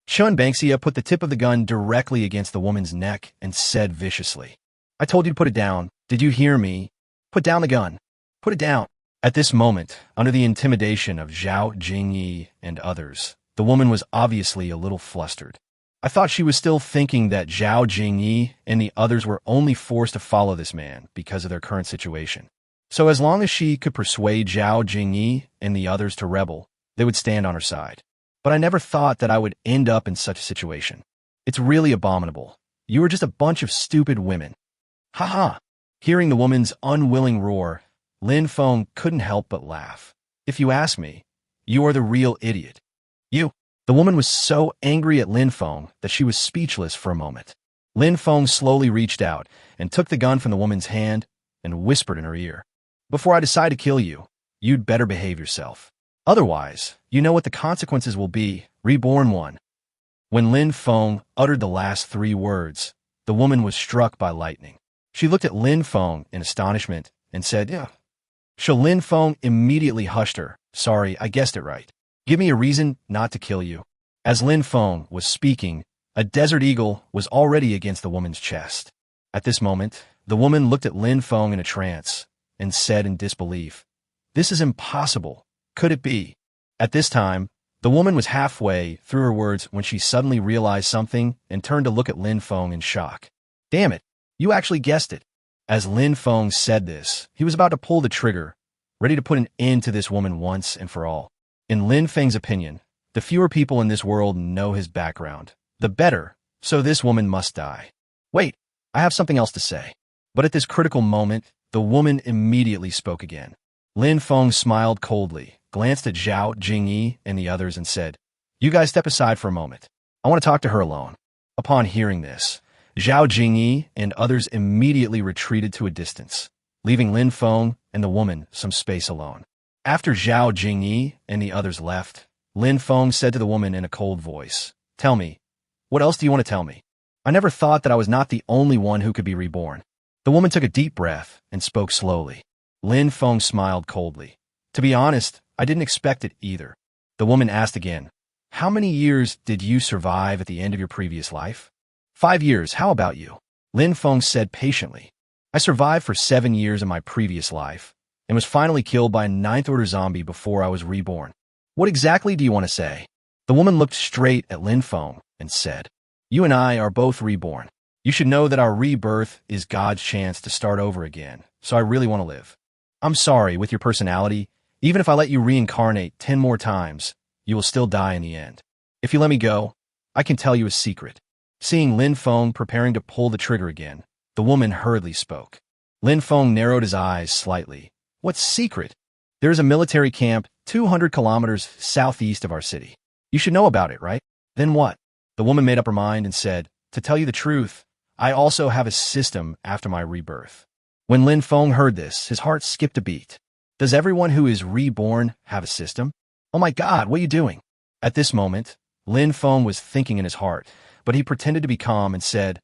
Chun Banksia put the tip of the gun directly against the woman's neck and said viciously, "I told you to put it down. Did you hear me? Put down the gun. Put it down." At this moment, under the intimidation of Zhao Jingyi and others, the woman was obviously a little flustered. I thought she was still thinking that Zhao Jingyi and the others were only forced to follow this man because of their current situation. So as long as she could persuade Zhao Jingyi and the others to rebel, they would stand on her side. But I never thought that I would end up in such a situation. It's really abominable. You are just a bunch of stupid women. Ha ha! Hearing the woman's unwilling roar, Lin Feng couldn't help but laugh. "If you ask me, you are the real idiot. You." The woman was so angry at Lin Feng that she was speechless for a moment. Lin Feng slowly reached out and took the gun from the woman's hand and whispered in her ear, "Before I decide to kill you, you'd better behave yourself. Otherwise, you know what the consequences will be, Reborn One." When Lin Feng uttered the last 3 words, the woman was struck by lightning. She looked at Lin Feng in astonishment and said, "Yeah." So Lin Feng immediately hushed her. "Sorry, I guessed it right. Give me a reason not to kill you. As Lin Feng was speaking, a desert eagle was already against the woman's chest. At this moment, the woman looked at Lin Feng in a trance and said in disbelief, "This is impossible. Could it be?" At this time, the woman was halfway through her words when she suddenly realized something and turned to look at Lin Feng in shock. "Damn it, you actually guessed it." As Lin Feng said this, he was about to pull the trigger, ready to put an end to this woman once and for all. In Lin Feng's opinion, the fewer people in this world know his background, the better, so this woman must die. Wait, I have something else to say. But at this critical moment, the woman immediately spoke again. Lin Feng smiled coldly, glanced at Zhao Jingyi and the others and said, "You guys step aside for a moment. I want to talk to her alone." Upon hearing this, Zhao Jingyi and others immediately retreated to a distance, leaving Lin Feng and the woman some space alone. After Zhao Jingyi and the others left, Lin Feng said to the woman in a cold voice, "Tell me, what else do you want to tell me? I never thought that I was not the only one who could be reborn." The woman took a deep breath and spoke slowly. Lin Feng smiled coldly. "To be honest, I didn't expect it either." The woman asked again, "How many years did you survive at the end of your previous life?" 5 years, how about you?" Lin Feng said patiently. "I survived for 7 years in my previous life, and was finally killed by a 9th-order zombie before I was reborn." "What exactly do you want to say?" The woman looked straight at Lin Feng and said, "You and I are both reborn. You should know that our rebirth is God's chance to start over again, so I really want to live. I'm sorry, with your personality, even if I let you reincarnate 10 more times, you will still die in the end. If you let me go, I can tell you a secret." Seeing Lin Feng preparing to pull the trigger again, the woman hurriedly spoke. Lin Feng narrowed his eyes slightly. "What secret?" "There is a military camp 200 kilometers southeast of our city. You should know about it, right?" "Then what?" The woman made up her mind and said, "To tell you the truth, I also have a system after my rebirth." When Lin Feng heard this, his heart skipped a beat. Does everyone who is reborn have a system? Oh my God, what are you doing? At this moment, Lin Feng was thinking in his heart, but he pretended to be calm and said,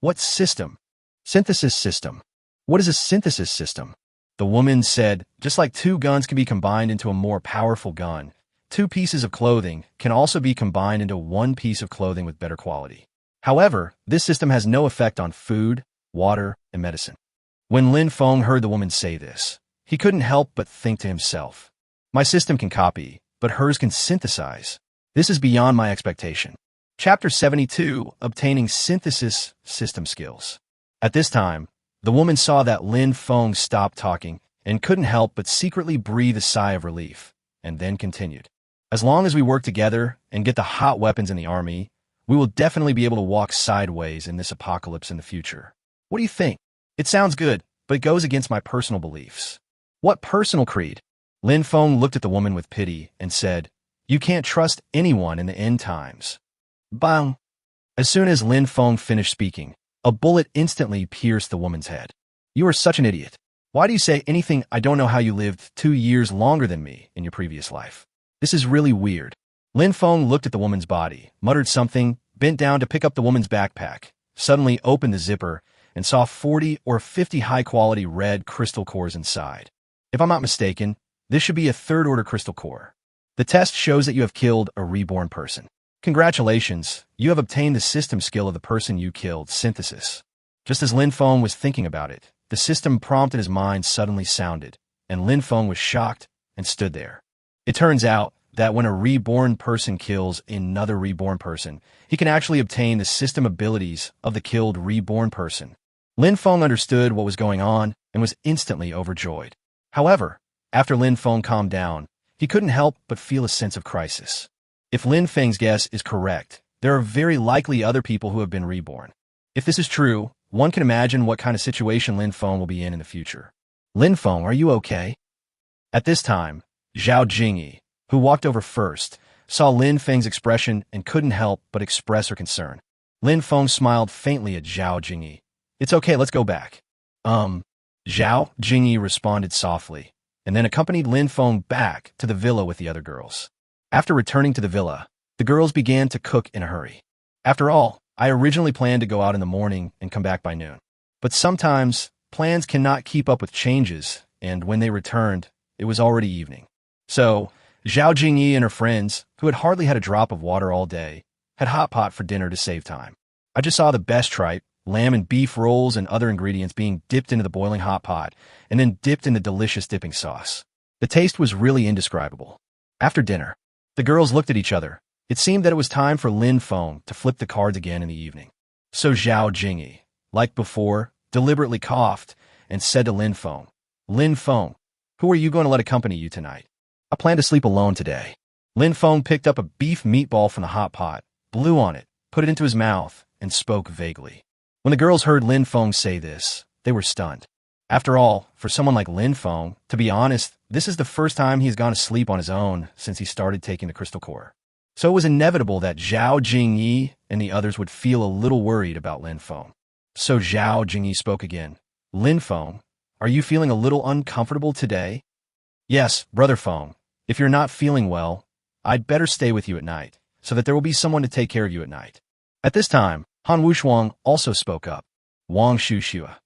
"What system?" "Synthesis system." "What is a synthesis system?" The woman said, "Just like 2 guns can be combined into a more powerful gun, 2 pieces of clothing can also be combined into 1 piece of clothing with better quality. However, this system has no effect on food, water, and medicine." When Lin Feng heard the woman say this, he couldn't help but think to himself, "My system can copy, but hers can synthesize. This is beyond my expectation." Chapter 72, Obtaining Synthesis System Skills. At this time, the woman saw that Lin Feng stopped talking and couldn't help but secretly breathe a sigh of relief, and then continued. "As long as we work together and get the hot weapons in the army, we will definitely be able to walk sideways in this apocalypse in the future. What do you think?" "It sounds good, but it goes against my personal beliefs." "What personal creed?" Lin Feng looked at the woman with pity and said, "You can't trust anyone in the end times." Bang! As soon as Lin Feng finished speaking, a bullet instantly pierced the woman's head. "You are such an idiot. Why do you say anything? I don't know how you lived 2 years longer than me in your previous life. This is really weird." Lin Feng looked at the woman's body, muttered something, bent down to pick up the woman's backpack, suddenly opened the zipper, and saw 40 or 50 high-quality red crystal cores inside. "If I'm not mistaken, this should be a 3rd-order crystal core. The test shows that you have killed a reborn person. Congratulations, you have obtained the system skill of the person you killed, synthesis." Just as Lin Feng was thinking about it, the system prompt in his mind suddenly sounded, and Lin Feng was shocked and stood there. It turns out that when a reborn person kills another reborn person, he can actually obtain the system abilities of the killed reborn person. Lin Feng understood what was going on and was instantly overjoyed. However, after Lin Feng calmed down, he couldn't help but feel a sense of crisis. If Lin Feng's guess is correct, there are very likely other people who have been reborn. If this is true, one can imagine what kind of situation Lin Feng will be in the future. "Lin Feng, are you okay?" At this time, Zhao Jingyi, who walked over first, saw Lin Feng's expression and couldn't help but express her concern. Lin Feng smiled faintly at Zhao Jingyi. "It's okay, let's go back." Zhao Jingyi responded softly, and then accompanied Lin Feng back to the villa with the other girls. After returning to the villa, the girls began to cook in a hurry. "After all, I originally planned to go out in the morning and come back by noon. But sometimes, plans cannot keep up with changes, and when they returned, it was already evening. So, Zhao Jingyi and her friends, who had hardly had a drop of water all day, had hot pot for dinner to save time. I just saw the best tripe, lamb and beef rolls and other ingredients being dipped into the boiling hot pot and then dipped in the delicious dipping sauce. The taste was really indescribable. After dinner, the girls looked at each other. It seemed that it was time for Lin Feng to flip the cards again in the evening. So Zhao Jingyi, like before, deliberately coughed and said to Lin Feng, "Lin Feng, who are you going to let accompany you tonight? I plan to sleep alone today." Lin Feng picked up a beef meatball from the hot pot, blew on it, put it into his mouth, and spoke vaguely. When the girls heard Lin Feng say this, they were stunned. After all, for someone like Lin Feng, to be honest, this is the first time he's gone to sleep on his own since he started taking the crystal core. So it was inevitable that Zhao Jingyi and the others would feel a little worried about Lin Feng. So Zhao Jingyi spoke again. "Lin Feng, are you feeling a little uncomfortable today?" "Yes, Brother Feng. If you're not feeling well, I'd better stay with you at night, so that there will be someone to take care of you at night." At this time, Han Wushuang also spoke up. "Wang Shushua,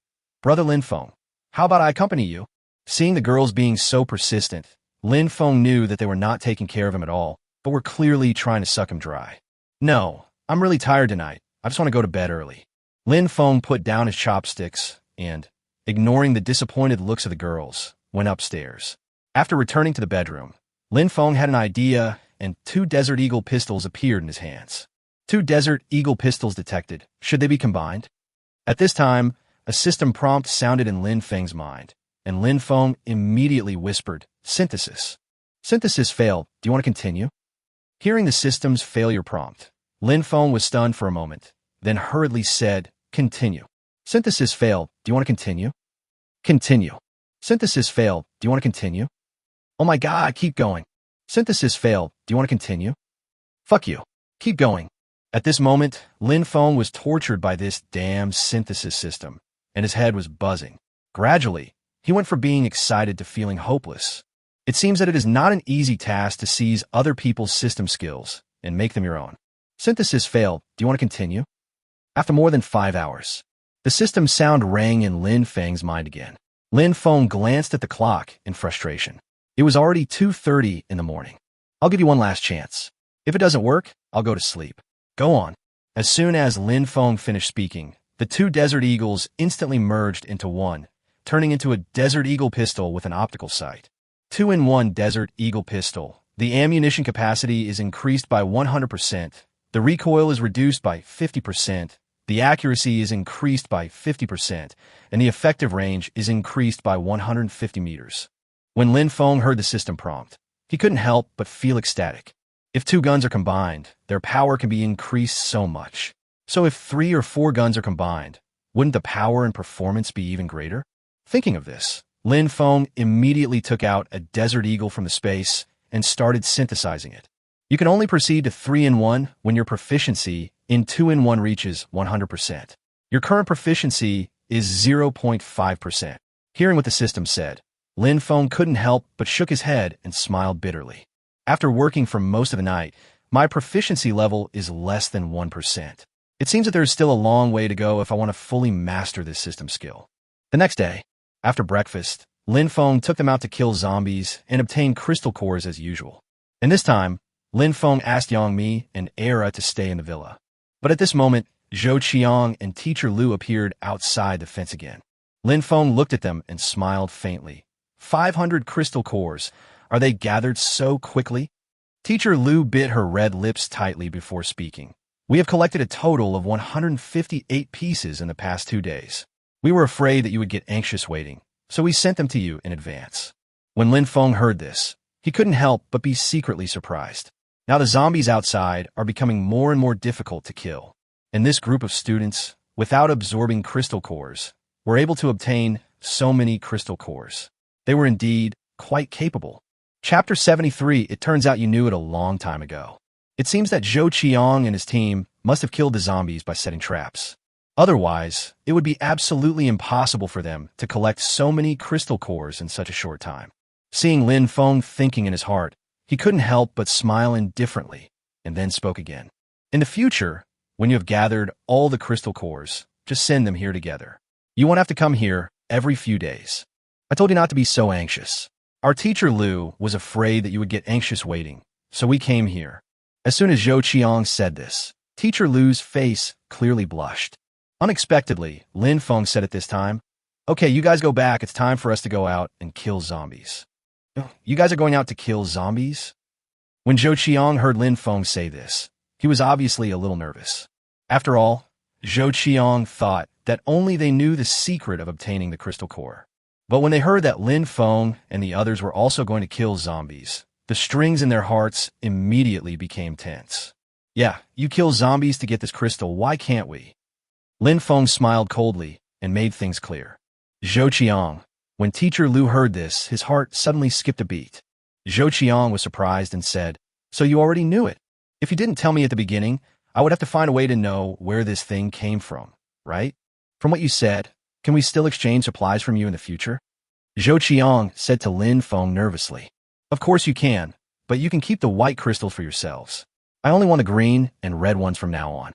Brother Lin Feng, how about I accompany you?" Seeing the girls being so persistent, Lin Feng knew that they were not taking care of him at all, but were clearly trying to suck him dry. "No, I'm really tired tonight. I just want to go to bed early." Lin Feng put down his chopsticks and, ignoring the disappointed looks of the girls, went upstairs. After returning to the bedroom, Lin Feng had an idea and 2 Desert Eagle pistols appeared in his hands. 2 Desert Eagle pistols detected. Should they be combined? At this time, a system prompt sounded in Lin Feng's mind, and Lin Feng immediately whispered, "Synthesis." "Synthesis failed. Do you want to continue?" Hearing the system's failure prompt, Lin Feng was stunned for a moment, then hurriedly said, "Continue." "Synthesis failed. Do you want to continue?" "Continue." "Synthesis failed. Do you want to continue?" "Oh my God, keep going." "Synthesis failed. Do you want to continue?" "Fuck you. Keep going." At this moment, Lin Feng was tortured by this damn synthesis system, and his head was buzzing. Gradually, he went from being excited to feeling hopeless. It seems that it is not an easy task to seize other people's system skills and make them your own. "Synthesis failed. Do you want to continue?" After more than 5 hours, the system sound rang in Lin Feng's mind again. Lin Feng glanced at the clock in frustration. It was already 2:30 in the morning. "I'll give you one last chance. If it doesn't work, I'll go to sleep. Go on." As soon as Lin Feng finished speaking, the 2 Desert Eagles instantly merged into one, turning into a Desert Eagle pistol with an optical sight. 2-in-1 Desert Eagle pistol. The ammunition capacity is increased by 100%. The recoil is reduced by 50%. The accuracy is increased by 50%, and the effective range is increased by 150 meters. When Lin Feng heard the system prompt, he couldn't help but feel ecstatic. If 2 guns are combined, their power can be increased so much. So if 3 or 4 guns are combined, wouldn't the power and performance be even greater? Thinking of this, Lin Feng immediately took out a Desert Eagle from the space and started synthesizing it. You can only proceed to 3-in-1 when your proficiency in 2-in-1 reaches 100%. Your current proficiency is 0.5%. Hearing what the system said, Lin Feng couldn't help but shook his head and smiled bitterly. "After working for most of the night, my proficiency level is less than 1%. It seems that there is still a long way to go if I want to fully master this system skill." The next day, after breakfast, Lin Feng took them out to kill zombies and obtain crystal cores as usual. And this time, Lin Feng asked Yang Mi and Era to stay in the villa. But at this moment, Zhou Qiang and Teacher Lu appeared outside the fence again. Lin Feng looked at them and smiled faintly. 500 crystal cores. Are they gathered so quickly? Teacher Lu bit her red lips tightly before speaking. "We have collected a total of 158 pieces in the past 2 days. We were afraid that you would get anxious waiting, so we sent them to you in advance." When Lin Feng heard this, he couldn't help but be secretly surprised. Now the zombies outside are becoming more and more difficult to kill. And this group of students, without absorbing crystal cores, were able to obtain so many crystal cores. They were indeed quite capable. Chapter 73, it turns out you knew it a long time ago. It seems that Zhou Qiang and his team must have killed the zombies by setting traps. Otherwise, it would be absolutely impossible for them to collect so many crystal cores in such a short time. Seeing Lin Feng thinking in his heart, he couldn't help but smile indifferently, and then spoke again. "In the future, when you have gathered all the crystal cores, just send them here together. You won't have to come here every few days. I told you not to be so anxious. Our teacher Lu was afraid that you would get anxious waiting, so we came here. As soon as Zhou Qiang said this, teacher Lu's face clearly blushed. Unexpectedly, Lin Feng said at this time, "Okay, you guys go back. It's time for us to go out and kill zombies." "You guys are going out to kill zombies?" When Zhou Qiang heard Lin Feng say this, he was obviously a little nervous. After all, Zhou Qiang thought that only they knew the secret of obtaining the crystal core. But when they heard that Lin Feng and the others were also going to kill zombies, the strings in their hearts immediately became tense. "Yeah, you kill zombies to get this crystal, why can't we?" Lin Feng smiled coldly and made things clear. Zhou Qiang. When teacher Lu heard this, his heart suddenly skipped a beat. Zhou Qiang was surprised and said, "So you already knew it? If you didn't tell me at the beginning, I would have to find a way to know where this thing came from, right? From what you said, can we still exchange supplies from you in the future?" Zhou Qiang said to Lin Feng nervously. "Of course you can, but you can keep the white crystals for yourselves. I only want the green and red ones from now on."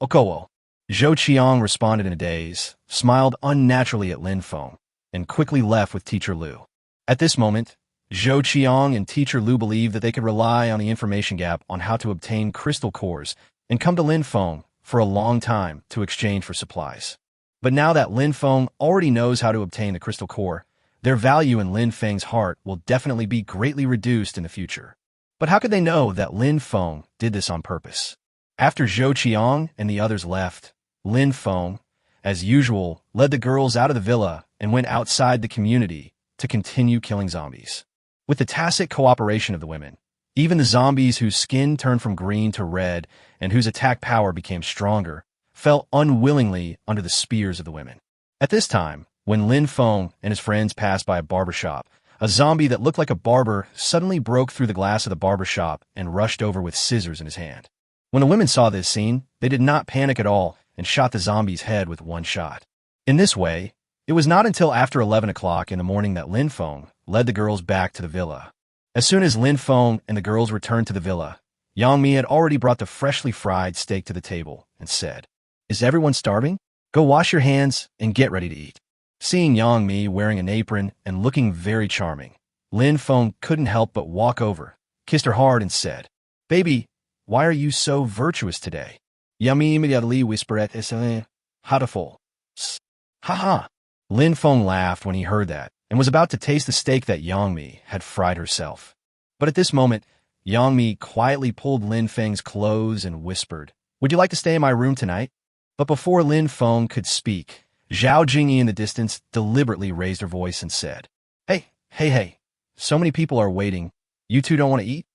"Okowo." Zhou Qiang responded in a daze, smiled unnaturally at Lin Feng, and quickly left with teacher Lu. At this moment, Zhou Qiang and teacher Lu believed that they could rely on the information gap on how to obtain crystal cores and come to Lin Feng for a long time to exchange for supplies. But now that Lin Feng already knows how to obtain the crystal core, their value in Lin Feng's heart will definitely be greatly reduced in the future. But how could they know that Lin Feng did this on purpose? After Zhou Qiang and the others left, Lin Feng, as usual, led the girls out of the villa and went outside the community to continue killing zombies. With the tacit cooperation of the women, even the zombies whose skin turned from green to red and whose attack power became stronger fell unwillingly under the spears of the women. At this time, when Lin Feng and his friends passed by a barber shop, a zombie that looked like a barber suddenly broke through the glass of the barber shop and rushed over with scissors in his hand. When the women saw this scene, they did not panic at all and shot the zombie's head with one shot. In this way, it was not until after 11 o'clock in the morning that Lin Feng led the girls back to the villa. As soon as Lin Feng and the girls returned to the villa, Yang Mi had already brought the freshly fried steak to the table and said, "Is everyone starving? Go wash your hands and get ready to eat." Seeing Yang Mi wearing an apron and looking very charming, Lin Feng couldn't help but walk over, kissed her hard and said, "Baby, why are you so virtuous today?" Yang Mi immediately whispered, "Hataful." Ha. Lin Feng laughed when he heard that and was about to taste the steak that Yang Mi had fried herself. But at this moment, Yang Mi quietly pulled Lin Feng's clothes and whispered, "Would you like to stay in my room tonight?" But before Lin Feng could speak, Zhao Jingyi in the distance deliberately raised her voice and said, Hey, so many people are waiting. You two don't want to eat?"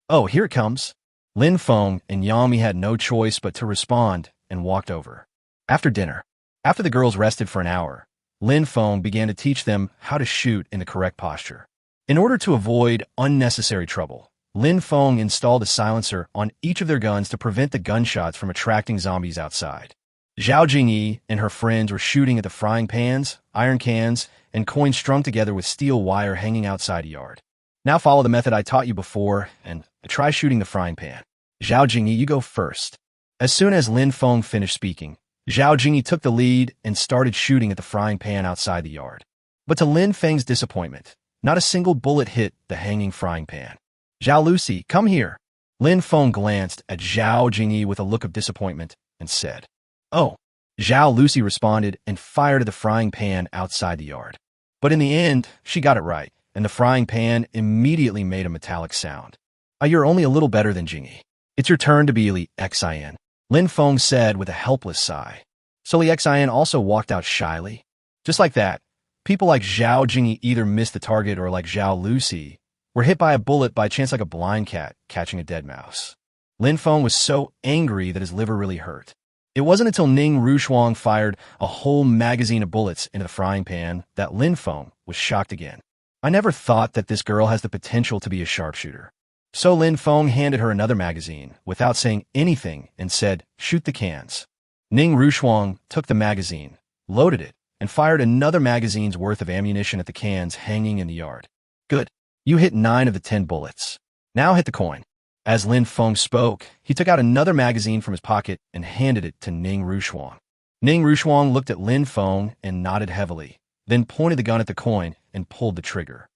"Oh, here it comes." Lin Feng and Yang Mi had no choice but to respond and walked over. After dinner, after the girls rested for an hour, Lin Feng began to teach them how to shoot in the correct posture. In order to avoid unnecessary trouble, Lin Feng installed a silencer on each of their guns to prevent the gunshots from attracting zombies outside. Zhao Jingyi and her friends were shooting at the frying pans, iron cans, and coins strung together with steel wire hanging outside a yard. Now follow the method I taught you before and try shooting the frying pan. Zhao Jingyi, you go first. As soon as Lin Feng finished speaking, Zhao Jingyi took the lead and started shooting at the frying pan outside the yard. But to Lin Feng's disappointment, not a single bullet hit the hanging frying pan. "Zhao Lucy, come here." Lin Feng glanced at Zhao Jingyi with a look of disappointment and said, "Oh." Zhao Lucy responded and fired at the frying pan outside the yard. But in the end, she got it right, and the frying pan immediately made a metallic sound. "You're only a little better than Jingyi. It's your turn to be Li Xin," Lin Feng said with a helpless sigh. So Li Xin also walked out shyly. Just like that, people like Zhao Jingyi either missed the target or like Zhao Lucy were hit by a bullet by chance like a blind cat catching a dead mouse. Lin Feng was so angry that his liver really hurt. It wasn't until Ning Rushuang fired a whole magazine of bullets into the frying pan that Lin Feng was shocked again. "I never thought that this girl has the potential to be a sharpshooter." So Lin Feng handed her another magazine without saying anything and said, "Shoot the cans." Ning Rushuang took the magazine, loaded it, and fired another magazine's worth of ammunition at the cans hanging in the yard. "Good. You hit 9 of the 10 bullets. Now hit the coin." As Lin Feng spoke, he took out another magazine from his pocket and handed it to Ning Rushuang. Ning Rushuang looked at Lin Feng and nodded heavily, then pointed the gun at the coin and pulled the trigger.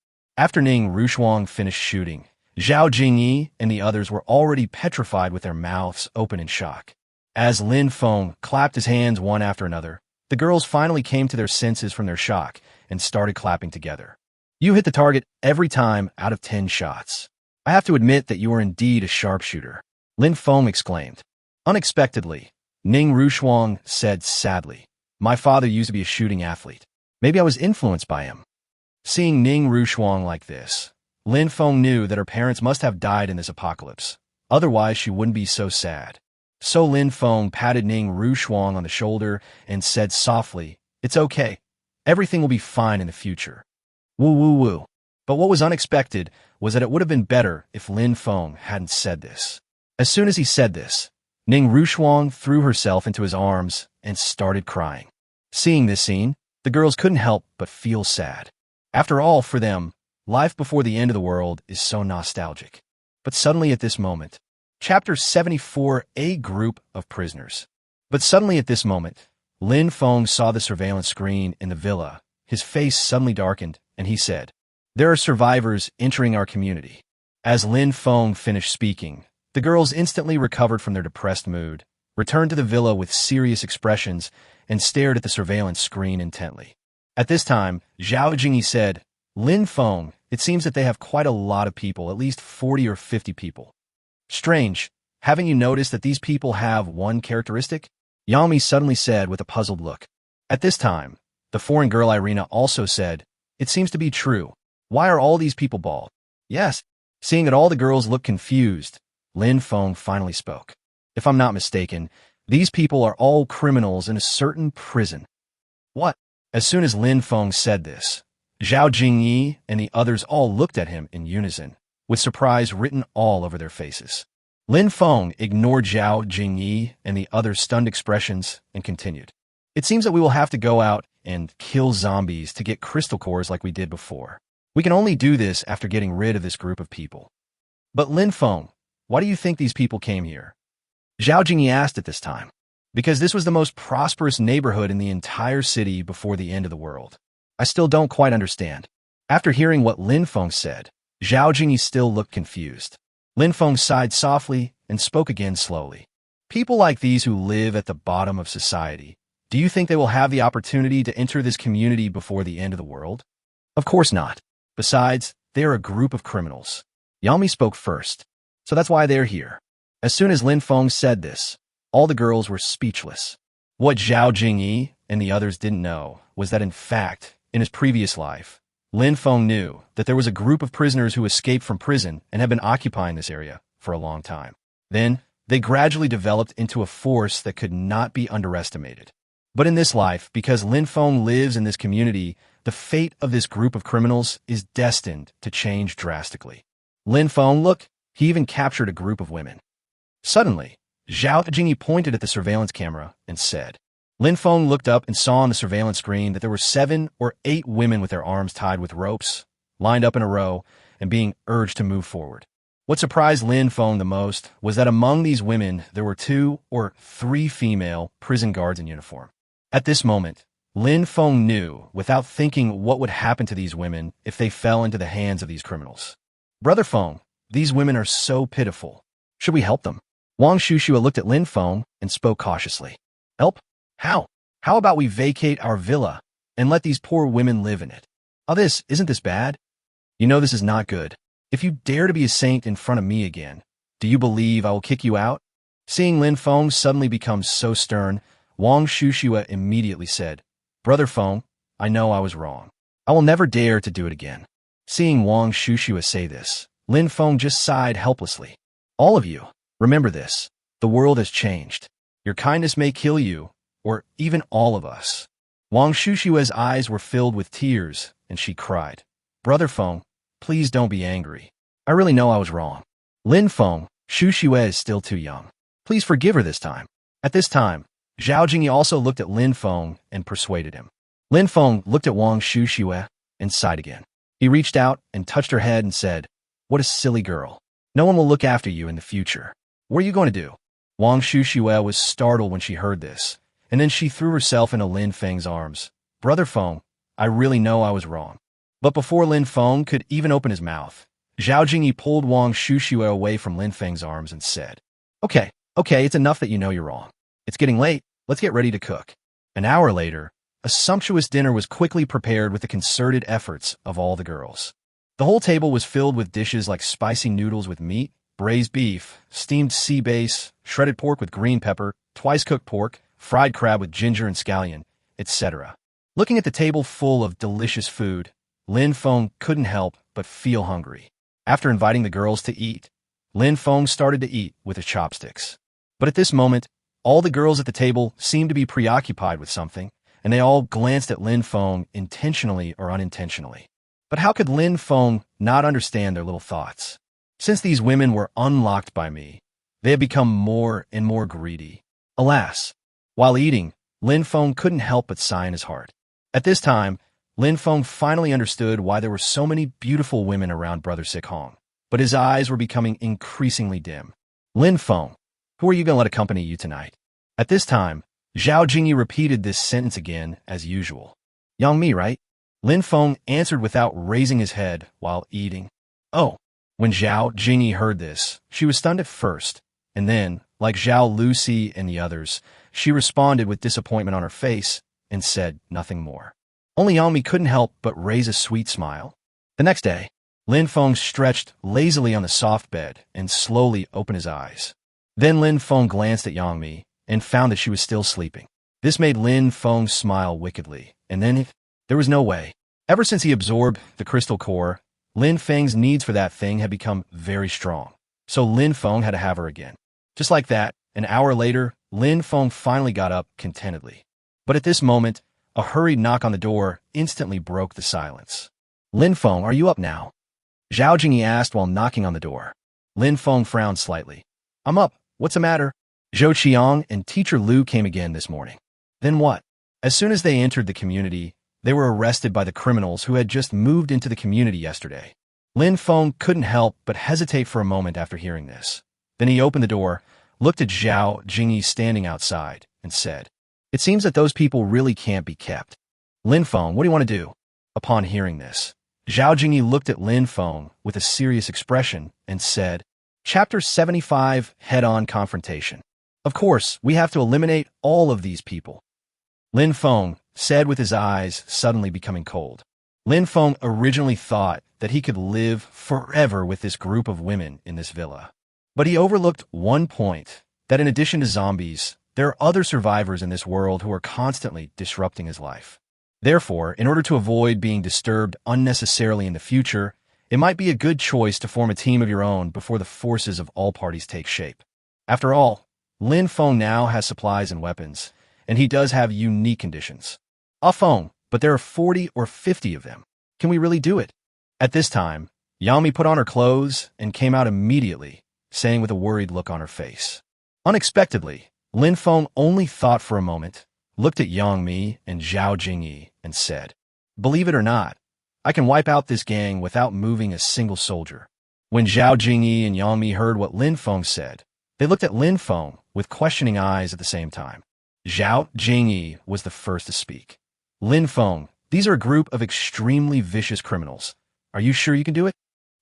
After Ning Rushuang finished shooting, Zhao Jingyi and the others were already petrified with their mouths open in shock. As Lin Feng clapped his hands one after another, the girls finally came to their senses from their shock and started clapping together. You hit the target every time out of 10 shots. I have to admit that you are indeed a sharpshooter, Lin Feng exclaimed. Unexpectedly, Ning Rushuang said sadly, my father used to be a shooting athlete. Maybe I was influenced by him. Seeing Ning Rushuang like this, Lin Feng knew that her parents must have died in this apocalypse. Otherwise, she wouldn't be so sad. So Lin Feng patted Ning Rushuang on the shoulder and said softly, it's okay. Everything will be fine in the future. Woo woo woo. But what was unexpected was that it would have been better if Lin Feng hadn't said this. As soon as he said this, Ning Rushuang threw herself into his arms and started crying. Seeing this scene, the girls couldn't help but feel sad. After all, for them, life before the end of the world is so nostalgic. But suddenly at this moment, Chapter 74, A Group of Prisoners. But suddenly at this moment, Lin Feng saw the surveillance screen in the villa. His face suddenly darkened, and he said, there are survivors entering our community. As Lin Feng finished speaking, the girls instantly recovered from their depressed mood, returned to the villa with serious expressions, and stared at the surveillance screen intently. At this time, Zhao Jingyi said, Lin Feng, it seems that they have quite a lot of people, at least 40 or 50 people. Strange, haven't you noticed that these people have one characteristic? Yami suddenly said with a puzzled look. At this time, the foreign girl Irina also said, it seems to be true. Why are all these people bald? Yes. Seeing that all the girls looked confused, Lin Feng finally spoke. If I'm not mistaken, these people are all criminals in a certain prison. What? As soon as Lin Feng said this, Zhao Jingyi and the others all looked at him in unison, with surprise written all over their faces. Lin Feng ignored Zhao Jingyi and the others' stunned expressions and continued. It seems that we will have to go out and kill zombies to get crystal cores like we did before. We can only do this after getting rid of this group of people. But Lin Feng, why do you think these people came here? Zhao Jingyi asked at this time. Because this was the most prosperous neighborhood in the entire city before the end of the world. I still don't quite understand. After hearing what Lin Feng said, Zhao Jingyi still looked confused. Lin Feng sighed softly and spoke again slowly. People like these who live at the bottom of society, do you think they will have the opportunity to enter this community before the end of the world? Of course not. Besides, they are a group of criminals. Yami spoke first, so that's why they're here. As soon as Lin Feng said this, all the girls were speechless. What Zhao Jingyi and the others didn't know was that in fact, in his previous life, Lin Feng knew that there was a group of prisoners who escaped from prison and had been occupying this area for a long time. Then, they gradually developed into a force that could not be underestimated. But in this life, because Lin Feng lives in this community, the fate of this group of criminals is destined to change drastically. Lin Feng, look, he even captured a group of women. Suddenly, Zhao Jingyi pointed at the surveillance camera and said, Lin Feng looked up and saw on the surveillance screen that there were 7 or 8 women with their arms tied with ropes, lined up in a row, and being urged to move forward. What surprised Lin Feng the most was that among these women there were 2 or 3 female prison guards in uniform. At this moment, Lin Feng knew, without thinking, what would happen to these women if they fell into the hands of these criminals. Brother Feng, these women are so pitiful. Should we help them? Wang Shushua looked at Lin Feng and spoke cautiously. Help? How? How about we vacate our villa and let these poor women live in it? Oh, isn't this bad? You know this is not good. If you dare to be a saint in front of me again, do you believe I will kick you out? Seeing Lin Feng suddenly become so stern, Wang Shushua immediately said, Brother Feng, I know I was wrong. I will never dare to do it again. Seeing Wang Shushua say this, Lin Feng just sighed helplessly. All of you, remember this. The world has changed. Your kindness may kill you, or even all of us. Wang Shushua's eyes were filled with tears, and she cried, Brother Feng, please don't be angry. I really know I was wrong. Lin Feng, Shushua is still too young. Please forgive her this time. At this time, Zhao Jingyi also looked at Lin Feng and persuaded him. Lin Feng looked at Wang Shushua and sighed again. He reached out and touched her head and said, What a silly girl. No one will look after you in the future. What are you going to do? Wang Shushua was startled when she heard this, and then she threw herself into Lin Feng's arms. Brother Feng, I really know I was wrong. But before Lin Feng could even open his mouth, Zhao Jingyi pulled Wang Shuxue away from Lin Feng's arms and said, Okay, it's enough that you know you're wrong. It's getting late, let's get ready to cook. An hour later, a sumptuous dinner was quickly prepared with the concerted efforts of all the girls. The whole table was filled with dishes like spicy noodles with meat, braised beef, steamed sea bass, shredded pork with green pepper, twice-cooked pork, fried crab with ginger and scallion, etc. Looking at the table full of delicious food, Lin Feng couldn't help but feel hungry. After inviting the girls to eat, Lin Feng started to eat with his chopsticks. But at this moment, all the girls at the table seemed to be preoccupied with something, and they all glanced at Lin Feng intentionally or unintentionally. But how could Lin Feng not understand their little thoughts? Since these women were unlocked by me, they had become more and more greedy. Alas, while eating, Lin Feng couldn't help but sigh in his heart. At this time, Lin Feng finally understood why there were so many beautiful women around Brother Sick Hong, but his eyes were becoming increasingly dim. Lin Feng, who are you going to let accompany you tonight? At this time, Zhao Jingyi repeated this sentence again as usual. Yang Mi, right? Lin Feng answered without raising his head while eating. Oh. When Zhao Jingyi heard this, she was stunned at first, and then, like Zhao Lucy and the others, she responded with disappointment on her face and said nothing more. Only Yang Mi couldn't help but raise a sweet smile. The next day, Lin Feng stretched lazily on the soft bed and slowly opened his eyes. Then Lin Feng glanced at Yang Mi and found that she was still sleeping. This made Lin Feng smile wickedly, and then there was no way. Ever since he absorbed the crystal core, Lin Feng's needs for that thing had become very strong, so Lin Feng had to have her again. Just like that, an hour later, Lin Feng finally got up contentedly. But at this moment, a hurried knock on the door instantly broke the silence. Lin Feng, are you up now? Zhao Jingyi asked while knocking on the door. Lin Feng frowned slightly. I'm up. What's the matter? Zhou Qiang and Teacher Lu came again this morning. Then what? As soon as they entered the community, they were arrested by the criminals who had just moved into the community yesterday. Lin Feng couldn't help but hesitate for a moment after hearing this. Then he opened the door, looked at Zhao Jingyi standing outside, and said, It seems that those people really can't be kept. Lin Feng, what do you want to do? Upon hearing this, Zhao Jingyi looked at Lin Feng with a serious expression and said, Chapter 75, Head-On Confrontation. Of course, we have to eliminate all of these people. Lin Feng said with his eyes suddenly becoming cold. Lin Feng originally thought that he could live forever with this group of women in this villa. But he overlooked one point, that in addition to zombies, there are other survivors in this world who are constantly disrupting his life. Therefore, in order to avoid being disturbed unnecessarily in the future, it might be a good choice to form a team of your own before the forces of all parties take shape. After all, Lin Feng now has supplies and weapons, and he does have unique conditions. Feng, but there are 40 or 50 of them. Can we really do it? At this time, Yang Mi put on her clothes and came out immediately, saying with a worried look on her face. Unexpectedly, Lin Feng only thought for a moment, looked at Yang Mi and Zhao Jingyi, and said, Believe it or not, I can wipe out this gang without moving a single soldier. When Zhao Jingyi and Yang Mi heard what Lin Feng said, they looked at Lin Feng with questioning eyes at the same time. Zhao Jingyi was the first to speak. Lin Feng, these are a group of extremely vicious criminals. Are you sure you can do it?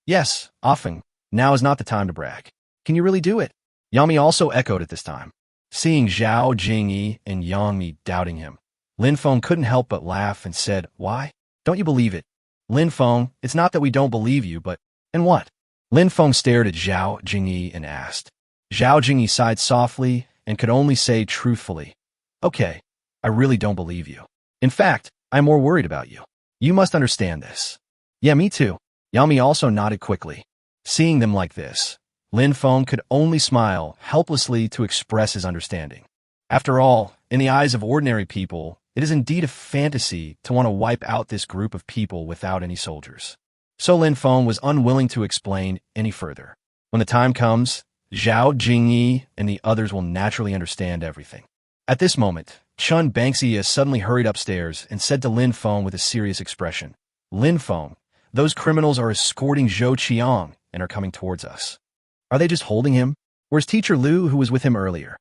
Yes, Feng. Now is not the time to brag. Can you really do it? Yang Mi also echoed at this time. Seeing Zhao Jingyi and Yang Mi doubting him, Lin Feng couldn't help but laugh and said, Why? Don't you believe it? Lin Feng, it's not that we don't believe you, but... And what? Lin Feng stared at Zhao Jingyi and asked. Zhao Jingyi sighed softly and could only say truthfully, Okay, I really don't believe you. In fact, I'm more worried about you. You must understand this. Yeah, me too. Yang Mi also nodded quickly. Seeing them like this, Lin Feng could only smile helplessly to express his understanding. After all, in the eyes of ordinary people, it is indeed a fantasy to want to wipe out this group of people without any soldiers. So Lin Feng was unwilling to explain any further. When the time comes, Zhao Jingyi and the others will naturally understand everything. At this moment, Chun Bangxia suddenly hurried upstairs and said to Lin Feng with a serious expression, Lin Feng, those criminals are escorting Zhou Qiang and are coming towards us. Are they just holding him? Where's Teacher Lu who was with him earlier?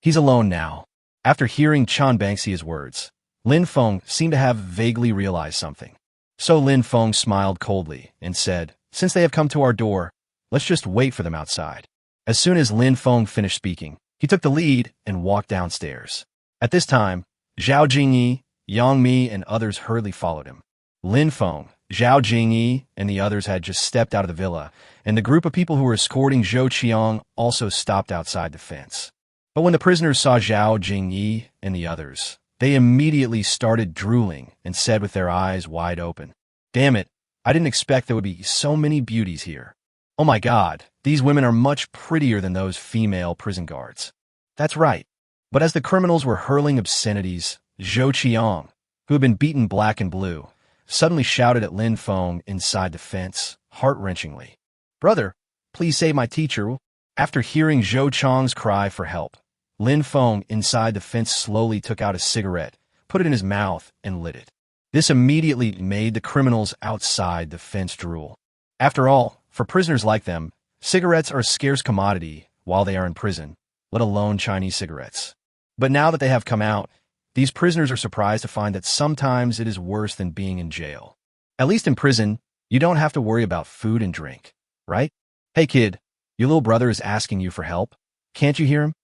He's alone now. After hearing Chun Bangxia's words, Lin Feng seemed to have vaguely realized something. So Lin Feng smiled coldly and said, "Since they have come to our door, let's just wait for them outside." As soon as Lin Feng finished speaking, he took the lead and walked downstairs. At this time, Zhao Jingyi, Yang Mi, and others hurriedly followed him. Lin Feng, Zhao Jingyi, and the others had just stepped out of the villa, and the group of people who were escorting Zhou Qiang also stopped outside the fence. But when the prisoners saw Zhao Jingyi and the others, they immediately started drooling and said with their eyes wide open, "Damn it, I didn't expect there would be so many beauties here. Oh my God, these women are much prettier than those female prison guards." That's right. But as the criminals were hurling obscenities, Zhou Qiang, who had been beaten black and blue, suddenly shouted at Lin Feng inside the fence, heart-wrenchingly, "Brother, please save my teacher." After hearing Zhou Qiang's cry for help, Lin Feng inside the fence slowly took out a cigarette, put it in his mouth, and lit it. This immediately made the criminals outside the fence drool. After all, for prisoners like them, cigarettes are a scarce commodity while they are in prison, let alone Chinese cigarettes. But now that they have come out, these prisoners are surprised to find that sometimes it is worse than being in jail. At least in prison, you don't have to worry about food and drink, right? "Hey kid, your little brother is asking you for help. Can't you hear him?"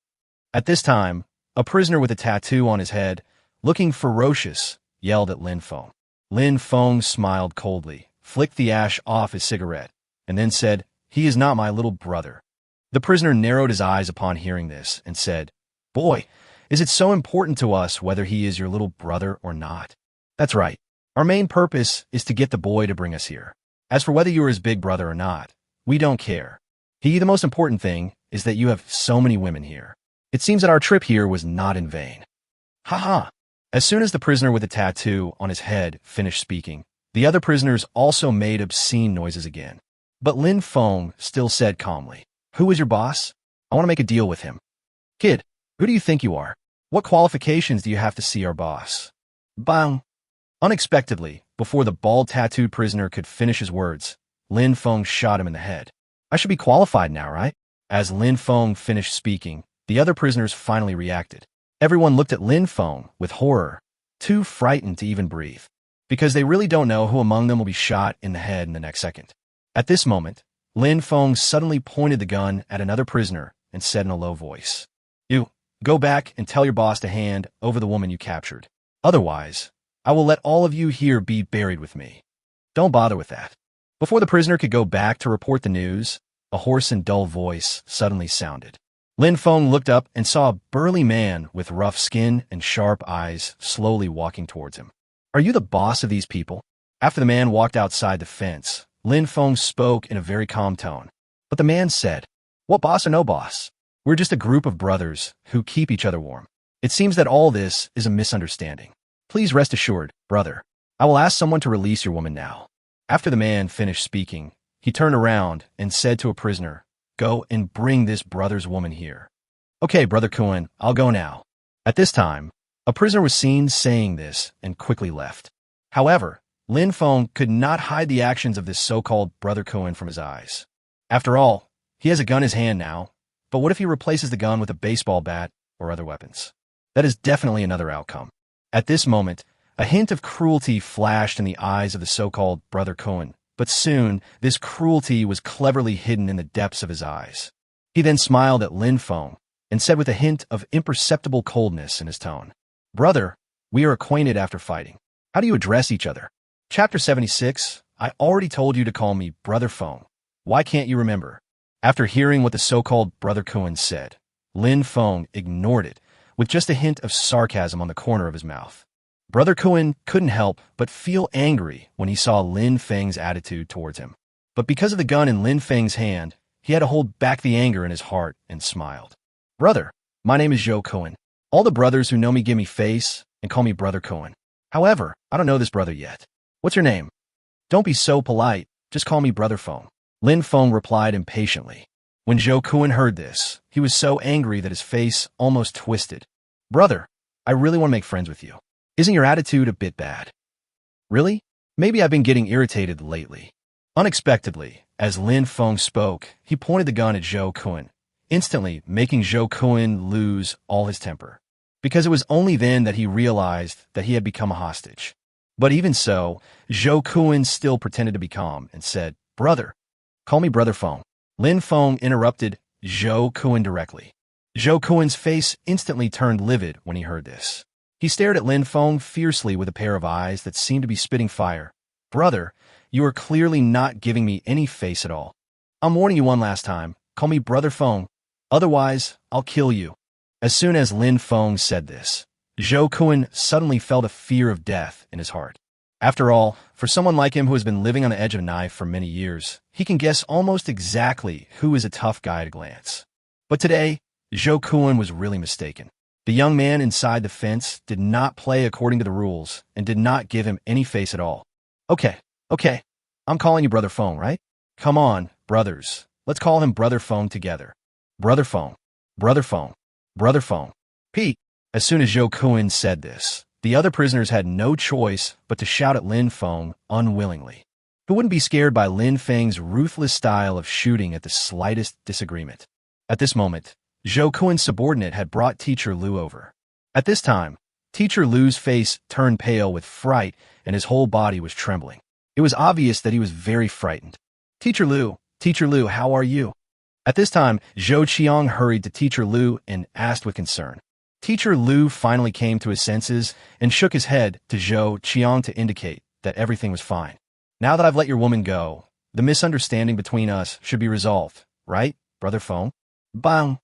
At this time, a prisoner with a tattoo on his head, looking ferocious, yelled at Lin Feng. Lin Feng smiled coldly, flicked the ash off his cigarette, and then said, "He is not my little brother." The prisoner narrowed his eyes upon hearing this and said, "Boy, is it so important to us whether he is your little brother or not?" "That's right. Our main purpose is to get the boy to bring us here. As for whether you are his big brother or not, we don't care. The most important thing is that you have so many women here. It seems that our trip here was not in vain." Ha. As soon as the prisoner with the tattoo on his head finished speaking, the other prisoners also made obscene noises again. But Lin Feng still said calmly, "Who is your boss? I want to make a deal with him." "Kid, who do you think you are? What qualifications do you have to see our boss?" Bang! Unexpectedly, before the bald tattooed prisoner could finish his words, Lin Feng shot him in the head. "I should be qualified now, right?" As Lin Feng finished speaking, the other prisoners finally reacted. Everyone looked at Lin Feng with horror, too frightened to even breathe, because they really don't know who among them will be shot in the head in the next second. At this moment, Lin Feng suddenly pointed the gun at another prisoner and said in a low voice, "You, go back and tell your boss to hand over the woman you captured. Otherwise, I will let all of you here be buried with me. Don't bother with that." Before the prisoner could go back to report the news, a hoarse and dull voice suddenly sounded. Lin Feng looked up and saw a burly man with rough skin and sharp eyes slowly walking towards him. "Are you the boss of these people?" After the man walked outside the fence, Lin Feng spoke in a very calm tone. But the man said, "What boss or no boss? We're just a group of brothers who keep each other warm. It seems that all this is a misunderstanding. Please rest assured, brother, I will ask someone to release your woman now." After the man finished speaking, he turned around and said to a prisoner, "Go and bring this brother's woman here." "Okay, Brother Kuan, I'll go now." At this time, a prisoner was seen saying this and quickly left. However, Lin Feng could not hide the actions of this so-called Brother Kuan from his eyes. After all, he has a gun in his hand now, but what if he replaces the gun with a baseball bat or other weapons? That is definitely another outcome. At this moment, a hint of cruelty flashed in the eyes of the so-called Brother Kuan, but soon this cruelty was cleverly hidden in the depths of his eyes. He then smiled at Lin Feng and said with a hint of imperceptible coldness in his tone, "Brother, we are acquainted after fighting. How do you address each other?" Chapter 76, I already told you to call me Brother Feng. Why can't you remember? After hearing what the so-called Brother Kuan said, Lin Feng ignored it with just a hint of sarcasm on the corner of his mouth. Brother Kuan couldn't help but feel angry when he saw Lin Feng's attitude towards him. But because of the gun in Lin Feng's hand, he had to hold back the anger in his heart and smiled. "Brother, my name is Zhou Kuan. All the brothers who know me give me face and call me Brother Kuan. However, I don't know this brother yet. What's your name?" "Don't be so polite. Just call me Brother Feng." Lin Feng replied impatiently. When Zhou Kuan heard this, he was so angry that his face almost twisted. "Brother, I really want to make friends with you. Isn't your attitude a bit bad?" "Really? Maybe I've been getting irritated lately." Unexpectedly, as Lin Feng spoke, he pointed the gun at Zhou Kuan, instantly making Zhou Kuan lose all his temper. Because it was only then that he realized that he had become a hostage. But even so, Zhou Kuan still pretended to be calm and said, "Brother, call me Brother Feng." Lin Feng interrupted Zhou Kuan directly. Zhou Kuan's face instantly turned livid when he heard this. He stared at Lin Feng fiercely with a pair of eyes that seemed to be spitting fire. "Brother, you are clearly not giving me any face at all. I'm warning you one last time. Call me Brother Feng. Otherwise, I'll kill you." As soon as Lin Feng said this, Zhou Kuan suddenly felt a fear of death in his heart. After all, for someone like him who has been living on the edge of a knife for many years, he can guess almost exactly who is a tough guy at a glance. But today, Zhou Kuan was really mistaken. The young man inside the fence did not play according to the rules and did not give him any face at all. Okay, I'm calling you Brother Feng, right? Come on, brothers. Let's call him Brother Feng together. Brother Feng, Brother Feng, Brother Feng. Pete. As soon as Zhou Kuan said this, the other prisoners had no choice but to shout at Lin Feng unwillingly. Who wouldn't be scared by Lin Feng's ruthless style of shooting at the slightest disagreement? At this moment, Zhou Kuan's subordinate had brought Teacher Lu over. At this time, Teacher Lu's face turned pale with fright and his whole body was trembling. It was obvious that he was very frightened. Teacher Lu, how are you?" At this time, Zhou Qiang hurried to Teacher Lu and asked with concern. Teacher Lu finally came to his senses and shook his head to Zhou Qiang to indicate that everything was fine. "Now that I've let your woman go, the misunderstanding between us should be resolved, right, Brother Feng?" Bang!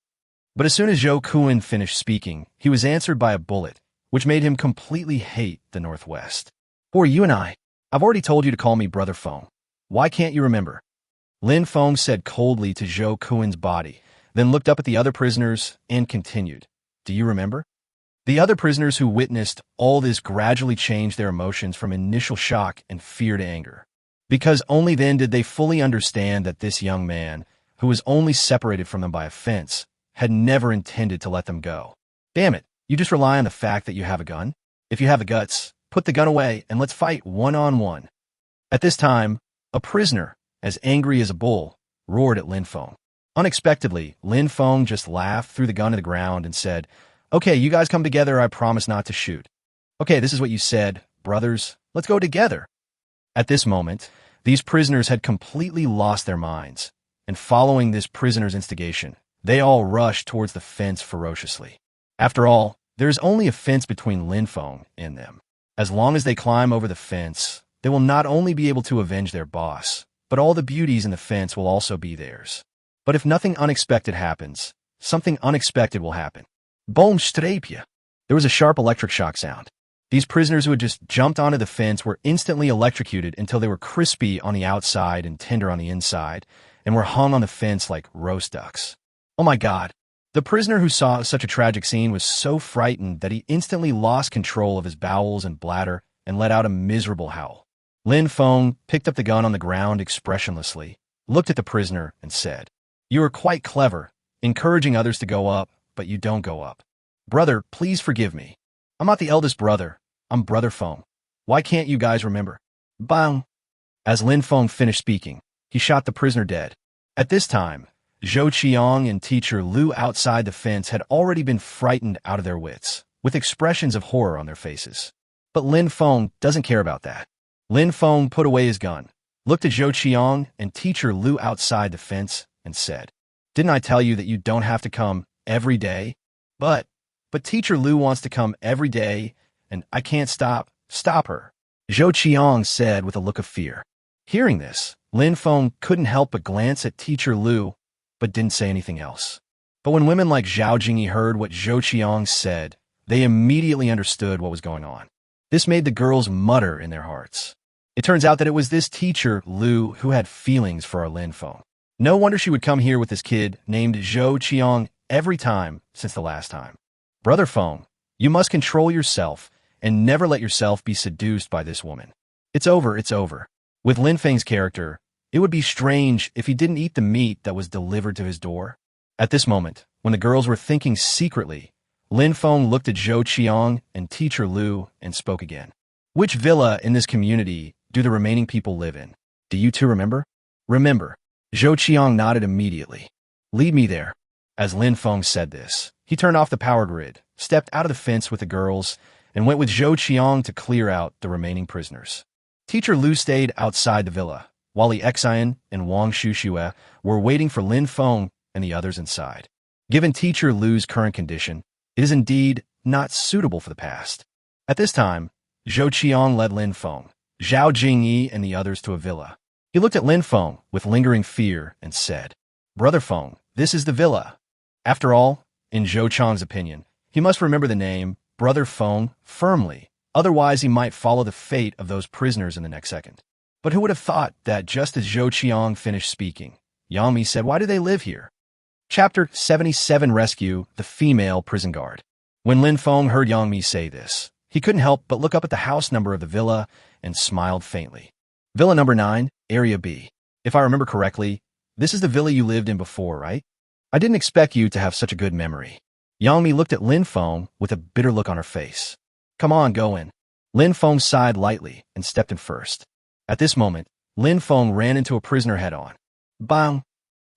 But as soon as Zhou Kuan finished speaking, he was answered by a bullet, which made him completely hate the Northwest. "Who are you and I? I've already told you to call me Brother Feng. Why can't you remember?" Lin Feng said coldly to Zhou Kuan's body, then looked up at the other prisoners and continued. "Do you remember?" The other prisoners who witnessed all this gradually changed their emotions from initial shock and fear to anger, because only then did they fully understand that this young man, who was only separated from them by a fence, had never intended to let them go. Damn it, you just rely on the fact that you have a gun? If you have the guts, put the gun away and let's fight one-on-one. At this time, a prisoner, as angry as a bull, roared at Lynfong. Unexpectedly, Lin Feng just laughed, threw the gun to the ground, and said, "Okay, you guys come together, I promise not to shoot." "Okay, this is what you said, brothers. Let's go together." At this moment, these prisoners had completely lost their minds, and following this prisoner's instigation, they all rushed towards the fence ferociously. After all, there is only a fence between Lin Feng and them. As long as they climb over the fence, they will not only be able to avenge their boss, but all the beauties in the fence will also be theirs. But if nothing unexpected happens, something unexpected will happen. Boom, strapia. There was a sharp electric shock sound. These prisoners who had just jumped onto the fence were instantly electrocuted until they were crispy on the outside and tender on the inside, and were hung on the fence like roast ducks. Oh my God. The prisoner who saw such a tragic scene was so frightened that he instantly lost control of his bowels and bladder and let out a miserable howl. Lin Feng picked up the gun on the ground expressionlessly, looked at the prisoner, and said, "You are quite clever, encouraging others to go up, but you don't go up. Brother, please forgive me. I'm not the eldest brother. I'm Brother Feng. Why can't you guys remember?" Bang! As Lin Feng finished speaking, he shot the prisoner dead. At this time, Zhou Qiang and Teacher Lu outside the fence had already been frightened out of their wits, with expressions of horror on their faces. But Lin Feng doesn't care about that. Lin Feng put away his gun, looked at Zhou Qiang and Teacher Lu outside the fence, and said, "Didn't I tell you that you don't have to come every day? But Teacher Lu wants to come every day, and I can't stop her," Zhou Qiang said with a look of fear. Hearing this, Lin Feng couldn't help but glance at Teacher Lu, but didn't say anything else. But when women like Zhao Jingyi heard what Zhou Qiang said, they immediately understood what was going on. This made the girls mutter in their hearts. It turns out that it was this Teacher Lu who had feelings for our Lin Feng. No wonder she would come here with this kid named Zhou Qiang every time since the last time. Brother Feng, you must control yourself and never let yourself be seduced by this woman. It's over. With Lin Feng's character, it would be strange if he didn't eat the meat that was delivered to his door. At this moment, when the girls were thinking secretly, Lin Feng looked at Zhou Qiang and Teacher Lu and spoke again. "Which villa in this community do the remaining people live in? Do you two remember?" "Remember." Zhou Qiang nodded immediately. "Lead me there." As Lin Feng said this, he turned off the power grid, stepped out of the fence with the girls, and went with Zhou Qiang to clear out the remaining prisoners. Teacher Lu stayed outside the villa, while Li Xian and Wang Shuxue were waiting for Lin Feng and the others inside. Given Teacher Lu's current condition, it is indeed not suitable for the past. At this time, Zhou Qiang led Lin Feng, Zhao Jingyi, and the others to a villa. He looked at Lin Feng with lingering fear and said, "Brother Feng, this is the villa." After all, in Zhou Qiang's opinion, he must remember the name Brother Feng firmly, otherwise he might follow the fate of those prisoners in the next second. But who would have thought that just as Zhou Qiang finished speaking, Yang Mi said, "Why do they live here?" Chapter 77 Rescue the Female Prison Guard. When Lin Feng heard Yang Mi say this, he couldn't help but look up at the house number of the villa and smiled faintly. Villa number 9, Area B. If I remember correctly, this is the villa you lived in before, right? I didn't expect you to have such a good memory. Yang Mi looked at Lin Feng with a bitter look on her face. Come on, go in. Lin Feng sighed lightly and stepped in first. At this moment, Lin Feng ran into a prisoner head-on. Bang!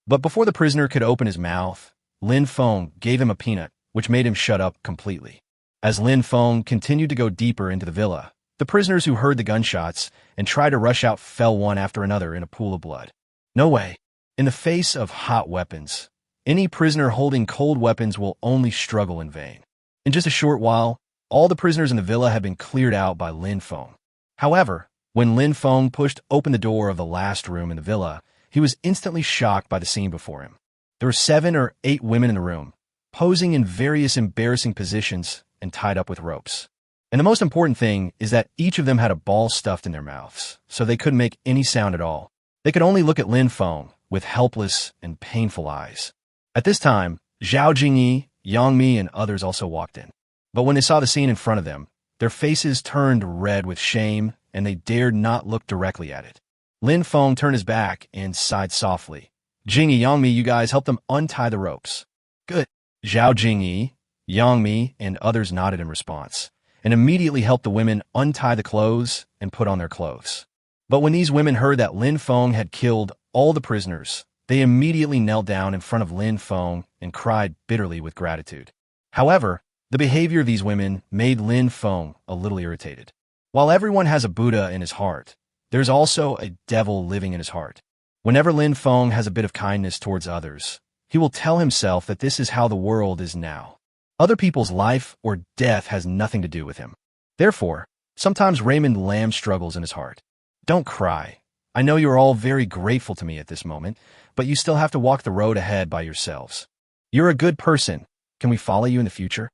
But before the prisoner could open his mouth, Lin Feng gave him a peanut, which made him shut up completely. As Lin Feng continued to go deeper into the villa, the prisoners who heard the gunshots and tried to rush out fell one after another in a pool of blood. No way. In the face of hot weapons, any prisoner holding cold weapons will only struggle in vain. In just a short while, all the prisoners in the villa had been cleared out by Lin Feng. However, when Lin Feng pushed open the door of the last room in the villa, he was instantly shocked by the scene before him. There were 7 or 8 women in the room, posing in various embarrassing positions and tied up with ropes. And the most important thing is that each of them had a ball stuffed in their mouths, so they couldn't make any sound at all. They could only look at Lin Feng with helpless and painful eyes. At this time, Zhao Jingyi, Yang Mi, and others also walked in. But when they saw the scene in front of them, their faces turned red with shame, and they dared not look directly at it. Lin Feng turned his back and sighed softly. Jingyi, Yang Mi, you guys help them untie the ropes. Good. Zhao Jingyi, Yang Mi, and others nodded in response, and immediately helped the women untie the clothes and put on their clothes. But when these women heard that Lin Feng had killed all the prisoners, they immediately knelt down in front of Lin Feng and cried bitterly with gratitude. However, the behavior of these women made Lin Feng a little irritated. While everyone has a Buddha in his heart, there's also a devil living in his heart. Whenever Lin Feng has a bit of kindness towards others, he will tell himself that this is how the world is now. Other people's life or death has nothing to do with him. Therefore, sometimes Raymond Lamb struggles in his heart. Don't cry. I know you're all very grateful to me at this moment, but you still have to walk the road ahead by yourselves. You're a good person. Can we follow you in the future?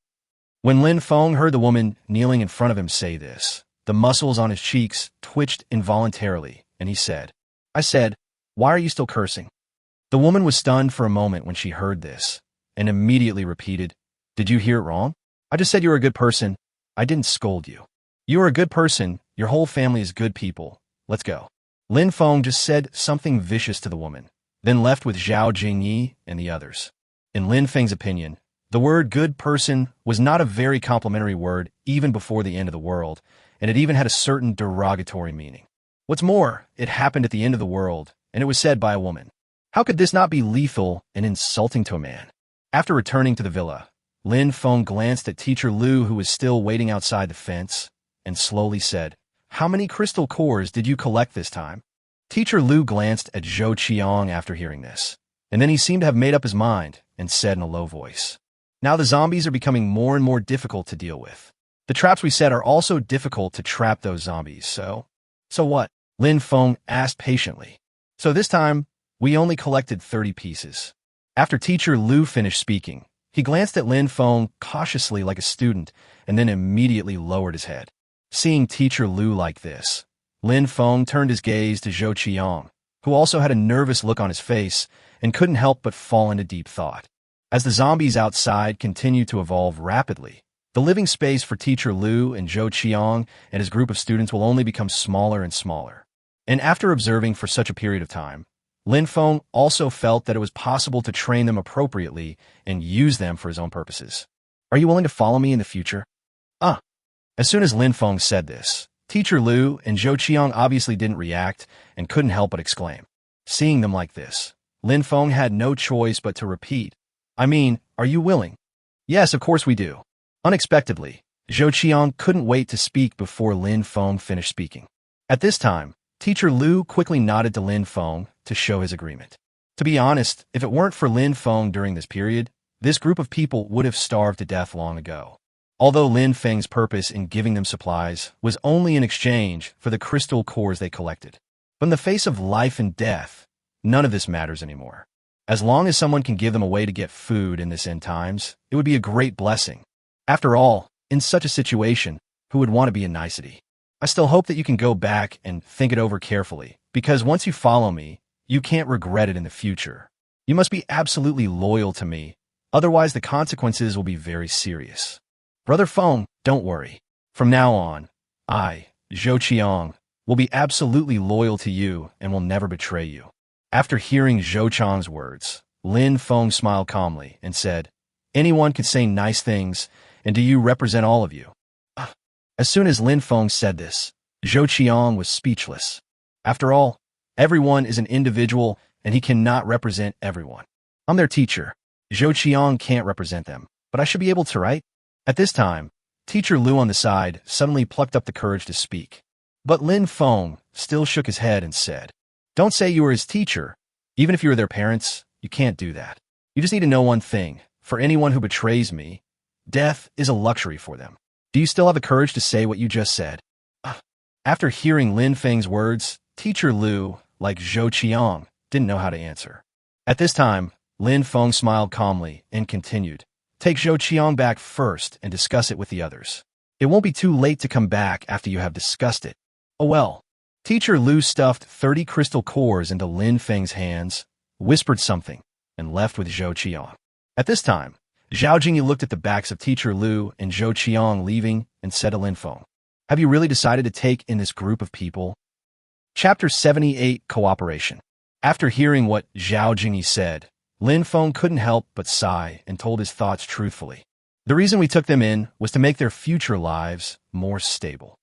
When Lin Feng heard the woman kneeling in front of him say this, the muscles on his cheeks twitched involuntarily, and he said, I said, why are you still cursing? The woman was stunned for a moment when she heard this, and immediately repeated, Did you hear it wrong? I just said you were a good person. I didn't scold you. You are a good person. Your whole family is good people. Let's go. Lin Feng just said something vicious to the woman, then left with Zhao Jingyi and the others. In Lin Feng's opinion, the word good person was not a very complimentary word even before the end of the world, and it even had a certain derogatory meaning. What's more, it happened at the end of the world, and it was said by a woman. How could this not be lethal and insulting to a man? After returning to the villa, Lin Feng glanced at Teacher Lu, who was still waiting outside the fence, and slowly said, How many crystal cores did you collect this time? Teacher Lu glanced at Zhou Qiang after hearing this, and then he seemed to have made up his mind and said in a low voice, Now the zombies are becoming more and more difficult to deal with. The traps we set are also difficult to trap those zombies, so what? Lin Feng asked patiently. So this time, we only collected 30 pieces. After Teacher Lu finished speaking, he glanced at Lin Feng cautiously like a student and then immediately lowered his head. Seeing Teacher Lu like this, Lin Feng turned his gaze to Zhou Qiang, who also had a nervous look on his face and couldn't help but fall into deep thought. As the zombies outside continued to evolve rapidly, the living space for Teacher Lu and Zhou Qiang and his group of students will only become smaller and smaller. And after observing for such a period of time, Lin Feng also felt that it was possible to train them appropriately and use them for his own purposes. Are you willing to follow me in the future? As soon as Lin Feng said this, Teacher Lu and Zhou Qiang obviously didn't react and couldn't help but exclaim. Seeing them like this, Lin Feng had no choice but to repeat, I mean, are you willing? Yes, of course we do. Unexpectedly, Zhou Qiang couldn't wait to speak before Lin Feng finished speaking. At this time, Teacher Lu quickly nodded to Lin Feng to show his agreement. To be honest, if it weren't for Lin Feng during this period, this group of people would have starved to death long ago. Although Lin Feng's purpose in giving them supplies was only in exchange for the crystal cores they collected. But in the face of life and death, none of this matters anymore. As long as someone can give them a way to get food in this end times, it would be a great blessing. After all, in such a situation, who would want to be a nicety? I still hope that you can go back and think it over carefully, because once you follow me, you can't regret it in the future. You must be absolutely loyal to me, otherwise the consequences will be very serious. Brother Feng, don't worry. From now on, I, Zhou Qiang, will be absolutely loyal to you and will never betray you. After hearing Zhou Qiang's words, Lin Feng smiled calmly and said, anyone can say nice things, and do you represent all of you? As soon as Lin Feng said this, Zhou Qiang was speechless. After all, everyone is an individual and he cannot represent everyone. I'm their teacher. Zhou Qiang can't represent them, but I should be able to, right? At this time, Teacher Lu on the side suddenly plucked up the courage to speak. But Lin Feng still shook his head and said, don't say you were his teacher. Even if you were their parents, you can't do that. You just need to know one thing. For anyone who betrays me, death is a luxury for them. Do you still have the courage to say what you just said? After hearing Lin Feng's words, Teacher Lu, like Zhou Qiang, didn't know how to answer. At this time, Lin Feng smiled calmly and continued, take Zhou Qiang back first and discuss it with the others. It won't be too late to come back after you have discussed it. Oh well. Teacher Lu stuffed 30 crystal cores into Lin Feng's hands, whispered something, and left with Zhou Qiang. At this time, Zhao Jingyi looked at the backs of Teacher Lu and Zhou Qiang leaving and said to Lin Feng, have you really decided to take in this group of people? Chapter 78, Cooperation. After hearing what Zhao Jingyi said, Lin Feng couldn't help but sigh and told his thoughts truthfully. The reason we took them in was to make their future lives more stable.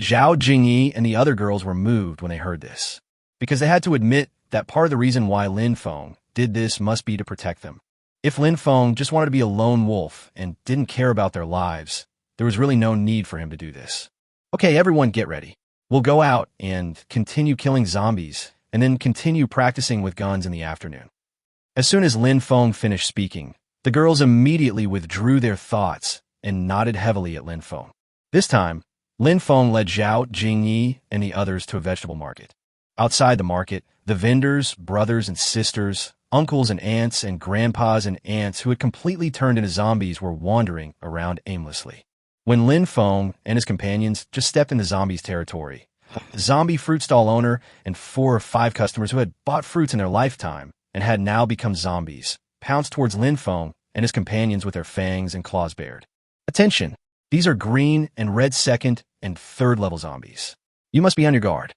Zhao Jingyi and the other girls were moved when they heard this, because they had to admit that part of the reason why Lin Feng did this must be to protect them. If Lin Feng just wanted to be a lone wolf and didn't care about their lives, there was really no need for him to do this. Okay, everyone get ready. We'll go out and continue killing zombies, and then continue practicing with guns in the afternoon. As soon as Lin Feng finished speaking, the girls immediately withdrew their thoughts and nodded heavily at Lin Feng. This time, Lin Feng led Zhao Jingyi and the others to a vegetable market. Outside the market, the vendors, brothers and sisters, uncles and aunts, and grandpas and aunts who had completely turned into zombies were wandering around aimlessly. When Lin Feng and his companions just stepped into zombies' territory, the zombie fruit stall owner and 4 or 5 customers who had bought fruits in their lifetime and had now become zombies pounced towards Lin Feng and his companions with their fangs and claws bared. Attention! These are green and red 2nd and 3rd level zombies. You must be on your guard.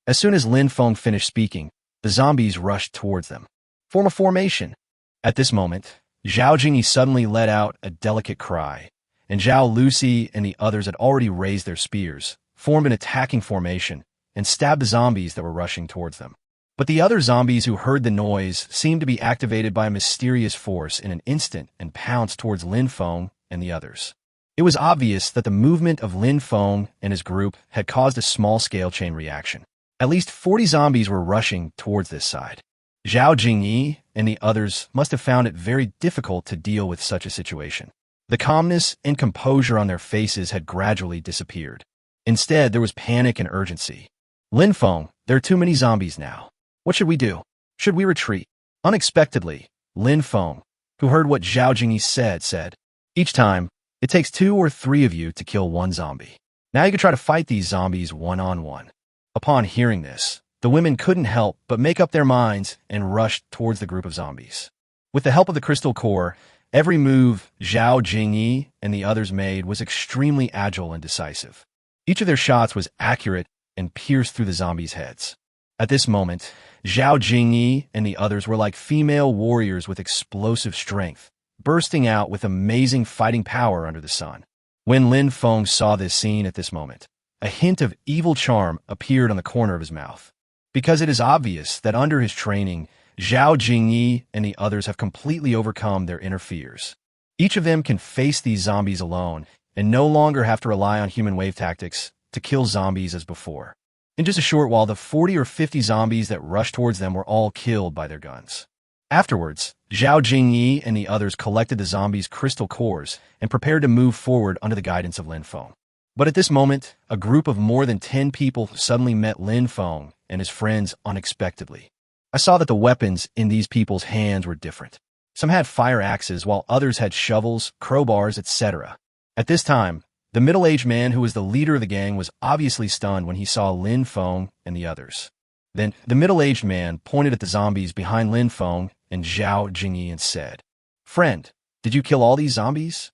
As soon as Lin Feng finished speaking, the zombies rushed towards them. Form a formation. At this moment, Zhao Jingyi suddenly let out a delicate cry, and Zhao Lucy and the others had already raised their spears, formed an attacking formation, and stabbed the zombies that were rushing towards them. But the other zombies who heard the noise seemed to be activated by a mysterious force in an instant and pounced towards Lin Feng and the others. It was obvious that the movement of Lin Feng and his group had caused a small-scale chain reaction. At least 40 zombies were rushing towards this side. Zhao Jingyi and the others must have found it very difficult to deal with such a situation. The calmness and composure on their faces had gradually disappeared. Instead, there was panic and urgency. Lynfong, there are too many zombies now. What should we do? Should we retreat? Unexpectedly, Lynfong, who heard what Zhao Jingyi said, each time, it takes 2 or 3 of you to kill 1 zombie. Now you can try to fight these zombies one-on-one. Upon hearing this, the women couldn't help but make up their minds and rushed towards the group of zombies. With the help of the crystal core, every move Zhao Jingyi and the others made was extremely agile and decisive. Each of their shots was accurate and pierced through the zombies' heads. At this moment, Zhao Jingyi and the others were like female warriors with explosive strength, bursting out with amazing fighting power under the sun. When Lin Feng saw this scene at this moment, a hint of evil charm appeared on the corner of his mouth. Because it is obvious that under his training, Zhao Jingyi and the others have completely overcome their inner fears. Each of them can face these zombies alone and no longer have to rely on human wave tactics to kill zombies as before. In just a short while, the 40 or 50 zombies that rushed towards them were all killed by their guns. Afterwards, Zhao Jingyi and the others collected the zombies' crystal cores and prepared to move forward under the guidance of Lin Feng. But at this moment, a group of more than 10 people suddenly met Lin Feng and his friends unexpectedly. I saw that the weapons in these people's hands were different. Some had fire axes, while others had shovels, crowbars, etc. At this time, the middle-aged man who was the leader of the gang was obviously stunned when he saw Lin Feng and the others. Then, the middle-aged man pointed at the zombies behind Lin Feng and Zhao Jingyi and said, "Friend, did you kill all these zombies?"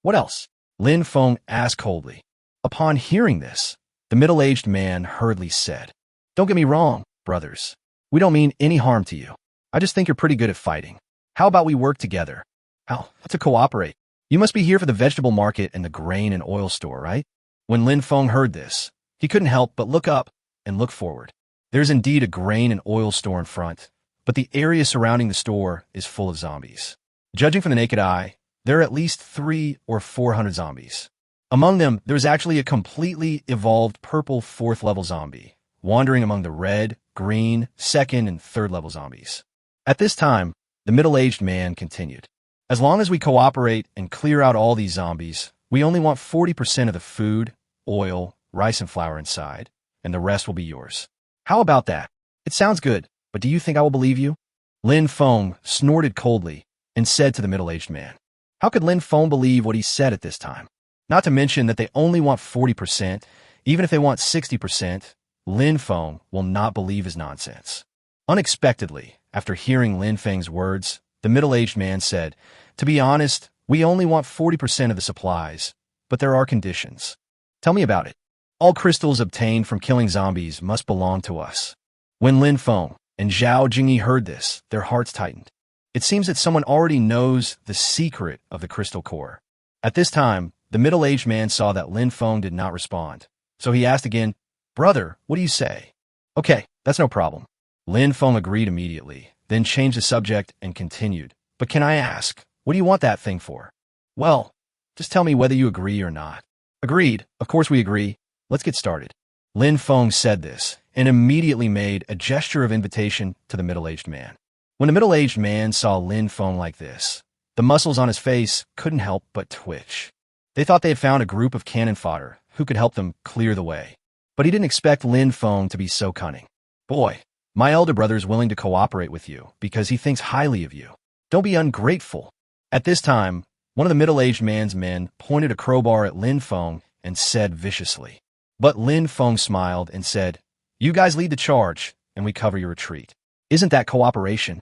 "What else?" Lin Feng asked coldly. Upon hearing this, the middle-aged man hurriedly said, "Don't get me wrong, brothers. We don't mean any harm to you. I just think you're pretty good at fighting. How about we work together? How to cooperate? You must be here for the vegetable market and the grain and oil store, right?" When Lin Feng heard this, he couldn't help but look up and look forward. There's indeed a grain and oil store in front, but the area surrounding the store is full of zombies. Judging from the naked eye, there are at least 300 or 400 zombies. Among them, there's actually a completely evolved purple 4th level zombie, wandering among the red, green, 2nd, and 3rd level zombies. At this time, the middle-aged man continued, "As long as we cooperate and clear out all these zombies, we only want 40% of the food, oil, rice, and flour inside, and the rest will be yours. How about that? It sounds good, but do you think I will believe you?" Lin Feng snorted coldly and said to the middle-aged man, "How could Lin Feng believe what he said at this time? Not to mention that they only want 40%. Even if they want 60%, Lin Feng will not believe his nonsense." Unexpectedly, after hearing Lin Feng's words, the middle-aged man said, "To be honest, we only want 40% of the supplies, but there are conditions." "Tell me about it." "All crystals obtained from killing zombies must belong to us." When Lin Feng and Zhao Jingyi heard this, their hearts tightened. It seems that someone already knows the secret of the crystal core. At this time, the middle-aged man saw that Lin Feng did not respond, so he asked again, "Brother, what do you say?" "Okay, that's no problem." Lin Feng agreed immediately, then changed the subject and continued, "But can I ask, what do you want that thing for?" "Well, just tell me whether you agree or not." "Agreed. Of course we agree. Let's get started." Lin Feng said this and immediately made a gesture of invitation to the middle-aged man. When the middle-aged man saw Lin Feng like this, the muscles on his face couldn't help but twitch. They thought they had found a group of cannon fodder who could help them clear the way. But he didn't expect Lin Feng to be so cunning. "Boy, my elder brother is willing to cooperate with you because he thinks highly of you. Don't be ungrateful." At this time, one of the middle-aged man's men pointed a crowbar at Lin Feng and said viciously. But Lin Feng smiled and said, "You guys lead the charge, and we cover your retreat. Isn't that cooperation?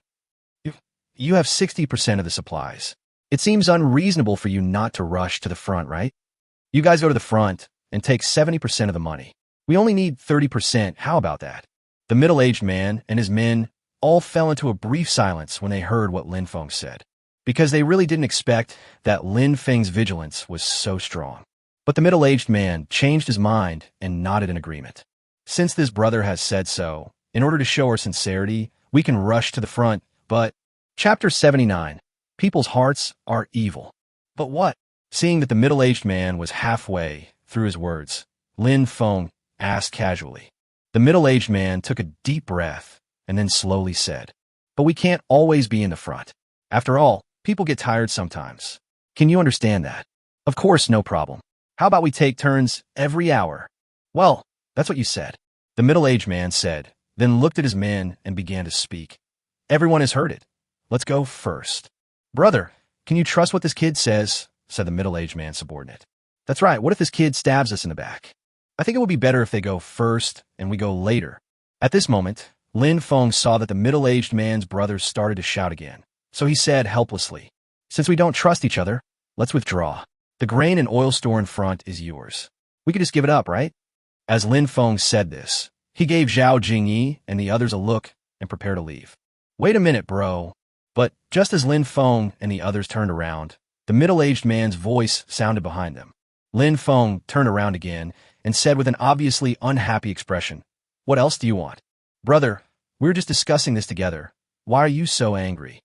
You have 60% of the supplies. It seems unreasonable for you not to rush to the front, right? You guys go to the front and take 70% of the money. We only need 30%. How about that?" The middle-aged man and his men all fell into a brief silence when they heard what Lin Feng said, because they really didn't expect that Lin Feng's vigilance was so strong. But the middle-aged man changed his mind and nodded in agreement. "Since this brother has said so, in order to show our sincerity, we can rush to the front, but..." Chapter 79. People's hearts are evil. "But what?" Seeing that the middle-aged man was halfway through his words, Lin Feng asked casually. The middle-aged man took a deep breath and then slowly said, "But we can't always be in the front. After all, people get tired sometimes. Can you understand that?" "Of course, no problem. How about we take turns every hour?" "Well, that's what you said," the middle-aged man said, then looked at his men and began to speak. "Everyone has heard it. Let's go first." "Brother, can you trust what this kid says?" said the middle-aged man's subordinate. "That's right. What if this kid stabs us in the back? I think it would be better if they go first and we go later." At this moment, Lin Feng saw that the middle-aged man's brothers started to shout again, so he said helplessly, "Since we don't trust each other, let's withdraw. The grain and oil store in front is yours. We could just give it up, right?" As Lin Feng said this, he gave Zhao Jingyi and the others a look and prepared to leave. "Wait a minute, bro." But just as Lin Feng and the others turned around, the middle-aged man's voice sounded behind them. Lin Feng turned around again and said with an obviously unhappy expression, "What else do you want?" "Brother, we were just discussing this together. Why are you so angry?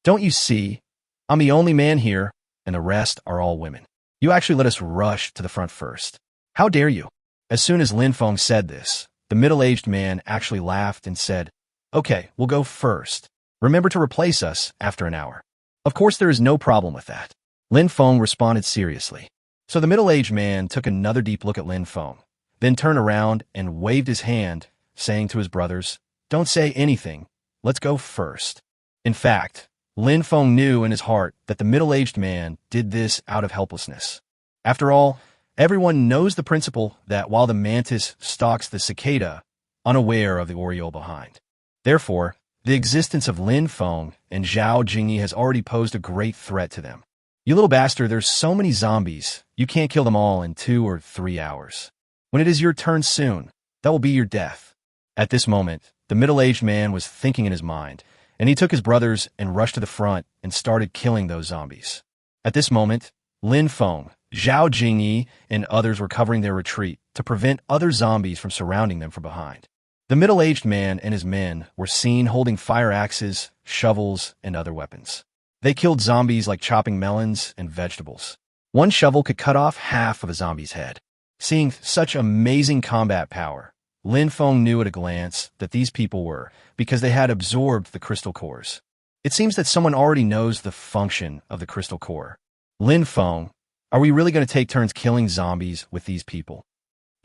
Don't you see? I'm the only man here, and the rest are all women. You actually let us rush to the front first. How dare you? As soon as Lin Feng said this, the middle-aged man actually laughed and said, "Okay, we'll go first. Remember to replace us after an hour." Of course, there is no problem with that. Lin Feng responded seriously. So the middle-aged man took another deep look at Lin Feng, then turned around and waved his hand, saying to his brothers, "Don't say anything. Let's go first." In fact, Lin Feng knew in his heart that the middle-aged man did this out of helplessness. After all, everyone knows the principle that while the mantis stalks the cicada, unaware of the oriole behind. Therefore, the existence of Lin Feng and Zhao Jingyi has already posed a great threat to them. "You little bastard, there's so many zombies, you can't kill them all in 2 or 3 hours. When it is your turn soon, that will be your death." At this moment, the middle-aged man was thinking in his mind, and he took his brothers and rushed to the front and started killing those zombies. At this moment, Lin Feng, Zhao Jingyi, and others were covering their retreat to prevent other zombies from surrounding them from behind. The middle-aged man and his men were seen holding fire axes, shovels, and other weapons. They killed zombies like chopping melons and vegetables. One shovel could cut off half of a zombie's head. Seeing such amazing combat power, Lin Feng knew at a glance that these people were, because they had absorbed the crystal cores. It seems that someone already knows the function of the crystal core. Lin Feng, are we really going to take turns killing zombies with these people?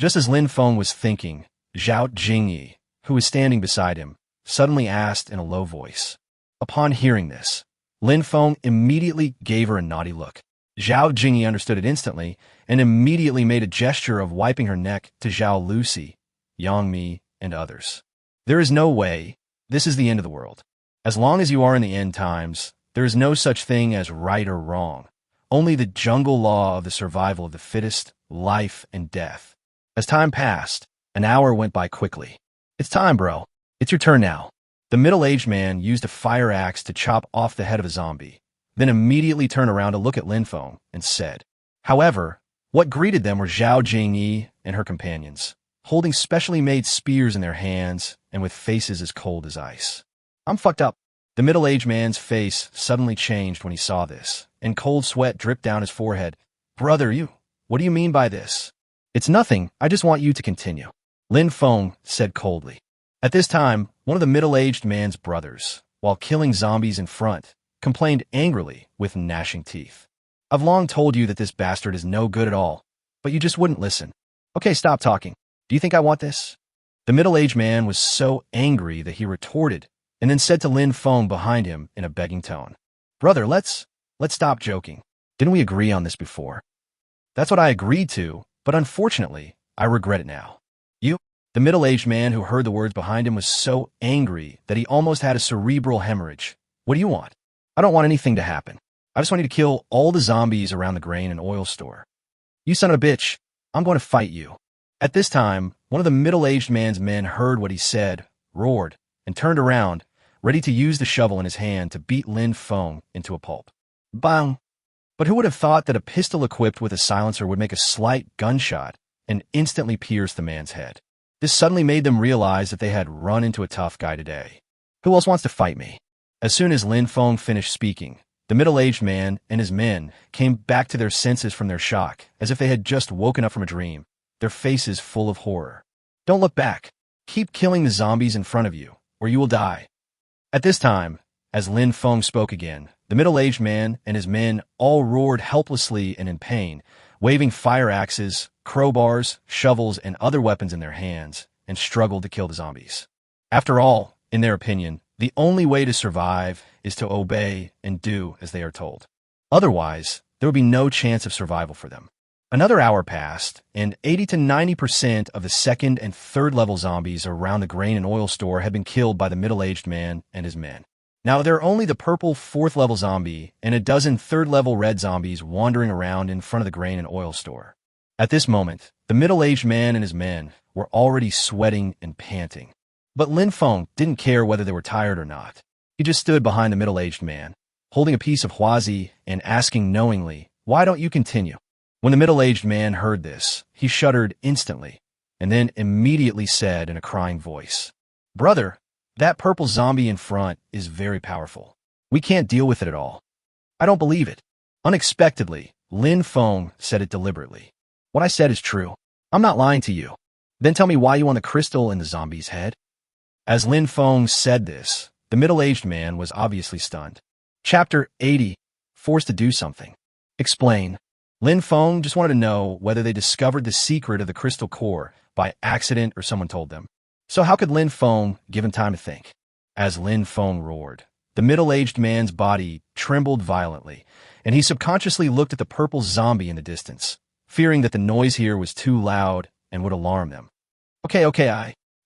Just as Lin Feng was thinking, Zhao Jingyi, who was standing beside him, suddenly asked in a low voice. Upon hearing this, Lin Feng immediately gave her a naughty look. Zhao Jingyi understood it instantly and immediately made a gesture of wiping her neck to Zhao Lucy, Yang Mi, and others. There is no way. This is the end of the world. As long as you are in the end times, there is no such thing as right or wrong. Only the jungle law of the survival of the fittest, life and death. As time passed, an hour went by quickly. "It's time, bro. It's your turn now." The middle-aged man used a fire axe to chop off the head of a zombie, then immediately turned around to look at Lin Feng and said. However, what greeted them were Zhao Jingyi and her companions, holding specially made spears in their hands and with faces as cold as ice. "I'm fucked up." The middle-aged man's face suddenly changed when he saw this, and cold sweat dripped down his forehead. "Brother, what do you mean by this?" "It's nothing, I just want you to continue," Lin Feng said coldly. At this time, one of the middle-aged man's brothers, while killing zombies in front, complained angrily with gnashing teeth. "I've long told you that this bastard is no good at all, but you just wouldn't listen. Okay, stop talking. Do you think I want this?" The middle-aged man was so angry that he retorted, and then said to Lin Feng behind him in a begging tone, "Brother, let's stop joking. Didn't we agree on this before?" "That's what I agreed to, but unfortunately, I regret it now." "You?" The middle-aged man who heard the words behind him was so angry that he almost had a cerebral hemorrhage. "What do you want?" "I don't want anything to happen. I just want you to kill all the zombies around the grain and oil store." "You son of a bitch, I'm going to fight you." At this time, one of the middle-aged man's men heard what he said, roared, and turned around, ready to use the shovel in his hand to beat Lin Feng into a pulp. Bang! But who would have thought that a pistol equipped with a silencer would make a slight gunshot and instantly pierce the man's head? This suddenly made them realize that they had run into a tough guy today. "Who else wants to fight me?" As soon as Lin Feng finished speaking, the middle-aged man and his men came back to their senses from their shock, as if they had just woken up from a dream, their faces full of horror. "Don't look back. Keep killing the zombies in front of you, or you will die." At this time, as Lin Feng spoke again, the middle-aged man and his men all roared helplessly and in pain, waving fire axes, crowbars, shovels, and other weapons in their hands, and struggled to kill the zombies. After all, in their opinion, the only way to survive is to obey and do as they are told. Otherwise, there would be no chance of survival for them. Another hour passed, and 80 to 90% of the second and third level zombies around the grain and oil store had been killed by the middle-aged man and his men. Now there are only the purple fourth level zombie and a dozen third level red zombies wandering around in front of the grain and oil store. At this moment, the middle-aged man and his men were already sweating and panting. But Lin Feng didn't care whether they were tired or not. He just stood behind the middle-aged man, holding a piece of huazi and asking knowingly, "Why don't you continue?" When the middle-aged man heard this, he shuddered instantly, and then immediately said in a crying voice, "Brother, that purple zombie in front is very powerful. We can't deal with it at all." "I don't believe it." Unexpectedly, Lin Feng said it deliberately. What I said is true. I'm not lying to you. Then tell me why you want the crystal in the zombie's head? As Lin Feng said this, the middle-aged man was obviously stunned. Chapter 80. Forced to do something. Explain. Lin Feng just wanted to know whether they discovered the secret of the crystal core by accident or someone told them. So how could Lin Feng give him time to think? As Lin Feng roared, the middle-aged man's body trembled violently, and he subconsciously looked at the purple zombie in the distance, fearing that the noise here was too loud and would alarm them. Okay,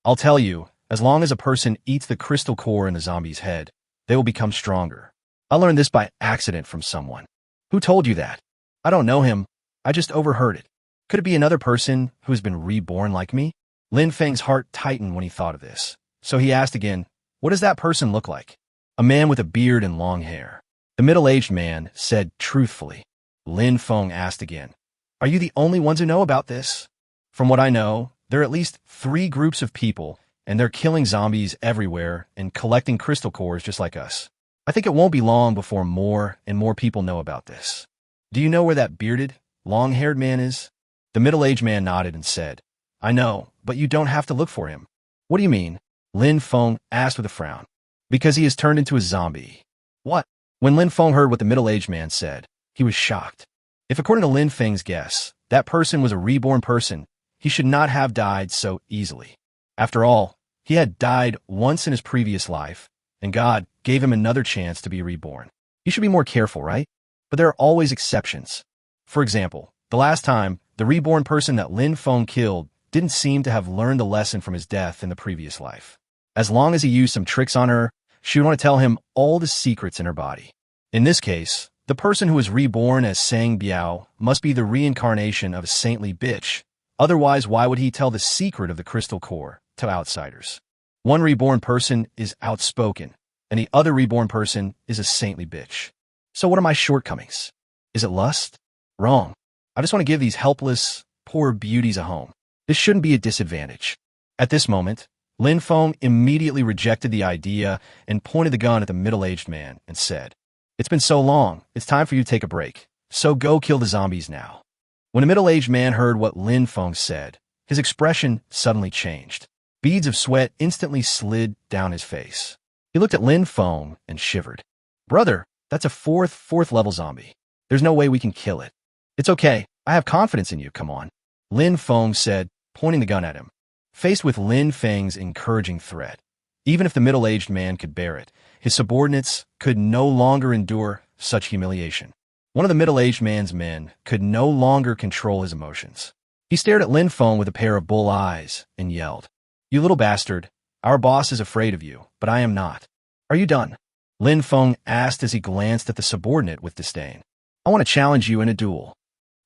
I'll tell you, as long as a person eats the crystal core in the zombie's head, they will become stronger. I learned this by accident from someone. Who told you that? I don't know him. I just overheard it. Could it be another person who has been reborn like me? Lin Feng's heart tightened when he thought of this, so he asked again, what does that person look like? A man with a beard and long hair. The middle-aged man said truthfully. Lin Feng asked again, are you the only ones who know about this? From what I know, there are at least 3 groups of people, and they're killing zombies everywhere and collecting crystal cores just like us. I think it won't be long before more and more people know about this. Do you know where that bearded, long-haired man is? The middle-aged man nodded and said, I know, but you don't have to look for him. What do you mean? Lin Feng asked with a frown. Because he has turned into a zombie. What? When Lin Feng heard what the middle-aged man said, he was shocked. If according to Lin Feng's guess, that person was a reborn person, he should not have died so easily. After all, he had died once in his previous life, and God gave him another chance to be reborn. You should be more careful, right? But there are always exceptions. For example, the last time, the reborn person that Lin Feng killed didn't seem to have learned the lesson from his death in the previous life. As long as he used some tricks on her, she would want to tell him all the secrets in her body. In this case, the person who was reborn as Sang Biao must be the reincarnation of a saintly bitch. Otherwise, why would he tell the secret of the crystal core to outsiders? One reborn person is outspoken, and the other reborn person is a saintly bitch. So what are my shortcomings? Is it lust? Wrong. I just want to give these helpless, poor beauties a home. This shouldn't be a disadvantage. At this moment, Lin Feng immediately rejected the idea and pointed the gun at the middle-aged man and said, it's been so long, it's time for you to take a break. So go kill the zombies now. When the middle-aged man heard what Lin Feng said, his expression suddenly changed. Beads of sweat instantly slid down his face. He looked at Lin Feng and shivered. Brother, that's a fourth level zombie. There's no way we can kill it. It's okay. I have confidence in you. Come on. Lin Feng said, pointing the gun at him. Faced with Lin Feng's encouraging threat, even if the middle-aged man could bear it, his subordinates could no longer endure such humiliation. One of the middle-aged man's men could no longer control his emotions. He stared at Lin Feng with a pair of bull eyes and yelled, you little bastard, our boss is afraid of you, but I am not. Are you done? Lin Feng asked as he glanced at the subordinate with disdain. I want to challenge you in a duel.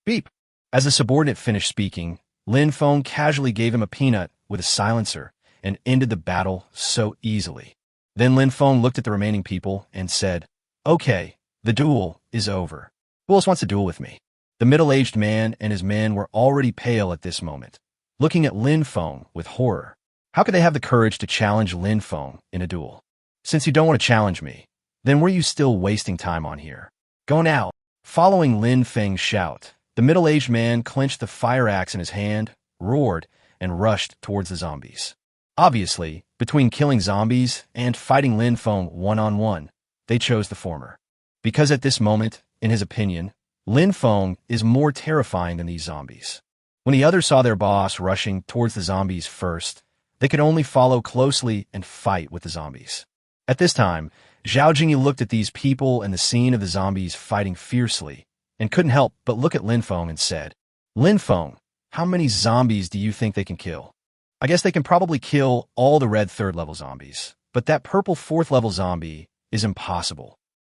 Beep. As the subordinate finished speaking, Lin Feng casually gave him a peanut with a silencer and ended the battle so easily. Then Lin Feng looked at the remaining people and said, okay, the duel is over. Who else wants to duel with me? The middle-aged man and his men were already pale at this moment, looking at Lin Feng with horror. How could they have the courage to challenge Lin Feng in a duel? Since you don't want to challenge me, then were you still wasting time on here? Go now. Following Lin Feng's shout, the middle-aged man clenched the fire axe in his hand, roared, and rushed towards the zombies. Obviously, between killing zombies and fighting Lin Feng one-on-one, they chose the former. Because at this moment, in his opinion, Lin Feng is more terrifying than these zombies. When the others saw their boss rushing towards the zombies first, they could only follow closely and fight with the zombies. At this time, Zhao Jingyi looked at these people and the scene of the zombies fighting fiercely, and couldn't help but look at Lin Feng and said, Lin Feng, how many zombies do you think they can kill? I guess they can probably kill all the red 3rd level zombies, but that purple 4th level zombie is impossible.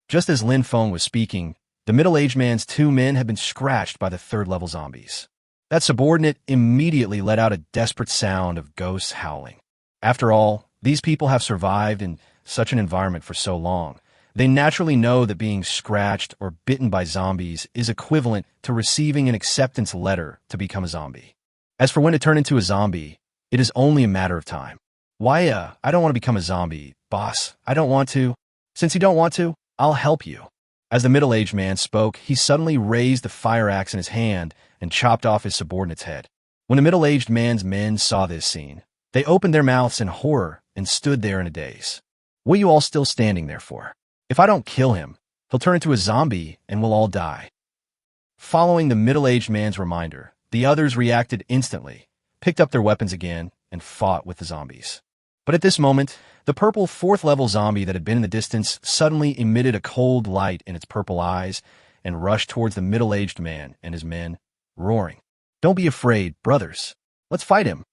Just as Lin Feng was speaking, the middle-aged man's 2 men had been scratched by the 3rd level zombies. That subordinate immediately let out a desperate sound of ghosts howling. After all, these people have survived in such an environment for so long. They naturally know that being scratched or bitten by zombies is equivalent to receiving an acceptance letter to become a zombie. As for when to turn into a zombie, it is only a matter of time. Why, I don't want to become a zombie, boss. I don't want to. Since you don't want to, I'll help you. As the middle-aged man spoke, he suddenly raised the fire axe in his hand and chopped off his subordinate's head. When the middle-aged man's men saw this scene, they opened their mouths in horror and stood there in a daze. What are you all still standing there for? If I don't kill him, he'll turn into a zombie and we'll all die. Following the middle-aged man's reminder, the others reacted instantly, picked up their weapons again, and fought with the zombies. But at this moment, the purple 4th-level zombie that had been in the distance suddenly emitted a cold light in its purple eyes and rushed towards the middle-aged man and his men, roaring, "Don't be afraid, brothers. Let's fight him."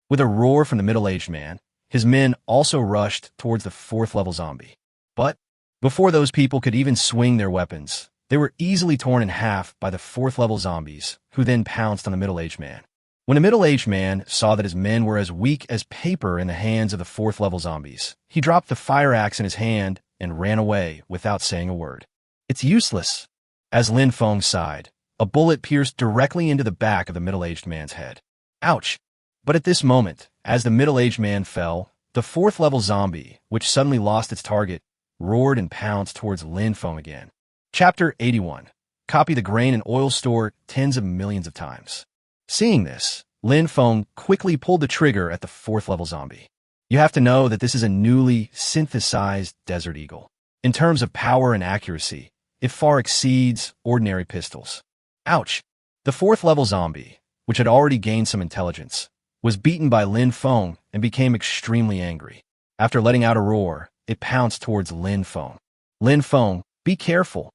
With a roar from the middle-aged man, his men also rushed towards the 4th-level zombie. But before those people could even swing their weapons, they were easily torn in half by the 4th-level zombies, who then pounced on the middle-aged man. When the middle-aged man saw that his men were as weak as paper in the hands of the 4th-level zombies, he dropped the fire axe in his hand and ran away without saying a word. "It's useless." As Lynfong sighed, a bullet pierced directly into the back of the middle-aged man's head. Ouch! But at this moment, as the middle-aged man fell, the 4th-level zombie, which suddenly lost its target, roared and pounced towards Lynfong again. Chapter 81. Copy the grain and oil store tens of millions of times. Seeing this, Lynfong quickly pulled the trigger at the 4th-level zombie. You have to know that this is a newly synthesized Desert Eagle. In terms of power and accuracy, it far exceeds ordinary pistols. Ouch! The 4th-level zombie, which had already gained some intelligence, was beaten by Lin Feng and became extremely angry. After letting out a roar, it pounced towards Lin Feng. "Lin Feng, be careful."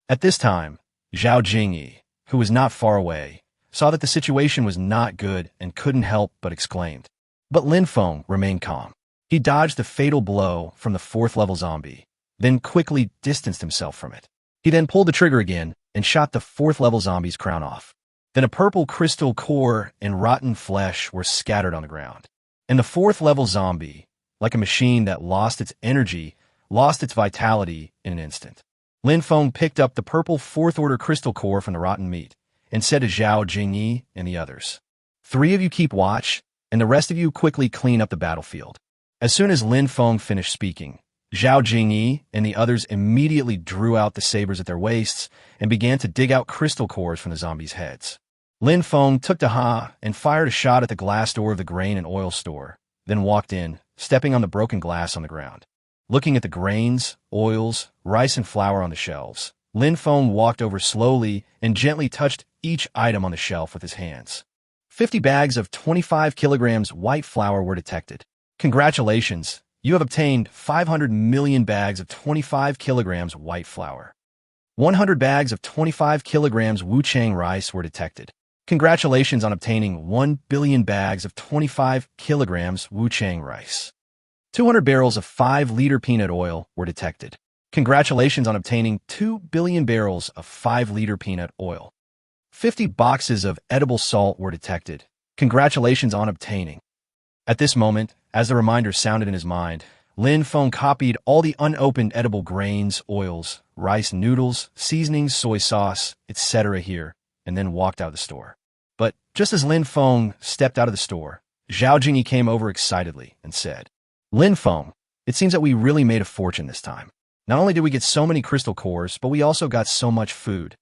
At this time, Zhao Jingyi, who was not far away, saw that the situation was not good and couldn't help but exclaimed. But Lynfong remained calm. He dodged the fatal blow from the 4th-level zombie, then quickly distanced himself from it. He then pulled the trigger again and shot the 4th-level zombie's crown off. Then a purple crystal core and rotten flesh were scattered on the ground. And the 4th-level zombie, like a machine that lost its energy, lost its vitality in an instant. Lynfong picked up the purple 4th-order crystal core from the rotten meat and said to Zhao Jingyi and the others, "3 of you keep watch, and the rest of you quickly clean up the battlefield." As soon as Lynfong finished speaking, Zhao Jingyi and the others immediately drew out the sabers at their waists and began to dig out crystal cores from the zombies' heads. Lynfong took to Ha and fired a shot at the glass door of the grain and oil store, then walked in, stepping on the broken glass on the ground. Looking at the grains, oils, rice, and flour on the shelves, Lynfong walked over slowly and gently touched each item on the shelf with his hands. 50 bags of 25 kilograms white flour were detected. Congratulations, you have obtained 500 million bags of 25 kilograms white flour. 100 bags of 25 kilograms wuchang rice were detected. Congratulations on obtaining 1 billion bags of 25 kilograms wuchang rice. 200 barrels of 5-liter peanut oil were detected. Congratulations on obtaining 2 billion barrels of 5-liter peanut oil. 50 boxes of edible salt were detected. Congratulations on obtaining. At this moment, as the reminder sounded in his mind, Lynfong copied all the unopened edible grains, oils, rice noodles, seasonings, soy sauce, etc. here, and then walked out of the store. But just as Lynfong stepped out of the store, Zhao Jingyi came over excitedly and said, "Lynfong, it seems that we really made a fortune this time. Not only did we get so many crystal cores, but we also got so much food.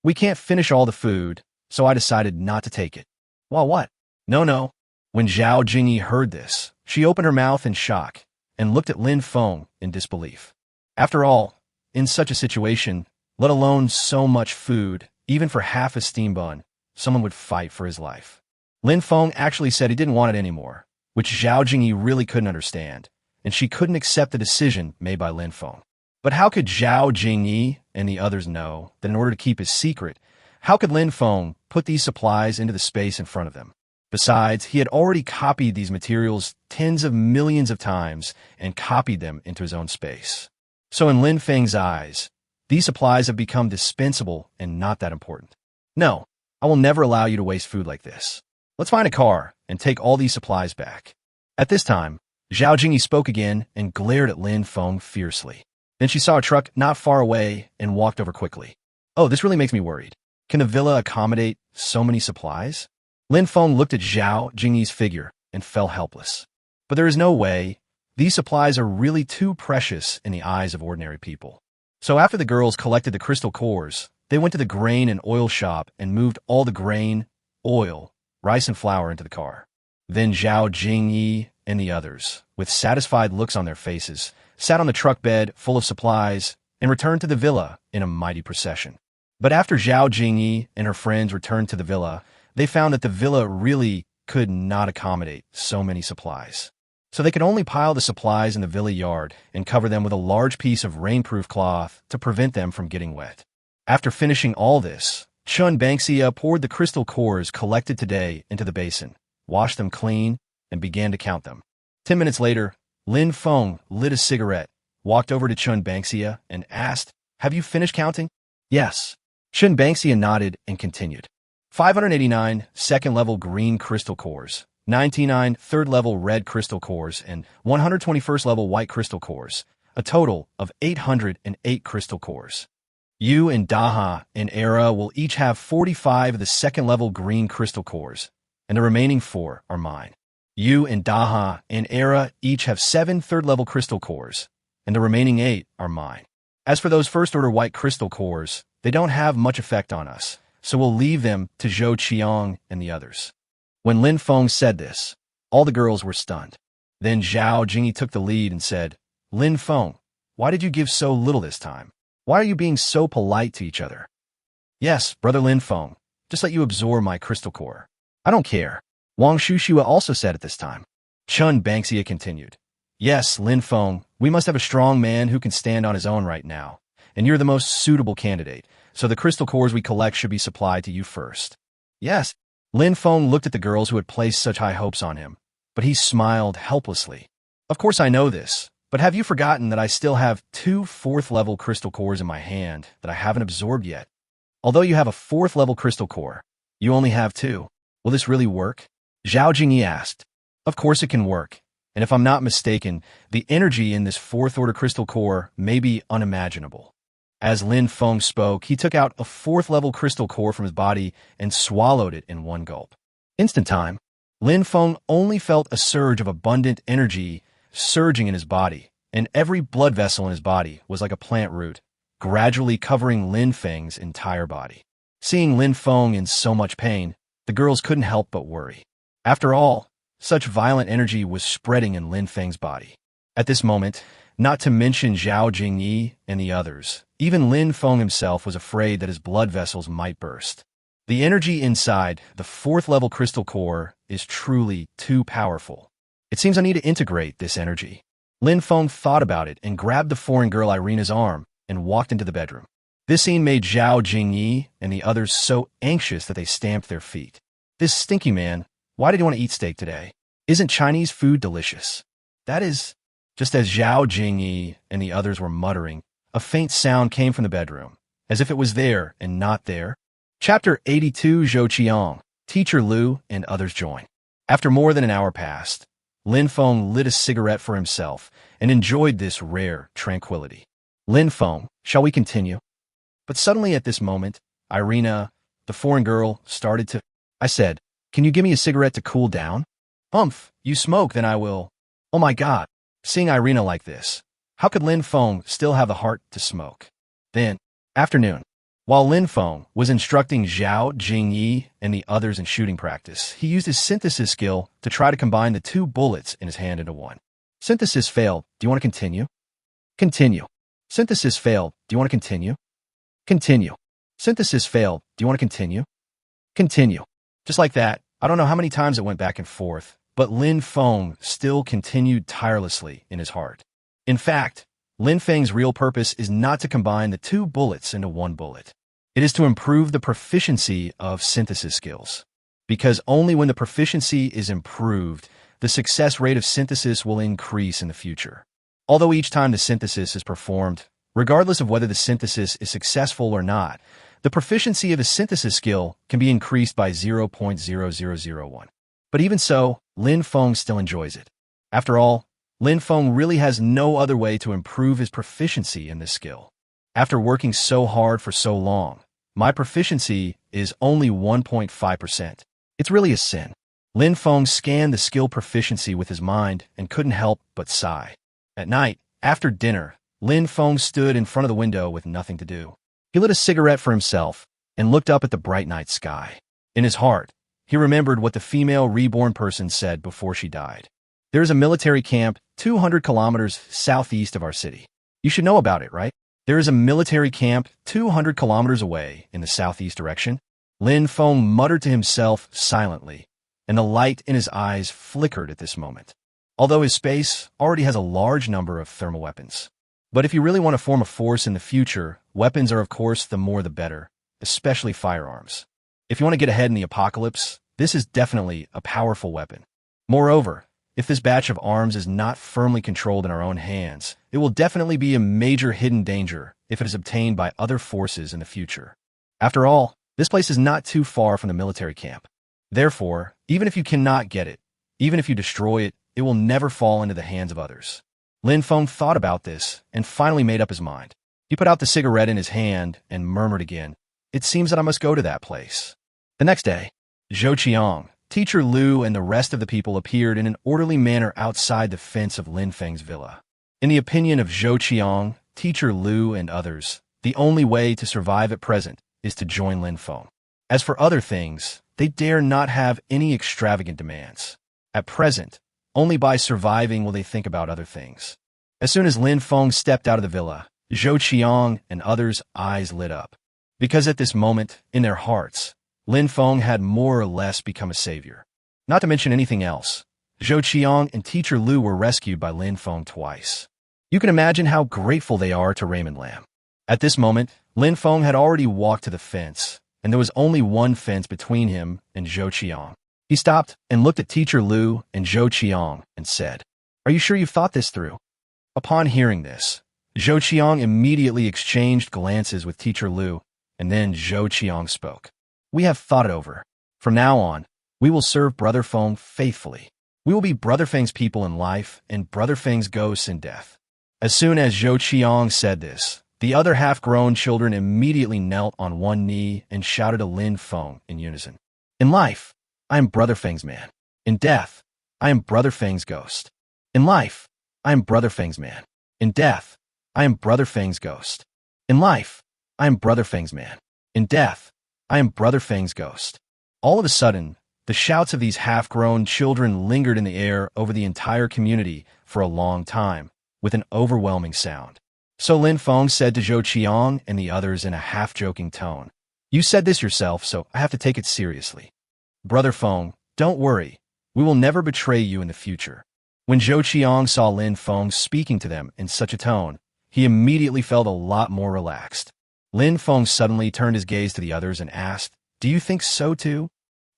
We can't finish all the food, so I decided not to take it." "Well, what?" No. When Zhao Jingyi heard this, she opened her mouth in shock and looked at Lynfong in disbelief. After all, in such a situation, let alone so much food, even for half a steam bun, someone would fight for his life. Lynfong actually said he didn't want it anymore, which Zhao Jingyi really couldn't understand, and she couldn't accept the decision made by Lynfong. But how could Zhao Jingyi and the others know that in order to keep his secret, how could Lynfong put these supplies into the space in front of them? Besides, he had already copied these materials tens of millions of times and copied them into his own space. So in Lin Feng's eyes, these supplies have become dispensable and not that important. "No, I will never allow you to waste food like this. Let's find a car and take all these supplies back." At this time, Zhao Jingyi spoke again and glared at Lynfong fiercely. Then she saw a truck not far away and walked over quickly. "Oh, this really makes me worried. Can the villa accommodate so many supplies?" Lynfong looked at Zhao Jingyi's figure and fell helpless. But there is no way. These supplies are really too precious in the eyes of ordinary people. So after the girls collected the crystal cores, they went to the grain and oil shop and moved all the grain, oil, rice and flour into the car. Then Zhao Jingyi and the others, with satisfied looks on their faces, sat on the truck bed full of supplies and returned to the villa in a mighty procession. But after Zhao Jingyi and her friends returned to the villa, they found that the villa really could not accommodate so many supplies. So they could only pile the supplies in the villa yard and cover them with a large piece of rainproof cloth to prevent them from getting wet. After finishing all this, Chun Banksia poured the crystal cores collected today into the basin, washed them clean, and began to count them. 10 minutes later, Lin Feng lit a cigarette, walked over to Chun Banksia, and asked, "Have you finished counting?" "Yes." Chun Banksia nodded and continued. 589 second-level green crystal cores, 99 third-level red crystal cores, and 121st-level white crystal cores, a total of 808 crystal cores. You and Daha and Era will each have 45 of the second-level green crystal cores, and the remaining 4 are mine. You and Daha and Era each have 7 third-level crystal cores, and the remaining 8 are mine. As for those first-order white crystal cores, they don't have much effect on us, so we'll leave them to Zhou Qiang and the others. When Lin Feng said this, all the girls were stunned. Then Zhao Jingyi took the lead and said, "Lin Feng, why did you give so little this time? Why are you being so polite to each other?" "Yes, brother Lin Feng, just let you absorb my crystal core." "I don't care," Wang Shushua also said at this time. Chun Banksia continued, "Yes, Lin Feng, we must have a strong man who can stand on his own right now, and you're the most suitable candidate, so the crystal cores we collect should be supplied to you first." "Yes." Lin Feng looked at the girls who had placed such high hopes on him, but he smiled helplessly. "Of course I know this, but have you forgotten that I still have 2 fourth-level crystal cores in my hand that I haven't absorbed yet? Although you have a 4th-level crystal core, you only have 2. Will this really work?" Zhao Jingyi asked. "Of course it can work, and if I'm not mistaken, the energy in this 4th-order crystal core may be unimaginable." As Lin Feng spoke, he took out a 4th-level crystal core from his body and swallowed it in one gulp. Instant time, Lin Feng only felt a surge of abundant energy surging in his body, and every blood vessel in his body was like a plant root, gradually covering Lin Feng's entire body. Seeing Lin Feng in so much pain, the girls couldn't help but worry. After all, such violent energy was spreading in Lin Feng's body. At this moment, not to mention Zhao Jingyi and the others, even Lin Feng himself was afraid that his blood vessels might burst. The energy inside the 4th-level crystal core is truly too powerful. It seems I need to integrate this energy. Lin Feng thought about it and grabbed the foreign girl Irina's arm and walked into the bedroom. This scene made Zhao Jingyi and the others so anxious that they stamped their feet. "This stinky man, why did he want to eat steak today? Isn't Chinese food delicious?" That is... Just as Zhao Jingyi and the others were muttering, a faint sound came from the bedroom, as if it was there and not there. Chapter 82, Zhou Qiang, Teacher Lu and others join. After more than an hour passed, Lin Feng lit a cigarette for himself and enjoyed this rare tranquility. "Lin Feng, shall we continue?" But suddenly at this moment, Irina, the foreign girl, started to... I said, "Can you give me a cigarette to cool down?" "Humph, you smoke, then I will." "Oh my God." Seeing Irina like this, how could Lin Feng still have the heart to smoke? Then, afternoon, while Lin Feng was instructing Zhao Jingyi and the others in shooting practice, he used his synthesis skill to try to combine the 2 bullets in his hand into one. Synthesis failed. Do you want to continue? Continue. Synthesis failed. Do you want to continue? Continue. Synthesis failed. Do you want to continue? Continue. Just like that, I don't know how many times it went back and forth, but Lin Feng still continued tirelessly in his heart. In fact, Lin Feng's real purpose is not to combine the 2 bullets into 1 bullet. It is to improve the proficiency of synthesis skills. Because only when the proficiency is improved, the success rate of synthesis will increase in the future. Although each time the synthesis is performed, regardless of whether the synthesis is successful or not, the proficiency of a synthesis skill can be increased by 0.0001. But even so, Lin Feng still enjoys it. After all, Lin Feng really has no other way to improve his proficiency in this skill. After working so hard for so long, my proficiency is only 1.5%. It's really a sin. Lin Feng scanned the skill proficiency with his mind and couldn't help but sigh. At night, after dinner, Lin Feng stood in front of the window with nothing to do. He lit a cigarette for himself and looked up at the bright night sky. In his heart, he remembered what the female reborn person said before she died. There is a military camp 200 kilometers southeast of our city. You should know about it, right? There is a military camp 200 kilometers away in the southeast direction. Lin Feng muttered to himself silently, and the light in his eyes flickered at this moment. Although his space already has a large number of thermal weapons. But if you really want to form a force in the future, weapons are of course the more the better, especially firearms. If you want to get ahead in the apocalypse, this is definitely a powerful weapon. Moreover, if this batch of arms is not firmly controlled in our own hands, it will definitely be a major hidden danger if it is obtained by other forces in the future. After all, this place is not too far from the military camp. Therefore, even if you cannot get it, even if you destroy it, it will never fall into the hands of others. Lin Feng thought about this and finally made up his mind. He put out the cigarette in his hand and murmured again, "It seems that I must go to that place." The next day, Zhou Qiang, Teacher Lu, and the rest of the people appeared in an orderly manner outside the fence of Lin Feng's villa. In the opinion of Zhou Qiang, Teacher Lu, and others, the only way to survive at present is to join Lin Feng. As for other things, they dare not have any extravagant demands. At present, only by surviving will they think about other things. As soon as Lin Feng stepped out of the villa, Zhou Qiang and others' eyes lit up. Because at this moment, in their hearts, Lin Feng had more or less become a savior. Not to mention anything else, Zhou Qiang and Teacher Lu were rescued by Lin Feng twice. You can imagine how grateful they are to Raymond Lam. At this moment, Lin Feng had already walked to the fence, and there was only one fence between him and Zhou Qiang. He stopped and looked at Teacher Lu and Zhou Qiang and said, "Are you sure you've thought this through?" Upon hearing this, Zhou Qiang immediately exchanged glances with Teacher Lu, and then Zhou Qiang spoke. "We have thought it over. From now on, we will serve Brother Feng faithfully. We will be Brother Feng's people in life and Brother Feng's ghosts in death." As soon as Zhou Qiang said this, the other half-grown children immediately knelt on one knee and shouted to Lin Feng in unison. "In life, I am Brother Feng's man. In death, I am Brother Feng's ghost. In life, I am Brother Feng's man. In death, I am Brother Feng's ghost. In life, I am Brother Feng's man. In death, I am Brother Feng's ghost." All of a sudden, the shouts of these half-grown children lingered in the air over the entire community for a long time, with an overwhelming sound. So Lin Feng said to Zhou Qiang and the others in a half-joking tone, "You said this yourself, so I have to take it seriously. Brother Feng, don't worry. We will never betray you in the future." When Zhou Qiang saw Lin Feng speaking to them in such a tone, he immediately felt a lot more relaxed. Lin Feng suddenly turned his gaze to the others and asked, "Do you think so too?"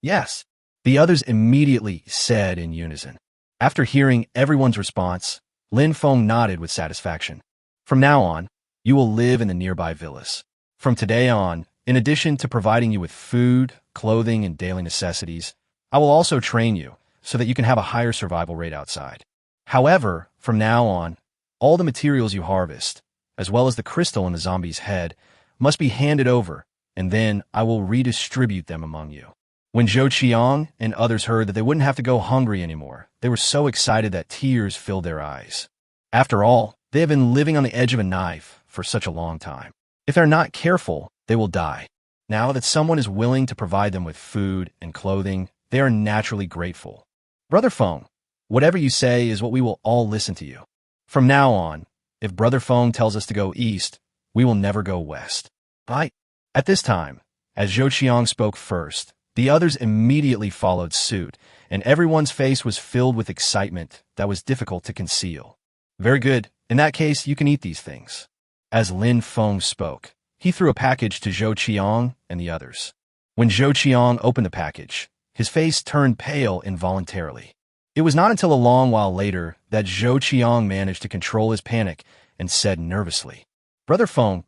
"Yes," the others immediately said in unison. After hearing everyone's response, Lin Feng nodded with satisfaction. "From now on, you will live in the nearby villas. From today on, in addition to providing you with food, clothing, and daily necessities, I will also train you so that you can have a higher survival rate outside. However, from now on, all the materials you harvest, as well as the crystal in the zombie's head, must be handed over, and then I will redistribute them among you." When Zhou Qiang and others heard that they wouldn't have to go hungry anymore, they were so excited that tears filled their eyes. After all, they have been living on the edge of a knife for such a long time. If they're not careful, they will die. Now that someone is willing to provide them with food and clothing, they are naturally grateful. "Brother Feng, whatever you say is what we will all listen to you. From now on, if Brother Feng tells us to go east, we will never go west." Right? At this time, as Zhou Qiang spoke first, the others immediately followed suit, and everyone's face was filled with excitement that was difficult to conceal. "Very good. In that case, you can eat these things." As Lin Feng spoke, he threw a package to Zhou Qiang and the others. When Zhou Qiang opened the package, his face turned pale involuntarily. It was not until a long while later that Zhou Qiang managed to control his panic and said nervously, "Brother Feng,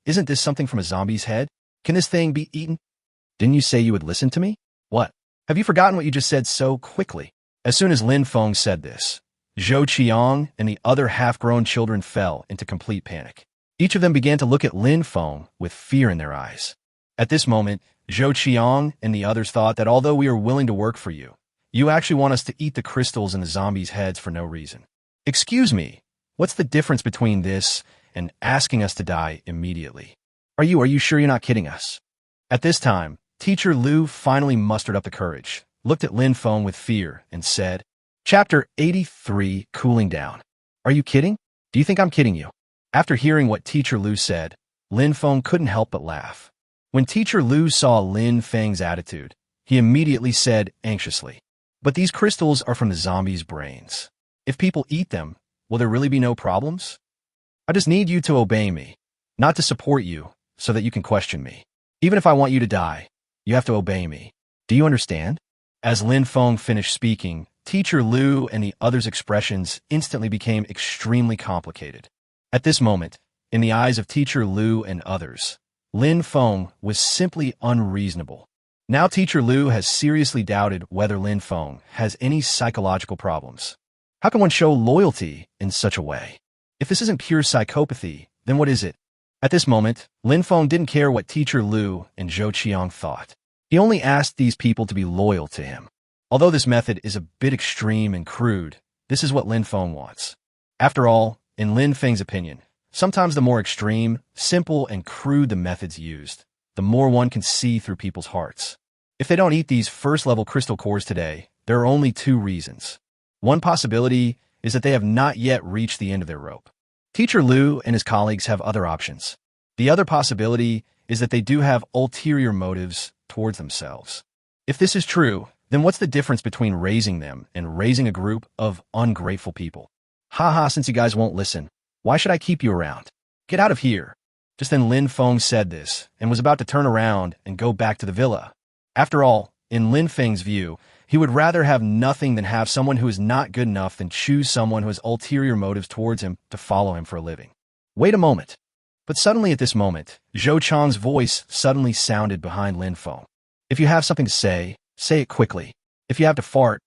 isn't this something from a zombie's head? Can this thing be eaten?" "Didn't you say you would listen to me? What? Have you forgotten what you just said so quickly?" As soon as Lin Feng said this, Zhou Qiang and the other half-grown children fell into complete panic. Each of them began to look at Lin Feng with fear in their eyes. At this moment, Zhou Qiang and the others thought that although we are willing to work for you, you actually want us to eat the crystals in the zombies' heads for no reason. "Excuse me, What's the difference between this and asking us to die immediately? Are you sure you're not kidding us? At this time, Teacher Lu finally mustered up the courage, looked at Lin Feng with fear, and said, Chapter 83, Cooling Down. Are you kidding? Do you think I'm kidding you? After hearing what Teacher Lu said, Lin Feng couldn't help but laugh. When Teacher Lu saw Lin Feng's attitude, he immediately said anxiously, But these crystals are from the zombies' brains. If people eat them, will there really be no problems? I just need you to obey me, not to support you, so that you can question me. Even if I want you to die, you have to obey me. Do you understand? As Lin Feng finished speaking, Teacher Lu and the others' expressions instantly became extremely complicated. At this moment, in the eyes of Teacher Lu and others, Lin Feng was simply unreasonable. Now Teacher Lu has seriously doubted whether Lin Feng has any psychological problems. How can one show loyalty in such a way? If this isn't pure psychopathy, then what is it? At this moment, Lin Feng didn't care what Teacher Lu and Zhou Qiang thought. He only asked these people to be loyal to him. Although this method is a bit extreme and crude, this is what Lin Feng wants. After all, in Lin Feng's opinion, sometimes the more extreme, simple, and crude the methods used, the more one can see through people's hearts. If they don't eat these first-level crystal cores today, there are only two reasons. One possibility is that they have not yet reached the end of their rope. Teacher Lu and his colleagues have other options. The other possibility is that they do have ulterior motives towards themselves. If this is true, then what's the difference between raising them and raising a group of ungrateful people? Haha, since you guys won't listen, why should I keep you around? Get out of here. Just then Lin Feng said this and was about to turn around and go back to the villa. After all, in Lin Feng's view, he would rather have nothing than have someone who is not good enough than choose someone who has ulterior motives towards him to follow him for a living. Wait a moment. But suddenly at this moment, Zhou Chang's voice suddenly sounded behind Lin Feng. If you have something to say it quickly. If you have to fart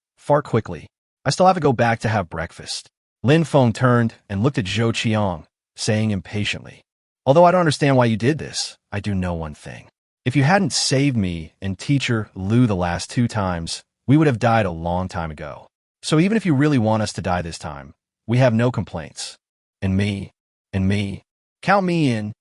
quickly. I still have to go back to have breakfast. Lin Feng turned and looked at Zhou Qiang, saying impatiently, Although I don't understand why you did this, I do know one thing. If you hadn't saved me and Teacher Lu the last 2 times, we would have died a long time ago. So even if you really want us to die this time, we have no complaints. And me. Count me in.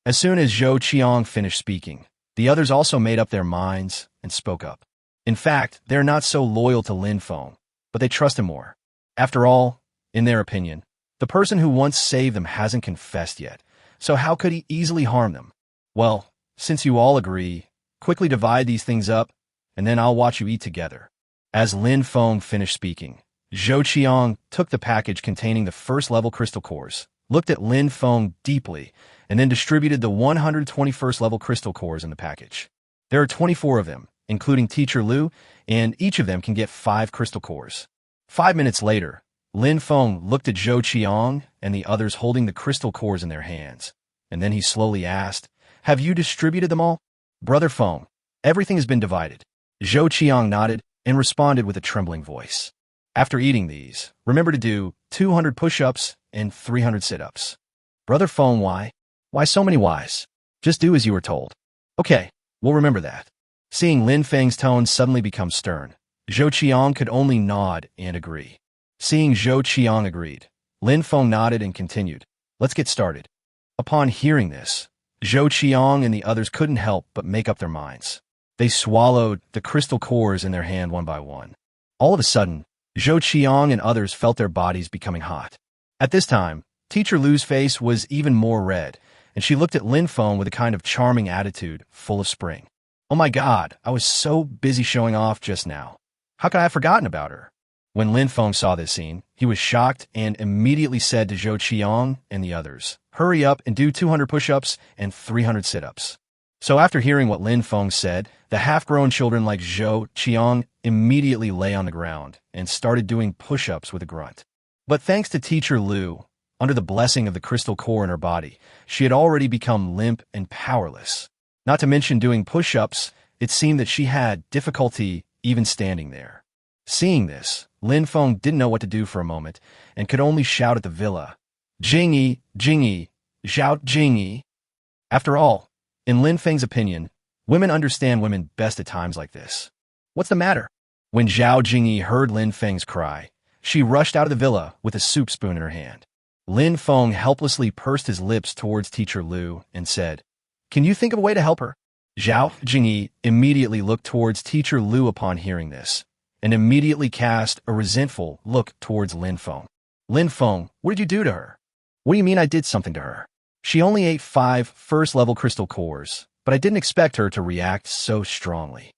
As soon as Zhou Qiang finished speaking, the others also made up their minds and spoke up. In fact, they're not so loyal to Lin Feng, but they trust him more. After all, in their opinion, the person who once saved them hasn't confessed yet, so how could he easily harm them? Well, since you all agree, quickly divide these things up, and then I'll watch you eat together. As Lin Feng finished speaking, Zhou Qiang took the package containing the first-level crystal cores, looked at Lin Feng deeply, and then distributed the 121st-level crystal cores in the package. There are 24 of them, including Teacher Lu, and each of them can get 5 crystal cores. 5 minutes later, Lin Feng looked at Zhou Qiang and the others holding the crystal cores in their hands, and then he slowly asked, Have you distributed them all? Brother Feng, everything has been divided. Zhou Qiang nodded and responded with a trembling voice. After eating these, remember to do 200 push-ups and 300 sit-ups. Brother Feng, why? Why so many whys? Just do as you were told. Okay, we'll remember that. Seeing Lin Feng's tone suddenly become stern, Zhou Qiang could only nod and agree. Seeing Zhou Qiang agreed, Lin Feng nodded and continued, Let's get started. Upon hearing this, Zhou Qiang and the others couldn't help but make up their minds. They swallowed the crystal cores in their hand one by one. All of a sudden, Zhou Qiang and others felt their bodies becoming hot. At this time, Teacher Lu's face was even more red, and she looked at Lin Feng with a kind of charming attitude, full of spring. Oh my God, I was so busy showing off just now. How could I have forgotten about her? When Lin Feng saw this scene, he was shocked and immediately said to Zhou Qiang and the others, Hurry up and do 200 push-ups and 300 sit-ups. So after hearing what Lin Feng said, the half-grown children like Zhou Qiang immediately lay on the ground and started doing push-ups with a grunt. But thanks to Teacher Lu, under the blessing of the crystal core in her body, she had already become limp and powerless. Not to mention doing push-ups, it seemed that she had difficulty even standing there. Seeing this, Lin Feng didn't know what to do for a moment and could only shout at the villa, Jingyi, Jingyi, Zhao Jingyi. After all, in Lin Feng's opinion, women understand women best at times like this. What's the matter? When Zhao Jingyi heard Lin Feng's cry, she rushed out of the villa with a soup spoon in her hand. Lin Feng helplessly pursed his lips towards Teacher Lu and said, "Can you think of a way to help her?" Zhao Jingyi immediately looked towards Teacher Lu upon hearing this, and immediately cast a resentful look towards Lin Feng. "Lin Feng, what did you do to her?" "What do you mean I did something to her? She only ate 5 first-level crystal cores, but I didn't expect her to react so strongly."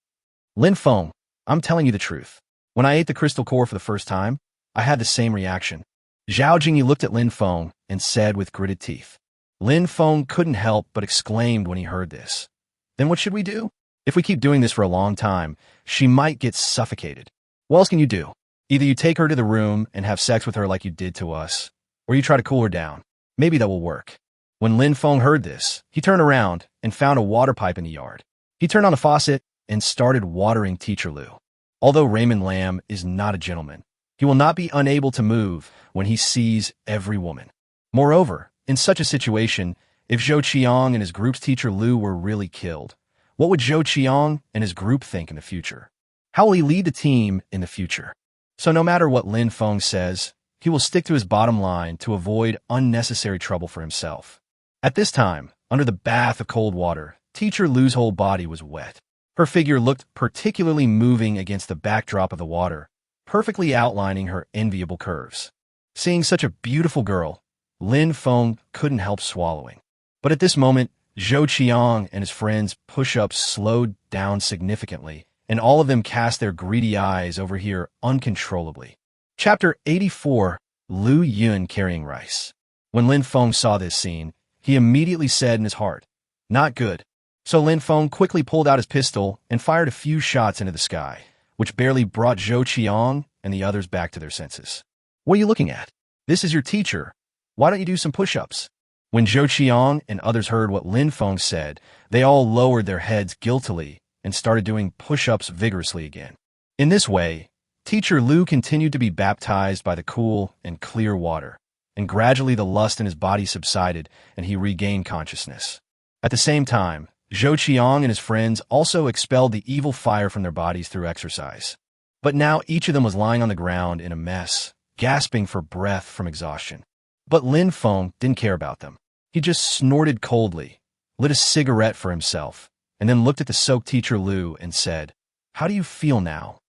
"Lin Feng, I'm telling you the truth. When I ate the crystal core for the first time, I had the same reaction." Zhao Jingyi looked at Lin Feng and said with gritted teeth. Lin Feng couldn't help but exclaimed when he heard this. "Then what should we do? If we keep doing this for a long time, she might get suffocated. What else can you do? Either you take her to the room and have sex with her like you did to us, or you try to cool her down. Maybe that will work." When Lin Feng heard this, he turned around and found a water pipe in the yard. He turned on the faucet and started watering Teacher Lu. Although Raymond Lam is not a gentleman, he will not be unable to move when he sees every woman. Moreover, in such a situation, if Zhou Qiang and his group's Teacher Lu were really killed, what would Zhou Qiang and his group think in the future? How will he lead the team in the future? So no matter what Lin Feng says, he will stick to his bottom line to avoid unnecessary trouble for himself. At this time, under the bath of cold water, Teacher Lu's whole body was wet. Her figure looked particularly moving against the backdrop of the water, perfectly outlining her enviable curves. Seeing such a beautiful girl, Lin Feng couldn't help swallowing. But at this moment, Zhou Qiang and his friends' push-ups slowed down significantly, and all of them cast their greedy eyes over here uncontrollably. Chapter 84, Lu Yun carrying rice. When Lin Feng saw this scene, he immediately said in his heart, "Not good." So Lin Feng quickly pulled out his pistol and fired a few shots into the sky, which barely brought Zhou Qiang and the others back to their senses. "What are you looking at? This is your teacher. Why don't you do some push-ups?" When Zhou Qiang and others heard what Lin Feng said, they all lowered their heads guiltily and started doing push-ups vigorously again. In this way, Teacher Lu continued to be baptized by the cool and clear water, and gradually the lust in his body subsided and he regained consciousness. At the same time, Zhou Qiang and his friends also expelled the evil fire from their bodies through exercise. But now each of them was lying on the ground in a mess, gasping for breath from exhaustion. But Lin Feng didn't care about them. He just snorted coldly, lit a cigarette for himself, and then looked at the soaked Teacher Lu and said, "How do you feel now?"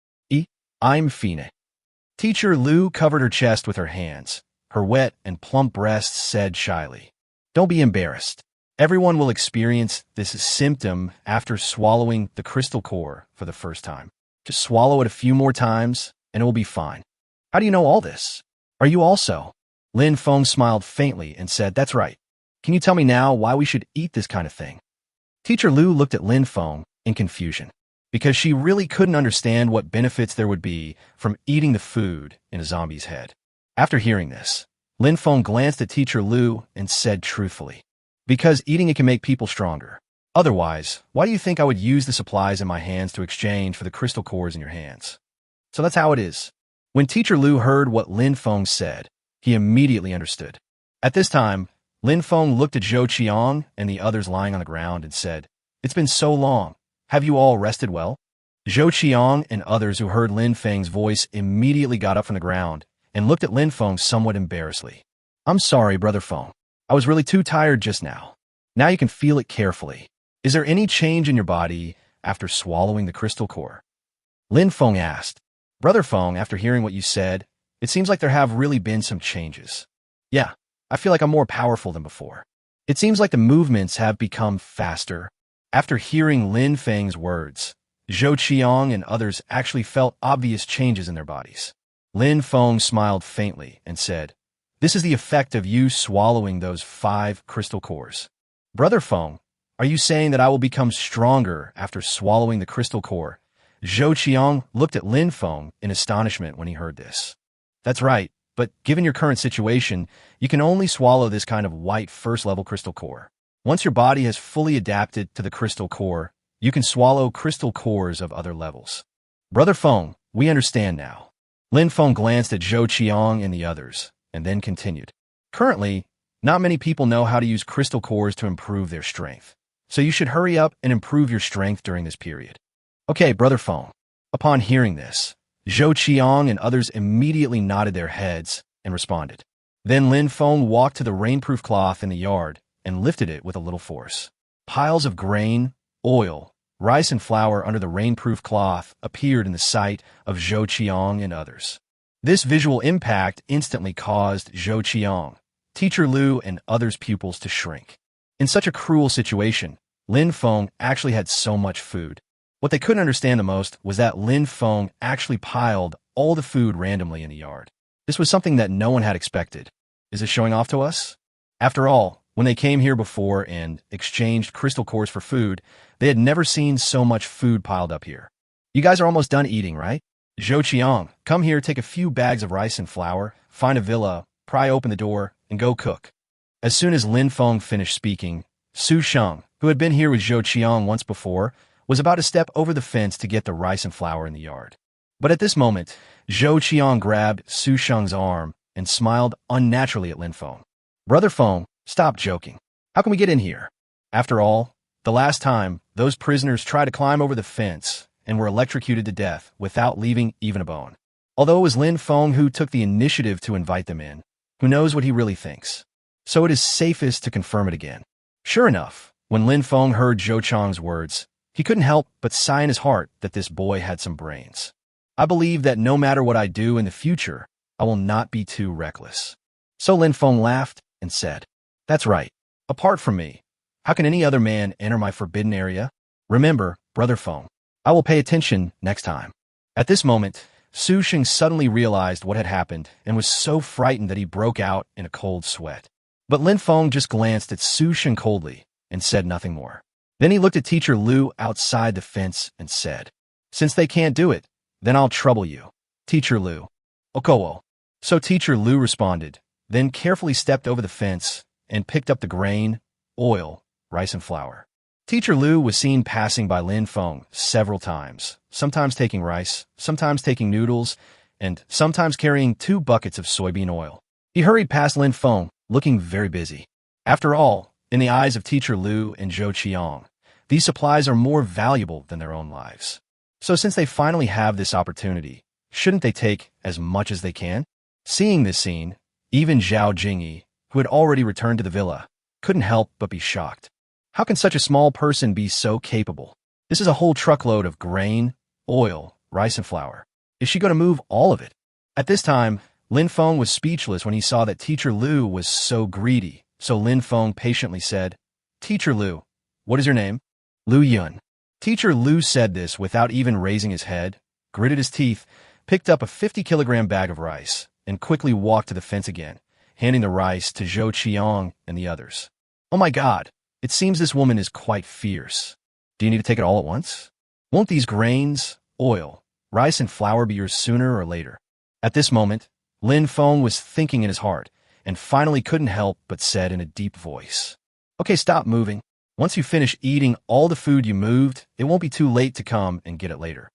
"I'm fine." Teacher Lu covered her chest with her hands. Her wet and plump breasts said shyly, "Don't be embarrassed. Everyone will experience this symptom after swallowing the crystal core for the first time. Just swallow it a few more times, and it will be fine." "How do you know all this? Are you also?" Lin Feng smiled faintly and said, "That's right. Can you tell me now why we should eat this kind of thing?" Teacher Lu looked at Lin Feng in confusion, because she really couldn't understand what benefits there would be from eating the food in a zombie's head. After hearing this, Lin Feng glanced at Teacher Lu and said truthfully, "Because eating it can make people stronger. Otherwise, why do you think I would use the supplies in my hands to exchange for the crystal cores in your hands?" So that's how it is. When Teacher Lu heard what Lin Feng said, he immediately understood. At this time, Lin Feng looked at Zhou Qiang and the others lying on the ground and said, "It's been so long. Have you all rested well?" Zhou Qiang and others who heard Lin Feng's voice immediately got up from the ground and looked at Lin Feng somewhat embarrassedly. "I'm sorry, Brother Feng. I was really too tired just now. Now you can feel it carefully. Is there any change in your body after swallowing the crystal core?" Lin Feng asked. "Brother Feng, after hearing what you said, it seems like there have really been some changes. Yeah, I feel like I'm more powerful than before. It seems like the movements have become faster." After hearing Lin Feng's words, Zhou Qiang and others actually felt obvious changes in their bodies. Lin Feng smiled faintly and said, "This is the effect of you swallowing those 5 crystal cores." "Brother Feng, are you saying that I will become stronger after swallowing the crystal core?" Zhou Qiang looked at Lin Feng in astonishment when he heard this. "That's right, but given your current situation, you can only swallow this kind of white first-level crystal core. Once your body has fully adapted to the crystal core, you can swallow crystal cores of other levels." "Brother Feng, we understand now." Lin Feng glanced at Zhou Qiang and the others, and then continued. "Currently, not many people know how to use crystal cores to improve their strength, so you should hurry up and improve your strength during this period." "Okay, Brother Feng." Upon hearing this, Zhou Qiang and others immediately nodded their heads and responded, Then Lin Feng walked to the rainproof cloth in the yard and lifted it with a little force. Piles of grain, oil, rice and flour under the rainproof cloth appeared in the sight of Zhou Qiang and others. This visual impact instantly caused Zhou Qiang, Teacher Lu, and others' pupils to shrink. In such a cruel situation, Lin Feng actually had so much food. What they couldn't understand the most was that Lin Feng actually piled all the food randomly in the yard. This was something that no one had expected. Is it showing off to us? After all, when they came here before and exchanged crystal cores for food, they had never seen so much food piled up here. You guys are almost done eating, right? Zhou Qiang, come here, take a few bags of rice and flour, find a villa, pry open the door, and go cook. As soon as Lin Feng finished speaking, Su Sheng, who had been here with Zhou Qiang once before, was about to step over the fence to get the rice and flour in the yard. But at this moment, Zhou Qiang grabbed Su Sheng's arm and smiled unnaturally at Lin Feng. Brother Feng, stop joking. How can we get in here? After all, the last time, those prisoners tried to climb over the fence and were electrocuted to death without leaving even a bone. Although it was Lin Feng who took the initiative to invite them in, who knows what he really thinks. So it is safest to confirm it again. Sure enough, when Lin Feng heard Zhou Qiang's words, he couldn't help but sigh in his heart that this boy had some brains. I believe that no matter what I do in the future, I will not be too reckless. So Lin Feng laughed and said, That's right. Apart from me, how can any other man enter my forbidden area? Remember, Brother Feng, I will pay attention next time. At this moment, Su Sheng suddenly realized what had happened and was so frightened that he broke out in a cold sweat. But Lin Feng just glanced at Su Sheng coldly and said nothing more. Then he looked at Teacher Lu outside the fence and said, Since they can't do it, then I'll trouble you. Teacher Lu. Okowo. So Teacher Lu responded, then carefully stepped over the fence and picked up the grain, oil, rice and flour. Teacher Lu was seen passing by Lin Feng several times, sometimes taking rice, sometimes taking noodles, and sometimes carrying 2 buckets of soybean oil. He hurried past Lin Feng, looking very busy. After all, in the eyes of Teacher Lu and Zhou Qiang, these supplies are more valuable than their own lives. So since they finally have this opportunity, shouldn't they take as much as they can? Seeing this scene, even Zhao Jingyi, who had already returned to the villa, couldn't help but be shocked. How can such a small person be so capable? This is a whole truckload of grain, oil, rice and flour. Is she going to move all of it? At this time, Lin Feng was speechless when he saw that Teacher Lu was so greedy, so Lin Feng patiently said, Teacher Lu, what is your name? Lu Yun. Teacher Lu said this without even raising his head, gritted his teeth, picked up a 50-kilogram bag of rice, and quickly walked to the fence again, handing the rice to Zhou Qiang and the others. Oh my God, it seems this woman is quite fierce. Do you need to take it all at once? Won't these grains, oil, rice and flour be yours sooner or later? At this moment, Lin Feng was thinking in his heart, and finally couldn't help but said in a deep voice, Okay, stop moving. Once you finish eating all the food you moved, it won't be too late to come and get it later.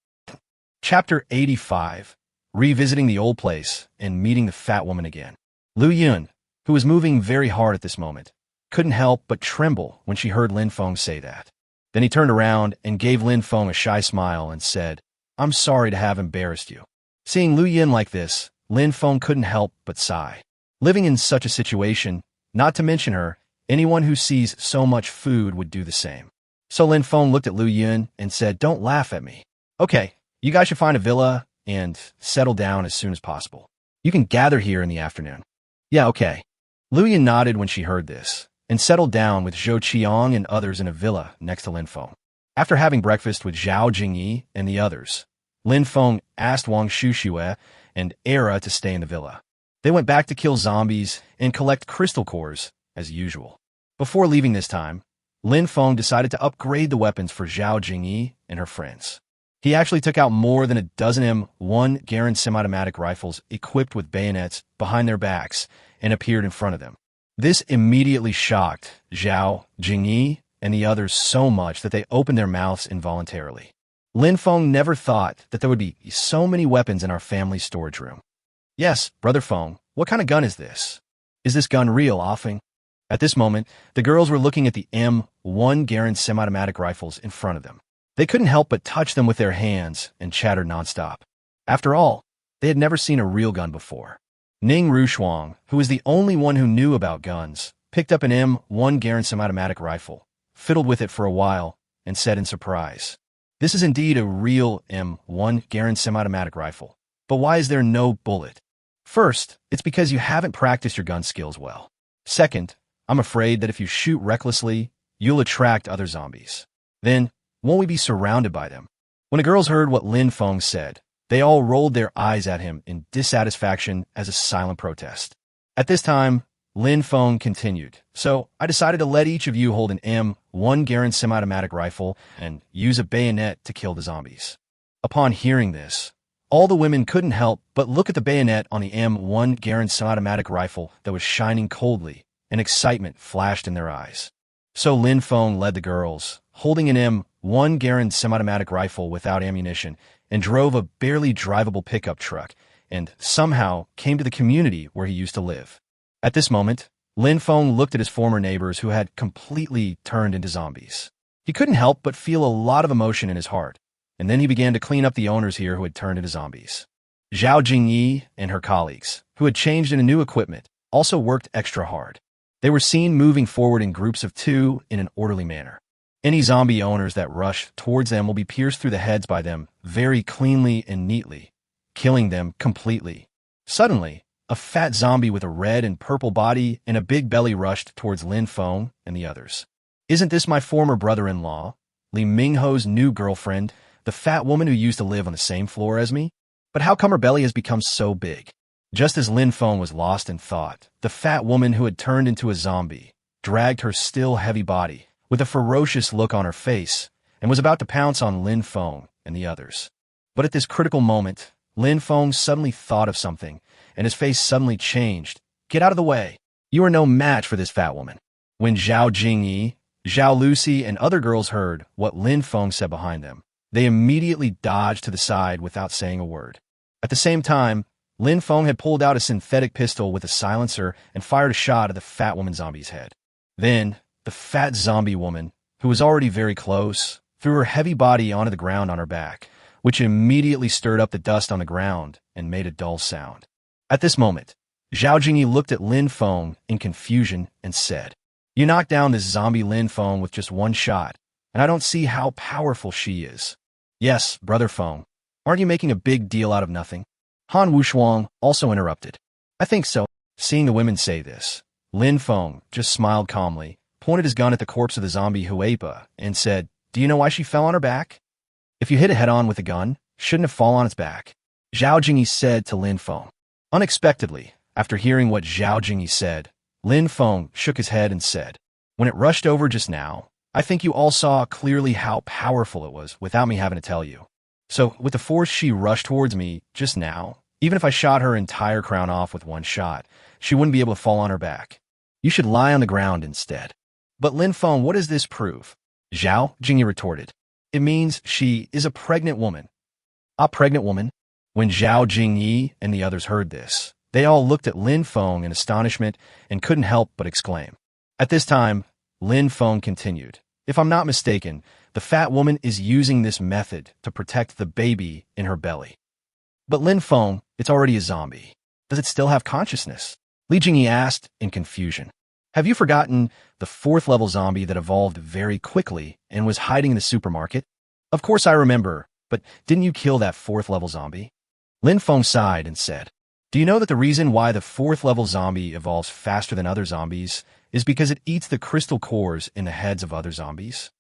Chapter 85. Revisiting the old place and meeting the fat woman again. Lu Yun, who was moving very hard at this moment, couldn't help but tremble when she heard Lin Feng say that. Then he turned around and gave Lin Feng a shy smile and said, I'm sorry to have embarrassed you. Seeing Lu Yun like this, Lin Feng couldn't help but sigh. Living in such a situation, not to mention her, anyone who sees so much food would do the same. So Lin Feng looked at Lu Yun and said, Don't laugh at me. Okay, you guys should find a villa and settle down as soon as possible. You can gather here in the afternoon. Yeah, okay. Lu Yun nodded when she heard this, and settled down with Zhou Qiang and others in a villa next to Lin Feng. After having breakfast with Zhao Jingyi and the others, Lin Feng asked Wang Shuxue and Era to stay in the villa. They went back to kill zombies and collect crystal cores, as usual. Before leaving this time, Lin Feng decided to upgrade the weapons for Zhao Jingyi and her friends. He actually took out more than a dozen M1 Garand semi-automatic rifles equipped with bayonets behind their backs and appeared in front of them. This immediately shocked Zhao, Jingyi, and the others so much that they opened their mouths involuntarily. Lin Feng never thought that there would be so many weapons in our family's storage room. Yes, Brother Feng, what kind of gun is this? Is this gun real, Offing? At this moment, the girls were looking at the M1 Garand semi-automatic rifles in front of them. They couldn't help but touch them with their hands and chattered nonstop. After all, they had never seen a real gun before. Ning Rushuang, who was the only one who knew about guns, picked up an M1 Garand semi-automatic rifle, fiddled with it for a while, and said in surprise, "This is indeed a real M1 Garand semi-automatic rifle. But why is there no bullet? First, it's because you haven't practiced your gun skills well. Second, I'm afraid that if you shoot recklessly, you'll attract other zombies. Then, won't we be surrounded by them?" When the girls heard what Lin Feng said, they all rolled their eyes at him in dissatisfaction as a silent protest. At this time, Lin Feng continued, "So, I decided to let each of you hold an M1 Garand semi-automatic rifle and use a bayonet to kill the zombies." Upon hearing this, all the women couldn't help but look at the bayonet on the M1 Garand semi-automatic rifle that was shining coldly, and excitement flashed in their eyes. So Lin Feng led the girls, holding an M1 Garand semi-automatic rifle without ammunition, and drove a barely drivable pickup truck, and somehow came to the community where he used to live. At this moment, Lin Feng looked at his former neighbors who had completely turned into zombies. He couldn't help but feel a lot of emotion in his heart, and then he began to clean up the owners here who had turned into zombies. Zhao Jingyi and her colleagues, who had changed into new equipment, also worked extra hard. They were seen moving forward in groups of 2 in an orderly manner. Any zombie owners that rush towards them will be pierced through the heads by them very cleanly and neatly, killing them completely. Suddenly, a fat zombie with a red and purple body and a big belly rushed towards Lin Feng and the others. "Isn't this my former brother-in-law, Li Mingho's new girlfriend, the fat woman who used to live on the same floor as me? But how come her belly has become so big?" Just as Lin Feng was lost in thought, the fat woman who had turned into a zombie dragged her still heavy body with a ferocious look on her face and was about to pounce on Lin Feng and the others. But at this critical moment, Lin Feng suddenly thought of something, and his face suddenly changed. "Get out of the way. You are no match for this fat woman." When Zhao Jingyi, Zhao Lucy, and other girls heard what Lin Feng said behind them, they immediately dodged to the side without saying a word. At the same time, Lin Feng had pulled out a synthetic pistol with a silencer and fired a shot at the fat woman zombie's head. Then, the fat zombie woman, who was already very close, threw her heavy body onto the ground on her back, which immediately stirred up the dust on the ground and made a dull sound. At this moment, Zhao Jingyi looked at Lin Feng in confusion and said, "You knocked down this zombie Lin Feng with just one shot, and I don't see how powerful she is." "Yes, Brother Feng. Aren't you making a big deal out of nothing?" Han Wushuang also interrupted. "I think so." Seeing the women say this, Lin Feng just smiled calmly, pointed his gun at the corpse of the zombie Huepa, and said, "Do you know why she fell on her back? If you hit it head-on with a gun, shouldn't have fallen on its back." Zhao Jingyi said to Lin Feng. Unexpectedly, after hearing what Zhao Jingyi said, Lin Feng shook his head and said, "When it rushed over just now, I think you all saw clearly how powerful it was without me having to tell you. So, with the force she rushed towards me just now, even if I shot her entire crown off with one shot, she wouldn't be able to fall on her back. You should lie on the ground instead." "But Lin Feng, what does this prove?" Zhao Jingyi retorted. "It means she is a pregnant woman." "A pregnant woman?" When Zhao Jingyi and the others heard this, they all looked at Lin Feng in astonishment and couldn't help but exclaim. At this time, Lin Feng continued, "If I'm not mistaken, the fat woman is using this method to protect the baby in her belly." "But Lin Feng, it's already a zombie. Does it still have consciousness?" Li Jingyi asked in confusion. "Have you forgotten the 4th-level zombie that evolved very quickly and was hiding in the supermarket?" "Of course I remember, but didn't you kill that 4th-level zombie?" Lin Feng sighed and said, "Do you know that the reason why the 4th-level zombie evolves faster than other zombies is because it eats the crystal cores in the heads of other zombies?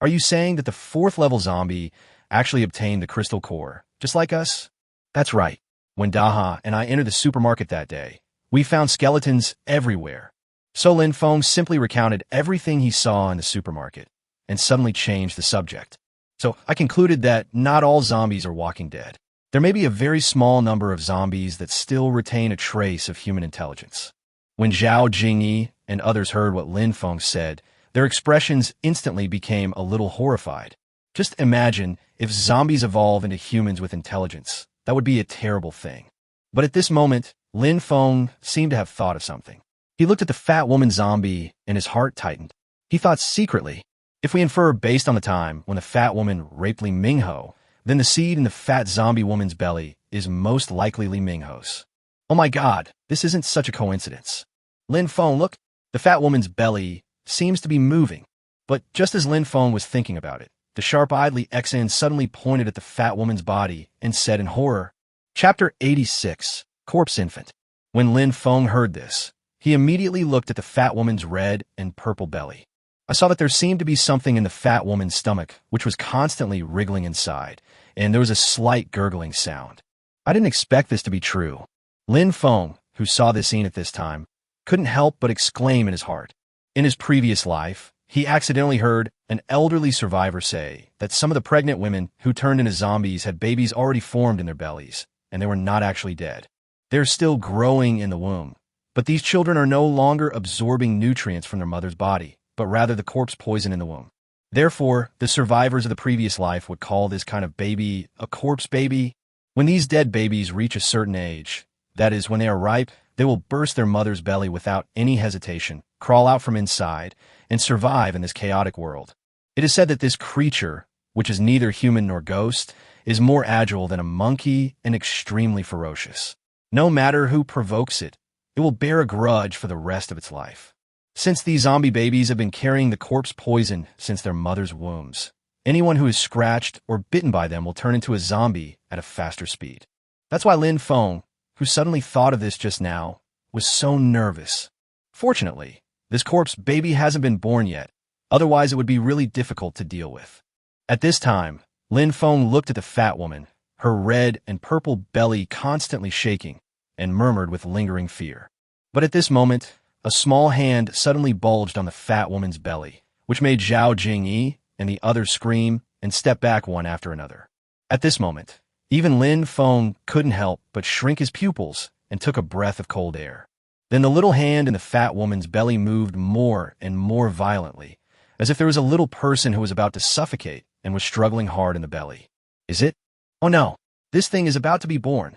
Are you saying that the 4th-level zombie actually obtained the crystal core, just like us?" "That's right. When Daha and I entered the supermarket that day, we found skeletons everywhere." So Lin Feng simply recounted everything he saw in the supermarket and suddenly changed the subject. "So I concluded that not all zombies are walking dead. There may be a very small number of zombies that still retain a trace of human intelligence." When Zhao Jingyi and others heard what Lin Feng said, their expressions instantly became a little horrified. Just imagine if zombies evolve into humans with intelligence. That would be a terrible thing. But at this moment, Lin Feng seemed to have thought of something. He looked at the fat woman zombie and his heart tightened. He thought secretly, if we infer based on the time when the fat woman raped Li Mingho, then the seed in the fat zombie woman's belly is most likely Li Mingho's. Oh my god, this isn't such a coincidence. Lin Feng, look, the fat woman's belly seems to be moving. But just as Lin Feng was thinking about it, the sharp-eyed Li Xan suddenly pointed at the fat woman's body and said in horror, Chapter 86, Corpse Infant. When Lin Feng heard this, he immediately looked at the fat woman's red and purple belly. I saw that there seemed to be something in the fat woman's stomach which was constantly wriggling inside, and there was a slight gurgling sound. I didn't expect this to be true. Lin Feng, who saw this scene at this time, couldn't help but exclaim in his heart. In his previous life, he accidentally heard an elderly survivor say that some of the pregnant women who turned into zombies had babies already formed in their bellies, and they were not actually dead. They're still growing in the womb, but these children are no longer absorbing nutrients from their mother's body, but rather the corpse poison in the womb. Therefore, the survivors of the previous life would call this kind of baby a corpse baby. When these dead babies reach a certain age, that is, when they are ripe, they will burst their mother's belly without any hesitation, crawl out from inside, and survive in this chaotic world. It is said that this creature, which is neither human nor ghost, is more agile than a monkey and extremely ferocious. No matter who provokes it, it will bear a grudge for the rest of its life. Since these zombie babies have been carrying the corpse poison since their mother's wombs, anyone who is scratched or bitten by them will turn into a zombie at a faster speed. That's why Lin Feng, who suddenly thought of this just now, was so nervous. Fortunately, this corpse baby hasn't been born yet, otherwise it would be really difficult to deal with. At this time, Lin Feng looked at the fat woman, her red and purple belly constantly shaking, and murmured with lingering fear. But at this moment, a small hand suddenly bulged on the fat woman's belly, which made Zhao Jingyi and the others scream and step back one after another. At this moment, even Lin Feng couldn't help but shrink his pupils and took a breath of cold air. Then the little hand in the fat woman's belly moved more and more violently, as if there was a little person who was about to suffocate and was struggling hard in the belly. Is it? Oh no, this thing is about to be born.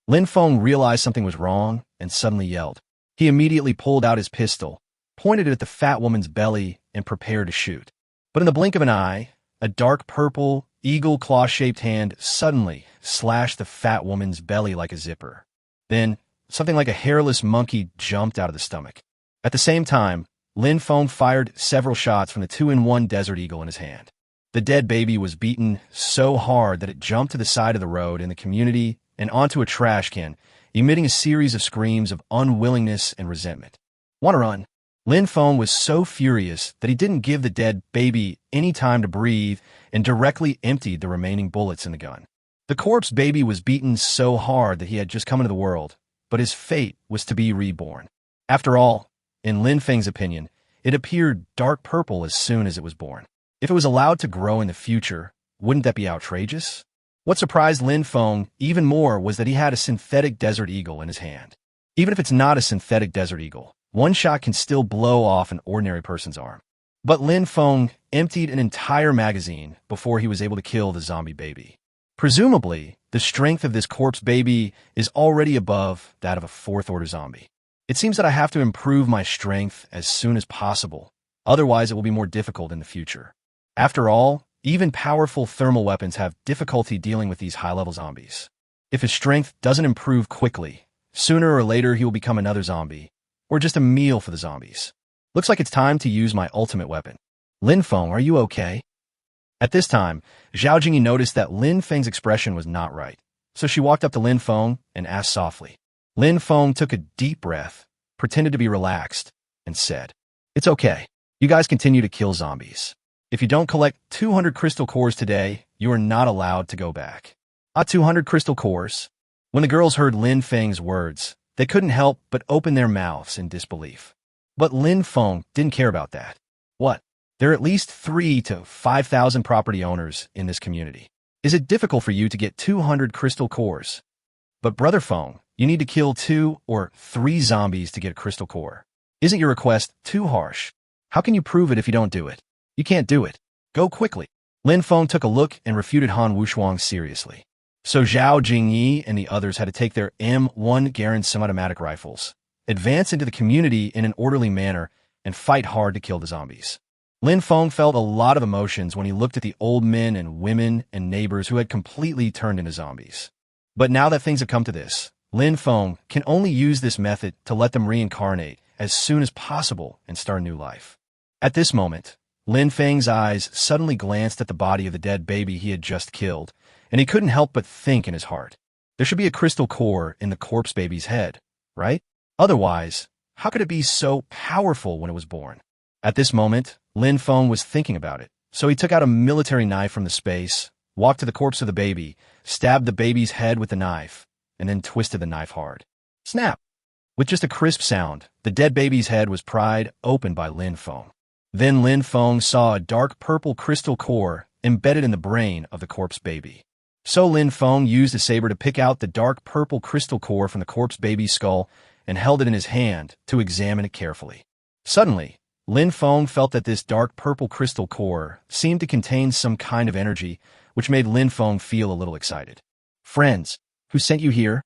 Lin Feng realized something was wrong and suddenly yelled. He immediately pulled out his pistol, pointed it at the fat woman's belly, and prepared to shoot. But in the blink of an eye, a dark purple, eagle claw-shaped hand suddenly slashed the fat woman's belly like a zipper. Then, something like a hairless monkey jumped out of the stomach. At the same time, Lin Feng fired several shots from the 2-in-1 Desert Eagle in his hand. The dead baby was beaten so hard that it jumped to the side of the road in the community and onto a trash can, emitting a series of screams of unwillingness and resentment. Want to run? Lin Feng was so furious that he didn't give the dead baby any time to breathe and directly emptied the remaining bullets in the gun. The corpse baby was beaten so hard that he had just come into the world, but his fate was to be reborn. After all, in Lin Feng's opinion, it appeared dark purple as soon as it was born. If it was allowed to grow in the future, wouldn't that be outrageous? What surprised Lin Feng even more was that he had a synthetic Desert Eagle in his hand. Even if it's not a synthetic Desert Eagle, one shot can still blow off an ordinary person's arm. But Lin Feng emptied an entire magazine before he was able to kill the zombie baby. Presumably, the strength of this corpse baby is already above that of a fourth-order zombie. It seems that I have to improve my strength as soon as possible, otherwise it will be more difficult in the future. After all, even powerful thermal weapons have difficulty dealing with these high-level zombies. If his strength doesn't improve quickly, sooner or later he will become another zombie, or just a meal for the zombies. Looks like it's time to use my ultimate weapon. Lynfong, are you okay? At this time, Zhao Jingyi noticed that Lin Feng's expression was not right, so she walked up to Lin Feng and asked softly. Lin Feng took a deep breath, pretended to be relaxed, and said, "It's okay. You guys continue to kill zombies. If you don't collect 200 crystal cores today, you are not allowed to go back." 200 crystal cores? When the girls heard Lin Feng's words, they couldn't help but open their mouths in disbelief. But Lin Feng didn't care about that. What? There are at least 3,000 to 5,000 property owners in this community. Is it difficult for you to get 200 crystal cores? But Brother Feng, you need to kill 2 or 3 zombies to get a crystal core. Isn't your request too harsh? How can you prove it if you don't do it? You can't do it. Go quickly. Lin Feng took a look and refuted Han Wushuang seriously. So Zhao Jingyi and the others had to take their M1 Garand semi-automatic rifles, advance into the community in an orderly manner, and fight hard to kill the zombies. Lin Feng felt a lot of emotions when he looked at the old men and women and neighbors who had completely turned into zombies. But now that things have come to this, Lin Feng can only use this method to let them reincarnate as soon as possible and start a new life. At this moment, Lin Feng's eyes suddenly glanced at the body of the dead baby he had just killed, and he couldn't help but think in his heart. There should be a crystal core in the corpse baby's head, right? Otherwise, how could it be so powerful when it was born? At this moment, Lin Feng was thinking about it, so he took out a military knife from the space, walked to the corpse of the baby, stabbed the baby's head with the knife, and then twisted the knife hard. Snap! With just a crisp sound, the dead baby's head was pried open by Lin Feng. Then Lin Feng saw a dark purple crystal core embedded in the brain of the corpse baby. So Lin Feng used a saber to pick out the dark purple crystal core from the corpse baby's skull and held it in his hand to examine it carefully. Suddenly, Lin Feng felt that this dark purple crystal core seemed to contain some kind of energy, which made Lin Feng feel a little excited. "Friends, who sent you here?"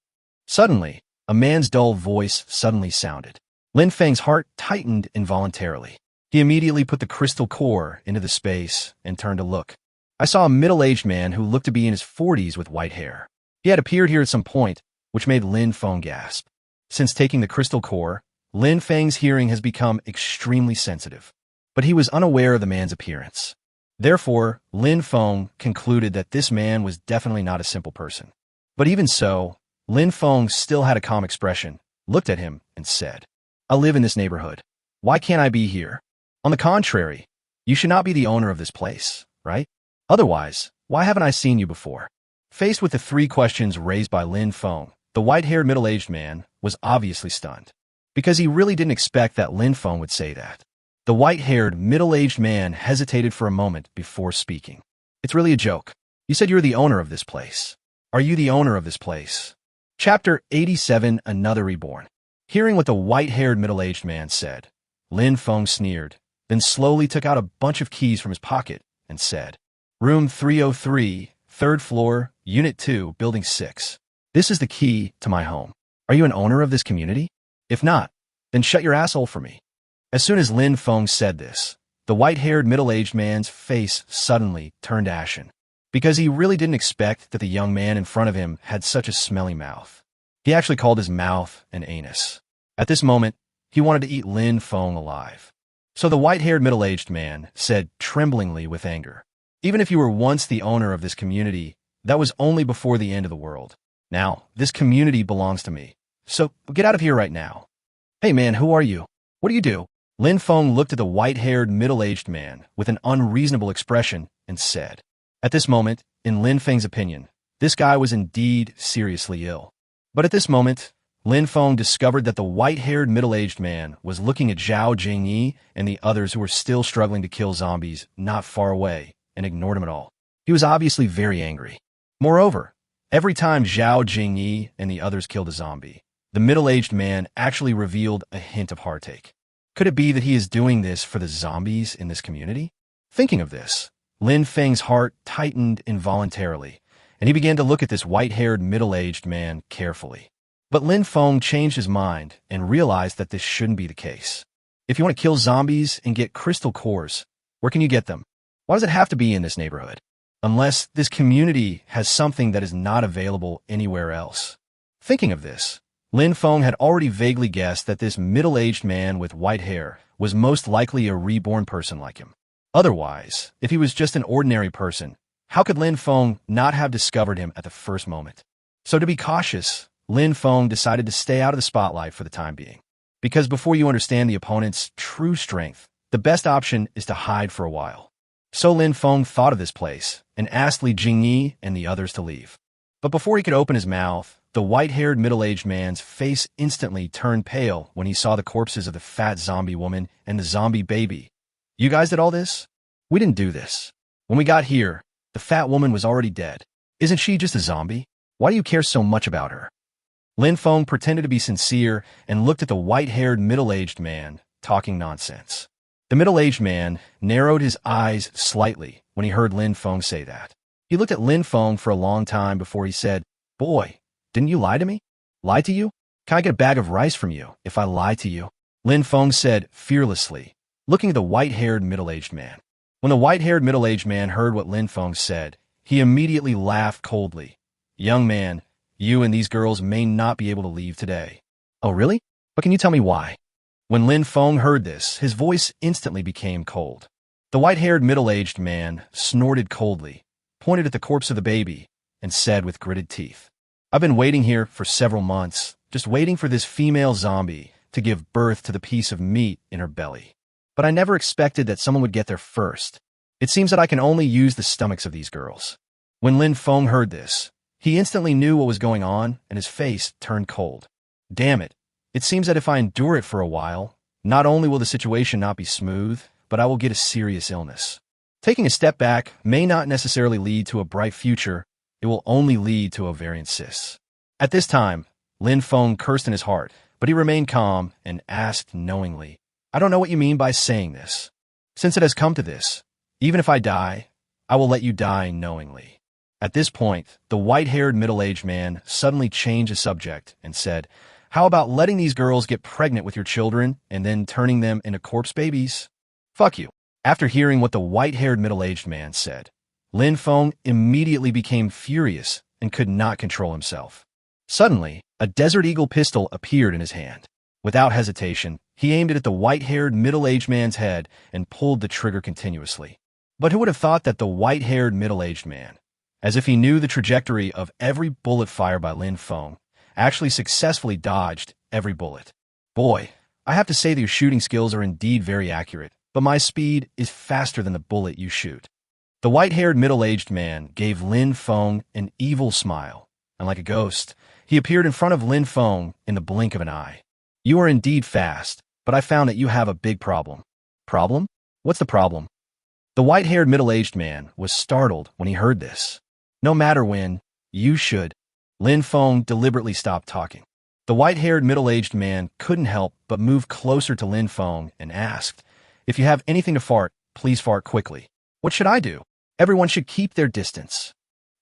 Suddenly, a man's dull voice suddenly sounded. Lin Feng's heart tightened involuntarily. He immediately put the crystal core into the space and turned to look. I saw a middle-aged man who looked to be in his 40s with white hair. He had appeared here at some point, which made Lin Feng gasp. Since taking the crystal core, Lin Feng's hearing has become extremely sensitive, but he was unaware of the man's appearance. Therefore, Lin Feng concluded that this man was definitely not a simple person. But even so, Lin Feng still had a calm expression, looked at him, and said, "I live in this neighborhood. Why can't I be here? On the contrary, you should not be the owner of this place, right? Otherwise, why haven't I seen you before?" Faced with the three questions raised by Lin Feng, the white-haired middle-aged man was obviously stunned, because he really didn't expect that Lin Feng would say that. The white-haired middle-aged man hesitated for a moment before speaking. "It's really a joke. You said you're the owner of this place. Are you the owner of this place?" Chapter 87, Another Reborn. Hearing what the white-haired middle-aged man said, Lin Feng sneered, then slowly took out a bunch of keys from his pocket and said, "Room 303, 3rd floor, Unit 2, Building 6. This is the key to my home. Are you an owner of this community? If not, then shut your asshole for me." As soon as Lin Feng said this, the white-haired middle-aged man's face suddenly turned ashen, because he really didn't expect that the young man in front of him had such a smelly mouth. He actually called his mouth an anus. At this moment, he wanted to eat Lin Feng alive. So the white-haired middle-aged man said tremblingly with anger, "Even if you were once the owner of this community, that was only before the end of the world. Now, this community belongs to me. So get out of here right now." "Hey man, who are you? What do you do?" Lin Feng looked at the white-haired middle-aged man with an unreasonable expression and said. At this moment, in Lin Feng's opinion, this guy was indeed seriously ill. But at this moment, Lin Feng discovered that the white-haired middle-aged man was looking at Zhao Jingyi and the others who were still struggling to kill zombies not far away and ignored him at all. He was obviously very angry. Moreover, every time Zhao Jingyi and the others killed a zombie, the middle-aged man actually revealed a hint of heartache. Could it be that he is doing this for the zombies in this community? Thinking of this, Lin Feng's heart tightened involuntarily, and he began to look at this white-haired middle-aged man carefully. But Lin Feng changed his mind and realized that this shouldn't be the case. If you want to kill zombies and get crystal cores, where can you get them? Why does it have to be in this neighborhood? Unless this community has something that is not available anywhere else. Thinking of this, Lin Feng had already vaguely guessed that this middle-aged man with white hair was most likely a reborn person like him. Otherwise, if he was just an ordinary person, how could Lin Feng not have discovered him at the first moment? So to be cautious, Lin Feng decided to stay out of the spotlight for the time being. Because before you understand the opponent's true strength, the best option is to hide for a while. So Lin Feng thought of this place and asked Li Jingyi and the others to leave. But before he could open his mouth, the white-haired middle-aged man's face instantly turned pale when he saw the corpses of the fat zombie woman and the zombie baby. "You guys did all this? We didn't do this. When we got here, the fat woman was already dead. Isn't she just a zombie? Why do you care so much about her?" Lin Feng pretended to be sincere and looked at the white-haired middle-aged man, talking nonsense. The middle-aged man narrowed his eyes slightly when he heard Lin Feng say that. He looked at Lin Feng for a long time before he said, "Boy, didn't you lie to me? Lie to you? Can I get a bag of rice from you if I lie to you?" Lin Feng said fearlessly, looking at the white-haired middle-aged man. When the white-haired middle-aged man heard what Lin Feng said, he immediately laughed coldly. "Young man, You and these girls may not be able to leave today. Oh, really? But can you tell me why? When Lin Feng heard this, his voice instantly became cold. The white-haired middle-aged man snorted coldly, pointed at the corpse of the baby, and said with gritted teeth, I've been waiting here for several months, just waiting for this female zombie to give birth to the piece of meat in her belly. But I never expected that someone would get there first. It seems that I can only use the stomachs of these girls. When Lin Feng heard this, he instantly knew what was going on, and his face turned cold. Damn it. It seems that if I endure it for a while, not only will the situation not be smooth, but I will get a serious illness. Taking a step back may not necessarily lead to a bright future, it will only lead to ovarian cysts. At this time, Lin Feng cursed in his heart, but he remained calm and asked knowingly, I don't know what you mean by saying this. Since it has come to this, even if I die, I will let you die knowingly. At this point, the white-haired middle-aged man suddenly changed the subject and said, How about letting these girls get pregnant with your children and then turning them into corpse babies? Fuck you. After hearing what the white-haired middle-aged man said, Lin Feng immediately became furious and could not control himself. Suddenly, a Desert Eagle pistol appeared in his hand. Without hesitation, he aimed it at the white-haired middle-aged man's head and pulled the trigger continuously. But who would have thought that the white-haired middle-aged man, as if he knew the trajectory of every bullet fired by Lin Feng, actually successfully dodged every bullet. Boy, I have to say that your shooting skills are indeed very accurate, but my speed is faster than the bullet you shoot. The white-haired middle-aged man gave Lin Feng an evil smile, and like a ghost, he appeared in front of Lin Feng in the blink of an eye. You are indeed fast, but I found that you have a big problem. Problem? What's the problem? The white-haired middle-aged man was startled when he heard this. No matter when, you should. Lin Feng deliberately stopped talking. The white-haired middle-aged man couldn't help but move closer to Lin Feng and asked, If you have anything to fart, please fart quickly. What should I do? Everyone should keep their distance.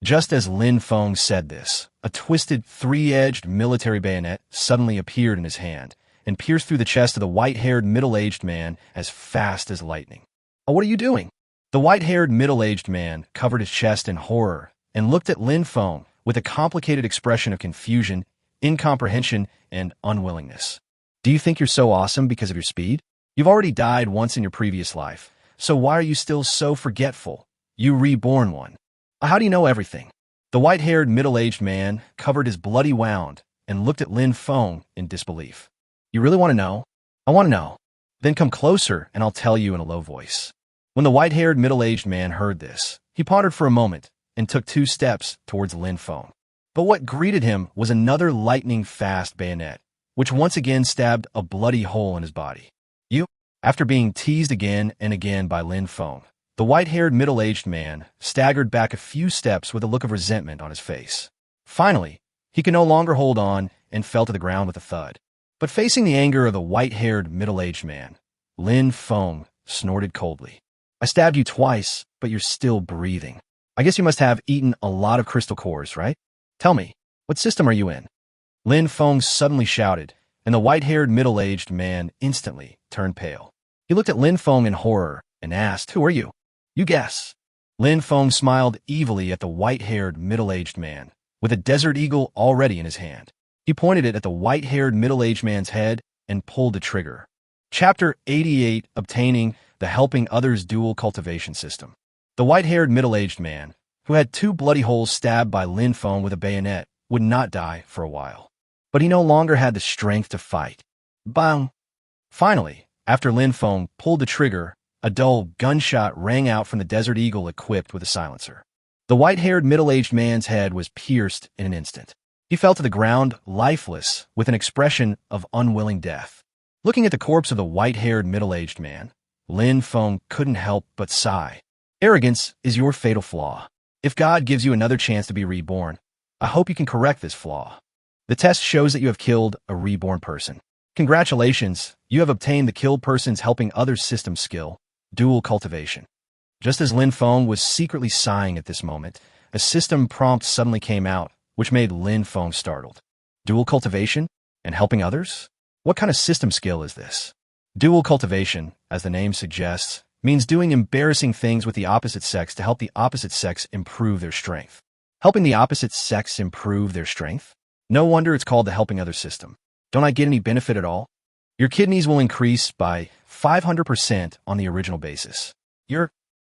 Just as Lin Feng said this, a twisted, three-edged military bayonet suddenly appeared in his hand and pierced through the chest of the white-haired middle-aged man as fast as lightning. Oh, what are you doing? The white-haired middle-aged man covered his chest in horror and looked at Lin Feng with a complicated expression of confusion, incomprehension, and unwillingness. Do you think you're so awesome because of your speed? You've already died once in your previous life, so why are you still so forgetful? You reborn one. How do you know everything? The white-haired middle-aged man covered his bloody wound and looked at Lin Feng in disbelief. You really want to know? I want to know. Then come closer and I'll tell you in a low voice. When the white-haired middle-aged man heard this, he pondered for a moment and took 2 steps towards Lin Feng. But what greeted him was another lightning-fast bayonet, which once again stabbed a bloody hole in his body. You? After being teased again and again by Lin Feng, the white-haired middle-aged man staggered back a few steps with a look of resentment on his face. Finally, he could no longer hold on and fell to the ground with a thud. But facing the anger of the white-haired middle-aged man, Lin Feng snorted coldly. I stabbed you twice, but you're still breathing. I guess you must have eaten a lot of crystal cores, right? Tell me, what system are you in? Lin Feng suddenly shouted, and the white-haired middle-aged man instantly turned pale. He looked at Lin Feng in horror and asked, Who are you? You guess. Lin Feng smiled evilly at the white-haired middle-aged man, with a Desert Eagle already in his hand. He pointed it at the white-haired middle-aged man's head and pulled the trigger. Chapter 88, Obtaining the Helping Others Dual Cultivation System. The white-haired middle-aged man, who had 2 bloody holes stabbed by Lin Feng with a bayonet, would not die for a while. But he no longer had the strength to fight. Bang! Finally, after Lin Feng pulled the trigger, a dull gunshot rang out from the Desert Eagle equipped with a silencer. The white-haired middle-aged man's head was pierced in an instant. He fell to the ground, lifeless, with an expression of unwilling death. Looking at the corpse of the white-haired middle-aged man, Lin Feng couldn't help but sigh. Arrogance is your fatal flaw. If God gives you another chance to be reborn, I hope you can correct this flaw. The test shows that you have killed a reborn person. Congratulations, you have obtained the killed person's helping others system skill, Dual Cultivation. Just as Lin Feng was secretly sighing at this moment, a system prompt suddenly came out, which made Lin Feng startled. Dual Cultivation? And helping others? What kind of system skill is this? Dual Cultivation, as the name suggests, means doing embarrassing things with the opposite sex to help the opposite sex improve their strength. Helping the opposite sex improve their strength? No wonder it's called the helping others system. Don't I get any benefit at all? Your kidneys will increase by 500% on the original basis.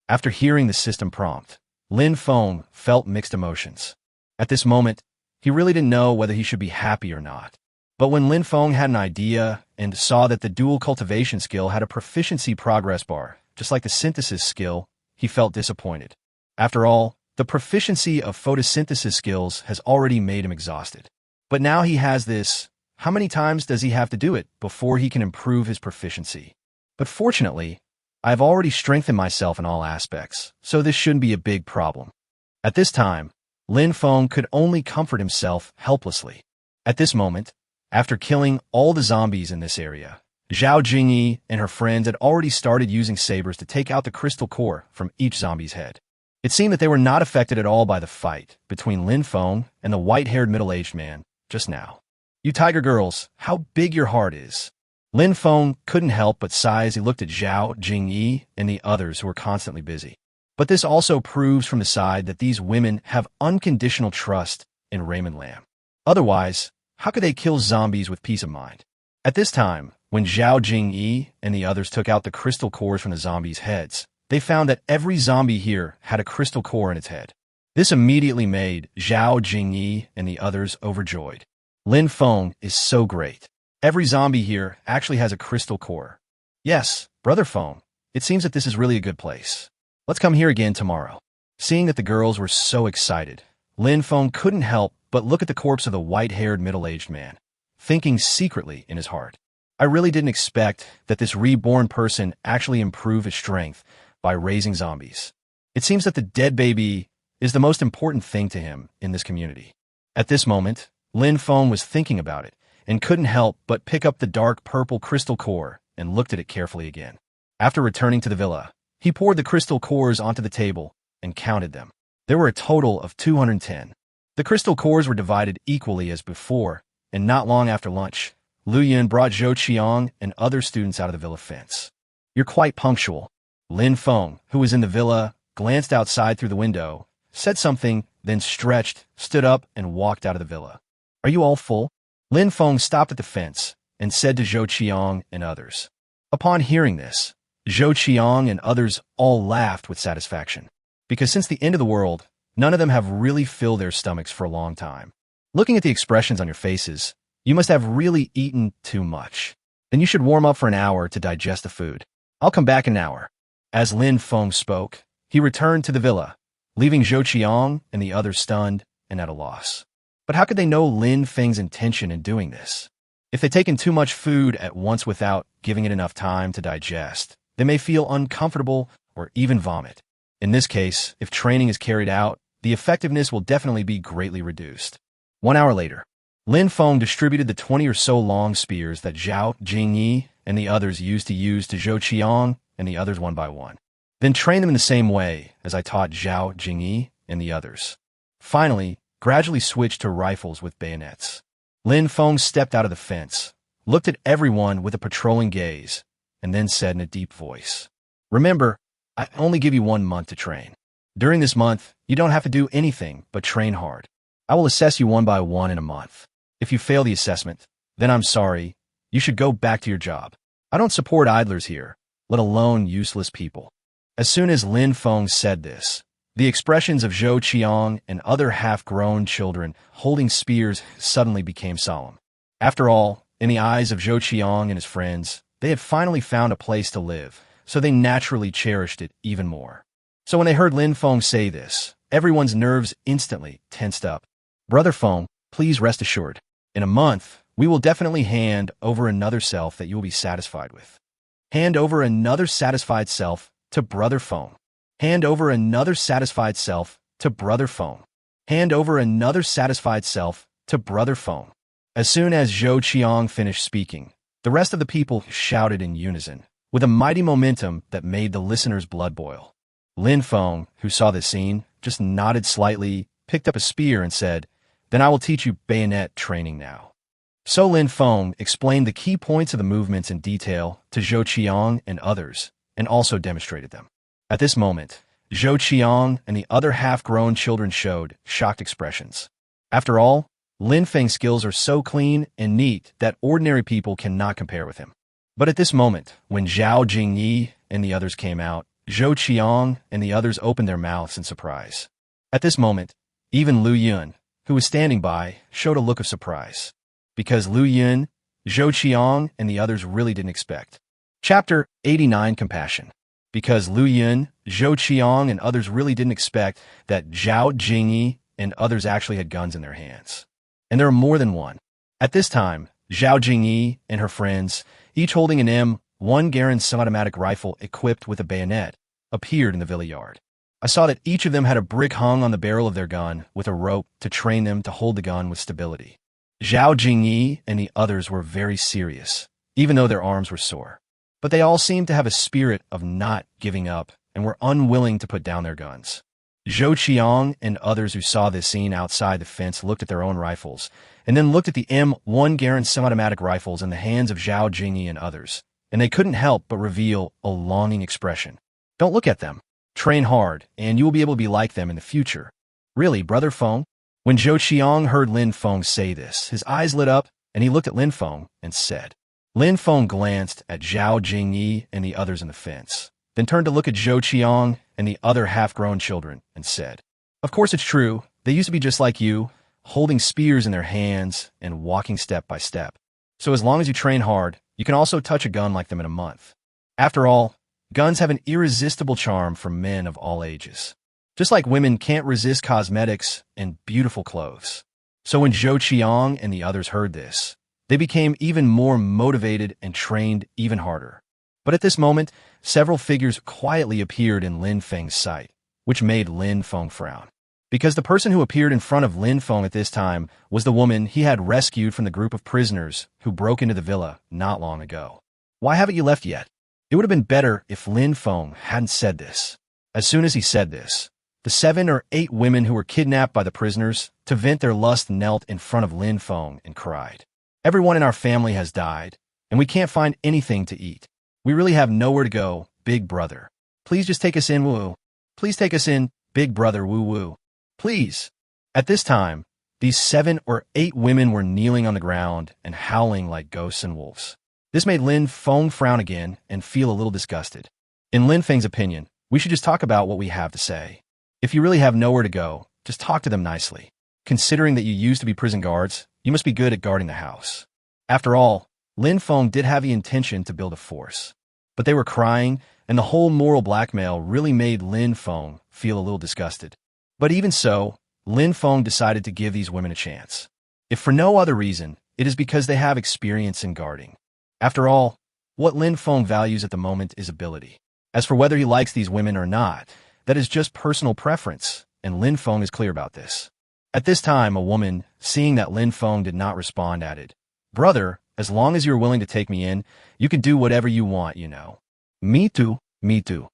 After hearing the system prompt, Lin Feng felt mixed emotions. At this moment, he really didn't know whether he should be happy or not. But when Lin Feng had an idea and saw that the dual cultivation skill had a proficiency progress bar, just like the synthesis skill, he felt disappointed. After all, the proficiency of photosynthesis skills has already made him exhausted. But now he has this. How many times does he have to do it before he can improve his proficiency? But fortunately, I have already strengthened myself in all aspects, so this shouldn't be a big problem. At this time, Lin Feng could only comfort himself helplessly. At this moment, after killing all the zombies in this area, Zhao Jingyi and her friends had already started using sabers to take out the crystal core from each zombie's head. It seemed that they were not affected at all by the fight between Lin Feng and the white-haired middle-aged man just now. You tiger girls, how big your heart is. Lin Feng couldn't help but sigh as he looked at Zhao Jingyi and the others who were constantly busy. But this also proves from the side that these women have unconditional trust in Raymond Lam. Otherwise, how could they kill zombies with peace of mind? At this time, when Zhao Jingyi and the others took out the crystal cores from the zombies' heads, they found that every zombie here had a crystal core in its head. This immediately made Zhao Jingyi and the others overjoyed. Lin Feng is so great. Every zombie here actually has a crystal core. Yes, Brother Feng, it seems that this is really a good place. Let's come here again tomorrow. Seeing that the girls were so excited, Lin Feng couldn't help but look at the corpse of the white-haired middle-aged man, thinking secretly in his heart. I really didn't expect that this reborn person actually improved his strength by raising zombies. It seems that the dead baby is the most important thing to him in this community. At this moment, Lin Feng was thinking about it and couldn't help but pick up the dark purple crystal core and looked at it carefully again. After returning to the villa, he poured the crystal cores onto the table and counted them. There were a total of 210. The crystal cores were divided equally as before, and not long after lunch, Lu Yun brought Zhou Qiang and other students out of the villa fence. You're quite punctual. Lin Feng, who was in the villa, glanced outside through the window, said something, then stretched, stood up, and walked out of the villa. Are you all full? Lin Feng stopped at the fence and said to Zhou Qiang and others. Upon hearing this, Zhou Qiang and others all laughed with satisfaction, because since the end of the world, none of them have really filled their stomachs for a long time. Looking at the expressions on your faces, you must have really eaten too much. Then you should warm up for an hour to digest the food. I'll come back in an hour. As Lin Feng spoke, he returned to the villa, leaving Zhou Qiang and the others stunned and at a loss. But how could they know Lin Feng's intention in doing this? If they've taken too much food at once without giving it enough time to digest, they may feel uncomfortable or even vomit. In this case, if training is carried out, the effectiveness will definitely be greatly reduced. 1 hour later, Lin Feng distributed the 20 or so long spears that Zhao Jingyi and the others used to Zhou Qiang and the others one by one. Then train them in the same way as I taught Zhao Jingyi and the others. Finally, gradually switched to rifles with bayonets. Lin Feng stepped out of the fence, looked at everyone with a patrolling gaze, and then said in a deep voice, Remember, I only give you 1 month to train. During this month, you don't have to do anything but train hard. I will assess you one by one in a month. If you fail the assessment, then I'm sorry, you should go back to your job. I don't support idlers here, let alone useless people. As soon as Lin Feng said this, the expressions of Zhou Qiang and other half-grown children holding spears suddenly became solemn. After all, in the eyes of Zhou Qiang and his friends, they had finally found a place to live, so they naturally cherished it even more. So when they heard Lin Feng say this, everyone's nerves instantly tensed up. Brother Feng, please rest assured. In a month, we will definitely hand over another self that you will be satisfied with. Hand over another satisfied self to Brother Feng. Hand over another satisfied self to Brother Feng. Hand over another satisfied self to Brother Feng. As soon as Zhou Qiang finished speaking, the rest of the people shouted in unison, with a mighty momentum that made the listeners' blood boil. Lin Feng, who saw this scene, just nodded slightly, picked up a spear and said, Then I will teach you bayonet training now. So Lin Feng explained the key points of the movements in detail to Zhou Qiang and others, and also demonstrated them. At this moment, Zhou Qiang and the other half-grown children showed shocked expressions. After all, Lin Feng's skills are so clean and neat that ordinary people cannot compare with him. But at this moment, when Zhao Jingyi and the others came out, Zhou Qiang and the others opened their mouths in surprise. At this moment, even Lu Yun, who was standing by, showed a look of surprise. Because Lu Yun, Zhou Qiang, and the others really didn't expect. Chapter 89 Compassion. Because Lu Yun, Zhou Qiang, and others really didn't expect that Zhao Jingyi and others actually had guns in their hands. And there are more than one. At this time, Zhao Jingyi and her friends, each holding an M1 Garand semi-automatic rifle equipped with a bayonet, appeared in the villa yard. I saw that each of them had a brick hung on the barrel of their gun with a rope to train them to hold the gun with stability. Zhao Jingyi and the others were very serious, even though their arms were sore. But they all seemed to have a spirit of not giving up and were unwilling to put down their guns. Zhou Qiang and others who saw this scene outside the fence looked at their own rifles, and then looked at the M1 Garand semi-automatic rifles in the hands of Zhao Jingyi and others, and they couldn't help but reveal a longing expression. Don't look at them. Train hard, and you will be able to be like them in the future. Really, Brother Feng? When Zhou Qiang heard Lin Feng say this, his eyes lit up, and he looked at Lin Feng and said. Lin Feng glanced at Zhao Jingyi and the others in the fence, then turned to look at Zhou Qiang and the other half-grown children and said, Of course it's true, they used to be just like you, holding spears in their hands and walking step by step. So as long as you train hard, you can also touch a gun like them in a month. After all, guns have an irresistible charm for men of all ages. Just like women can't resist cosmetics and beautiful clothes. So when Zhou Qiang and the others heard this, they became even more motivated and trained even harder. But at this moment, several figures quietly appeared in Lin Feng's sight, which made Lin Feng frown. Because the person who appeared in front of Lin Feng at this time was the woman he had rescued from the group of prisoners who broke into the villa not long ago. Why haven't you left yet? It would have been better if Lin Feng hadn't said this. As soon as he said this, the 7 or 8 women who were kidnapped by the prisoners to vent their lust knelt in front of Lin Feng and cried, Everyone in our family has died, and we can't find anything to eat. We really have nowhere to go, big brother. Please just take us in, woo. Please take us in, big brother, woo-woo. Please. At this time, these 7 or 8 women were kneeling on the ground and howling like ghosts and wolves. This made Lin Feng frown again and feel a little disgusted. In Lin Feng's opinion, we should just talk about what we have to say. If you really have nowhere to go, just talk to them nicely. Considering that you used to be prison guards, you must be good at guarding the house. After all, Lin Feng did have the intention to build a force. But they were crying, and the whole moral blackmail really made Lin Feng feel a little disgusted. But even so, Lin Feng decided to give these women a chance. If for no other reason, it is because they have experience in guarding. After all, what Lin Feng values at the moment is ability. As for whether he likes these women or not, that is just personal preference, and Lin Feng is clear about this. At this time, a woman, seeing that Lin Feng did not respond, added, Brother, as long as you're willing to take me in, you can do whatever you want, you know. Me too, me too.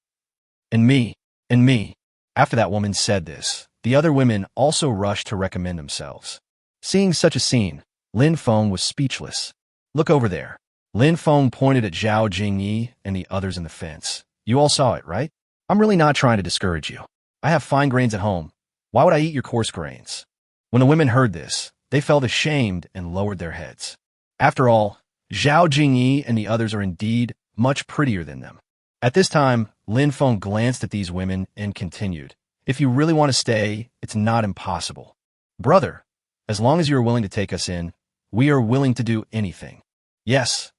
And me, and me. After that woman said this, the other women also rushed to recommend themselves. Seeing such a scene, Lin Feng was speechless. Look over there. Lin Feng pointed at Zhao Jingyi and the others in the fence. You all saw it, right? I'm really not trying to discourage you. I have fine grains at home. Why would I eat your coarse grains? When the women heard this, they felt ashamed and lowered their heads. After all, Zhao Jingyi and the others are indeed much prettier than them. At this time, Lin Feng glanced at these women and continued, If you really want to stay, it's not impossible. Brother, as long as you are willing to take us in, we are willing to do anything. Yes,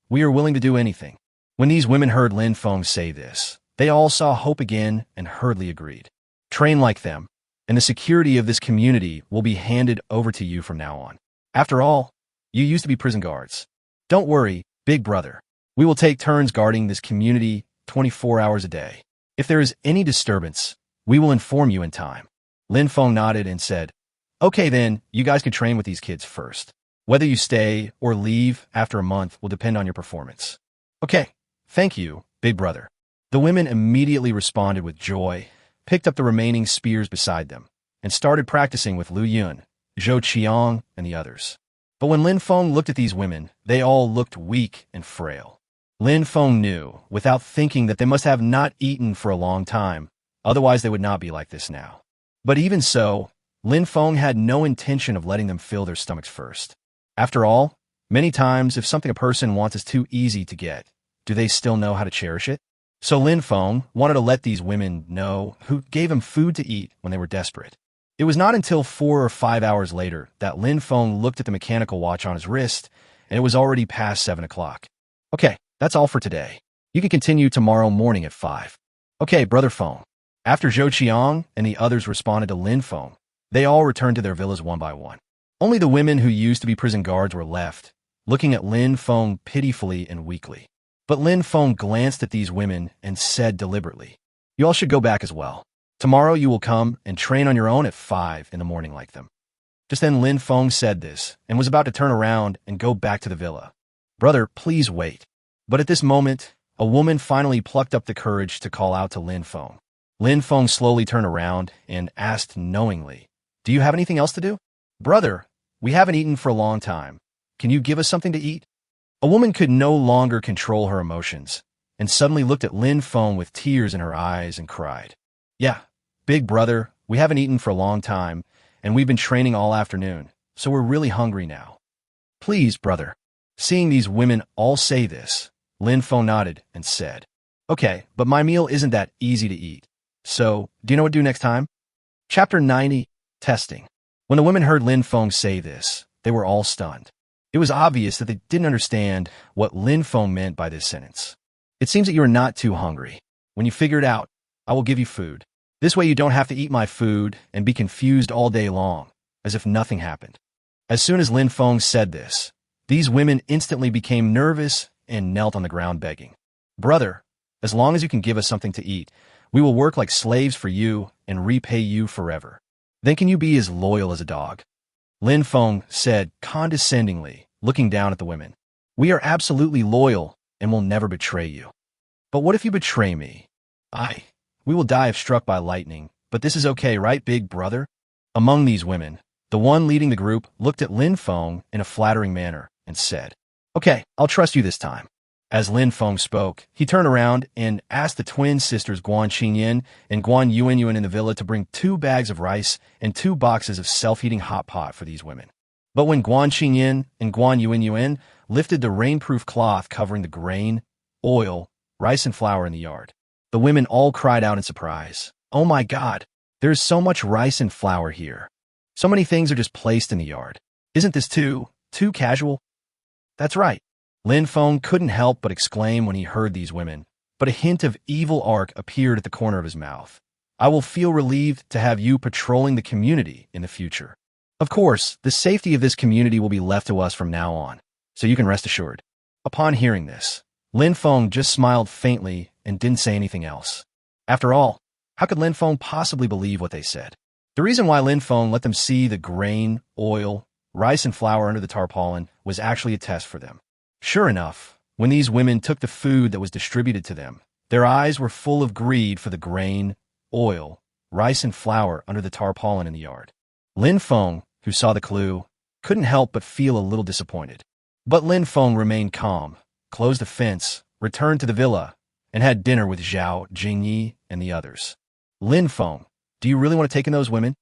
we are willing to do anything. When these women heard Lin Feng say this, they all saw hope again and hurriedly agreed. Train like them, and the security of this community will be handed over to you from now on. After all, you used to be prison guards. Don't worry, big brother. We will take turns guarding this community 24 hours a day. If there is any disturbance, we will inform you in time. Lin Feng nodded and said, Okay then, you guys can train with these kids first. Whether you stay or leave after a month will depend on your performance. Okay, thank you, big brother. The women immediately responded with joy, picked up the remaining spears beside them, and started practicing with Lu Yun, Zhou Qiang, and the others. But when Lin Feng looked at these women, they all looked weak and frail. Lin Feng knew, without thinking, that they must have not eaten for a long time, Otherwise, they would not be like this now. But even so, Lynfong had no intention of letting them fill their stomachs first. After all, many times, if something a person wants is too easy to get, do they still know how to cherish it? So Lynfong wanted to let these women know who gave him food to eat when they were desperate. It was not until 4 or 5 hours later that Lynfong looked at the mechanical watch on his wrist, and it was already past 7 o'clock. Okay, that's all for today. You can continue tomorrow morning at 5. Okay, Brother Feng. After Zhou Qiang and the others responded to Lynfong, they all returned to their villas one by one. Only the women who used to be prison guards were left, looking at Lynfong pitifully and weakly. But Lynfong glanced at these women and said deliberately, "You all should go back as well. Tomorrow you will come and train on your own at 5 in the morning like them." Just then Lynfong said this and was about to turn around and go back to the villa. "Brother, please wait." But at this moment, a woman finally plucked up the courage to call out to Lynfong. Lynfong slowly turned around and asked knowingly, "Do you have anything else to do?" "Brother, we haven't eaten for a long time. Can you give us something to eat?" A woman could no longer control her emotions and suddenly looked at Lynfong with tears in her eyes and cried, "Yeah, big brother, we haven't eaten for a long time, and we've been training all afternoon, so we're really hungry now. Please, brother." Seeing these women all say this, Lynfong nodded and said, "Okay, but my meal isn't that easy to eat. So, do you know what to do next time?" Chapter 90, Testing. When the women heard Lynfong say this, they were all stunned. It was obvious that they didn't understand what Lynfong meant by this sentence. "It seems that you are not too hungry. When you figure it out, I will give you food. This way you don't have to eat my food and be confused all day long, as if nothing happened." As soon as Lynfong said this, these women instantly became nervous and knelt on the ground begging, "Brother, as long as you can give us something to eat, we will work like slaves for you and repay you forever. Then can you be as loyal as a dog?" Lynfong said condescendingly, looking down at the women, "We are absolutely loyal and will never betray you. But what if you betray me? We will die if struck by lightning, but this is okay, right, big brother?" Among these women, the one leading the group looked at Lynfong in a flattering manner and said, "Okay, I'll trust you this time." As Lynfong spoke, he turned around and asked the twin sisters Guan Qingyan and Guan Yuanyuan in the villa to bring 2 bags of rice and 2 boxes of self-heating hot pot for these women. But when Guan Qingyan and Guan Yuanyuan lifted the rainproof cloth covering the grain, oil, rice, and flour in the yard, the women all cried out in surprise, "Oh my God, there's so much rice and flour here. So many things are just placed in the yard. Isn't this too casual?" That's right. Lynfong couldn't help but exclaim when he heard these women, but a hint of evil arc appeared at the corner of his mouth. "I will feel relieved to have you patrolling the community in the future. Of course, the safety of this community will be left to us from now on, so you can rest assured." Upon hearing this, Lynfong just smiled faintly and didn't say anything else. After all, how could Lynfong possibly believe what they said? The reason why Lynfong let them see the grain, oil, rice, and flour under the tarpaulin was actually a test for them. Sure enough, when these women took the food that was distributed to them, their eyes were full of greed for the grain, oil, rice, and flour under the tarpaulin in the yard. Lynfong, who saw the clue, couldn't help but feel a little disappointed. But Lynfong remained calm, closed the fence, returned to the villa, and had dinner with Zhao Jingyi and the others. "Lynfong, do you really want to take in those women?"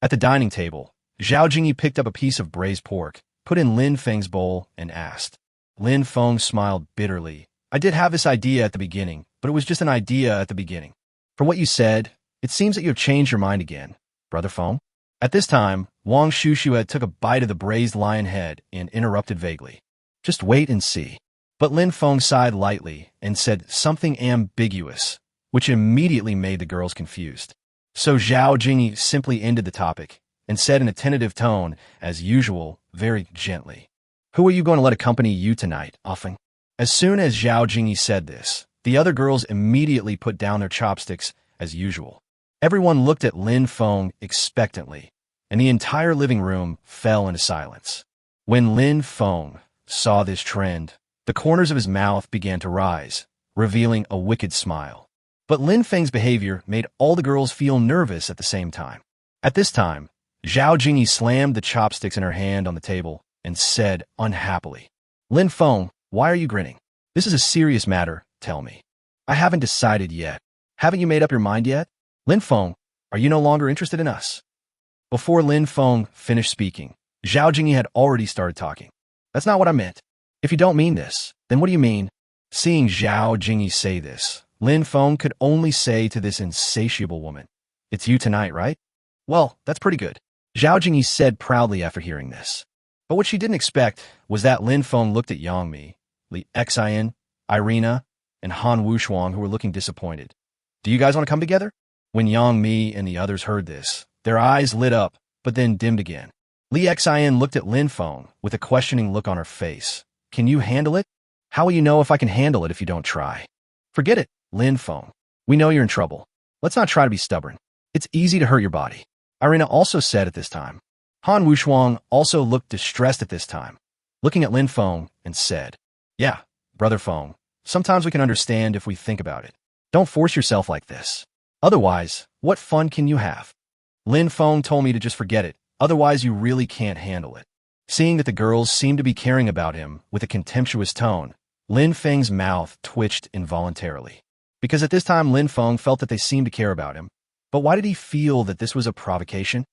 At the dining table, Zhao Jingyi picked up a piece of braised pork, put in Lin Feng's bowl, and asked. Lynfong smiled bitterly. "I did have this idea at the beginning, but it was just an idea at the beginning. For what you said, it seems that you have changed your mind again, Brother Feng." At this time, Wang Shushua took a bite of the braised lion head and interrupted vaguely. "Just wait and see." But Lynfong sighed lightly and said something ambiguous, which immediately made the girls confused. So Zhao Jingyi simply ended the topic and said in a tentative tone, as usual, very gently, "Who are you going to let accompany you tonight, Feng?" As soon as Zhao Jingyi said this, the other girls immediately put down their chopsticks as usual. Everyone looked at Lynfong expectantly, and the entire living room fell into silence. When Lynfong saw this trend, the corners of his mouth began to rise, revealing a wicked smile. But Lin Feng's behavior made all the girls feel nervous at the same time. At this time, Zhao Jingyi slammed the chopsticks in her hand on the table and said unhappily, "Lynfong, why are you grinning? This is a serious matter, tell me." "I haven't decided yet." "Haven't you made up your mind yet?" Lynfong, are you no longer interested in us? Before Lynfong finished speaking, Zhao Jingyi had already started talking. That's not what I meant. If you don't mean this, then what do you mean? Seeing Zhao Jingyi say this, Lynfong could only say to this insatiable woman, "It's you tonight, right?" Well, that's pretty good, Zhao Jingyi said proudly after hearing this. But what she didn't expect was that Lynfong looked at Yang Mi, Li Xian, Irina, and Han Wushuang, who were looking disappointed. Do you guys want to come together? When Yang Mi and the others heard this, their eyes lit up, but then dimmed again. Li Xian looked at Lynfong with a questioning look on her face. Can you handle it? How will you know if I can handle it if you don't try? Forget it, Lynfong. We know you're in trouble. Let's not try to be stubborn. It's easy to hurt your body. Irina also said at this time. Han Wushuang also looked distressed at this time, looking at Lynfong and said, Yeah, Brother Feng, sometimes we can understand if we think about it. Don't force yourself like this. Otherwise, what fun can you have? Lynfong told me to just forget it, otherwise you really can't handle it. Seeing that the girls seemed to be caring about him with a contemptuous tone, Lin Feng's mouth twitched involuntarily. Because at this time Lynfong felt that they seemed to care about him. But why did he feel that this was a provocation?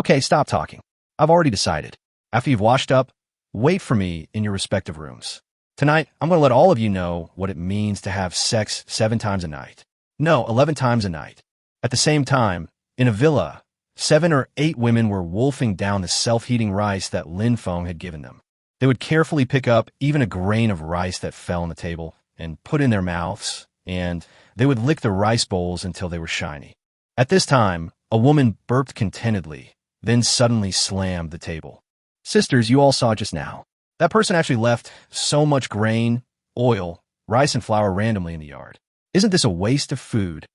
Okay, stop talking. I've already decided. After you've washed up, wait for me in your respective rooms. Tonight, I'm going to let all of you know what it means to have sex 7 times a night. No, 11 times a night. At the same time, in a villa, 7 or 8 women were wolfing down the self-heating rice that Lynfong had given them. They would carefully pick up even a grain of rice that fell on the table and put in their mouths, and they would lick the rice bowls until they were shiny. At this time, a woman burped contentedly, then suddenly slammed the table. Sisters, you all saw just now. That person actually left so much grain, oil, rice, and flour randomly in the yard. Isn't this a waste of food?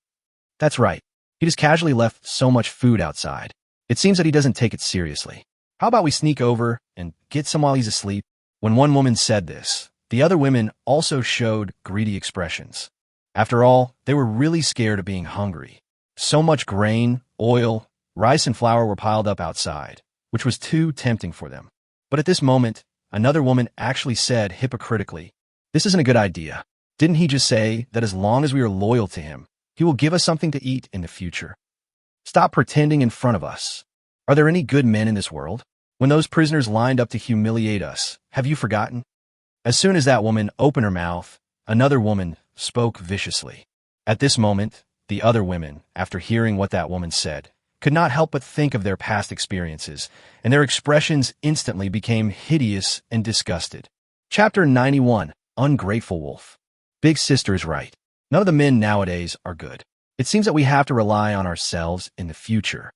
That's right. He just casually left so much food outside. It seems that he doesn't take it seriously. How about we sneak over and get some while he's asleep? When one woman said this, the other women also showed greedy expressions. After all, they were really scared of being hungry. So much grain, oil, rice, and flour were piled up outside, which was too tempting for them. But at this moment, another woman actually said hypocritically, "This isn't a good idea. Didn't he just say that as long as we are loyal to him, he will give us something to eat in the future? Stop pretending in front of us. Are there any good men in this world? When those prisoners lined up to humiliate us, have you forgotten?" As soon as that woman opened her mouth, another woman spoke viciously. At this moment, the other women, after hearing what that woman said, could not help but think of their past experiences, and their expressions instantly became hideous and disgusted. Chapter 91, Ungrateful Wolf. Big Sister is right. None of the men nowadays are good. It seems that we have to rely on ourselves in the future.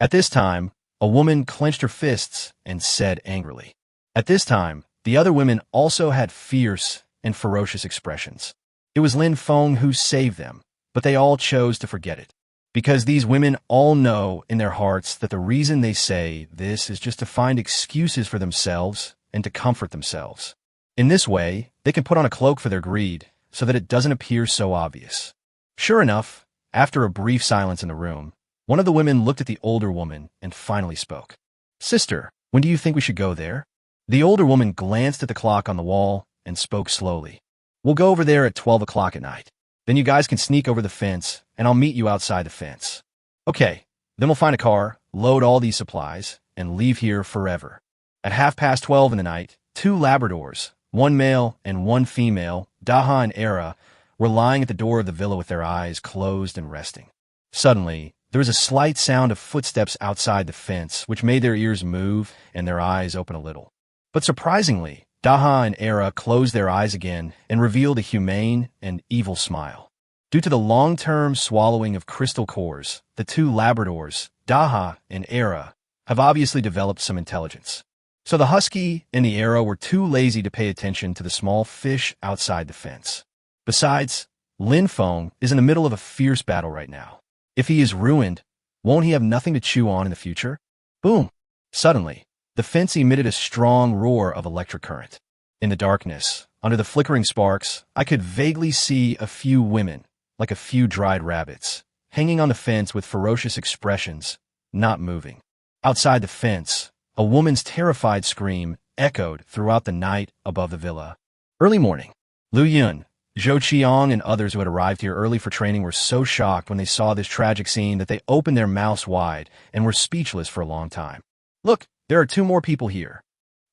At this time, a woman clenched her fists and said angrily. At this time, the other women also had fierce and ferocious expressions. It was Lin Feng who saved them, but they all chose to forget it. Because these women all know in their hearts that the reason they say this is just to find excuses for themselves and to comfort themselves. In this way, they can put on a cloak for their greed so that it doesn't appear so obvious. Sure enough, after a brief silence in the room, one of the women looked at the older woman and finally spoke. "Sister, when do you think we should go there?" The older woman glanced at the clock on the wall and spoke slowly. "We'll go over there at 12 o'clock at night. Then you guys can sneak over the fence, and I'll meet you outside the fence. Okay, then we'll find a car, load all these supplies, and leave here forever." At 12:30 in the night, 2 Labradors, 1 male and 1 female, Daha and Era, were lying at the door of the villa with their eyes closed and resting. Suddenly, there was a slight sound of footsteps outside the fence, which made their ears move and their eyes open a little. But surprisingly, Daha and Era closed their eyes again and revealed a humane and evil smile. Due to the long-term swallowing of crystal cores, the 2 Labradors, Daha and Era, have obviously developed some intelligence. So the Husky and the Era were too lazy to pay attention to the small fish outside the fence. Besides, Lynfong is in the middle of a fierce battle right now. If he is ruined, won't he have nothing to chew on in the future? Boom! Suddenly, the fence emitted a strong roar of electric current. In the darkness, under the flickering sparks, I could vaguely see a few women, like a few dried rabbits, hanging on the fence with ferocious expressions, not moving. Outside the fence, a woman's terrified scream echoed throughout the night above the villa. Early morning. Lu Yun, Zhou Qiang and others who had arrived here early for training were so shocked when they saw this tragic scene that they opened their mouths wide and were speechless for a long time. Look, there are 2 more people here.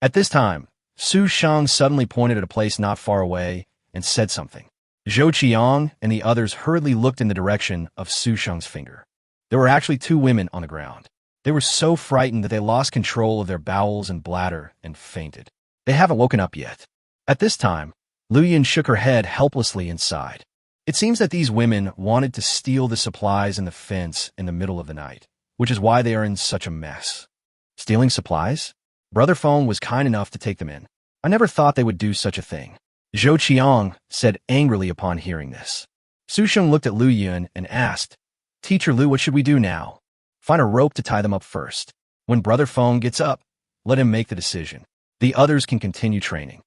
At this time, Su Shang suddenly pointed at a place not far away and said something. Zhou Qiang and the others hurriedly looked in the direction of Su Shang's finger. There were actually 2 women on the ground. They were so frightened that they lost control of their bowels and bladder and fainted. They haven't woken up yet. At this time, Lu Yun shook her head helplessly and sighed. It seems that these women wanted to steal the supplies in the fence in the middle of the night, which is why they are in such a mess. Stealing supplies? Brother Feng was kind enough to take them in. I never thought they would do such a thing. Zhou Qiang said angrily upon hearing this. Su Sheng looked at Lu Yun and asked, Teacher Lu, what should we do now? Find a rope to tie them up first. When Brother Feng gets up, let him make the decision. The others can continue training.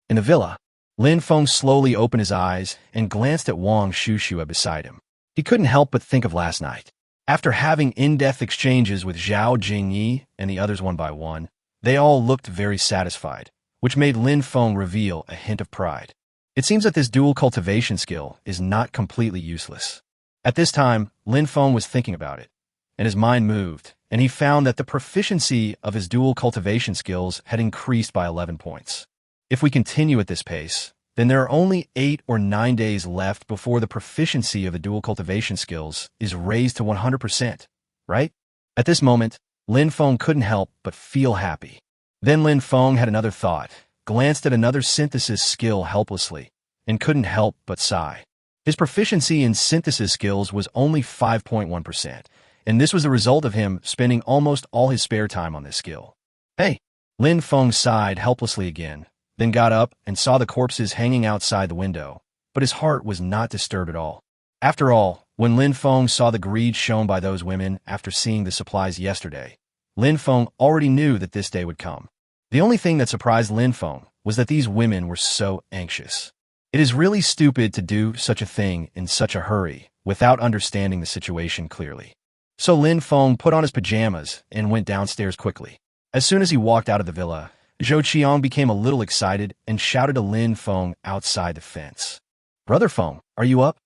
In the villa, Lin Feng slowly opened his eyes and glanced at Wang Shushua beside him. He couldn't help but think of last night. After having in-depth exchanges with Zhao Jingyi and the others one by one, they all looked very satisfied, which made Lin Feng reveal a hint of pride. It seems that this dual cultivation skill is not completely useless. At this time, Lin Feng was thinking about it, and his mind moved, and he found that the proficiency of his dual cultivation skills had increased by 11 points. If we continue at this pace, then there are only 8 or 9 days left before the proficiency of the dual cultivation skills is raised to 100%, right? At this moment, Lin Feng couldn't help but feel happy. Then Lin Feng had another thought, glanced at another synthesis skill helplessly, and couldn't help but sigh. His proficiency in synthesis skills was only 5.1%, and this was the result of him spending almost all his spare time on this skill. Hey! Lin Feng sighed helplessly again, then got up and saw the corpses hanging outside the window, but his heart was not disturbed at all. After all, when Lin Feng saw the greed shown by those women after seeing the supplies yesterday, Lin Feng already knew that this day would come. The only thing that surprised Lin Feng was that these women were so anxious. It is really stupid to do such a thing in such a hurry without understanding the situation clearly. So Lin Feng put on his pajamas and went downstairs quickly. As soon as he walked out of the villa, Zhou Qiang became a little excited and shouted to Lin Feng outside the fence. Brother Feng, are you up?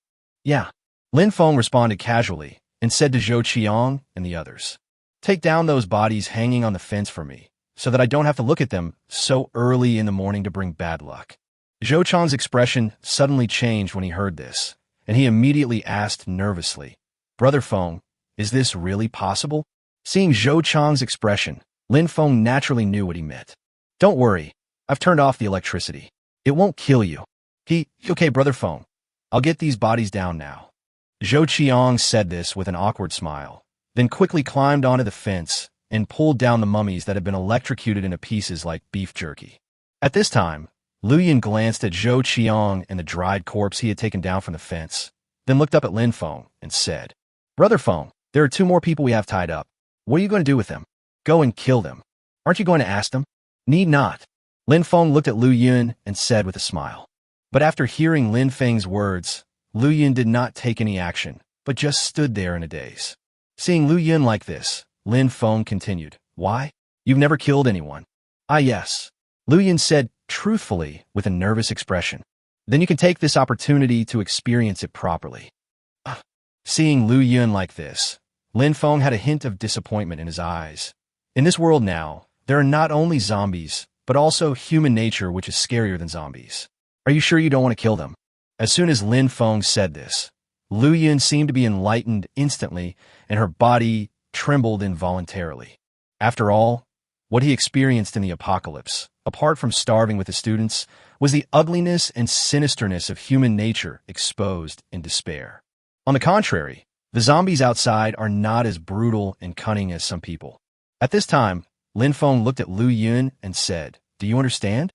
Yeah. Lin Feng responded casually and said to Zhou Qiang and the others, Take down those bodies hanging on the fence for me, so that I don't have to look at them so early in the morning to bring bad luck. Zhou Qiang's expression suddenly changed when he heard this, and he immediately asked nervously, Brother Feng, is this really possible? Seeing Zhou Qiang's expression, Lin Feng naturally knew what he meant. Don't worry, I've turned off the electricity. It won't kill you. Okay, Brother Feng, I'll get these bodies down now. Zhou Qiang said this with an awkward smile, then quickly climbed onto the fence and pulled down the mummies that had been electrocuted into pieces like beef jerky. At this time, Lu Yun glanced at Zhou Qiang and the dried corpse he had taken down from the fence, then looked up at Lin Feng and said, Brother Feng, there are 2 more people we have tied up. What are you going to do with them? Go and kill them. Aren't you going to ask them? Need not. Lin Feng looked at Lu Yun and said with a smile. But after hearing Lin Feng's words, Lu Yun did not take any action, but just stood there in a daze. Seeing Lu Yun like this, Lin Feng continued, Why? You've never killed anyone. Ah, yes. Lu Yun said truthfully with a nervous expression. Then you can take this opportunity to experience it properly. Seeing Lu Yun like this, Lin Feng had a hint of disappointment in his eyes. In this world now, there are not only zombies, but also human nature which is scarier than zombies. Are you sure you don't want to kill them? As soon as Lin Feng said this, Lu Yun seemed to be enlightened instantly, and her body trembled involuntarily. After all, what he experienced in the apocalypse, apart from starving with his students, was the ugliness and sinisterness of human nature exposed in despair. On the contrary, the zombies outside are not as brutal and cunning as some people. At this time, Lin Feng looked at Lu Yun and said, Do you understand?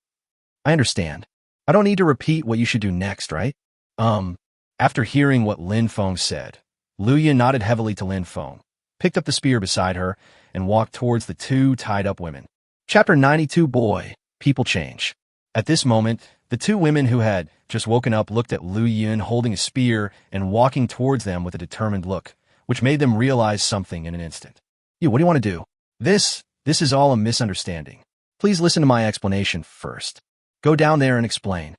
I understand. I don't need to repeat what you should do next, right? After hearing what Lin Feng said, Lu Yun nodded heavily to Lin Feng, picked up the spear beside her, and walked towards the 2 tied-up women. Chapter 92 Boy, People Change. At this moment, the 2 women who had just woken up looked at Lu Yun holding a spear and walking towards them with a determined look, which made them realize something in an instant. What do you want to do? This is all a misunderstanding. Please listen to my explanation first. Go down there and explain.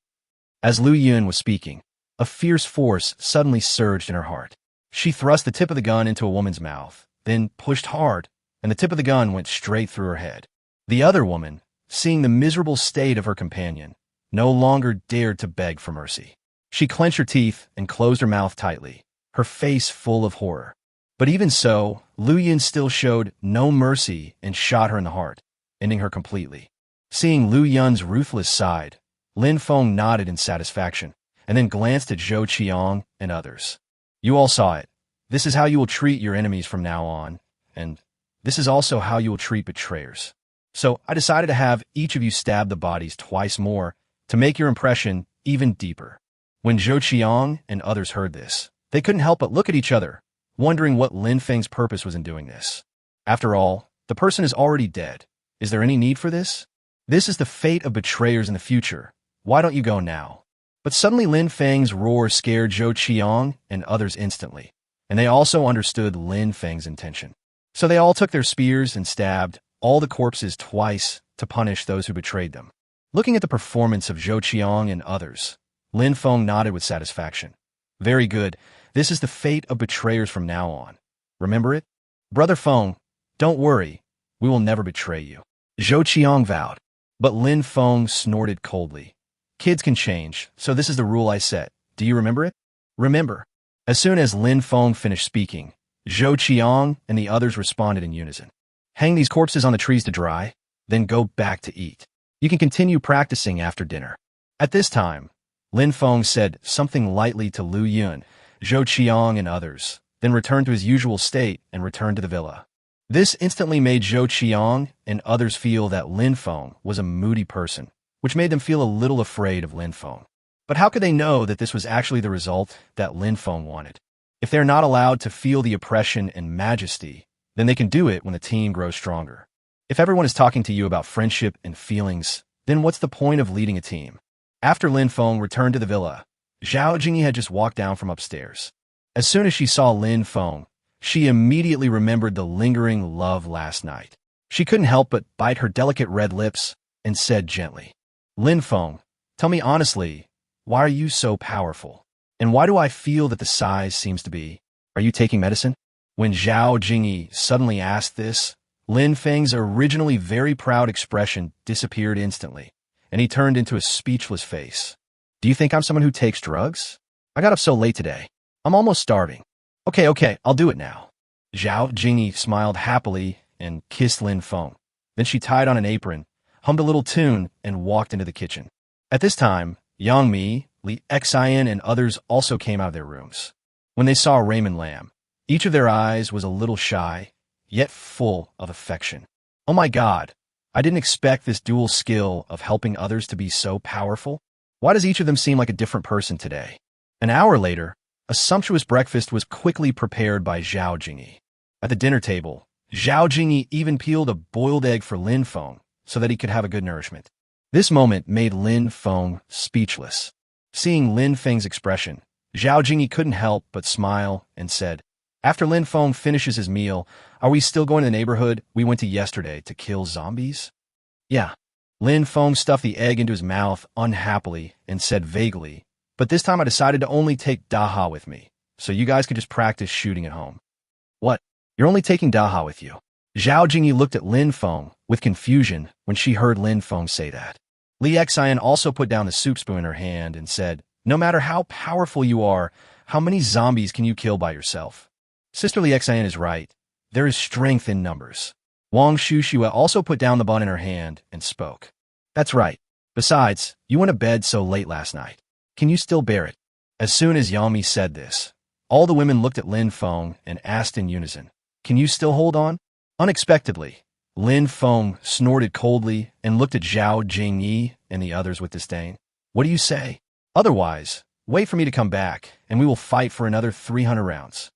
As Lu Yun was speaking, a fierce force suddenly surged in her heart. She thrust the tip of the gun into a woman's mouth, then pushed hard, and the tip of the gun went straight through her head. The other woman, seeing the miserable state of her companion, no longer dared to beg for mercy. She clenched her teeth and closed her mouth tightly, her face full of horror. But even so, Lu Yun still showed no mercy and shot her in the heart, ending her completely. Seeing Lu Yun's ruthless side, Lynfong nodded in satisfaction, and then glanced at Zhou Qiang and others. You all saw it. This is how you will treat your enemies from now on, and this is also how you will treat betrayers. So I decided to have each of you stab the bodies twice more to make your impression even deeper. When Zhou Qiang and others heard this, they couldn't help but look at each other, wondering what Lin Feng's purpose was in doing this. After all, the person is already dead. Is there any need for this? This is the fate of betrayers in the future. Why don't you go now? But suddenly Lin Feng's roar scared Zhou Qiang and others instantly, and they also understood Lin Feng's intention. So they all took their spears and stabbed all the corpses twice to punish those who betrayed them. Looking at the performance of Zhou Qiang and others, Lin Feng nodded with satisfaction. Very good. This is the fate of betrayers from now on. Remember it? Brother Feng, don't worry. We will never betray you. Zhou Qiang vowed. But Lin Feng snorted coldly. Kids can change, so this is the rule I set. Do you remember it? Remember. As soon as Lin Feng finished speaking, Zhou Qiang and the others responded in unison. Hang these corpses on the trees to dry, then go back to eat. You can continue practicing after dinner. At this time, Lin Feng said something lightly to Lu Yun, Zhou Qiang and others, then returned to his usual state and returned to the villa. This instantly made Zhou Qiang and others feel that Lin Feng was a moody person, which made them feel a little afraid of Lin Feng. But how could they know that this was actually the result that Lin Feng wanted? If they're not allowed to feel the oppression and majesty, then they can do it when the team grows stronger. If everyone is talking to you about friendship and feelings, then what's the point of leading a team? After Lin Feng returned to the villa, Zhao Jingyi had just walked down from upstairs. As soon as she saw Lin Feng, she immediately remembered the lingering love last night. She couldn't help but bite her delicate red lips and said gently, Lin Feng, tell me honestly, why are you so powerful? And why do I feel that the size seems to be? Are you taking medicine? When Zhao Jingyi suddenly asked this, Lin Feng's originally very proud expression disappeared instantly, and he turned into a speechless face. Do you think I'm someone who takes drugs? I got up so late today. I'm almost starving. Okay, I'll do it now. Zhao Jingyi smiled happily and kissed Lin Feng. Then she tied on an apron, hummed a little tune, and walked into the kitchen. At this time, Yang Mi, Li Xian, and others also came out of their rooms. When they saw Raymond Lam, each of their eyes was a little shy, yet full of affection. Oh my God, I didn't expect this dual skill of helping others to be so powerful. Why does each of them seem like a different person today? An hour later, a sumptuous breakfast was quickly prepared by Zhao Jingyi. At the dinner table, Zhao Jingyi even peeled a boiled egg for Lin Feng so that he could have a good nourishment. This moment made Lin Feng speechless. Seeing Lin Feng's expression, Zhao Jingyi couldn't help but smile and said, After Lin Feng finishes his meal, are we still going to the neighborhood we went to yesterday to kill zombies? Yeah. Lin Feng stuffed the egg into his mouth unhappily and said vaguely, but this time I decided to only take Daha with me, so you guys could just practice shooting at home. What? You're only taking Daha with you? Zhao Jingyi looked at Lin Feng with confusion when she heard Lin Feng say that. Li Xian also put down the soup spoon in her hand and said, No matter how powerful you are, how many zombies can you kill by yourself? Sister Li Xian is right. There is strength in numbers. Wang Shushua also put down the bun in her hand and spoke. That's right. Besides, you went to bed so late last night. Can you still bear it? As soon as Yami said this, all the women looked at Lin Feng and asked in unison, Can you still hold on? Unexpectedly, Lin Feng snorted coldly and looked at Zhao Jingyi and the others with disdain. What do you say? Otherwise, wait for me to come back, and we will fight for another 300 rounds.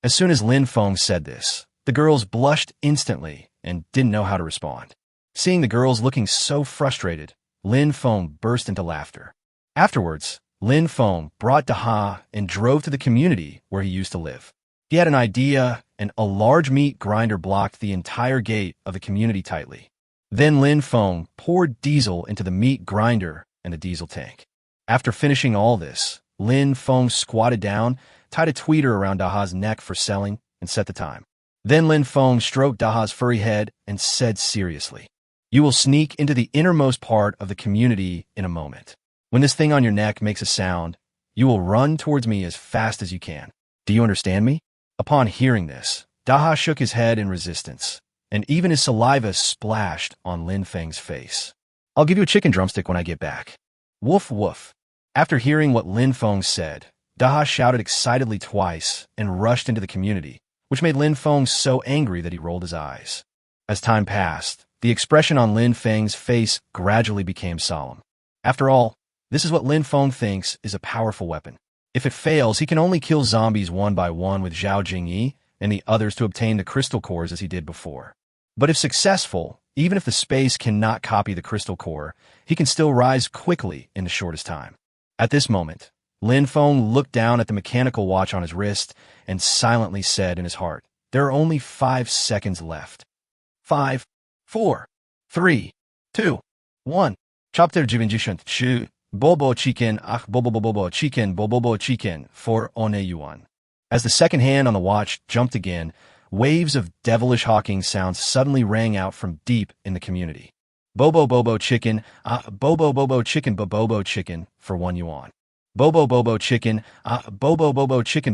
As soon as Lin Feng said this, the girls blushed instantly and didn't know how to respond. Seeing the girls looking so frustrated, Lin Feng burst into laughter. Afterwards, Lin Feng brought Daha and drove to the community where he used to live. He had an idea, and a large meat grinder blocked the entire gate of the community tightly. Then Lin Feng poured diesel into the meat grinder and the diesel tank. After finishing all this, Lin Feng squatted down, tied a tweeter around Daha's neck for selling, and set the time. Then Lin Feng stroked Daha's furry head and said seriously, "You will sneak into the innermost part of the community in a moment. When this thing on your neck makes a sound, you will run towards me as fast as you can. Do you understand me?" Upon hearing this, Daha shook his head in resistance, and even his saliva splashed on Lin Feng's face. "I'll give you a chicken drumstick when I get back." Woof woof. After hearing what Lin Feng said, Daha shouted excitedly twice and rushed into the community, which made Lin Feng so angry that he rolled his eyes. As time passed, the expression on Lin Feng's face gradually became solemn. After all, this is what Lin Feng thinks is a powerful weapon. If it fails, he can only kill zombies one by one with Zhao Jingyi and the others to obtain the crystal cores as he did before. But if successful, even if the space cannot copy the crystal core, he can still rise quickly in the shortest time. At this moment, Lin Feng looked down at the mechanical watch on his wrist and silently said in his heart, "There are only 5 seconds left. 5, 4, 3, 2, 1. Chapter 92. Bobo chicken, bobo chicken, for one yuan." As the second hand on the watch jumped again, waves of devilish hawking sounds suddenly rang out from deep in the community. Bobo chicken, bobo chicken, for 1 yuan. Bobo chicken,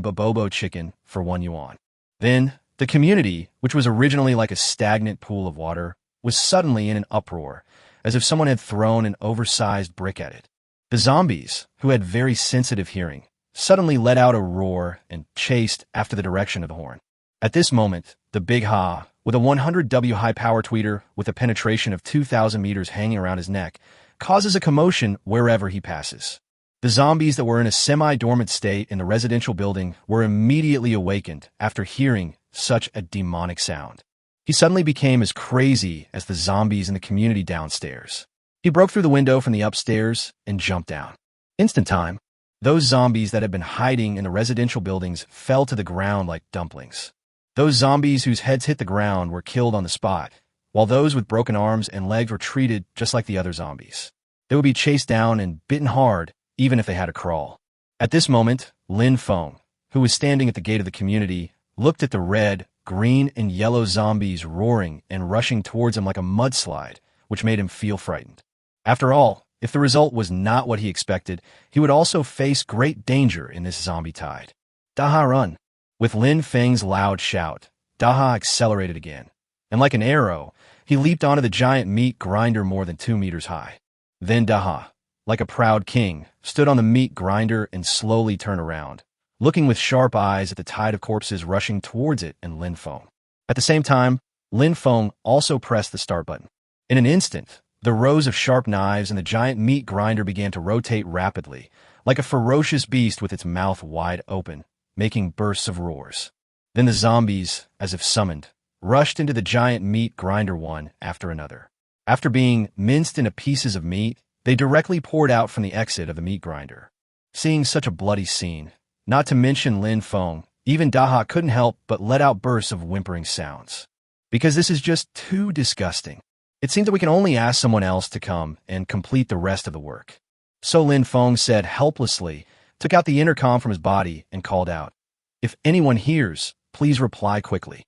bobo chicken, for 1 yuan. Then, the community, which was originally like a stagnant pool of water, was suddenly in an uproar, as if someone had thrown an oversized brick at it. The zombies, who had very sensitive hearing, suddenly let out a roar and chased after the direction of the horn. At this moment, the Big Ha, with a 100W high-power tweeter with a penetration of 2,000 meters hanging around his neck, causes a commotion wherever he passes. The zombies that were in a semi-dormant state in the residential building were immediately awakened after hearing such a demonic sound. He suddenly became as crazy as the zombies in the community downstairs. He broke through the window from the upstairs and jumped down. Instant time, those zombies that had been hiding in the residential buildings fell to the ground like dumplings. Those zombies whose heads hit the ground were killed on the spot, while those with broken arms and legs were treated just like the other zombies. They would be chased down and bitten hard, even if they had to crawl. At this moment, Lin Feng, who was standing at the gate of the community, looked at the red, green, and yellow zombies roaring and rushing towards him like a mudslide, which made him feel frightened. After all, if the result was not what he expected, he would also face great danger in this zombie tide. Daha run! With Lin Feng's loud shout, Daha accelerated again, and like an arrow, he leaped onto the giant meat grinder more than 2 meters high. Then Daha, like a proud king, stood on the meat grinder and slowly turned around, looking with sharp eyes at the tide of corpses rushing towards it and Lin Feng. At the same time, Lin Feng also pressed the start button. In an instant, the rows of sharp knives and the giant meat grinder began to rotate rapidly, like a ferocious beast with its mouth wide open, making bursts of roars. Then the zombies, as if summoned, rushed into the giant meat grinder one after another. After being minced into pieces of meat, they directly poured out from the exit of the meat grinder. Seeing such a bloody scene, not to mention Lin Feng, even Daha couldn't help but let out bursts of whimpering sounds. Because this is just too disgusting. It seemed that we can only ask someone else to come and complete the rest of the work. So Lin Feng said helplessly, took out the intercom from his body, and called out, "If anyone hears, please reply quickly."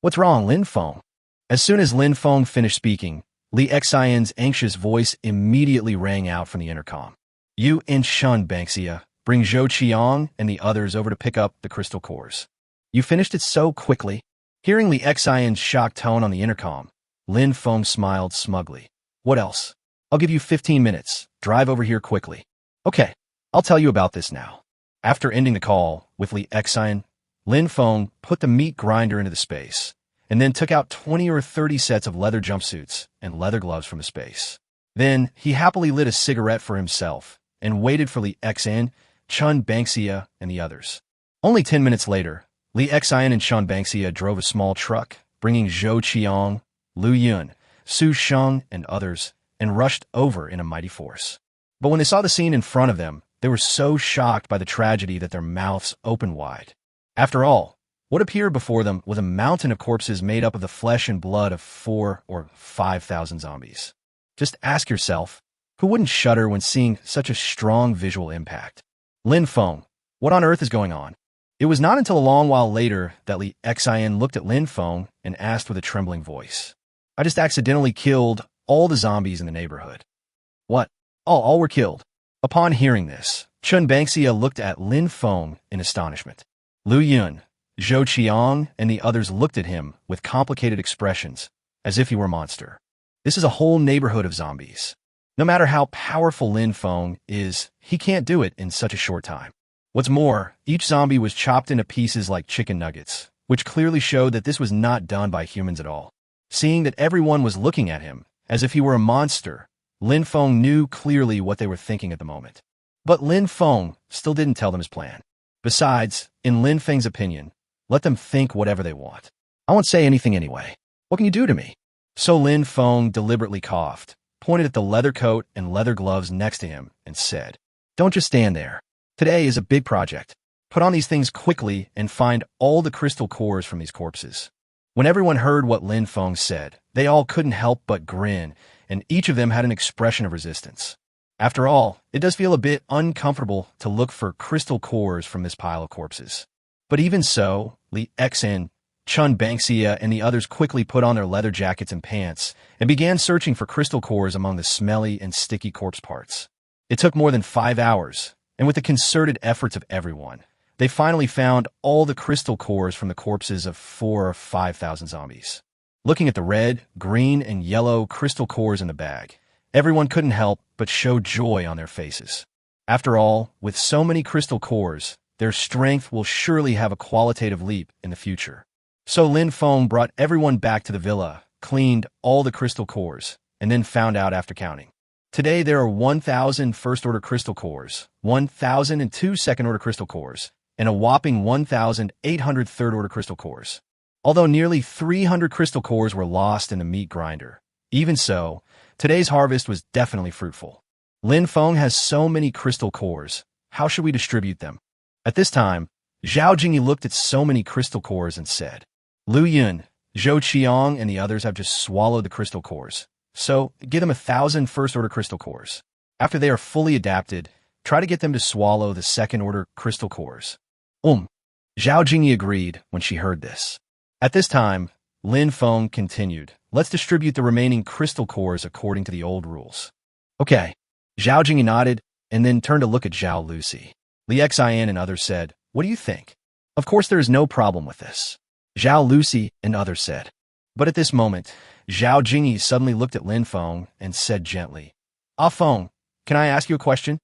"What's wrong, Lin Feng?" As soon as Lin Feng finished speaking, Li Xian's anxious voice immediately rang out from the intercom. "You and Shun Banksia, bring Zhou Qiang and the others over to pick up the crystal cores." "You finished it so quickly?" Hearing Li Xian's shocked tone on the intercom, Lin Feng smiled smugly. "What else? I'll give you 15 minutes. Drive over here quickly." "Okay, I'll tell you about this now." After ending the call with Li Xian, Lin Feng put the meat grinder into the space, and then took out 20 or 30 sets of leather jumpsuits and leather gloves from the space. Then he happily lit a cigarette for himself and waited for Li Xian, Chun Banksia, and the others. Only 10 minutes later, Li Xian and Chun Banksia drove a small truck, bringing Zhou Qiang, Lu Yun, Su Sheng, and others, and rushed over in a mighty force. But when they saw the scene in front of them, they were so shocked by the tragedy that their mouths opened wide. After all, what appeared before them was a mountain of corpses made up of the flesh and blood of 4,000 or 5,000 zombies. Just ask yourself, Who wouldn't shudder when seeing such a strong visual impact? Lin Feng, what on earth is going on? It was not until a long while later that Li Xian looked at Lin Feng and asked with a trembling voice. I just accidentally killed all the zombies in the neighborhood. What? All were killed. Upon hearing this, Chun Bangxia looked at Lin Feng in astonishment. Lu Yun, Zhou Qiang, and the others looked at him with complicated expressions, as if he were a monster. This is a whole neighborhood of zombies. No matter how powerful Lin Feng is, he can't do it in such a short time. What's more, each zombie was chopped into pieces like chicken nuggets, which clearly showed that this was not done by humans at all. Seeing that everyone was looking at him, as if he were a monster, Lin Feng knew clearly what they were thinking at the moment. But Lin Feng still didn't tell them his plan. Besides, in Lin Feng's opinion, let them think whatever they want. I won't say anything anyway. What can you do to me? So Lin Feng deliberately coughed, pointed at the leather coat and leather gloves next to him, and said, Don't just stand there. Today is a big project. Put on these things quickly and find all the crystal cores from these corpses. When everyone heard what Lin Feng said, they all couldn't help but grin, and each of them had an expression of resistance. After all, it does feel a bit uncomfortable to look for crystal cores from this pile of corpses. But even so, Li Xian, Chun Bangxia, and the others quickly put on their leather jackets and pants and began searching for crystal cores among the smelly and sticky corpse parts. It took more than 5 hours, and with the concerted efforts of everyone, they finally found all the crystal cores from the corpses of 4,000 or 5,000 zombies. Looking at the red, green, and yellow crystal cores in the bag, everyone couldn't help but show joy on their faces. After all, with so many crystal cores, their strength will surely have a qualitative leap in the future. So Lin Feng brought everyone back to the villa, cleaned all the crystal cores, and then found out after counting. Today there are 1,000 first-order crystal cores, 1,002 second-order crystal cores, and a whopping 1,800 third-order crystal cores. Although nearly 300 crystal cores were lost in the meat grinder, even so, today's harvest was definitely fruitful. Lin Feng has so many crystal cores. How should we distribute them? At this time, Zhao Jingyi looked at so many crystal cores and said, Lu Yun, Zhou Qiang, and the others have just swallowed the crystal cores. So, give them 1,000 first-order crystal cores. After they are fully adapted, try to get them to swallow the second-order crystal cores. Zhao Jingyi agreed when she heard this. At this time, Lin Feng continued, Let's distribute the remaining crystal cores according to the old rules. Okay. Zhao Jingyi nodded, and then turned to look at Zhao Lucy. Li Xian and others said, What do you think? Of course there is no problem with this. Zhao Lucy and others said. But at this moment, Zhao Jingyi suddenly looked at Lin Feng and said gently, Feng, can I ask you a question?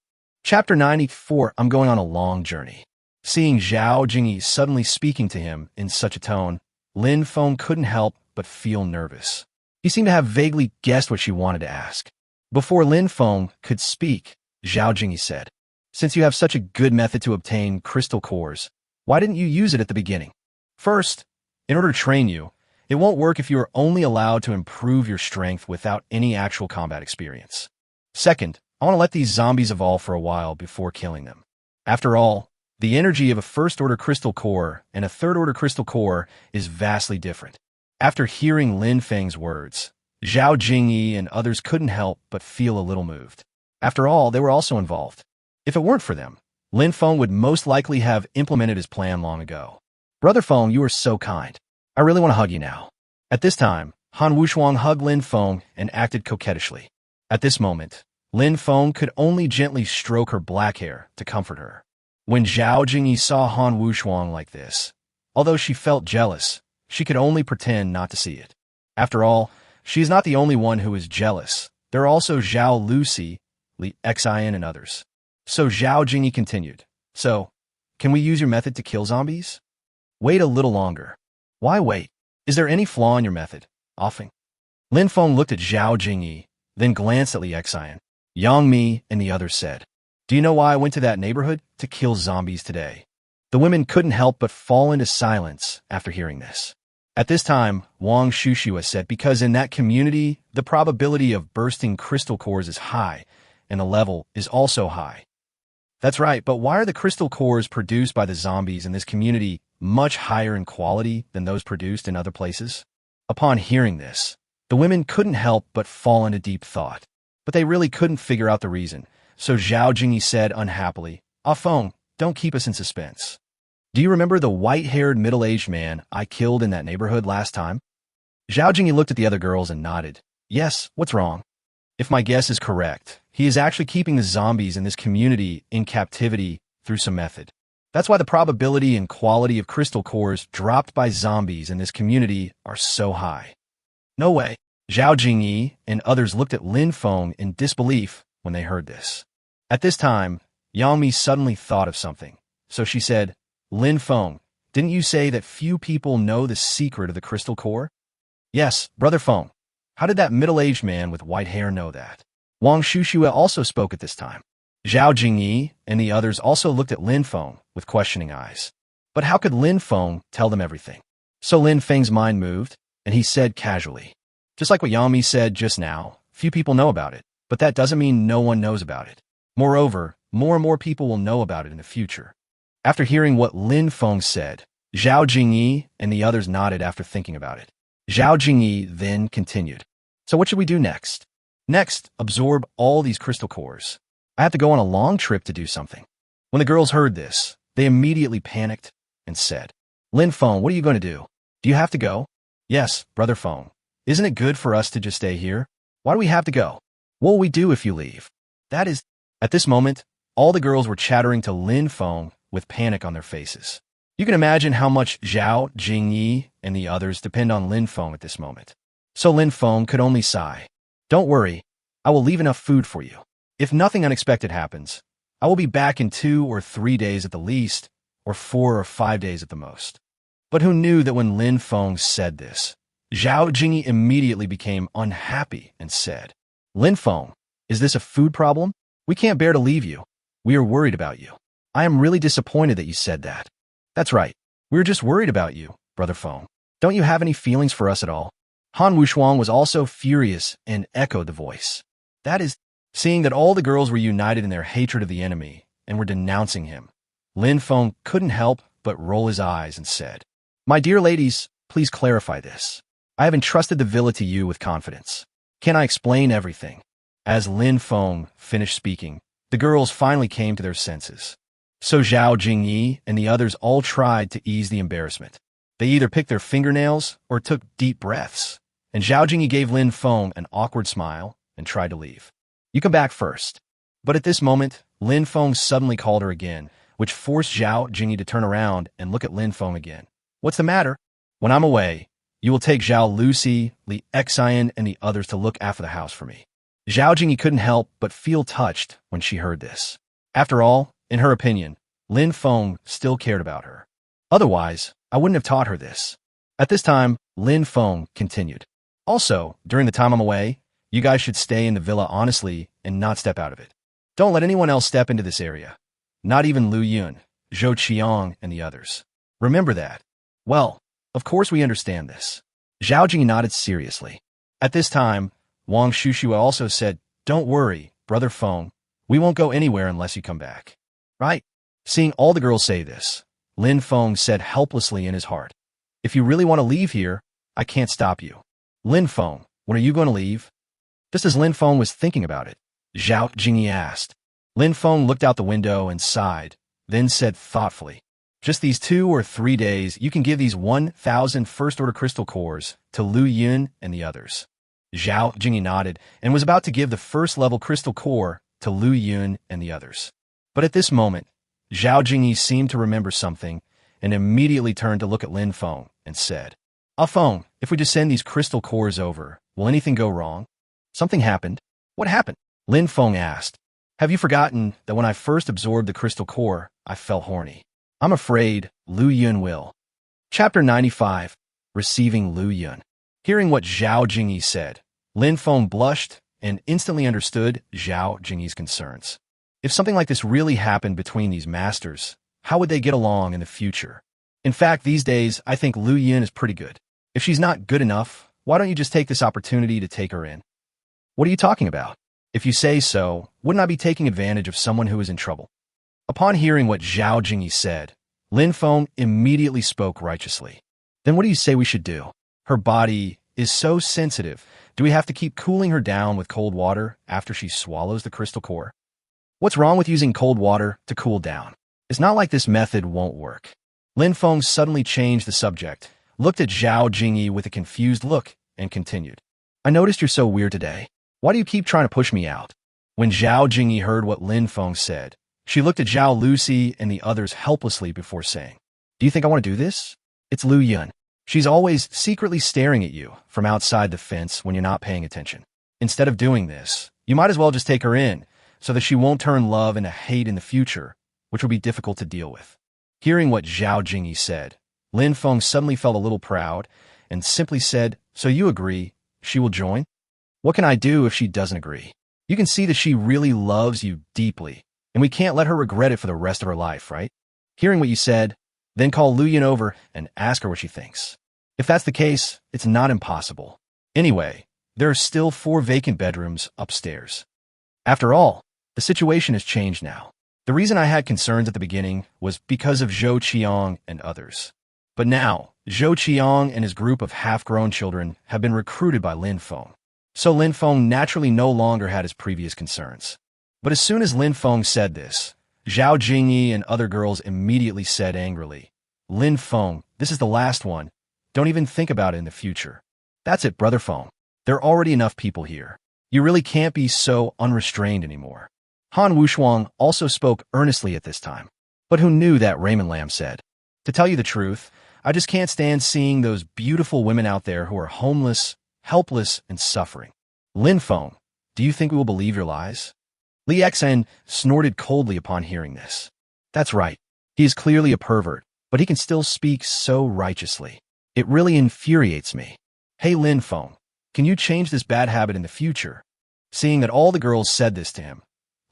Chapter 94, I'm going on a long journey. Seeing Zhao Jingyi suddenly speaking to him in such a tone, Lin Feng couldn't help but feel nervous. He seemed to have vaguely guessed what she wanted to ask. Before Lin Feng could speak, Zhao Jingyi said, Since you have such a good method to obtain crystal cores, why didn't you use it at the beginning? First, in order to train you, it won't work if you are only allowed to improve your strength without any actual combat experience. Second, I want to let these zombies evolve for a while before killing them. After all, the energy of a first-order crystal core and a third-order crystal core is vastly different. After hearing Lin Feng's words, Zhao Jingyi and others couldn't help but feel a little moved. After all, they were also involved. If it weren't for them, Lin Feng would most likely have implemented his plan long ago. Brother Feng, you are so kind. I really want to hug you now. At this time, Han Wushuang hugged Lin Feng and acted coquettishly. At this moment, Lin Feng could only gently stroke her black hair to comfort her. When Zhao Jingyi saw Han Wushuang like this, although she felt jealous, she could only pretend not to see it. After all, she is not the only one who is jealous. There are also Zhao Lucy, Li Xian, and others. So Zhao Jingyi continued. So, can we use your method to kill zombies? Wait a little longer. Why wait? Is there any flaw in your method? Offing. Lin Feng looked at Zhao Jingyi, then glanced at Li Xian. Yang Mi and the others said, Do you know why I went to that neighborhood? To kill zombies today. The women couldn't help but fall into silence after hearing this. At this time, Wang Shushua said, Because in that community, the probability of bursting crystal cores is high, and the level is also high. That's right, but why are the crystal cores produced by the zombies in this community much higher in quality than those produced in other places? Upon hearing this, the women couldn't help but fall into deep thought. but they really couldn't figure out the reason. So Zhao Jingyi said unhappily, "Ah Feng, don't keep us in suspense. Do you remember the white-haired middle-aged man I killed in that neighborhood last time?" Zhao Jingyi looked at the other girls and nodded. "Yes, what's wrong?" "If my guess is correct, he is actually keeping the zombies in this community in captivity through some method. That's why the probability and quality of crystal cores dropped by zombies in this community are so high." "No way." Zhao Jingyi and others looked at Lin Feng in disbelief when they heard this. At this time, Yang Mi suddenly thought of something, so she said, "Lin Feng, didn't you say that few people know the secret of the crystal core?" "Yes, Brother Feng. How did that middle-aged man with white hair know that?" Wang Shushua also spoke at this time. Zhao Jingyi and the others also looked at Lin Feng with questioning eyes. But how could Lin Feng tell them everything? So Lin Feng's mind moved, and he said casually, "Just like what Yang Mi said just now, few people know about it, but that doesn't mean no one knows about it. Moreover, more and more people will know about it in the future." After hearing what Lin Feng said, Zhao Jingyi and the others nodded after thinking about it. Zhao Jingyi then continued, "So what should we do next?" "Next, absorb all these crystal cores. I have to go on a long trip to do something." When the girls heard this, they immediately panicked and said, "Lin Feng, what are you going to do? Do you have to go?" "Yes, Brother Feng. Isn't it good for us to just stay here? Why do we have to go? What will we do if you leave?" That is... At this moment, all the girls were chattering to Lin Feng with panic on their faces. You can imagine how much Zhao Jingyi and the others depend on Lin Feng at this moment. So Lin Feng could only sigh. "Don't worry, I will leave enough food for you. If nothing unexpected happens, I will be back in 2 or 3 days at the least, or 4 or 5 days at the most." But who knew that when Lin Feng said this, Zhao Jingyi immediately became unhappy and said, "Lin Feng, is this a food problem? We can't bear to leave you. We are worried about you. I am really disappointed that you said that." "That's right. We're just worried about you, Brother Feng. Don't you have any feelings for us at all?" Han Wushuang was also furious and echoed the voice. That is... Seeing that all the girls were united in their hatred of the enemy and were denouncing him, Lin Feng couldn't help but roll his eyes and said, "My dear ladies, please clarify this. I have entrusted the villa to you with confidence. Can I explain everything?" As Lin Feng finished speaking, the girls finally came to their senses. So Zhao Jingyi and the others all tried to ease the embarrassment. They either picked their fingernails or took deep breaths, and Zhao Jingyi gave Lin Feng an awkward smile and tried to leave. "You come back first." But at this moment, Lin Feng suddenly called her again, which forced Zhao Jingyi to turn around and look at Lin Feng again. "What's the matter?" "When I'm away, you will take Zhao Lucy, Li Xian, and the others to look after the house for me." Zhao Jingyi couldn't help but feel touched when she heard this. After all, in her opinion, Lin Feng still cared about her. Otherwise, I wouldn't have taught her this. At this time, Lin Feng continued, "Also, during the time I'm away, you guys should stay in the villa honestly and not step out of it. Don't let anyone else step into this area. Not even Lu Yun, Zhou Qiang, and the others. Remember that." "Well, of course we understand this." Zhao Jingyi nodded seriously. At this time, Wang Shushua also said, "Don't worry, Brother Feng. We won't go anywhere unless you come back." "Right?" Seeing all the girls say this, Lin Feng said helplessly in his heart, "If you really want to leave here, I can't stop you." "Lin Feng, when are you going to leave?" Just as Lin Feng was thinking about it, Zhao Jingyi asked. Lin Feng looked out the window and sighed, then said thoughtfully, "Just these 2 or 3 days, you can give these 1,000 first-order crystal cores to Lu Yun and the others." Zhao Jingyi nodded and was about to give the first-level crystal core to Lu Yun and the others. But at this moment, Zhao Jingyi seemed to remember something and immediately turned to look at Lin Feng and said, "Ah Feng, if we just send these crystal cores over, will anything go wrong?" "Something happened." "What happened?" Lin Feng asked. "Have you forgotten that when I first absorbed the crystal core, I felt horny? I'm afraid Lu Yun will." Chapter 95, Receiving Lu Yun. Hearing what Zhao Jingyi said, Lin Feng blushed and instantly understood Zhao Jingyi's concerns. If something like this really happened between these masters, how would they get along in the future? In fact, these days, I think Lu Yun is pretty good. If she's not good enough, why don't you just take this opportunity to take her in? "What are you talking about? If you say so, wouldn't I be taking advantage of someone who is in trouble?" Upon hearing what Zhao Jingyi said, Lin Feng immediately spoke righteously. "Then what do you say we should do?" Her body is so sensitive. Do we have to keep cooling her down with cold water after she swallows the crystal core? What's wrong with using cold water to cool down? It's not like this method won't work. Lynfong suddenly changed the subject, looked at Zhao Jingyi with a confused look, and continued. I noticed you're so weird today. Why do you keep trying to push me out? When Zhao Jingyi heard what Lynfong said, she looked at Zhao Lucy and the others helplessly before saying, Do you think I want to do this? It's Lu Yun. She's always secretly staring at you from outside the fence when you're not paying attention. Instead of doing this, you might as well just take her in so that she won't turn love into hate in the future, which will be difficult to deal with. Hearing what Zhao Jingyi said, Lynfong suddenly felt a little proud and simply said, So you agree she will join? What can I do if she doesn't agree? You can see that she really loves you deeply, and we can't let her regret it for the rest of her life, right? Hearing what you said, then call Lu Yun over and ask her what she thinks. If that's the case, it's not impossible. Anyway, there are still 4 vacant bedrooms upstairs. After all, the situation has changed now. The reason I had concerns at the beginning was because of Zhou Qiang and others. But now, Zhou Qiang and his group of half-grown children have been recruited by Lynfong. So Lynfong naturally no longer had his previous concerns. But as soon as Lynfong said this, Zhao Jingyi and other girls immediately said angrily, Lynfong, this is the last one. Don't even think about it in the future. That's it, Brother Feng. There are already enough people here. You really can't be so unrestrained anymore. Han Wushuang also spoke earnestly at this time. But who knew that Raymond Lam said? To tell you the truth, I just can't stand seeing those beautiful women out there who are homeless, helpless, and suffering. Lynfong, do you think we will believe your lies? Li Xen snorted coldly upon hearing this. That's right. He is clearly a pervert, but he can still speak so righteously. It really infuriates me. Hey Lynfong, can you change this bad habit in the future? Seeing that all the girls said this to him,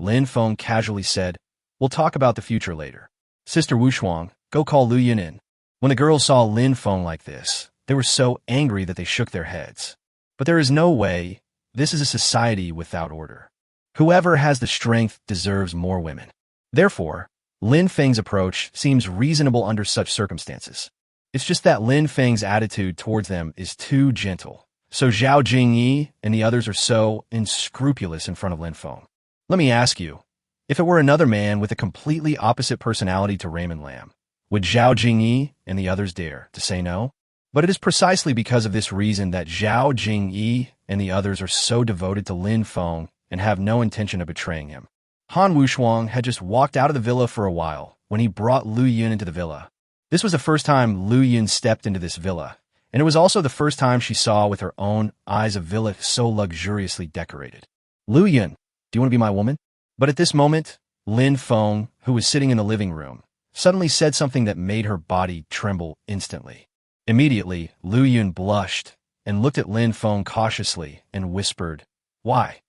Lynfong casually said, We'll talk about the future later. Sister Wushuang, go call Lu Yun in. When the girls saw Lynfong like this, they were so angry that they shook their heads. But there is no way. This is a society without order. Whoever has the strength deserves more women. Therefore, Lin Feng's approach seems reasonable under such circumstances. It's just that Lin Feng's attitude towards them is too gentle. So Zhao Jingyi and the others are so unscrupulous in front of Lynfong. Let me ask you, if it were another man with a completely opposite personality to Raymond Lam, would Zhao Jingyi and the others dare to say no? But it is precisely because of this reason that Zhao Jingyi and the others are so devoted to Lynfong and have no intention of betraying him. Han Wushuang had just walked out of the villa for a while when he brought Lu Yun into the villa. This was the first time Lu Yun stepped into this villa, and it was also the first time she saw with her own eyes a villa so luxuriously decorated. Lu Yun, do you want to be my woman? But at this moment, Lynfong, who was sitting in the living room, suddenly said something that made her body tremble instantly. Immediately, Lu Yun blushed and looked at Lynfong cautiously and whispered, Why?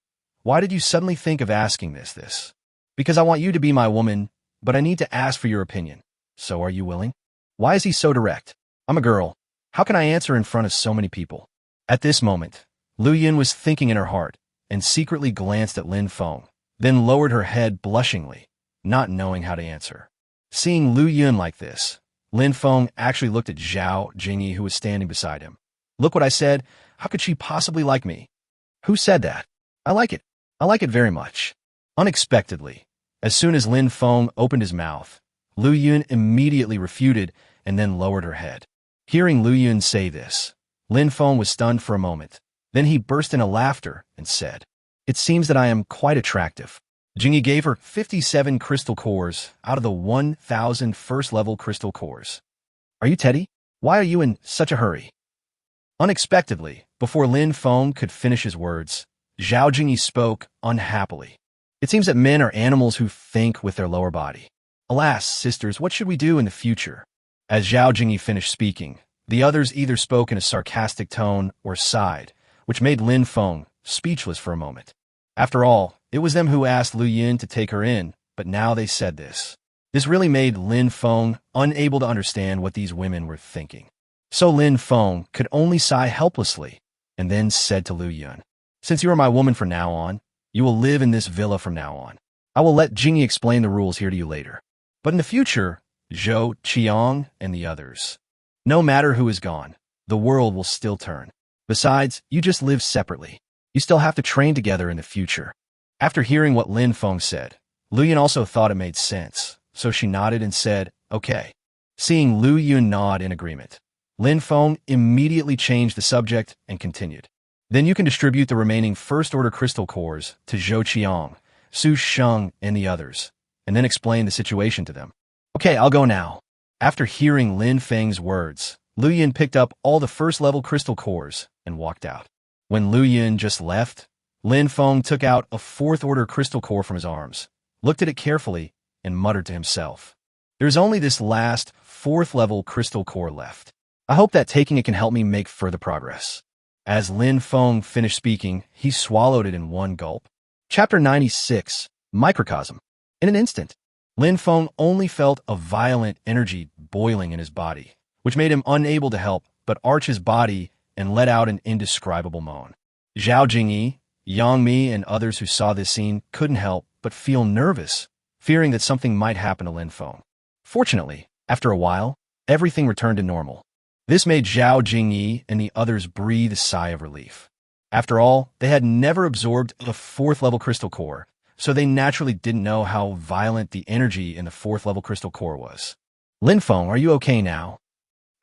Why did you suddenly think of asking this? Because I want you to be my woman, but I need to ask for your opinion. So are you willing? Why is he so direct? I'm a girl. How can I answer in front of so many people? At this moment, Lu Yun was thinking in her heart and secretly glanced at Lynfong, then lowered her head blushingly, not knowing how to answer. Seeing Lu Yun like this, Lynfong actually looked at Zhao Jingyi, who was standing beside him. Look what I said. How could she possibly like me? Who said that? I like it. I like it very much. Unexpectedly, as soon as Lynfong opened his mouth, Lu Yun immediately refuted and then lowered her head. Hearing Lu Yun say this, Lynfong was stunned for a moment. Then he burst into laughter and said, It seems that I am quite attractive. Jingyi gave her 57 crystal cores out of the 1,000 first-level crystal cores. Are you Teddy? Why are you in such a hurry? Unexpectedly, before Lynfong could finish his words, Zhao Jingyi spoke unhappily. It seems that men are animals who think with their lower body. Alas, sisters, what should we do in the future? As Zhao Jingyi finished speaking, the others either spoke in a sarcastic tone or sighed, which made Lynfong speechless for a moment. After all, it was them who asked Lu Yun to take her in, but now they said this. This really made Lynfong unable to understand what these women were thinking. So Lynfong could only sigh helplessly, and then said to Lu Yun, Since you are my woman from now on, you will live in this villa from now on. I will let Jingyi explain the rules here to you later. But in the future, Zhou Qiang and the others. No matter who is gone, the world will still turn. Besides, you just live separately. You still have to train together in the future. After hearing what Lin Feng said, Lu Yun also thought it made sense, so she nodded and said, okay. Seeing Lu Yun nod in agreement, Lin Feng immediately changed the subject and continued. Then you can distribute the remaining first-order crystal cores to Zhou Qiang, Su Sheng, and the others, and then explain the situation to them. Okay, I'll go now. After hearing Lin Feng's words, Lu Yun picked up all the first-level crystal cores and walked out. When Lu Yun just left, Lin Feng took out a fourth-order crystal core from his arms, looked at it carefully, and muttered to himself. There's only this last, fourth-level crystal core left. I hope that taking it can help me make further progress. As Lin Feng finished speaking, he swallowed it in one gulp. Chapter 96, Microcosm. In an instant, Lin Feng only felt a violent energy boiling in his body, which made him unable to help but arch his body and let out an indescribable moan. Zhao Jingyi, Yang Mi, and others who saw this scene couldn't help but feel nervous, fearing that something might happen to Lin Feng. Fortunately, after a while, everything returned to normal. This made Zhao Jingyi and the others breathe a sigh of relief. After all, they had never absorbed a fourth-level crystal core, so they naturally didn't know how violent the energy in the fourth-level crystal core was. Lynfong, are you okay now?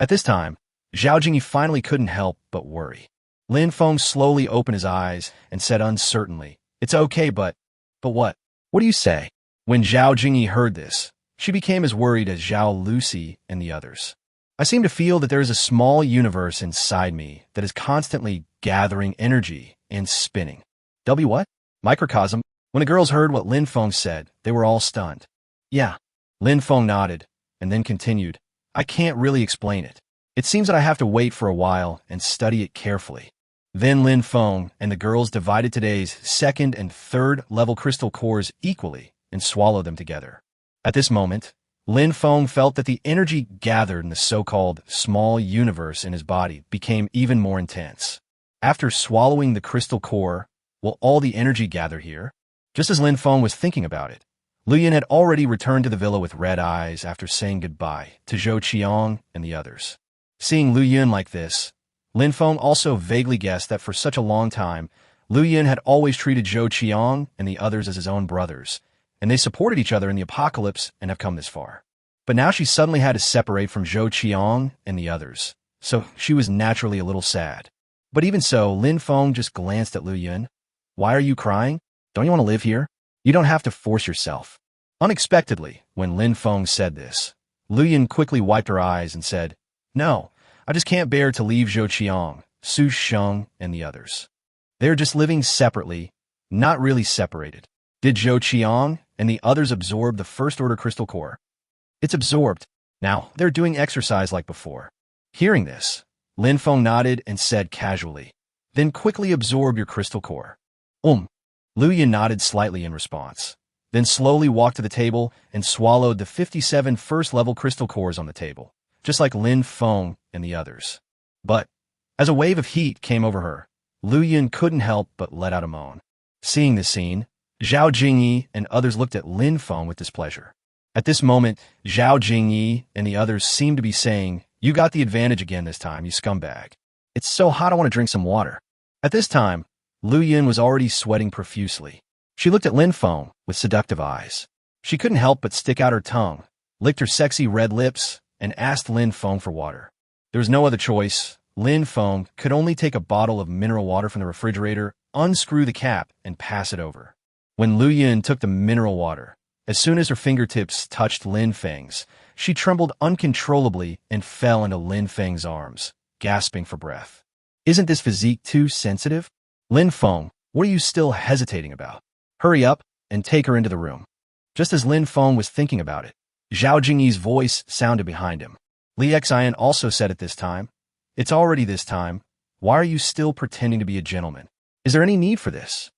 At this time, Zhao Jingyi finally couldn't help but worry. Lynfong slowly opened his eyes and said uncertainly, "It's okay, but what? What do you say?" When Zhao Jingyi heard this, she became as worried as Zhao Lucy and the others. "I seem to feel that there is a small universe inside me that is constantly gathering energy and spinning." What? Microcosm? When the girls heard what Lin Feng said, they were all stunned. "Yeah." Lin Feng nodded, and then continued, "I can't really explain it. It seems that I have to wait for a while and study it carefully." Then Lin Feng and the girls divided today's second and third level crystal cores equally and swallowed them together. At this moment, Lin Feng felt that the energy gathered in the so-called small universe in his body became even more intense. After swallowing the crystal core, will all the energy gather here? Just as Lin Feng was thinking about it, Lu Yin had already returned to the villa with red eyes after saying goodbye to Zhou Qiang and the others. Seeing Lu Yin like this, Lin Feng also vaguely guessed that for such a long time, Lu Yin had always treated Zhou Qiang and the others as his own brothers, and they supported each other in the apocalypse and have come this far. But now she suddenly had to separate from Zhou Qiang and the others, so she was naturally a little sad. But even so, Lin Feng just glanced at Lu Yin. "Why are you crying? Don't you want to live here? You don't have to force yourself." Unexpectedly, when Lin Feng said this, Lu Yin quickly wiped her eyes and said, "No, I just can't bear to leave Zhou Qiang, Su Sheng, and the others. They're just living separately, not really separated." Did Zhou Qiang and the others absorb the first-order crystal core? It's absorbed. Now, they're doing exercise like before. Hearing this, Lin Feng nodded and said casually, "Then quickly absorb your crystal core." Lu Yin nodded slightly in response, then slowly walked to the table and swallowed the 57 first-level crystal cores on the table, just like Lin Feng and the others. But, as a wave of heat came over her, Lu Yin couldn't help but let out a moan. Seeing this scene, Zhao Jingyi and others looked at Lin Feng with displeasure. At this moment, Zhao Jingyi and the others seemed to be saying, "You got the advantage again this time, you scumbag. It's so hot I want to drink some water." At this time, Lu Yin was already sweating profusely. She looked at Lin Feng with seductive eyes. She couldn't help but stick out her tongue, licked her sexy red lips, and asked Lin Feng for water. There was no other choice. Lin Feng could only take a bottle of mineral water from the refrigerator, unscrew the cap, and pass it over. When Lu Yin took the mineral water, as soon as her fingertips touched Lin Feng's, she trembled uncontrollably and fell into Lin Feng's arms, gasping for breath. "Isn't this physique too sensitive? Lin Feng, what are you still hesitating about? Hurry up and take her into the room." Just as Lin Feng was thinking about it, Zhao Jingyi's voice sounded behind him. Li Xian also said at this time, "It's already this time. Why are you still pretending to be a gentleman? Is there any need for this?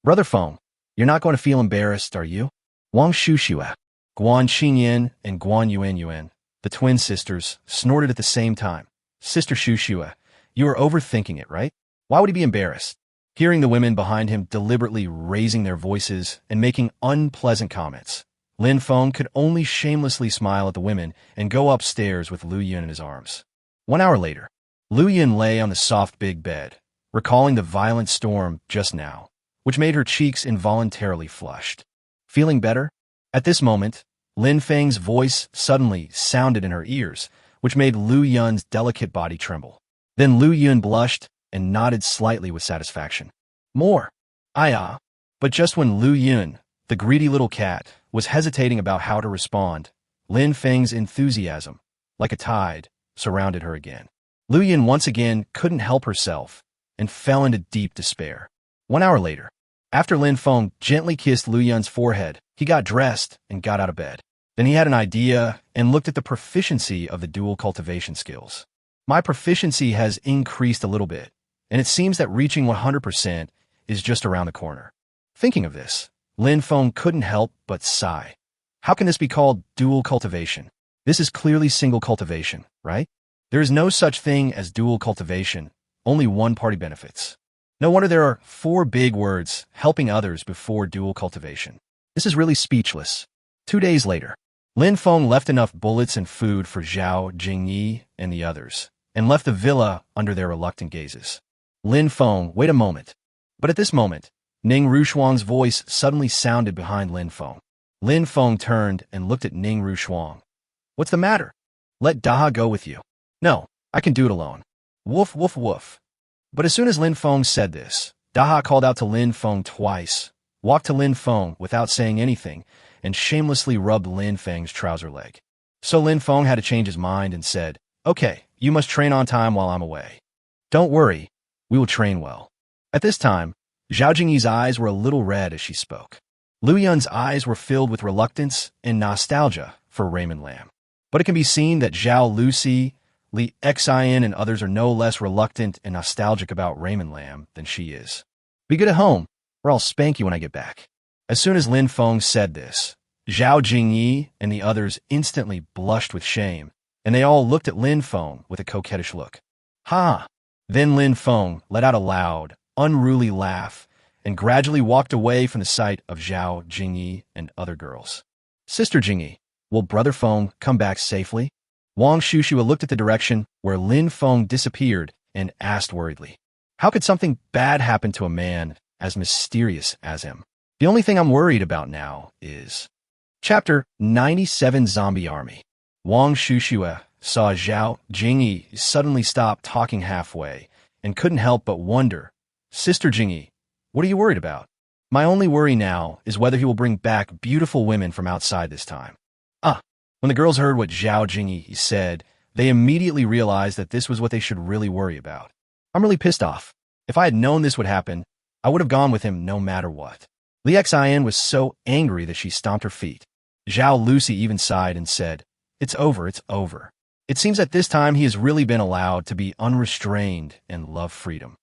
Brother Feng, you're not going to feel embarrassed, are you?" Wang Shuxue, Guan Qingyan, and Guan Yuan, the twin sisters, snorted at the same time. "Sister Shuxue, you are overthinking it, right? Why would he be embarrassed?" Hearing the women behind him deliberately raising their voices and making unpleasant comments, Lin Feng could only shamelessly smile at the women and go upstairs with Lu Yun in his arms. 1 hour later, Lu Yun lay on the soft big bed, recalling the violent storm just now, which made her cheeks involuntarily flushed. Feeling better? At this moment, Lin Feng's voice suddenly sounded in her ears, which made Lu Yun's delicate body tremble. Then Lu Yun blushed and nodded slightly with satisfaction. More. Ah. But just when Lu Yun, the greedy little cat, was hesitating about how to respond, Lin Feng's enthusiasm, like a tide, surrounded her again. Lu Yun once again couldn't help herself and fell into deep despair. 1 hour later, after Lynfong gently kissed Lu Yun's forehead, he got dressed and got out of bed. Then he had an idea and looked at the proficiency of the dual cultivation skills. My proficiency has increased a little bit, and it seems that reaching 100% is just around the corner. Thinking of this, Lynfong couldn't help but sigh. How can this be called dual cultivation? This is clearly single cultivation, right? There is no such thing as dual cultivation, only one party benefits. No wonder there are 4 big words helping others before dual cultivation. This is really speechless. 2 days later, Lynfong left enough bullets and food for Zhao Jingyi and the others, and left the villa under their reluctant gazes. Lynfong, wait a moment. But at this moment, Ning Rushuang's voice suddenly sounded behind Lynfong. Lynfong turned and looked at Ning Rushuang. What's the matter? Let Daha go with you. No, I can do it alone. Woof, woof, woof. But as soon as Lynfong said this, Daha called out to Lynfong twice, walked to Lynfong without saying anything, and shamelessly rubbed Lynfeng's trouser leg. So Lynfong had to change his mind and said, Okay, you must train on time while I'm away. Don't worry, we will train well. At this time, Zhao Jingyi's eyes were a little red as she spoke. Lu Yun's eyes were filled with reluctance and nostalgia for Raymond Lam. But it can be seen that Zhao Lucy, Li Xian, and others are no less reluctant and nostalgic about Raymond Lam than she is. Be good at home, or I'll spank you when I get back. As soon as Lynfong said this, Zhao Jingyi and the others instantly blushed with shame, and they all looked at Lynfong with a coquettish look. Ha! Then Lynfong let out a loud, unruly laugh and gradually walked away from the sight of Zhao Jingyi and other girls. Sister Jingyi, will Brother Feng come back safely? Wang Shushua looked at the direction where Lynfong disappeared and asked worriedly, How could something bad happen to a man as mysterious as him? The only thing I'm worried about now is... Chapter 97 Zombie Army. Wang Shushua saw Zhao Jingyi suddenly stop talking halfway and couldn't help but wonder, Sister Jingyi, what are you worried about? My only worry now is whether he will bring back beautiful women from outside this time. When the girls heard what Zhao Jingyi said, they immediately realized that this was what they should really worry about. I'm really pissed off. If I had known this would happen, I would have gone with him no matter what. Li Xian was so angry that she stomped her feet. Zhao Lucy even sighed and said, It's over, it's over. It seems that this time he has really been allowed to be unrestrained and love freedom.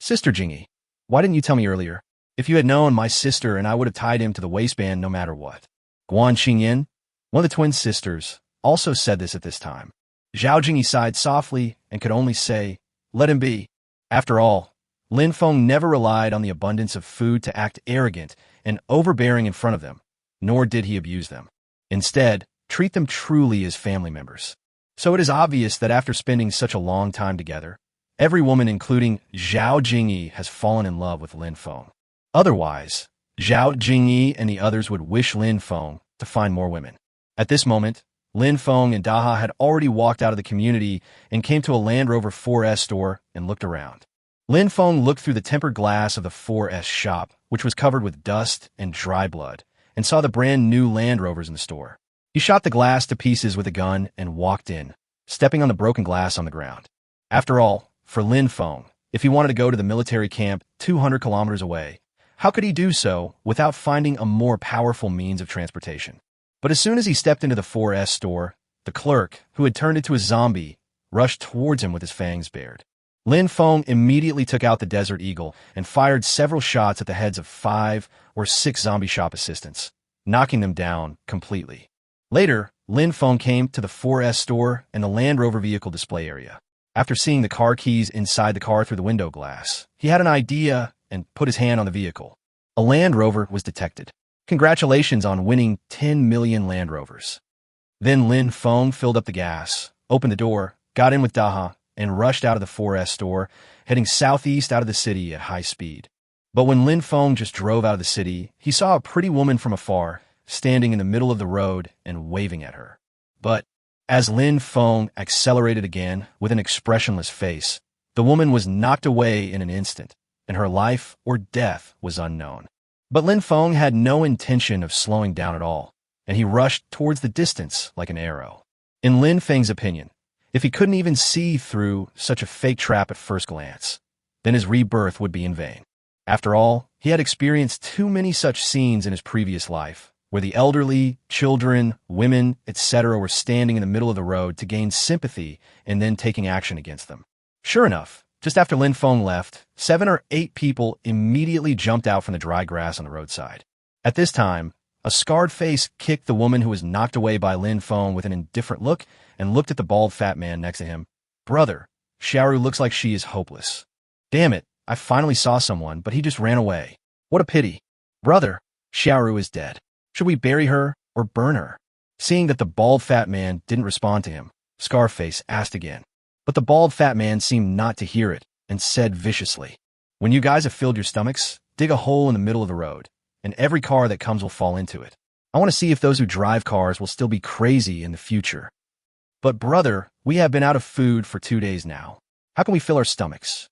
Sister Jingyi, why didn't you tell me earlier? If you had known my sister and I would have tied him to the waistband no matter what. Guan Xingyin, one of the twin sisters, also said this at this time. Zhao Jingyi sighed softly and could only say, Let him be. After all, Lynfong never relied on the abundance of food to act arrogant and overbearing in front of them, nor did he abuse them. Instead, treat them truly as family members. So it is obvious that after spending such a long time together, every woman, including Zhao Jingyi, has fallen in love with Lynfong. Otherwise, Zhao Jingyi and the others would wish Lynfong to find more women. At this moment, Lynfong and Daha had already walked out of the community and came to a Land Rover 4S store and looked around. Lynfong looked through the tempered glass of the 4S shop, which was covered with dust and dry blood, and saw the brand new Land Rovers in the store. He shot the glass to pieces with a gun and walked in, stepping on the broken glass on the ground. After all, for Lynfong, if he wanted to go to the military camp 200 kilometers away, how could he do so without finding a more powerful means of transportation? But as soon as he stepped into the 4S store, the clerk, who had turned into a zombie, rushed towards him with his fangs bared. Lynfong immediately took out the Desert Eagle and fired several shots at the heads of 5 or 6 zombie shop assistants, knocking them down completely. Later, Lynfong came to the 4S store and the Land Rover vehicle display area. After seeing the car keys inside the car through the window glass, he had an idea and put his hand on the vehicle. A Land Rover was detected. Congratulations on winning 10 million Land Rovers. Then Lin Feng filled up the gas, opened the door, got in with Daha, and rushed out of the 4S store, heading southeast out of the city at high speed. But when Lin Feng just drove out of the city, he saw a pretty woman from afar, standing in the middle of the road and waving at her. But as Lin Feng accelerated again with an expressionless face, the woman was knocked away in an instant, and her life or death was unknown. But Lin Feng had no intention of slowing down at all, and he rushed towards the distance like an arrow. In Lin Feng's opinion, if he couldn't even see through such a fake trap at first glance, then his rebirth would be in vain. After all, he had experienced too many such scenes in his previous life, where the elderly, children, women, etc. were standing in the middle of the road to gain sympathy and then taking action against them. Sure enough, just after Lin Feng left, 7 or 8 people immediately jumped out from the dry grass on the roadside. At this time, a scarred face kicked the woman who was knocked away by Lin Feng with an indifferent look and looked at the bald fat man next to him. Brother, Xiaoru looks like she is hopeless. Damn it, I finally saw someone, but he just ran away. What a pity. Brother, Xiaoru is dead. Should we bury her or burn her? Seeing that the bald fat man didn't respond to him, Scarface asked again. But the bald fat man seemed not to hear it and said viciously, when you guys have filled your stomachs, dig a hole in the middle of the road, and every car that comes will fall into it. I want to see if those who drive cars will still be crazy in the future. But brother, we have been out of food for 2 days now. How can we fill our stomachs?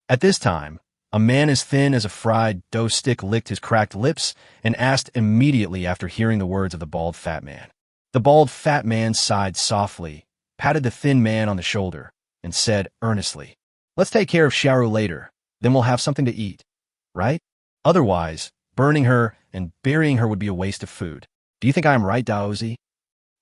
At this time, a man as thin as a fried dough stick licked his cracked lips and asked immediately after hearing the words of the bald fat man. The bald fat man sighed softly, patted the thin man on the shoulder, and said earnestly, let's take care of Xiaoru later, then we'll have something to eat, right? Otherwise, burning her and burying her would be a waste of food. Do you think I am right, Daozi?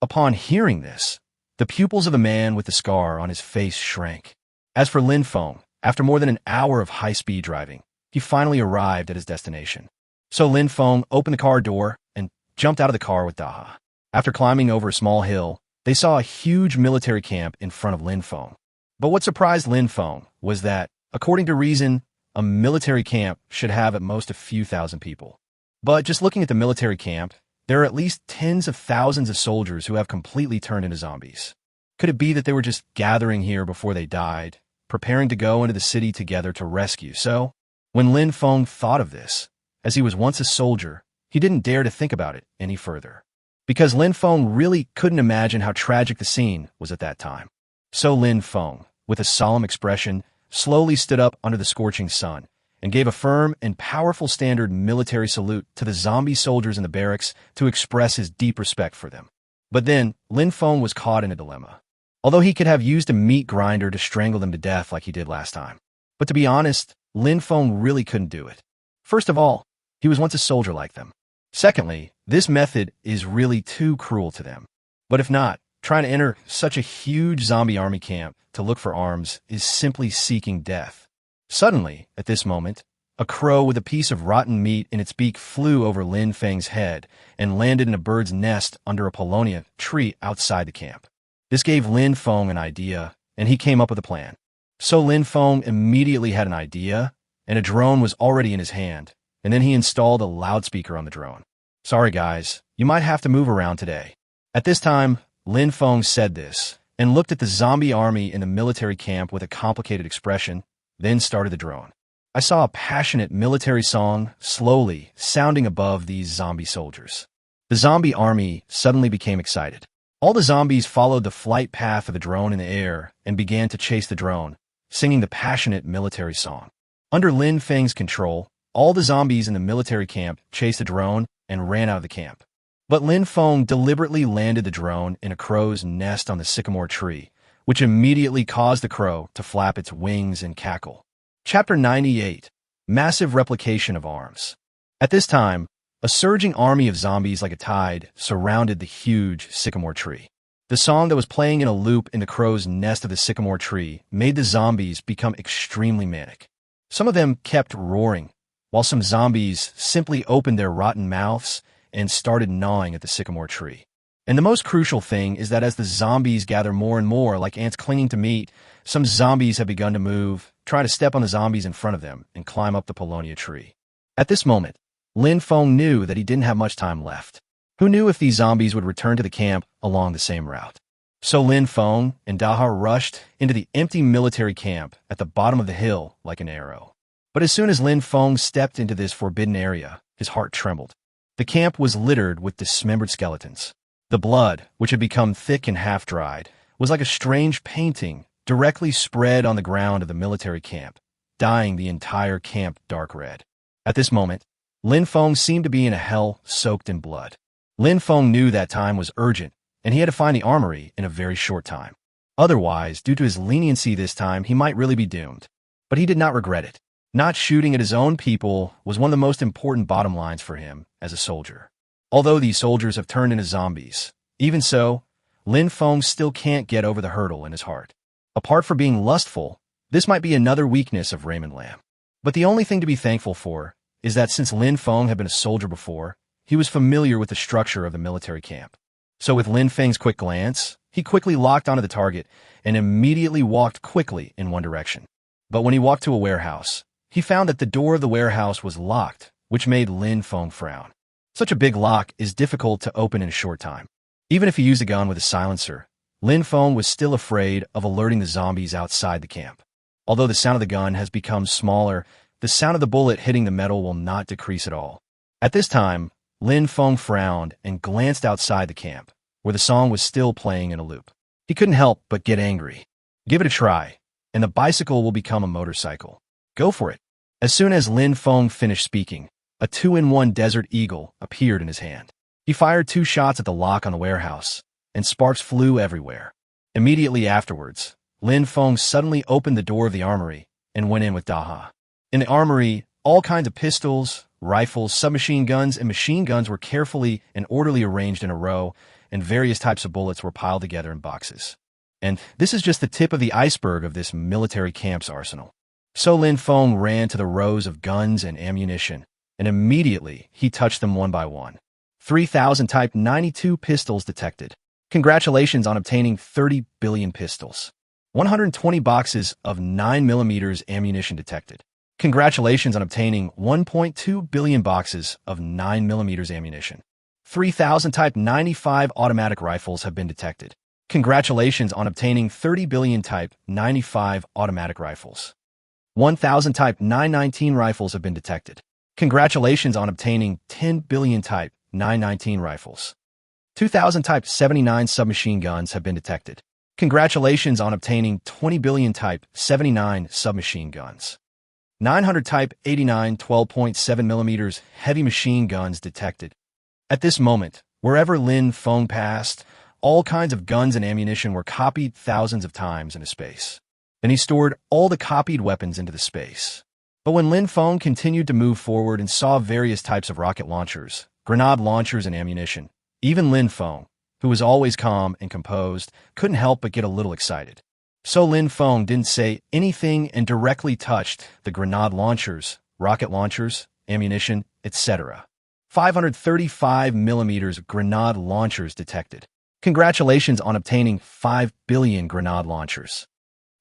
Upon hearing this, the pupils of the man with the scar on his face shrank. As for Lin Feng, after more than an hour of high-speed driving, he finally arrived at his destination. So Lin Feng opened the car door and jumped out of the car with Daha. After climbing over a small hill, they saw a huge military camp in front of Lin Feng. But what surprised Lin Feng was that, according to reason, a military camp should have at most a few thousand people. But just looking at the military camp, there are at least tens of thousands of soldiers who have completely turned into zombies. Could it be that they were just gathering here before they died, preparing to go into the city together to rescue? So, when Lin Feng thought of this, as he was once a soldier, he didn't dare to think about it any further. Because Lin Feng really couldn't imagine how tragic the scene was at that time. So Lin Feng, with a solemn expression, slowly stood up under the scorching sun and gave a firm and powerful standard military salute to the zombie soldiers in the barracks to express his deep respect for them. But then, Lin Feng was caught in a dilemma. Although he could have used a meat grinder to strangle them to death like he did last time. But to be honest, Lin Feng really couldn't do it. First of all, he was once a soldier like them. Secondly, this method is really too cruel to them. But if not, trying to enter such a huge zombie army camp to look for arms is simply seeking death. Suddenly, at this moment, a crow with a piece of rotten meat in its beak flew over Lin Feng's head and landed in a bird's nest under a paulownia tree outside the camp. This gave Lin Feng an idea, and he came up with a plan. So Lin Feng immediately had an idea, and a drone was already in his hand, and then he installed a loudspeaker on the drone. Sorry guys, you might have to move around today. At this time, Lin Feng said this, and looked at the zombie army in the military camp with a complicated expression, then started the drone. I saw a passionate military song slowly sounding above these zombie soldiers. The zombie army suddenly became excited. All the zombies followed the flight path of the drone in the air and began to chase the drone, singing the passionate military song. Under Lin Feng's control, all the zombies in the military camp chased the drone and ran out of the camp. But Lin Feng deliberately landed the drone in a crow's nest on the sycamore tree, which immediately caused the crow to flap its wings and cackle. Chapter 98. Massive Replication of Arms. At this time, a surging army of zombies like a tide surrounded the huge sycamore tree. The song that was playing in a loop in the crow's nest of the sycamore tree made the zombies become extremely manic. Some of them kept roaring, while some zombies simply opened their rotten mouths and started gnawing at the sycamore tree. And the most crucial thing is that as the zombies gather more and more like ants clinging to meat, some zombies have begun to move, try to step on the zombies in front of them, and climb up the paulownia tree. At this moment, Lin Feng knew that he didn't have much time left. Who knew if these zombies would return to the camp along the same route? So Lin Feng and Daha rushed into the empty military camp at the bottom of the hill like an arrow. But as soon as Lin Feng stepped into this forbidden area, his heart trembled. The camp was littered with dismembered skeletons. The blood, which had become thick and half-dried, was like a strange painting directly spread on the ground of the military camp, dyeing the entire camp dark red. At this moment, Lin Feng seemed to be in a hell soaked in blood. Lin Feng knew that time was urgent, and he had to find the armory in a very short time. Otherwise, due to his leniency this time, he might really be doomed. But he did not regret it. Not shooting at his own people was one of the most important bottom lines for him as a soldier. Although these soldiers have turned into zombies, even so, Lin Feng still can't get over the hurdle in his heart. Apart from being lustful, this might be another weakness of Raymond Lam. But the only thing to be thankful for is that since Lin Feng had been a soldier before, he was familiar with the structure of the military camp. So with Lin Feng's quick glance, he quickly locked onto the target and immediately walked quickly in one direction. But when he walked to a warehouse, he found that the door of the warehouse was locked, which made Lin Feng frown. Such a big lock is difficult to open in a short time. Even if he used a gun with a silencer, Lin Feng was still afraid of alerting the zombies outside the camp. Although the sound of the gun has become smaller, the sound of the bullet hitting the metal will not decrease at all. At this time, Lin Feng frowned and glanced outside the camp, where the song was still playing in a loop. He couldn't help but get angry. Give it a try, and the bicycle will become a motorcycle. Go for it. As soon as Lin Feng finished speaking, a 2-in-1 Desert Eagle appeared in his hand. He fired 2 shots at the lock on the warehouse, and sparks flew everywhere. Immediately afterwards, Lin Feng suddenly opened the door of the armory and went in with Daha. In the armory, all kinds of pistols, rifles, submachine guns, and machine guns were carefully and orderly arranged in a row, and various types of bullets were piled together in boxes. And this is just the tip of the iceberg of this military camp's arsenal. So Lin Feng ran to the rows of guns and ammunition, and immediately he touched them one by one. 3,000 Type 92 pistols detected. Congratulations on obtaining 30 billion pistols. 120 boxes of 9mm ammunition detected. Congratulations on obtaining 1.2 billion boxes of 9mm ammunition. 3,000 Type 95 automatic rifles have been detected. Congratulations on obtaining 30 billion Type 95 automatic rifles. 1,000 Type 919 rifles have been detected. Congratulations on obtaining 10 billion Type 919 rifles. 2,000 Type 79 submachine guns have been detected. Congratulations on obtaining 20 billion Type 79 submachine guns. 900 Type 89 12.7mm heavy machine guns detected. At this moment, wherever Lin Feng passed, all kinds of guns and ammunition were copied thousands of times into space. Then he stored all the copied weapons into the space. But when Lin Feng continued to move forward and saw various types of rocket launchers, grenade launchers, and ammunition, even Lin Feng, who was always calm and composed, couldn't help but get a little excited. So Lin Feng didn't say anything and directly touched the grenade launchers, rocket launchers, ammunition, etc. 535mm grenade launchers detected. Congratulations on obtaining 5 billion grenade launchers.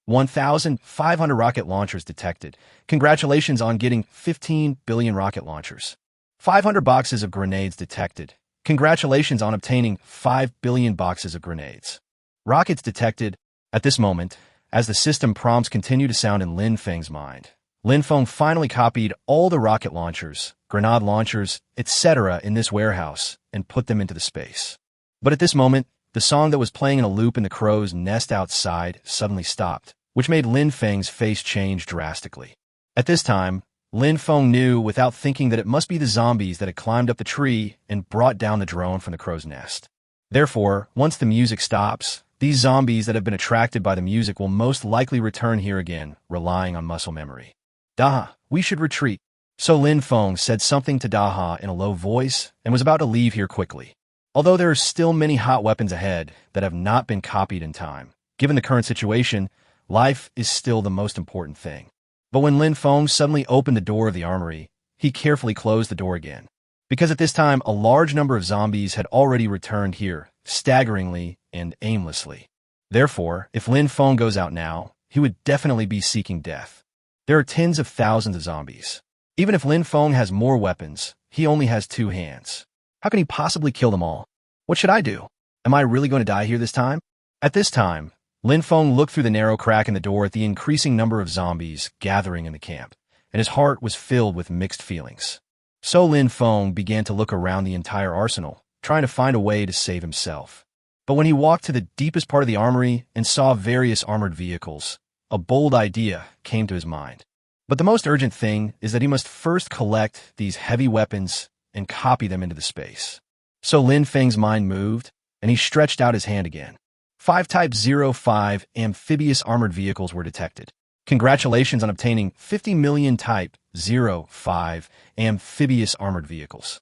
1,500 rocket launchers detected. Congratulations on getting 15 billion rocket launchers. 500 boxes of grenades detected. Congratulations on obtaining 5 billion boxes of grenades. Rockets detected. At this moment, as the system prompts continue to sound in Lin Feng's mind, Lin Feng finally copied all the rocket launchers, grenade launchers, etc. in this warehouse and put them into the space. But at this moment, the song that was playing in a loop in the crow's nest outside suddenly stopped, which made Lin Feng's face change drastically. At this time, Lin Feng knew without thinking that it must be the zombies that had climbed up the tree and brought down the drone from the crow's nest. Therefore, once the music stops, these zombies that have been attracted by the music will most likely return here again, relying on muscle memory. Daha, we should retreat. So Lin Feng said something to Daha in a low voice and was about to leave here quickly. Although there are still many hot weapons ahead that have not been copied in time, given the current situation, life is still the most important thing. But when Lin Feng suddenly opened the door of the armory, he carefully closed the door again. Because at this time, a large number of zombies had already returned here, staggeringly and aimlessly. Therefore, if Lin Feng goes out now, he would definitely be seeking death. There are tens of thousands of zombies. Even if Lin Feng has more weapons, he only has 2 hands. How can he possibly kill them all? What should I do? Am I really going to die here this time? At this time, Lin Feng looked through the narrow crack in the door at the increasing number of zombies gathering in the camp, and his heart was filled with mixed feelings. So Lin Feng began to look around the entire arsenal, trying to find a way to save himself. But when he walked to the deepest part of the armory and saw various armored vehicles, a bold idea came to his mind. But the most urgent thing is that he must first collect these heavy weapons and copy them into the space. So Lin Feng's mind moved, and he stretched out his hand again. 5 Type 05 amphibious armored vehicles were detected. Congratulations on obtaining 50 million Type 05 amphibious armored vehicles.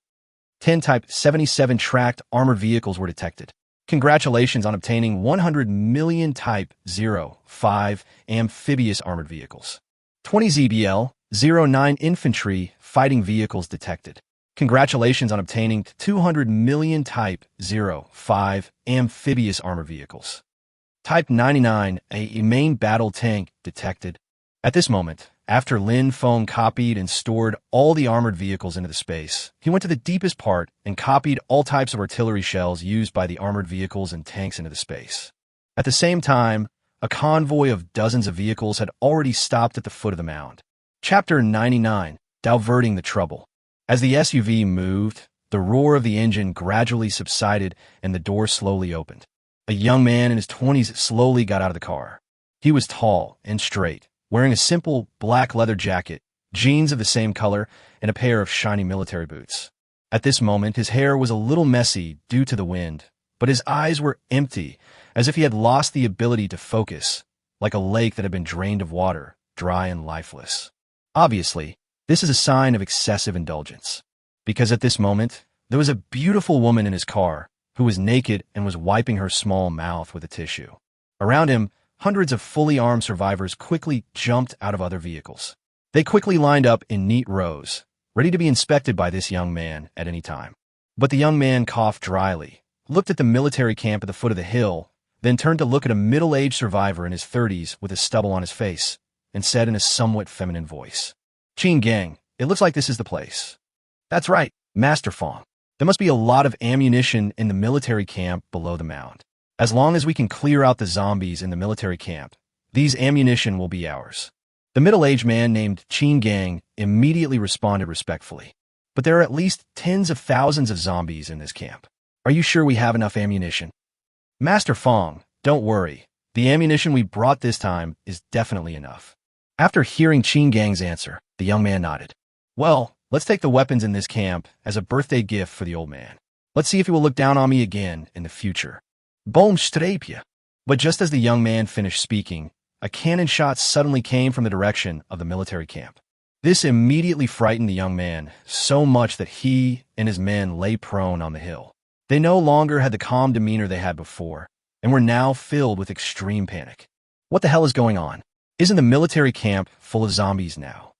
10 Type 77 tracked armored vehicles were detected. Congratulations on obtaining 100 million Type 05 amphibious armored vehicles. 20 ZBL 09 infantry fighting vehicles detected. Congratulations on obtaining 200 million Type 05 amphibious armored vehicles. Type 99, a main battle tank detected. At this moment, after Lin Feng copied and stored all the armored vehicles into the space, he went to the deepest part and copied all types of artillery shells used by the armored vehicles and tanks into the space. At the same time, a convoy of dozens of vehicles had already stopped at the foot of the mound. Chapter 99, Diverting the Trouble. As the SUV moved, the roar of the engine gradually subsided and the door slowly opened. A young man in his 20s slowly got out of the car. He was tall and straight, wearing a simple black leather jacket, jeans of the same color, and a pair of shiny military boots. At this moment, his hair was a little messy due to the wind, but his eyes were empty, as if he had lost the ability to focus, like a lake that had been drained of water, dry and lifeless. Obviously, this is a sign of excessive indulgence, because at this moment, there was a beautiful woman in his car who was naked and was wiping her small mouth with a tissue. Around him, hundreds of fully armed survivors quickly jumped out of other vehicles. They quickly lined up in neat rows, ready to be inspected by this young man at any time. But the young man coughed dryly, looked at the military camp at the foot of the hill, then turned to look at a middle-aged survivor in his 30s with a stubble on his face, and said in a somewhat feminine voice, "Qin Gang, it looks like this is the place." "That's right, Master Feng. There must be a lot of ammunition in the military camp below the mound. As long as we can clear out the zombies in the military camp, these ammunition will be ours." The middle-aged man named Qin Gang immediately responded respectfully. "But there are at least tens of thousands of zombies in this camp. Are you sure we have enough ammunition?" "Master Feng, don't worry. The ammunition we brought this time is definitely enough." After hearing Qin Gang's answer, the young man nodded. "Well, let's take the weapons in this camp as a birthday gift for the old man. Let's see if he will look down on me again in the future." Boom strapje. But just as the young man finished speaking, a cannon shot suddenly came from the direction of the military camp. This immediately frightened the young man so much that he and his men lay prone on the hill. They no longer had the calm demeanor they had before, and were now filled with extreme panic. What the hell is going on? Isn't the military camp full of zombies now?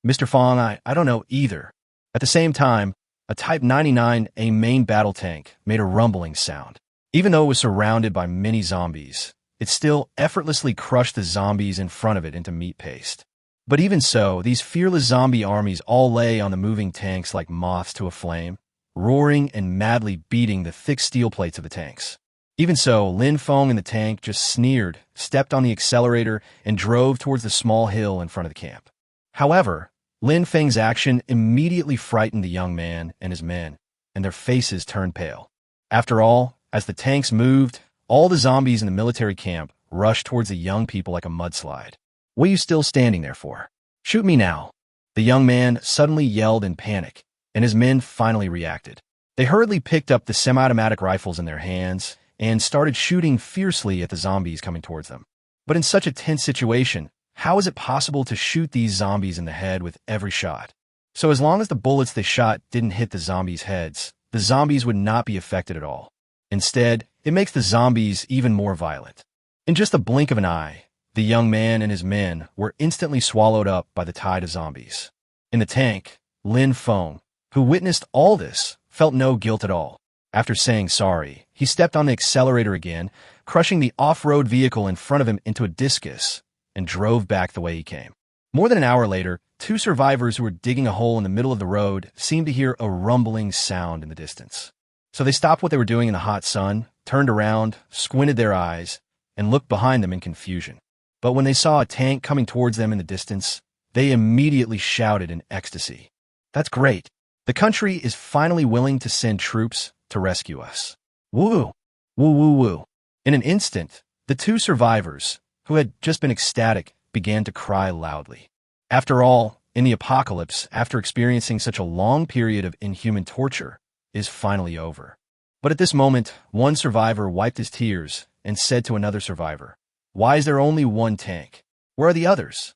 "Mr. Feng, I don't know either." At the same time, a Type 99, a main battle tank, made a rumbling sound. Even though it was surrounded by many zombies, it still effortlessly crushed the zombies in front of it into meat paste. But even so, these fearless zombie armies all lay on the moving tanks like moths to a flame, roaring and madly beating the thick steel plates of the tanks. Even so, Lin Feng and the tank just sneered, stepped on the accelerator, and drove towards the small hill in front of the camp. However, Lin Feng's action immediately frightened the young man and his men, and their faces turned pale. After all, as the tanks moved, all the zombies in the military camp rushed towards the young people like a mudslide. "What are you still standing there for? Shoot me now!" The young man suddenly yelled in panic, and his men finally reacted. They hurriedly picked up the semi-automatic rifles in their hands and started shooting fiercely at the zombies coming towards them. But in such a tense situation, how is it possible to shoot these zombies in the head with every shot? So as long as the bullets they shot didn't hit the zombies' heads, the zombies would not be affected at all. Instead, it makes the zombies even more violent. In just the blink of an eye, the young man and his men were instantly swallowed up by the tide of zombies. In the tank, Lin Feng, who witnessed all this, felt no guilt at all. After saying sorry, he stepped on the accelerator again, crushing the off-road vehicle in front of him into a discus, and drove back the way he came. More than an hour later, two survivors who were digging a hole in the middle of the road seemed to hear a rumbling sound in the distance. So they stopped what they were doing in the hot sun, turned around, squinted their eyes, and looked behind them in confusion. But when they saw a tank coming towards them in the distance, they immediately shouted in ecstasy. That's great. The country is finally willing to send troops to rescue us. Woo! Woo woo woo. In an instant, the two survivors, who had just been ecstatic, began to cry loudly. After all, in the apocalypse, after experiencing such a long period of inhuman torture, is finally over. But at this moment, one survivor wiped his tears and said to another survivor, "Why is there only one tank? Where are the others?"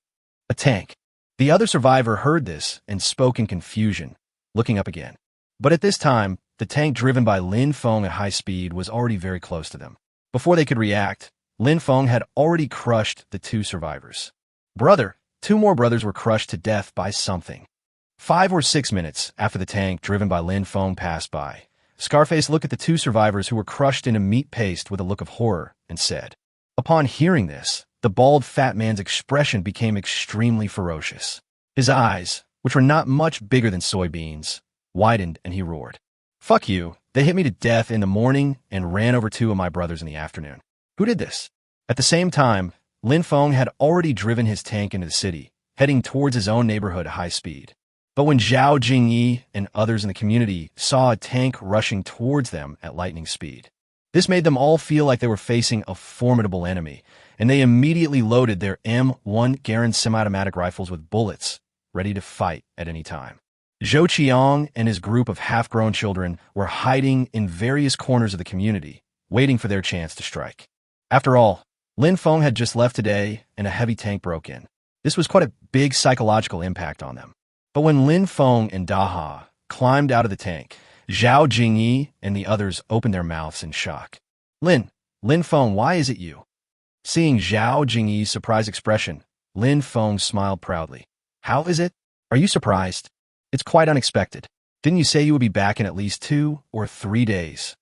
A tank. The other survivor heard this and spoke in confusion, looking up again. But at this time, the tank driven by Lin Feng at high speed was already very close to them. Before they could react, Lin Feng had already crushed the two survivors. Brother, two more brothers were crushed to death by something. 5 or 6 minutes after the tank driven by Lin Feng passed by, Scarface looked at the two survivors who were crushed into meat paste with a look of horror and said. Upon hearing this, the bald fat man's expression became extremely ferocious. His eyes, which were not much bigger than soybeans, widened and he roared. Fuck you, they hit me to death in the morning and ran over 2 of my brothers in the afternoon. Who did this? At the same time, Lin Feng had already driven his tank into the city, heading towards his own neighborhood at high speed. But when Zhao Jingyi and others in the community saw a tank rushing towards them at lightning speed, this made them all feel like they were facing a formidable enemy, and they immediately loaded their M1 Garand semi-automatic rifles with bullets, ready to fight at any time. Zhou Qiang and his group of half-grown children were hiding in various corners of the community, waiting for their chance to strike. After all, Lin Feng had just left today, and a heavy tank broke in. This was quite a big psychological impact on them. But when Lin Feng and Daha climbed out of the tank, Zhao Jingyi and the others opened their mouths in shock. Lin Feng, why is it you? Seeing Zhao Jingyi's surprised expression, Lin Feng smiled proudly. How is it? Are you surprised? It's quite unexpected. Didn't you say you would be back in at least 2 or 3 days?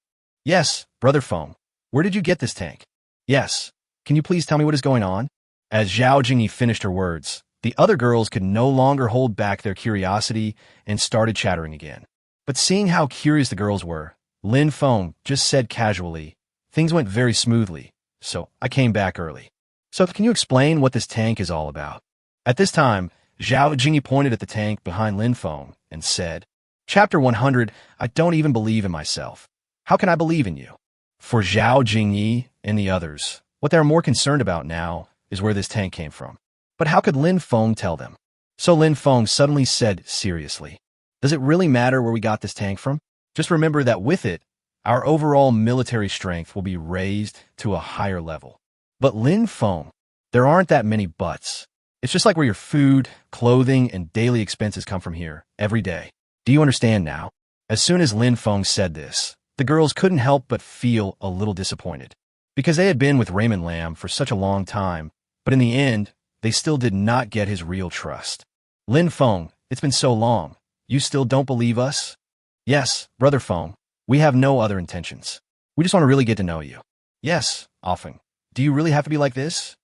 Yes, Brother Feng. Where did you get this tank? Yes. Can you please tell me what is going on? As Zhao Jingyi finished her words, the other girls could no longer hold back their curiosity and started chattering again. But seeing how curious the girls were, Lin Feng just said casually, things went very smoothly, so I came back early. So can you explain what this tank is all about? At this time, Zhao Jingyi pointed at the tank behind Lin Feng and said, Chapter 100, I don't even believe in myself. How can I believe in you? For Zhao Jingyi and the others, what they are more concerned about now is where this tank came from. But how could Lin Feng tell them? So Lin Feng suddenly said seriously, does it really matter where we got this tank from? Just remember that with it, our overall military strength will be raised to a higher level. But Lin Feng, there aren't that many buts. It's just like where your food, clothing, and daily expenses come from here, every day. Do you understand now? As soon as Lin Feng said this, the girls couldn't help but feel a little disappointed. Because they had been with Raymond Lam for such a long time, but in the end, they still did not get his real trust. Lin Feng, it's been so long. You still don't believe us? Yes, Brother Feng. We have no other intentions. We just want to really get to know you. Yes, Feng. Do you really have to be like this?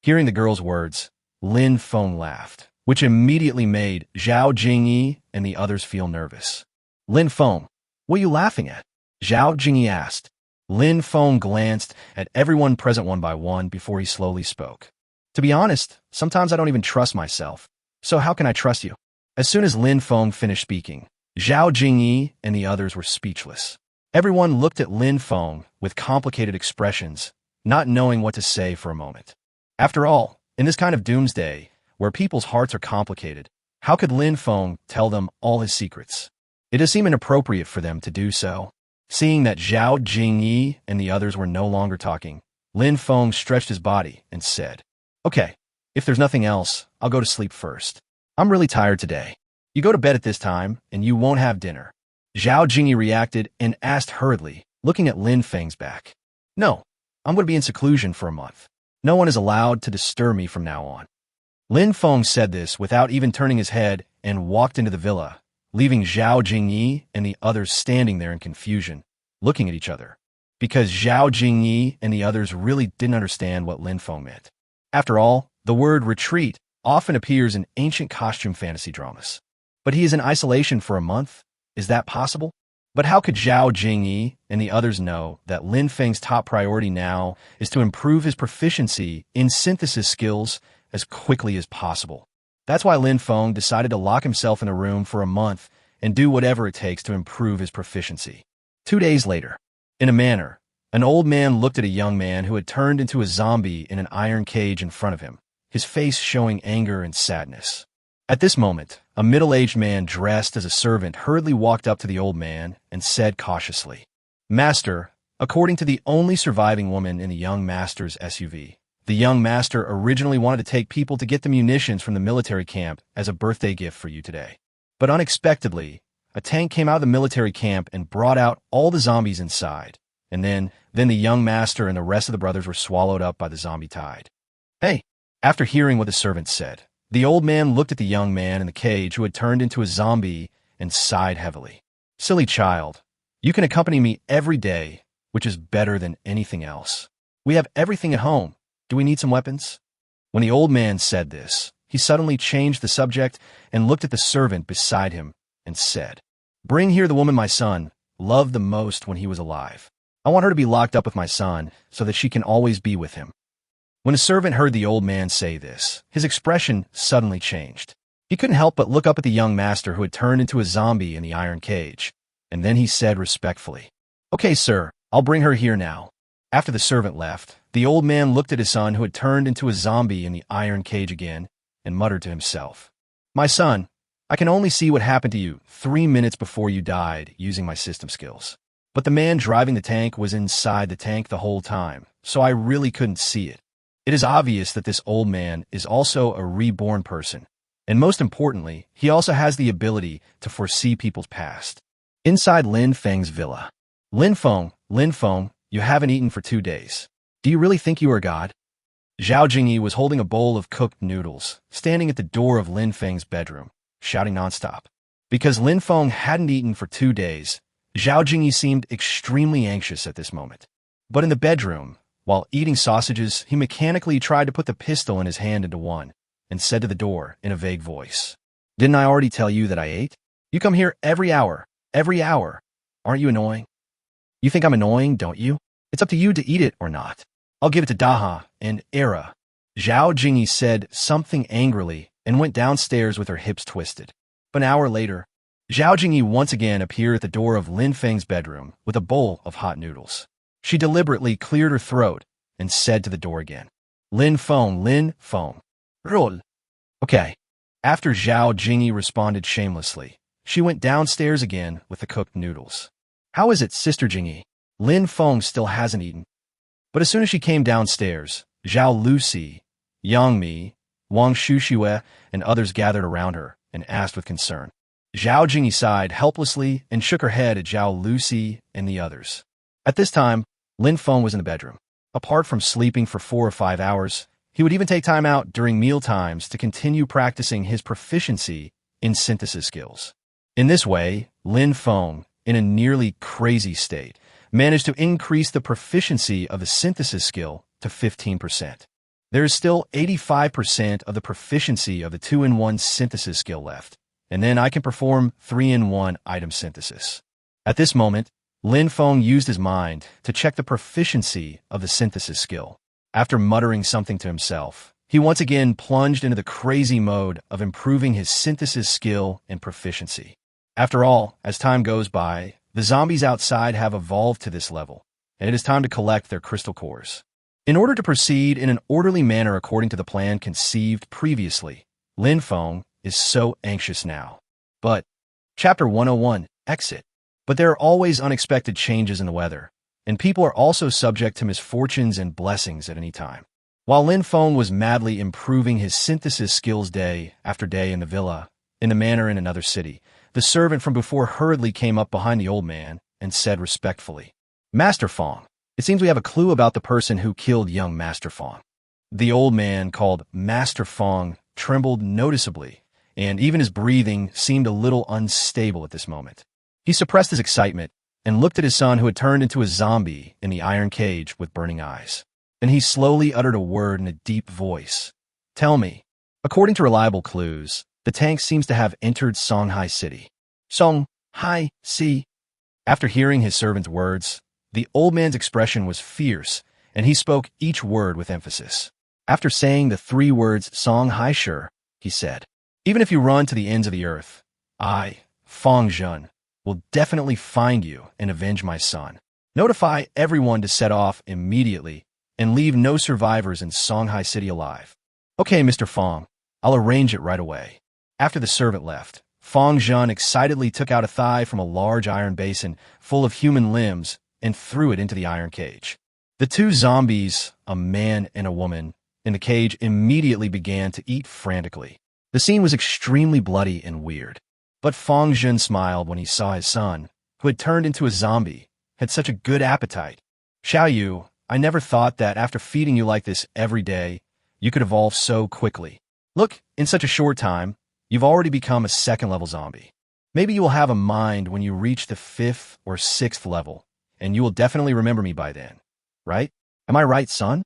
Hearing the girl's words, Lin Feng laughed, which immediately made Zhao Jingyi and the others feel nervous. Lin Feng, what are you laughing at? Zhao Jingyi asked. Lin Feng glanced at everyone present one by one before he slowly spoke. To be honest, sometimes I don't even trust myself. So how can I trust you? As soon as Lin Feng finished speaking, Zhao Jingyi and the others were speechless. Everyone looked at Lin Feng with complicated expressions, not knowing what to say for a moment. After all, in this kind of doomsday, where people's hearts are complicated, how could Lin Feng tell them all his secrets? It does seem inappropriate for them to do so. Seeing that Zhao Jingyi and the others were no longer talking, Lin Feng stretched his body and said, Okay, if there's nothing else, I'll go to sleep first. I'm really tired today. You go to bed at this time, and you won't have dinner. Zhao Jingyi reacted and asked hurriedly, looking at Lin Feng's back. No, I'm going to be in seclusion for a month. No one is allowed to disturb me from now on. Lin Feng said this without even turning his head and walked into the villa, leaving Zhao Jingyi and the others standing there in confusion, looking at each other. Because Zhao Jingyi and the others really didn't understand what Lin Feng meant. After all, the word retreat often appears in ancient costume fantasy dramas. But he is in isolation for a month? Is that possible? But how could Zhao Jingyi and the others know that Lin Feng's top priority now is to improve his proficiency in synthesis skills as quickly as possible? That's why Lin Feng decided to lock himself in a room for a month and do whatever it takes to improve his proficiency. 2 days later, in a manor, an old man looked at a young man who had turned into a zombie in an iron cage in front of him, his face showing anger and sadness. At this moment, a middle-aged man dressed as a servant hurriedly walked up to the old man and said cautiously, "Master, according to the only surviving woman in the young master's SUV, the young master originally wanted to take people to get the munitions from the military camp as a birthday gift for you today. But unexpectedly, a tank came out of the military camp and brought out all the zombies inside. And then the young master and the rest of the brothers were swallowed up by the zombie tide." Hey, after hearing what the servant said, the old man looked at the young man in the cage who had turned into a zombie and sighed heavily. "Silly child, you can accompany me every day, which is better than anything else. We have everything at home. Do we need some weapons?" When the old man said this, he suddenly changed the subject and looked at the servant beside him and said, "Bring here the woman my son loved the most when he was alive. I want her to be locked up with my son so that she can always be with him." When the servant heard the old man say this, his expression suddenly changed. He couldn't help but look up at the young master who had turned into a zombie in the iron cage, and then he said respectfully, "Okay, sir, I'll bring her here now." After the servant left, the old man looked at his son who had turned into a zombie in the iron cage again and muttered to himself, "My son, I can only see what happened to you 3 minutes before you died using my system skills. But the man driving the tank was inside the tank the whole time, so I really couldn't see it. It is obvious that this old man is also a reborn person, and most importantly, he also has the ability to foresee people's past." Inside Lin Feng's villa. Lynfong, you haven't eaten for 2 days. Do you really think you are God?" Zhao Jingyi was holding a bowl of cooked noodles, standing at the door of Lin Feng's bedroom, shouting nonstop. Because Lin Feng hadn't eaten for 2 days, Zhao Jingyi seemed extremely anxious at this moment. But in the bedroom, while eating sausages, he mechanically tried to put the pistol in his hand into one, and said to the door in a vague voice, "Didn't I already tell you that I ate? You come here every hour. Aren't you annoying? You think I'm annoying, don't you? It's up to you to eat it or not. I'll give it to Daha and Era." Zhao Jingyi said something angrily and went downstairs with her hips twisted. An hour later, Zhao Jingyi once again appeared at the door of Lin Feng's bedroom with a bowl of hot noodles. She deliberately cleared her throat and said to the door again, Lynfong, roll." "Okay." After Zhao Jingyi responded shamelessly, she went downstairs again with the cooked noodles. "How is it, Sister Jingyi? Lin Feng still hasn't eaten." But as soon as she came downstairs, Zhao Lucy, Yang Mi, Wang Shushue, and others gathered around her and asked with concern. Zhao Jingyi sighed helplessly and shook her head at Zhao Lucy and the others. At this time, Lin Feng was in the bedroom. Apart from sleeping for 4 or 5 hours, he would even take time out during meal times to continue practicing his proficiency in synthesis skills. In this way, Lin Feng, in a nearly crazy state, managed to increase the proficiency of the synthesis skill to 15%. There is still 85% of the proficiency of the 2-in-1 synthesis skill left, and then I can perform 3-in-1 item synthesis. At this moment, Lin Feng used his mind to check the proficiency of the synthesis skill. After muttering something to himself, he once again plunged into the crazy mode of improving his synthesis skill and proficiency. After all, as time goes by, the zombies outside have evolved to this level, and it is time to collect their crystal cores. In order to proceed in an orderly manner according to the plan conceived previously, Lin Feng is so anxious now. But, Chapter 101, Exit. But there are always unexpected changes in the weather, and people are also subject to misfortunes and blessings at any time. While Lin Feng was madly improving his synthesis skills day after day in the villa, in the manor in another city, the servant from before hurriedly came up behind the old man and said respectfully, "Master Feng, it seems we have a clue about the person who killed young Master Feng." The old man, called Master Feng, trembled noticeably, and even his breathing seemed a little unstable at this moment. He suppressed his excitement and looked at his son who had turned into a zombie in the iron cage with burning eyes. Then he slowly uttered a word in a deep voice. "Tell me, according to reliable clues, the tank seems to have entered Songhai City." Songhai City. After hearing his servant's words, the old man's expression was fierce, and he spoke each word with emphasis. After saying the 3 words Song Hai Sure, he said, "Even if you run to the ends of the earth, I, Feng Zhen, will definitely find you and avenge my son. Notify everyone to set off immediately and leave no survivors in Songhai City alive." "Okay, Mr. Feng, I'll arrange it right away." After the servant left, Feng Zhen excitedly took out a thigh from a large iron basin full of human limbs and threw it into the iron cage. The 2 zombies, a man and a woman, in the cage immediately began to eat frantically. The scene was extremely bloody and weird. But Feng Zhen smiled when he saw his son, who had turned into a zombie, had such a good appetite. "Xiao Yu, I never thought that after feeding you like this every day, you could evolve so quickly. Look, in such a short time, you've already become a 2nd-level zombie. Maybe you will have a mind when you reach the 5th or 6th level, and you will definitely remember me by then. Right? Am I right, son?"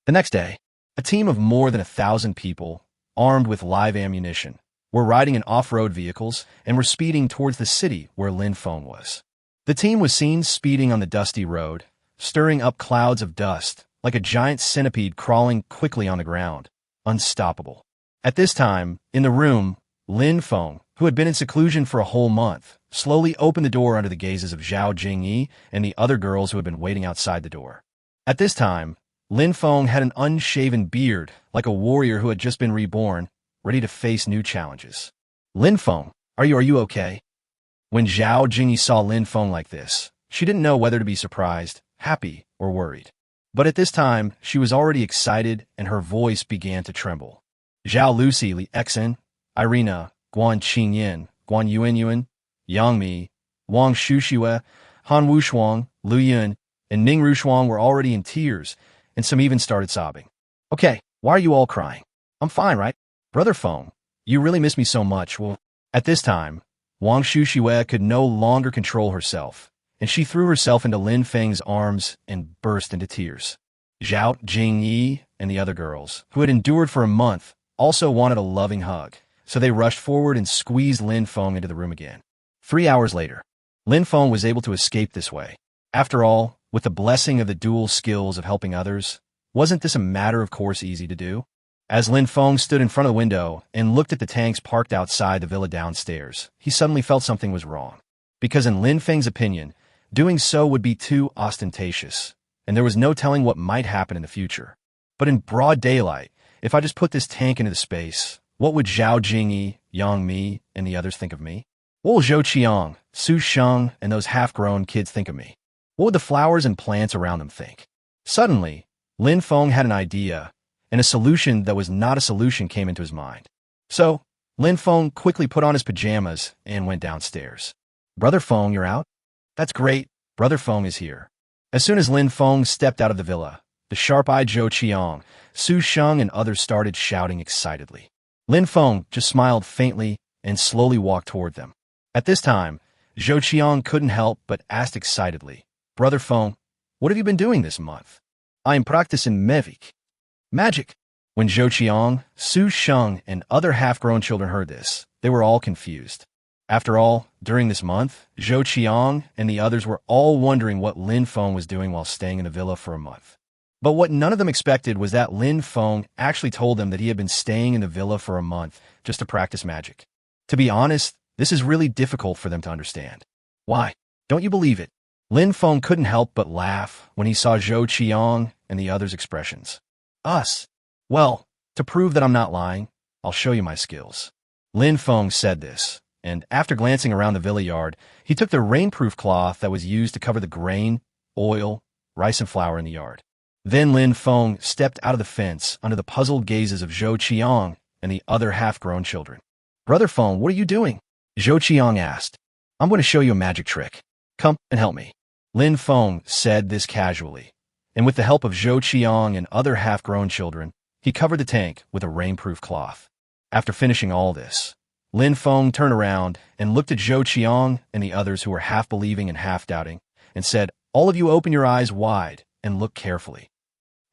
The next day, a team of more than 1,000 people, armed with live ammunition, were riding in off-road vehicles and were speeding towards the city where Lin Feng was. The team was seen speeding on the dusty road, stirring up clouds of dust, like a giant centipede crawling quickly on the ground, unstoppable. At this time, in the room, Lin Feng, who had been in seclusion for a whole month, slowly opened the door under the gazes of Zhao Jingyi and the other girls who had been waiting outside the door. At this time, Lin Feng had an unshaven beard, like a warrior who had just been reborn, ready to face new challenges. "Lin Feng, are you okay?" When Zhao Jingyi saw Lin Feng like this, she didn't know whether to be surprised, happy, or worried. But at this time, she was already excited and her voice began to tremble. "Zhao Lucy Li Exen, Irina, Guan Qingyan, Guan Yuan, Yang Mi, Wang Shushue, Han Wushuang, Lu Yun, and Ning Rushuang were already in tears, and some even started sobbing. "Okay, why are you all crying? I'm fine, right? Brother Feng, you really miss me so much." Well, at this time, Wang Shushue could no longer control herself, and she threw herself into Lin Feng's arms and burst into tears. Zhao Jingyi and the other girls, who had endured for a month, also wanted a loving hug, so they rushed forward and squeezed Lin Feng into the room again. 3 hours later, Lin Feng was able to escape this way. After all, with the blessing of the dual skills of helping others, wasn't this a matter of course easy to do? As Lin Feng stood in front of the window and looked at the tanks parked outside the villa downstairs, he suddenly felt something was wrong. Because in Lin Feng's opinion, doing so would be too ostentatious, and there was no telling what might happen in the future. But in broad daylight, if I just put this tank into the space, what would Zhao Jingyi, Yang Mi, and the others think of me? What will Zhou Qiang, Su Sheng, and those half-grown kids think of me? What would the flowers and plants around them think? Suddenly, Lin Feng had an idea, and a solution that was not a solution came into his mind. So, Lin Feng quickly put on his pajamas and went downstairs. "Brother Feng, you're out? That's great. Brother Feng is here." As soon as Lin Feng stepped out of the villa, the sharp-eyed Zhou Qiang, Su Sheng, and others started shouting excitedly. Lin Feng just smiled faintly and slowly walked toward them. At this time, Zhou Qiang couldn't help but ask excitedly, "Brother Feng, what have you been doing this month?" "I am practicing magic." When Zhou Qiang, Su Sheng, and other half-grown children heard this, they were all confused. After all, during this month, Zhou Qiang and the others were all wondering what Lin Feng was doing while staying in the villa for a month. But what none of them expected was that Lin Feng actually told them that he had been staying in the villa for a month just to practice magic. To be honest, this is really difficult for them to understand. Why? Don't you believe it? Lin Feng couldn't help but laugh when he saw Zhou Qiang and the others' expressions. "Us? Well, to prove that I'm not lying, I'll show you my skills." Lin Feng said this, and after glancing around the villa yard, he took the rainproof cloth that was used to cover the grain, oil, rice, and flour in the yard. Then Lin Feng stepped out of the fence under the puzzled gazes of Zhou Qiang and the other half-grown children. "Brother Feng, what are you doing?" Zhou Qiang asked. "I'm going to show you a magic trick. Come and help me." Lin Feng said this casually, and with the help of Zhou Qiang and other half-grown children, he covered the tank with a rainproof cloth. After finishing all this, Lin Feng turned around and looked at Zhou Qiang and the others who were half-believing and half-doubting, and said, "All of you open your eyes wide and look carefully."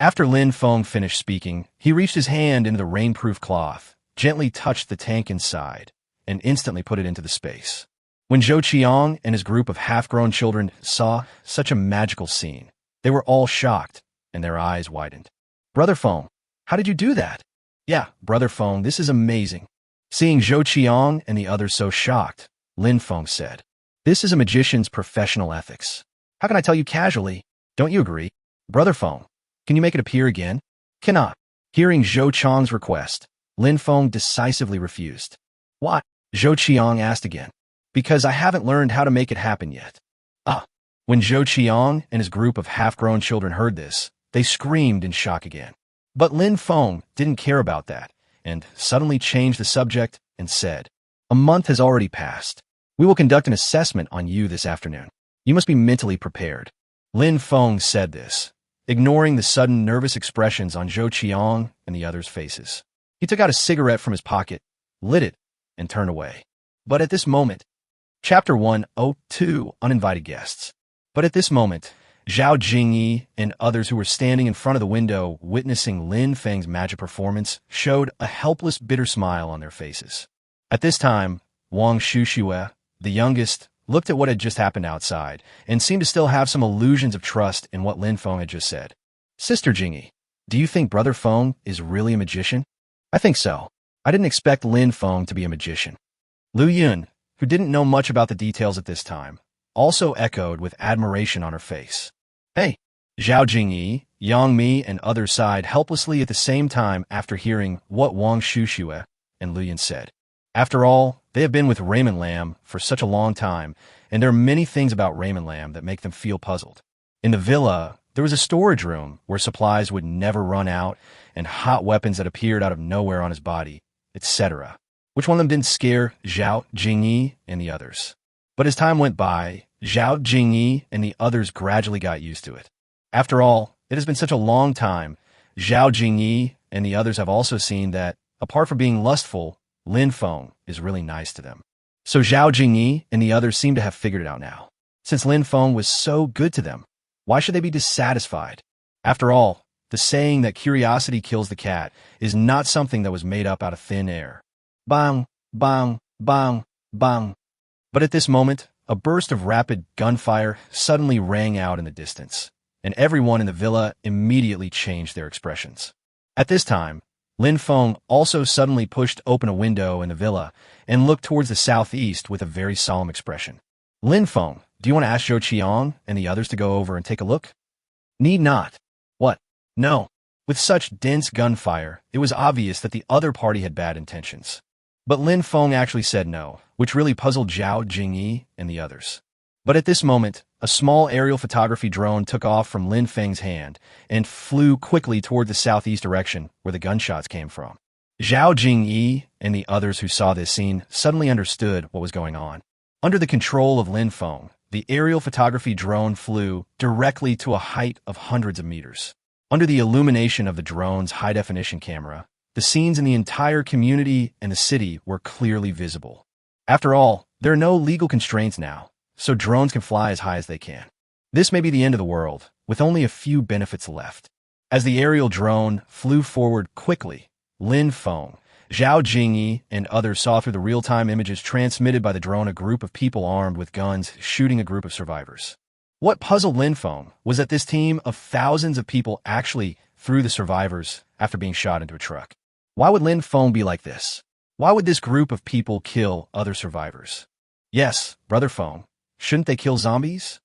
After Lin Feng finished speaking, he reached his hand into the rainproof cloth, gently touched the tank inside, and instantly put it into the space. When Zhou Qiang and his group of half-grown children saw such a magical scene, they were all shocked, and their eyes widened. Brother Feng, how did you do that? Yeah, Brother Feng, this is amazing. Seeing Zhou Qiang and the others so shocked, Lin Feng said, this is a magician's professional ethics. How can I tell you casually? Don't you agree? Brother Feng, can you make it appear again? Cannot. Hearing Zhou Qiang's request, Lin Feng decisively refused. Why? Zhou Qiang asked again. Because I haven't learned how to make it happen yet. Ah. When Zhou Qiang and his group of half-grown children heard this, they screamed in shock again. But Lin Feng didn't care about that, and suddenly changed the subject and said, a month has already passed. We will conduct an assessment on you this afternoon. You must be mentally prepared. Lin Feng said this, ignoring the sudden nervous expressions on Zhou Qiang and the others' faces. He took out a cigarette from his pocket, lit it, and turned away. But at this moment, Chapter 102, Uninvited Guests. But at this moment, Zhao Jingyi and others who were standing in front of the window witnessing Lin Feng's magic performance showed a helpless, bitter smile on their faces. At this time, Wang Shushue, the youngest, looked at what had just happened outside and seemed to still have some illusions of trust in what Lin Feng had just said. Sister Jingyi, do you think Brother Feng is really a magician? I think so. I didn't expect Lin Feng to be a magician. Lu Yun, who didn't know much about the details at this time, also echoed with admiration on her face. Hey! Zhao Jingyi, Yang Mi, and others sighed helplessly at the same time after hearing what Wang Shushue and Lu Yun said. After all, they have been with Raymond Lam for such a long time, and there are many things about Raymond Lam that make them feel puzzled. In the villa, there was a storage room where supplies would never run out, and hot weapons that appeared out of nowhere on his body, etc. Which one of them didn't scare Zhao Jingyi and the others? But as time went by, Zhao Jingyi and the others gradually got used to it. After all, it has been such a long time. Zhao Jingyi and the others have also seen that, apart from being lustful, Lin Feng is really nice to them. So Zhao Jingyi and the others seem to have figured it out now. Since Lin Feng was so good to them, why should they be dissatisfied? After all, the saying that curiosity kills the cat is not something that was made up out of thin air. Bang, bang, bang, bang. But at this moment, a burst of rapid gunfire suddenly rang out in the distance, and everyone in the villa immediately changed their expressions. At this time, Lin Feng also suddenly pushed open a window in the villa and looked towards the southeast with a very solemn expression. Lin Feng, do you want to ask Zhou Qiang and the others to go over and take a look? Need not. What? No. With such dense gunfire, it was obvious that the other party had bad intentions. But Lin Feng actually said no, which really puzzled Zhao Jingyi and the others. But at this moment, a small aerial photography drone took off from Lin Feng's hand and flew quickly toward the southeast direction where the gunshots came from. Zhao Jingyi and the others who saw this scene suddenly understood what was going on. Under the control of Lin Feng, the aerial photography drone flew directly to a height of hundreds of meters. Under the illumination of the drone's high-definition camera, the scenes in the entire community and the city were clearly visible. After all, there are no legal constraints now, so drones can fly as high as they can. This may be the end of the world, with only a few benefits left. As the aerial drone flew forward quickly, Lin Feng, Zhao Jingyi, and others saw through the real-time images transmitted by the drone a group of people armed with guns shooting a group of survivors. What puzzled Lin Feng was that this team of thousands of people actually threw the survivors after being shot into a truck. Why would Lin Feng be like this? Why would this group of people kill other survivors? Yes, Brother Feng, shouldn't they kill zombies?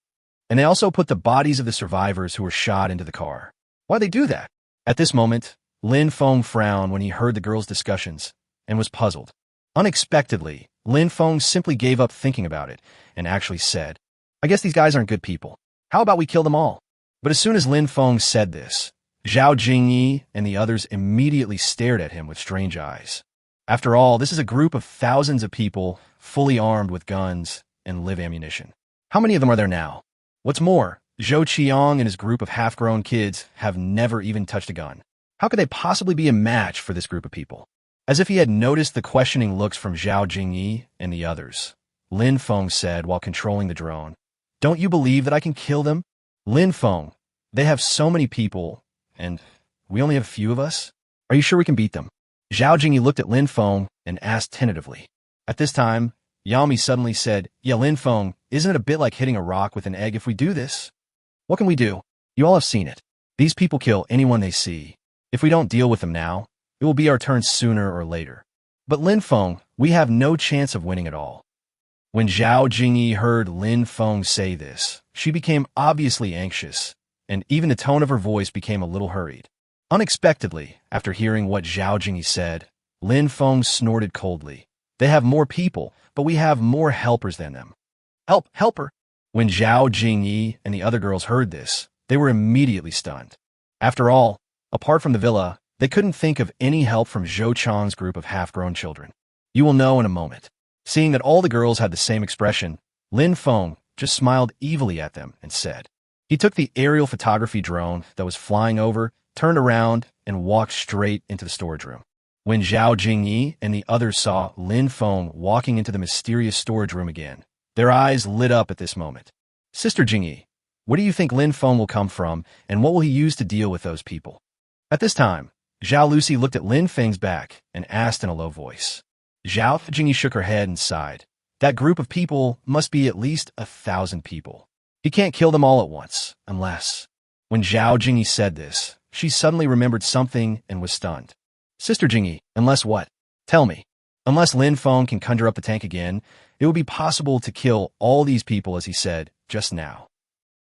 And they also put the bodies of the survivors who were shot into the car. Why'd they do that? At this moment, Lin Feng frowned when he heard the girls' discussions and was puzzled. Unexpectedly, Lin Feng simply gave up thinking about it and actually said, I guess these guys aren't good people. How about we kill them all? But as soon as Lin Feng said this, Zhao Jingyi and the others immediately stared at him with strange eyes. After all, this is a group of thousands of people fully armed with guns and live ammunition. How many of them are there now? What's more, Zhou Qiang and his group of half-grown kids have never even touched a gun. How could they possibly be a match for this group of people? As if he had noticed the questioning looks from Zhao Jingyi and the others, Lin Feng said while controlling the drone, Don't you believe that I can kill them? Lin Feng, they have so many people, and we only have a few of us? Are you sure we can beat them? Zhao Jingyi looked at Lin Feng and asked tentatively. At this time, Yami suddenly said, "Yeah, Lynfong, isn't it a bit like hitting a rock with an egg if we do this? What can we do? You all have seen it. These people kill anyone they see. If we don't deal with them now, it will be our turn sooner or later. But Lynfong, we have no chance of winning at all." When Zhao Jingyi heard Lin Feng say this, she became obviously anxious, and even the tone of her voice became a little hurried. Unexpectedly, after hearing what Zhao Jingyi said, Lin Feng snorted coldly. "They have more people, but we have more helpers than them." Helper? When Zhao Jingyi and the other girls heard this, they were immediately stunned. After all, apart from the villa, they couldn't think of any help from Zhou Chang's group of half-grown children. You will know in a moment. Seeing that all the girls had the same expression, Lin Feng just smiled evilly at them and said. He took the aerial photography drone that was flying over, turned around, and walked straight into the storage room. When Zhao Jingyi and the others saw Lin Feng walking into the mysterious storage room again, their eyes lit up at this moment. "Sister Jingyi, where do you think Lin Feng will come from, and what will he use to deal with those people?" At this time, Zhao Lucy looked at Lin Feng's back and asked in a low voice. Zhao Jingyi shook her head and sighed. That group of people must be at least 1,000 people. He can't kill them all at once, unless... When Zhao Jingyi said this, she suddenly remembered something and was stunned. "Sister Jingyi, unless what? Tell me. Unless Lin Feng can conjure up the tank again, it will be possible to kill all these people as he said just now."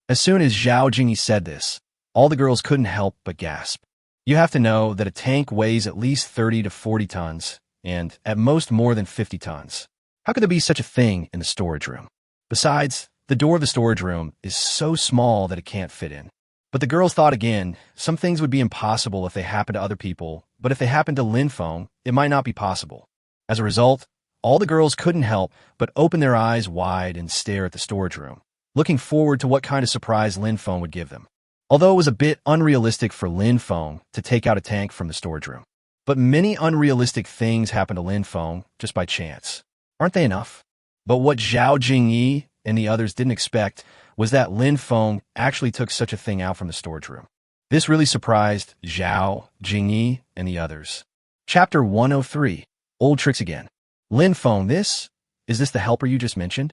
As soon as Zhao Jingyi said this, all the girls couldn't help but gasp. You have to know that a tank weighs at least 30 to 40 tons, and at most more than 50 tons. How could there be such a thing in the storage room? Besides, the door of the storage room is so small that it can't fit in. But the girls thought again, some things would be impossible if they happened to other people, but if they happened to Lynfong, it might not be possible. As a result, all the girls couldn't help but open their eyes wide and stare at the storage room, looking forward to what kind of surprise Lynfong would give them. Although it was a bit unrealistic for Lynfong to take out a tank from the storage room. But many unrealistic things happen to Lynfong just by chance. Aren't they enough? But what Zhao Jingyi and the others didn't expect was that Lynfong actually took such a thing out from the storage room. This really surprised Zhao, Jingyi, and the others. Chapter 103. Old Tricks Again. Lynfong, is this the helper you just mentioned?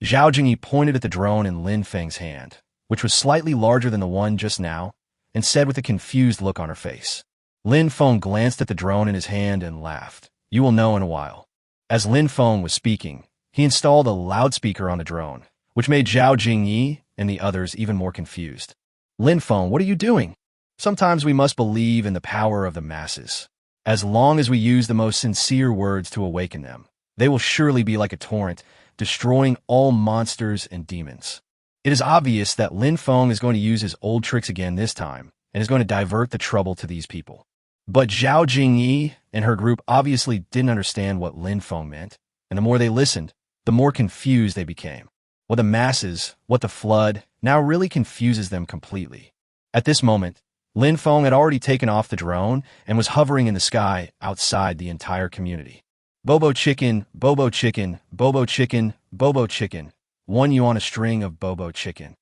Zhao Jingyi pointed at the drone in Lin Feng's hand, which was slightly larger than the one just now, and said with a confused look on her face. Lin Feng glanced at the drone in his hand and laughed. You will know in a while. As Lin Feng was speaking, he installed a loudspeaker on the drone, which made Zhao Jingyi and the others even more confused. Lin Feng, what are you doing? Sometimes we must believe in the power of the masses. As long as we use the most sincere words to awaken them, they will surely be like a torrent, destroying all monsters and demons. It is obvious that Lin Feng is going to use his old tricks again this time, and is going to divert the trouble to these people. But Zhao Jingyi and her group obviously didn't understand what Lin Feng meant, and the more they listened, the more confused they became. What the masses, what the flood, now really confuses them completely. At this moment, Lin Feng had already taken off the drone and was hovering in the sky outside the entire community. Bobo chicken, Bobo chicken, Bobo chicken, Bobo chicken. 1 yuan a string of Bobo chicken.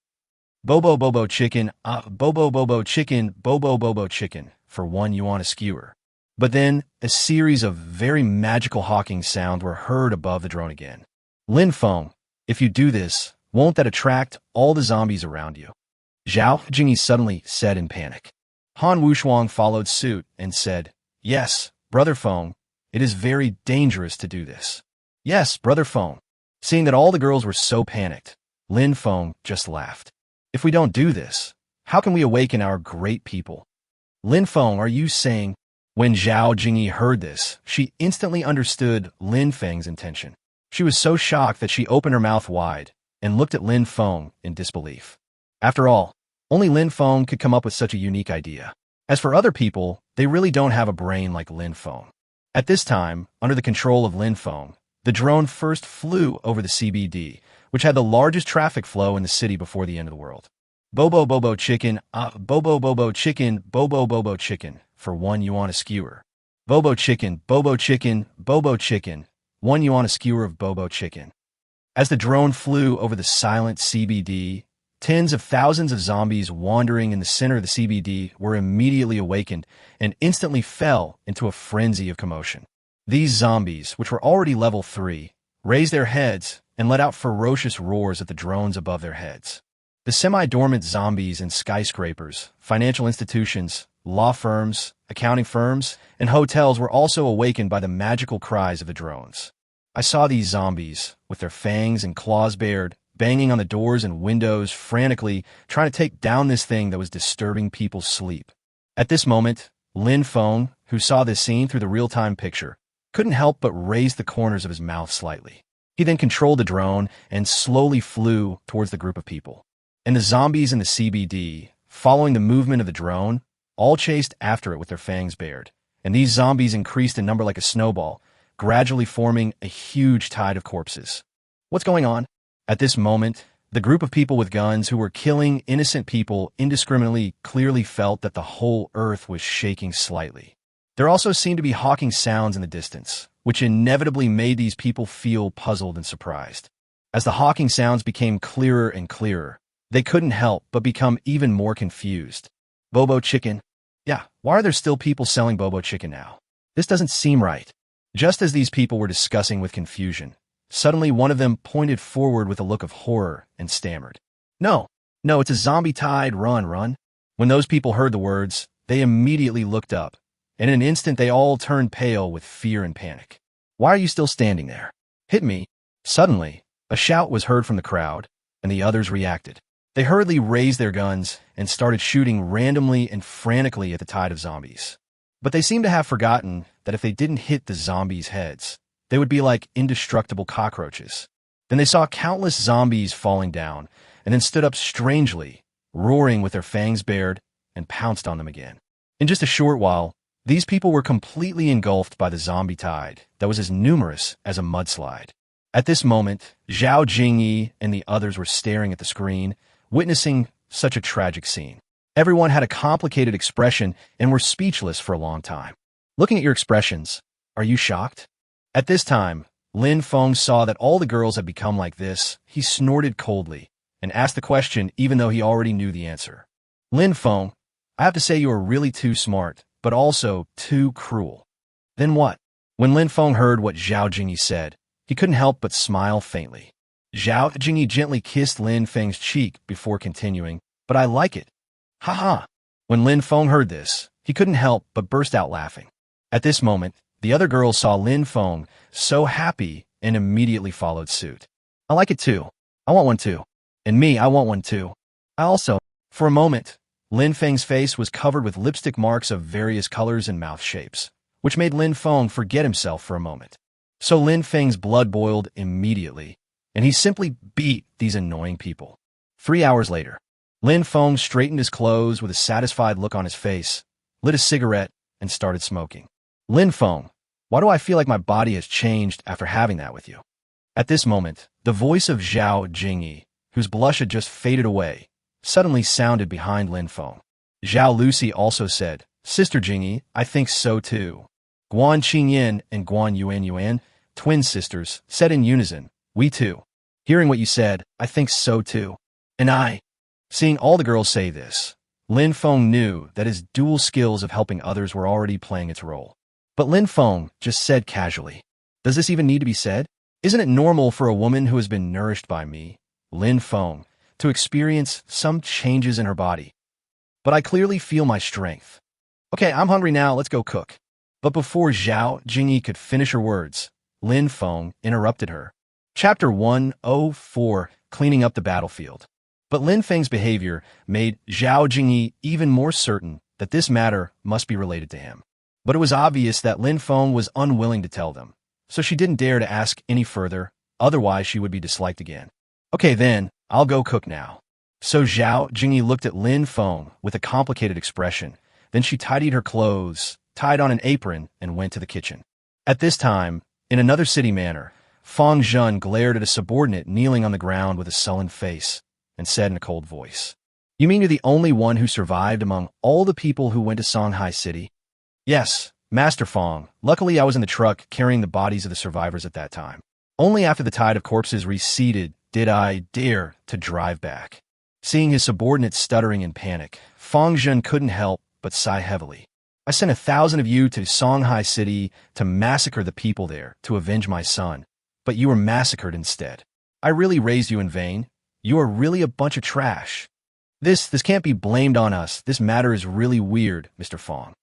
Bobo Bobo chicken, Bobo Bobo chicken, Bobo Bobo chicken, for 1 yuan a skewer. But then, a series of very magical hawking sounds were heard above the drone again. Lin Feng, if you do this, won't that attract all the zombies around you? Zhao Jingyi suddenly said in panic. Han Wushuang followed suit and said, Yes, Brother Feng, it is very dangerous to do this. Yes, Brother Feng. Seeing that all the girls were so panicked, Lin Feng just laughed. If we don't do this, how can we awaken our great people? Lin Feng, are you saying? When Zhao Jingyi heard this, she instantly understood Lin Feng's intention. She was so shocked that she opened her mouth wide and looked at Lin Feng in disbelief. After all, only Lin Feng could come up with such a unique idea. As for other people, they really don't have a brain like Lin Feng. At this time, under the control of Lin Feng, the drone first flew over the CBD, which had the largest traffic flow in the city before the end of the world. Bobo Bobo chicken, Bobo Bobo chicken, Bobo Bobo chicken, for 1 yuan a skewer. Bobo chicken, Bobo chicken, Bobo chicken, 1 yuan a skewer of Bobo chicken. As the drone flew over the silent CBD, tens of thousands of zombies wandering in the center of the CBD were immediately awakened and instantly fell into a frenzy of commotion. These zombies, which were already level 3, raised their heads, and let out ferocious roars at the drones above their heads. The semi-dormant zombies in skyscrapers, financial institutions, law firms, accounting firms, and hotels were also awakened by the magical cries of the drones. I saw these zombies, with their fangs and claws bared, banging on the doors and windows frantically, trying to take down this thing that was disturbing people's sleep. At this moment, Lin Feng, who saw this scene through the real-time picture, couldn't help but raise the corners of his mouth slightly. He then controlled the drone and slowly flew towards the group of people. And the zombies in the CBD, following the movement of the drone, all chased after it with their fangs bared. And these zombies increased in number like a snowball, gradually forming a huge tide of corpses. What's going on? At this moment, the group of people with guns who were killing innocent people indiscriminately clearly felt that the whole earth was shaking slightly. There also seemed to be hawking sounds in the distance, which inevitably made these people feel puzzled and surprised. As the hawking sounds became clearer and clearer, they couldn't help but become even more confused. Bobo chicken? Yeah, why are there still people selling bobo chicken now? This doesn't seem right. Just as these people were discussing with confusion, suddenly one of them pointed forward with a look of horror and stammered. No, it's a zombie tide, run. When those people heard the words, they immediately looked up, and in an instant they all turned pale with fear and panic. Why are you still standing there? Hit me. Suddenly, a shout was heard from the crowd, and the others reacted. They hurriedly raised their guns and started shooting randomly and frantically at the tide of zombies. But they seemed to have forgotten that if they didn't hit the zombies' heads, they would be like indestructible cockroaches. Then they saw countless zombies falling down, and then stood up strangely, roaring with their fangs bared, and pounced on them again. In just a short while, these people were completely engulfed by the zombie tide that was as numerous as a mudslide. At this moment, Zhao Jingyi and the others were staring at the screen, witnessing such a tragic scene. Everyone had a complicated expression and were speechless for a long time. Looking at your expressions, are you shocked? At this time, Lin Feng saw that all the girls had become like this. He snorted coldly and asked the question even though he already knew the answer. Lin Feng, I have to say you are really too smart, but also too cruel. Then what? When Lin Feng heard what Zhao Jingyi said, he couldn't help but smile faintly. Zhao Jingyi gently kissed Lin Feng's cheek before continuing, but I like it. Ha ha! When Lin Feng heard this, he couldn't help but burst out laughing. At this moment, the other girls saw Lin Feng so happy and immediately followed suit. I like it too. I want one too. And me, I want one too. I also. For a moment, Lin Feng's face was covered with lipstick marks of various colors and mouth shapes, which made Lin Feng forget himself for a moment. So Lin Feng's blood boiled immediately, and he simply beat these annoying people. 3 hours later, Lin Feng straightened his clothes with a satisfied look on his face, lit a cigarette, and started smoking. Lin Feng, why do I feel like my body has changed after having that with you? At this moment, the voice of Zhao Jingyi, whose blush had just faded away, suddenly sounded behind Lin Feng. Zhao Lucy also said, Sister Jingyi, I think so too. Guan Qingyan and Guan Yuan, twin sisters, said in unison, we too. Hearing what you said, I think so too. And I. Seeing all the girls say this, Lin Feng knew that his dual skills of helping others were already playing its role. But Lin Feng just said casually, does this even need to be said? Isn't it normal for a woman who has been nourished by me, Lin Feng, to experience some changes in her body? But I clearly feel my strength. Okay, I'm hungry now, let's go cook. But before Zhao Jingyi could finish her words, Lin Feng interrupted her. Chapter 104, Cleaning Up the Battlefield. But Lin Feng's behavior made Zhao Jingyi even more certain that this matter must be related to him. But it was obvious that Lin Feng was unwilling to tell them, so she didn't dare to ask any further, otherwise she would be disliked again. Okay then, I'll go cook now. So Zhao Jingyi looked at Lin Feng with a complicated expression, then she tidied her clothes, tied on an apron, and went to the kitchen. At this time, in another city manor, Fang Zhen glared at a subordinate kneeling on the ground with a sullen face, and said in a cold voice, You mean you're the only one who survived among all the people who went to Songhai City? Yes, Master Fang. Luckily I was in the truck carrying the bodies of the survivors at that time. Only after the tide of corpses receded did I dare to drive back. Seeing his subordinate stuttering in panic, Fang Zhen couldn't help but sigh heavily. I sent 1,000 of you to Songhai City to massacre the people there to avenge my son, but you were massacred instead. I really raised you in vain. You are really a bunch of trash. This can't be blamed on us. This matter is really weird, Mr. Feng.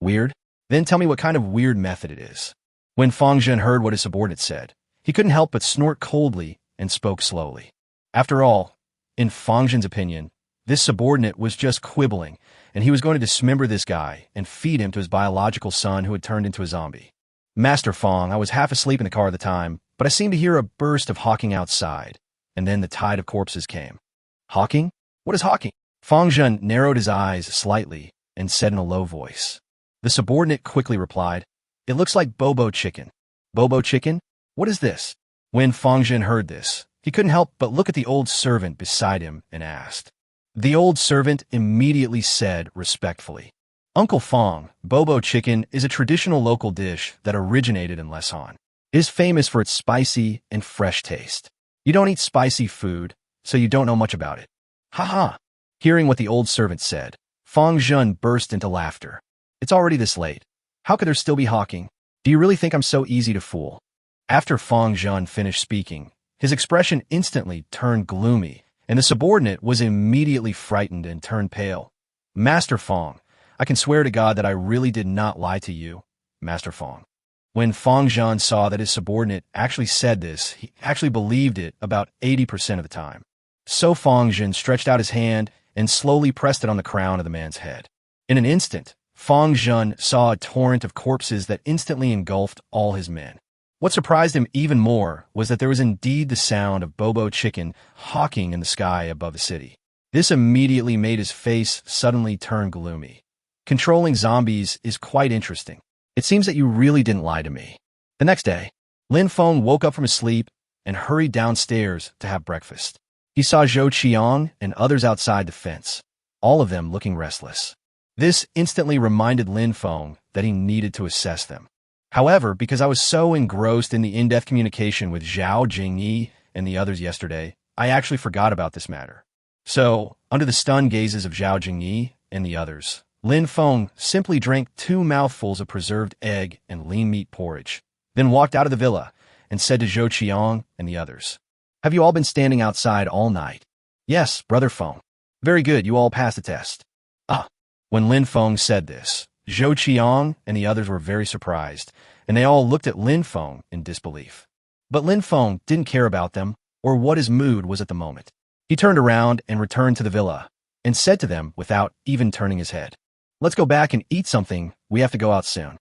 Weird? Then tell me what kind of weird method it is. When Feng Zhen heard what his subordinate said, he couldn't help but snort coldly and spoke slowly. After all, in Feng Zhen's opinion, this subordinate was just quibbling, and he was going to dismember this guy and feed him to his biological son who had turned into a zombie. Master Feng, I was half asleep in the car at the time, but I seemed to hear a burst of hawking outside, and then the tide of corpses came. Hawking? What is hawking? Feng Zhen narrowed his eyes slightly and said in a low voice. The subordinate quickly replied, It looks like Bobo chicken. Bobo chicken? What is this? When Feng Zhen heard this, he couldn't help but look at the old servant beside him and asked. The old servant immediately said respectfully, Uncle Feng, Bobo chicken is a traditional local dish that originated in Lynfong. It is famous for its spicy and fresh taste. You don't eat spicy food, so you don't know much about it. Ha ha! Hearing what the old servant said, Feng Zhen burst into laughter. It's already this late. How could there still be hawking? Do you really think I'm so easy to fool? After Feng Zhen finished speaking, his expression instantly turned gloomy, and the subordinate was immediately frightened and turned pale. Master Feng, I can swear to God that I really did not lie to you, Master Feng. When Feng Zhen saw that his subordinate actually said this, he actually believed it about 80% of the time. So Feng Zhen stretched out his hand and slowly pressed it on the crown of the man's head. In an instant, Feng Zhen saw a torrent of corpses that instantly engulfed all his men. What surprised him even more was that there was indeed the sound of Bobo chicken hawking in the sky above the city. This immediately made his face suddenly turn gloomy. Controlling zombies is quite interesting. It seems that you really didn't lie to me. The next day, Lin Feng woke up from his sleep and hurried downstairs to have breakfast. He saw Zhou Qiang and others outside the fence, all of them looking restless. This instantly reminded Lin Feng that he needed to assess them. However, because I was so engrossed in the in-depth communication with Zhao Jingyi and the others yesterday, I actually forgot about this matter. So, under the stunned gazes of Zhao Jingyi and the others, Lin Feng simply drank 2 mouthfuls of preserved egg and lean meat porridge, then walked out of the villa and said to Zhou Qiang and the others, Have you all been standing outside all night? Yes, Brother Feng. Very good, you all passed the test. Ah. When Lin Feng said this, Zhou Qiang and the others were very surprised, and they all looked at Lin Feng in disbelief. But Lin Feng didn't care about them or what his mood was at the moment. He turned around and returned to the villa and said to them without even turning his head, Let's go back and eat something. We have to go out soon.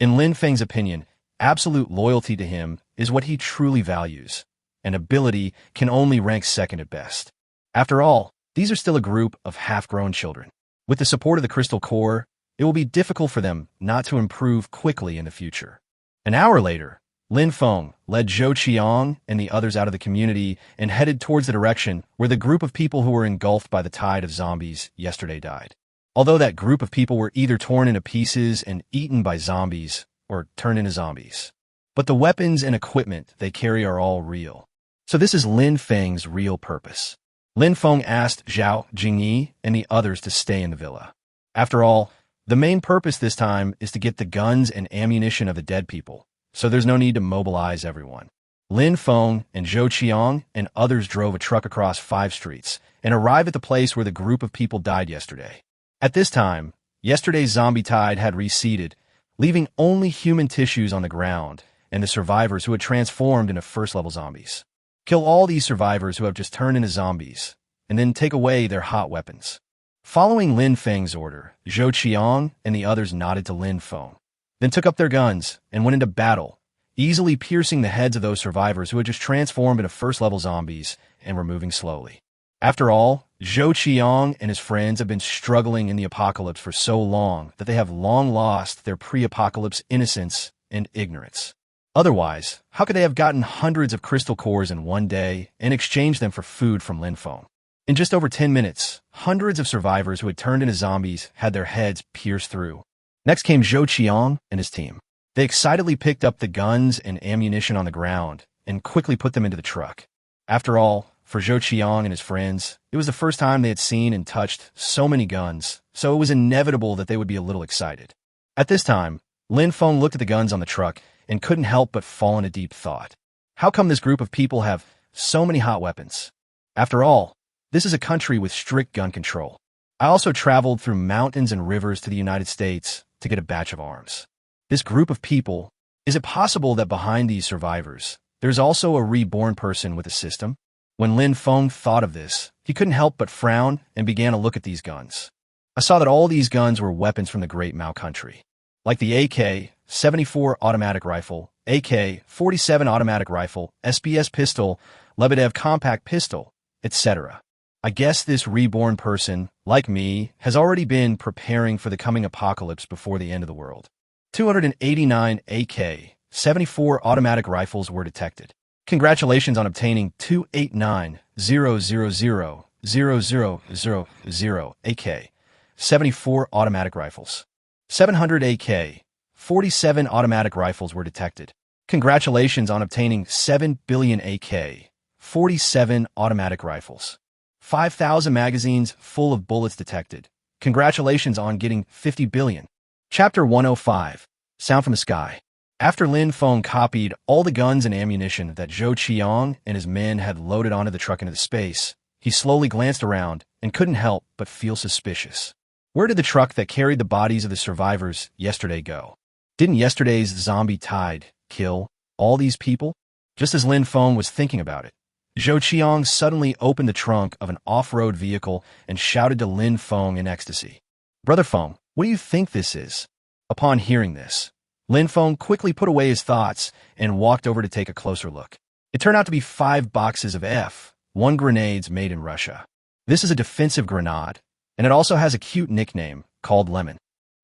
In Lin Feng's opinion, absolute loyalty to him is what he truly values, and ability can only rank second at best. After all, these are still a group of half-grown children. With the support of the Crystal Core, it will be difficult for them not to improve quickly in the future. An hour later, Lin Feng led Zhou Qiang and the others out of the community and headed towards the direction where the group of people who were engulfed by the tide of zombies yesterday died. Although that group of people were either torn into pieces and eaten by zombies or turned into zombies. But the weapons and equipment they carry are all real. So this is Lin Feng's real purpose. Lin Feng asked Zhao Jingyi and the others to stay in the villa. After all, the main purpose this time is to get the guns and ammunition of the dead people, so there's no need to mobilize everyone. Lin Feng and Zhou Qiang and others drove a truck across 5 streets and arrived at the place where the group of people died yesterday. At this time, yesterday's zombie tide had receded, leaving only human tissues on the ground and the survivors who had transformed into first-level zombies. Kill all these survivors who have just turned into zombies, and then take away their hot weapons. Following Lin Feng's order, Zhou Qiang and the others nodded to Lin Feng, then took up their guns and went into battle, easily piercing the heads of those survivors who had just transformed into first-level zombies and were moving slowly. After all, Zhou Qiang and his friends have been struggling in the apocalypse for so long that they have long lost their pre-apocalypse innocence and ignorance. Otherwise, how could they have gotten hundreds of crystal cores in one day and exchanged them for food from Lynfong? In just over 10 minutes, hundreds of survivors who had turned into zombies had their heads pierced through. Next came Zhou Qiang and his team. They excitedly picked up the guns and ammunition on the ground and quickly put them into the truck. After all, for Zhou Qiang and his friends, it was the first time they had seen and touched so many guns, so it was inevitable that they would be a little excited. At this time, Lin Feng looked at the guns on the truck and couldn't help but fall into deep thought. How come this group of people have so many hot weapons? After all, this is a country with strict gun control. I also traveled through mountains and rivers to the United States to get a batch of arms. This group of people, is it possible that behind these survivors, there's also a reborn person with a system? When Lin Feng thought of this, he couldn't help but frown and began to look at these guns. I saw that all these guns were weapons from the Great Mao country, like the AK-74 automatic rifle, AK-47 automatic rifle, SBS pistol, Lebedev compact pistol, etc. I guess this reborn person, like me, has already been preparing for the coming apocalypse before the end of the world. 289 AK-74 automatic rifles were detected. Congratulations on obtaining 289,000,000 AK-74 automatic rifles. 700 AK-47 automatic rifles were detected. Congratulations on obtaining 7 billion AK-47 automatic rifles. 5,000 magazines full of bullets detected. Congratulations on getting 50 billion. Chapter 105. Sound from the Sky. After Lin Feng copied all the guns and ammunition that Zhou Qiang and his men had loaded onto the truck into the space, he slowly glanced around and couldn't help but feel suspicious. Where did the truck that carried the bodies of the survivors yesterday go? Didn't yesterday's zombie tide kill all these people? Just as Lin Feng was thinking about it, Zhou Qiang suddenly opened the trunk of an off-road vehicle and shouted to Lin Feng in ecstasy. "Brother Feng, what do you think this is?" Upon hearing this, Lin Feng quickly put away his thoughts and walked over to take a closer look. It turned out to be 5 boxes of F-1 grenades made in Russia. This is a defensive grenade, and it also has a cute nickname called Lemon.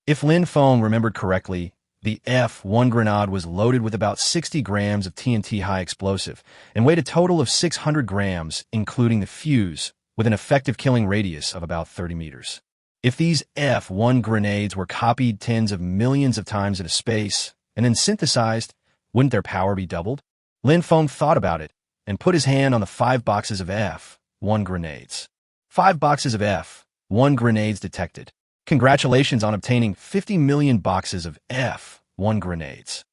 If Lin Feng remembered correctly, the F-1 grenade was loaded with about 60 grams of TNT high explosive and weighed a total of 600 grams, including the fuse, with an effective killing radius of about 30 meters. If these F-1 grenades were copied tens of millions of times into space and then synthesized, wouldn't their power be doubled? Lin Feng thought about it and put his hand on the 5 boxes of F-1 grenades. 5 boxes of F-1 grenades detected. Congratulations on obtaining 50 million boxes of F-1 grenades.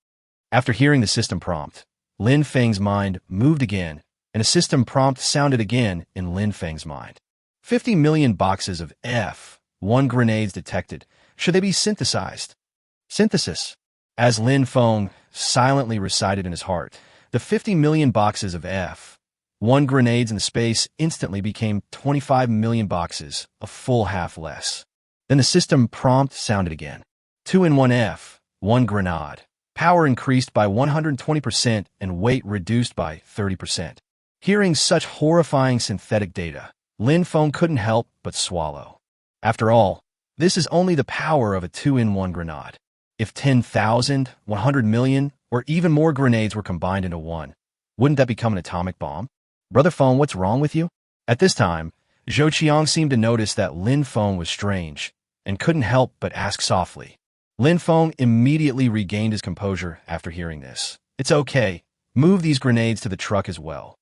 After hearing the system prompt, Lin Feng's mind moved again, and a system prompt sounded again in Lin Feng's mind. 50 million boxes of F-1 grenades detected. Should they be synthesized? Synthesis. As Lin Feng silently recited in his heart, the 50 million boxes of F-1 grenades in the space instantly became 25 million boxes, a full half less. Then the system prompt sounded again. 2-in-1 F-1 grenade. Power increased by 120% and weight reduced by 30%. Hearing such horrifying synthetic data, Lin Feng couldn't help but swallow. After all, this is only the power of a 2-in-1 grenade. If 10,000, 100 million, or even more grenades were combined into one, wouldn't that become an atomic bomb? Brother Feng, what's wrong with you? At this time, Zhou Qiang seemed to notice that Lin Feng was strange and couldn't help but ask softly. Lin Feng immediately regained his composure after hearing this. "It's okay. Move these grenades to the truck as well."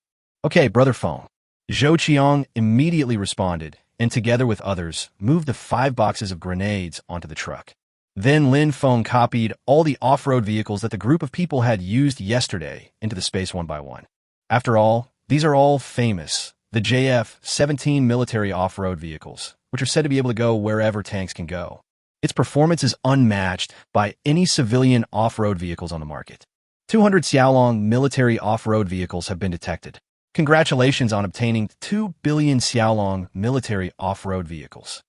"Okay, Brother Feng." Zhou Qiang immediately responded, and together with others, moved the 5 boxes of grenades onto the truck. Then Lin Feng copied all the off-road vehicles that the group of people had used yesterday into the space one by one. After all, these are all famous, the JF-17 military off-road vehicles, which are said to be able to go wherever tanks can go. Its performance is unmatched by any civilian off-road vehicles on the market. 200 Xiaolong military off-road vehicles have been detected. Congratulations on obtaining 2 billion Xiaolong military off-road vehicles.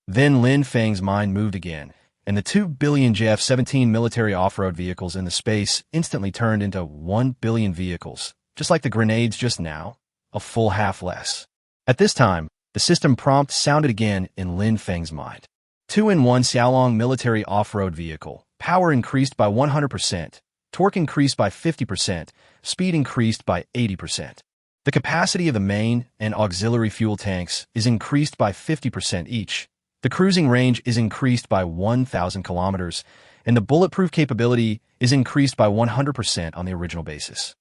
Then Lin Feng's mind moved again, and the 2 billion JF-17 military off-road vehicles in the space instantly turned into 1 billion vehicles, just like the grenades just now, a full half less. At this time, the system prompt sounded again in Lin Feng's mind. 2-in-1 Xiaolong military off-road vehicle. Power increased by 100%, torque increased by 50%, speed increased by 80%. The capacity of the main and auxiliary fuel tanks is increased by 50% each. The cruising range is increased by 1,000 kilometers, and the bulletproof capability is increased by 100% on the original basis.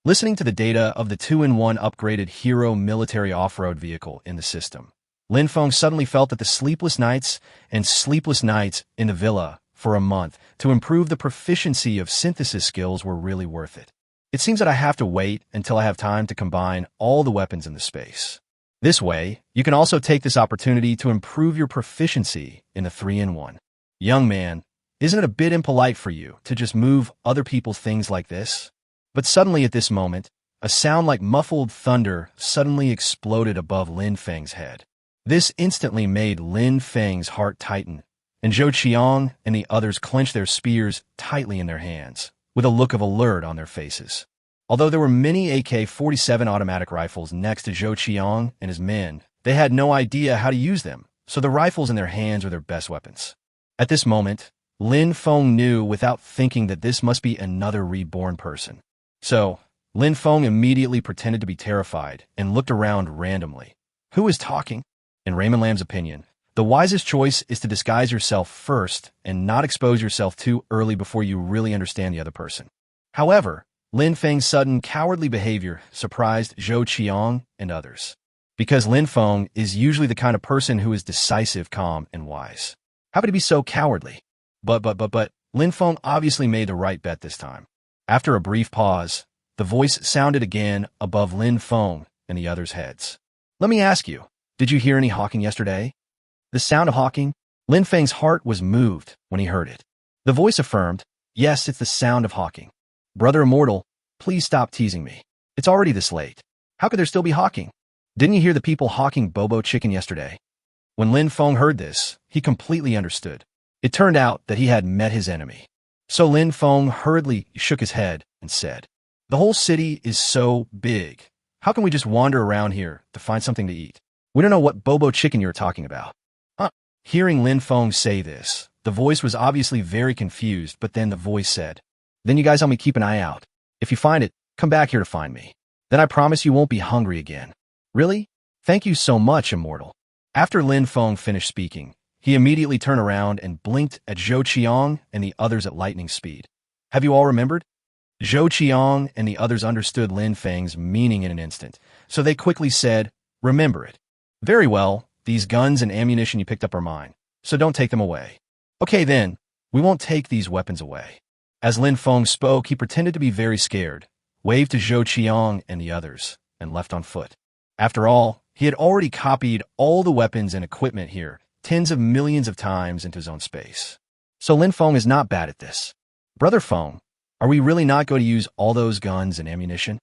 Listening to the data of the 2-in-1 upgraded Hero military off-road vehicle in the system, Lin Feng suddenly felt that the sleepless nights and sleepless nights in the villa for a month to improve the proficiency of synthesis skills were really worth it. It seems that I have to wait until I have time to combine all the weapons in the space. This way, you can also take this opportunity to improve your proficiency in the 3-in-1. Young man, isn't it a bit impolite for you to just move other people's things like this? But suddenly at this moment, a sound like muffled thunder suddenly exploded above Lin Feng's head. This instantly made Lin Feng's heart tighten, and Zhou Qiang and the others clenched their spears tightly in their hands, with a look of alert on their faces. Although there were many AK-47 automatic rifles next to Zhou Qiang and his men, they had no idea how to use them, so the rifles in their hands were their best weapons. At this moment, Lynfong knew without thinking that this must be another reborn person. So, Lynfong immediately pretended to be terrified and looked around randomly. Who is talking? In Raymond Lamb's opinion, the wisest choice is to disguise yourself first and not expose yourself too early before you really understand the other person. However, Lin Feng's sudden cowardly behavior surprised Zhou Qiang and others, because Lin Feng is usually the kind of person who is decisive, calm, and wise. How could he be so cowardly? But Lin Feng obviously made the right bet this time. After a brief pause, the voice sounded again above Lin Feng and the others' heads. Let me ask you, did you hear any hawking yesterday? The sound of hawking? Lin Feng's heart was moved when he heard it. The voice affirmed, yes, it's the sound of hawking. Brother Immortal, please stop teasing me. It's already this late. How could there still be hawking? Didn't you hear the people hawking bobo chicken yesterday? When Lin Feng heard this, he completely understood. It turned out that he had met his enemy. So Lin Feng hurriedly shook his head and said, the whole city is so big. How can we just wander around here to find something to eat? We don't know what bobo chicken you're talking about. Hearing Lin Feng say this, the voice was obviously very confused, but then the voice said, then you guys help me keep an eye out. If you find it, come back here to find me. Then I promise you won't be hungry again. Really? Thank you so much, Immortal. After Lin Feng finished speaking, he immediately turned around and blinked at Zhou Qiang and the others at lightning speed. Have you all remembered? Zhou Qiang and the others understood Lin Feng's meaning in an instant, so they quickly said, remember it. Very well, these guns and ammunition you picked up are mine, so don't take them away. Okay then, we won't take these weapons away. As Lin Feng spoke, he pretended to be very scared, waved to Zhou Qiang and the others, and left on foot. After all, he had already copied all the weapons and equipment here tens of millions of times into his own space. So Lin Feng is not bad at this. Brother Feng, are we really not going to use all those guns and ammunition?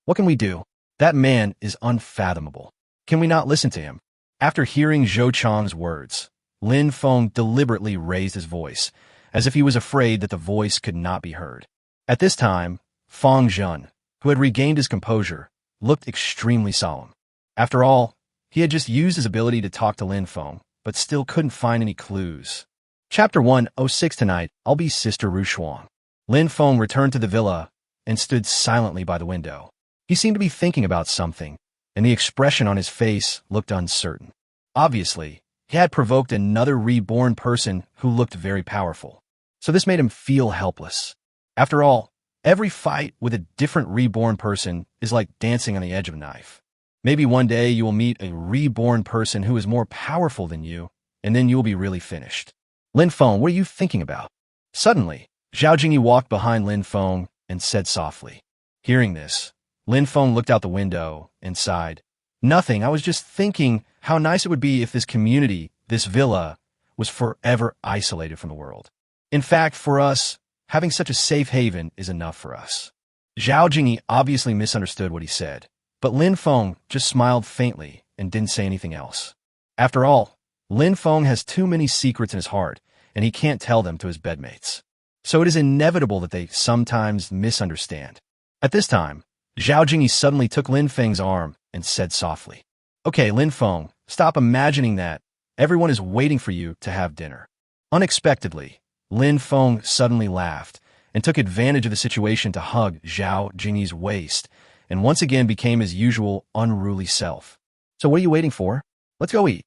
What can we do? That man is unfathomable. Can we not listen to him? After hearing Zhou Qiang's words, Lin Feng deliberately raised his voice, as if he was afraid that the voice could not be heard. At this time, Feng Zhen, who had regained his composure, looked extremely solemn. After all, he had just used his ability to talk to Lin Feng, but still couldn't find any clues. Chapter 106 Tonight, I'll be Sister Ru Shuang. Lin Feng returned to the villa and stood silently by the window. He seemed to be thinking about something, and the expression on his face looked uncertain. Obviously, he had provoked another reborn person who looked very powerful, so this made him feel helpless. After all, every fight with a different reborn person is like dancing on the edge of a knife. Maybe one day you will meet a reborn person who is more powerful than you, and then you will be really finished. Lin Feng, what are you thinking about? Suddenly, Zhao Jingyi walked behind Lin Feng and said softly. Hearing this, Lin Feng looked out the window and sighed. Nothing, I was just thinking how nice it would be if this community, this villa, was forever isolated from the world. In fact, for us, having such a safe haven is enough for us. Zhao Jingyi obviously misunderstood what he said, but Lin Feng just smiled faintly and didn't say anything else. After all, Lin Feng has too many secrets in his heart, and he can't tell them to his bedmates. So it is inevitable that they sometimes misunderstand. At this time, Zhao Jingyi suddenly took Lin Feng's arm and said softly, okay, Lin Feng, stop imagining that. Everyone is waiting for you to have dinner. Unexpectedly, Lin Feng suddenly laughed and took advantage of the situation to hug Zhao Jingyi's waist and once again became his usual unruly self. So what are you waiting for? Let's go eat.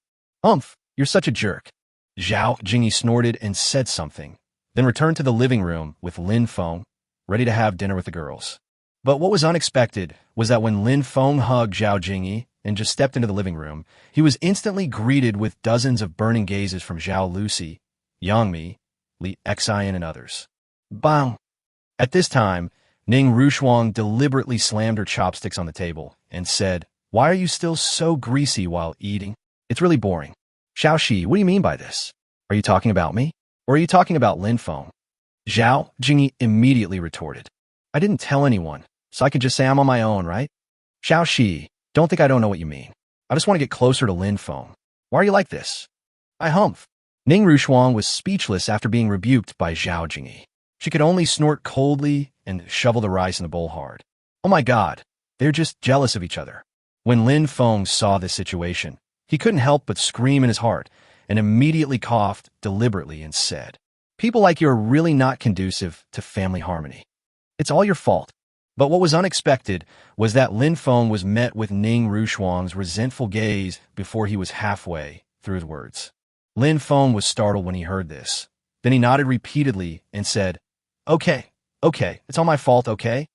You're such a jerk. Zhao Jingyi snorted and said something, then returned to the living room with Lin Feng, ready to have dinner with the girls. But what was unexpected was that when Lin Feng hugged Zhao Jingyi and just stepped into the living room, he was instantly greeted with dozens of burning gazes from Zhao Lucy, Yang Mi, Li Xian, and others. Bang! At this time, Ning Rushuang deliberately slammed her chopsticks on the table and said, "Why are you still so greasy while eating? It's really boring." "Xiaoxi, what do you mean by this? Are you talking about me? Or are you talking about Lynfong?" Zhao Jingyi immediately retorted, "I didn't tell anyone, so I could just say I'm on my own, right?" "Xiaoxi, don't think I don't know what you mean. I just want to get closer to Lynfong. Why are you like this?" "I humph." Ning Rushuang was speechless after being rebuked by Zhao Jingyi. She could only snort coldly and shovel the rice in the bowl hard. Oh my god, they're just jealous of each other. When Lin Feng saw this situation, he couldn't help but scream in his heart and immediately coughed deliberately and said, "People like you are really not conducive to family harmony. It's all your fault." But what was unexpected was that Lin Feng was met with Ning Rushuang's resentful gaze before he was halfway through his words. Lin Feng was startled when he heard this. Then he nodded repeatedly and said, Okay, it's all my fault, okay?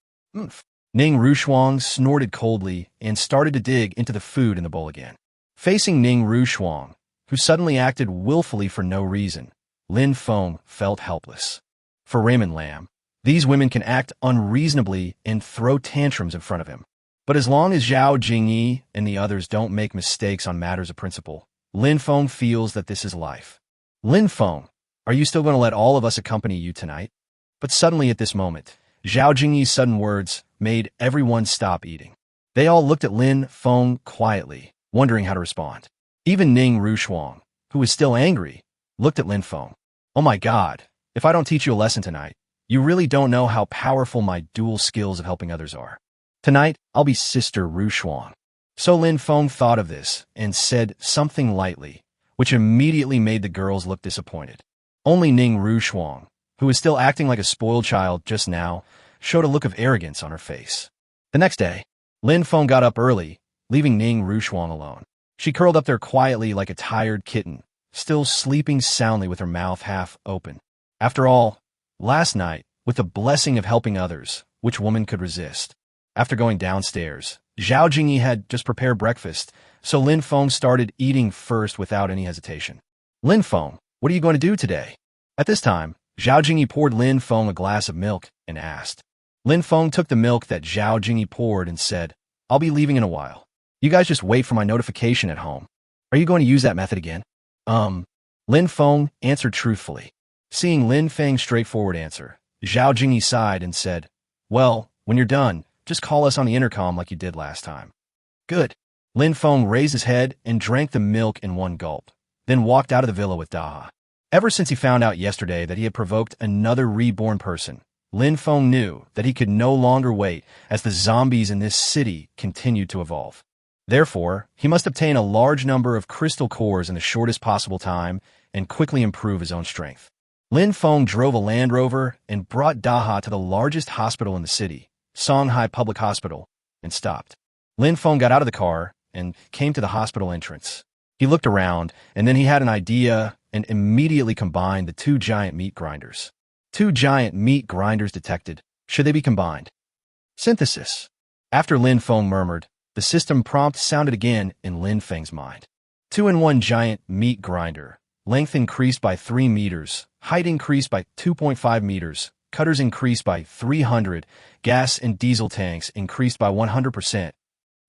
Ning Rushuang snorted coldly and started to dig into the food in the bowl again. Facing Ning Rushuang, who suddenly acted willfully for no reason, Lin Feng felt helpless. For Raymond Lam, these women can act unreasonably and throw tantrums in front of him. But as long as Zhao Jingyi and the others don't make mistakes on matters of principle, Lin Feng feels that this is life. "Lin Feng, are you still going to let all of us accompany you tonight?" But suddenly at this moment, Zhao Jingyi's sudden words made everyone stop eating. They all looked at Lin Feng quietly, wondering how to respond. Even Ning Rushuang, who was still angry, looked at Lin Feng. "Oh my god, if I don't teach you a lesson tonight, you really don't know how powerful my dual skills of helping others are. Tonight, I'll be Sister Rushuang." So Lin Feng thought of this and said something lightly, which immediately made the girls look disappointed. Only Ning Rushuang, who was still acting like a spoiled child just now, showed a look of arrogance on her face. The next day, Lin Feng got up early, leaving Ning Rushuang alone. She curled up there quietly like a tired kitten, still sleeping soundly with her mouth half open. After all, last night, with the blessing of helping others, which woman could resist? After going downstairs, Zhao Jingyi had just prepared breakfast, so Lin Feng started eating first without any hesitation. "Lin Feng, what are you going to do today?" At this time, Zhao Jingyi poured Lin Feng a glass of milk and asked. Lin Feng took the milk that Zhao Jingyi poured and said, "I'll be leaving in a while. You guys just wait for my notification at home." "Are you going to use that method again?" Lin Feng answered truthfully. Seeing Lin Feng's straightforward answer, Zhao Jingyi sighed and said, "Well, when you're done, just call us on the intercom like you did last time." "Good." Lin Feng raised his head and drank the milk in one gulp, then walked out of the villa with Daha. Ever since he found out yesterday that he had provoked another reborn person, Lin Feng knew that he could no longer wait as the zombies in this city continued to evolve. Therefore, he must obtain a large number of crystal cores in the shortest possible time and quickly improve his own strength. Lin Feng drove a Land Rover and brought Daha to the largest hospital in the city, Songhai Public Hospital, and stopped. Lin Feng got out of the car and came to the hospital entrance. He looked around, and then he had an idea and immediately combined the two giant meat grinders. Two giant meat grinders detected. Should they be combined? Synthesis. After Lin Feng murmured, the system prompt sounded again in Lin Feng's mind. 2-in-1 giant meat grinder. Length increased by 3 meters. Height increased by 2.5 meters. Cutters increased by 300. Gas and diesel tanks increased by 100%.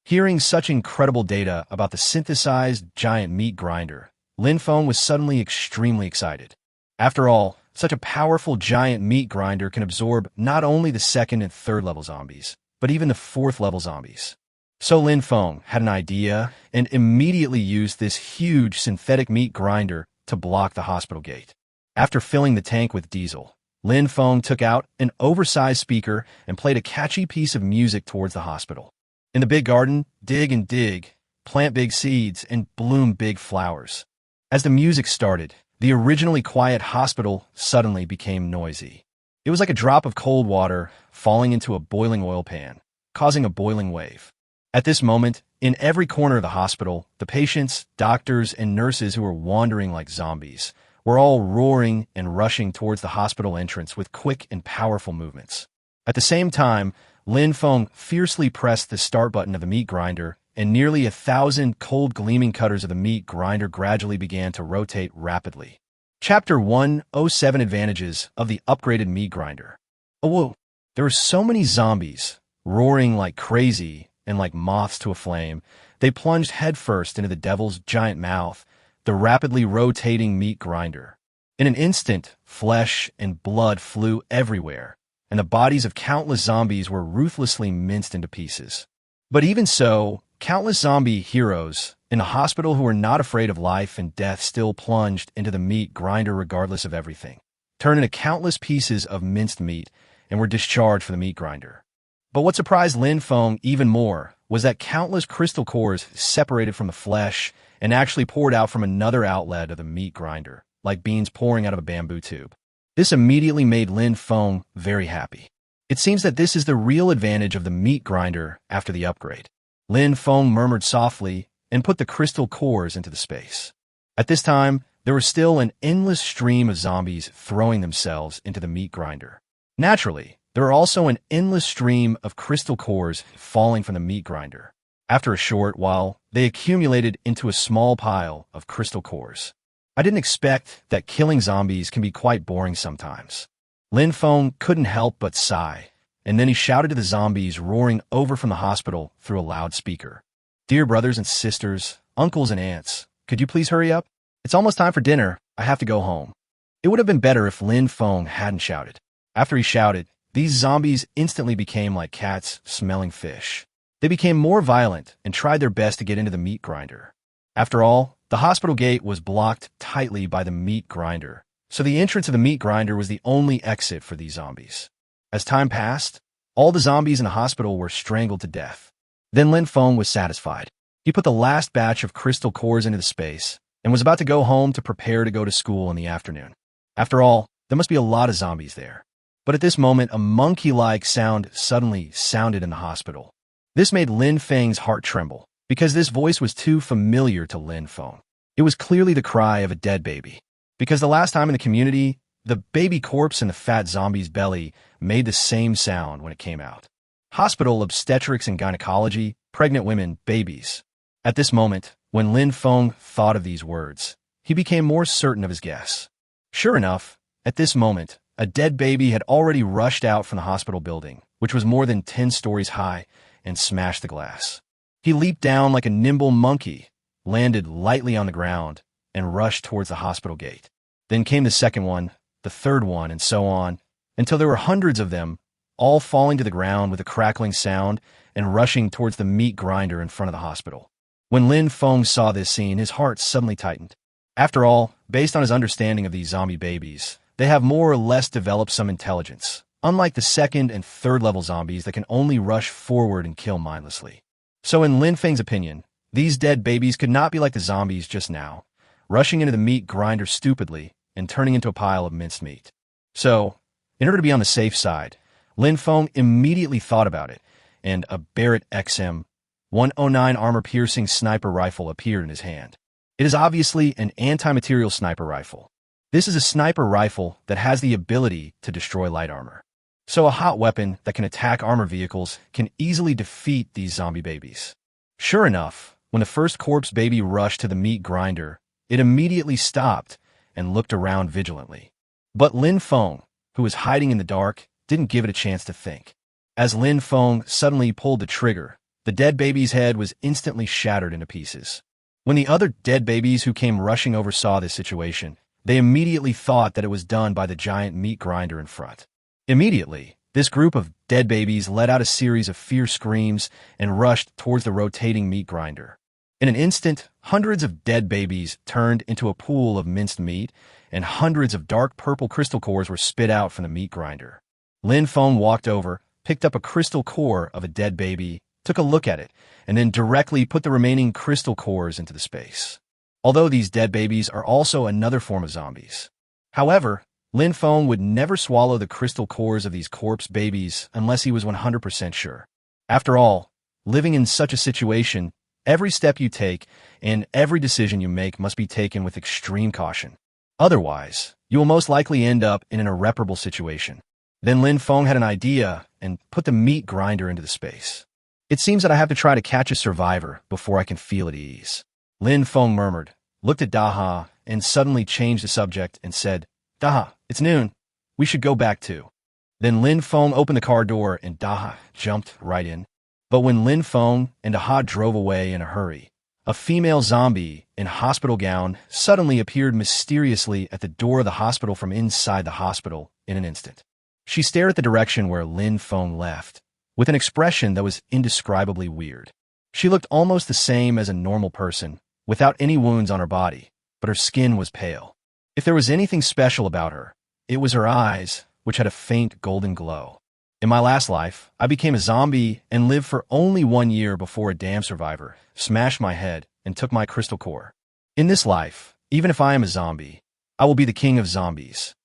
Hearing such incredible data about the synthesized giant meat grinder, Lin Feng was suddenly extremely excited. After all, such a powerful giant meat grinder can absorb not only the 2nd and 3rd level zombies, but even the 4th level zombies. So Lin Feng had an idea and immediately used this huge synthetic meat grinder to block the hospital gate. After filling the tank with diesel, Lin Feng took out an oversized speaker and played a catchy piece of music towards the hospital. In the big garden, dig and dig, plant big seeds, and bloom big flowers. As the music started, the originally quiet hospital suddenly became noisy. It was like a drop of cold water falling into a boiling oil pan, causing a boiling wave. At this moment, in every corner of the hospital, the patients, doctors, and nurses who were wandering like zombies were all roaring and rushing towards the hospital entrance with quick and powerful movements. At the same time, Lin Feng fiercely pressed the start button of the meat grinder, and nearly 1,000 cold gleaming cutters of the meat grinder gradually began to rotate rapidly. Chapter 107 Advantages of the Upgraded Meat Grinder. Oh, whoa. There were so many zombies, roaring like crazy and like moths to a flame. They plunged headfirst into the devil's giant mouth, the rapidly rotating meat grinder. In an instant, flesh and blood flew everywhere, and the bodies of countless zombies were ruthlessly minced into pieces. But even so, countless zombie heroes in a hospital who were not afraid of life and death still plunged into the meat grinder regardless of everything, turned into countless pieces of minced meat, and were discharged for the meat grinder. But what surprised Lin Feng even more was that countless crystal cores separated from the flesh and actually poured out from another outlet of the meat grinder, like beans pouring out of a bamboo tube. This immediately made Lin Feng very happy. It seems that this is the real advantage of the meat grinder after the upgrade. Lin Feng murmured softly and put the crystal cores into the space. At this time, there was still an endless stream of zombies throwing themselves into the meat grinder. Naturally, there were also an endless stream of crystal cores falling from the meat grinder. After a short while, they accumulated into a small pile of crystal cores. I didn't expect that killing zombies can be quite boring sometimes. Lin Feng couldn't help but sigh, and then he shouted to the zombies roaring over from the hospital through a loudspeaker. "Dear brothers and sisters, uncles and aunts, could you please hurry up? It's almost time for dinner. I have to go home." It would have been better if Lin Feng hadn't shouted. After he shouted, these zombies instantly became like cats smelling fish. They became more violent and tried their best to get into the meat grinder. After all, the hospital gate was blocked tightly by the meat grinder, so the entrance of the meat grinder was the only exit for these zombies. As time passed, all the zombies in the hospital were strangled to death. Then Lin Feng was satisfied. He put the last batch of crystal cores into the space and was about to go home to prepare to go to school in the afternoon. After all, there must be a lot of zombies there. But at this moment, a monkey-like sound suddenly sounded in the hospital. This made Lin Feng's heart tremble, because this voice was too familiar to Lin Feng. It was clearly the cry of a dead baby. Because the last time in the community, the baby corpse in the fat zombie's belly made the same sound when it came out. Hospital obstetrics and gynecology, pregnant women, babies. At this moment, when Lin Feng thought of these words, he became more certain of his guess. Sure enough, at this moment, a dead baby had already rushed out from the hospital building, which was more than 10 stories high, and smashed the glass. He leaped down like a nimble monkey, landed lightly on the ground, and rushed towards the hospital gate. Then came the second one, the third one, and so on, until there were hundreds of them, all falling to the ground with a crackling sound and rushing towards the meat grinder in front of the hospital. When Lin Feng saw this scene, his heart suddenly tightened. After all, based on his understanding of these zombie babies, they have more or less developed some intelligence, unlike the second and third level zombies that can only rush forward and kill mindlessly. So in Lin Feng's opinion, these dead babies could not be like the zombies just now, rushing into the meat grinder stupidly and turning into a pile of minced meat. So, in order to be on the safe side, Lin Feng immediately thought about it, and a Barrett XM 109 armor-piercing sniper rifle appeared in his hand. It is obviously an anti-material sniper rifle. This is a sniper rifle that has the ability to destroy light armor. So a hot weapon that can attack armor vehicles can easily defeat these zombie babies. Sure enough, when the first corpse baby rushed to the meat grinder, it immediately stopped and looked around vigilantly. But Lin Feng, who was hiding in the dark, didn't give it a chance to think. As Lin Feng suddenly pulled the trigger, the dead baby's head was instantly shattered into pieces. When the other dead babies who came rushing over saw this situation, they immediately thought that it was done by the giant meat grinder in front. Immediately, this group of dead babies let out a series of fierce screams and rushed towards the rotating meat grinder. In an instant, hundreds of dead babies turned into a pool of minced meat, and hundreds of dark purple crystal cores were spit out from the meat grinder. Lin Feng walked over, picked up a crystal core of a dead baby, took a look at it, and then directly put the remaining crystal cores into the space. Although these dead babies are also another form of zombies. However, Lin Feng would never swallow the crystal cores of these corpse babies unless he was 100% sure. After all, living in such a situation, every step you take and every decision you make must be taken with extreme caution. Otherwise, you will most likely end up in an irreparable situation. Then Lin Feng had an idea and put the meat grinder into the space. It seems that I have to try to catch a survivor before I can feel at ease. Lin Feng murmured, looked at Daha, and suddenly changed the subject and said, Daha, it's noon. We should go back too. Then Lin Feng opened the car door and Daha jumped right in. But when Lin Feng and Daha drove away in a hurry, a female zombie in hospital gown suddenly appeared mysteriously at the door of the hospital from inside the hospital in an instant. She stared at the direction where Lin Feng left, with an expression that was indescribably weird. She looked almost the same as a normal person, without any wounds on her body, but her skin was pale. If there was anything special about her, it was her eyes, which had a faint golden glow. In my last life, I became a zombie and lived for only 1 year before a damn survivor smashed my head and took my crystal core. In this life, even if I am a zombie, I will be the king of zombies.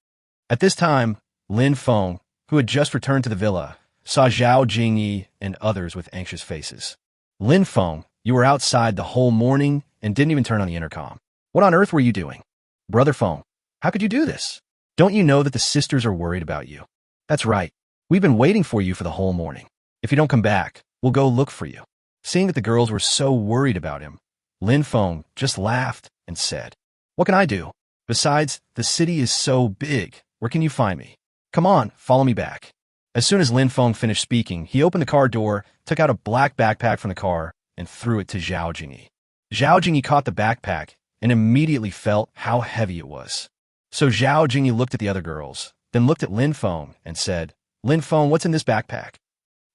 At this time, Lin Feng, who had just returned to the villa, saw Zhao Jingyi and others with anxious faces. Lin Feng, you were outside the whole morning and didn't even turn on the intercom. What on earth were you doing? Brother Feng, how could you do this? Don't you know that the sisters are worried about you? That's right. We've been waiting for you for the whole morning. If you don't come back, we'll go look for you. Seeing that the girls were so worried about him, Lin Feng just laughed and said, What can I do? Besides, the city is so big. Where can you find me? Come on, follow me back. As soon as Lin Feng finished speaking, he opened the car door, took out a black backpack from the car, and threw it to Zhao Jingyi. Zhao Jingyi caught the backpack and immediately felt how heavy it was. So Zhao Jingyi looked at the other girls, then looked at Lin Feng and said, Lin Feng, what's in this backpack?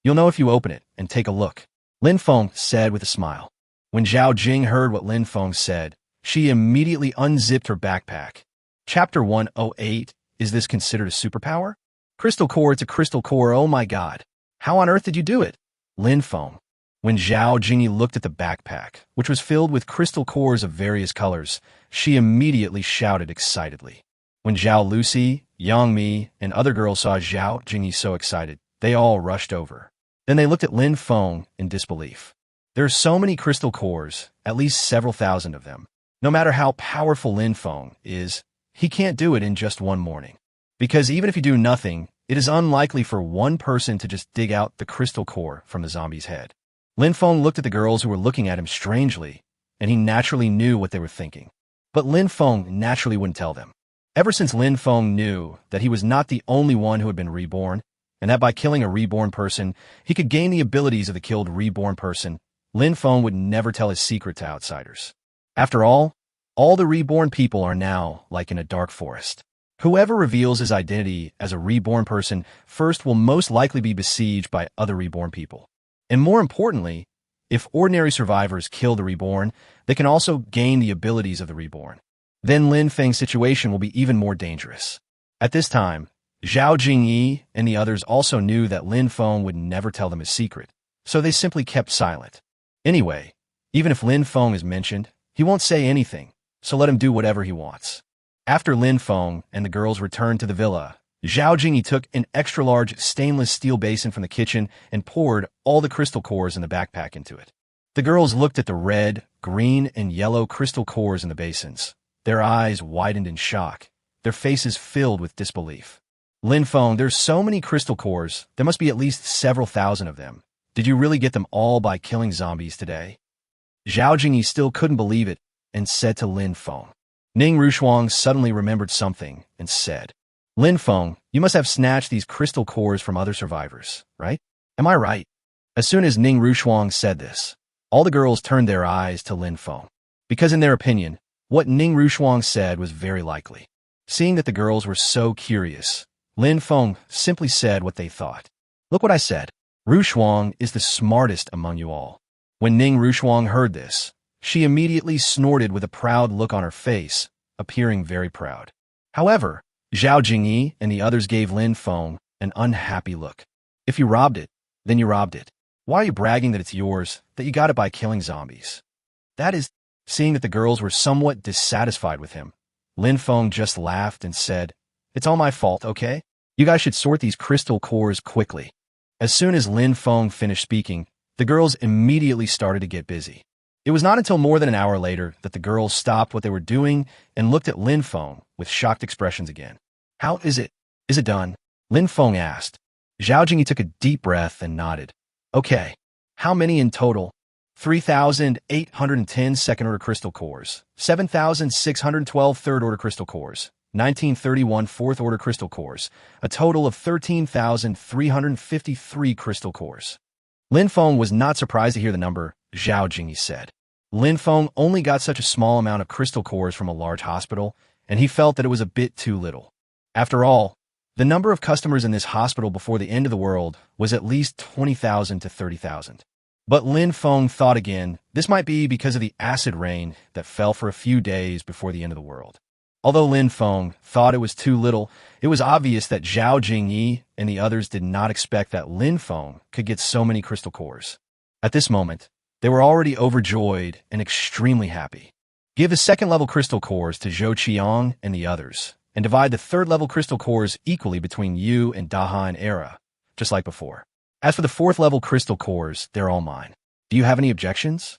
You'll know if you open it and take a look. Lin Feng said with a smile. When Zhao Jing heard what Lin Feng said, she immediately unzipped her backpack. Chapter 108, Is this considered a superpower? Crystal core, it's a crystal core, oh my god. How on earth did you do it? Lin Feng. When Zhao Jingyi looked at the backpack, which was filled with crystal cores of various colors, she immediately shouted excitedly. When Zhao Lucy, Yang Mi, and other girls saw Zhao Jingyi so excited, they all rushed over. Then they looked at Lin Feng in disbelief. There are so many crystal cores, at least several thousand of them. No matter how powerful Lin Feng is, he can't do it in just one morning. Because even if you do nothing, it is unlikely for one person to just dig out the crystal core from the zombie's head. Lin Feng looked at the girls who were looking at him strangely, and he naturally knew what they were thinking. But Lin Feng naturally wouldn't tell them. Ever since Lin Feng knew that he was not the only one who had been reborn, and that by killing a reborn person, he could gain the abilities of the killed reborn person, Lin Feng would never tell his secret to outsiders. After all the reborn people are now like in a dark forest. Whoever reveals his identity as a reborn person first will most likely be besieged by other reborn people. And more importantly, if ordinary survivors kill the reborn, they can also gain the abilities of the reborn. Then Lin Feng's situation will be even more dangerous. At this time, Zhao Jingyi and the others also knew that Lin Feng would never tell them his secret, so they simply kept silent. Anyway, even if Lin Feng is mentioned, he won't say anything, so let him do whatever he wants. After Lin Feng and the girls returned to the villa, Zhao Jingyi took an extra-large stainless steel basin from the kitchen and poured all the crystal cores in the backpack into it. The girls looked at the red, green, and yellow crystal cores in the basins. Their eyes widened in shock, their faces filled with disbelief. Lin Feng, there's so many crystal cores, there must be at least several thousand of them. Did you really get them all by killing zombies today? Zhao Jingyi still couldn't believe it and said to Lin Feng. Ning Rushuang suddenly remembered something and said, Lin Feng, you must have snatched these crystal cores from other survivors, right? Am I right? As soon as Ning Rushuang said this, all the girls turned their eyes to Lin Feng, because in their opinion, what Ning Rushuang said was very likely. Seeing that the girls were so curious, Lin Feng simply said what they thought. Look what I said. Rushuang is the smartest among you all. When Ning Rushuang heard this, she immediately snorted with a proud look on her face, appearing very proud. However, Zhao Jingyi and the others gave Lin Feng an unhappy look. If you robbed it, then you robbed it. Why are you bragging that it's yours, that you got it by killing zombies? That is, seeing that the girls were somewhat dissatisfied with him, Lin Feng just laughed and said, It's all my fault, okay? You guys should sort these crystal cores quickly. As soon as Lin Feng finished speaking, the girls immediately started to get busy. It was not until more than an hour later that the girls stopped what they were doing and looked at Lin Feng with shocked expressions again. How is it? Is it done? Lin Feng asked. Zhao Jingyi took a deep breath and nodded. Okay. How many in total? 3,810 second-order crystal cores, 7,612 third-order crystal cores, 1931 fourth order crystal cores, a total of 13,353 crystal cores. Lynfong was not surprised to hear the number, Zhao Jingyi said. Lynfong only got such a small amount of crystal cores from a large hospital, and he felt that it was a bit too little. After all, the number of customers in this hospital before the end of the world was at least 20,000 to 30,000. But Lynfong thought again, this might be because of the acid rain that fell for a few days before the end of the world. Although Lynfong thought it was too little, it was obvious that Zhao Jingyi and the others did not expect that Lynfong could get so many crystal cores. At this moment, they were already overjoyed and extremely happy. Give the second-level crystal cores to Zhou Qiang and the others, and divide the third-level crystal cores equally between you and Daha and Era, just like before. As for the fourth-level crystal cores, they're all mine. Do you have any objections?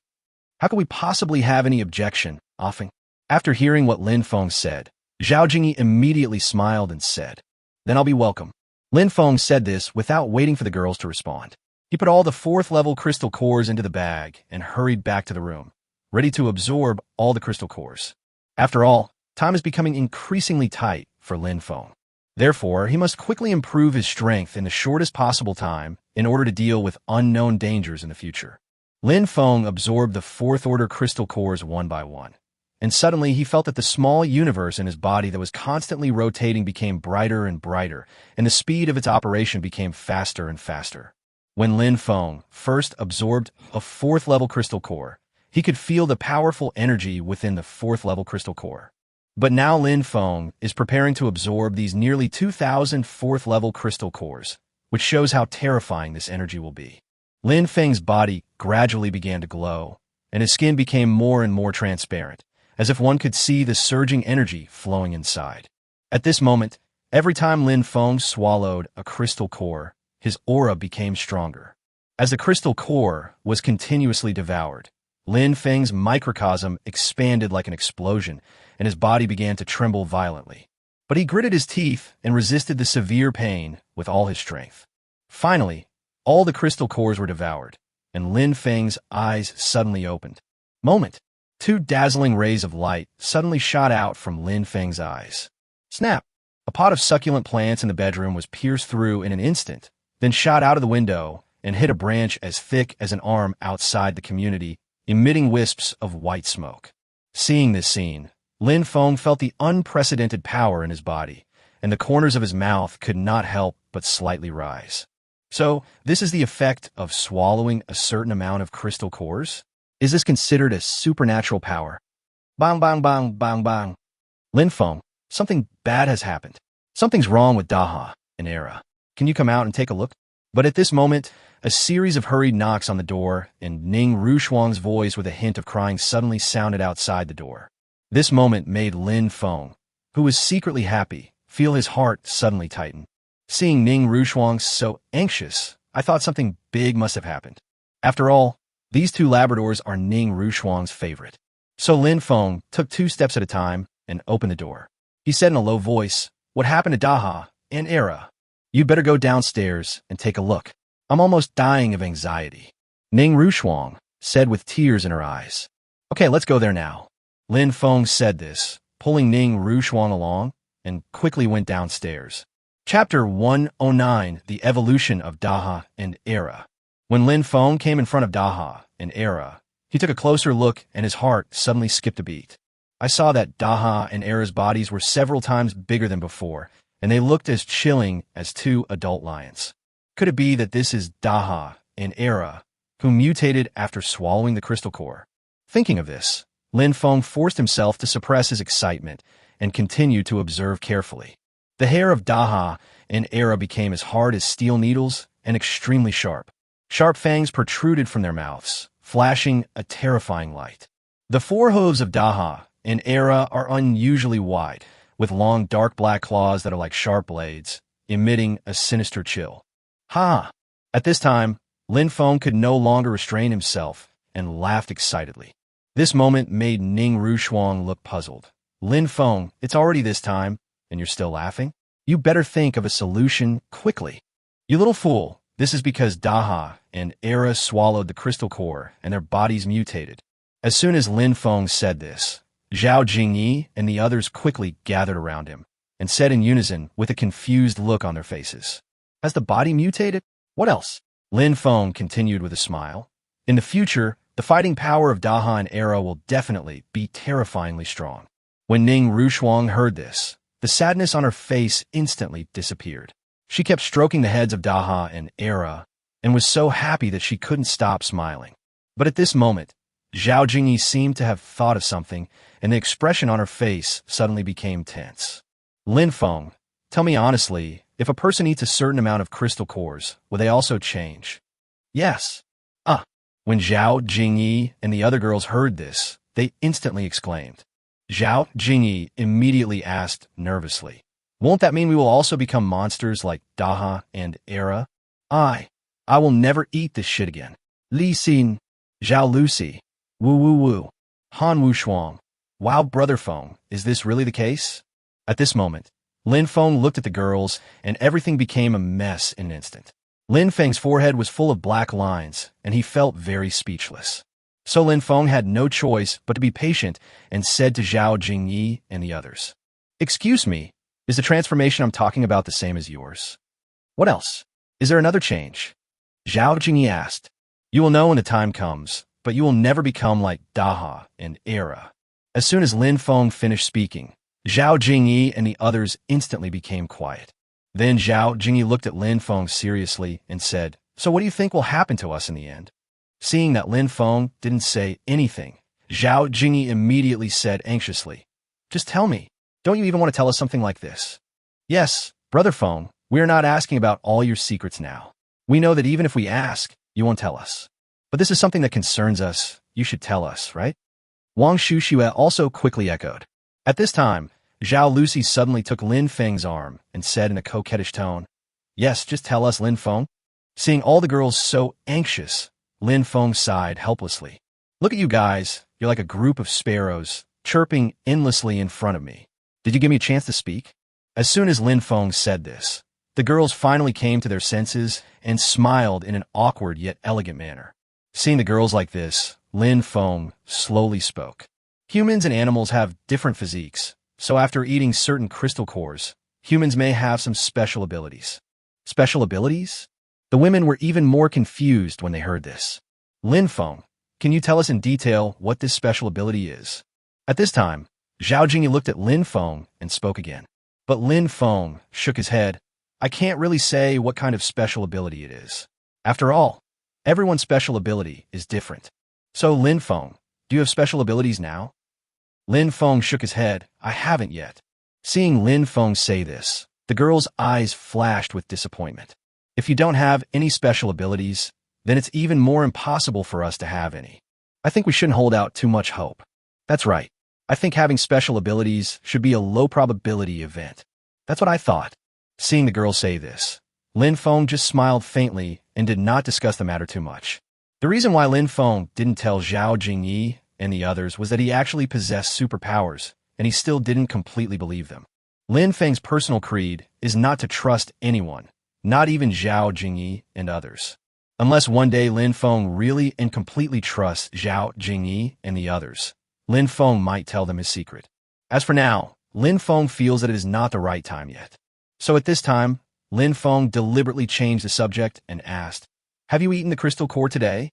How could we possibly have any objection, Afeng? After hearing what Lynfong said, Zhao Jingyi immediately smiled and said, "Then I'll be welcome." Lynfong said this without waiting for the girls to respond. He put all the fourth-level crystal cores into the bag and hurried back to the room, ready to absorb all the crystal cores. After all, time is becoming increasingly tight for Lynfong. Therefore, he must quickly improve his strength in the shortest possible time in order to deal with unknown dangers in the future. Lynfong absorbed the fourth-order crystal cores one by one, and suddenly he felt that the small universe in his body that was constantly rotating became brighter and brighter, and the speed of its operation became faster and faster. When Lynfong first absorbed a fourth-level crystal core, he could feel the powerful energy within the fourth-level crystal core. But now Lynfong is preparing to absorb these nearly 2,000 fourth-level crystal cores, which shows how terrifying this energy will be. Lin Feng's body gradually began to glow, and his skin became more and more transparent, as if one could see the surging energy flowing inside. At this moment, every time Lynfong swallowed a crystal core, his aura became stronger. As the crystal core was continuously devoured, Lin Feng's microcosm expanded like an explosion, and his body began to tremble violently. But he gritted his teeth and resisted the severe pain with all his strength. Finally, all the crystal cores were devoured, and Lin Feng's eyes suddenly opened. Moment! Two dazzling rays of light suddenly shot out from Lin Feng's eyes. Snap! A pot of succulent plants in the bedroom was pierced through in an instant, then shot out of the window and hit a branch as thick as an arm outside the community, emitting wisps of white smoke. Seeing this scene, Lynfong felt the unprecedented power in his body, and the corners of his mouth could not help but slightly rise. So, this is the effect of swallowing a certain amount of crystal cores? Is this considered a supernatural power? Bang, bang, bang, bang, bang. Lynfong, something bad has happened. Something's wrong with Daha and Era. Can you come out and take a look? But at this moment, a series of hurried knocks on the door, and Ning Rushuang's voice with a hint of crying suddenly sounded outside the door. This moment made Lynfong, who was secretly happy, feel his heart suddenly tighten. Seeing Ning Rushuang so anxious, I thought something big must have happened. After all, these two Labradors are Ning Rushuang's favorite. So Lynfong took 2 steps at a time and opened the door. He said in a low voice, "What happened to Daha and Era? You better go downstairs and take a look. I'm almost dying of anxiety." Ning Rushuang said with tears in her eyes. "Okay, let's go there now." Lynfong said this, pulling Ning Rushuang along, and quickly went downstairs. Chapter 109, The Evolution of Daha and Era. When Lynfong came in front of Daha and Era, he took a closer look and his heart suddenly skipped a beat. I saw that Daha and Era's bodies were several times bigger than before, and they looked as chilling as 2 adult lions. Could it be that this is Daha and Era, who mutated after swallowing the crystal core? Thinking of this, Lynfong forced himself to suppress his excitement and continued to observe carefully. The hair of Daha and Era became as hard as steel needles and extremely sharp. Sharp fangs protruded from their mouths, flashing a terrifying light. The forehooves of Daha and Era are unusually wide, with long dark black claws that are like sharp blades, emitting a sinister chill. Ha! At this time, Lynfong could no longer restrain himself and laughed excitedly. This moment made Ning Rushuang look puzzled. Lynfong, it's already this time, and you're still laughing? You better think of a solution quickly. You little fool. This is because Daha and Era swallowed the crystal core and their bodies mutated. As soon as Lynfong said this, Zhao Jingyi and the others quickly gathered around him and said in unison with a confused look on their faces. Has the body mutated? What else? Lin Feng continued with a smile. In the future, the fighting power of Daha and Era will definitely be terrifyingly strong. When Ning Rushuang heard this, the sadness on her face instantly disappeared. She kept stroking the heads of Daha and Era and was so happy that she couldn't stop smiling. But at this moment, Zhao Jingyi seemed to have thought of something, and the expression on her face suddenly became tense. Lynfong, tell me honestly, if a person eats a certain amount of crystal cores, will they also change? Yes. When Zhao Jingyi and the other girls heard this, they instantly exclaimed. Zhao Jingyi immediately asked nervously, won't that mean we will also become monsters like Daha and Era? I will never eat this shit again. Li Xin, Zhao Lucy, Wu Wu Wu, Han Wu Shuang. Wow, Brother Feng, is this really the case? At this moment, Lin Feng looked at the girls, and everything became a mess in an instant. Lin Feng's forehead was full of black lines, and he felt very speechless. So Lin Feng had no choice but to be patient and said to Zhao Jingyi and the others, excuse me, is the transformation I'm talking about the same as yours? What else? Is there another change? Zhao Jingyi asked. You will know when the time comes, but you will never become like Daha and Era. As soon as Lin Feng finished speaking, Zhao Jingyi and the others instantly became quiet. Then Zhao Jingyi looked at Lin Feng seriously and said, so what do you think will happen to us in the end? Seeing that Lin Feng didn't say anything, Zhao Jingyi immediately said anxiously, just tell me, don't you even want to tell us something like this? Yes, Brother Feng, we are not asking about all your secrets now. We know that even if we ask, you won't tell us. But this is something that concerns us, you should tell us, right? Wang Shuxue also quickly echoed. At this time, Zhao Lucy suddenly took Lin Feng's arm and said in a coquettish tone, yes, just tell us, Lin Feng. Seeing all the girls so anxious, Lin Feng sighed helplessly. Look at you guys, you're like a group of sparrows, chirping endlessly in front of me. Did you give me a chance to speak? As soon as Lin Feng said this, the girls finally came to their senses and smiled in an awkward yet elegant manner. Seeing the girls like this, Lin Feng slowly spoke. Humans and animals have different physiques, so after eating certain crystal cores, humans may have some special abilities. Special abilities? The women were even more confused when they heard this. Lin Feng, can you tell us in detail what this special ability is? At this time, Zhao Jingyi looked at Lin Feng and spoke again. But Lin Feng shook his head. I can't really say what kind of special ability it is. After all, everyone's special ability is different. So Lin Feng, do you have special abilities now? Lin Feng shook his head. I haven't yet. Seeing Lin Feng say this, the girl's eyes flashed with disappointment. If you don't have any special abilities, then it's even more impossible for us to have any. I think we shouldn't hold out too much hope. That's right. I think having special abilities should be a low-probability event. That's what I thought. Seeing the girl say this, Lin Feng just smiled faintly and did not discuss the matter too much. The reason why Lin Feng didn't tell Zhao Jingyi and the others was that he actually possessed superpowers, and he still didn't completely believe them. Lin Feng's personal creed is not to trust anyone, not even Zhao Jingyi and others. Unless one day Lin Feng really and completely trusts Zhao Jingyi and the others, Lin Feng might tell them his secret. As for now, Lin Feng feels that it is not the right time yet. So at this time, Lin Feng deliberately changed the subject and asked, have you eaten the crystal core today?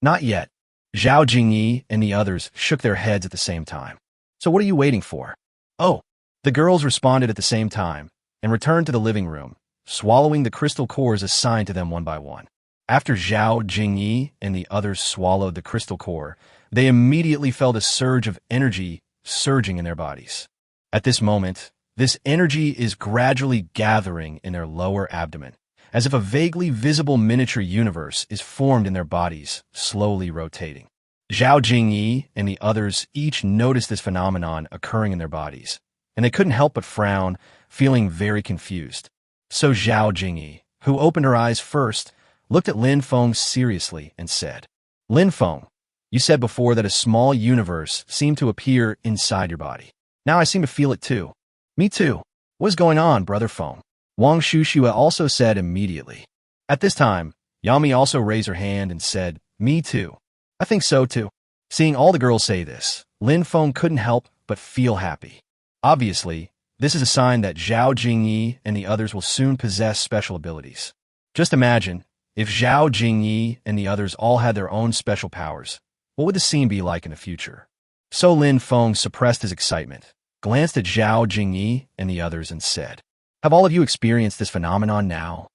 Not yet. Zhao Jingyi and the others shook their heads at the same time. So what are you waiting for? Oh, the girls responded at the same time and returned to the living room, swallowing the crystal cores assigned to them one by one. After Zhao Jingyi and the others swallowed the crystal core, they immediately felt a surge of energy surging in their bodies. At this moment, this energy is gradually gathering in their lower abdomen, as if a vaguely visible miniature universe is formed in their bodies, slowly rotating. Zhao Jingyi and the others each noticed this phenomenon occurring in their bodies, and they couldn't help but frown, feeling very confused. So Zhao Jingyi, who opened her eyes first, looked at Lin Feng seriously and said, Lin Feng, you said before that a small universe seemed to appear inside your body. Now I seem to feel it too. Me too. What is going on, Brother Feng? Wang Shuxue also said immediately. At this time, Yami also raised her hand and said, me too. I think so too. Seeing all the girls say this, Lin Feng couldn't help but feel happy. Obviously, this is a sign that Zhao Jingyi and the others will soon possess special abilities. Just imagine, if Zhao Jingyi and the others all had their own special powers, what would the scene be like in the future? So Lin Feng suppressed his excitement, glanced at Zhao Jingyi and the others and said, "Have all of you experienced this phenomenon now?"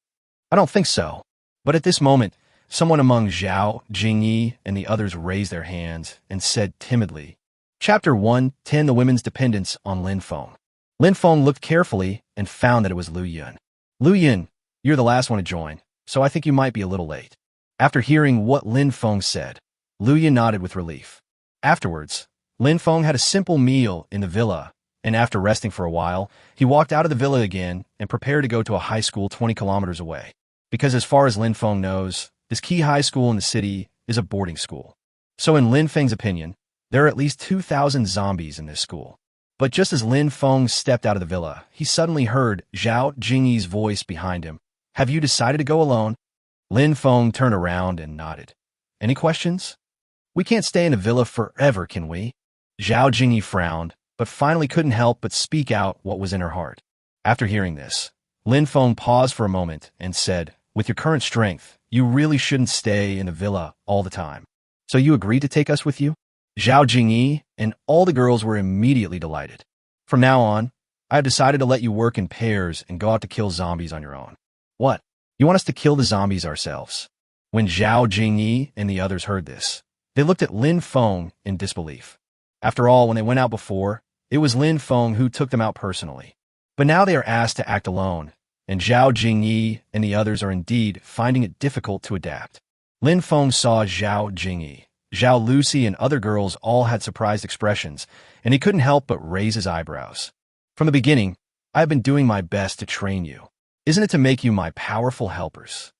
"I don't think so." But at this moment, someone among Zhao Jingyi and the others raised their hands and said timidly, Chapter 1:10 The Women's Dependence on Lynfong. Lynfong looked carefully and found that it was Lu Yun. "Lu Yun, you're the last one to join, so I think you might be a little late." After hearing what Lynfong said, Lu Yun nodded with relief. Afterwards, Lynfong had a simple meal in the villa, and after resting for a while, he walked out of the villa again and prepared to go to a high school 20 kilometers away. Because as far as Lynfong knows, this key high school in the city is a boarding school. So in Lin Feng's opinion, there are at least 2,000 zombies in this school. But just as Lin Feng stepped out of the villa, he suddenly heard Zhao Jingyi's voice behind him. "Have you decided to go alone?" Lin Feng turned around and nodded. "Any questions?" "We can't stay in the villa forever, can we?" Zhao Jingyi frowned, but finally couldn't help but speak out what was in her heart. After hearing this, Lin Feng paused for a moment and said, "With your current strength, you really shouldn't stay in the villa all the time. So you agreed to take us with you?" Zhao Jingyi and all the girls were immediately delighted. "From now on, I have decided to let you work in pairs and go out to kill zombies on your own." "What? You want us to kill the zombies ourselves?" When Zhao Jingyi and the others heard this, they looked at Lin Feng in disbelief. After all, when they went out before, it was Lin Feng who took them out personally. But now they are asked to act alone, and Zhao Jingyi and the others are indeed finding it difficult to adapt. Lin Feng saw Zhao Jingyi, Zhao Lucy, and other girls all had surprised expressions, and he couldn't help but raise his eyebrows. "From the beginning, I have been doing my best to train you. Isn't it to make you my powerful helpers?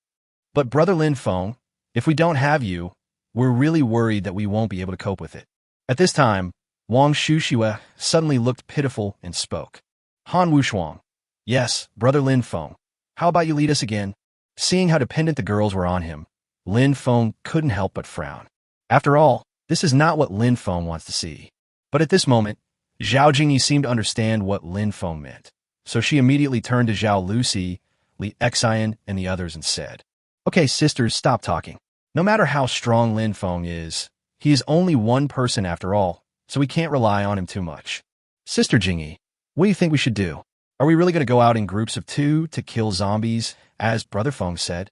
But Brother Lin Feng, if we don't have you, we're really worried that we won't be able to cope with it." At this time, Wang Shuxue suddenly looked pitiful and spoke. "Han Wushuang, yes, Brother Lin Feng, how about you lead us again?" Seeing how dependent the girls were on him, Lin Feng couldn't help but frown. After all, this is not what Lin Feng wants to see. But at this moment, Zhao Jingyi seemed to understand what Lin Feng meant, so she immediately turned to Zhao Lucy, Li Xian, and the others and said, "Okay, sisters, stop talking. No matter how strong Lin Feng is, he is only one person after all, so we can't rely on him too much. Sister Jingyi, what do you think we should do? Are we really going to go out in groups of 2 to kill zombies, as Brother Feng said?"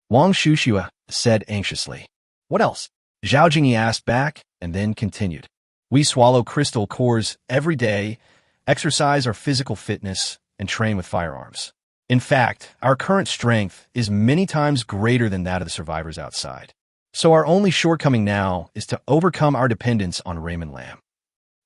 Wang Shuxue said anxiously. "What else?" Zhao Jingyi asked back and then continued. "We swallow crystal cores every day, exercise our physical fitness, and train with firearms. In fact, our current strength is many times greater than that of the survivors outside. So our only shortcoming now is to overcome our dependence on Raymond Lam."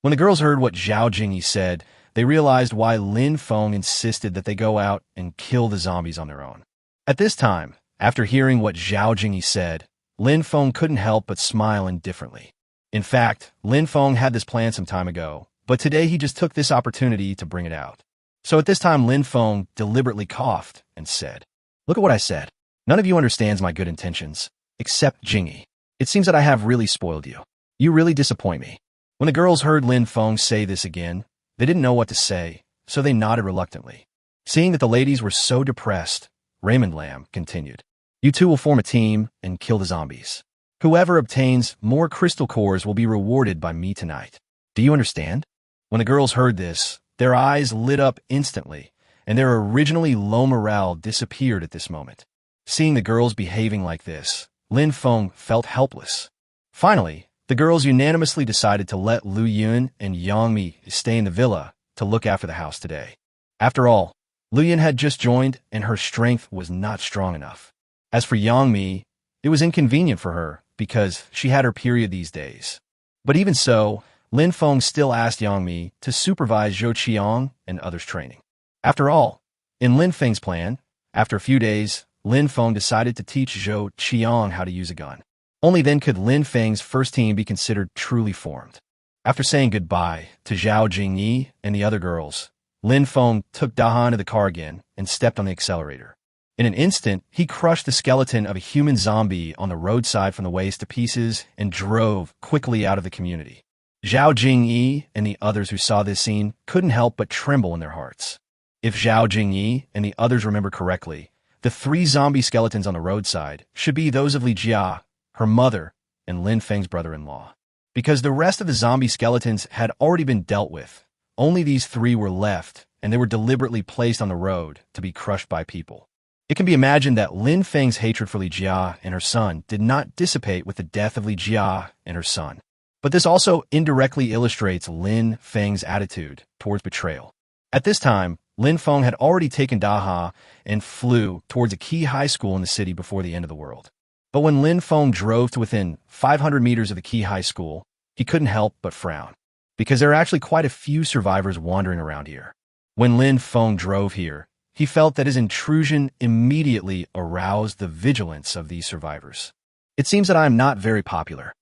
When the girls heard what Zhao Jingyi said, they realized why Lin Feng insisted that they go out and kill the zombies on their own. At this time, after hearing what Zhao Jingyi said, Lin Feng couldn't help but smile indifferently. In fact, Lin Feng had this plan some time ago, but today he just took this opportunity to bring it out. So at this time, Lin Feng deliberately coughed and said, "Look at what I said. None of you understands my good intentions, except Jingyi. It seems that I have really spoiled you. You really disappoint me." When the girls heard Lin Feng say this again, they didn't know what to say, so they nodded reluctantly. Seeing that the ladies were so depressed, Raymond Lam continued, "You two will form a team and kill the zombies. Whoever obtains more crystal cores will be rewarded by me tonight. Do you understand?" When the girls heard this, their eyes lit up instantly, and their originally low morale disappeared at this moment. Seeing the girls behaving like this, Lin Feng felt helpless. Finally, the girls unanimously decided to let Lu Yun and Yang Mi stay in the villa to look after the house today. After all, Lu Yun had just joined and her strength was not strong enough. As for Yang Mi, it was inconvenient for her because she had her period these days. But even so, Lin Feng still asked Yang Mi to supervise Zhou Qiang and others' training. After all, in Lin Feng's plan, after a few days, Lin Feng decided to teach Zhou Qiang how to use a gun. Only then could Lin Feng's first team be considered truly formed. After saying goodbye to Zhao Jingyi and the other girls, Lin Feng took Dahan to the car again and stepped on the accelerator. In an instant, he crushed the skeleton of a human zombie on the roadside from the waist to pieces and drove quickly out of the community. Zhao Jingyi and the others who saw this scene couldn't help but tremble in their hearts. If Zhao Jingyi and the others remember correctly, the 3 zombie skeletons on the roadside should be those of Li Jia, her mother, and Lin Feng's brother-in-law. Because the rest of the zombie skeletons had already been dealt with, only these 3 were left, and they were deliberately placed on the road to be crushed by people. It can be imagined that Lin Feng's hatred for Li Jia and her son did not dissipate with the death of Li Jia and her son. But this also indirectly illustrates Lin Feng's attitude towards betrayal. At this time, Lynfong had already taken Daha and flew towards a key high school in the city before the end of the world. But when Lynfong drove to within 500 meters of the key high school, he couldn't help but frown, because there are actually quite a few survivors wandering around here. When Lynfong drove here, he felt that his intrusion immediately aroused the vigilance of these survivors. It seems that I am not very popular.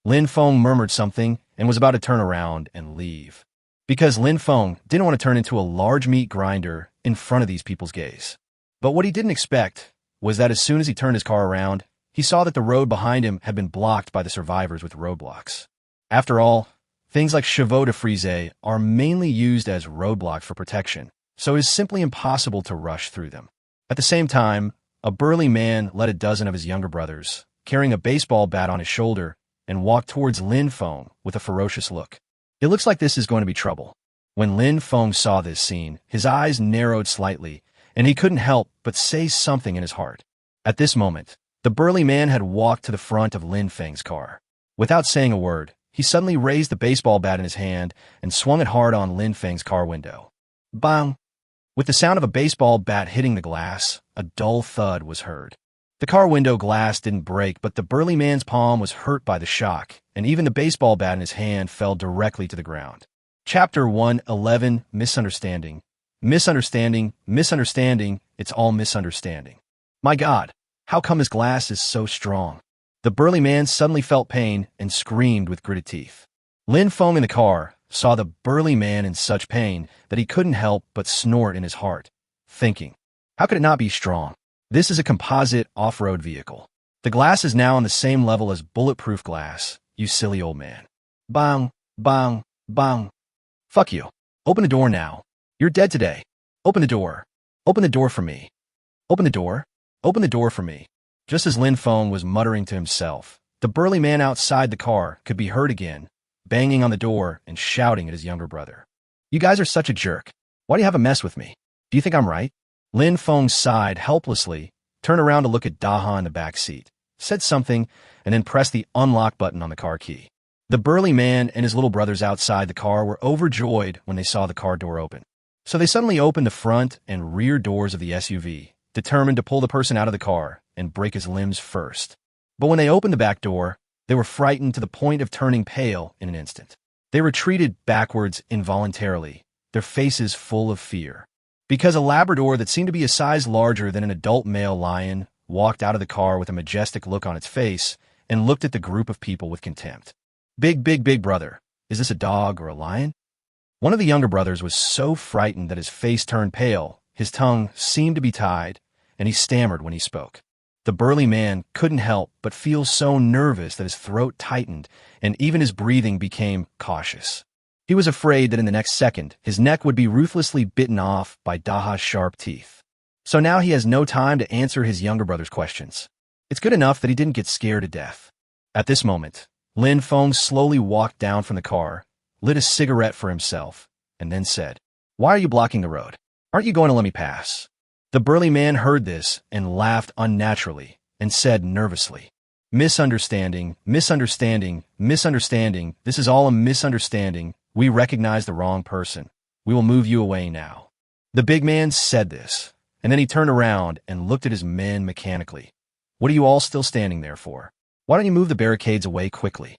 Lynfong murmured something and was about to turn around and leave, because Lynfong didn't want to turn into a large meat grinder in front of these people's gaze. But what he didn't expect was that as soon as he turned his car around, he saw that the road behind him had been blocked by the survivors with roadblocks. After all, things like chevaux de frise are mainly used as roadblocks for protection, so it is simply impossible to rush through them. At the same time, a burly man led a dozen of his younger brothers, carrying a baseball bat on his shoulder, and walked towards Lynfong with a ferocious look. It looks like this is going to be trouble. When Lynfong saw this scene, his eyes narrowed slightly, and he couldn't help but say something in his heart. At this moment, the burly man had walked to the front of Lynfeng's car. Without saying a word, he suddenly raised the baseball bat in his hand and swung it hard on Lynfeng's car window. Bang! With the sound of a baseball bat hitting the glass, a dull thud was heard. The car window glass didn't break, but the burly man's palm was hurt by the shock, and even the baseball bat in his hand fell directly to the ground. Chapter 111, Misunderstanding. Misunderstanding, misunderstanding, it's all misunderstanding. My God, how come his glass is so strong? The burly man suddenly felt pain and screamed with gritted teeth. Lynfong in the car saw the burly man in such pain that he couldn't help but snort in his heart, thinking, how could it not be strong? This is a composite off-road vehicle. The glass is now on the same level as bulletproof glass, you silly old man. Bang, bang, bang. Fuck you. Open the door now. You're dead today. Open the door. Open the door for me. Open the door. Open the door for me. Just as Lynfong was muttering to himself, the burly man outside the car could be heard again, banging on the door and shouting at his younger brother. You guys are such a jerk. Why do you have a mess with me? Do you think I'm right? Lynfong sighed helplessly, turned around to look at Daha in the back seat, said something, and then pressed the unlock button on the car key. The burly man and his little brothers outside the car were overjoyed when they saw the car door open. So they suddenly opened the front and rear doors of the SUV, determined to pull the person out of the car and break his limbs first. But when they opened the back door, they were frightened to the point of turning pale in an instant. They retreated backwards involuntarily, their faces full of fear. Because a Labrador that seemed to be a size larger than an adult male lion walked out of the car with a majestic look on its face and looked at the group of people with contempt. Big brother, is this a dog or a lion? One of the younger brothers was so frightened that his face turned pale, his tongue seemed to be tied, and he stammered when he spoke. The burly man couldn't help but feel so nervous that his throat tightened and even his breathing became cautious. He was afraid that in the next second, his neck would be ruthlessly bitten off by Daha's sharp teeth. So now he has no time to answer his younger brother's questions. It's good enough that he didn't get scared to death. At this moment, Lynfong slowly walked down from the car, lit a cigarette for himself, and then said, "Why are you blocking the road? Aren't you going to let me pass?" The burly man heard this and laughed unnaturally and said nervously, "Misunderstanding, misunderstanding, misunderstanding. This is all a misunderstanding. We recognize the wrong person. We will move you away now." The big man said this, and then he turned around and looked at his men mechanically. "What are you all still standing there for? Why don't you move the barricades away quickly?"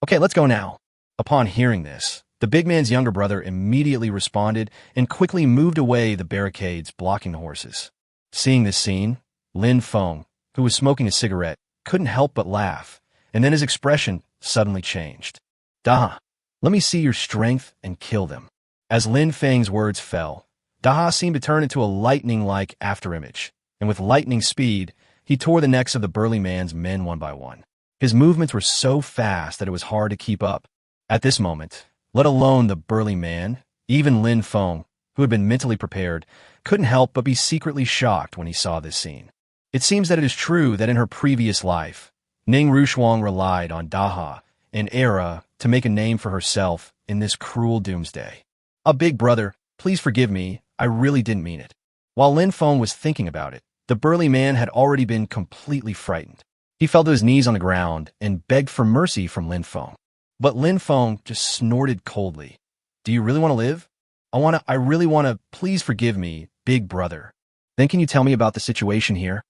"Okay, let's go now." Upon hearing this, the big man's younger brother immediately responded and quickly moved away the barricades blocking the horses. Seeing this scene, Lin Feng, who was smoking a cigarette, couldn't help but laugh, and then his expression suddenly changed. "Daha, let me see your strength and kill them." As Lin Feng's words fell, Daha seemed to turn into a lightning-like afterimage, and with lightning speed, he tore the necks of the burly man's men one by one. His movements were so fast that it was hard to keep up. At this moment, let alone the burly man, even Lin Feng, who had been mentally prepared, couldn't help but be secretly shocked when he saw this scene. It seems that it is true that in her previous life, Ning Rushuang relied on Daha and Era to make a name for herself in this cruel doomsday. "A big brother, please forgive me, I really didn't mean it." While Lin Feng was thinking about it, the burly man had already been completely frightened. He fell to his knees on the ground and begged for mercy from Lin Feng. But Lin Feng just snorted coldly. "Do you really want to live? I really want to, please forgive me, big brother." "Then can you tell me about the situation here?"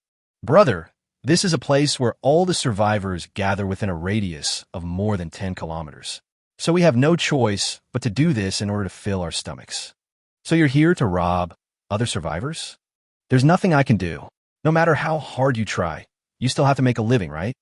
"Brother, this is a place where all the survivors gather within a radius of more than 10 kilometers. So we have no choice but to do this in order to fill our stomachs." "So you're here to rob other survivors?" "There's nothing I can do. No matter how hard you try, you still have to make a living, right?"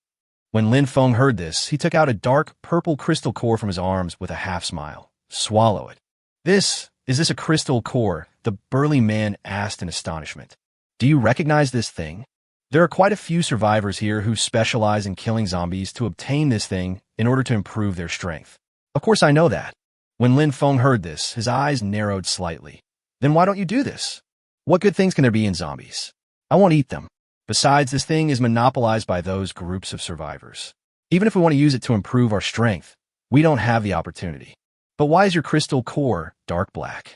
When Lin Feng heard this, he took out a dark purple crystal core from his arms with a half smile. "Swallow it." Is this a crystal core?" the burly man asked in astonishment. "Do you recognize this thing?" "There are quite a few survivors here who specialize in killing zombies to obtain this thing in order to improve their strength." "Of course I know that." When Lin Feng heard this, his eyes narrowed slightly. "Then why don't you do this? What good things can there be in zombies? I won't eat them. Besides, this thing is monopolized by those groups of survivors. Even if we want to use it to improve our strength, we don't have the opportunity. But why is your crystal core dark black?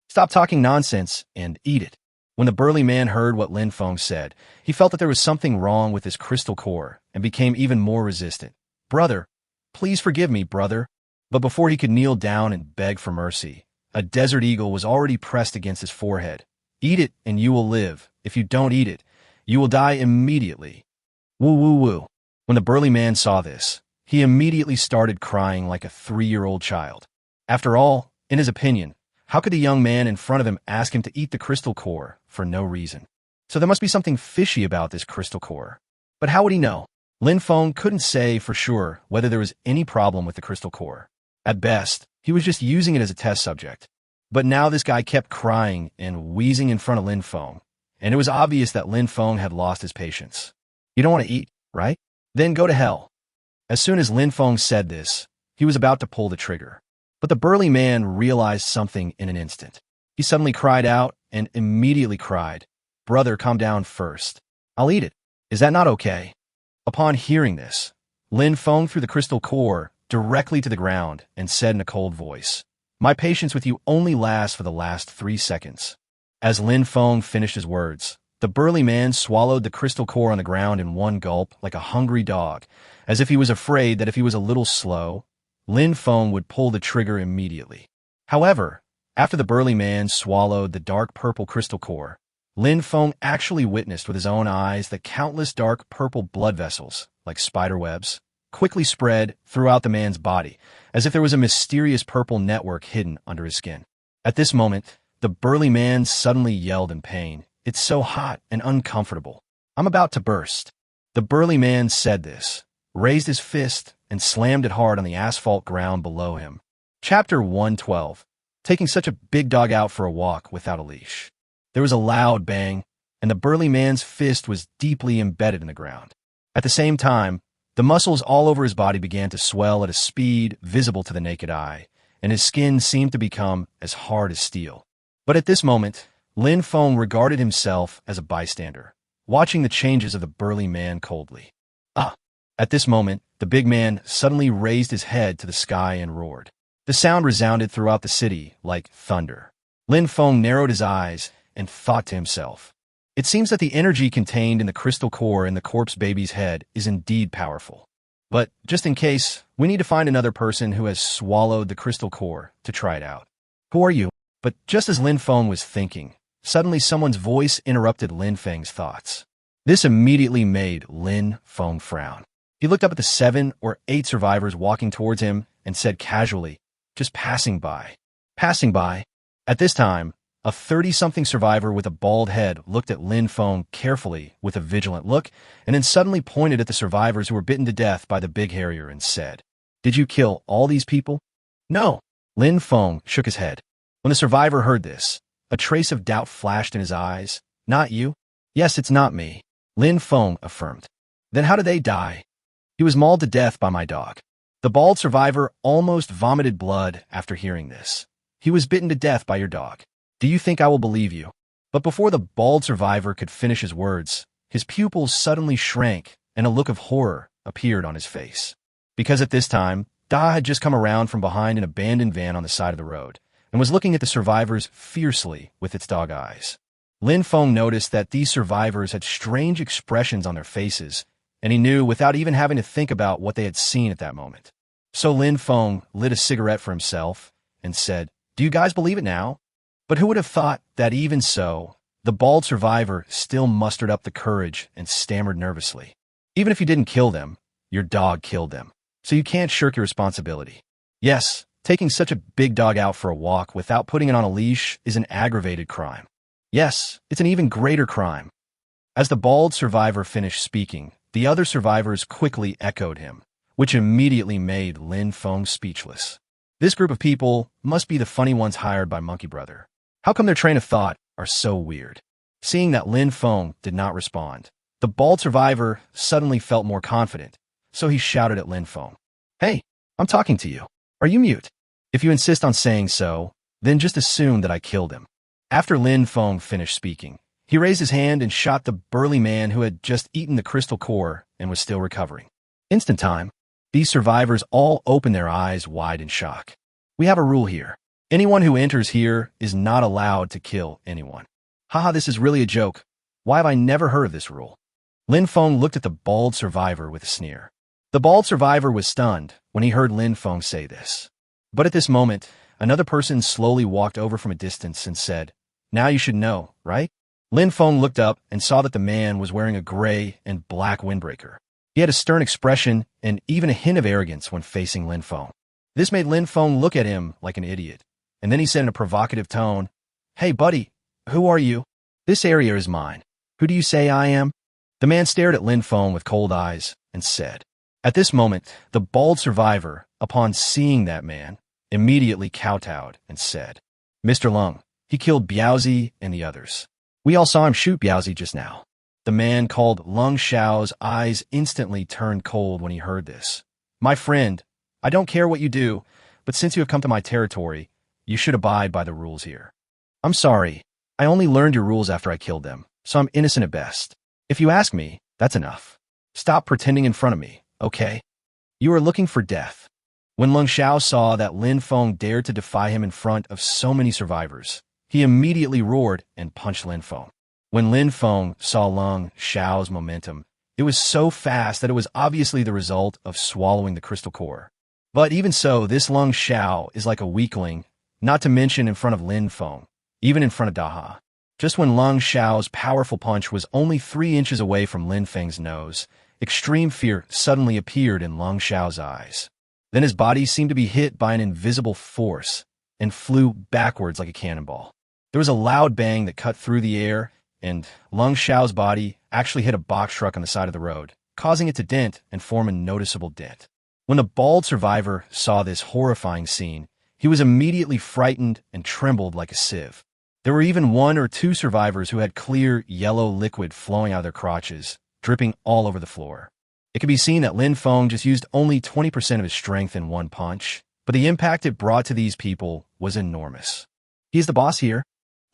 Stop talking nonsense and eat it." When the burly man heard what Lin Feng said, he felt that there was something wrong with his crystal core and became even more resistant. "Brother, please forgive me, brother." But before he could kneel down and beg for mercy, a desert eagle was already pressed against his forehead. "Eat it and you will live. If you don't eat it, you will die immediately." Woo woo woo. When the burly man saw this, he immediately started crying like a 3-year-old child. After all, in his opinion, how could the young man in front of him ask him to eat the crystal core for no reason? So there must be something fishy about this crystal core. But how would he know? Lin Feng couldn't say for sure whether there was any problem with the crystal core. At best, he was just using it as a test subject. But now this guy kept crying and wheezing in front of Lin Feng, and it was obvious that Lin Feng had lost his patience. "You don't want to eat, right? Then go to hell." As soon as Lin Feng said this, he was about to pull the trigger. But the burly man realized something in an instant. He suddenly cried out and immediately cried, "Brother, calm down first. I'll eat it. Is that not okay?" Upon hearing this, Lin Feng threw the crystal core directly to the ground and said in a cold voice, "My patience with you only lasts for the last 3 seconds." As Lin Feng finished his words, the burly man swallowed the crystal core on the ground in one gulp like a hungry dog, as if he was afraid that if he was a little slow, Lin Feng would pull the trigger immediately. However, after the burly man swallowed the dark purple crystal core, Lin Feng actually witnessed with his own eyes that countless dark purple blood vessels, like spider webs, quickly spread throughout the man's body, as if there was a mysterious purple network hidden under his skin. At this moment, the burly man suddenly yelled in pain. "It's so hot and uncomfortable. I'm about to burst." The burly man said this, raised his fist, and slammed it hard on the asphalt ground below him. Chapter 112. Taking such a big dog out for a walk without a leash. There was a loud bang, and the burly man's fist was deeply embedded in the ground. At the same time, the muscles all over his body began to swell at a speed visible to the naked eye, and his skin seemed to become as hard as steel. But at this moment, Lin Feng regarded himself as a bystander, watching the changes of the burly man coldly. "Ah!" At this moment, the big man suddenly raised his head to the sky and roared. The sound resounded throughout the city like thunder. Lin Feng narrowed his eyes and thought to himself, "It seems that the energy contained in the crystal core in the corpse baby's head is indeed powerful. But just in case, we need to find another person who has swallowed the crystal core to try it out. Who are you?" But just as Lin Feng was thinking, suddenly someone's voice interrupted Lin Feng's thoughts. This immediately made Lin Feng frown. He looked up at the 7 or 8 survivors walking towards him and said casually, "Just passing by." Passing by? At this time, a 30-something survivor with a bald head looked at Lin Feng carefully with a vigilant look, and then suddenly pointed at the survivors who were bitten to death by the big harrier and said, "Did you kill all these people?" "No." Lin Feng shook his head. When the survivor heard this, a trace of doubt flashed in his eyes. "Not you?" Yes, it's not me, Lin Feng affirmed. Then how did they die? He was mauled to death by my dog. The bald survivor almost vomited blood after hearing this. He was bitten to death by your dog. Do you think I will believe you? But before the bald survivor could finish his words, his pupils suddenly shrank and a look of horror appeared on his face. Because at this time, Da had just come around from behind an abandoned van on the side of the road and was looking at the survivors fiercely with its dog eyes. Lin Feng noticed that these survivors had strange expressions on their faces, and he knew without even having to think about what they had seen at that moment. So Lin Feng lit a cigarette for himself and said, "Do you guys believe it now?" But who would have thought that even so, the bald survivor still mustered up the courage and stammered nervously. Even if you didn't kill them, your dog killed them, so you can't shirk your responsibility. Yes, taking such a big dog out for a walk without putting it on a leash is an aggravated crime. Yes, it's an even greater crime. As the bald survivor finished speaking, the other survivors quickly echoed him, which immediately made Lin Feng speechless. This group of people must be the funny ones hired by Monkey Brother. How come their train of thought are so weird? Seeing that Lin Feng did not respond, the bald survivor suddenly felt more confident, so he shouted at Lin Feng, "Hey, I'm talking to you. Are you mute? If you insist on saying so, then just assume that I killed him." After Lin Feng finished speaking, he raised his hand and shot the burly man who had just eaten the crystal core and was still recovering. Instant time. These survivors all opened their eyes wide in shock. We have a rule here. Anyone who enters here is not allowed to kill anyone. Haha, this is really a joke. Why have I never heard of this rule? Lin Feng looked at the bald survivor with a sneer. The bald survivor was stunned when he heard Lin Feng say this. But at this moment, another person slowly walked over from a distance and said, "Now you should know, right?" Lin Feng looked up and saw that the man was wearing a gray and black windbreaker. He had a stern expression and even a hint of arrogance when facing Lin Feng. This made Lin Feng look at him like an idiot. And then he said in a provocative tone, "Hey, buddy, who are you? This area is mine. Who do you say I am?" The man stared at Lin Feng with cold eyes and said. At this moment, the bald survivor, upon seeing that man, immediately kowtowed and said, "Mr. Lung, he killed Biaozi and the others. We all saw him shoot Biaozi just now." The man called Lung Xiao's eyes instantly turned cold when he heard this. "My friend, I don't care what you do, but since you have come to my territory, you should abide by the rules here." "I'm sorry. I only learned your rules after I killed them, so I'm innocent at best. If you ask me, that's enough. Stop pretending in front of me, okay? You are looking for death." When Lung Xiao saw that Lin Feng dared to defy him in front of so many survivors, he immediately roared and punched Lin Feng. When Lin Feng saw Lung Xiao's momentum, it was so fast that it was obviously the result of swallowing the crystal core. But even so, this Lung Xiao is like a weakling, not to mention in front of Lin Feng, even in front of Daha. Just when Lung Xiao's powerful punch was only 3 inches away from Lin Feng's nose, extreme fear suddenly appeared in Lung Xiao's eyes. Then his body seemed to be hit by an invisible force and flew backwards like a cannonball. There was a loud bang that cut through the air, and Lung Xiao's body actually hit a box truck on the side of the road, causing it to dent and form a noticeable dent. When the bald survivor saw this horrifying scene, he was immediately frightened and trembled like a sieve. There were even 1 or 2 survivors who had clear, yellow liquid flowing out of their crotches, dripping all over the floor. It could be seen that Lin Feng just used only 20% of his strength in one punch, but the impact it brought to these people was enormous. "He's the boss here."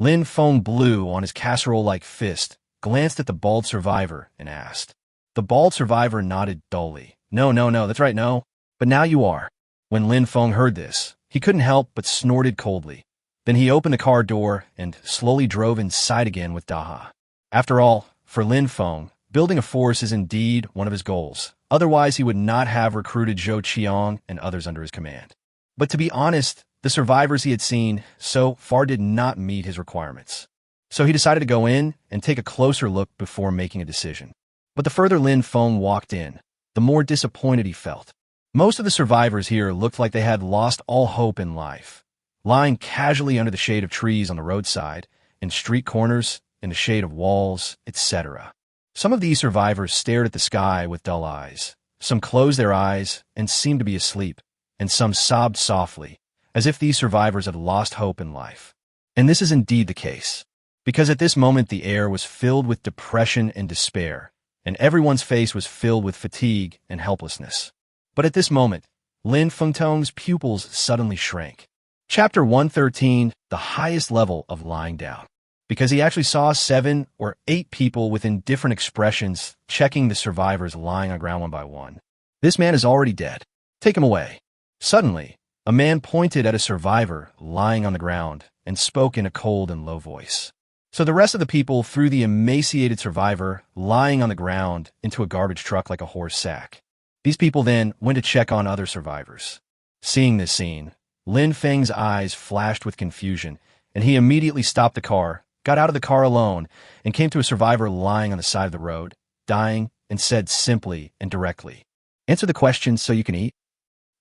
Lin Feng blew on his casserole-like fist, glanced at the bald survivor, and asked. The bald survivor nodded dully. No, that's right, no. But now you are." When Lin Feng heard this, he couldn't help but snorted coldly. Then he opened the car door and slowly drove inside again with Daha. After all, for Lin Feng, building a force is indeed one of his goals. Otherwise, he would not have recruited Zhou Qiang and others under his command. But to be honest, the survivors he had seen so far did not meet his requirements. So he decided to go in and take a closer look before making a decision. But the further Lin Feng walked in, the more disappointed he felt. Most of the survivors here looked like they had lost all hope in life, lying casually under the shade of trees on the roadside, in street corners, in the shade of walls, etc. Some of these survivors stared at the sky with dull eyes. Some closed their eyes and seemed to be asleep, and some sobbed softly, as if these survivors had lost hope in life. And this is indeed the case. Because at this moment the air was filled with depression and despair, and everyone's face was filled with fatigue and helplessness. But at this moment, Lin Feng's pupils suddenly shrank. Chapter 113, the highest level of lying down. Because he actually saw 7 or 8 people within different expressions checking the survivors lying on ground one by one. This man is already dead. Take him away. Suddenly, a man pointed at a survivor lying on the ground and spoke in a cold and low voice. So the rest of the people threw the emaciated survivor lying on the ground into a garbage truck like a horse sack. These people then went to check on other survivors. Seeing this scene, Lin Feng's eyes flashed with confusion, and he immediately stopped the car, got out of the car alone, and came to a survivor lying on the side of the road, dying, and said simply and directly, "Answer the question so you can eat."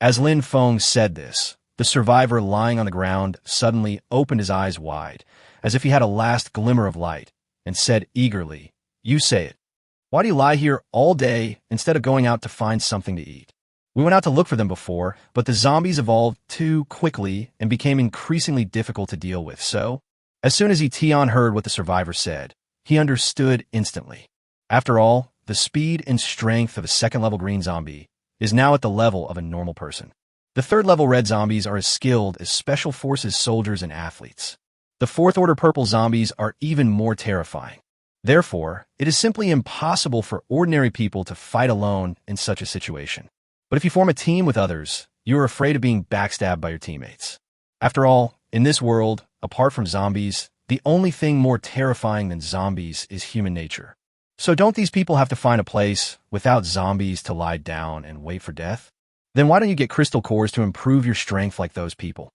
As Lin Feng said this, the survivor lying on the ground suddenly opened his eyes wide, as if he had a last glimmer of light, and said eagerly, "You say it. Why do you lie here all day instead of going out to find something to eat? We went out to look for them before, but the zombies evolved too quickly and became increasingly difficult to deal with, so..." As soon as Tian heard what the survivor said, he understood instantly. After all, the speed and strength of a second-level green zombie is now at the level of a normal person. The third-level red zombies are as skilled as special forces soldiers and athletes. The fourth-order purple zombies are even more terrifying. Therefore, it is simply impossible for ordinary people to fight alone in such a situation. But if you form a team with others, you are afraid of being backstabbed by your teammates. After all, in this world, apart from zombies, the only thing more terrifying than zombies is human nature. So don't these people have to find a place without zombies to lie down and wait for death? Then why don't you get crystal cores to improve your strength like those people?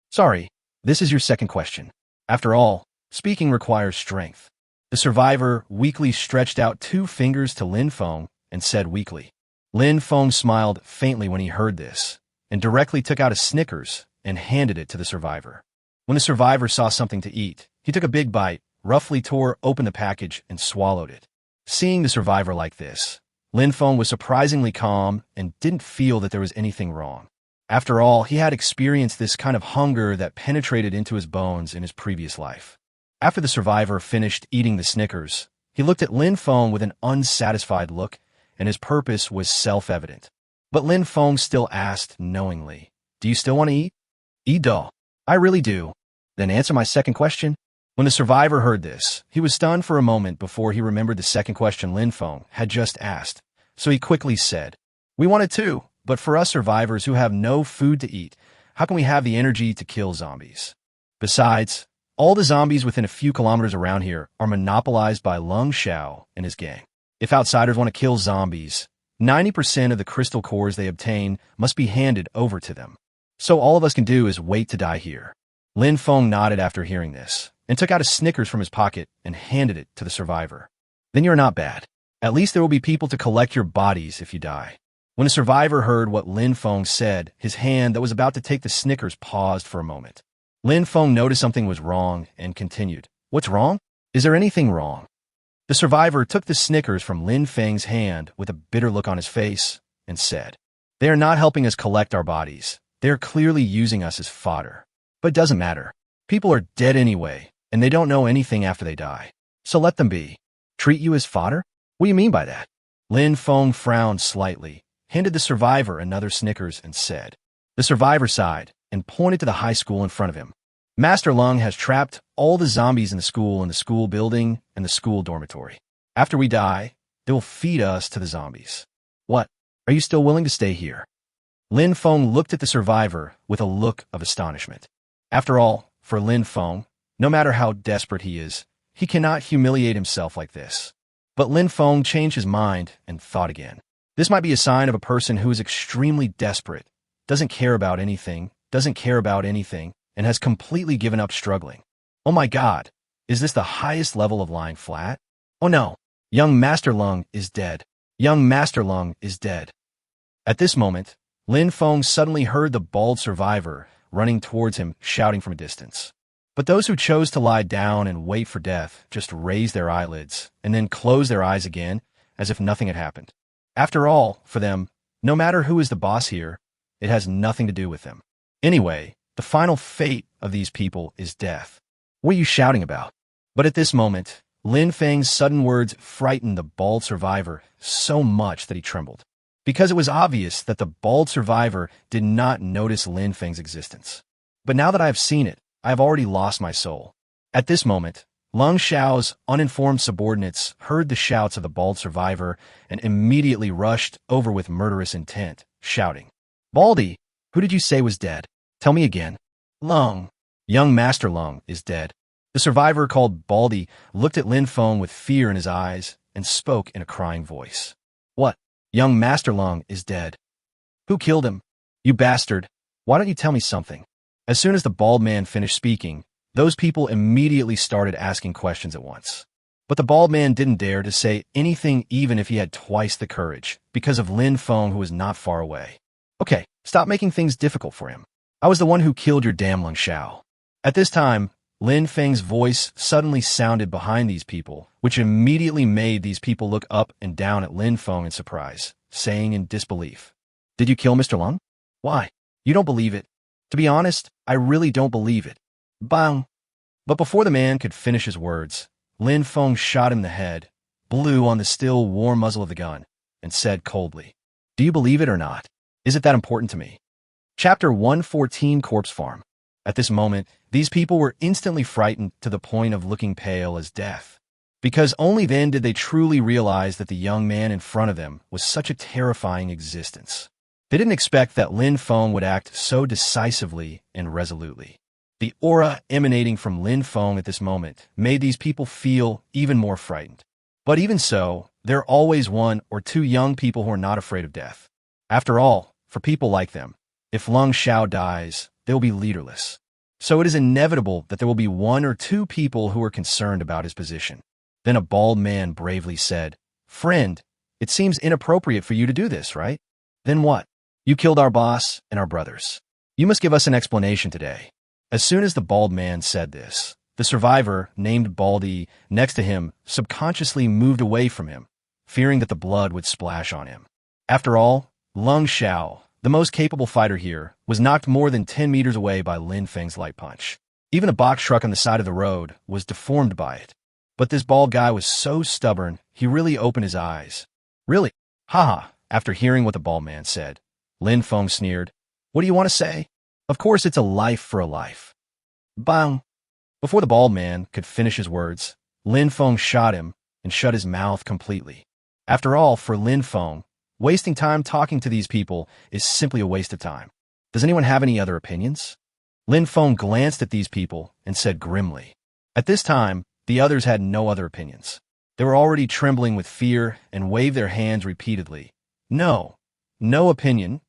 Sorry, this is your second question. After all, speaking requires strength. The survivor weakly stretched out 2 fingers to Lin Feng and said weakly. Lin Feng smiled faintly when he heard this, and directly took out a Snickers and handed it to the survivor. When the survivor saw something to eat, he took a big bite, roughly tore open the package, and swallowed it. Seeing the survivor like this, Lin Feng was surprisingly calm and didn't feel that there was anything wrong. After all, he had experienced this kind of hunger that penetrated into his bones in his previous life. After the survivor finished eating the Snickers, he looked at Lin Feng with an unsatisfied look, and his purpose was self-evident. But Lin Feng still asked knowingly, "Do you still want to eat?" "Eat, I really do." "Then answer my second question." When the survivor heard this, he was stunned for a moment before he remembered the second question Lin Feng had just asked. So he quickly said, "We want it too, but for us survivors who have no food to eat, how can we have the energy to kill zombies? Besides, all the zombies within a few kilometers around here are monopolized by Lung Xiao and his gang. If outsiders want to kill zombies, 90% of the crystal cores they obtain must be handed over to them. So all of us can do is wait to die here." Lin Feng nodded after hearing this, and took out a Snickers from his pocket and handed it to the survivor. "Then you're not bad. At least there will be people to collect your bodies if you die." When the survivor heard what Lin Feng said, his hand that was about to take the Snickers paused for a moment. Lin Feng noticed something was wrong and continued, "What's wrong? Is there anything wrong?" The survivor took the Snickers from Lin Feng's hand with a bitter look on his face and said, "They are not helping us collect our bodies. They are clearly using us as fodder. But it doesn't matter. People are dead anyway, and they don't know anything after they die. So let them be." "Treat you as fodder? What do you mean by that?" Lin Feng frowned slightly, handed the survivor another Snickers, and said. The survivor sighed and pointed to the high school in front of him. "Master Lung has trapped all the zombies in the school building, and the school dormitory. After we die, they will feed us to the zombies. What? Are you still willing to stay here?" Lin Feng looked at the survivor with a look of astonishment. After all, for Lin Feng, no matter how desperate he is, he cannot humiliate himself like this. But Lin Feng changed his mind and thought again. This might be a sign of a person who is extremely desperate, doesn't care about anything, and has completely given up struggling. Oh my God, is this the highest level of lying flat? Oh no, young Master Lung is dead. Young Master Lung is dead. At this moment, Lin Feng suddenly heard the bald survivor running towards him, shouting from a distance. But those who chose to lie down and wait for death just raised their eyelids and then closed their eyes again as if nothing had happened. After all, for them, no matter who is the boss here, it has nothing to do with them. Anyway, the final fate of these people is death. What are you shouting about? But at this moment, Lin Feng's sudden words frightened the bald survivor so much that he trembled. Because it was obvious that the bald survivor did not notice Lin Feng's existence. But now that I have seen it, I have already lost my soul. At this moment, Lung Xiao's uninformed subordinates heard the shouts of the bald survivor and immediately rushed over with murderous intent, shouting, "Baldy, who did you say was dead? Tell me again." "Lung. Young Master Lung is dead." The survivor called Baldy looked at Lynfong with fear in his eyes and spoke in a crying voice. "What? Young Master Lung is dead? Who killed him? You bastard! Why don't you tell me something?" As soon as the bald man finished speaking, those people immediately started asking questions at once. But the bald man didn't dare to say anything even if he had twice the courage, because of Lin Feng, who was not far away. "Okay, stop making things difficult for him. I was the one who killed your damn Lung Xiao." At this time, Lin Feng's voice suddenly sounded behind these people, which immediately made these people look up and down at Lin Feng in surprise, saying in disbelief, "Did you kill Mr. Lung? Why? You don't believe it." "To be honest, I really don't believe it." Bang! But before the man could finish his words, Lin Feng shot him in the head, blew on the still warm muzzle of the gun, and said coldly, "Do you believe it or not? Is it that important to me?" Chapter 114, Corpse Farm. At this moment, these people were instantly frightened to the point of looking pale as death, because only then did they truly realize that the young man in front of them was such a terrifying existence. They didn't expect that Lin Feng would act so decisively and resolutely. The aura emanating from Lin Feng at this moment made these people feel even more frightened. But even so, there are always one or two young people who are not afraid of death. After all, for people like them, if Lung Xiao dies, they will be leaderless. So it is inevitable that there will be one or two people who are concerned about his position. Then a bald man bravely said, "Friend, it seems inappropriate for you to do this, right? Then what? You killed our boss and our brothers. You must give us an explanation today." As soon as the bald man said this, the survivor, named Baldy, next to him, subconsciously moved away from him, fearing that the blood would splash on him. After all, Lung Xiao, the most capable fighter here, was knocked more than 10 meters away by Lin Feng's light punch. Even a box truck on the side of the road was deformed by it. But this bald guy was so stubborn, he really opened his eyes. "Really? Haha." After hearing what the bald man said, Lin Feng sneered, "What do you want to say? Of course it's a life for a life." Bang! Before the bald man could finish his words, Lin Feng shot him and shut his mouth completely. After all, for Lin Feng, wasting time talking to these people is simply a waste of time. Does anyone have any other opinions? Lin Feng glanced at these people and said grimly. At this time, the others had no other opinions. They were already trembling with fear and waved their hands repeatedly. "No. No opinion.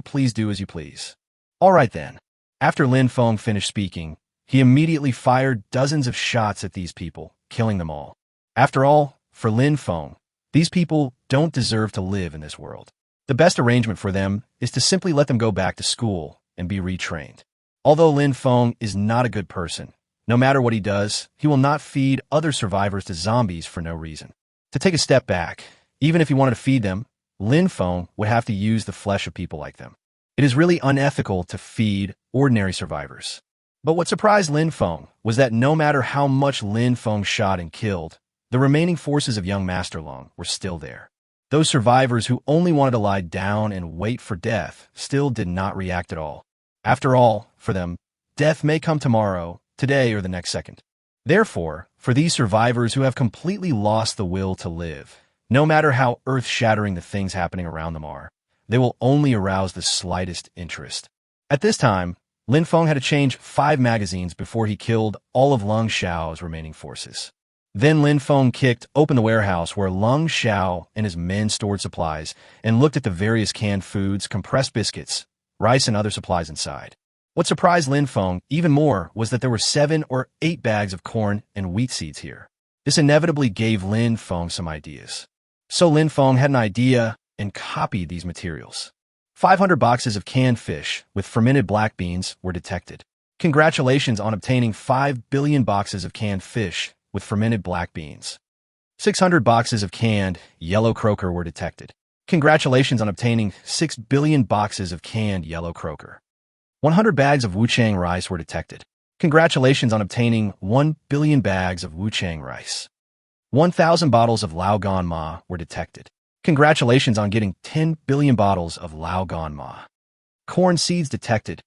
Please do as you please." All right then. After Lin Feng finished speaking, he immediately fired dozens of shots at these people, killing them all. After all, for Lin Feng, these people don't deserve to live in this world. The best arrangement for them is to simply let them go back to school and be retrained. Although Lin Feng is not a good person, no matter what he does, he will not feed other survivors to zombies for no reason. To take a step back, even if he wanted to feed them, Lin Feng would have to use the flesh of people like them. It is really unethical to feed ordinary survivors. But what surprised Lin Feng was that no matter how much Lin Feng shot and killed, the remaining forces of young Master Lung were still there. Those survivors who only wanted to lie down and wait for death still did not react at all. After all, for them, death may come tomorrow, today, or the next second. Therefore, for these survivors who have completely lost the will to live, no matter how earth-shattering the things happening around them are, they will only arouse the slightest interest. At this time, Lin Feng had to change 5 magazines before he killed all of Lung Xiao's remaining forces. Then Lin Feng kicked open the warehouse where Lung Xiao and his men stored supplies and looked at the various canned foods, compressed biscuits, rice, and other supplies inside. What surprised Lin Feng even more was that there were 7 or 8 bags of corn and wheat seeds here. This inevitably gave Lin Feng some ideas. So Lin Feng had an idea and copied these materials. 500 boxes of canned fish with fermented black beans were detected. Congratulations on obtaining 5 billion boxes of canned fish with fermented black beans. 600 boxes of canned yellow croaker were detected. Congratulations on obtaining 6 billion boxes of canned yellow croaker. 100 bags of wuchang rice were detected. Congratulations on obtaining 1 billion bags of wuchang rice. 1,000 bottles of Lao Gan Ma were detected. Congratulations on getting 10 billion bottles of Lao Gan Ma. Corn seeds detected.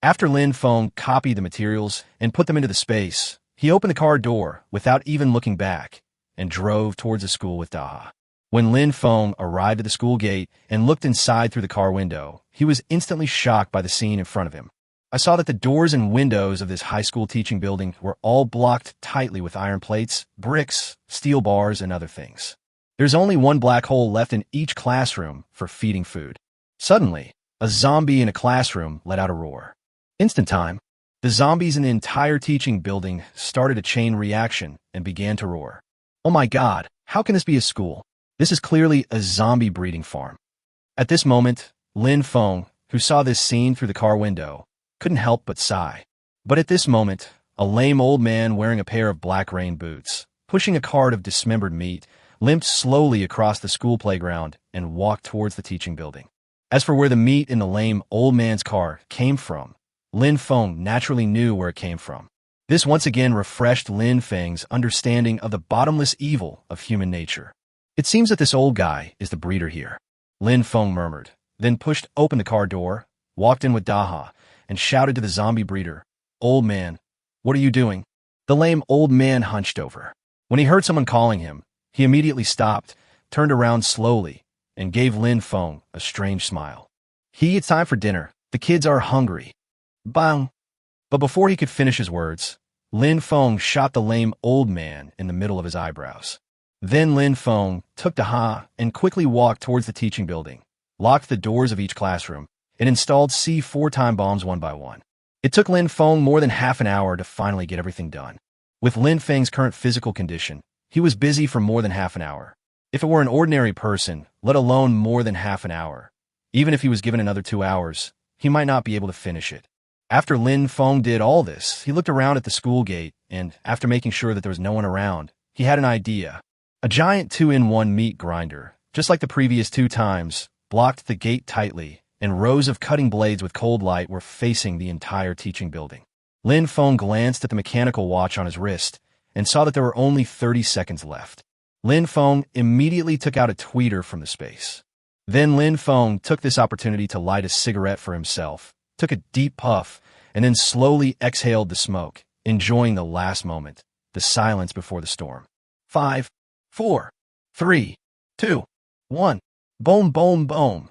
After Lin Feng copied the materials and put them into the space, he opened the car door without even looking back and drove towards the school with Daha. When Lin Feng arrived at the school gate and looked inside through the car window, he was instantly shocked by the scene in front of him. I saw that the doors and windows of this high school teaching building were all blocked tightly with iron plates, bricks, steel bars, and other things. There's only one black hole left in each classroom for feeding food. Suddenly, a zombie in a classroom let out a roar. Instant time, the zombies in the entire teaching building started a chain reaction and began to roar. Oh my god, how can this be a school? This is clearly a zombie breeding farm. At this moment, Lin Feng, who saw this scene through the car window, couldn't help but sigh. But at this moment, a lame old man wearing a pair of black rain boots, pushing a cart of dismembered meat, limped slowly across the school playground and walked towards the teaching building. As for where the meat in the lame old man's car came from, Lin Feng naturally knew where it came from. This once again refreshed Lin Feng's understanding of the bottomless evil of human nature. It seems that this old guy is the breeder here, Lin Feng murmured, then pushed open the car door, walked in with Daha, and shouted to the zombie breeder, "Old man, what are you doing?" The lame old man hunched over. When he heard someone calling him, he immediately stopped, turned around slowly, and gave Lin Feng a strange smile. It's time for dinner. The kids are hungry. Bang! But before he could finish his words, Lin Feng shot the lame old man in the middle of his eyebrows. Then Lin Feng took Daha and quickly walked towards the teaching building, locked the doors of each classroom, and installed C4 time bombs one by one. It took Lin Feng more than half an hour to finally get everything done. With Lin Feng's current physical condition, he was busy for more than half an hour. If it were an ordinary person, let alone more than half an hour, even if he was given another 2 hours, he might not be able to finish it. After Lin Feng did all this, he looked around at the school gate, and after making sure that there was no one around, he had an idea. A giant 2-in-1 meat grinder, just like the previous 2 times, blocked the gate tightly, and rows of cutting blades with cold light were facing the entire teaching building. Lin Feng glanced at the mechanical watch on his wrist and saw that there were only 30 seconds left. Lin Feng immediately took out a tweeter from the space. Then Lin Feng took this opportunity to light a cigarette for himself, took a deep puff, and then slowly exhaled the smoke, enjoying the last moment, the silence before the storm. 5, 4, 3, 2, 1. Boom, boom, boom.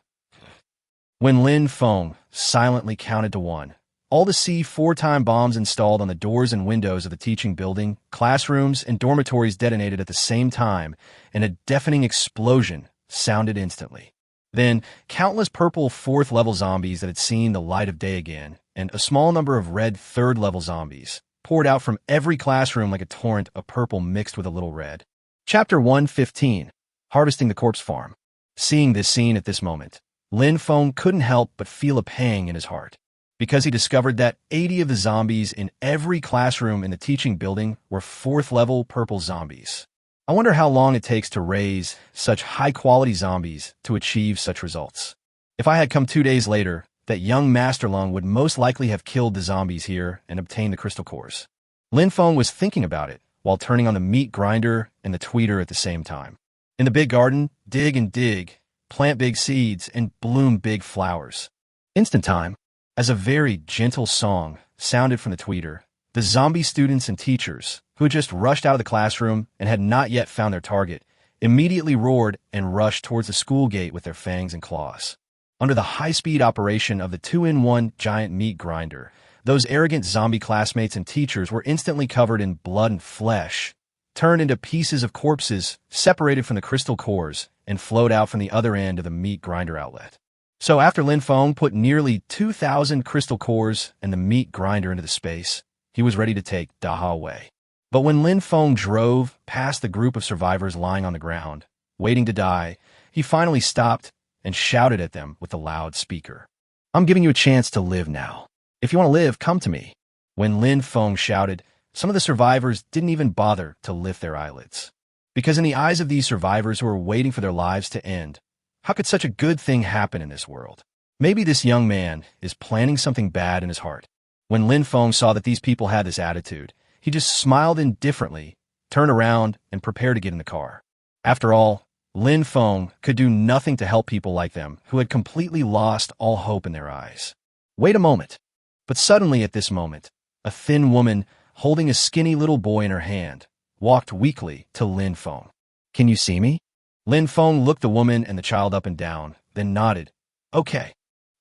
When Lin Feng silently counted to 1, all the C4 time bombs installed on the doors and windows of the teaching building, classrooms, and dormitories detonated at the same time, and a deafening explosion sounded instantly. Then, countless purple 4th-level zombies that had seen the light of day again, and a small number of red 3rd-level zombies, poured out from every classroom like a torrent of purple mixed with a little red. Chapter 115, Harvesting the Corpse Farm. Seeing this scene at this moment, Lin Feng couldn't help but feel a pang in his heart, because he discovered that 80 of the zombies in every classroom in the teaching building were 4th-level purple zombies. I wonder how long it takes to raise such high-quality zombies to achieve such results. If I had come 2 days later, that young Master Lung would most likely have killed the zombies here and obtained the crystal cores. Lin Feng was thinking about it while turning on the meat grinder and the tweeter at the same time. In the big garden, dig and dig, plant big seeds, and bloom big flowers. Instant time, as a very gentle song sounded from the tweeter, the zombie students and teachers, who had just rushed out of the classroom and had not yet found their target, immediately roared and rushed towards the school gate with their fangs and claws. Under the high-speed operation of the 2-in-1 giant meat grinder, those arrogant zombie classmates and teachers were instantly covered in blood and flesh, turned into pieces of corpses separated from the crystal cores, and flowed out from the other end of the meat grinder outlet. So after Lin Feng put nearly 2,000 crystal cores and the meat grinder into the space, he was ready to take Daha away. But when Lin Feng drove past the group of survivors lying on the ground, waiting to die, he finally stopped and shouted at them with a loud speaker. "I'm giving you a chance to live now. If you want to live, come to me." When Lin Feng shouted, some of the survivors didn't even bother to lift their eyelids. Because in the eyes of these survivors who were waiting for their lives to end, how could such a good thing happen in this world? Maybe this young man is planning something bad in his heart. When Lin Feng saw that these people had this attitude, he just smiled indifferently, turned around, and prepared to get in the car. After all, Lin Feng could do nothing to help people like them who had completely lost all hope in their eyes. Wait a moment. But suddenly at this moment, a thin woman, holding a skinny little boy in her hand, walked weakly to Lin Feng. Can you see me? Lin Feng looked the woman and the child up and down, then nodded. Okay.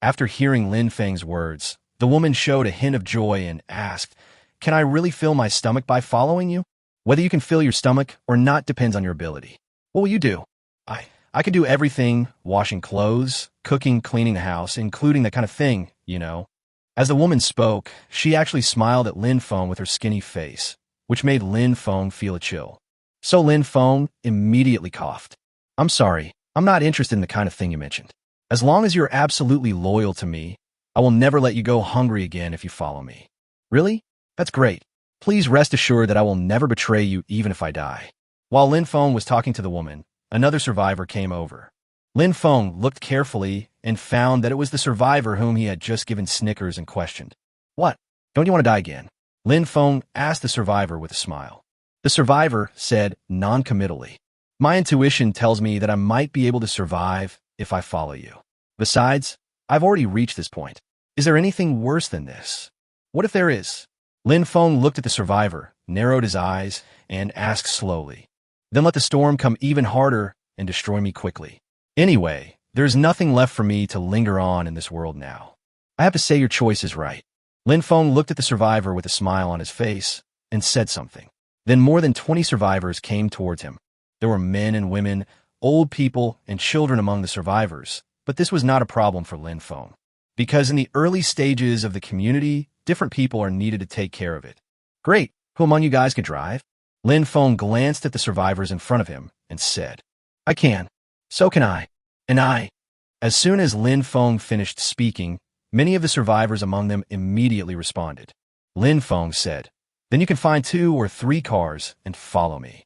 After hearing Lin Feng's words, the woman showed a hint of joy and asked, Can I really fill my stomach by following you? Whether you can fill your stomach or not depends on your ability. What will you do? I can do everything, washing clothes, cooking, cleaning the house, including that kind of thing, you know. As the woman spoke, she actually smiled at Lin Feng with her skinny face, which made Lin Feng feel a chill. So Lin Feng immediately coughed. I'm sorry, I'm not interested in the kind of thing you mentioned. As long as you're absolutely loyal to me, I will never let you go hungry again if you follow me. Really? That's great. Please rest assured that I will never betray you even if I die. While Lin Feng was talking to the woman, another survivor came over. Lin Feng looked carefully and found that it was the survivor whom he had just given Snickers and questioned. What? Don't you want to die again? Lin Feng asked the survivor with a smile. The survivor said non-committally, My intuition tells me that I might be able to survive if I follow you. Besides, I've already reached this point. Is there anything worse than this? What if there is? Lin Feng looked at the survivor, narrowed his eyes, and asked slowly, Then let the storm come even harder and destroy me quickly. Anyway, there's nothing left for me to linger on in this world now. I have to say your choice is right. Lin Feng looked at the survivor with a smile on his face and said something. Then more than 20 survivors came towards him. There were men and women, old people, and children among the survivors, but this was not a problem for Lin Feng. Because in the early stages of the community, different people are needed to take care of it. Great, who among you guys can drive? Lin Feng glanced at the survivors in front of him and said, I can. So can I. And I. As soon as Lin Feng finished speaking, many of the survivors among them immediately responded. Lin Feng said, Then you can find 2 or 3 cars and follow me.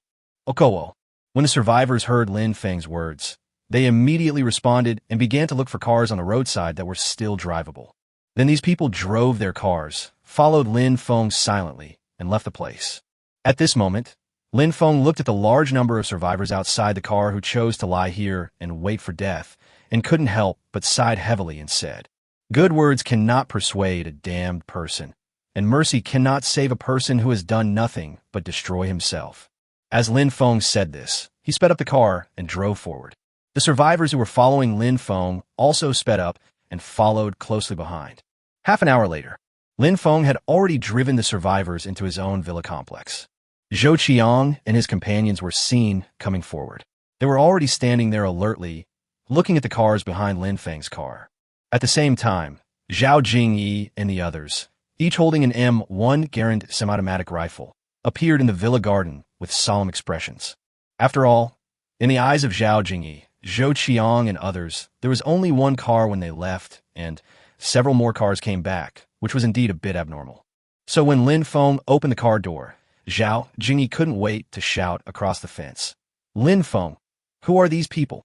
Okowo. When the survivors heard Lin Feng's words, they immediately responded and began to look for cars on the roadside that were still drivable. Then these people drove their cars, followed Lin Feng silently, and left the place. At this moment, Lin Feng looked at the large number of survivors outside the car who chose to lie here and wait for death, and couldn't help but sighed heavily and said, Good words cannot persuade a damned person, and mercy cannot save a person who has done nothing but destroy himself. As Lin Feng said this, he sped up the car and drove forward. The survivors who were following Lin Feng also sped up and followed closely behind. Half an hour later, Lin Feng had already driven the survivors into his own villa complex. Zhou Qiang and his companions were seen coming forward. They were already standing there alertly, looking at the cars behind Lin Feng's car. At the same time, Zhao Jingyi and the others, each holding an M1 Garand semi-automatic rifle, appeared in the villa garden with solemn expressions. After all, in the eyes of Zhao Jingyi, Zhou Qiang and others, there was only one car when they left, and several more cars came back, which was indeed a bit abnormal. So when Lin Feng opened the car door, Zhao Jingyi couldn't wait to shout across the fence, Lin Feng, who are these people?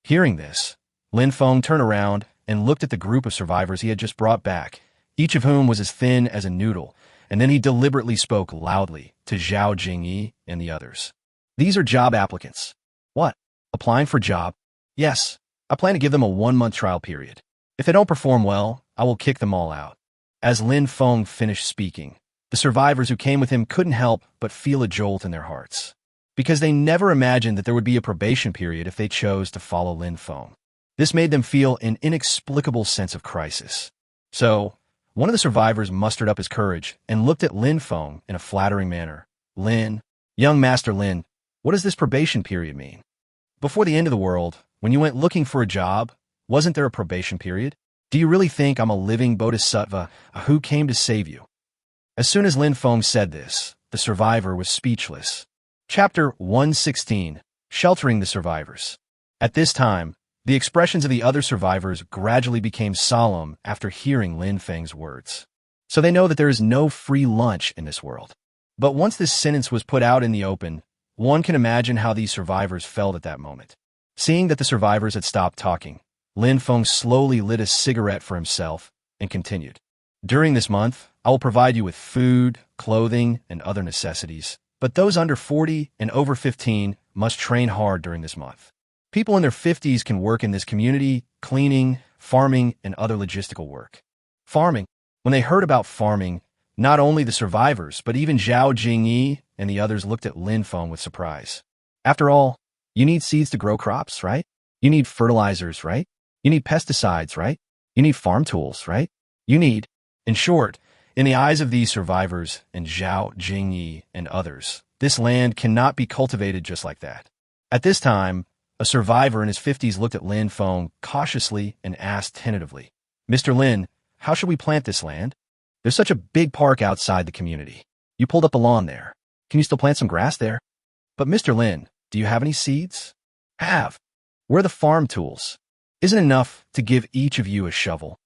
Hearing this, Lin Feng turned around and looked at the group of survivors he had just brought back, each of whom was as thin as a noodle, and then he deliberately spoke loudly to Zhao Jingyi and the others. These are job applicants. What? Applying for a job? Yes, I plan to give them a 1-month trial period. If they don't perform well, I will kick them all out. As Lin Feng finished speaking, the survivors who came with him couldn't help but feel a jolt in their hearts, because they never imagined that there would be a probation period if they chose to follow Lin Feng. This made them feel an inexplicable sense of crisis. So, one of the survivors mustered up his courage and looked at Lin Feng in a flattering manner. Lin, young Master Lin, what does this probation period mean? Before the end of the world, when you went looking for a job, wasn't there a probation period? Do you really think I'm a living bodhisattva who came to save you? As soon as Lin Feng said this, the survivor was speechless. Chapter 116, Sheltering the Survivors. At this time, the expressions of the other survivors gradually became solemn after hearing Lin Feng's words. So they know that there is no free lunch in this world. But once this sentence was put out in the open, one can imagine how these survivors felt at that moment. Seeing that the survivors had stopped talking, Lin Feng slowly lit a cigarette for himself and continued. During this month, I will provide you with food, clothing, and other necessities. But those under 40 and over 15 must train hard during this month. People in their 50s can work in this community, cleaning, farming, and other logistical work. Farming. When they heard about farming, not only the survivors, but even Zhao Jingyi and the others looked at Lin Feng with surprise. After all, you need seeds to grow crops, right? You need fertilizers, right? You need pesticides, right? You need farm tools, right? You need, in short, in the eyes of these survivors and Zhao Jingyi and others, this land cannot be cultivated just like that. At this time, a survivor in his 50s looked at Lin Feng cautiously and asked tentatively, "Mr. Lin, how should we plant this land? There's such a big park outside the community. You pulled up the lawn there. Can you still plant some grass there? But Mr. Lin, do you have any seeds?" "Have. Where are the farm tools? Isn't it enough to give each of you a shovel?"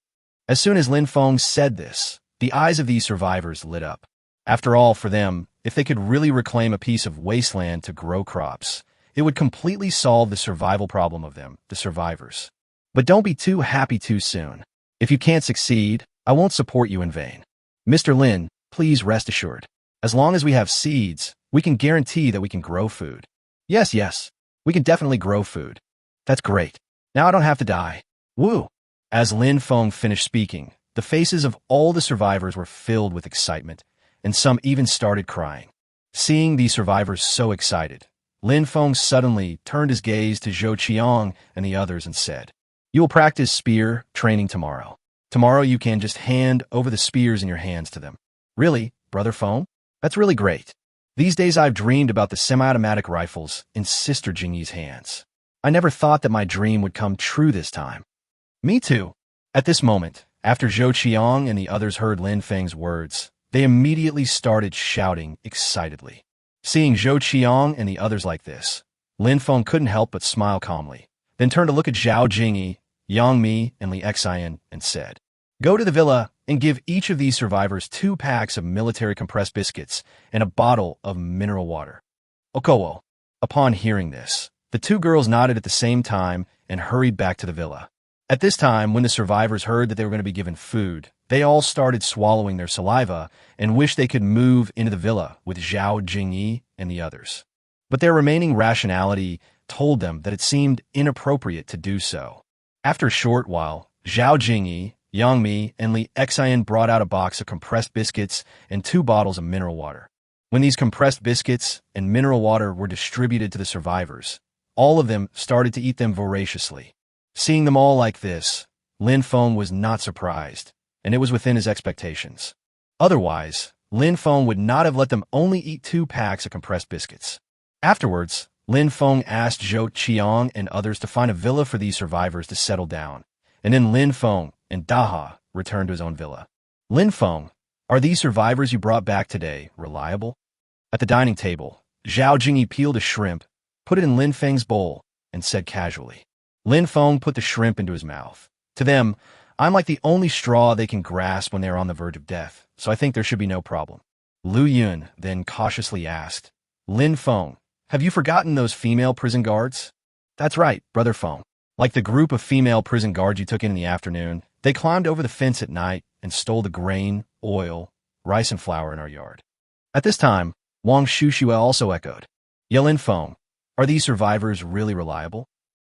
As soon as Lin Feng said this, the eyes of these survivors lit up. After all, for them, if they could really reclaim a piece of wasteland to grow crops, it would completely solve the survival problem of them, the survivors. But don't be too happy too soon. If you can't succeed, I won't support you in vain. Mr. Lin, please rest assured. As long as we have seeds, we can guarantee that we can grow food. Yes, we can definitely grow food. That's great. Now I don't have to die. Woo! As Lin Feng finished speaking, the faces of all the survivors were filled with excitement, and some even started crying. Seeing these survivors so excited, Lin Feng suddenly turned his gaze to Zhou Qiang and the others and said, "You will practice spear training tomorrow. Tomorrow you can just hand over the spears in your hands to them." "Really, Brother Feng? That's really great. These days I've dreamed about the semi-automatic rifles in Sister Jingyi's hands. I never thought that my dream would come true this time." "Me too." At this moment, after Zhou Qiang and the others heard Lin Feng's words, they immediately started shouting excitedly. Seeing Zhou Qiang and the others like this, Lin Feng couldn't help but smile calmly, then turned to look at Zhao Jingyi, Yang Mi, and Li Xian and said, "Go to the villa and give each of these survivors 2 packs of military compressed biscuits and a bottle of mineral water." Okowo. Upon hearing this, the 2 girls nodded at the same time and hurried back to the villa. At this time, when the survivors heard that they were going to be given food, they all started swallowing their saliva and wished they could move into the villa with Zhao Jingyi and the others. But their remaining rationality told them that it seemed inappropriate to do so. After a short while, Zhao Jingyi, Yang Mi, and Li Xian brought out a box of compressed biscuits and 2 bottles of mineral water. When these compressed biscuits and mineral water were distributed to the survivors, all of them started to eat them voraciously. Seeing them all like this, Lin Feng was not surprised, and it was within his expectations. Otherwise, Lin Feng would not have let them only eat 2 packs of compressed biscuits. Afterwards, Lin Feng asked Zhou Qiang and others to find a villa for these survivors to settle down, and then Lin Feng and Daha returned to his own villa. "Lin Feng, are these survivors you brought back today reliable?" At the dining table, Zhao Jingyi peeled a shrimp, put it in Lin Feng's bowl, and said casually. Lin Feng put the shrimp into his mouth. "To them, I'm like the only straw they can grasp when they are on the verge of death, so I think there should be no problem." Lu Yun then cautiously asked, "Lin Feng, have you forgotten those female prison guards?" "That's right, Brother Feng. Like the group of female prison guards you took in the afternoon, they climbed over the fence at night and stole the grain, oil, rice, and flour in our yard." At this time, Wang Shushue also echoed, "Yeah, Lin Feng, are these survivors really reliable?"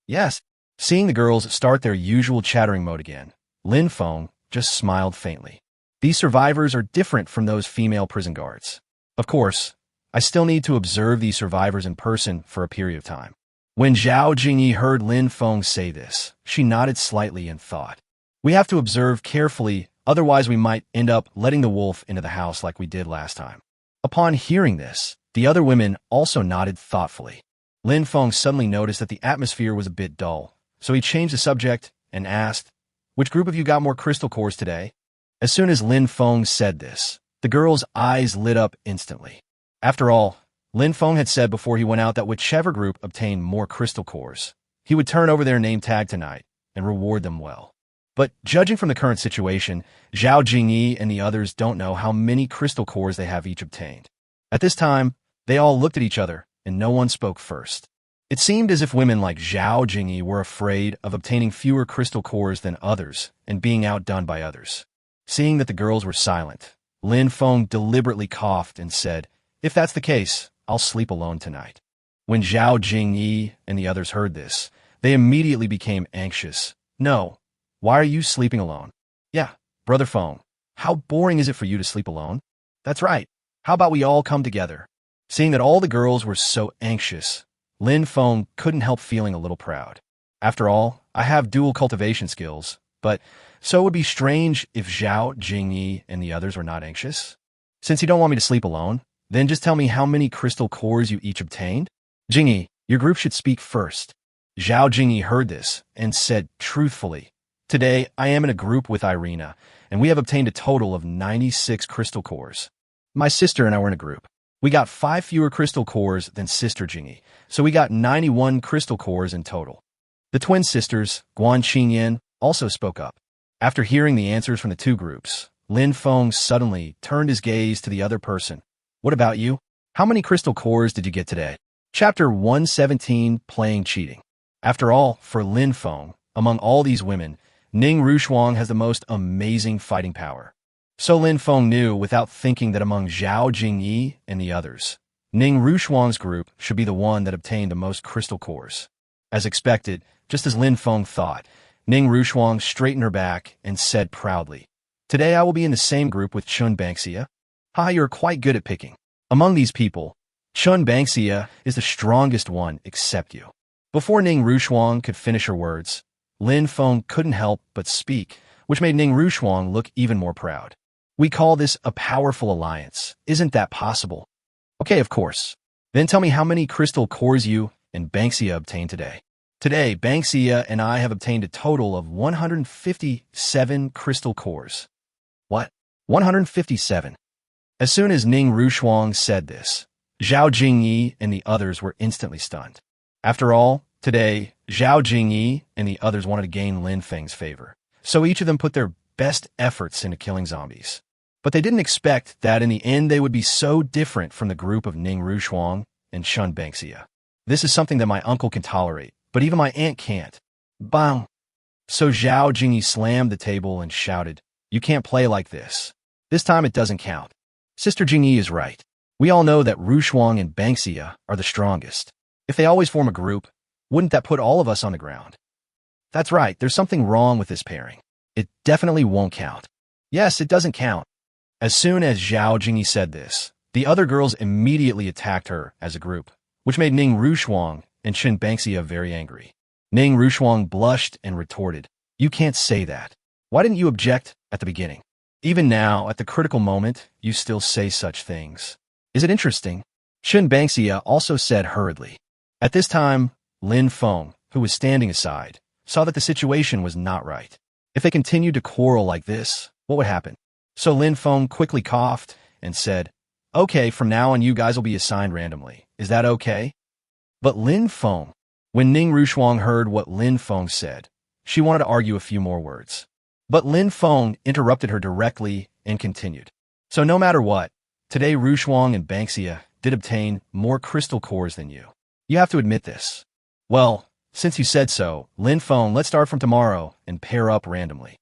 "Yes." Seeing the girls start their usual chattering mode again, Lin Feng just smiled faintly. "These survivors are different from those female prison guards. Of course, I still need to observe these survivors in person for a period of time." When Zhao Jingyi heard Lin Feng say this, she nodded slightly and thought, "We have to observe carefully, otherwise we might end up letting the wolf into the house like we did last time." Upon hearing this, the other women also nodded thoughtfully. Lin Feng suddenly noticed that the atmosphere was a bit dull, so he changed the subject and asked, "Which group of you got more crystal cores today?" As soon as Lin Feng said this, the girl's eyes lit up instantly. After all, Lin Feng had said before he went out that whichever group obtained more crystal cores, he would turn over their name tag tonight and reward them well. But judging from the current situation, Zhao Jingyi and the others don't know how many crystal cores they have each obtained. At this time, they all looked at each other and no one spoke first. It seemed as if women like Zhao Jingyi were afraid of obtaining fewer crystal cores than others and being outdone by others. Seeing that the girls were silent, Lin Feng deliberately coughed and said, "If that's the case, I'll sleep alone tonight." When Zhao Jingyi and the others heard this, they immediately became anxious. "No, why are you sleeping alone?" "Yeah, Brother Feng, how boring is it for you to sleep alone?" "That's right. How about we all come together?" Seeing that all the girls were so anxious, Lin Feng couldn't help feeling a little proud. After all, I have dual cultivation skills, but so it would be strange if Zhao Jingyi and the others were not anxious. Since you don't want me to sleep alone, then just tell me how many crystal cores you each obtained. Jingyi, your group should speak first. Zhao Jingyi heard this and said truthfully, "Today, I am in a group with Irina, and we have obtained a total of 96 crystal cores. My sister and I were in a group. We got 5 fewer crystal cores than Sister Jingyi, so we got 91 crystal cores in total." The twin sisters, Guan Qingyan, also spoke up. After hearing the answers from the two groups, Lin Feng suddenly turned his gaze to the other person. "What about you? How many crystal cores did you get today?" Chapter 117, Playing Cheating. After all, for Lin Feng, among all these women, Ning Rushuang has the most amazing fighting power. So Lin Feng knew without thinking that among Zhao Jingyi and the others, Ning Rushuang's group should be the one that obtained the most crystal cores. As expected, just as Lin Feng thought, Ning Rushuang straightened her back and said proudly, "Today I will be in the same group with Chun Bangxia." "Ha, you're quite good at picking. Among these people, Chun Bangxia is the strongest one except you." Before Ning Rushuang could finish her words, Lin Feng couldn't help but speak, which made Ning Rushuang look even more proud. "We call this a powerful alliance. Isn't that possible?" "Okay, of course. Then tell me how many crystal cores you and Bangxia obtained today." "Today, Bangxia and I have obtained a total of 157 crystal cores." "What? 157? As soon as Ning Rushuang said this, Zhao Jingyi and the others were instantly stunned. After all, today, Zhao Jingyi and the others wanted to gain Lin Feng's favor, so each of them put their best efforts into killing zombies. But they didn't expect that in the end they would be so different from the group of Ning Rushuang and Chun Bangxia. "This is something that my uncle can tolerate, but even my aunt can't." Bang! So Zhao Jingyi slammed the table and shouted, "You can't play like this. This time it doesn't count. Sister Jingyi is right. We all know that Rushuang and Bangxia are the strongest. If they always form a group, wouldn't that put all of us on the ground?" "That's right, there's something wrong with this pairing. It definitely won't count." "Yes, it doesn't count." As soon as Zhao Jingyi said this, the other girls immediately attacked her as a group, which made Ning Rushuang and Chun Bangxia very angry. Ning Rushuang blushed and retorted, "You can't say that. Why didn't you object at the beginning? Even now, at the critical moment, you still say such things. Is it interesting?" Chun Bangxia also said hurriedly. At this time, Lin Feng, who was standing aside, saw that the situation was not right. If they continued to quarrel like this, what would happen? So Lin Feng quickly coughed and said, "Okay, from now on you guys will be assigned randomly. Is that okay?" But Lin Feng, when Ning Rushuang heard what Lin Feng said, she wanted to argue a few more words. But Lin Feng interrupted her directly and continued. "So no matter what, today Rushuang and Bangxia did obtain more crystal cores than you. You have to admit this." "Well, since you said so, Lin Feng, let's start from tomorrow and pair up randomly."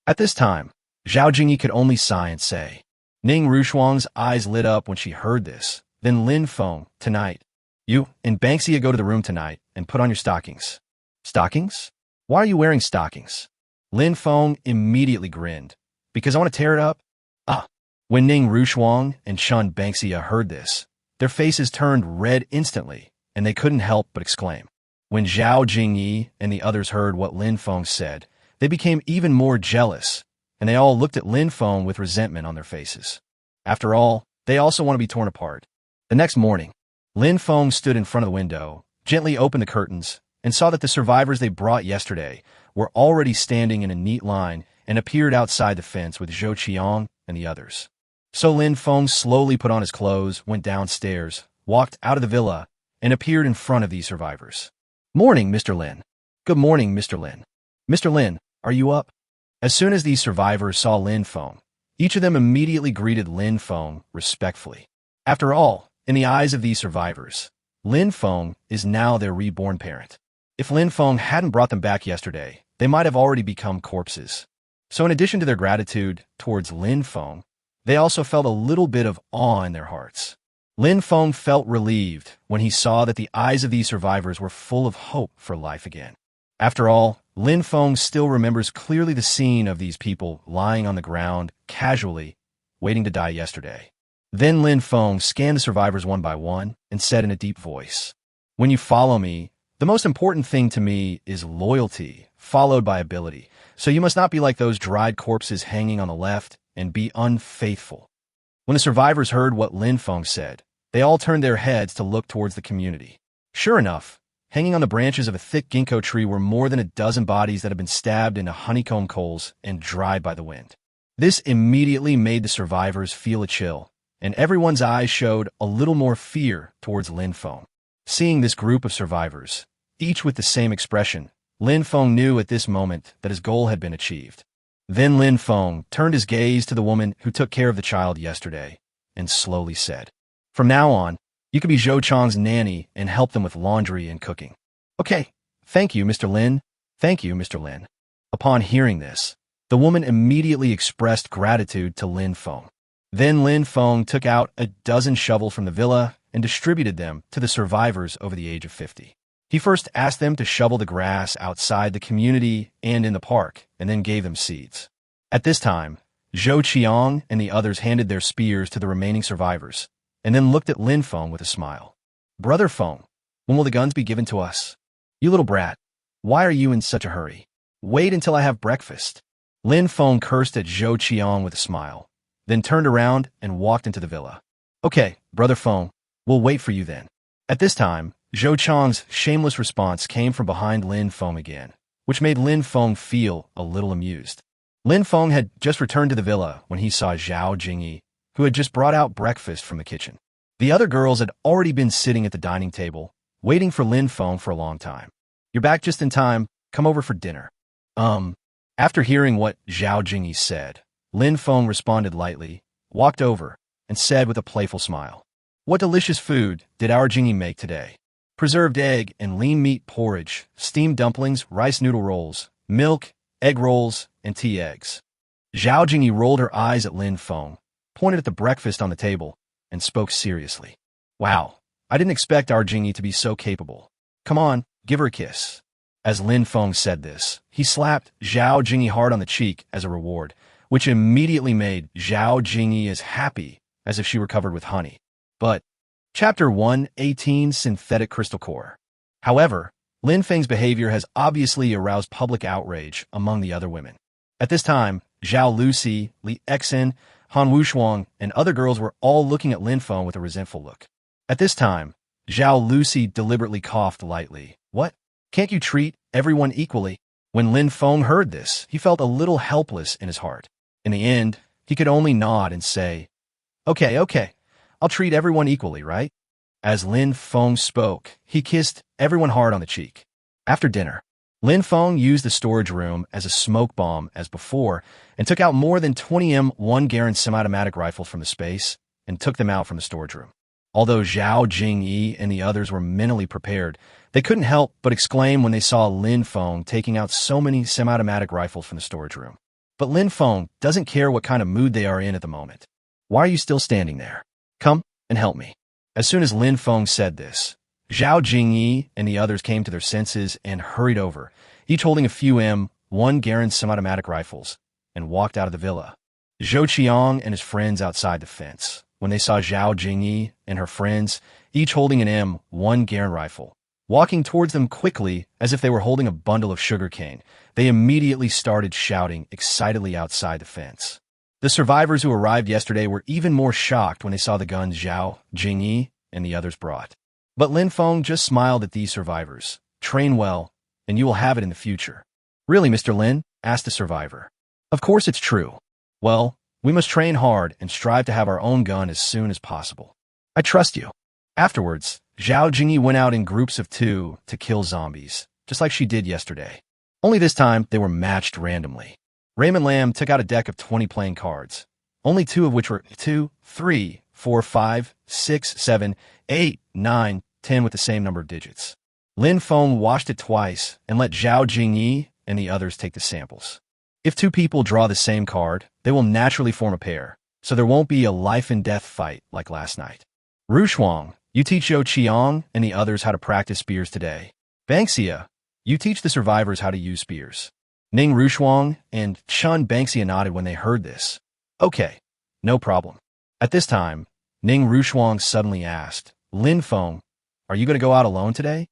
At this time, Zhao Jingyi could only sigh and say. Ning Rushuang's eyes lit up when she heard this. Then Lin Feng, "Tonight, you and Bangxia go to the room tonight and put on your stockings." "Stockings? Why are you wearing stockings?" Lin Feng immediately grinned. "Because I want to tear it up." "Ah." When Ning Rushuang and Chun Bangxia heard this, their faces turned red instantly, and they couldn't help but exclaim. When Zhao Jingyi and the others heard what Lin Feng said, they became even more jealous, and they all looked at Lin Feng with resentment on their faces. After all, they also want to be torn apart. The next morning, Lin Feng stood in front of the window, gently opened the curtains, and saw that the survivors they brought yesterday were already standing in a neat line and appeared outside the fence with Zhou Qiang and the others. So Lin Feng slowly put on his clothes, went downstairs, walked out of the villa, and appeared in front of these survivors. "Morning, Mr. Lin." "Good morning, Mr. Lin." "Mr. Lin, are you up?" As soon as these survivors saw Lin Feng, each of them immediately greeted Lin Feng respectfully. After all, in the eyes of these survivors, Lin Feng is now their reborn parent. If Lin Feng hadn't brought them back yesterday, they might have already become corpses. So in addition to their gratitude towards Lin Feng, they also felt a little bit of awe in their hearts. Lin Feng felt relieved when he saw that the eyes of these survivors were full of hope for life again. After all, Lin Feng still remembers clearly the scene of these people lying on the ground, casually, waiting to die yesterday. Then Lin Feng scanned the survivors one by one and said in a deep voice, "When you follow me, the most important thing to me is loyalty, followed by ability. So you must not be like those dried corpses hanging on the left and be unfaithful." When the survivors heard what Lin Feng said, they all turned their heads to look towards the community. Sure enough, hanging on the branches of a thick ginkgo tree were more than a dozen bodies that had been stabbed into honeycomb coals and dried by the wind. This immediately made the survivors feel a chill, and everyone's eyes showed a little more fear towards Lin Feng. Seeing this group of survivors, each with the same expression, Lin Feng knew at this moment that his goal had been achieved. Then Lin Feng turned his gaze to the woman who took care of the child yesterday and slowly said, "From now on, you can be Zhou Chang's nanny and help them with laundry and cooking." "Okay, thank you, Mr. Lin. Thank you, Mr. Lin." Upon hearing this, the woman immediately expressed gratitude to Lin Feng. Then Lin Feng took out a dozen shovels from the villa and distributed them to the survivors over the age of 50. He first asked them to shovel the grass outside the community and in the park, and then gave them seeds. At this time, Zhou Qiang and the others handed their spears to the remaining survivors, and then looked at Lin Feng with a smile. "Brother Feng, when will the guns be given to us? You little brat, why are you in such a hurry? Wait until I have breakfast." Lin Feng cursed at Zhou Qiang with a smile, then turned around and walked into the villa. "Okay, Brother Feng, we'll wait for you then." At this time, Zhou Chang's shameless response came from behind Lin Feng again, which made Lin Feng feel a little amused. Lin Feng had just returned to the villa when he saw Zhao Jingyi, who had just brought out breakfast from the kitchen. The other girls had already been sitting at the dining table, waiting for Lin Feng for a long time. "You're back just in time. Come over for dinner." After hearing what Zhao Jingyi said, Lin Feng responded lightly, walked over, and said with a playful smile, "What delicious food did our Jingyi make today? Preserved egg and lean meat porridge, steamed dumplings, rice noodle rolls, milk, egg rolls, and tea eggs." Zhao Jingyi rolled her eyes at Lin Feng, pointed at the breakfast on the table, and spoke seriously. "Wow, I didn't expect our Jingyi to be so capable. Come on, give her a kiss." As Lin Feng said this, he slapped Zhao Jingyi hard on the cheek as a reward, which immediately made Zhao Jingyi as happy as if she were covered with honey. But Chapter 118, Synthetic Crystal Core. However, Lin Feng's behavior has obviously aroused public outrage among the other women. At this time, Zhao Lucy, Li Exin, Han Wushuang, and other girls were all looking at Lin Feng with a resentful look. At this time, Zhao Lucy deliberately coughed lightly. "What? Can't you treat everyone equally?" When Lin Feng heard this, he felt a little helpless in his heart. In the end, he could only nod and say, Okay, I'll treat everyone equally, right?" As Lin Feng spoke, he kissed everyone hard on the cheek. After dinner, Lin Feng used the storage room as a smoke bomb as before and took out more than 20 1 Garand semi-automatic rifles from the space and took them out from the storage room. Although Zhao Jingyi and the others were mentally prepared, they couldn't help but exclaim when they saw Lin Feng taking out so many semi-automatic rifles from the storage room. But Lin Feng doesn't care what kind of mood they are in at the moment. "Why are you still standing there? Come and help me." As soon as Lin Feng said this, Zhao Jingyi and the others came to their senses and hurried over, each holding a few M1 Garand semi-automatic rifles, and walked out of the villa. Zhou Qiang and his friends outside the fence, when they saw Zhao Jingyi and her friends, each holding an M1 Garand rifle, walking towards them quickly as if they were holding a bundle of sugarcane, they immediately started shouting excitedly outside the fence. The survivors who arrived yesterday were even more shocked when they saw the guns Zhao Jingyi and the others brought. But Lin Feng just smiled at these survivors. "Train well, and you will have it in the future." "Really, Mr. Lin?" asked the survivor. "Of course it's true. Well, we must train hard and strive to have our own gun as soon as possible. I trust you." Afterwards, Zhao Jingyi went out in groups of 2 to kill zombies, just like she did yesterday. Only this time, they were matched randomly. Raymond Lamb took out a deck of 20 playing cards, only 2 of which were 2, 3, 4, 5, 6, 7, 8, 9, 10 with the same number of digits. Lin Feng washed it twice and let Zhao Jingyi and the others take the samples. If 2 people draw the same card, they will naturally form a pair, so there won't be a life-and-death fight like last night. Rushuang, you teach Yo Qiang and the others how to practice spears today. Banksia, you teach the survivors how to use spears. Ning Rushuang and Chun Banksia nodded when they heard this. Okay, no problem. At this time, Ning Rushuang suddenly asked, Lin Feng, are you going to go out alone today?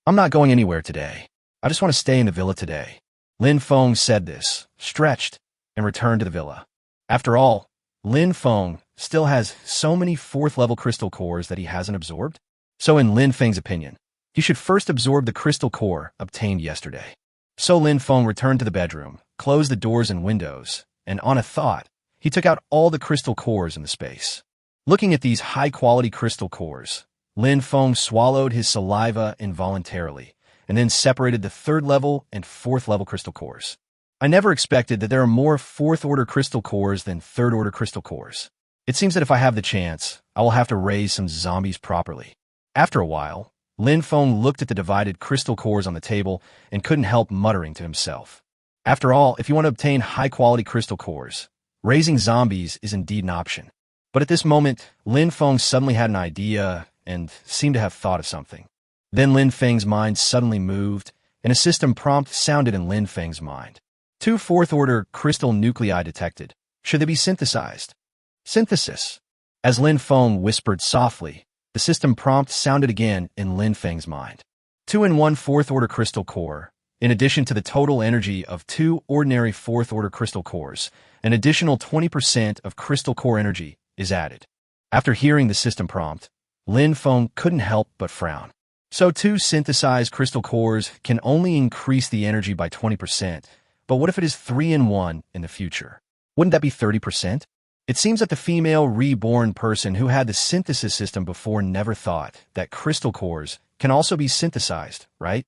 I'm not going anywhere today. I just want to stay in the villa today. Lin Feng said this, stretched, and returned to the villa. After all, Lin Feng still has so many 4th-level crystal cores that he hasn't absorbed. So in Lin Feng's opinion, he should first absorb the crystal core obtained yesterday. So Lin Feng returned to the bedroom, closed the doors and windows, and on a thought, he took out all the crystal cores in the space. Looking at these high-quality crystal cores, Lin Feng swallowed his saliva involuntarily, and then separated the 3rd-level and 4th-level crystal cores. I never expected that there are more 4th-order crystal cores than 3rd-order crystal cores. It seems that if I have the chance, I will have to raise some zombies properly. After a while, Lin Feng looked at the divided crystal cores on the table and couldn't help muttering to himself. After all, if you want to obtain high-quality crystal cores, raising zombies is indeed an option. But at this moment, Lin Feng suddenly had an idea and seemed to have thought of something. Then Lin Feng's mind suddenly moved, and a system prompt sounded in Lin Feng's mind. 2 4th-order crystal nuclei detected. Should they be synthesized? Synthesis. As Lin Feng whispered softly, the system prompt sounded again in Lin Feng's mind. 2 in 1 4th-order crystal core, in addition to the total energy of 2 ordinary 4th-order crystal cores, an additional 20% of crystal core energy is added. After hearing the system prompt, Lin Feng couldn't help but frown. So 2 synthesized crystal cores can only increase the energy by 20%, but what if it is 3 in 1 in the future? Wouldn't that be 30%? It seems that the female reborn person who had the synthesis system before never thought that crystal cores can also be synthesized, right?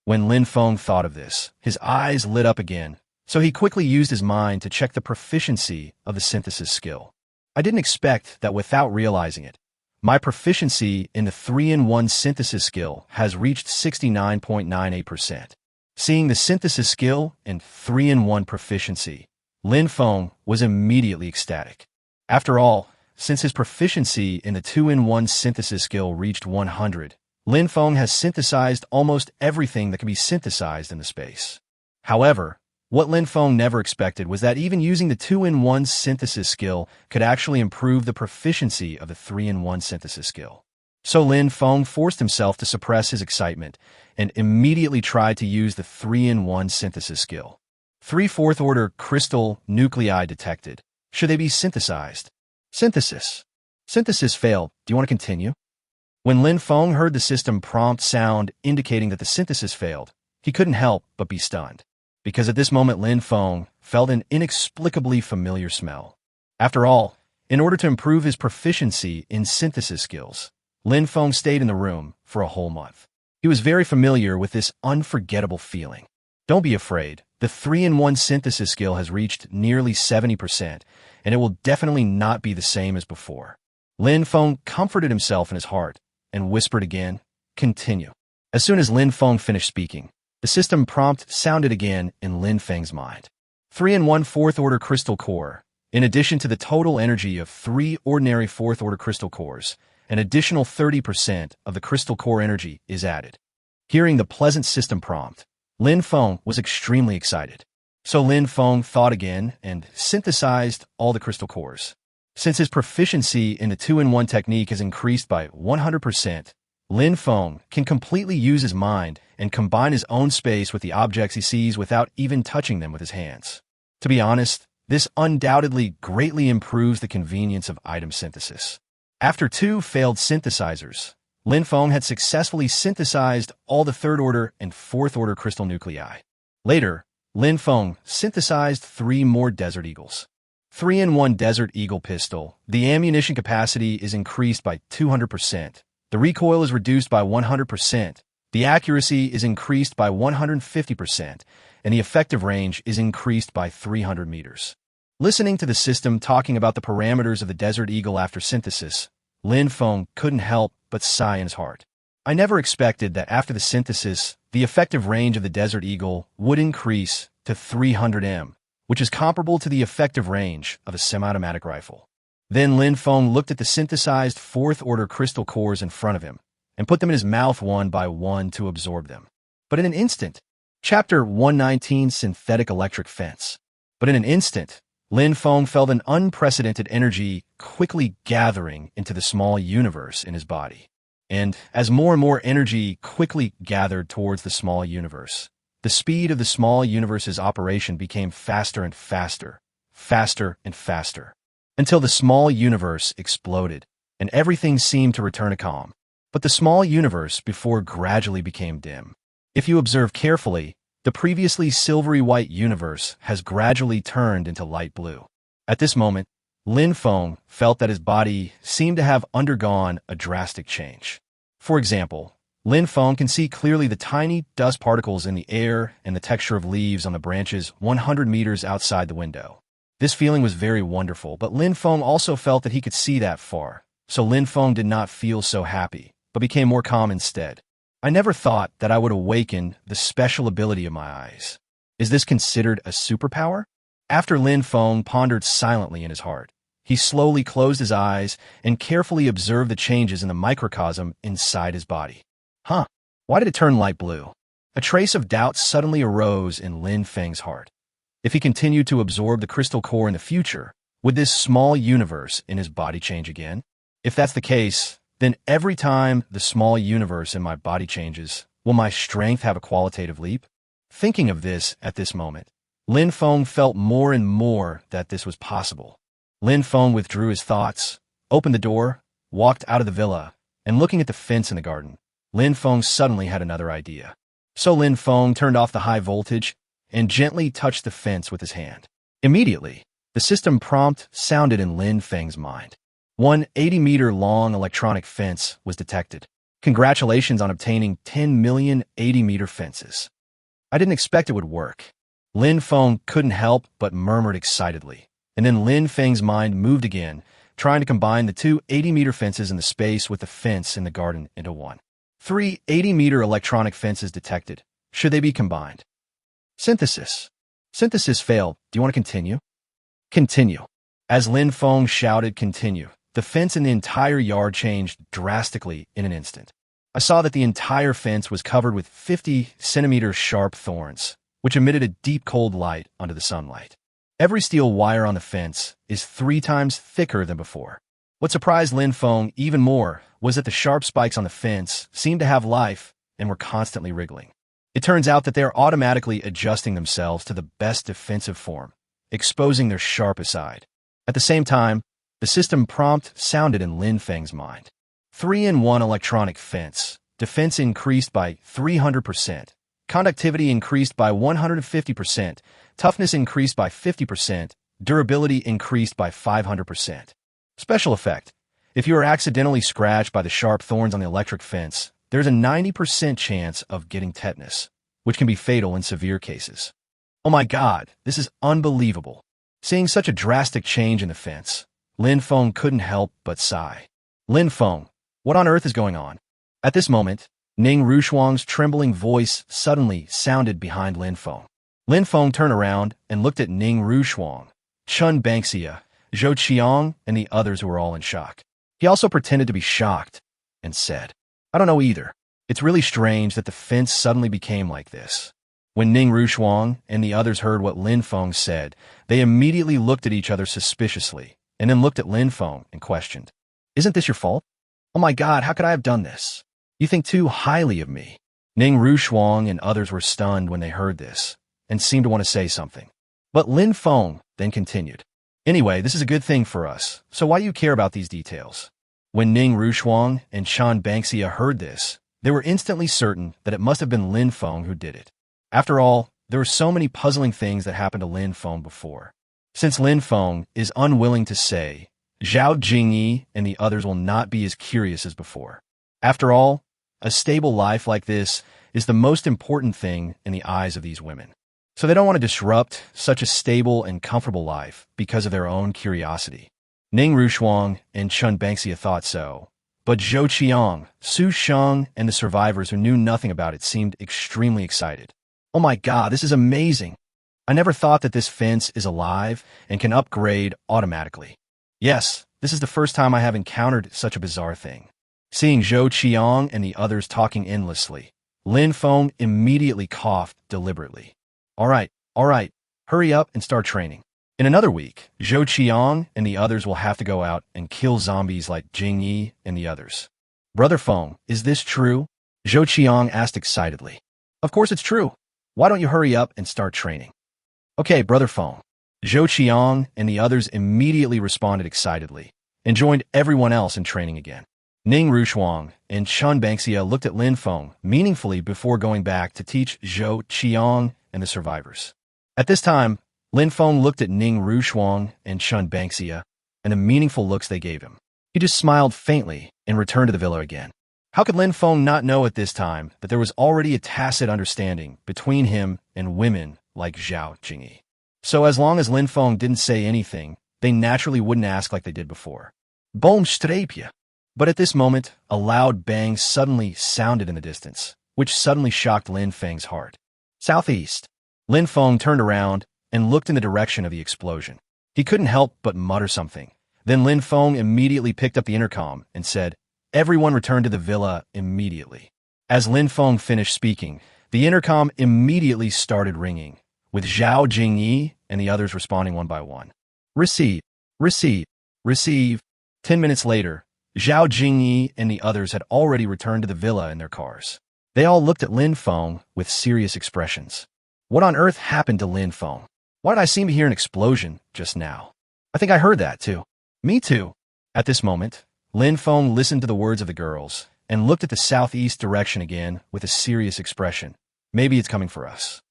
When Lin Feng thought of this, his eyes lit up again, so he quickly used his mind to check the proficiency of the synthesis skill. I didn't expect that without realizing it. My proficiency in the 3 in 1 synthesis skill has reached 69.98%. Seeing the synthesis skill and 3 in 1 proficiency, Lin Feng was immediately ecstatic. After all, since his proficiency in the 2 in 1 synthesis skill reached 100, Lin Feng has synthesized almost everything that can be synthesized in the space. However, what Lin Feng never expected was that even using the 2 in 1 synthesis skill could actually improve the proficiency of the 3 in 1 synthesis skill. So Lin Feng forced himself to suppress his excitement and immediately tried to use the 3 in 1 synthesis skill. 3 4th-order crystal nuclei detected. Should they be synthesized? Synthesis. Synthesis failed. Do you want to continue? When Lin Feng heard the system prompt sound indicating that the synthesis failed, he couldn't help but be stunned. Because at this moment Lin Feng felt an inexplicably familiar smell. After all, in order to improve his proficiency in synthesis skills, Lin Feng stayed in the room for a whole month. He was very familiar with this unforgettable feeling. Don't be afraid. The 3 in 1 synthesis skill has reached nearly 70%, and it will definitely not be the same as before. Lin Feng comforted himself in his heart and whispered again, continue. As soon as Lin Feng finished speaking, the system prompt sounded again in Lin Feng's mind. 3 in 1 4th-order crystal core, in addition to the total energy of 3 ordinary 4th-order crystal cores, an additional 30% of the crystal core energy is added. Hearing the pleasant system prompt, Lin Feng was extremely excited. So Lin Feng thought again and synthesized all the crystal cores. Since his proficiency in the 2 in 1 technique has increased by 100%, Lin Feng can completely use his mind and combine his own space with the objects he sees without even touching them with his hands. To be honest, this undoubtedly greatly improves the convenience of item synthesis. After 2 failed synthesizers, Lin Feng had successfully synthesized all the 3rd-order and 4th-order crystal nuclei. Later, Lin Feng synthesized 3 more Desert Eagles. 3 in 1 Desert Eagle pistol. The ammunition capacity is increased by 200%. The recoil is reduced by 100%. The accuracy is increased by 150%, and the effective range is increased by 300 meters. Listening to the system talking about the parameters of the Desert Eagle after synthesis, Lin Feng couldn't help but sigh in his heart. I never expected that after the synthesis, the effective range of the Desert Eagle would increase to 300 m, which is comparable to the effective range of a semi-automatic rifle. Then Lin Feng looked at the synthesized fourth-order crystal cores in front of him and put them in his mouth one by one to absorb them. But in an instant, Chapter 119, Synthetic Electric Fence. But in an instant, Lin Feng felt an unprecedented energy quickly gathering into the small universe in his body. And as more and more energy quickly gathered towards the small universe, the speed of the small universe's operation became faster and faster, faster and faster, until the small universe exploded, and everything seemed to return to calm. But the small universe before gradually became dim. If you observe carefully, the previously silvery white universe has gradually turned into light blue. At this moment, Lin Feng felt that his body seemed to have undergone a drastic change. For example, Lin Feng can see clearly the tiny dust particles in the air and the texture of leaves on the branches 100 meters outside the window. This feeling was very wonderful, but Lin Feng also felt that he could see that far, so Lin Feng did not feel so happy, but became more calm instead. I never thought that I would awaken the special ability of my eyes. Is this considered a superpower? After Lin Feng pondered silently in his heart, he slowly closed his eyes and carefully observed the changes in the microcosm inside his body. Why did it turn light blue? A trace of doubt suddenly arose in Lin Feng's heart. If he continued to absorb the crystal core in the future, would this small universe in his body change again? If that's the case, then every time the small universe in my body changes, will my strength have a qualitative leap? Thinking of this at this moment, Lin Feng felt more and more that this was possible. Lin Feng withdrew his thoughts, opened the door, walked out of the villa, and looking at the fence in the garden, Lin Feng suddenly had another idea. So Lin Feng turned off the high voltage and gently touched the fence with his hand. Immediately, the system prompt sounded in Lin Feng's mind. One 80-meter-long electronic fence was detected. Congratulations on obtaining 10 million 80-meter fences. I didn't expect it would work. Lin Feng couldn't help but murmured excitedly. And then Lin Feng's mind moved again, trying to combine the two 80-meter fences in the space with the fence in the garden into one. 3 80-meter electronic fences detected. Should they be combined? Synthesis. Synthesis failed. Do you want to continue? Continue. As Lin Feng shouted continue, the fence in the entire yard changed drastically in an instant. I saw that the entire fence was covered with 50-centimeter sharp thorns, which emitted a deep cold light onto the sunlight. Every steel wire on the fence is 3 times thicker than before. What surprised Lin Feng even more was that the sharp spikes on the fence seemed to have life and were constantly wriggling. It turns out that they are automatically adjusting themselves to the best defensive form, exposing their sharpest side. At the same time, the system prompt sounded in Lin Feng's mind. 3-in-1 electronic fence. Defense increased by 300%. Conductivity increased by 150%. Toughness increased by 50%. Durability increased by 500%. Special effect. If you are accidentally scratched by the sharp thorns on the electric fence, there's a 90% chance of getting tetanus, which can be fatal in severe cases. Oh my God, this is unbelievable. Seeing such a drastic change in the fence, Lin Feng couldn't help but sigh. Lin Feng, what on earth is going on? At this moment, Ning Rushuang's trembling voice suddenly sounded behind Lin Feng. Lin Feng turned around and looked at Ning Rushuang, Chun Bangxia, Zhou Qiang, and the others who were all in shock. He also pretended to be shocked and said, I don't know either. It's really strange that the fence suddenly became like this. When Ning Rushuang and the others heard what Lin Feng said, they immediately looked at each other suspiciously, and then looked at Lin Feng and questioned, Isn't this your fault? Oh my God, how could I have done this? You think too highly of me. Ning Rushuang and others were stunned when they heard this, and seemed to want to say something. But Lin Feng then continued, Anyway, this is a good thing for us, so why do you care about these details? When Ning Rushuang and Chan Bangxia heard this, they were instantly certain that it must have been Lin Feng who did it. After all, there were so many puzzling things that happened to Lin Feng before. Since Lin Feng is unwilling to say, Zhao Jingyi and the others will not be as curious as before. After all, a stable life like this is the most important thing in the eyes of these women. So they don't want to disrupt such a stable and comfortable life because of their own curiosity. Ning Rushuang and Chun Bangxia thought so, but Zhou Qiang, Su Sheng, and the survivors who knew nothing about it seemed extremely excited. Oh my God, this is amazing! I never thought that this fence is alive and can upgrade automatically. Yes, This is the first time I have encountered such a bizarre thing. Seeing Zhou Qiang and the others talking endlessly, Lin Feng immediately coughed deliberately. All right, hurry up and start training. In another week, Zhou Qiang and the others will have to go out and kill zombies like Jing Yi and the others. Brother Feng, is this true? Zhou Qiang asked excitedly. Of course it's true. Why don't you hurry up and start training? Okay, Brother Feng. Zhou Qiang and the others immediately responded excitedly and joined everyone else in training again. Ning Rushuang and Chun Bangxia looked at Lin Feng meaningfully before going back to teach Zhou Qiang and the survivors. At this time, Lin Feng looked at Ning Rushuang and Chun Bangxia and the meaningful looks they gave him. He just smiled faintly and returned to the villa again. How could Lin Feng not know at this time that there was already a tacit understanding between him and women like Zhao Jingyi? So as long as Lin Feng didn't say anything, they naturally wouldn't ask like they did before. Boom strapia. But at this moment, a loud bang suddenly sounded in the distance, which suddenly shocked Lin Feng's heart. Southeast. Lin Feng turned around and looked in the direction of the explosion. He couldn't help but mutter something. Then Lin Feng immediately picked up the intercom and said, "Everyone return to the villa immediately." As Lin Feng finished speaking, the intercom immediately started ringing, with Zhao Jingyi and the others responding one by one. Receive, receive, receive. 10 minutes later, Zhao Jingyi and the others had already returned to the villa in their cars. They all looked at Lin Feng with serious expressions. What on earth happened to Lin Feng? Why did I seem to hear an explosion just now? I think I heard that too. Me too. At this moment, Lin Feng listened to the words of the girls and looked at the southeast direction again with a serious expression. Maybe it's coming for us.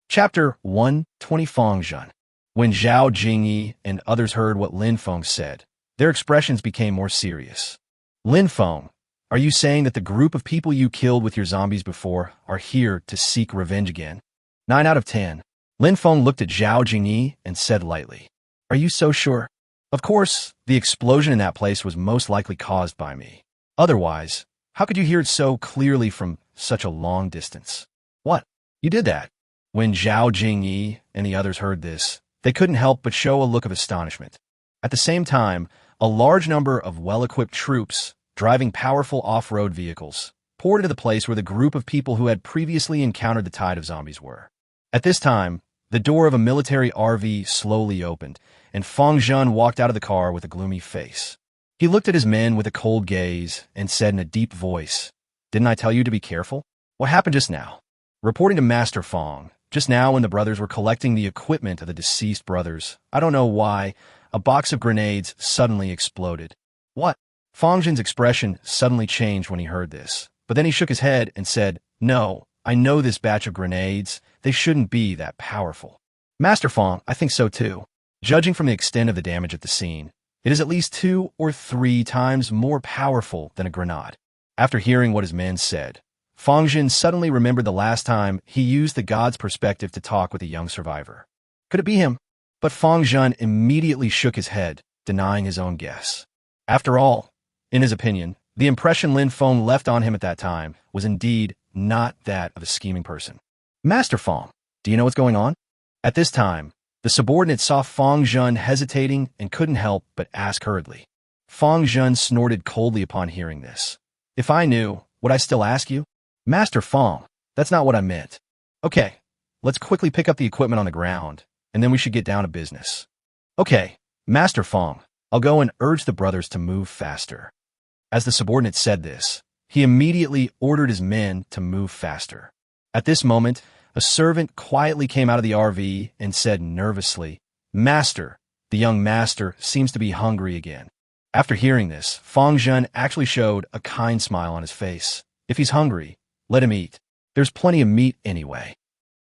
Chapter 120 Fengzhen. When Zhao Jingyi and others heard what Lin Feng said, their expressions became more serious. Lin Feng, are you saying that the group of people you killed with your zombies before are here to seek revenge again? 9 out of 10. Lin Feng looked at Zhao Jingyi and said lightly, "Are you so sure?" Of course, the explosion in that place was most likely caused by me. Otherwise, how could you hear it so clearly from such a long distance? What? You did that? When Zhao Jingyi and the others heard this, they couldn't help but show a look of astonishment. At the same time, a large number of well-equipped troops, driving powerful off-road vehicles, poured into the place where the group of people who had previously encountered the tide of zombies were. At this time, the door of a military RV slowly opened, and Fengzhen walked out of the car with a gloomy face. He looked at his men with a cold gaze and said in a deep voice, "Didn't I tell you to be careful? What happened just now?" Reporting to Master Feng, just now when the brothers were collecting the equipment of the deceased brothers, I don't know why, a box of grenades suddenly exploded. What? Fengzhen's expression suddenly changed when he heard this, but then he shook his head and said, "No, I know this batch of grenades. They shouldn't be that powerful." Master Feng, I think so too. Judging from the extent of the damage at the scene, it is at least 2 or 3 times more powerful than a grenade. After hearing what his men said, Fengzhen suddenly remembered the last time he used the god's perspective to talk with a young survivor. Could it be him? But Fengzhen immediately shook his head, denying his own guess. After all, in his opinion, the impression Lin Feng left on him at that time was indeed not that of a scheming person. Master Feng, do you know what's going on? At this time, the subordinate saw Fengzhen hesitating and couldn't help but ask hurriedly. Fengzhen snorted coldly upon hearing this. If I knew, would I still ask you? Master Feng, that's not what I meant. Okay, let's quickly pick up the equipment on the ground, and then we should get down to business. Okay, Master Feng, I'll go and urge the brothers to move faster. As the subordinate said this, he immediately ordered his men to move faster. At this moment, a servant quietly came out of the RV and said nervously, "Master, the young master seems to be hungry again." After hearing this, Fengzhen actually showed a kind smile on his face. If he's hungry, let him eat. There's plenty of meat anyway.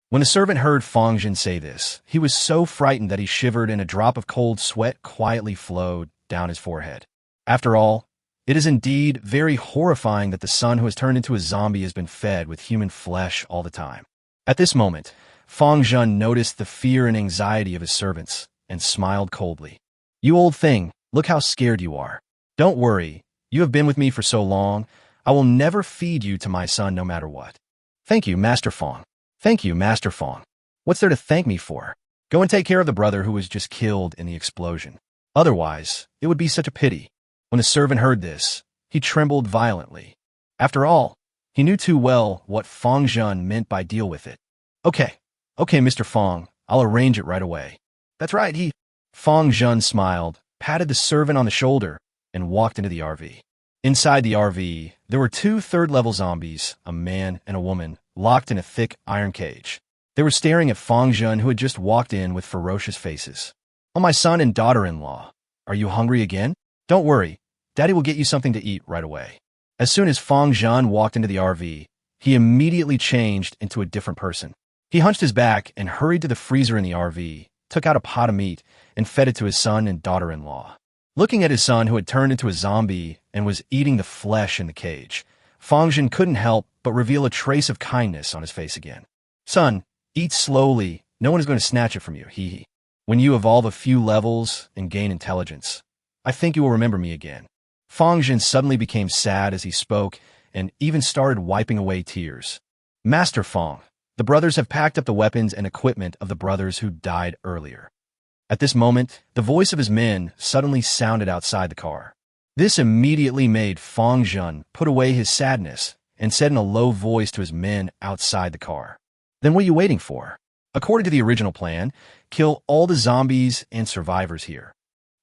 When the servant heard Fengzhen say this, he was so frightened that he shivered and a drop of cold sweat quietly flowed down his forehead. After all, it is indeed very horrifying that the son who has turned into a zombie has been fed with human flesh all the time. At this moment, Fengzhen noticed the fear and anxiety of his servants and smiled coldly. "You old thing, look how scared you are. Don't worry, you have been with me for so long, I will never feed you to my son no matter what." "Thank you, Master Feng. Thank you, Master Feng. What's there to thank me for? Go and take care of the brother who was just killed in the explosion." Otherwise, it would be such a pity. When the servant heard this, he trembled violently. After all, he knew too well what Feng Zhen meant by deal with it. Okay, Mr. Feng, I'll arrange it right away. That's right, Feng Zhen smiled, patted the servant on the shoulder, and walked into the RV. Inside the RV, there were two third-level zombies, a man and a woman, locked in a thick iron cage. They were staring at Feng Zhen, who had just walked in with ferocious faces. Oh, my son and daughter-in-law, are you hungry again? Don't worry, Daddy will get you something to eat right away. As soon as Feng Zhen walked into the RV, he immediately changed into a different person. He hunched his back and hurried to the freezer in the RV, took out a pot of meat, and fed it to his son and daughter-in-law. Looking at his son, who had turned into a zombie and was eating the flesh in the cage, Feng Zhen couldn't help but reveal a trace of kindness on his face again. Son, eat slowly. No one is going to snatch it from you, hee. When you evolve a few levels and gain intelligence, I think you will remember me again. Feng Zhen suddenly became sad as he spoke and even started wiping away tears. Master Feng, the brothers have packed up the weapons and equipment of the brothers who died earlier. At this moment, the voice of his men suddenly sounded outside the car. This immediately made Feng Zhen put away his sadness and said in a low voice to his men outside the car. Then what are you waiting for? According to the original plan, kill all the zombies and survivors here.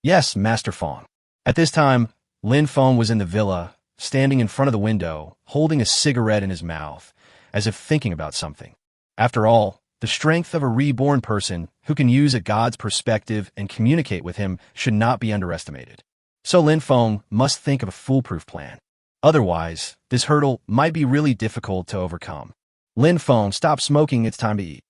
Yes, Master Feng. At this time, Lynfong was in the villa, standing in front of the window, holding a cigarette in his mouth, as if thinking about something. After all, the strength of a reborn person who can use a god's perspective and communicate with him should not be underestimated. So Lynfong must think of a foolproof plan. Otherwise, this hurdle might be really difficult to overcome. Lynfong, stop smoking, it's time to eat.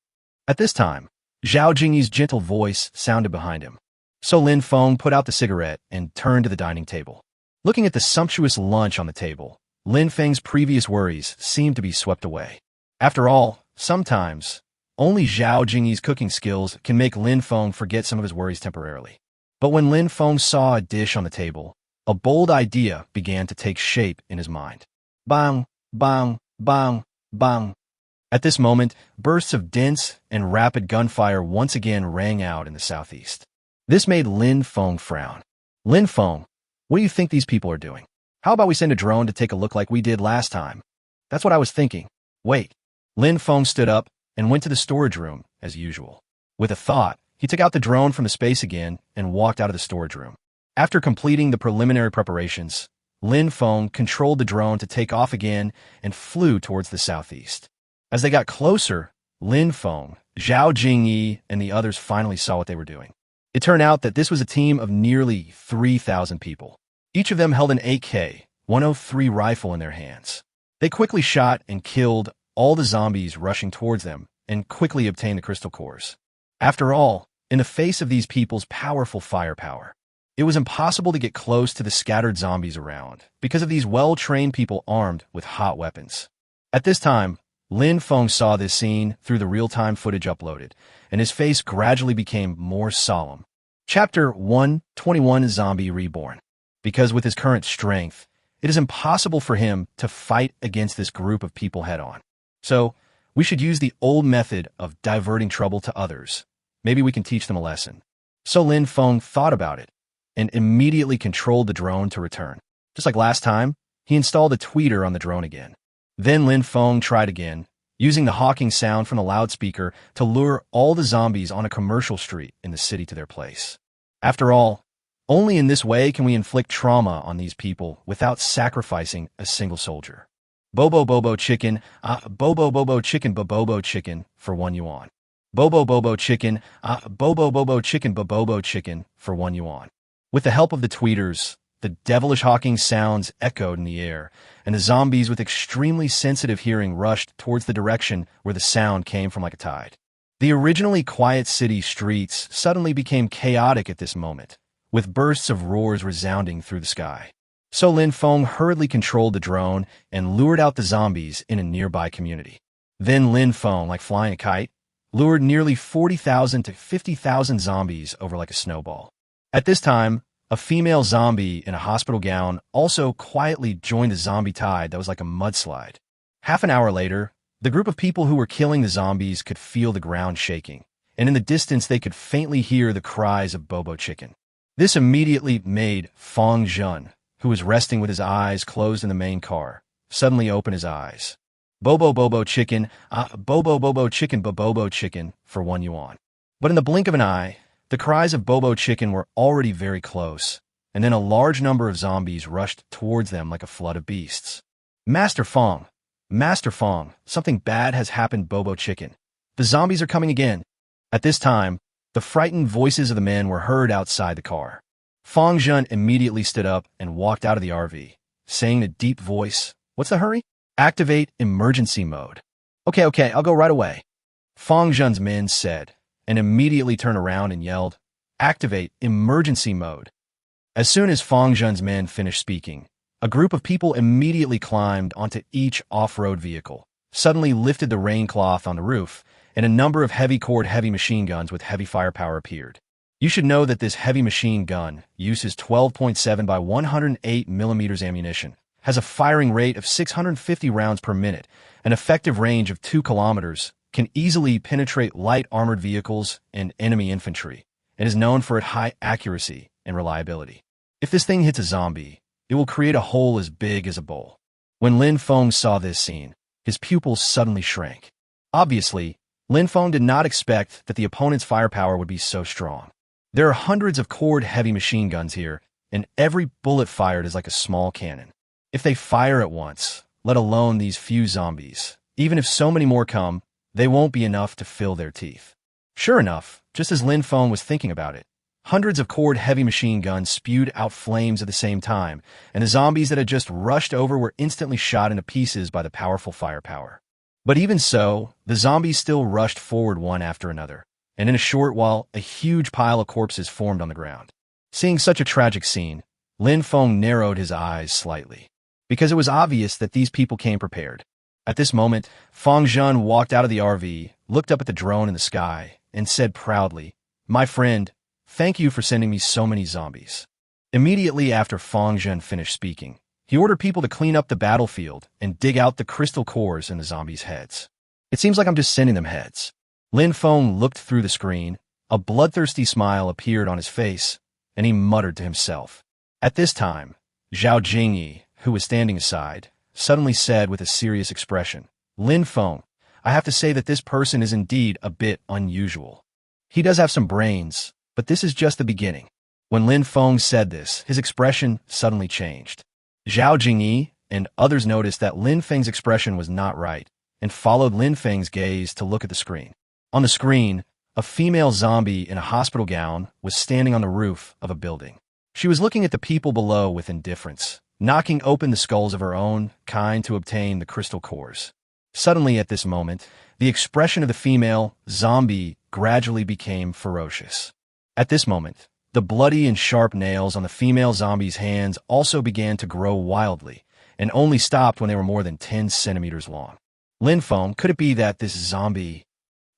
At this time, Zhao Jingyi's gentle voice sounded behind him. So Lynfong put out the cigarette and turned to the dining table. Looking at the sumptuous lunch on the table, Lin Feng's previous worries seemed to be swept away. After all, sometimes, only Zhao Jingyi's cooking skills can make Lynfong forget some of his worries temporarily. But when Lynfong saw a dish on the table, a bold idea began to take shape in his mind. Bang, bang, bang, bang. At this moment, bursts of dense and rapid gunfire once again rang out in the southeast. This made Lynfong frown. Lynfong, what do you think these people are doing? How about we send a drone to take a look like we did last time? That's what I was thinking. Wait. Lynfong stood up and went to the storage room, as usual. With a thought, he took out the drone from the space again and walked out of the storage room. After completing the preliminary preparations, Lynfong controlled the drone to take off again and flew towards the southeast. As they got closer, Lynfong, Zhao Jingyi, and the others finally saw what they were doing. It turned out that this was a team of nearly 3,000 people. Each of them held an AK-103 rifle in their hands. They quickly shot and killed all the zombies rushing towards them and quickly obtained the crystal cores. After all, in the face of these people's powerful firepower, it was impossible to get close to the scattered zombies around because of these well-trained people armed with hot weapons. At this time, Lynfong saw this scene through the real-time footage uploaded, and his face gradually became more solemn. Chapter 121 Zombie Reborn. Because with his current strength, it is impossible for him to fight against this group of people head-on. So, we should use the old method of diverting trouble to others. Maybe we can teach them a lesson. So Lynfong thought about it, and immediately controlled the drone to return. Just like last time, he installed a tweeter on the drone again. Then Lynfong tried again, using the hawking sound from the loudspeaker to lure all the zombies on a commercial street in the city to their place. After all, only in this way can we inflict trauma on these people without sacrificing a single soldier. Bobo Bobo chicken, Bobo Bobo chicken, Bobo chicken for 1 yuan. Bobo Bobo chicken, Bobo Bobo chicken, Bobo chicken for 1 yuan. With the help of the tweeters, the devilish hawking sounds echoed in the air, and the zombies with extremely sensitive hearing rushed towards the direction where the sound came from like a tide. The originally quiet city streets suddenly became chaotic at this moment, with bursts of roars resounding through the sky. So Lynfong hurriedly controlled the drone and lured out the zombies in a nearby community. Then Lynfong, like flying a kite, lured nearly 40,000 to 50,000 zombies over like a snowball. At this time, a female zombie in a hospital gown also quietly joined the zombie tide that was like a mudslide. Half an hour later, the group of people who were killing the zombies could feel the ground shaking, and in the distance they could faintly hear the cries of Bobo Chicken. This immediately made Feng Zhen, who was resting with his eyes closed in the main car, suddenly open his eyes. Bobo bobo chicken, bobo bobo chicken, bobo chicken for 1 yuan. But in the blink of an eye, the cries of Bobo chicken were already very close, and then a large number of zombies rushed towards them like a flood of beasts. Master Feng, something bad has happened, Bobo chicken. The zombies are coming again. At this time, the frightened voices of the men were heard outside the car. Feng Zhen immediately stood up and walked out of the RV, saying in a deep voice, "What's the hurry? Activate emergency mode." Okay, I'll go right away. Feng Zhen's men said, and immediately turned around and yelled, "Activate emergency mode." As soon as Feng Zhen's men finished speaking, a group of people immediately climbed onto each off-road vehicle, suddenly lifted the raincloth on the roof, and a number of heavy-cored heavy machine guns with heavy firepower appeared. You should know that this heavy machine gun uses 12.7 by 108 millimeters ammunition, has a firing rate of 650 rounds per minute, an effective range of 2 kilometers, can easily penetrate light armored vehicles and enemy infantry, and is known for its high accuracy and reliability. If this thing hits a zombie, it will create a hole as big as a bowl. When Lin Feng saw this scene, his pupils suddenly shrank. Obviously, Lin Feng did not expect that the opponent's firepower would be so strong. There are hundreds of cored heavy machine guns here, and every bullet fired is like a small cannon. If they fire at once, let alone these few zombies, even if so many more come, they won't be enough to fill their teeth. Sure enough, just as Lin Feng was thinking about it, hundreds of cored heavy machine guns spewed out flames at the same time, and the zombies that had just rushed over were instantly shot into pieces by the powerful firepower. But even so, the zombies still rushed forward one after another, and in a short while, a huge pile of corpses formed on the ground. Seeing such a tragic scene, Lin Feng narrowed his eyes slightly, because it was obvious that these people came prepared. At this moment, Feng Zhen walked out of the RV, looked up at the drone in the sky, and said proudly, "My friend, thank you for sending me so many zombies." Immediately after Feng Zhen finished speaking, he ordered people to clean up the battlefield and dig out the crystal cores in the zombies' heads. It seems like I'm just sending them heads. Lin Feng looked through the screen, a bloodthirsty smile appeared on his face, and he muttered to himself. At this time, Zhao Jingyi, who was standing aside, suddenly said with a serious expression, "Lin Feng, I have to say that this person is indeed a bit unusual. He does have some brains, but this is just the beginning." When Lin Feng said this, his expression suddenly changed. Zhao Jingyi and others noticed that Lin Feng's expression was not right, and followed Lin Feng's gaze to look at the screen. On the screen, a female zombie in a hospital gown was standing on the roof of a building. She was looking at the people below with indifference, knocking open the skulls of her own kind to obtain the crystal cores. Suddenly at this moment, the expression of the female zombie gradually became ferocious. At this moment, the bloody and sharp nails on the female zombie's hands also began to grow wildly, and only stopped when they were more than 10 centimeters long. Lin Feng, could it be that this zombie...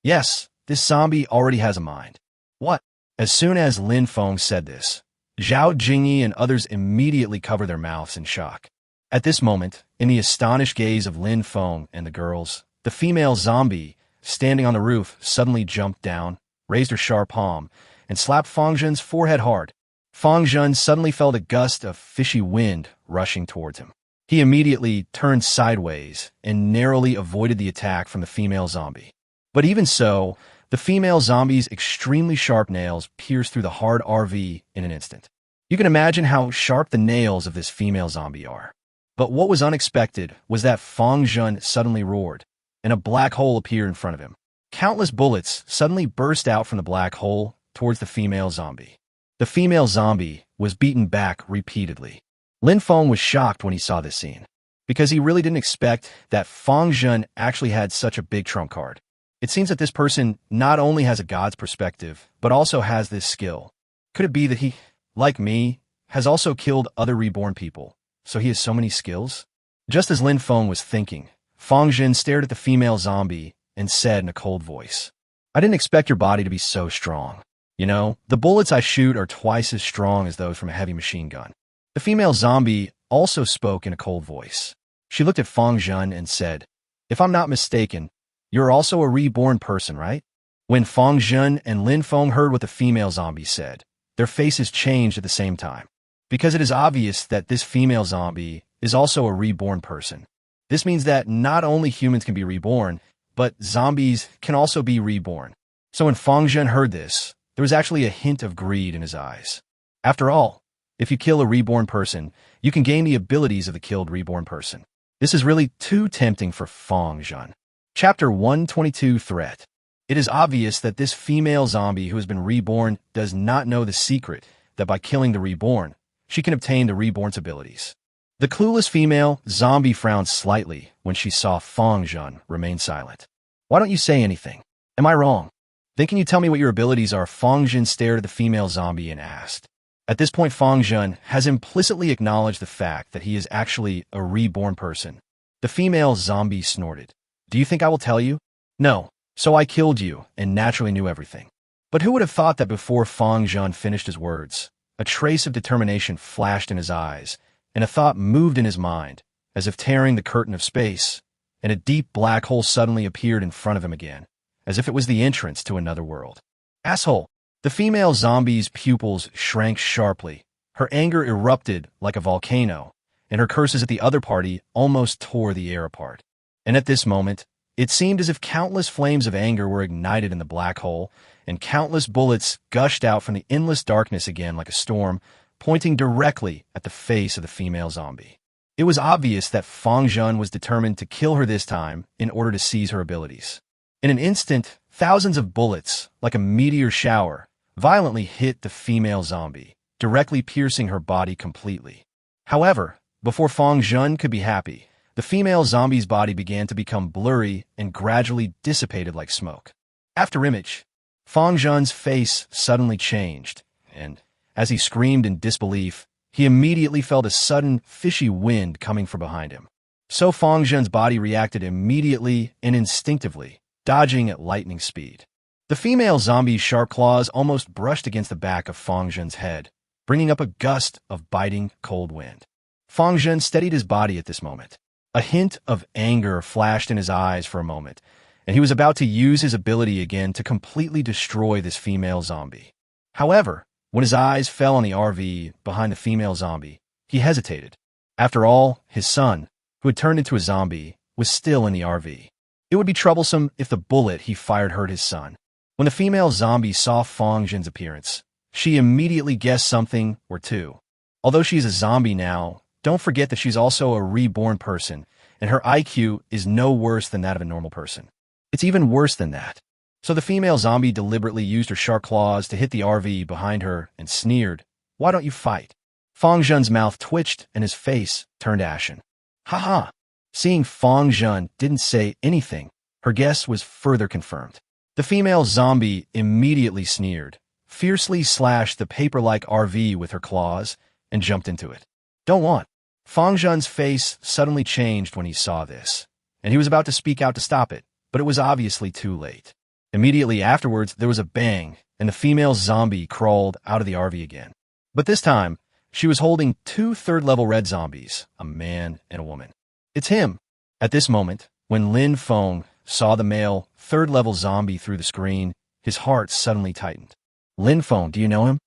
Yes, this zombie already has a mind. What? As soon as Lin Feng said this, Zhao Jingyi and others immediately covered their mouths in shock. At this moment, in the astonished gaze of Lin Feng and the girls, the female zombie, standing on the roof, suddenly jumped down, raised her sharp palm, and slapped Feng Zhen's forehead hard. Feng Zhen suddenly felt a gust of fishy wind rushing towards him. He immediately turned sideways and narrowly avoided the attack from the female zombie. But even so, the female zombie's extremely sharp nails pierced through the hard RV in an instant. You can imagine how sharp the nails of this female zombie are. But what was unexpected was that Feng Zhen suddenly roared, and a black hole appeared in front of him. Countless bullets suddenly burst out from the black hole towards the female zombie. The female zombie was beaten back repeatedly. Lin Feng was shocked when he saw this scene, because he really didn't expect that Feng Zhen actually had such a big trump card. It seems that this person not only has a god's perspective, but also has this skill. Could it be that he, like me, has also killed other reborn people, so he has so many skills? Just as Lin Feng was thinking, Feng Zhen stared at the female zombie and said in a cold voice, "I didn't expect your body to be so strong. You know, the bullets I shoot are twice as strong as those from a heavy machine gun." The female zombie also spoke in a cold voice. She looked at Feng Zhen and said, "If I'm not mistaken, you're also a reborn person, right?" When Feng Zhen and Lin Feng heard what the female zombie said, their faces changed at the same time. Because it is obvious that this female zombie is also a reborn person. This means that not only humans can be reborn, but zombies can also be reborn. So when Feng Zhen heard this, there was actually a hint of greed in his eyes. After all, if you kill a reborn person, you can gain the abilities of the killed reborn person. This is really too tempting for Feng Zhen. Chapter 122 Threat. It is obvious that this female zombie who has been reborn does not know the secret that by killing the reborn, she can obtain the reborn's abilities. The clueless female zombie frowned slightly when she saw Feng Zhen remain silent. Why don't you say anything? Am I wrong? Then can you tell me what your abilities are? Feng Zhen stared at the female zombie and asked. At this point, Feng Zhen has implicitly acknowledged the fact that he is actually a reborn person. The female zombie snorted. Do you think I will tell you? No. So I killed you and naturally knew everything. But who would have thought that before Feng Zhen finished his words, a trace of determination flashed in his eyes, and a thought moved in his mind, as if tearing the curtain of space, and a deep black hole suddenly appeared in front of him again, as if it was the entrance to another world. Asshole! The female zombie's pupils shrank sharply. Her anger erupted like a volcano, and her curses at the other party almost tore the air apart. And at this moment, it seemed as if countless flames of anger were ignited in the black hole, and countless bullets gushed out from the endless darkness again like a storm, pointing directly at the face of the female zombie. It was obvious that Feng Zhen was determined to kill her this time in order to seize her abilities. In an instant, thousands of bullets, like a meteor shower, violently hit the female zombie, directly piercing her body completely. However, before Feng Zhen could be happy, the female zombie's body began to become blurry and gradually dissipated like smoke. After image, Feng Zhen's face suddenly changed, and as he screamed in disbelief, he immediately felt a sudden, fishy wind coming from behind him. So Feng Zhen's body reacted immediately and instinctively, dodging at lightning speed. The female zombie's sharp claws almost brushed against the back of Feng Zhen's head, bringing up a gust of biting, cold wind. Feng Zhen steadied his body at this moment. A hint of anger flashed in his eyes for a moment, and he was about to use his ability again to completely destroy this female zombie. However, when his eyes fell on the RV behind the female zombie, he hesitated. After all, his son, who had turned into a zombie, was still in the RV. It would be troublesome if the bullet he fired hurt his son. When the female zombie saw Feng Zhen's appearance, she immediately guessed something or two. Although she is a zombie now, don't forget that she's also a reborn person, and her IQ is no worse than that of a normal person. It's even worse than that. So the female zombie deliberately used her sharp claws to hit the RV behind her and sneered, "Why don't you fight?" Feng Zhen's mouth twitched and his face turned ashen. Ha! Seeing Feng Zhen didn't say anything, her guess was further confirmed. The female zombie immediately sneered, fiercely slashed the paper-like RV with her claws, and jumped into it. Don't want. Feng Zhen's face suddenly changed when he saw this, and he was about to speak out to stop it, but it was obviously too late. Immediately afterwards, there was a bang, and the female zombie crawled out of the RV again. But this time, she was holding two third-level red zombies, a man and a woman. It's him. At this moment, when Lin Feng saw the male third-level zombie through the screen, his heart suddenly tightened. Lynfong, do you know him?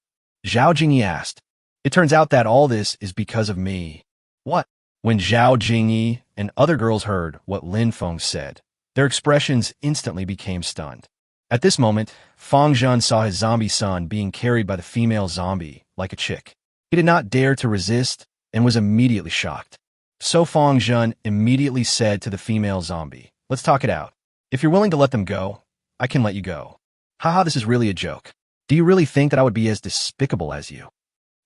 Zhao Jingyi asked. It turns out that all this is because of me. What? When Zhao Jingyi and other girls heard what Lin Feng said, their expressions instantly became stunned. At this moment, Feng Zhen saw his zombie son being carried by the female zombie like a chick. He did not dare to resist and was immediately shocked. So Feng Zhen immediately said to the female zombie, "Let's talk it out. If you're willing to let them go, I can let you go." Haha, this is really a joke. Do you really think that I would be as despicable as you?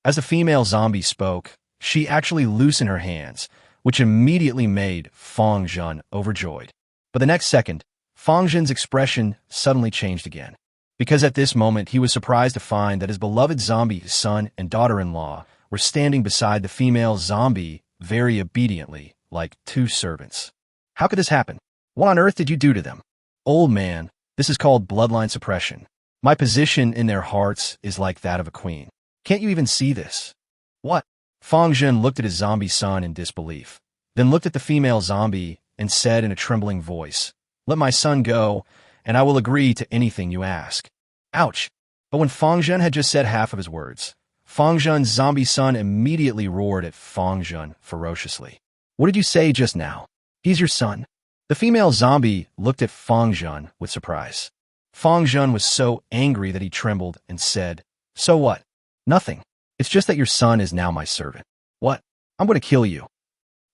As the female zombie spoke, she actually loosened her hands, which immediately made Feng Zhen overjoyed. But the next second, Feng Zhen's expression suddenly changed again, because at this moment he was surprised to find that his beloved zombie son and daughter-in-law were standing beside the female zombie very obediently, like two servants. How could this happen? What on earth did you do to them? Old man, this is called bloodline suppression. My position in their hearts is like that of a queen. Can't you even see this? What? Feng Zhen looked at his zombie son in disbelief, then looked at the female zombie and said in a trembling voice, "Let my son go, and I will agree to anything you ask." Ouch! But when Feng Zhen had just said half of his words, Feng Zhen's zombie son immediately roared at Feng Zhen ferociously. What did you say just now? He's your son? The female zombie looked at Feng Zhen with surprise. Feng Zhen was so angry that he trembled and said, So what? Nothing. It's just that your son is now my servant. What? I'm going to kill you.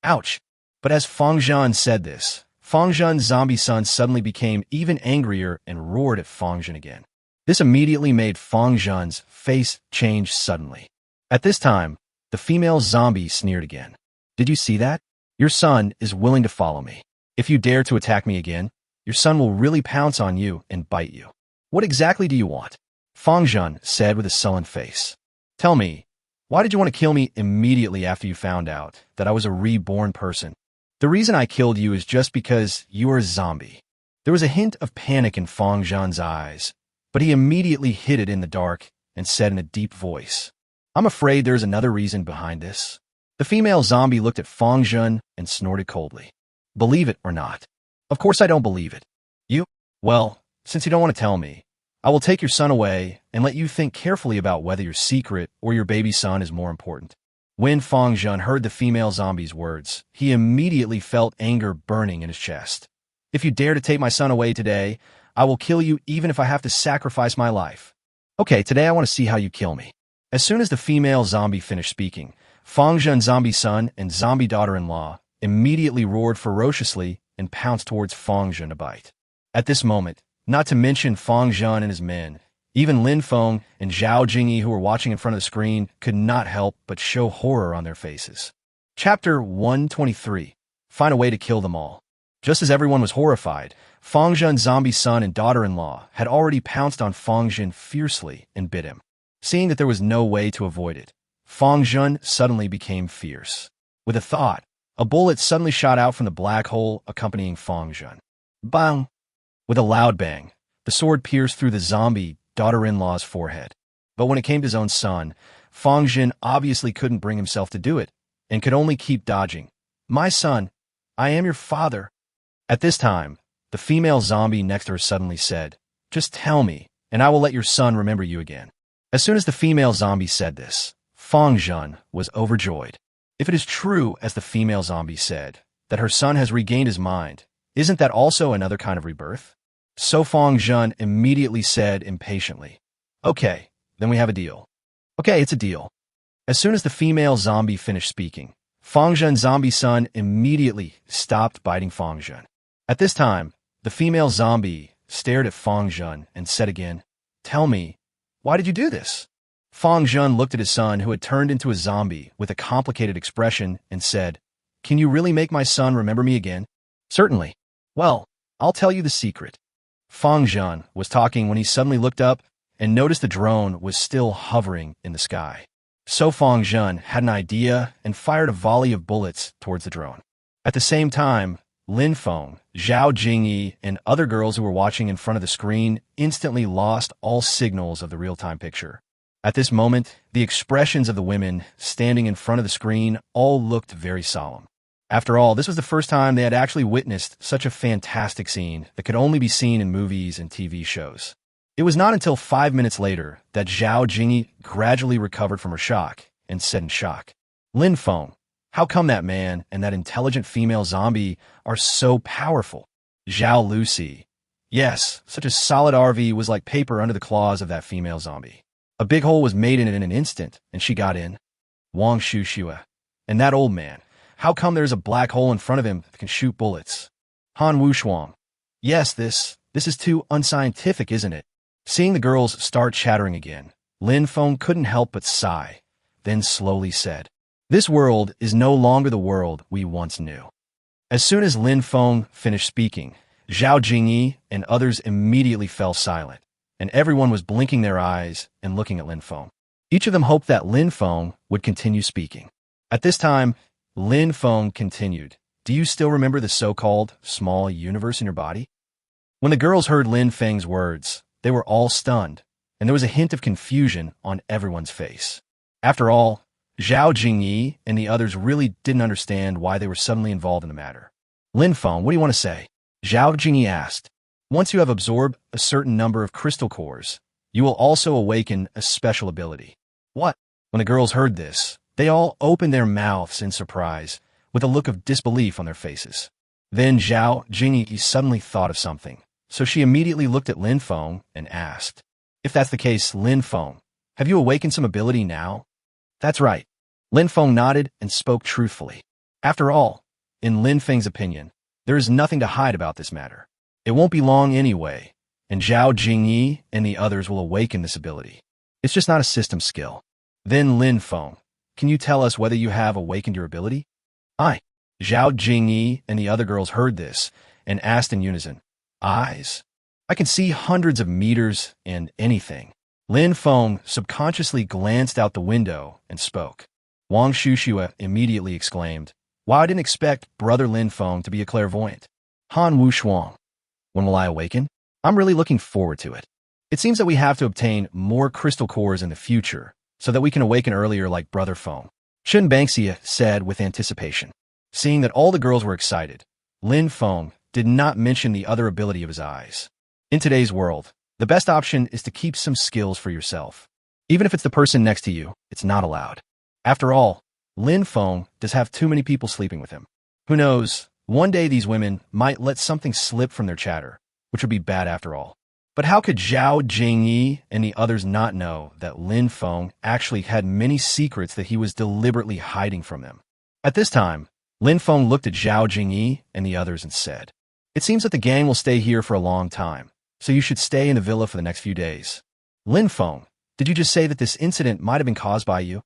Ouch. But as Feng Zhen said this, Feng Zhen's zombie son suddenly became even angrier and roared at Feng Zhen again. This immediately made Feng Zhen's face change suddenly. At this time, the female zombie sneered again. Did you see that? Your son is willing to follow me. If you dare to attack me again, your son will really pounce on you and bite you. What exactly do you want? Feng Zhen said with a sullen face. Tell me, why did you want to kill me immediately after you found out that I was a reborn person? The reason I killed you is just because you are a zombie. There was a hint of panic in Feng Zhen's eyes, but he immediately hid it in the dark and said in a deep voice, I'm afraid there's another reason behind this. The female zombie looked at Feng Zhen and snorted coldly. Believe it or not? Of course I don't believe it. You? Well, since you don't want to tell me, I will take your son away and let you think carefully about whether your secret or your baby son is more important. When Feng Zhen heard the female zombie's words, he immediately felt anger burning in his chest. If you dare to take my son away today, I will kill you even if I have to sacrifice my life. Okay, today I want to see how you kill me. As soon as the female zombie finished speaking, Feng Zhen's zombie son and zombie daughter-in-law immediately roared ferociously and pounced towards Feng Zhen to bite. At this moment, not to mention Feng Zhen and his men, even Lin Feng and Zhao Jingyi, who were watching in front of the screen, could not help but show horror on their faces. Chapter 123. Find a way to kill them all. Just as everyone was horrified, Feng Zhen's zombie son and daughter-in-law had already pounced on Feng Zhen fiercely and bit him. Seeing that there was no way to avoid it, Feng Zhen suddenly became fierce. With a thought, a bullet suddenly shot out from the black hole accompanying Feng Zhen. Bang! With a loud bang, the sword pierced through the zombie daughter-in-law's forehead. But when it came to his own son, Feng Zhen obviously couldn't bring himself to do it, and could only keep dodging. My son, I am your father. At this time, the female zombie next to her suddenly said, Just tell me, and I will let your son remember you again. As soon as the female zombie said this, Feng Zhen was overjoyed. If it is true, as the female zombie said, that her son has regained his mind, isn't that also another kind of rebirth? So Feng Zhen immediately said impatiently, Okay, then we have a deal. Okay, it's a deal. As soon as the female zombie finished speaking, Feng Zhen's zombie son immediately stopped biting Feng Zhen. At this time, the female zombie stared at Feng Zhen and said again, Tell me, why did you do this? Feng Zhen looked at his son, who had turned into a zombie, with a complicated expression and said, Can you really make my son remember me again? Certainly. Well, I'll tell you the secret. Feng Zhen was talking when he suddenly looked up and noticed the drone was still hovering in the sky. So Feng Zhen had an idea and fired a volley of bullets towards the drone. At the same time, Lin Feng, Zhao Jingyi, and other girls who were watching in front of the screen instantly lost all signals of the real-time picture. At this moment, the expressions of the women standing in front of the screen all looked very solemn. After all, this was the first time they had actually witnessed such a fantastic scene that could only be seen in movies and TV shows. It was not until 5 minutes later that Zhao Jingyi gradually recovered from her shock and said in shock, Lin Feng, how come that man and that intelligent female zombie are so powerful? Zhao Lucy. Yes, such a solid RV was like paper under the claws of that female zombie. A big hole was made in it in an instant, and she got in. Wang Shushua. And that old man. How come there's a black hole in front of him that can shoot bullets? Han Wushuang. Yes, this is too unscientific, isn't it? Seeing the girls start chattering again, Lin Feng couldn't help but sigh, then slowly said, This world is no longer the world we once knew. As soon as Lin Feng finished speaking, Zhao Jingyi and others immediately fell silent, and everyone was blinking their eyes and looking at Lin Feng. Each of them hoped that Lin Feng would continue speaking. At this time, Lin Feng continued, Do you still remember the so-called small universe in your body? When the girls heard Lin Feng's words, they were all stunned, and there was a hint of confusion on everyone's face. After all, Zhao Jingyi and the others really didn't understand why they were suddenly involved in the matter. Lynfong, what do you want to say? Zhao Jingyi asked. Once you have absorbed a certain number of crystal cores, You will also awaken a special ability. What? When the girls heard this, they all opened their mouths in surprise, with a look of disbelief on their faces. Then Zhao Jingyi suddenly thought of something, so she immediately looked at Lin Feng and asked, "If that's the case, Lin Feng, have you awakened some ability now?" "That's right." Lin Feng nodded and spoke truthfully. After all, in Lin Feng's opinion, there is nothing to hide about this matter. It won't be long anyway, and Zhao Jingyi and the others will awaken this ability. It's just not a system skill. Then Lin Feng, can you tell us whether you have awakened your ability? "Aye." Zhao Jingyi and the other girls heard this and asked in unison, "Eyes? I can see hundreds of meters and anything." Lin Feng subconsciously glanced out the window and spoke. Wang Shushua immediately exclaimed, "Wow, I didn't expect Brother Lin Feng to be a clairvoyant." Han Wu Shuang, when will I awaken? I'm really looking forward to it. It seems that we have to obtain more crystal cores in the future so that we can awaken earlier like Brother Feng, Shun Bangxia said with anticipation. Seeing that all the girls were excited, Lin Feng did not mention the other ability of his eyes. In today's world, the best option is to keep some skills for yourself. Even if it's the person next to you, it's not allowed. After all, Lin Feng does have too many people sleeping with him. Who knows, one day these women might let something slip from their chatter, which would be bad after all. But how could Zhao Jingyi and the others not know that Lin Feng actually had many secrets that he was deliberately hiding from them? At this time, Lin Feng looked at Zhao Jingyi and the others and said, "It seems that the gang will stay here for a long time, so you should stay in the villa for the next few days." "Lin Feng, did you just say that this incident might have been caused by you?"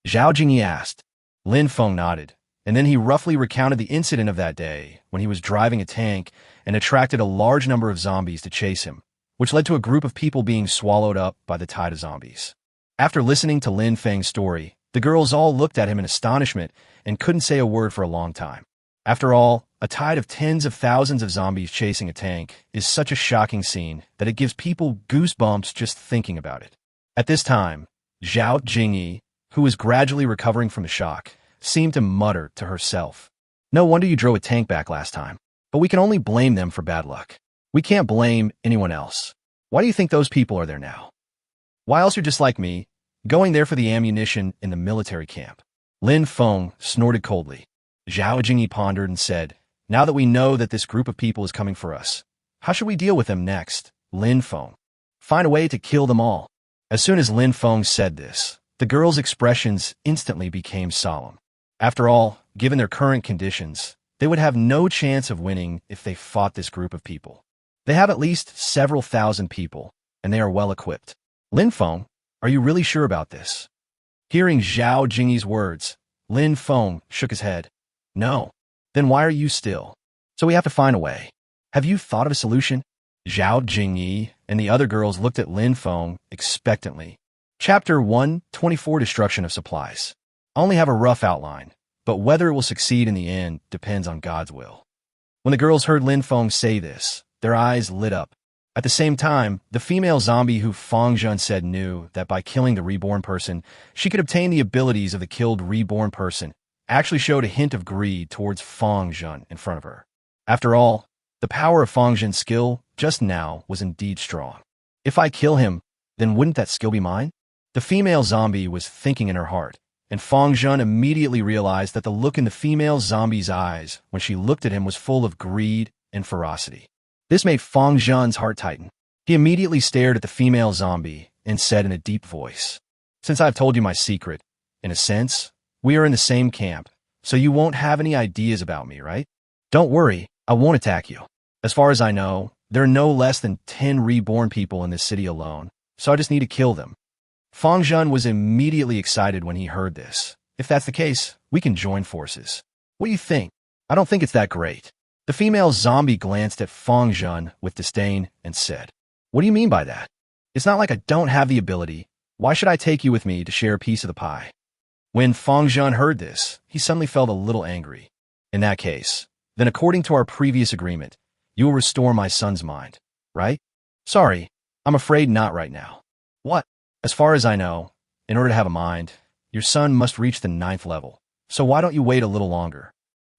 Zhao Jingyi asked. Lin Feng nodded, and then he roughly recounted the incident of that day when he was driving a tank and attracted a large number of zombies to chase him, which led to a group of people being swallowed up by the tide of zombies. After listening to Lin Feng's story, the girls all looked at him in astonishment and couldn't say a word for a long time. After all, a tide of tens of thousands of zombies chasing a tank is such a shocking scene that it gives people goosebumps just thinking about it. At this time, Zhao Jingyi, who was gradually recovering from the shock, seemed to mutter to herself, "No wonder you drove a tank back last time. But we can only blame them for bad luck. We can't blame anyone else. Why do you think those people are there now? Why else you're just like me, going there for the ammunition in the military camp?" Lin Feng snorted coldly. Zhao Jingyi pondered and said, "Now that we know that this group of people is coming for us, how should we deal with them next, Lin Feng? Find a way to kill them all." As soon as Lin Feng said this, the girls' expressions instantly became solemn. After all, given their current conditions, they would have no chance of winning if they fought this group of people. They have at least several thousand people, and they are well equipped. "Lin Feng, are you really sure about this?" Hearing Zhao Jingyi's words, Lin Feng shook his head. "No." "Then why are you still?" "So we have to find a way. Have you thought of a solution?" Zhao Jingyi and the other girls looked at Lin Feng expectantly. Chapter 124, Destruction of Supplies. I only have a rough outline, but whether it will succeed in the end depends on God's will. When the girls heard Lin Feng say this, their eyes lit up. At the same time, the female zombie who Feng Zhen said knew that by killing the reborn person, she could obtain the abilities of the killed reborn person, actually showed a hint of greed towards Feng Zhen in front of her. After all, the power of Feng Zhen's skill just now was indeed strong. If I kill him, then wouldn't that skill be mine? The female zombie was thinking in her heart, and Feng Zhen immediately realized that the look in the female zombie's eyes when she looked at him was full of greed and ferocity. This made Feng Zhen's heart tighten. He immediately stared at the female zombie and said in a deep voice, "Since I've told you my secret, in a sense, we are in the same camp, so you won't have any ideas about me, right? Don't worry, I won't attack you. As far as I know, there are no less than 10 reborn people in this city alone, so I just need to kill them." Feng Zhen was immediately excited when he heard this. "If that's the case, we can join forces. What do you think?" "I don't think it's that great." The female zombie glanced at Feng Zhen with disdain and said, "What do you mean by that? It's not like I don't have the ability. Why should I take you with me to share a piece of the pie?" When Feng Zhen heard this, he suddenly felt a little angry. "In that case, then according to our previous agreement, you will restore my son's mind, right?" "Sorry, I'm afraid not right now." "What?" "As far as I know, in order to have a mind, your son must reach the 9th level. So why don't you wait a little longer?"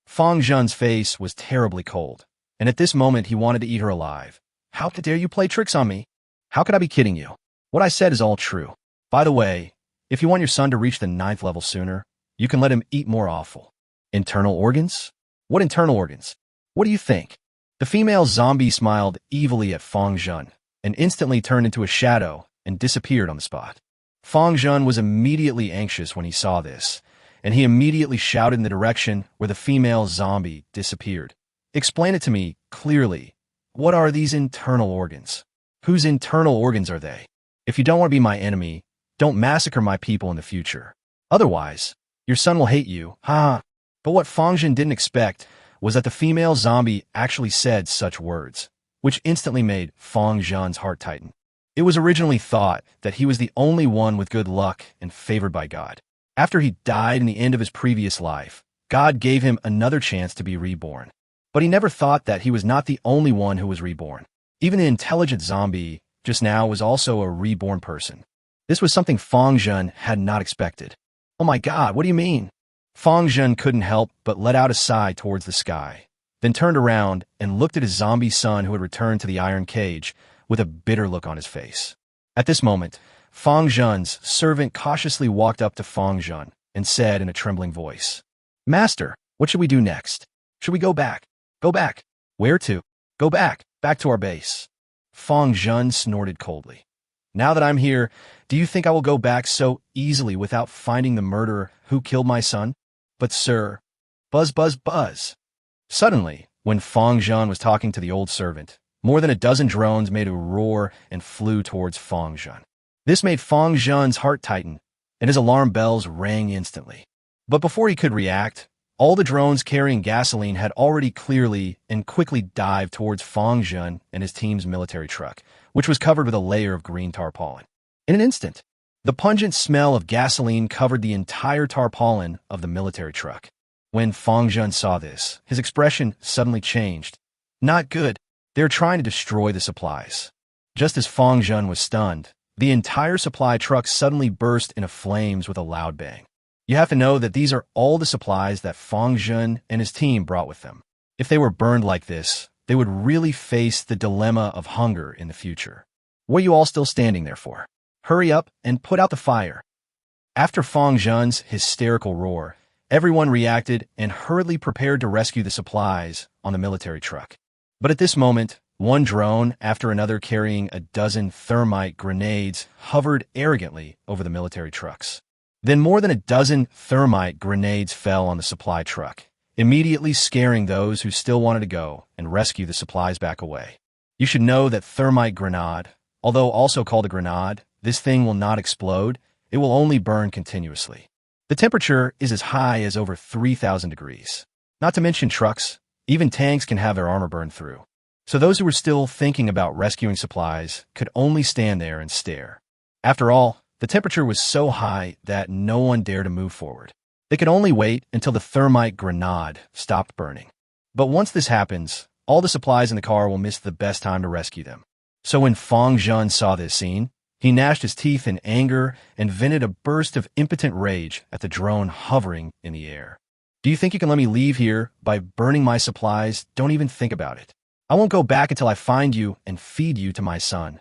Feng Zhen's face was terribly cold, and at this moment he wanted to eat her alive. "How dare you play tricks on me? How could I be kidding you? What I said is all true. By the way, if you want your son to reach the 9th level sooner, you can let him eat more offal. Internal organs? What internal organs? What do you think? The female zombie smiled evilly at Feng Zhen and instantly turned into a shadow and disappeared on the spot. Feng Zhen was immediately anxious when he saw this, and he immediately shouted in the direction where the female zombie disappeared. Explain it to me clearly. What are these internal organs? Whose internal organs are they? If you don't want to be my enemy, don't massacre my people in the future. Otherwise, your son will hate you. Ha! But what Feng Zhen didn't expect was that the female zombie actually said such words, which instantly made Feng Zhen's heart tighten. It was originally thought that he was the only one with good luck and favored by God. After he died in the end of his previous life, God gave him another chance to be reborn. But he never thought that he was not the only one who was reborn. Even the intelligent zombie just now was also a reborn person. This was something Feng Zhen had not expected. Oh my God, what do you mean? Feng Zhen couldn't help but let out a sigh towards the sky, then turned around and looked at his zombie son who had returned to the iron cage with a bitter look on his face. At this moment, Feng Zhen's servant cautiously walked up to Feng Zhen and said in a trembling voice, "Master, what should we do next? Should we go back? Go back. Where to? Go back. Back to our base." Feng Zhen snorted coldly. "Now that I'm here, do you think I will go back so easily without finding the murderer who killed my son? But sir, buzz, buzz, buzz." Suddenly, when Feng Zhen was talking to the old servant, more than a dozen drones made a roar and flew towards Feng Zhen. This made Feng Zhen's heart tighten, and his alarm bells rang instantly. But before he could react, all the drones carrying gasoline had already clearly and quickly dived towards Feng Zhen and his team's military truck, which was covered with a layer of green tarpaulin. In an instant, the pungent smell of gasoline covered the entire tarpaulin of the military truck. When Feng Zhen saw this, his expression suddenly changed. Not good. They were trying to destroy the supplies. Just as Feng Zhen was stunned, the entire supply truck suddenly burst into flames with a loud bang. You have to know that these are all the supplies that Feng Zhen and his team brought with them. If they were burned like this, they would really face the dilemma of hunger in the future. What are you all still standing there for? Hurry up and put out the fire. After Feng Zhen's hysterical roar, everyone reacted and hurriedly prepared to rescue the supplies on the military truck. But at this moment, one drone after another carrying a dozen thermite grenades hovered arrogantly over the military trucks. Then more than a dozen thermite grenades fell on the supply truck, immediately scaring those who still wanted to go and rescue the supplies back away. You should know that thermite grenade, although also called a grenade, this thing will not explode, it will only burn continuously. The temperature is as high as over 3,000 degrees. Not to mention trucks, even tanks can have their armor burned through. So those who were still thinking about rescuing supplies could only stand there and stare. After all, the temperature was so high that no one dared to move forward. They could only wait until the thermite grenade stopped burning. But once this happens, all the supplies in the car will miss the best time to rescue them. So when Feng Zhen saw this scene, he gnashed his teeth in anger and vented a burst of impotent rage at the drone hovering in the air. "Do you think you can let me leave here by burning my supplies? Don't even think about it. I won't go back until I find you and feed you to my son."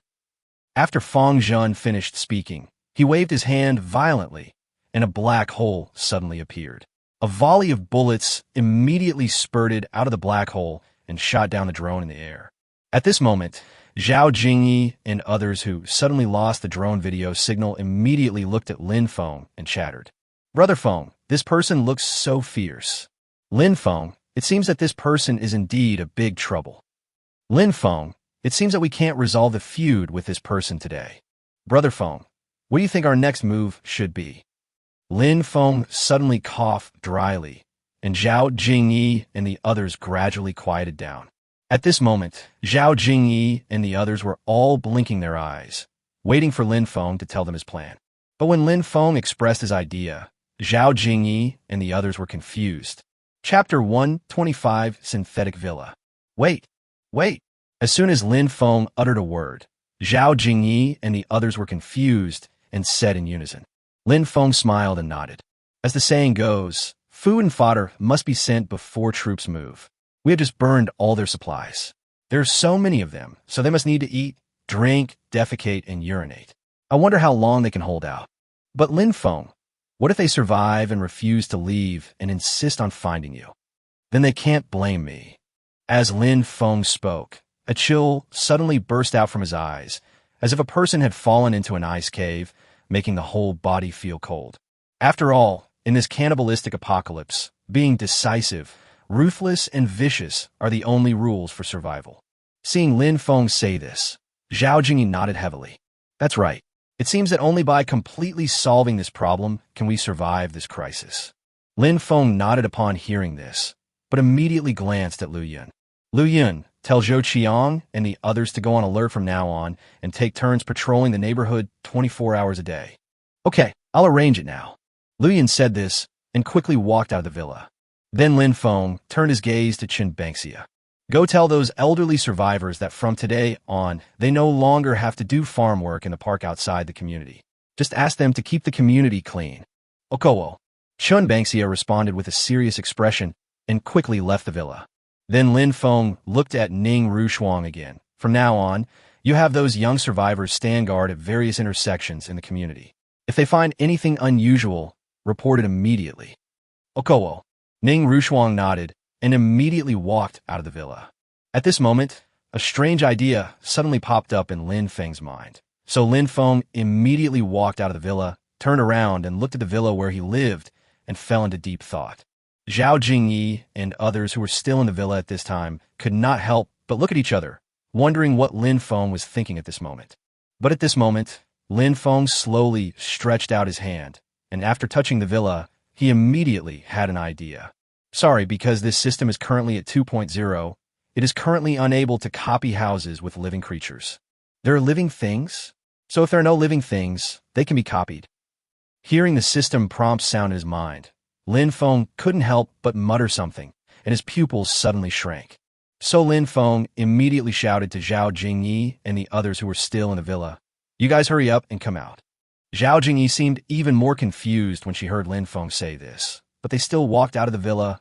After Feng Zhen finished speaking, he waved his hand violently, and a black hole suddenly appeared. A volley of bullets immediately spurted out of the black hole and shot down the drone in the air. At this moment, Zhao Jingyi and others who suddenly lost the drone video signal immediately looked at Lin Feng and chattered. "Brother Feng, this person looks so fierce." "Lin Feng, it seems that this person is indeed a big trouble." "Lin Feng, it seems that we can't resolve the feud with this person today." "Brother Feng, what do you think our next move should be?" Lin Feng suddenly coughed dryly, and Zhao Jingyi and the others gradually quieted down. At this moment, Zhao Jingyi and the others were all blinking their eyes, waiting for Lin Feng to tell them his plan. But when Lin Feng expressed his idea, Zhao Jingyi and the others were confused. Chapter 125, Synthetic Villa. Wait. As soon as Lin Feng uttered a word, Zhao Jingyi and the others were confused and said in unison. Lin Feng smiled and nodded. As the saying goes, food and fodder must be sent before troops move. We have just burned all their supplies. There are so many of them, so they must need to eat, drink, defecate, and urinate. I wonder how long they can hold out. But Lynfong, what if they survive and refuse to leave and insist on finding you? Then they can't blame me. As Lin Feng spoke, a chill suddenly burst out from his eyes, as if a person had fallen into an ice cave, making the whole body feel cold. After all, in this cannibalistic apocalypse, being decisive, ruthless, and vicious are the only rules for survival. Seeing Lin Feng say this, Zhao Jingyi nodded heavily. That's right. It seems that only by completely solving this problem can we survive this crisis. Lin Feng nodded upon hearing this, but immediately glanced at Lu Yun. Lu Yun, tell Zhou Qiang and the others to go on alert from now on and take turns patrolling the neighborhood 24 hours a day. Okay, I'll arrange it now. Lu Yun said this and quickly walked out of the villa. Then Lin Feng turned his gaze to Qin Bengxia. Go tell those elderly survivors that from today on, they no longer have to do farm work in the park outside the community. Just ask them to keep the community clean. Okowo. Qin Bengxia responded with a serious expression and quickly left the villa. Then Lin Feng looked at Ning Rushuang again. From now on, you have those young survivors stand guard at various intersections in the community. If they find anything unusual, report it immediately. Okowo. Ning Rushuang nodded and immediately walked out of the villa. At this moment, a strange idea suddenly popped up in Lin Feng's mind. So Lin Feng immediately walked out of the villa, turned around and looked at the villa where he lived, and fell into deep thought. Zhao Jingyi and others who were still in the villa at this time could not help but look at each other, wondering what Lin Feng was thinking at this moment. But at this moment, Lin Feng slowly stretched out his hand, and after touching the villa, he immediately had an idea. Sorry, because this system is currently at 2.0, it is currently unable to copy houses with living creatures. There are living things? So if there are no living things, they can be copied. Hearing the system prompt sound in his mind, Lin Feng couldn't help but mutter something, and his pupils suddenly shrank. So Lin Feng immediately shouted to Zhao Jingyi and the others who were still in the villa, "You guys hurry up and come out." Zhao Jingyi seemed even more confused when she heard Lin Feng say this, but they still walked out of the villa.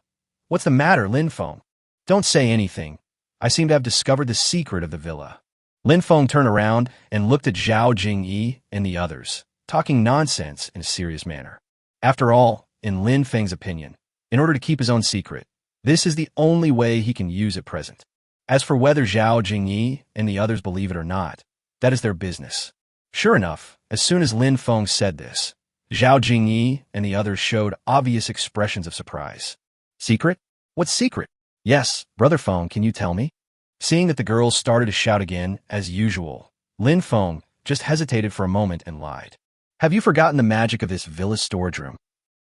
What's the matter, Lin Feng? Don't say anything. I seem to have discovered the secret of the villa. Lin Feng turned around and looked at Zhao Jingyi and the others, talking nonsense in a serious manner. After all, in Lin Feng's opinion, in order to keep his own secret, this is the only way he can use at present. As for whether Zhao Jingyi and the others believe it or not, that is their business. Sure enough, as soon as Lin Feng said this, Zhao Jingyi and the others showed obvious expressions of surprise. Secret? What secret? Yes, Brother Feng, can you tell me? Seeing that the girls started to shout again, as usual, Lin Feng just hesitated for a moment and lied. Have you forgotten the magic of this villa storage room?